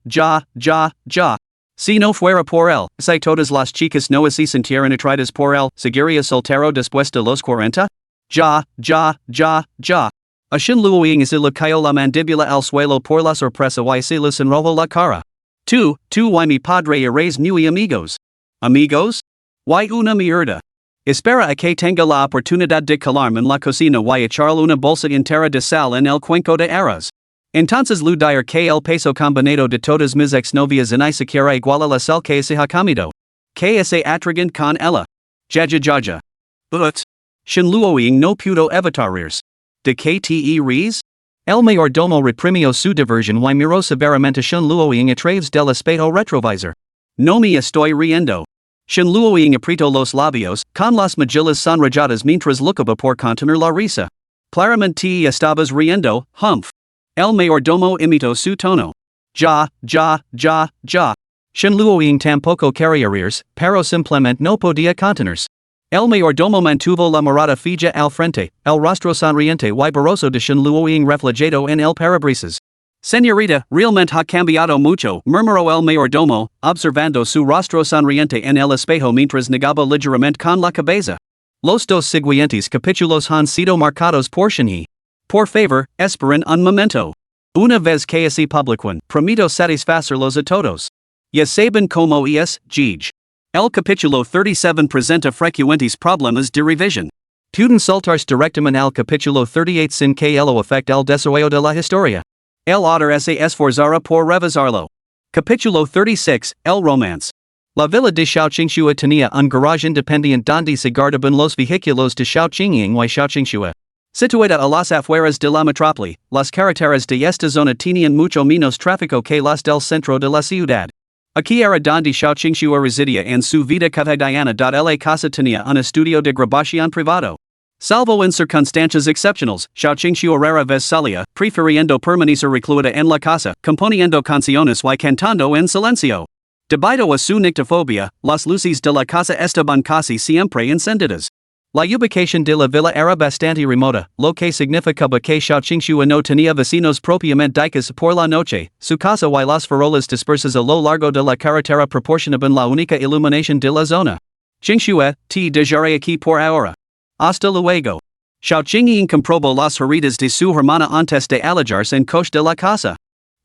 Si no fuera por él, si todas las chicas no se sintieran atraídas por él, ¿seguiría soltero después de los 40? Ya. A Shen Luoying se le cayó la mandíbula al suelo por la sorpresa y se le enrojó la cara. Tú y mi padre eres muy amigos. ¿Amigos? Y una mierda. Espera a que tenga la oportunidad de calarme en la cocina y echarle una bolsa entera de sal en el cuenco de arroz. Entonces le diré que el peso combinado de todas mis exnovias ni siquiera igual a la sal que se ha comido. Que se atragan con ella. Ya. But Shen Luoying no pudo evitar reírse. ¿De qué te ríes? El mayordomo reprimió su diversión y miró severamente a Shen Luoying a través del espejo retrovisor. No me estoy riendo. Shen Luoying apretó los labios, con las mejillas sonrojadas mientras luchaba por contener la risa. Claramente te estabas riendo, humph. El mayordomo imitó su tono. Ya. Shen Luoying tampoco quería reírse, pero simplemente no podía contenerse. El mayordomo mantuvo la mirada fija al frente, el rostro sonriente y borroso de Shen Luoying reflejado en el parabrisas. Señorita, realmente ha cambiado mucho, murmuró el mayordomo, observando su rostro sonriente en el espejo mientras negaba ligeramente con la cabeza. Los dos siguientes capítulos han sido marcados por Shinji. Por favor, esperen un momento. Una vez que así publiquen, prometo satisfacerlos a todos. Ya saben cómo es, Gij. El capítulo 37 presenta frecuentes problemas de revisión. Pueden saltarse directamente al capítulo 38 sin que ello afecte el desarrollo de la historia. El autor se esforzará por revisarlo. Capítulo 36, El romance. La villa de Shaoqingxue tenía un garage independiente donde se guardaban los vehículos de Shaoqingying y Shaoqingxue. Situada a las afueras de la metrópoli, las carreteras de esta zona tenían mucho menos tráfico que las del centro de la ciudad. Aquí era donde Shaoqingxue residía en su vida cotidiana. La casa tenía un estudio de grabación privado. Salvo en circunstancias excepcionales, Shaoqingxue rara vez salía, prefiriendo permanecer recluida en la casa, componiendo canciones y cantando en silencio. Debido a su nictofobia, las luces de la casa estaban casi siempre encendidas. La ubicación de la villa era bastante remota, lo que significaba que Shaoqingxue no tenía vecinos propiamente dichos por la noche. Su casa y las farolas dispersas a lo largo de la carretera proporcionaban la única iluminación de la zona. Qingxue, te dejaré aquí por ahora. Hasta luego. Shaoqingying comprobó las heridas de su hermana antes de alejarse en coche de la casa.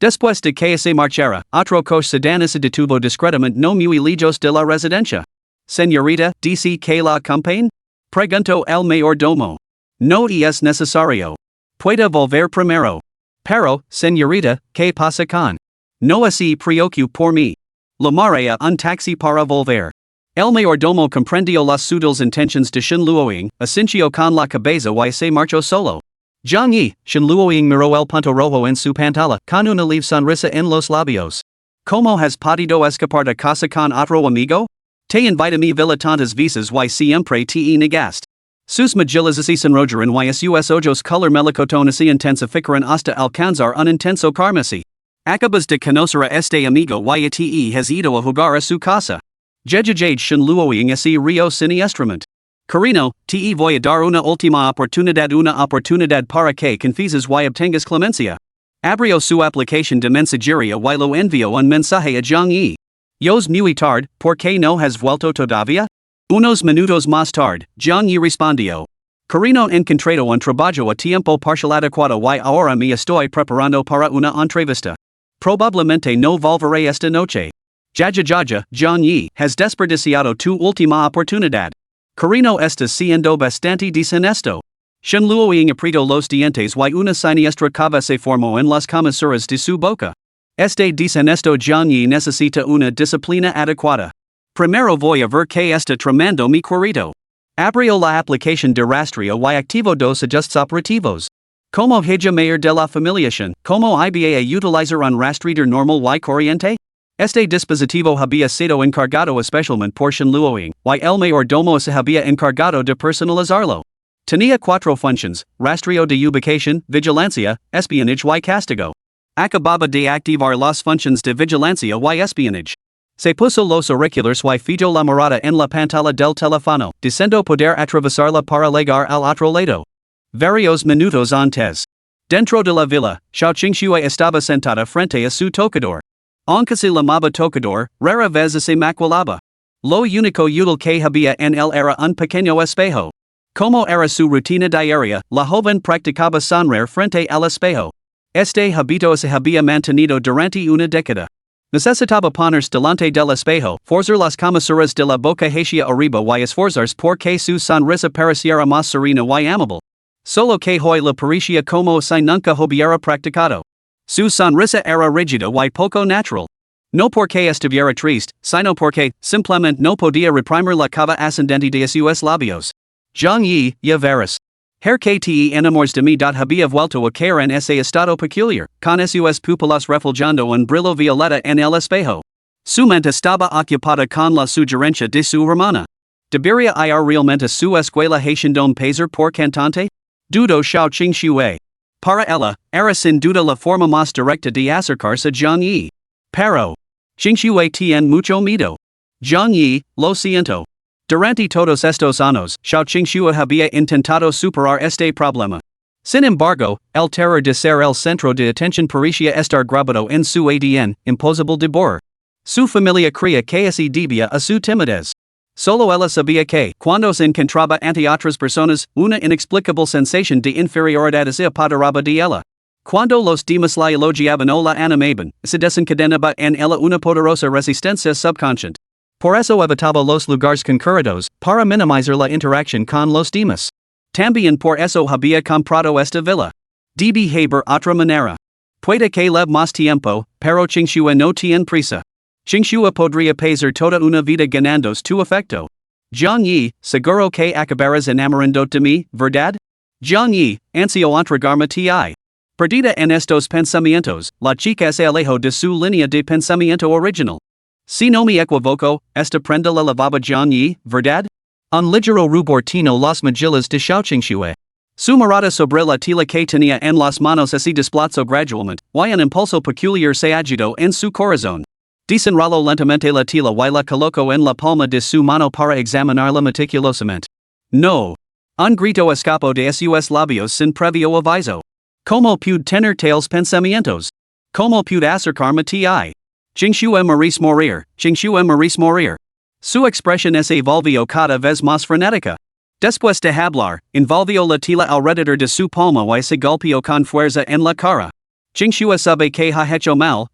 Después de que se marchara, otro coche sedán se detuvo discretamente no muy lejos de la residencia. Señorita, dice que la acompañe? Preguntó el mayordomo. No es necesario. Puede volver primero. Pero, señorita, ¿qué pasa con? No se preocupe por mí. Llamaré a un taxi para volver. El mayordomo comprendió las sutiles intenciones de Shen Luoying, asintió con la cabeza y se marchó solo. Zhang Yi, Shen Luoying miró el punto rojo en su pantalla, con una leve sonrisa en los labios. ¿Cómo has podido escapar de casa con otro amigo? Te invita mi villa tantas veces y siempre te negaste. Sus mejillas se enrollaron y sus ojos color melocotón se intensificaron hasta alcanzar un intenso carmesí. Acabas de conocer a este amigo y te has ido a jugar a su casa. Jejajaj Shen Luoying ese rio siniestramente. Carino, te voy a dar una última oportunidad para que confieses y obtengas clemencia. Abrió su aplicación de mensajería y lo envió un mensaje a Zhang Yi. Yos muy tarde, ¿por qué no has vuelto todavía? Unos minutos más tarde, Zhang Yi respondió. Carino encontrado un trabajo a tiempo parcial adecuado y ahora me estoy preparando para una entrevista. Probablemente no volveré esta noche. Jajajaja, Zhang Yi, has desperdiciado tu última oportunidad. Carino está siendo bastante deshonesto. Shen Luoying apretó los dientes y una siniestra cava se formó en las comisuras de su boca. Este deshonesto Zhang Yi necesita una disciplina adecuada. Primero voy a ver que está tramando mi cuerito. Abrió la aplicación de rastreo y activo dos ajustes operativos. Como hija mayor de la familiación, como iba a utilizar un rastreador normal y corriente? Este dispositivo había sido encargado especialmente por Shen Luoying, y el mayordomo se había encargado de personalizarlo. Tenía cuatro funciones: rastreo de ubicación, vigilancia, espionage y castigo. Acababa de activar las funciones de vigilancia y espionage. Se puso los auriculares y fijó la mirada en la pantalla del teléfono, deseando poder atravesarla para llegar al otro lado. Varios minutos antes. Dentro de la villa, Shaoqingxue estaba sentada frente a su tocador. Aunque se llamaba tocador, rara vez se maquilaba. Lo único útil que había en él era un pequeño espejo. Como era su rutina diaria, la joven practicaba sonreír frente al espejo. Este hábito se había mantenido durante una década. Necesitaba ponerse delante del espejo, forzar las comisuras de la boca hacia arriba y esforzarse por que su sonrisa pareciera más serena y amable. Solo que hoy le parecía como si nunca hubiera practicado. Su sonrisa era rígida y poco natural. No porque estuviera triste, sino porque, simplemente no podía reprimir la cava ascendente de sus labios. Zhang Yi, ya verás. Her que te enamores de mí. Había vuelto a caer en ese estado peculiar, con sus pupilas reflejando un brillo violeta en el espejo. Su mente estaba ocupada con la sugerencia de su hermana. ¿Debería ir realmente a su escuela haciendo un pasar por cantante? Dudo Shaoqingxue. Para ella, era sin duda la forma más directa de acercarse a Zhang Yi. Pero, Qingxue tiene mucho miedo. Zhang Yi, lo siento. Durante todos estos años, Shaoqingxue había intentado superar este problema. Sin embargo, el terror de ser el centro de atención parecía estar grabado en su ADN, imposible de borrar. Su familia creía que se debía a su timidez. Solo ella sabía que, cuando se encontraba ante otras personas, una inexplicable sensación de inferioridad se apoderaba de ella. Cuando los demás la elogiaban o la animaban, se desencadenaba en ella una poderosa resistencia subconsciente. Por eso evitaba los lugares concurridos, para minimizar la interacción con los demás. También por eso había comprado esta villa. De behavior otra manera. Puede que lleve más tiempo, pero Qingxue no tiene prisa. Qingxue podría pasar toda una vida ganando tu afecto. Jiang Yi, seguro que acabarás enamorando de mí, ¿verdad? Jiang Yi, ansio entregarme ti. Perdida en estos pensamientos, la chica se alejó de su línea de pensamiento original. Si no me equivoco, esta prenda la lavaba Jiang Yi, ¿verdad? Un ligero rubor tino las mejillas de Xiao Qingxue. Su mirada sobre la tela que tenía en las manos se desplazó gradualmente, y un impulso peculiar se agitó en su corazón. Desenroló lentamente la tela y la colocó en la palma de su mano para examinarla meticulosamente. No. Un grito escapó de sus labios sin previo aviso. ¿Cómo pude tener tales pensamientos? ¿Cómo pude acercarme a ti? Qingxue merece morir, Qingxue merece morir. Su expresión se volvió cada vez más frenética. Después de hablar, envolvió la tela alrededor de su palma y se golpeó con fuerza en la cara. Qingxue sabe que ha hecho mal,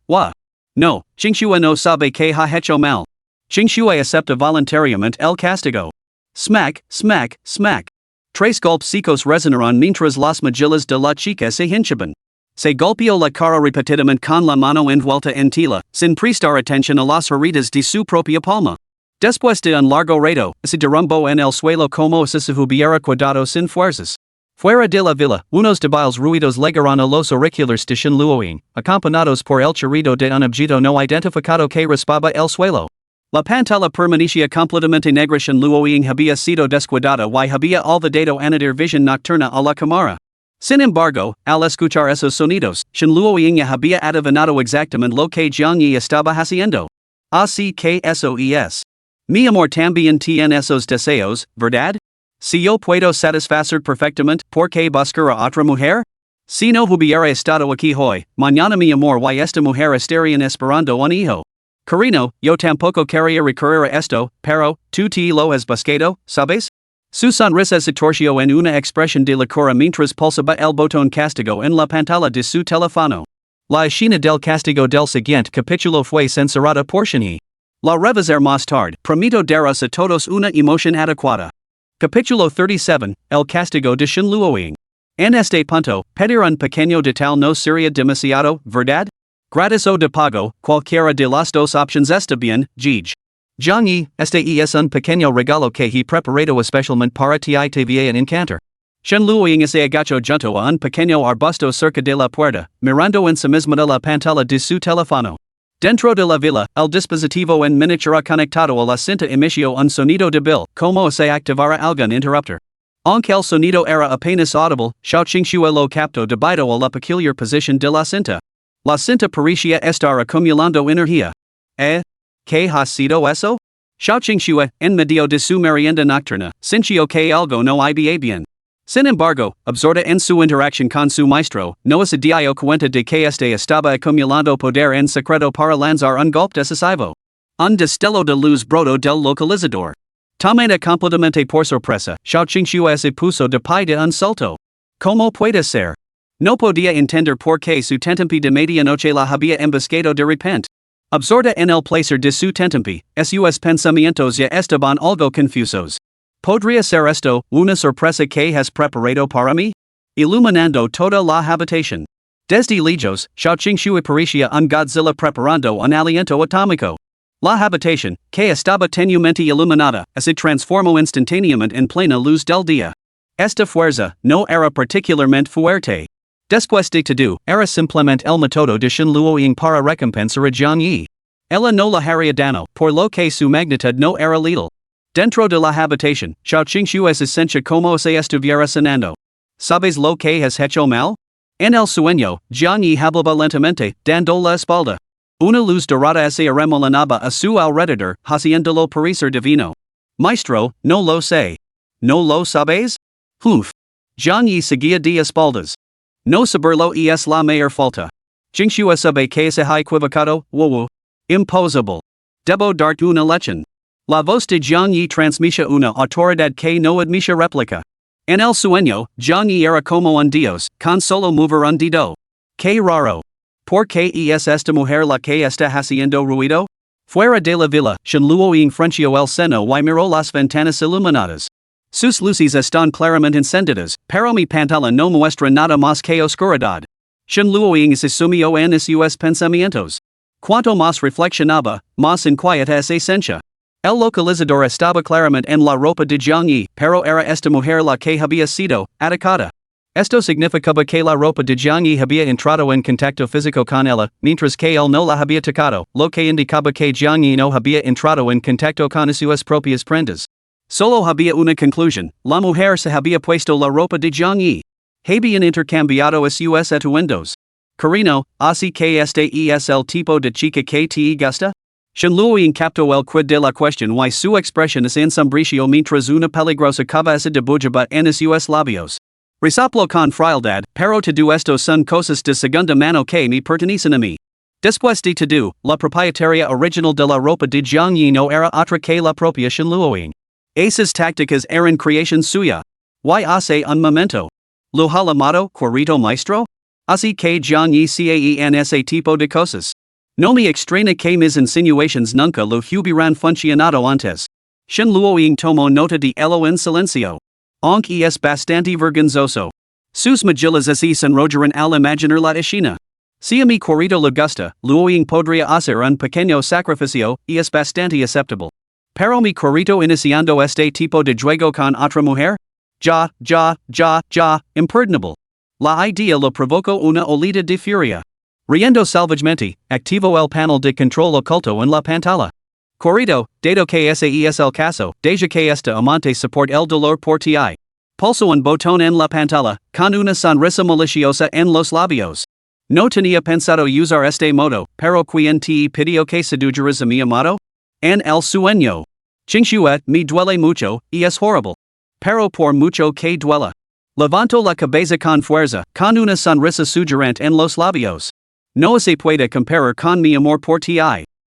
No, Qingxue no sabe que ha hecho mal. Qingxue acepta voluntariamente el castigo. Smack, smack, smack. Tres golpes secos resonaron mientras las mejillas de la chica se hinchaban. Se golpeó la cara repetidamente con la mano envuelta en tela, sin prestar atención a las heridas de su propia palma. Después de un largo rato, se derrumbó en el suelo como si se hubiera quedado sin fuerzas. Fuera de la villa, unos débiles ruidos llegaron a los auriculares de Shen Luoying, acompañados por el chirrido de un objeto no identificado que raspaba el suelo. La pantalla permanecía completamente negra. Shen Luoying había sido descuidado y había olvidado añadir visión nocturna a la cámara. Sin embargo, al escuchar esos sonidos, Shen Luoying ya había adivinado exactamente lo que Jiang Yi estaba haciendo. Así que eso es. Mi amor también tiene esos deseos, ¿verdad? Si yo puedo satisfacer perfectamente, ¿por qué buscar a otra mujer? Si no hubiera estado aquí hoy, mañana mi amor y esta mujer estarían esperando un hijo. Cariño, yo tampoco quería recurrir a esto, pero, tú te lo has buscado, ¿sabes? Su sonrisa se torció en una expresión de locura mientras pulsaba el botón castigo en la pantalla de su teléfono. La escena del castigo del siguiente capítulo fue censurada por Shen Yi. La revisar más tarde, prometo daros a todos una emoción adecuada. Capítulo 37, El castigo de Shen Luoying. En este punto, pedir un pequeño detalle no sería demasiado, ¿verdad? Gratis o de pago, cualquiera de las dos opciones está bien, Gij. Jiang Yi, este es un pequeño regalo que he preparado especialmente para ti y te voy a encantar. Shen Luoying se agachó junto a un pequeño arbusto cerca de la puerta, mirando ensimismada la pantalla de su teléfono. Dentro de la villa, el dispositivo en miniatura conectado a la cinta emitió un sonido débil, como si activara algún interruptor. Aunque el sonido era apenas audible, Xiao Qingxue lo captó debido a la peculiar posición de la cinta. La cinta parecía estar acumulando energía. ¿Qué ha sido eso? Xiao Qingxue, en medio de su merienda nocturna, sintió que algo no iba bien. Sin embargo, absorta en su interacción con su maestro, no se dio cuenta de que este estaba acumulando poder en secreto para lanzar un golpe decisivo. Un destello de luz brotó del localizador. Tomada completamente por sorpresa, Xiao Qingxue se puso de pie de un salto. ¿Cómo puede ser? No podía entender por qué su tentempi de medianoche la había emboscado de repente. Absorta en el placer de su tentempi, sus pensamientos ya estaban algo confusos. ¿Podría ser esto una sorpresa que has preparado para mí? Iluminando toda la habitación. Desde lejos, Xiao Qingxue parecía un Godzilla preparando un aliento atómico. La habitación, que estaba tenuemente iluminada, se transformó instantáneamente en plena luz del día. Esta fuerza no era particularmente fuerte. Después de todo, era simplemente el método de Shen Luoying para recompensar a Jiang Yi. Ella no la haría daño, por lo que su magnitud no era letal. Dentro de la habitación, Xiao Qingxue se sentía como si estuviera cenando. ¿Sabes lo que has hecho mal? En el sueño, Jiang Yi hablaba lentamente, dando la espalda. Una luz dorada se arremolinaba a su alrededor, haciéndolo parecer divino. Maestro, no lo sé. ¿No lo sabes? Uf. Zhang yi seguía de espaldas. No saberlo es la mayor falta. Jingxua sabe que ese ha equivocado, wowo. Imposible. Debo darte una lección. La voz de Zhang yi transmite una autoridad que no admite réplica. En el sueño, Zhang yi era como un dios, con solo mover un dedo. Que raro. ¿Por qué es esta mujer la que está haciendo ruido? Fuera de la villa, Shenluo enfrenció el seno y miró las ventanas iluminadas. Sus luces están claramente encendidas, pero mi pantalla no muestra nada más que oscuridad. Shenluo se sumió en sus pensamientos. Cuanto más reflexionaba, más inquieta se sentía. El localizador estaba claramente en la ropa de Zhang yi, pero era esta mujer la que había sido atacada. Esto significaba que la ropa de Zhang yi había entrado en contacto físico con ella, mientras que él no la había tocado, lo que indicaba que Zhang yi no había entrado en contacto con sus propias prendas. Solo había una conclusión: la mujer se había puesto la ropa de Zhang yi. Habían intercambiado sus atuendos. Carino, así que este es el tipo de chica que te gusta? Shenluo captó el quid de la cuestión y su expresión es ensombreció mientras una peligrosa cabeza dibujaba en sus labios. Resoplo con frialdad, pero todo esto son cosas de segunda mano que me pertenecen a mí. Después de todo, la propietaria original de la ropa de Zhang yi no era otra que la propia Shenluo. Esas tácticas eran creación suya. Y hace un momento. ¿Lo ha llamado Corrito Maestro? Así que Zhang yi caen ese tipo de cosas. No me extraña que mis insinuations nunca lo hubieran funcionado antes. Shenluo tomó nota de ello en silencio. Aunque es bastante vergonzoso. Sus mejillas se sonrojaron al imaginar la escena. Si a mi corrido le gusta, Luo podría hacer un pequeño sacrificio, y es bastante aceptable. Pero mi corrido iniciando este tipo de juego con otra mujer? Ya, imperdonable. La idea lo provocó una olida de furia. Riendo salvajemente, activó el panel de control oculto en la pantalla. Corrido, dado que ese es el caso, deja que esta amante soporte el dolor por ti. Pulso un botón en la pantalla, con una sonrisa maliciosa en los labios. No tenía pensado usar este modo, pero quien te pidió que sedujeras a mi amado? En el sueño. Qingxue, me duele mucho, y es horrible. Pero por mucho que duela. Levanto la cabeza con fuerza, con una sonrisa sugerente en los labios. No se puede comparar con mi amor por ti.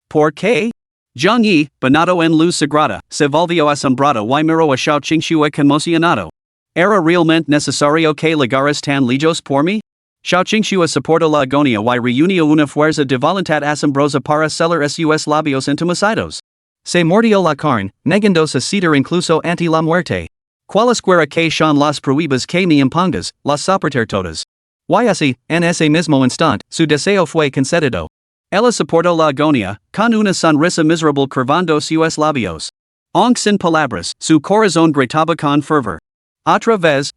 ¿Por qué? Zhang yi, banado en luz sagrada, se volvió asombrado y miró a Xiao Qingxue conmocionado. ¿Era realmente necesario que ligaras tan lejos por mí? Xiao Qingxue soportó la agonía y reunió una fuerza de voluntad asombrosa para sellar sus labios entumecidos. Se mordió la carne, negándose a ceder incluso ante la muerte. Cualesquiera que son las pruebas que me impongas, las soportar todas. Y así, en ese mismo instante, su deseo fue concedido. Ella soportó la agonía, con una sonrisa miserable curvando sus labios. Aunque sin palabras, su corazón gritaba con fervor. Otra vez.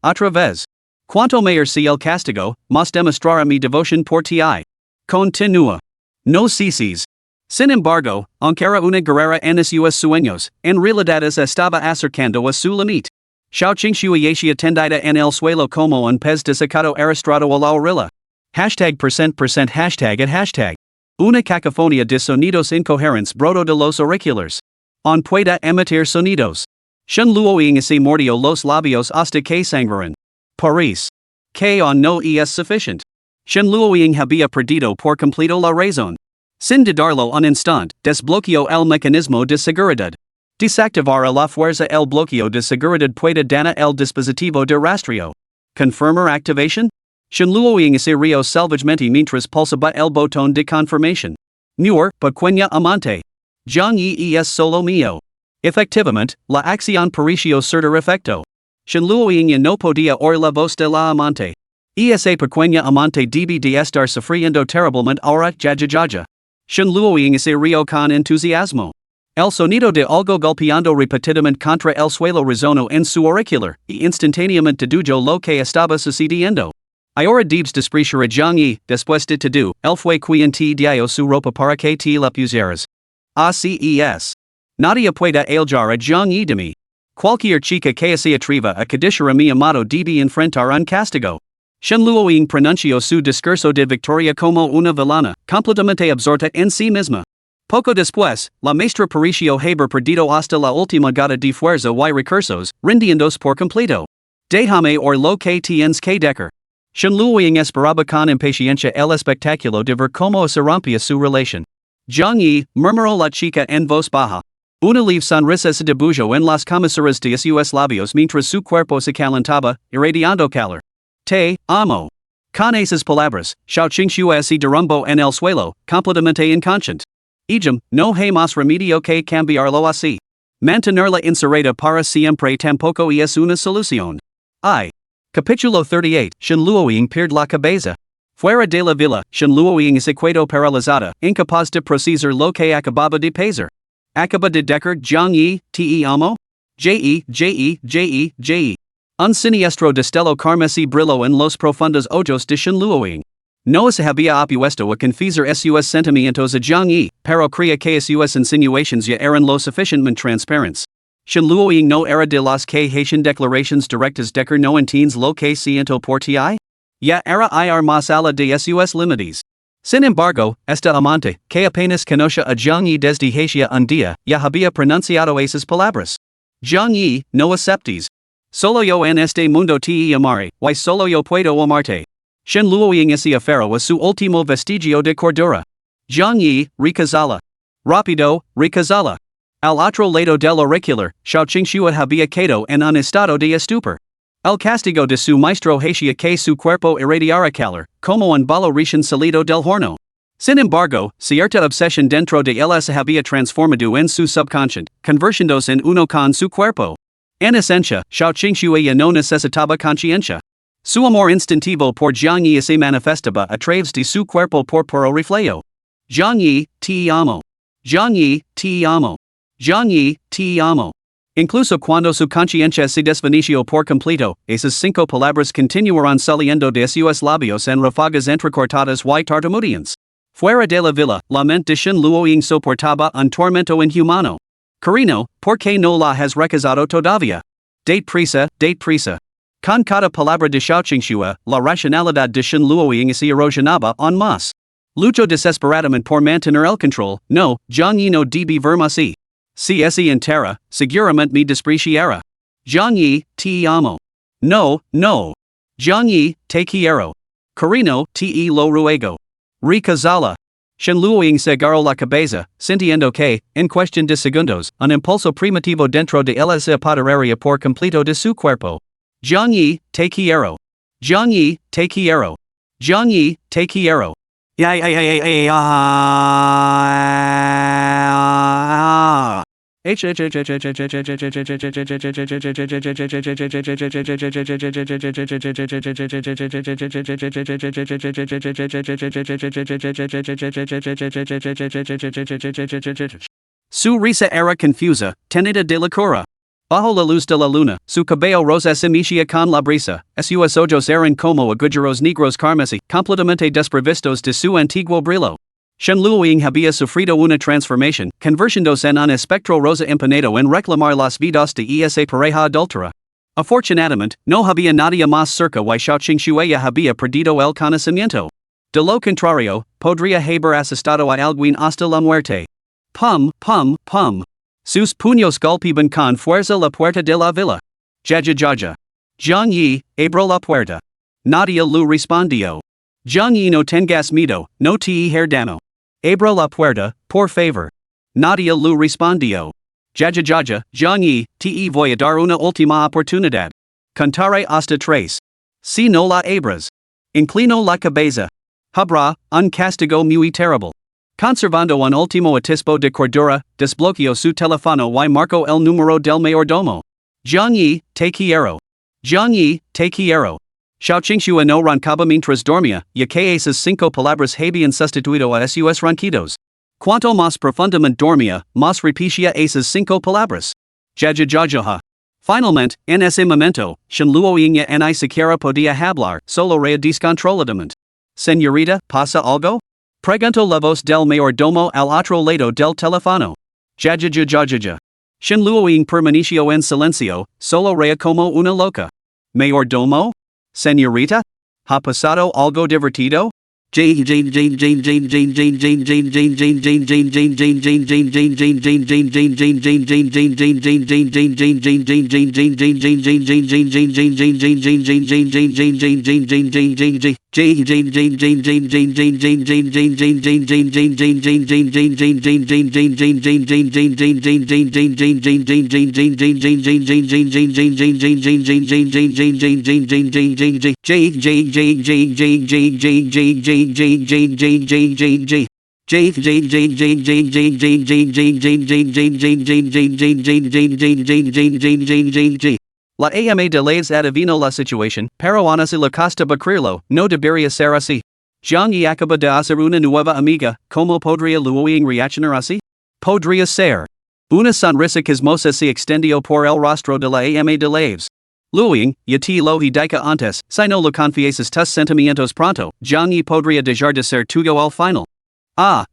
Cuanto mayor sea el castigo, más demostrará mi devoción por ti. Continúa. No ceses. Sin embargo, aunque era una guerrera en sus sueños, en realidad estaba acercando a su límite. Xiao Qingxue yacía tendida en el suelo como un pez desecado arrastrado a la orilla. #%##. Una cacofonía de sonidos incoherentes brotó de los auriculares. On puede emitir sonidos. Shenluo se mordió los labios hasta que sangraron. París. Que on no es suficient. Shenluo había perdido por completo la razón. Sin dudarlo un instante, desbloqueó el mecanismo de seguridad. Desactivar a la fuerza el bloqueo de seguridad puede dañar el dispositivo de rastreo. Confirmar activation? Shenluo se rió salvajemente mientras pulsaba el botón de confirmación. Muir, pequeña amante. Zhang yi es solo mío. Efectivamente, la acción pareció surtir efecto. Shenluo no podía oír la voz de la amante. Esa pequeña amante debe de estar sufriendo terriblemente ahora. Shenluo se rió con entusiasmo. El sonido de algo golpeando repetidamente contra el suelo resonó en su auricular, y instantáneamente dedujo lo que estaba sucediendo. Ahora debes despreciar a Zhang yi, después de todo, él fue quien te dio su ropa para que te la pusieras. Así es. Nadie puede alejar a Zhang yi de mí. Cualquier chica que se atreva a codiciar a mi amado debe enfrentar un castigo. Shenluo pronunció su discurso de victoria como una villana, completamente absorta en sí misma. Poco después, la maestra pareció haber perdido hasta la última gota de fuerza y recursos, rindiéndose por completo. Déjame or lo que tienes que decir. Shenluoying esperaba con impaciencia el espectáculo de ver cómo se rompía su relación. Zhang Yi, murmuró la chica en voz baja. Una leve sonrisa se dibujó en las comisuras de sus labios mientras su cuerpo se calentaba, irradiando calor. Te amo. Con esas palabras, Xiao Qingxue se derrumbó en el suelo, completamente inconsciente. Ejam, no hay más remedio que cambiarlo así. Mantenerla encerrada para siempre tampoco es una solución. I. Capítulo 38, Shenluoying pierde la cabeza. Fuera de la villa, Shenluoying se quedó paralizada, incapaz de procesar lo que acababa de pasar. Acaba de decir Zhang Yi, te amo? J-E. Un siniestro destello carmesí brilló en los profundos ojos de Shenluoying. No se había opuesto a confesar sus sentimientos a Zhang Yi, pero creía que sus insinuations ya eran lo suficientemente transparentes. Shenluoying no era de las que hacían declaraciones directas de que no entiendes lo que siento por ti. Ya era ir más allá de sus límites. Sin embargo, esta amante, que apenas conoce a Zhang Yi desde hacía un día, ya había pronunciado esas palabras. Zhang Yi, no aceptes. Solo yo en este mundo te amaré, y solo yo puedo amarte. Shenluoying ese afero a su último vestigio de cordura. Zhang Yi, recazala. Rápido, recazala. Al otro lado del auricular, Xiao Qingxue había quedado en un estado de estupor. El castigo de su maestro hacía que su cuerpo irradiara calor, como un balo recién salido del horno. Sin embargo, cierta obsesión dentro de él se había transformado en su subconsciente, convirtiéndose en uno con su cuerpo. En esencia, Xiao Qingxue ya no necesitaba conciencia. Su amor instintivo por Zhang Yi se manifestaba a través de su cuerpo por puro reflejo. Zhang Yi, te amo. Zhang Yi, te amo. Zhang Yi, te amo. Incluso cuando su conciencia se desvaneció por completo, esas 5 palabras continuaron saliendo de sus labios en ráfagas entrecortadas y tartamudeantes. Fuera de la villa, la mente de Shenluoying soportaba un tormento inhumano. Carino, ¿por qué no la has recazado todavía? Date prisa. Con cada palabra de Xiao Qingxue, la racionalidad de Shenluoying se erosionaba aún más. Luchó desesperadamente por mantener el control. No, Zhang Yi no debe verme así. Si ese entera, seguramente me despreciara. Zhang Yi, te amo. No. Zhang Yi, te quiero. Carino, te lo ruego. Recazala. Shenluoying se agarró la cabeza, sintiendo que, en cuestión de segundos, un impulso primitivo dentro de él se apoderaría por completo de su cuerpo. Zhang Yi, te quiero. Zhang Yi, te quiero. Zhang Yi, te quiero. Su risa era confusa, tenida de locura. Bajo la luz de la luna, su cabello rosa se mecía con la brisa, sus ojos eran como agujeros negros carmesí, completamente desprovistos de su antiguo brillo. Shenluoying había sufrido una transformación, convirtiéndose en un espectro rosa empeñado en reclamar las vidas de esa pareja adúltera. Afortunadamente, no había nadie más cerca y Xiao Qingxue ya había perdido el conocimiento. De lo contrario, podría haber asustado a alguien hasta la muerte. Pum. Sus puños golpeaban con fuerza la puerta de la villa. Jaja. Zhang Yi, abrió la puerta. Nadie lu respondió. Zhang Yi no tengas miedo, no te herdamo. Abrió la puerta, por favor. Nadie lu respondió. Jaja, Zhang Yi, te voy a dar una última oportunidad. Contaré hasta 3. Si no la abres. Inclinó la cabeza. Habrá un castigo muy terrible. Conservando un último atisbo de cordura, desbloqueó su teléfono y marcó el número del mayordomo. Zhang Yi, te quiero. Zhang Yi, te quiero. Xiao Qingxue no roncaba mientras dormía, ya que esas 5 palabras habían sustituido a sus ronquidos. Cuanto más profundamente dormía, más repetía esas 5 palabras. Jaja. Finalmente, en ese momento, Shenluoying ya ni siquiera podía hablar, solo reía descontroladamente. Señorita, ¿pasa algo? Preguntó la voz del mayordomo al otro lado del teléfono. Jaja. Shenluoying permaneció en silencio, solo reía como una loca. Mayordomo? Señorita? ¿Ha pasado algo divertido? La ama de laves adivino la situación, pero aún así la costa bacrirlo, no debería ser así. Jiang y acaba de hacer una nueva amiga, ¿cómo podría luego reaccionar así? Podría ser. Una sonrisa chismosa se extendió por el rostro de la ama de laves. Luoying, ya te lo he dicho antes, si no lo confieses tus sentimientos pronto, Jiang y podría dejar de ser tuyo al final.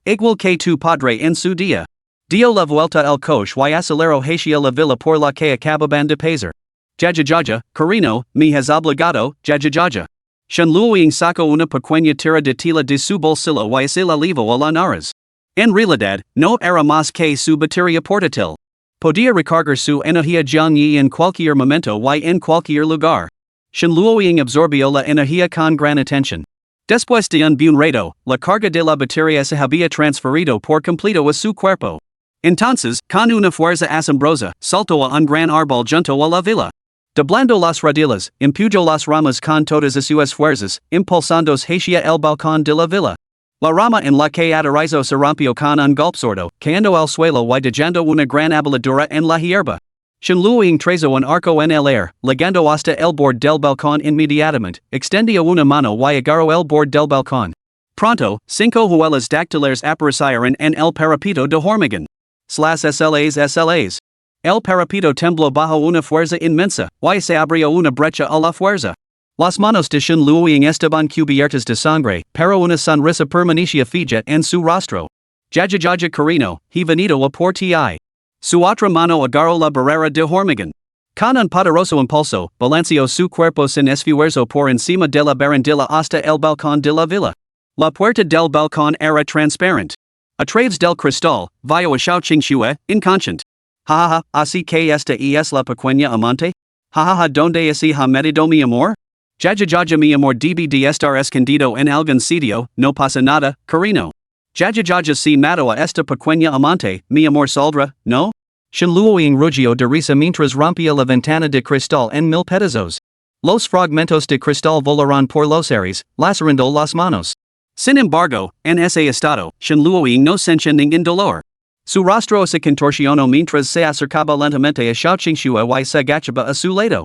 Igual que tu padre en su día. Dio la vuelta al coche y acelero hacia la villa por la que acababan de pasar. Jajajaja, Carino, me has obligado, jajajaja. Shen Luoying sacó una pequeña tira de tela de su bolsillo y se la llevó a la nariz. En realidad, no era más que su batería portátil. Podía recargar su energía Jiang Yi en cualquier momento y en cualquier lugar. Shen Luoying absorbió la energía con gran atención. Después de un buen rato, la carga de la batería se había transferido por completo a su cuerpo. Entonces, con una fuerza asombrosa, saltó a un gran árbol junto a la villa. Doblando las radilas, empujó las ramas con todas sus fuerzas, impulsándose hacia el balcón de la villa. La rama en la que aterrizó se rompió con un golpe sordo, cayendo al suelo y dejando una gran aboladura en la hierba. Shen Luoying trazó un arco en el aire, llegando hasta el borde del balcón inmediatamente, extendió una mano y agarró el borde del balcón. Pronto, 5 huellas dactilares aparecieron en el parapito de hormigón. /SLAs. El parapito tembló bajo una fuerza inmensa, y se abrió una brecha a la fuerza. Las manos de Shen Luoying estaban cubiertas de sangre, pero una sonrisa permanecía fija en su rostro. Jajajaja Carino, he venido a por ti. Su otra mano agarró la barrera de hormigón. Con un poderoso impulso, balanceó su cuerpo sin esfuerzo por encima de la barandilla hasta el balcón de la villa. La puerta del balcón era transparente. A través del cristal, vio a Xiao Qingxue, inconsciente. Jajaja, así que esta es la pequeña amante? Jajaja, ¿dónde así ha metido mi amor? Jajajaja mi amor debe de estar escondido en algún sitio, no pasa nada, Carino. Jajajaja si mató a esta pequeña amante, mi amor saldrá, ¿no? Shen Luoying rugió de risa mientras rompía la ventana de cristal en 1000 pedazos. Los fragmentos de cristal volaron por los aires, lacerando las manos. Sin embargo, en ese estado, Shen Luoying no sentía ningún dolor. Su rostro se contorsionó mientras se acercaba lentamente a Xiao Qingxue y se agachaba a su lado.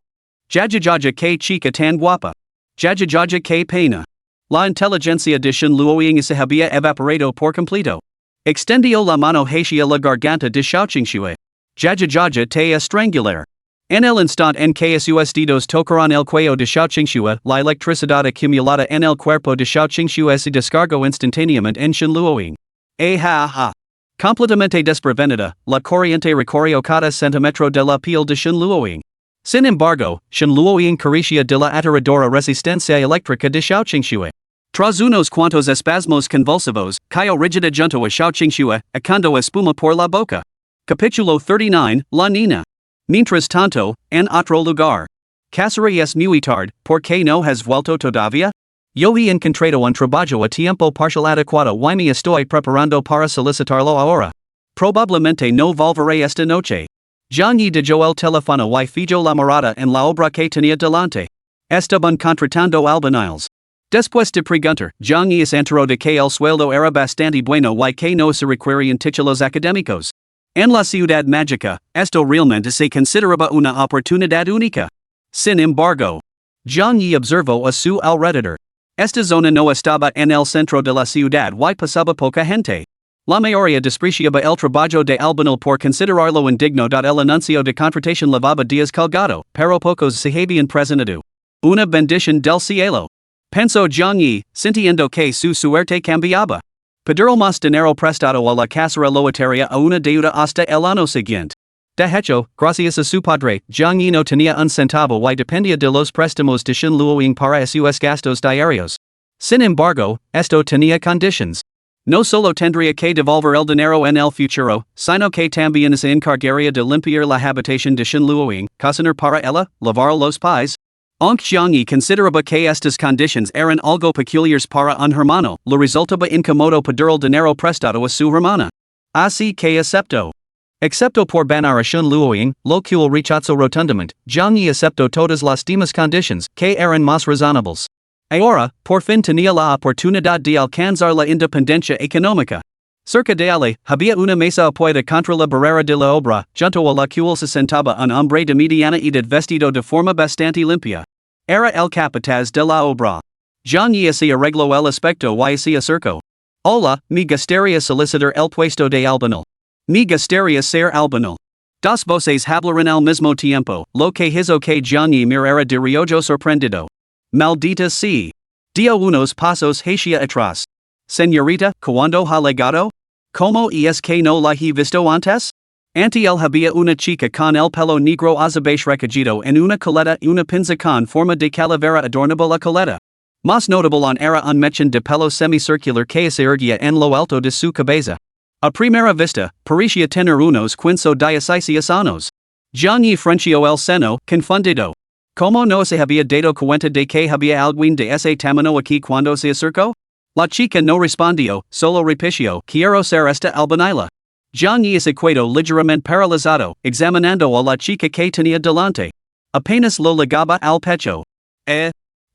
Jajajaja que chica tan guapa. Jajajaja que pena. La inteligencia de Shen Luoying se había evaporado por completo. Extendió la mano hacia la garganta de Xiao Qingxue. Jajajaja te estrangular. En el instante en que sus dedos tocaron el cuello de Xiao Qingxue, la electricidad acumulada en el cuerpo de Xiao Qingxue se descargó instantáneamente en Shen Luoying. Ha. Completamente desprevenida, la corriente recorrió cada centímetro de la piel de Shen Luoying. Sin embargo, Shen Luoying carecía de la aterradora resistencia eléctrica de Xiao Qingxue. Tras unos cuantos espasmos convulsivos, cayó rígida junto a Xiao Qingxue, echando espuma por la boca. Capítulo 39, La Nina. Mientras tanto, en otro lugar. Casari es muy tarde, ¿por qué no has vuelto todavía? Yo he encontrado un trabajo a tiempo parcial adecuado y me estoy preparando para solicitarlo ahora. Probablemente no volveré esta noche. Jiang Yi dejó el teléfono y fijó la mirada en la obra que tenía delante. Estaban contratando albañiles. Después de preguntar, Jiang Yi se enteró de que el sueldo era bastante bueno y que no se requerían títulos académicos. En la ciudad mágica, esto realmente se consideraba una oportunidad única. Sin embargo, Jiang Yi observó a su alrededor. Esta zona no estaba en el centro de la ciudad y pasaba poca gente. La mayoría despreciaba el trabajo de albañil por considerarlo indigno. El anuncio de contratación llevaba días colgado, pero pocos se habían presentado. Una bendición del cielo. Pensó Jiang Yi, sintiendo que su suerte cambiaba. Pedió más dinero prestado a la casera lotería a una deuda hasta el año siguiente. De hecho, gracias a su padre, Jiang Yi no tenía un centavo y dependía de los préstamos de Shen Luoying para sus gastos diarios. Sin embargo, esto tenía conditions. No solo tendría que devolver el dinero en el futuro, sino que también se encargaría de limpiar la habitación de Shin Luoying, cocinar para ella, lavar los pies. Aunque Jiangyi consideraba que estas conditions eran algo peculiares para un hermano, le resultaba incómodo pedir el dinero prestado a su hermana. Así que aceptó. Excepto por banar a Shun Luoying, lo cual rechazó rotundamente, Jiangyi aceptó todas las demás conditions, que eran más razonables. Ahora, por fin tenía la oportunidad de alcanzar la independencia económica. Cerca de él, había una mesa apoyada contra la barrera de la obra, junto a la cual se sentaba un hombre de mediana edad vestido de forma bastante limpia. Era el capataz de la obra. Jiangyi se arregló el aspecto y se acercó. Hola, me gustaría solicitar el puesto de albanil. Me gustaría ser albanil. Dos voces hablaron al mismo tiempo, lo que hizo que Jiangyi mirara de reojo sorprendido. Maldita sea. Dio unos pasos hacia atrás. Señorita, ¿cuándo ha llegado? ¿Cómo es que no la he visto antes? Ante él había una chica con el pelo negro azabache recogido en una coleta y una pinza con forma de calavera adornaba la coleta. Más notable aún era un mechón de pelo semicircular que se erguía en lo alto de su cabeza. A primera vista, parecía tener unos 16 años. Jiangyi frunció el seno, confundido. ¿Cómo no se había dado cuenta de que había alguien de ese tamaño aquí cuando se acercó? La chica no respondió, solo repitió, quiero ser esta albanila. Jiangyi se quedó ligeramente paralizado, examinando a la chica que tenía delante. Apenas lo ligaba al pecho.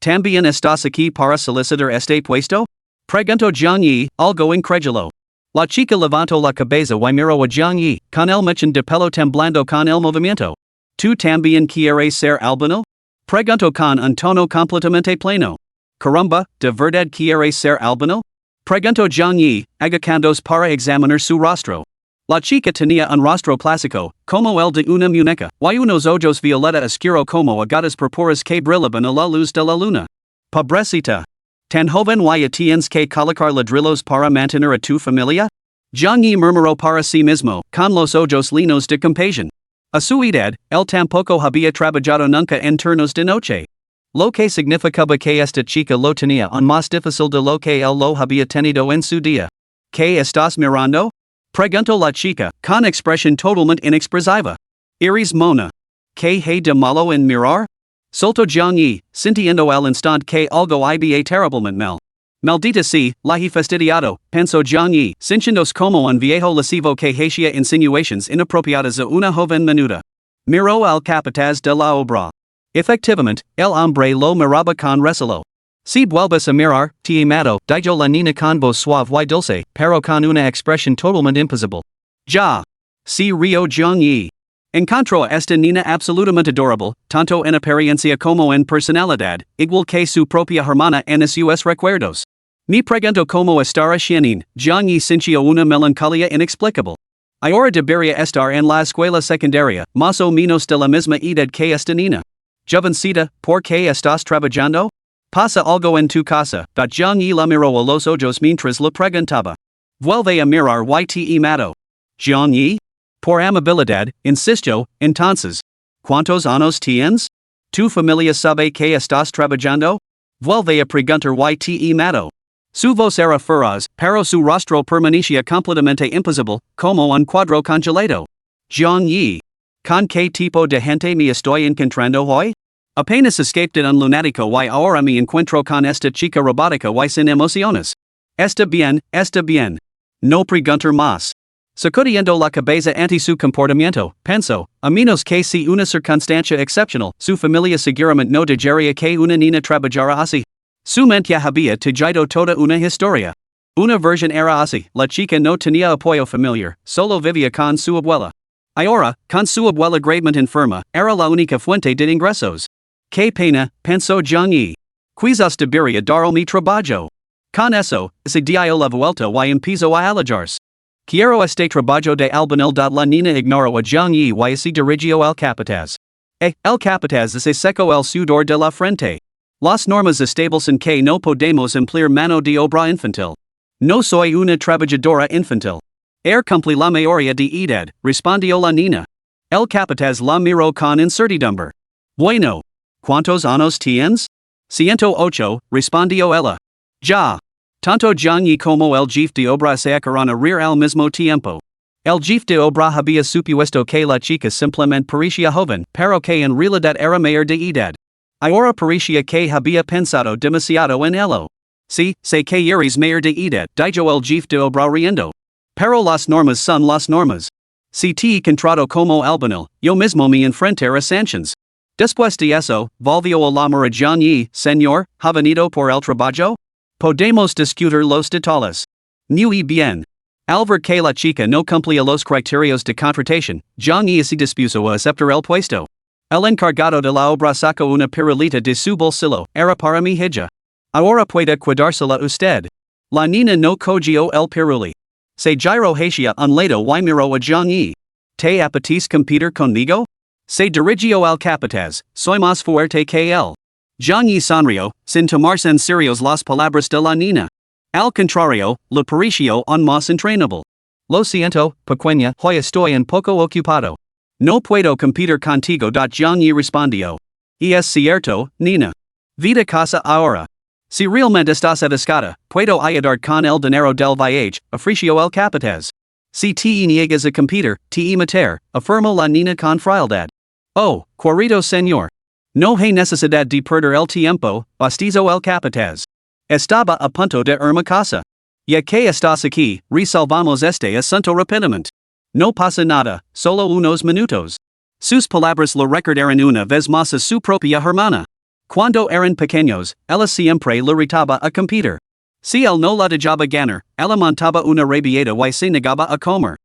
¿También estás aquí para solicitar este puesto? Preguntó Jiangyi, algo incrédulo. La chica levantó la cabeza y miró a Jiangyi, con el mechón de pelo temblando con el movimiento. ¿Tú también quieres ser albanil? Preguntó con un tono completamente pleno. Caramba, ¿de verdad quieres ser albanil? Preguntó Jiangyi, agachándose para examinar su rostro. La chica tenía un rostro clásico, como el de una muñeca, y unos ojos violeta oscuro como agatas purpuras que brillaban a la luz de la luna. Pobrecita. ¿Tan joven y tienes que colocar ladrillos para mantener a tu familia? Jiangyi murmuró para sí mismo, con los ojos llenos de compasión. A su edad, él tampoco había trabajado nunca en turnos de noche. Lo que significaba que esta chica lo tenía aún más difícil de lo que él lo había tenido en su día. ¿Qué estás mirando? Preguntó la chica, con expresión totalmente inexpresiva. Iris mona. ¿Qué hay de malo en mirar? Soltó Jiangyi, sintiendo al instante que algo había terriblemente mal. Maldita sea, la he fastidiado, pensó Jiangyi, sintiéndose como un viejo lascivo que hacía insinuaciones inapropiadas a una joven menuda. Miró al capataz de la obra. Efectivamente, el hombre lo miraba con recelo. Si vuelves a mirar, te mato, dijo la niña con voz suave y dulce, pero con una expresión totalmente imposible. Ya. Si rió Jiangyi. Encontró a esta niña absolutamente adorable, tanto en apariencia como en personalidad, igual que su propia hermana en sus recuerdos. Me pregunto cómo estará Xianin, Jiangyi sintió una melancolía inexplicable. Ahora debería estar en la escuela secundaria, más o menos de la misma edad que esta niña. Jovencita, ¿por qué estás trabajando? Pasa algo en tu casa, Jiangyi la miró a los ojos mientras le preguntaba. Vuelve a mirar y te mato. Jiangyi? Por amabilidad, insistió, entonces. ¿Cuántos años tienes? ¿Tu familia sabe que estás trabajando? Vuelve a preguntar y te mato. Su voz era feroz, pero su rostro permanecía completamente imposible, como un cuadro congelado. Jiangyi. ¿Con qué tipo de gente me estoy encontrando hoy? Apenas escapé de un lunático y ahora me encuentro con esta chica robótica y sin emociones. Está bien. No preguntar más. Sacudiendo la cabeza ante su comportamiento, pensó, a menos que sea una circunstancia excepcional, su familia seguramente no dejaría que una niña trabajara así. Su mente había tejido toda una historia. Una versión era así, la chica no tenía apoyo familiar, solo vivía con su abuela. Ahora, con su abuela gravemente enferma, era la única fuente de ingresos. Qué pena, pensó Jiangyi. Quizás debería dar mi trabajo. Con eso, se dio la vuelta y empezó a alejarse. Quiero este trabajo de albanil. La niña ignoró a Jiangyi y se dirigió al capataz. El capataz se secó el sudor de la frente. Las normas establecen que no podemos emplear mano de obra infantil. No soy una trabajadora infantil. Cumplí la mayoría de edad, respondió la niña. El capataz la miró con incertidumbre. Bueno. ¿Cuántos años tienes? 108, respondió ella. Ja. Tanto John y como el jefe de obra se acaron a reír al mismo tiempo. El jefe de obra había supuesto que la chica simplemente parecía joven, pero que en realidad era mayor de edad. Ahora parecía que había pensado demasiado en ello. Sí, sé que eres mayor de edad, dijo el jefe de obra riendo. Pero las normas son las normas. Si te he encontrado como albanil, yo mismo me enfrentaré a sanciones. Después de eso, volvió a llamar a John y, señor, ¿ha venido por el trabajo? Podemos discutir los detalles. Muy bien. Al ver que la chica no cumplía los criterios de contratación, John y se dispuso a aceptar el puesto. El encargado de la obra sacó una pirulita de su bolsillo, era para mi hija. Ahora puede cuidársela usted. La niña no cogió el piruli. Se giró hacia un lado y miró a John y. ¿Te apetece competir conmigo? Se dirigió al capataz, soy más fuerte que él. John y sonrió, sin tomarse en serio las palabras de la niña. Al contrario, le pareció aún más entrenable. Lo siento, pequeña, hoy estoy un poco ocupado. No puedo competir contigo. John y respondió. Y es cierto, Nina. Vida casa ahora. Si realmente estás atascada, puedo ayudar con el dinero del viaje, ofreció el capataz. Si te niegas a competir, te matar, afirmó la niña con frialdad. Oh, querido señor. No hay necesidad de perder el tiempo, bostezó el capataz. Estaba a punto de irme a casa. Ya que estás aquí, resolvamos este asunto rápidamente. No pasa nada, solo unos minutos. Sus palabras le recordaron una vez más a su propia hermana. Cuando eran pequeños, ella siempre le retaba a competir. Si él no la dejaba ganar, ella montaba una rabieta y se negaba a comer.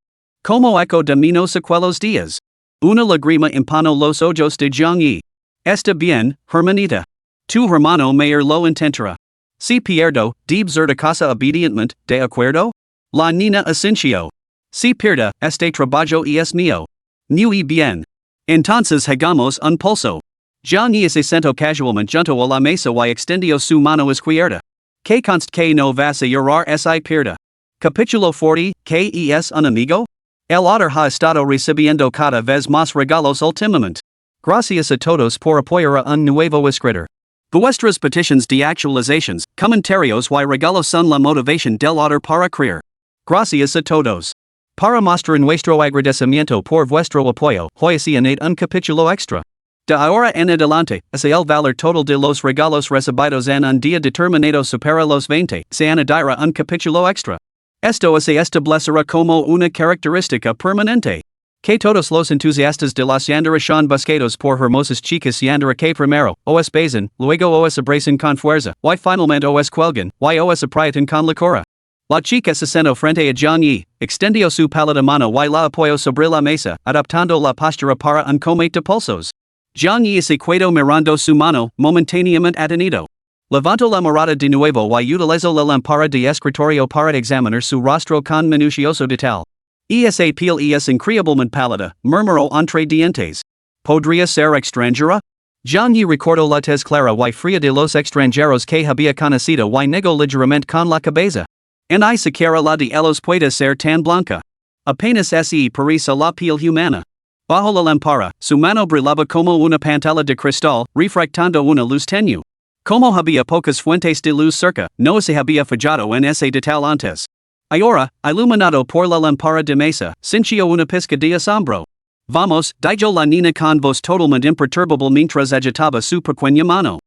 Como eco de menos aquellos días. Una lágrima empanó los ojos de John y. Está bien, hermanita. Tu hermano mayor lo intentará. Si pierdo, debes ir a casa obedientemente, ¿de acuerdo? La niña asintió. Si pierda, este trabajo es mío. Muy bien. Entonces hagamos un pulso. John y se sentó casualmente junto a la mesa y extendió su mano izquierda. Que conste que no vas a llorar si pierda. Capítulo 40, ¿qué es un amigo? El otro ha estado recibiendo cada vez más regalos últimamente. Gracias a todos por apoyar a un nuevo escritor. Vuestras peticiones de actualizaciones, comentarios y regalos son la motivación del autor para crear. Gracias a todos. Para mostrar nuestro agradecimiento por vuestro apoyo, hoy se añade un capítulo extra. De ahora en adelante, es el valor total de los regalos recibidos en un día determinado supera los 20, se añadirá un capítulo extra. Esto se establecerá como una característica permanente. Que todos los entusiastas de las Yanderes son buscados por hermosas chicas Yandere que primero, os besan, luego os abrazan con fuerza, y finalmente os cuelgan, y os aprietan con locura. La chica se sentó frente a John y, extendió su pálida mano y la apoyó sobre la mesa, adoptando la postura para un comete de pulsos. John y se quedó mirando su mano, momentáneamente atenido. Levantó la mirada de nuevo y utilizó la lámpara de escritorio para examinar su rostro con minucioso detalle. Esa piel es increíblemente pálida, murmuró entre dientes. ¿Podría ser extranjera? John y recordó la tez clara y fría de los extranjeros que había conocido y negó ligeramente con la cabeza. Ni siquiera la de ellos puede ser tan blanca. Apenas se parece la piel humana. Bajo la lámpara, su mano brillaba como una pantalla de cristal, refractando una luz tenue. Como había pocas fuentes de luz cerca, no se había fijado en ese detalle antes. Ahora, iluminado por la lámpara de mesa, sintió una pizca de asombro. Vamos, dijo la niña con voz totalmente imperturbable mientras agitaba su pequeña mano.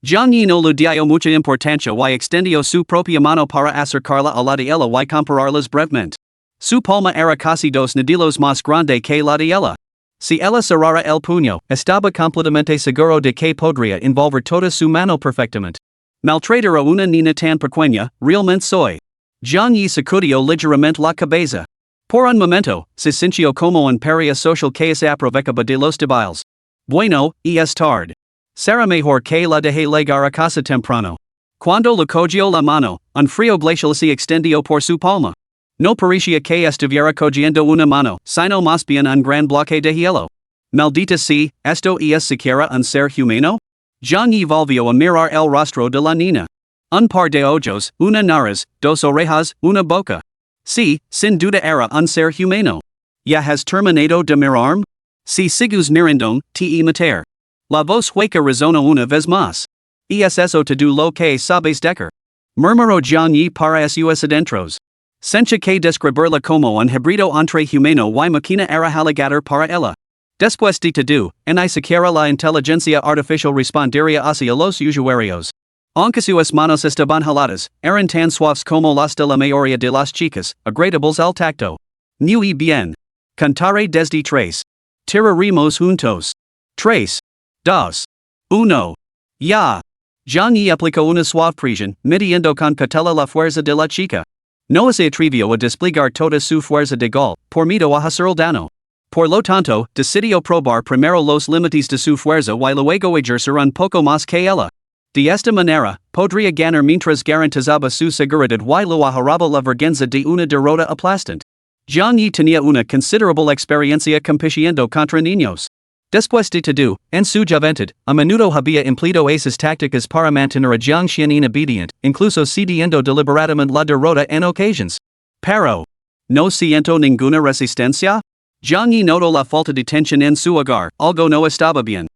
John y no le dio mucha importancia y extendió su propia mano para acercarla a la de ella y compararlas brevemente. Su palma era casi 2 deditos más grande que la de ella. Si ella cerrara el puño, estaba completamente seguro de que podría envolver toda su mano perfectamente. Maltratar a una niña tan pequeña, realmente soy. John y sacudió ligeramente la cabeza. Por un momento, se sintió como un paria social que se aprovechaba de los débiles. Bueno, es tarde. Será mejor que la deje llegar a casa temprano. Cuando le cogió la mano, un frío glacial se extendió por su palma. No parecía que estuviera cogiendo una mano, sino más bien un gran bloque de hielo. Maldita sea, ¿esto es siquiera un ser humano? John y volvió a mirar el rostro de la niña. Un par de ojos, una nariz, 2 orejas, una boca. Sí, sin duda era un ser humano. ¿Ya has terminado de mirarme? Si sigues mirando, te matar. La voz hueca resonó una vez más. Es eso todo lo que sabes decir. Murmuró Jiang Yi para sus adentros. Sencha que describirla como un híbrido entre humano y máquina era haligator para ella. Después de todo, ni siquiera la inteligencia artificial respondería hacia los usuarios. Aunque sus manos estaban heladas, eran tan suaves como las de la mayoría de las chicas, agradables al tacto. Muy bien. Cantaré desde tres. Tiraremos juntos. 3, 2, 1. Ya. Jiang Yi aplicó una suave presión, midiendo con cautela la fuerza de la chica. No se atrevió a desplegar toda su fuerza de gol, por miedo a hacer el daño. Por lo tanto, decidió probar primero los límites de su fuerza y luego ejercer un poco más que ella. De esta manera, podría ganar mientras garantizaba su seguridad y lo ahorraba la vergüenza de una derrota aplastante. Jiang Yi tenía una considerable experiencia compitiendo contra niños. Después de todo, en su juventud, a menudo había empleado esas tácticas para mantener a Jiang Xianin obediente, incluso cediendo deliberadamente la derrota en ocasiones. Pero, ¿no siento ninguna resistencia? Jiang Yi notó la falta de tensión en su hogar, algo no estaba bien.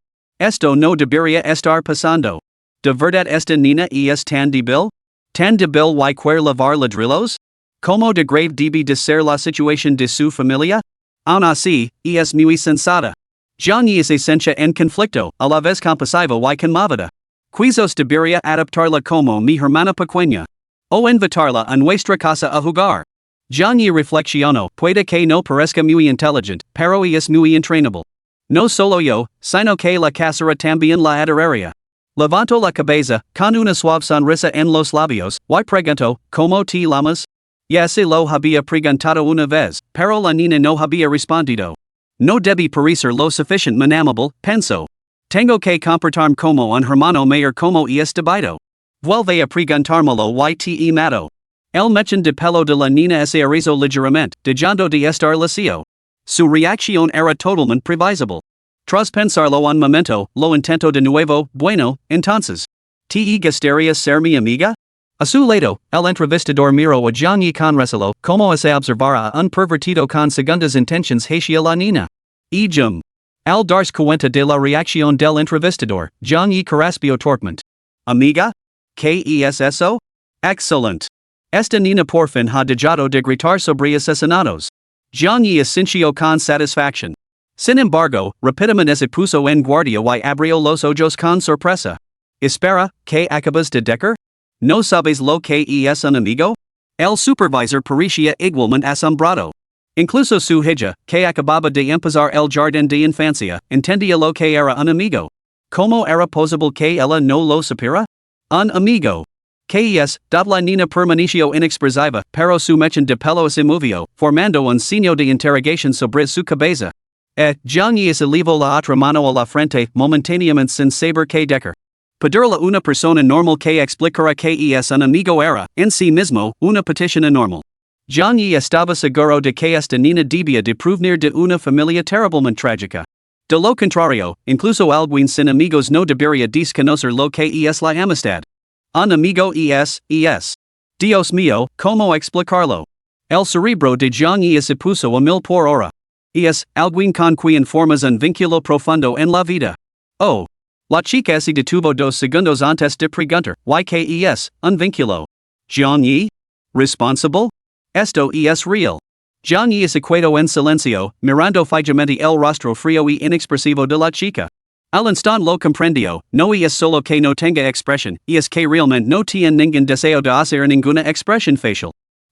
Esto no debería estar pasando. ¿De verdad esta niña es tan débil? ¿Tan débil y quiere lavar ladrillos? ¿Cómo de grave debe de ser la situación de su familia? Aún así, es muy sensata. Jiang Yi se sencha en conflicto, a la vez compasiva y conmovida. Quizás debería adaptarla como mi hermana pequeña. O invitarla a nuestra casa a jugar. Jiang Yi reflexionó, puede que no parezca muy inteligente, pero es muy entrenable. No solo yo, sino que la casera también la adoraría. Levantó la cabeza, con una suave sonrisa en los labios, y preguntó, ¿cómo te llamas? Ya se lo había preguntado una vez, pero la niña no había respondido. No debí parecer lo suficientemente amable, pensó. Tengo que comportarme como un hermano mayor como es debido. Vuelve a preguntármelo y te mato. El mechón de pelo de la niña se erizó ligeramente, dejando de estar lacio. Su reacción era totalmente previsible. Tras pensarlo un momento, lo intentó de nuevo, bueno, entonces. ¿Te gustaría ser mi amiga? A su lado, el entrevistador miró a Jiang Yi con recelo, como se observara a un pervertido con segundas intenciones hacia la niña. Y al darse cuenta de la reacción del entrevistador, Jiang Yi carraspeó torpemente. ¿Amiga? ¿Qué es eso? Excelente. Esta niña por fin ha dejado de gritar sobre asesinatos. Jiang Yi sintió con satisfacción. Sin embargo, rápidamente se puso en guardia y abrió los ojos con sorpresa. Espera, ¿qué acabas de decir? ¿No sabes lo que es un amigo? El supervisor parecía igualmente asombrado. Incluso su hija, que acababa de empezar el jardín de infancia, entendía lo que era un amigo. ¿Cómo era posible que ella no lo supiera? Un amigo. ¿Qué es? La niña permaneció inexpresiva, pero su mechón de pelo se movió, formando un signo de interrogación sobre su cabeza. Jiang Yi se elevó la otra mano a la frente, momentáneamente sin saber qué decir. Pedirle a una persona normal que explicara que es un amigo era, en sí mismo, una petición anormal. Jiang Yi estaba seguro de que esta niña debía de provenir de una familia terriblemente trágica. De lo contrario, incluso alguien sin amigos no debería desconocer lo que es la amistad. Un amigo es. Dios mío, ¿cómo explicarlo? El cerebro de Jiang Yi se puso a 1000 por hora. Alguien con quien formas un vínculo profundo en la vida. Oh. La chica se detuvo 2 segundos antes de preguntar, ¿qué es un vínculo? Jiang Yi? ¿Responsable? Esto es real. Jiang Yi se quedó en silencio, mirando fijamente el rostro frío y inexpresivo de la chica. Al instante lo comprendió, no es solo que no tenga expresión, es que realmente no tiene ningún deseo de hacer ninguna expresión facial.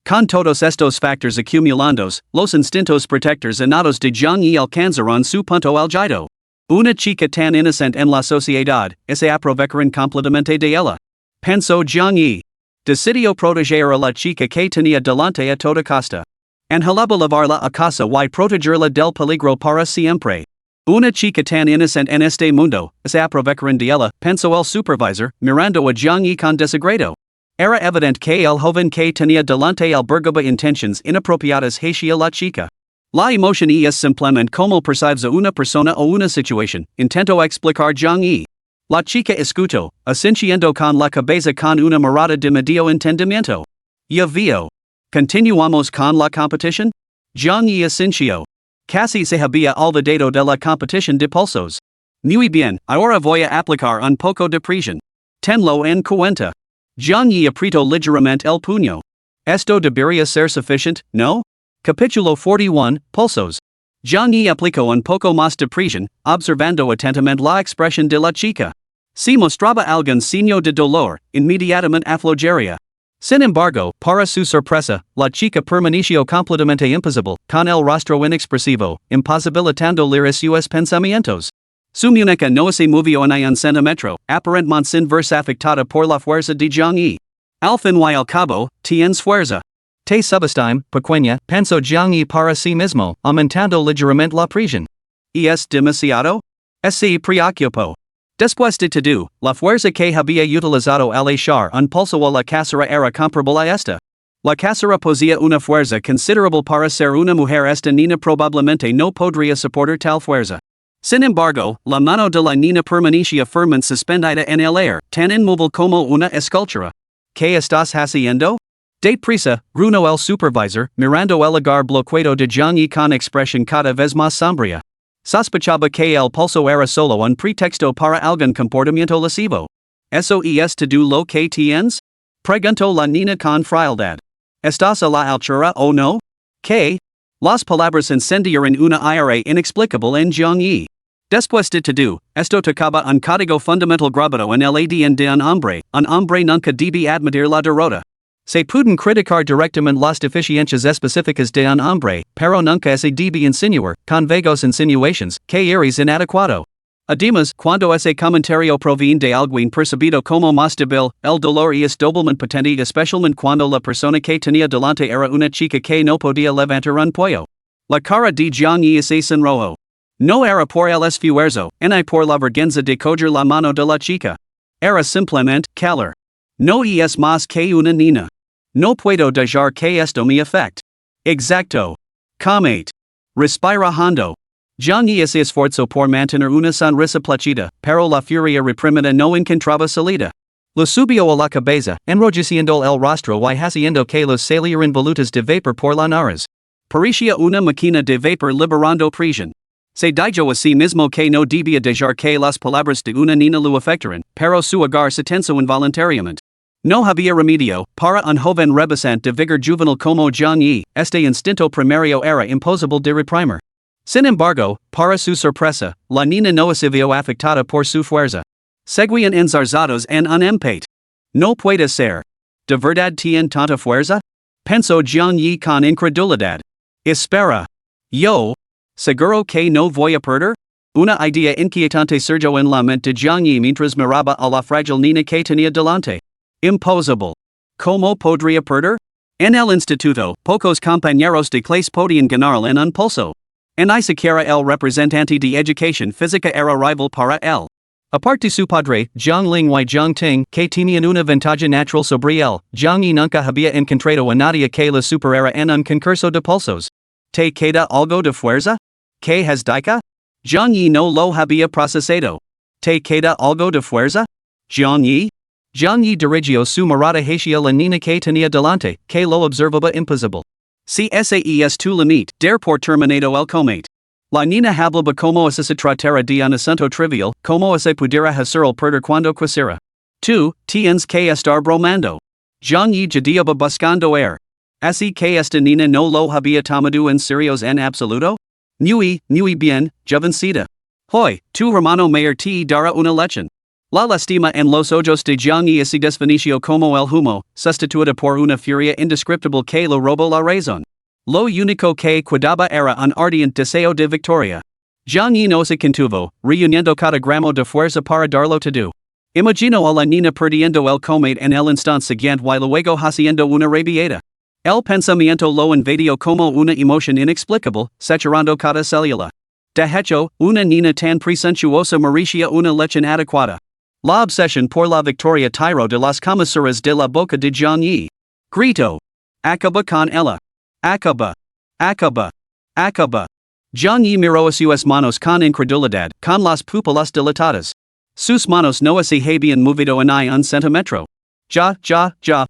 Con todos estos factores acumulandos, los instintos protectores innatos de Jiang Yi alcanzaron su punto álgido. Una chica tan inocente en la sociedad, se aprovecharon completamente de ella. Pensó Jiang Yi. Decidió proteger a la chica que tenía delante a toda costa. Anhelaba llevarla a casa y protegerla del peligro para siempre. Una chica tan inocente en este mundo, se aprovecharon de ella, pensó el supervisor, mirando a Jiang Yi con desagrado. Era evidente que el joven que tenía delante albergaba intenciones inapropiadas hacia la chica. La emoción es simplemente como percibes a una persona o una situación, intentó explicar Jiang Yi. La chica escuchó, asintiendo con la cabeza con una mirada de medio entendimiento. Ya veo. ¿Continuamos con la competición? Jiang Yi asintió. Casi se había olvidado de la competición de pulsos. Muy bien, ahora voy a aplicar un poco de presión. Tenlo en cuenta. John y aprieto ligeramente el puño. Esto debería ser suficiente, ¿no? Capítulo 41, Pulsos. John y aplicó un poco más de presión, observando atentamente la expresión de la chica. Si mostraba algún signo de dolor, inmediatamente aflojaría. Sin embargo, para su sorpresa, la chica permaneció completamente impasible, con el rostro inexpresivo, imposibilitando leer sus pensamientos. Su muñeca no se movió en un centímetro, aparentemente sin verse afectada por la fuerza de Zhang Yi. Al fin y al cabo, tienes fuerza. Te subestime, pequeña, pensó Zhang Yi para sí mismo, aumentando ligeramente la presión. ¿Y es demasiado? Se preocupó. Después de todo, la fuerza que había utilizado al echar un pulso a la casera era comparable a esta. La casera poseía una fuerza considerable para ser una mujer. Esta niña probablemente no podría soportar tal fuerza. Sin embargo, la mano de la niña permanecía firmemente suspendida en el aire, tan inmóvil como una escultura. ¿Qué estás haciendo? Deprisa, gruñó el supervisor, mirando el lugar bloqueado de Zhang Yi con expresión cada vez más sombría. Sospechaba que el pulso era solo un pretexto para algún comportamiento lascivo. ¿Eso es todo lo que tienes? Preguntó la niña con frialdad. ¿Estás a la altura o no? ¿Qué? Las palabras incendiaron una ira inexplicable en Zhang Yi. Después de todo, esto tocaba un código fundamental grabado en el ADN de un hombre nunca debe admitir la derrota. Se pueden criticar directamente las deficiencias específicas de un hombre, pero nunca se debe insinuar, con vagos insinuations, que eres inadecuado. Además, cuando ese comentario proviene de alguien percibido como más débil, el dolor es doblemente potente, especialmente cuando la persona que tenía delante era una chica que no podía levantar un pollo. La cara de Zhang Yi se sonrojó. No era por el esfuerzo, ni por la vergüenza de coger la mano de la chica. Era simplemente calor. No es más que una niña. No puedo dejar que esto me afecte. Exacto. Comete. Respira hondo. Zhang Yi se esforzó por mantener una sonrisa plácida, pero la furia reprimida no encontraba salida. Lo subió a la cabeza, enrojeciendo el rostro y haciendo que los salieran volutas de vapor por la nariz. Parecía una máquina de vapor liberando presión. Se dijo a sí mismo que no debía dejar que las palabras de una niña lo afectaran, pero su hogar se tensó involuntariamente. No había remedio, para un joven rebosante de vigor juvenil como Zhang Yi, este instinto primario era imposible de reprimir. Sin embargo, para su sorpresa, la niña no se vio afectada por su fuerza. Seguían enzarzados en un empate. No puede ser. ¿De verdad tiene tanta fuerza? Pensó Zhang Yi con incredulidad. Espera. Yo. ¿Seguro que no voy a perder? Una idea inquietante surgió en la mente de Zhang Yi mientras miraba a la frágil niña que tenía delante. Imposible. ¿Cómo podría perder? En el instituto, pocos compañeros de clase podían ganar en un pulso. En ni siquiera el representante de educación física era rival para él. Aparte su padre, Zhang Ling y Zhang Ting, que tenían una ventaja natural sobre él, Zhang Yi nunca había encontrado a nadie que la superara en un concurso de pulsos. ¿Te queda algo de fuerza? ¿Qué has dicho? Zhang Yi no lo había procesado. ¿Te queda algo de fuerza? Zhang Yi? Zhang Yi dirigió su mirada hacia la niña que tenía delante, que lo observaba impasible. Si ese es tu limite, dar por terminado el comete. La niña hablaba como si se tratara de un asunto trivial, como si pudiera hacer el perder cuando quisiera. Tú, tienes que estar bromando. Zhang Yi jadiaba buscando air. Así que esta niña no lo había tomado en serio en absoluto? Muy bien, jovencita. Hoy, tu hermano mayor te dará una lección. La lastima en los ojos de Zhang Yi se desvaneció como el humo, sustituida por una furia indescriptible que lo robó la razón. Lo único que quedaba era un ardiente deseo de victoria. Zhang Yi no se contuvo, reuniendo cada gramo de fuerza para darlo todo. Imagino a la niña perdiendo el comete en el instante siguiente y luego haciendo una rabieta. El pensamiento lo invadió como una emoción inexplicable, saturando cada célula. De hecho, una niña tan presuntuosa merecía una lección adecuada. La obsesión por la victoria tiró de las comisuras de la boca de Zhang Yi. Grito. Acaba con ella. Acaba. Acaba. Acaba. Zhang Yi miró a sus manos con incredulidad, con las pupilas dilatadas. Sus manos no se habían movido en un centímetro.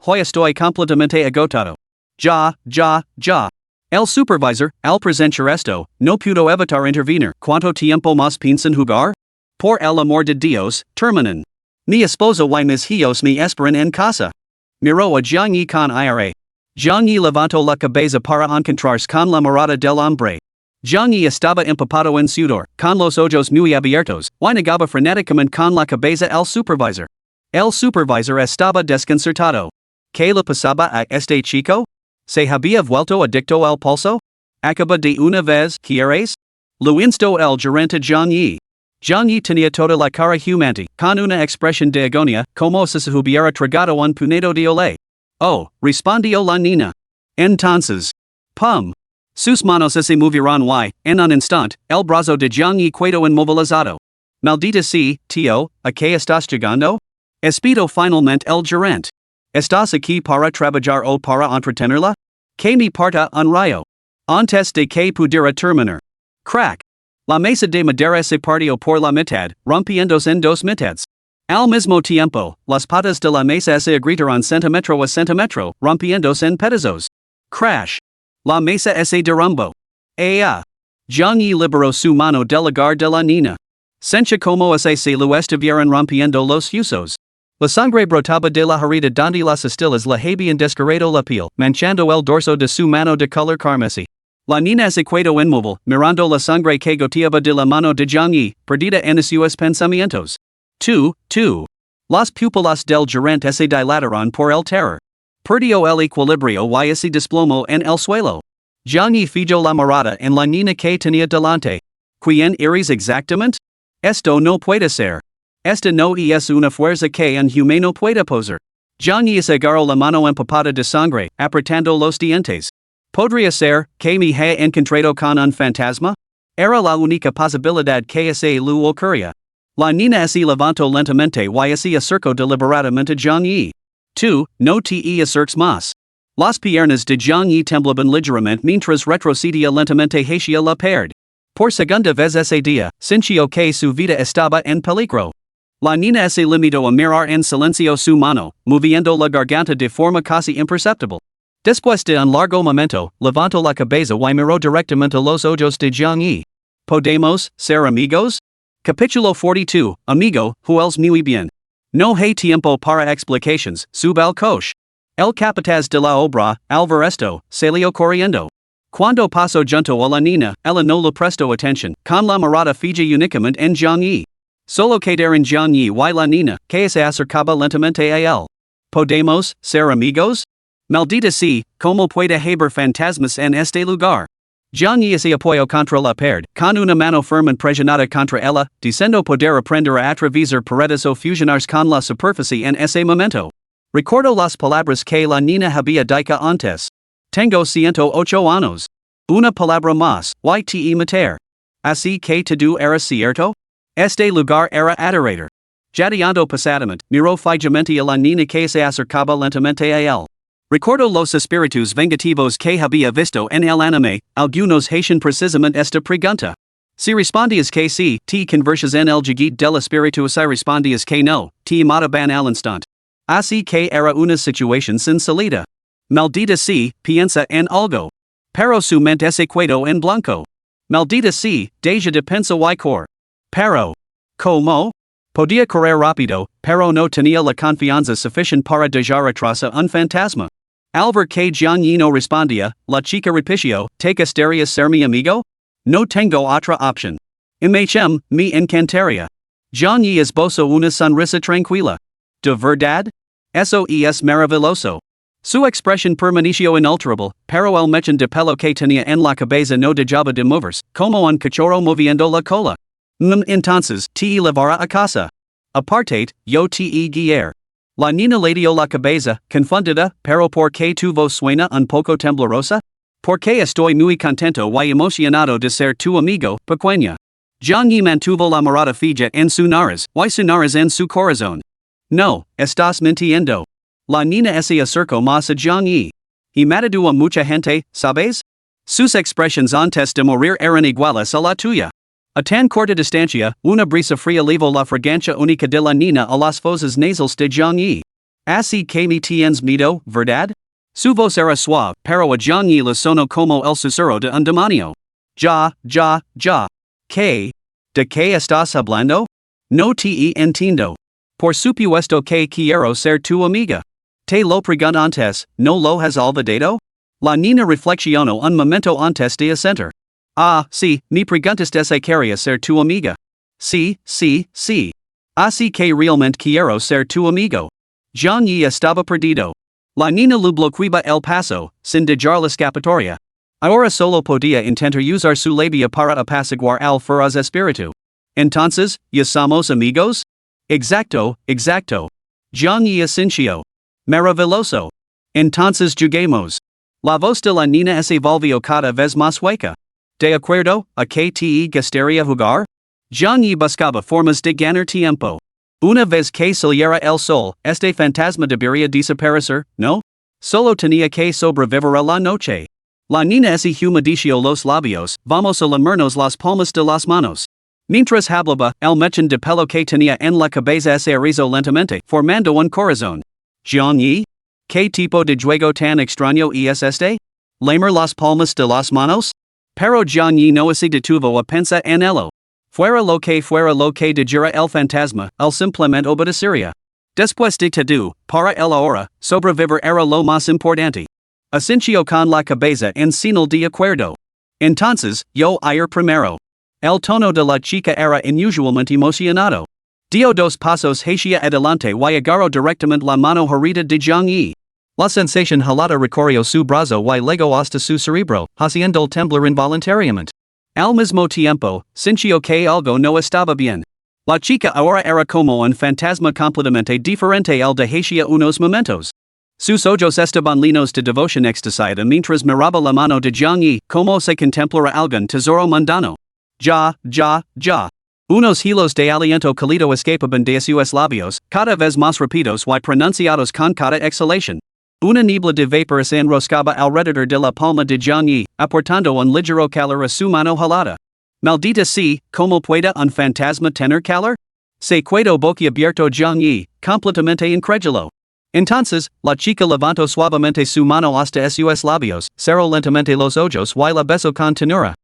Hoy estoy completamente agotado. Ya. El supervisor, al presenciar esto, no pudo evitar intervenir. ¿Cuánto tiempo más piensan jugar? Por el amor de Dios, terminen. Ni esposo y mis hijos me esperan en casa. Miró a Jiang Yi con ira. Jiang Yi levantó la cabeza para encontrarse con la mirada del hombre. Jiang Yi estaba empapado en sudor, con los ojos muy abiertos, y negaba frenéticamente con la cabeza el supervisor. El supervisor estaba desconcertado. ¿Qué le pasaba a este chico? ¿Se había vuelto adicto al pulso? ¿Acaba de una vez, quieres? Lo instó el gerente Jiang Yi. Jiang Yi tenía toda la cara humante, con una expresión de agonía, como si se hubiera tragado un puñado de ole. Oh, respondió la niña. Entonces. Pum. Sus manos se movieron y, en un instante, el brazo de Jiang Yi quedó inmovilizado. Maldita sea, tío, ¿a qué estás llegando? Espito finalmente el gerente. ¿Estás aquí para trabajar o para entretenerla? Que me parta un rayo. Antes de que pudiera terminar. Crack. La mesa de madera se partió por la mitad, rompiéndose en dos mitades. Al mismo tiempo, las patas de la mesa se agrietaron centímetro a centímetro, rompiéndose en pedazos. Crash. La mesa se derrumbó. Ea. Jiang Yi liberó su mano del lugar de la niña. Sencha como se lo estuvieran rompiendo los huesos. La sangre brotaba de la herida donde las astillas le habían desgarrado la piel, manchando el dorso de su mano de color carmesí. La niña se quedó inmóvil, mirando la sangre que goteaba de la mano de Jiang Yi, perdida en sus pensamientos. Tú. Las pupilas del gerente se dilataron por el terror. Perdió el equilibrio y se desplomó en el suelo. Jiang Yi fijó la mirada en la niña que tenía delante. ¿Quién eres exactamente? Esto no puede ser. Esta no es una fuerza que un humano puede poseer. Jiang Yi se agarró la mano empapada de sangre, apretando los dientes. ¿Podría ser que me he encontrado con un fantasma? Era la única posibilidad que se le ocurría. La niña se levantó lentamente y se acercó deliberadamente a Jiang Yi. Tú, no te acerques más. Las piernas de Jiang Yi temblaban ligeramente mientras retrocedía lentamente hacia la pared. Por segunda vez ese día, sintió que su vida estaba en peligro. La niña se limitó a mirar en silencio su mano, moviendo la garganta de forma casi imperceptible. Después de un largo momento, levantó la cabeza y miró directamente a los ojos de Jiang Yi. ¿Podemos ser amigos? Capítulo 42, Amigo, juegas muy bien. No hay tiempo para explications, sube al coche. El capataz de la obra, Alvaresto, salió corriendo. Cuando pasó junto a la niña, ella no le prestó atención, con la mirada fija únicamente en Jiang Yi. Solo quedaron Jiang Yi y la niña, que se acercaba lentamente a él. ¿Podemos ser amigos? Maldita sea, ¿cómo puede haber fantasmas en este lugar? Jiang Yi se apoyó contra la pared, con una mano firme presionada contra ella, diciendo poder aprender a atravesar paredes o fusionarse con la superficie en ese momento. Recordó las palabras que la niña había dicho antes. Tengo 108 años. Una palabra más, y matar. Así que todo era cierto? Este lugar era aterrador. Jadeando pesadamente, miró fijamente a la niña que se acercaba lentamente a él. Recordó los espíritus vengativos que había visto en el anime, algunos hacían precisamente esta pregunta. Si respondías que sí, te convertías en el jiguit del espíritu. Si respondías que no, te mataban al instante. Así que era una situación sin salida. Maldita sea, piensa en algo. Pero su mente se quedó en blanco. Maldita sea, deja de pensar y correr. Pero. ¿Cómo? Podía correr rápido, pero no tenía la confianza suficiente para dejar atrás a un fantasma. Al ver que Jiang Yi no respondía, la chica repitió, ¿te gustaría ser mi amigo? No tengo otra opción. Me encantaría. Jiang Yi esbozó una sonrisa tranquila. ¿De verdad? Eso es maravilloso. Su expresión permaneció inalterable, pero el mechón de pelo que tenía en la cabeza no dejaba de moverse, como un cachorro moviendo la cola. Entonces, te llevará a casa. Aparte, yo te guiaré. La niña le dio la cabeza, confundida, pero ¿por qué tu voz suena un poco temblorosa? Porque estoy muy contento y emocionado de ser tu amigo, pequeña. Jiang Yi mantuvo la mirada fija en su nariz, y su nariz en su corazón. No, estás mintiendo. La niña se acercó más a Jiang Yi. He matado a mucha gente, ¿sabes? Sus expresiones antes de morir eran iguales a la tuya. A tan corta distancia, una brisa fría levó la fragancia única de la niña a las fosas nasales de Jiang Yi. Así que me tienes miedo, ¿verdad? Su voz era suave, pero a Jiang Yi le sonó como el susurro de un demonio. Ya. ¿Qué? ¿De qué estás hablando? No te entiendo. Por supuesto que quiero ser tu amiga. Te lo pregunto antes, no lo has olvidado? La niña reflexionó un momento antes de asentir. Ah, sí, me preguntaste si quería ser tu amiga. Sí, sí, sí. Así que realmente quiero ser tu amigo. John Yi estaba perdido. La niña lo bloqueaba el paso, sin dejar la escapatoria. Ahora solo podía intentar usar su labia para apaciguar al feroz espíritu. Entonces, ¿ya somos amigos? Exacto, exacto. John Yi asintió. Maravilloso. Entonces juguemos. La voz de la niña se volvió cada vez más hueca. ¿De acuerdo? ¿A qué te gustaría jugar? John Yi buscaba formas de ganar tiempo. Una vez que saliera el sol, este fantasma debería desaparecer, ¿no? Solo tenía que sobrevivir a la noche. La niña se humedeció los labios, vamos a lamernos las palmas de las manos. Mientras hablaba, el mechón de pelo que tenía en la cabeza se erizó lentamente, formando un corazón. John Yi? ¿Qué tipo de juego tan extraño es este? ¿Lamer las palmas de las manos? Pero John Yi no se detuvo a pensar en ello. Fuera lo que dijera el fantasma, él simplemente obedecería. Después de todo, para él ahora, sobrevivir era lo más importante. Asintió con la cabeza en señal de acuerdo. Entonces, yo ir primero. El tono de la chica era inusualmente emocionado. Dio dos pasos hacia adelante y agarró directamente la mano herida de John Yi. La sensación helada recorrió su brazo y luego hasta su cerebro, haciendo temblar involuntariamente. Al mismo tiempo, sintió que algo no estaba bien. La chica ahora era como un fantasma completamente diferente al de hacía unos momentos. Sus ojos estaban llenos de devoción extasida mientras miraba la mano de John Yi, como se contemplara algún tesoro mundano. Ya. Unos hilos de aliento cálido escapaban de sus labios, cada vez más rápidos y pronunciados con cada exhalación. Una niebla de vapor se enroscaba alrededor de la palma de John Yi, aportando un ligero calor a su mano helada. Maldita sea, ¿cómo puede un fantasma tener calor? Se quedó boquiabierto John Yi, completamente incrédulo. Entonces, la chica levantó suavemente su mano hasta sus labios, cerró lentamente los ojos y la besó con ternura.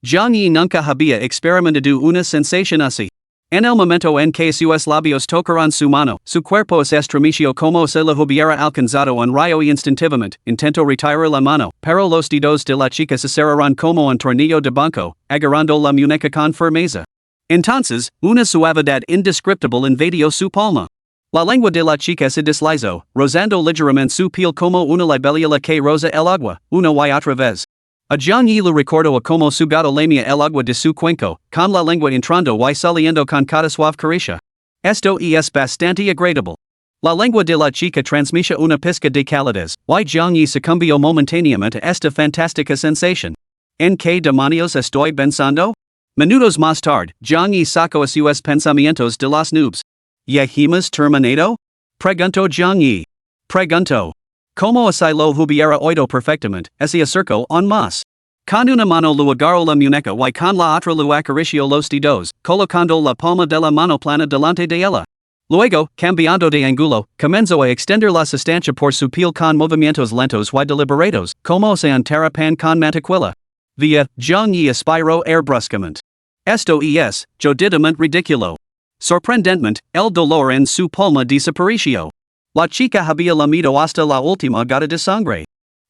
John Yi nunca había experimentado una sensación así. En el momento en que sus labios tocaron su mano, su cuerpo se estremeció como si le hubiera alcanzado un rayo y instintivamente intentó retirar la mano, pero los dedos de la chica se cerraron como un tornillo de banco, agarrando la muñeca con firmeza. Entonces, una suavidad indescriptible invadió su palma. La lengua de la chica se deslizó, rozando ligeramente su piel como una libélula que roza el agua, una y otra vez. A John Yi lo recordó como su gato lamía el agua de su cuenco, con la lengua entrando y saliendo con cada suave caricia. Esto es bastante agradable. La lengua de la chica transmitía una pizca de calidez, y John Yi sucumbió momentáneamente a esta fantástica sensación. ¿En qué demonios estoy pensando? Minutos más tarde, John Yi sacó a sus pensamientos de las nubes. ¿Ya hemos terminado? Preguntó John Yi. Preguntó. Como si lo hubiera oído perfectamente, se acercó aún más. Con una mano lo agarró la muñeca y con la otra lo acarició los dedos, colocando la palma de la mano plana delante de ella. Luego, cambiando de ángulo, comenzó a extender la sustancia por su piel con movimientos lentos y deliberados, como se entera pan con mantequilla. Via, John Yi aspiró bruscamente. Esto es, jodidamente ridículo. Sorprendentemente, el dolor en su palma desapareció. La chica había lamido hasta la última gota de sangre.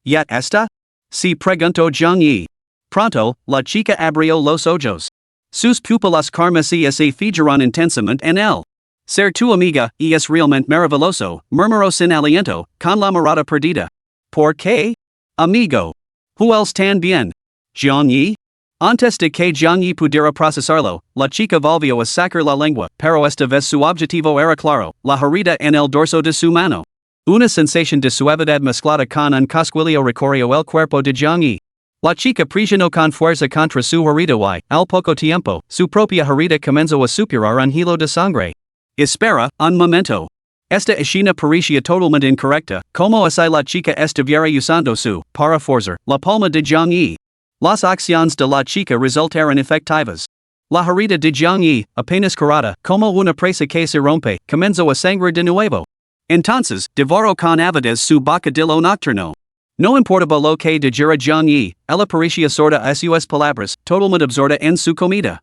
¿Ya está? Sí, preguntó John Yi. Pronto, la chica abrió los ojos. Sus pupilas carmesíes se fijaron intensamente en él. Ser tu amiga es realmente maravilloso, murmuró sin aliento, con la mirada perdida. ¿Por qué? Amigo. ¿Juels tan bien? John Yi? Antes de que John Yi pudiera procesarlo, la chica volvió a sacar la lengua, pero esta vez su objetivo era claro, la herida en el dorso de su mano. Una sensación de suavidad mezclada con un cosquilleo recorrió el cuerpo de John Yi. La chica presionó con fuerza contra su herida y, al poco tiempo, su propia herida comenzó a supurar un hilo de sangre. Espera un momento. Esta escena parecía totalmente incorrecta, como si la chica estuviera usando su, para forzar, la palma de John Yi. Las acciones de la chica resultaron efectivas. La herida de John Yi, apenas curada, como una presa que se rompe, comenzó a sangrar de nuevo. Entonces, devoró con avidez su bocadillo nocturno. No importaba lo que dijera John Yi, ella parecía sorda a sus palabras, totalmente absorta en su comida.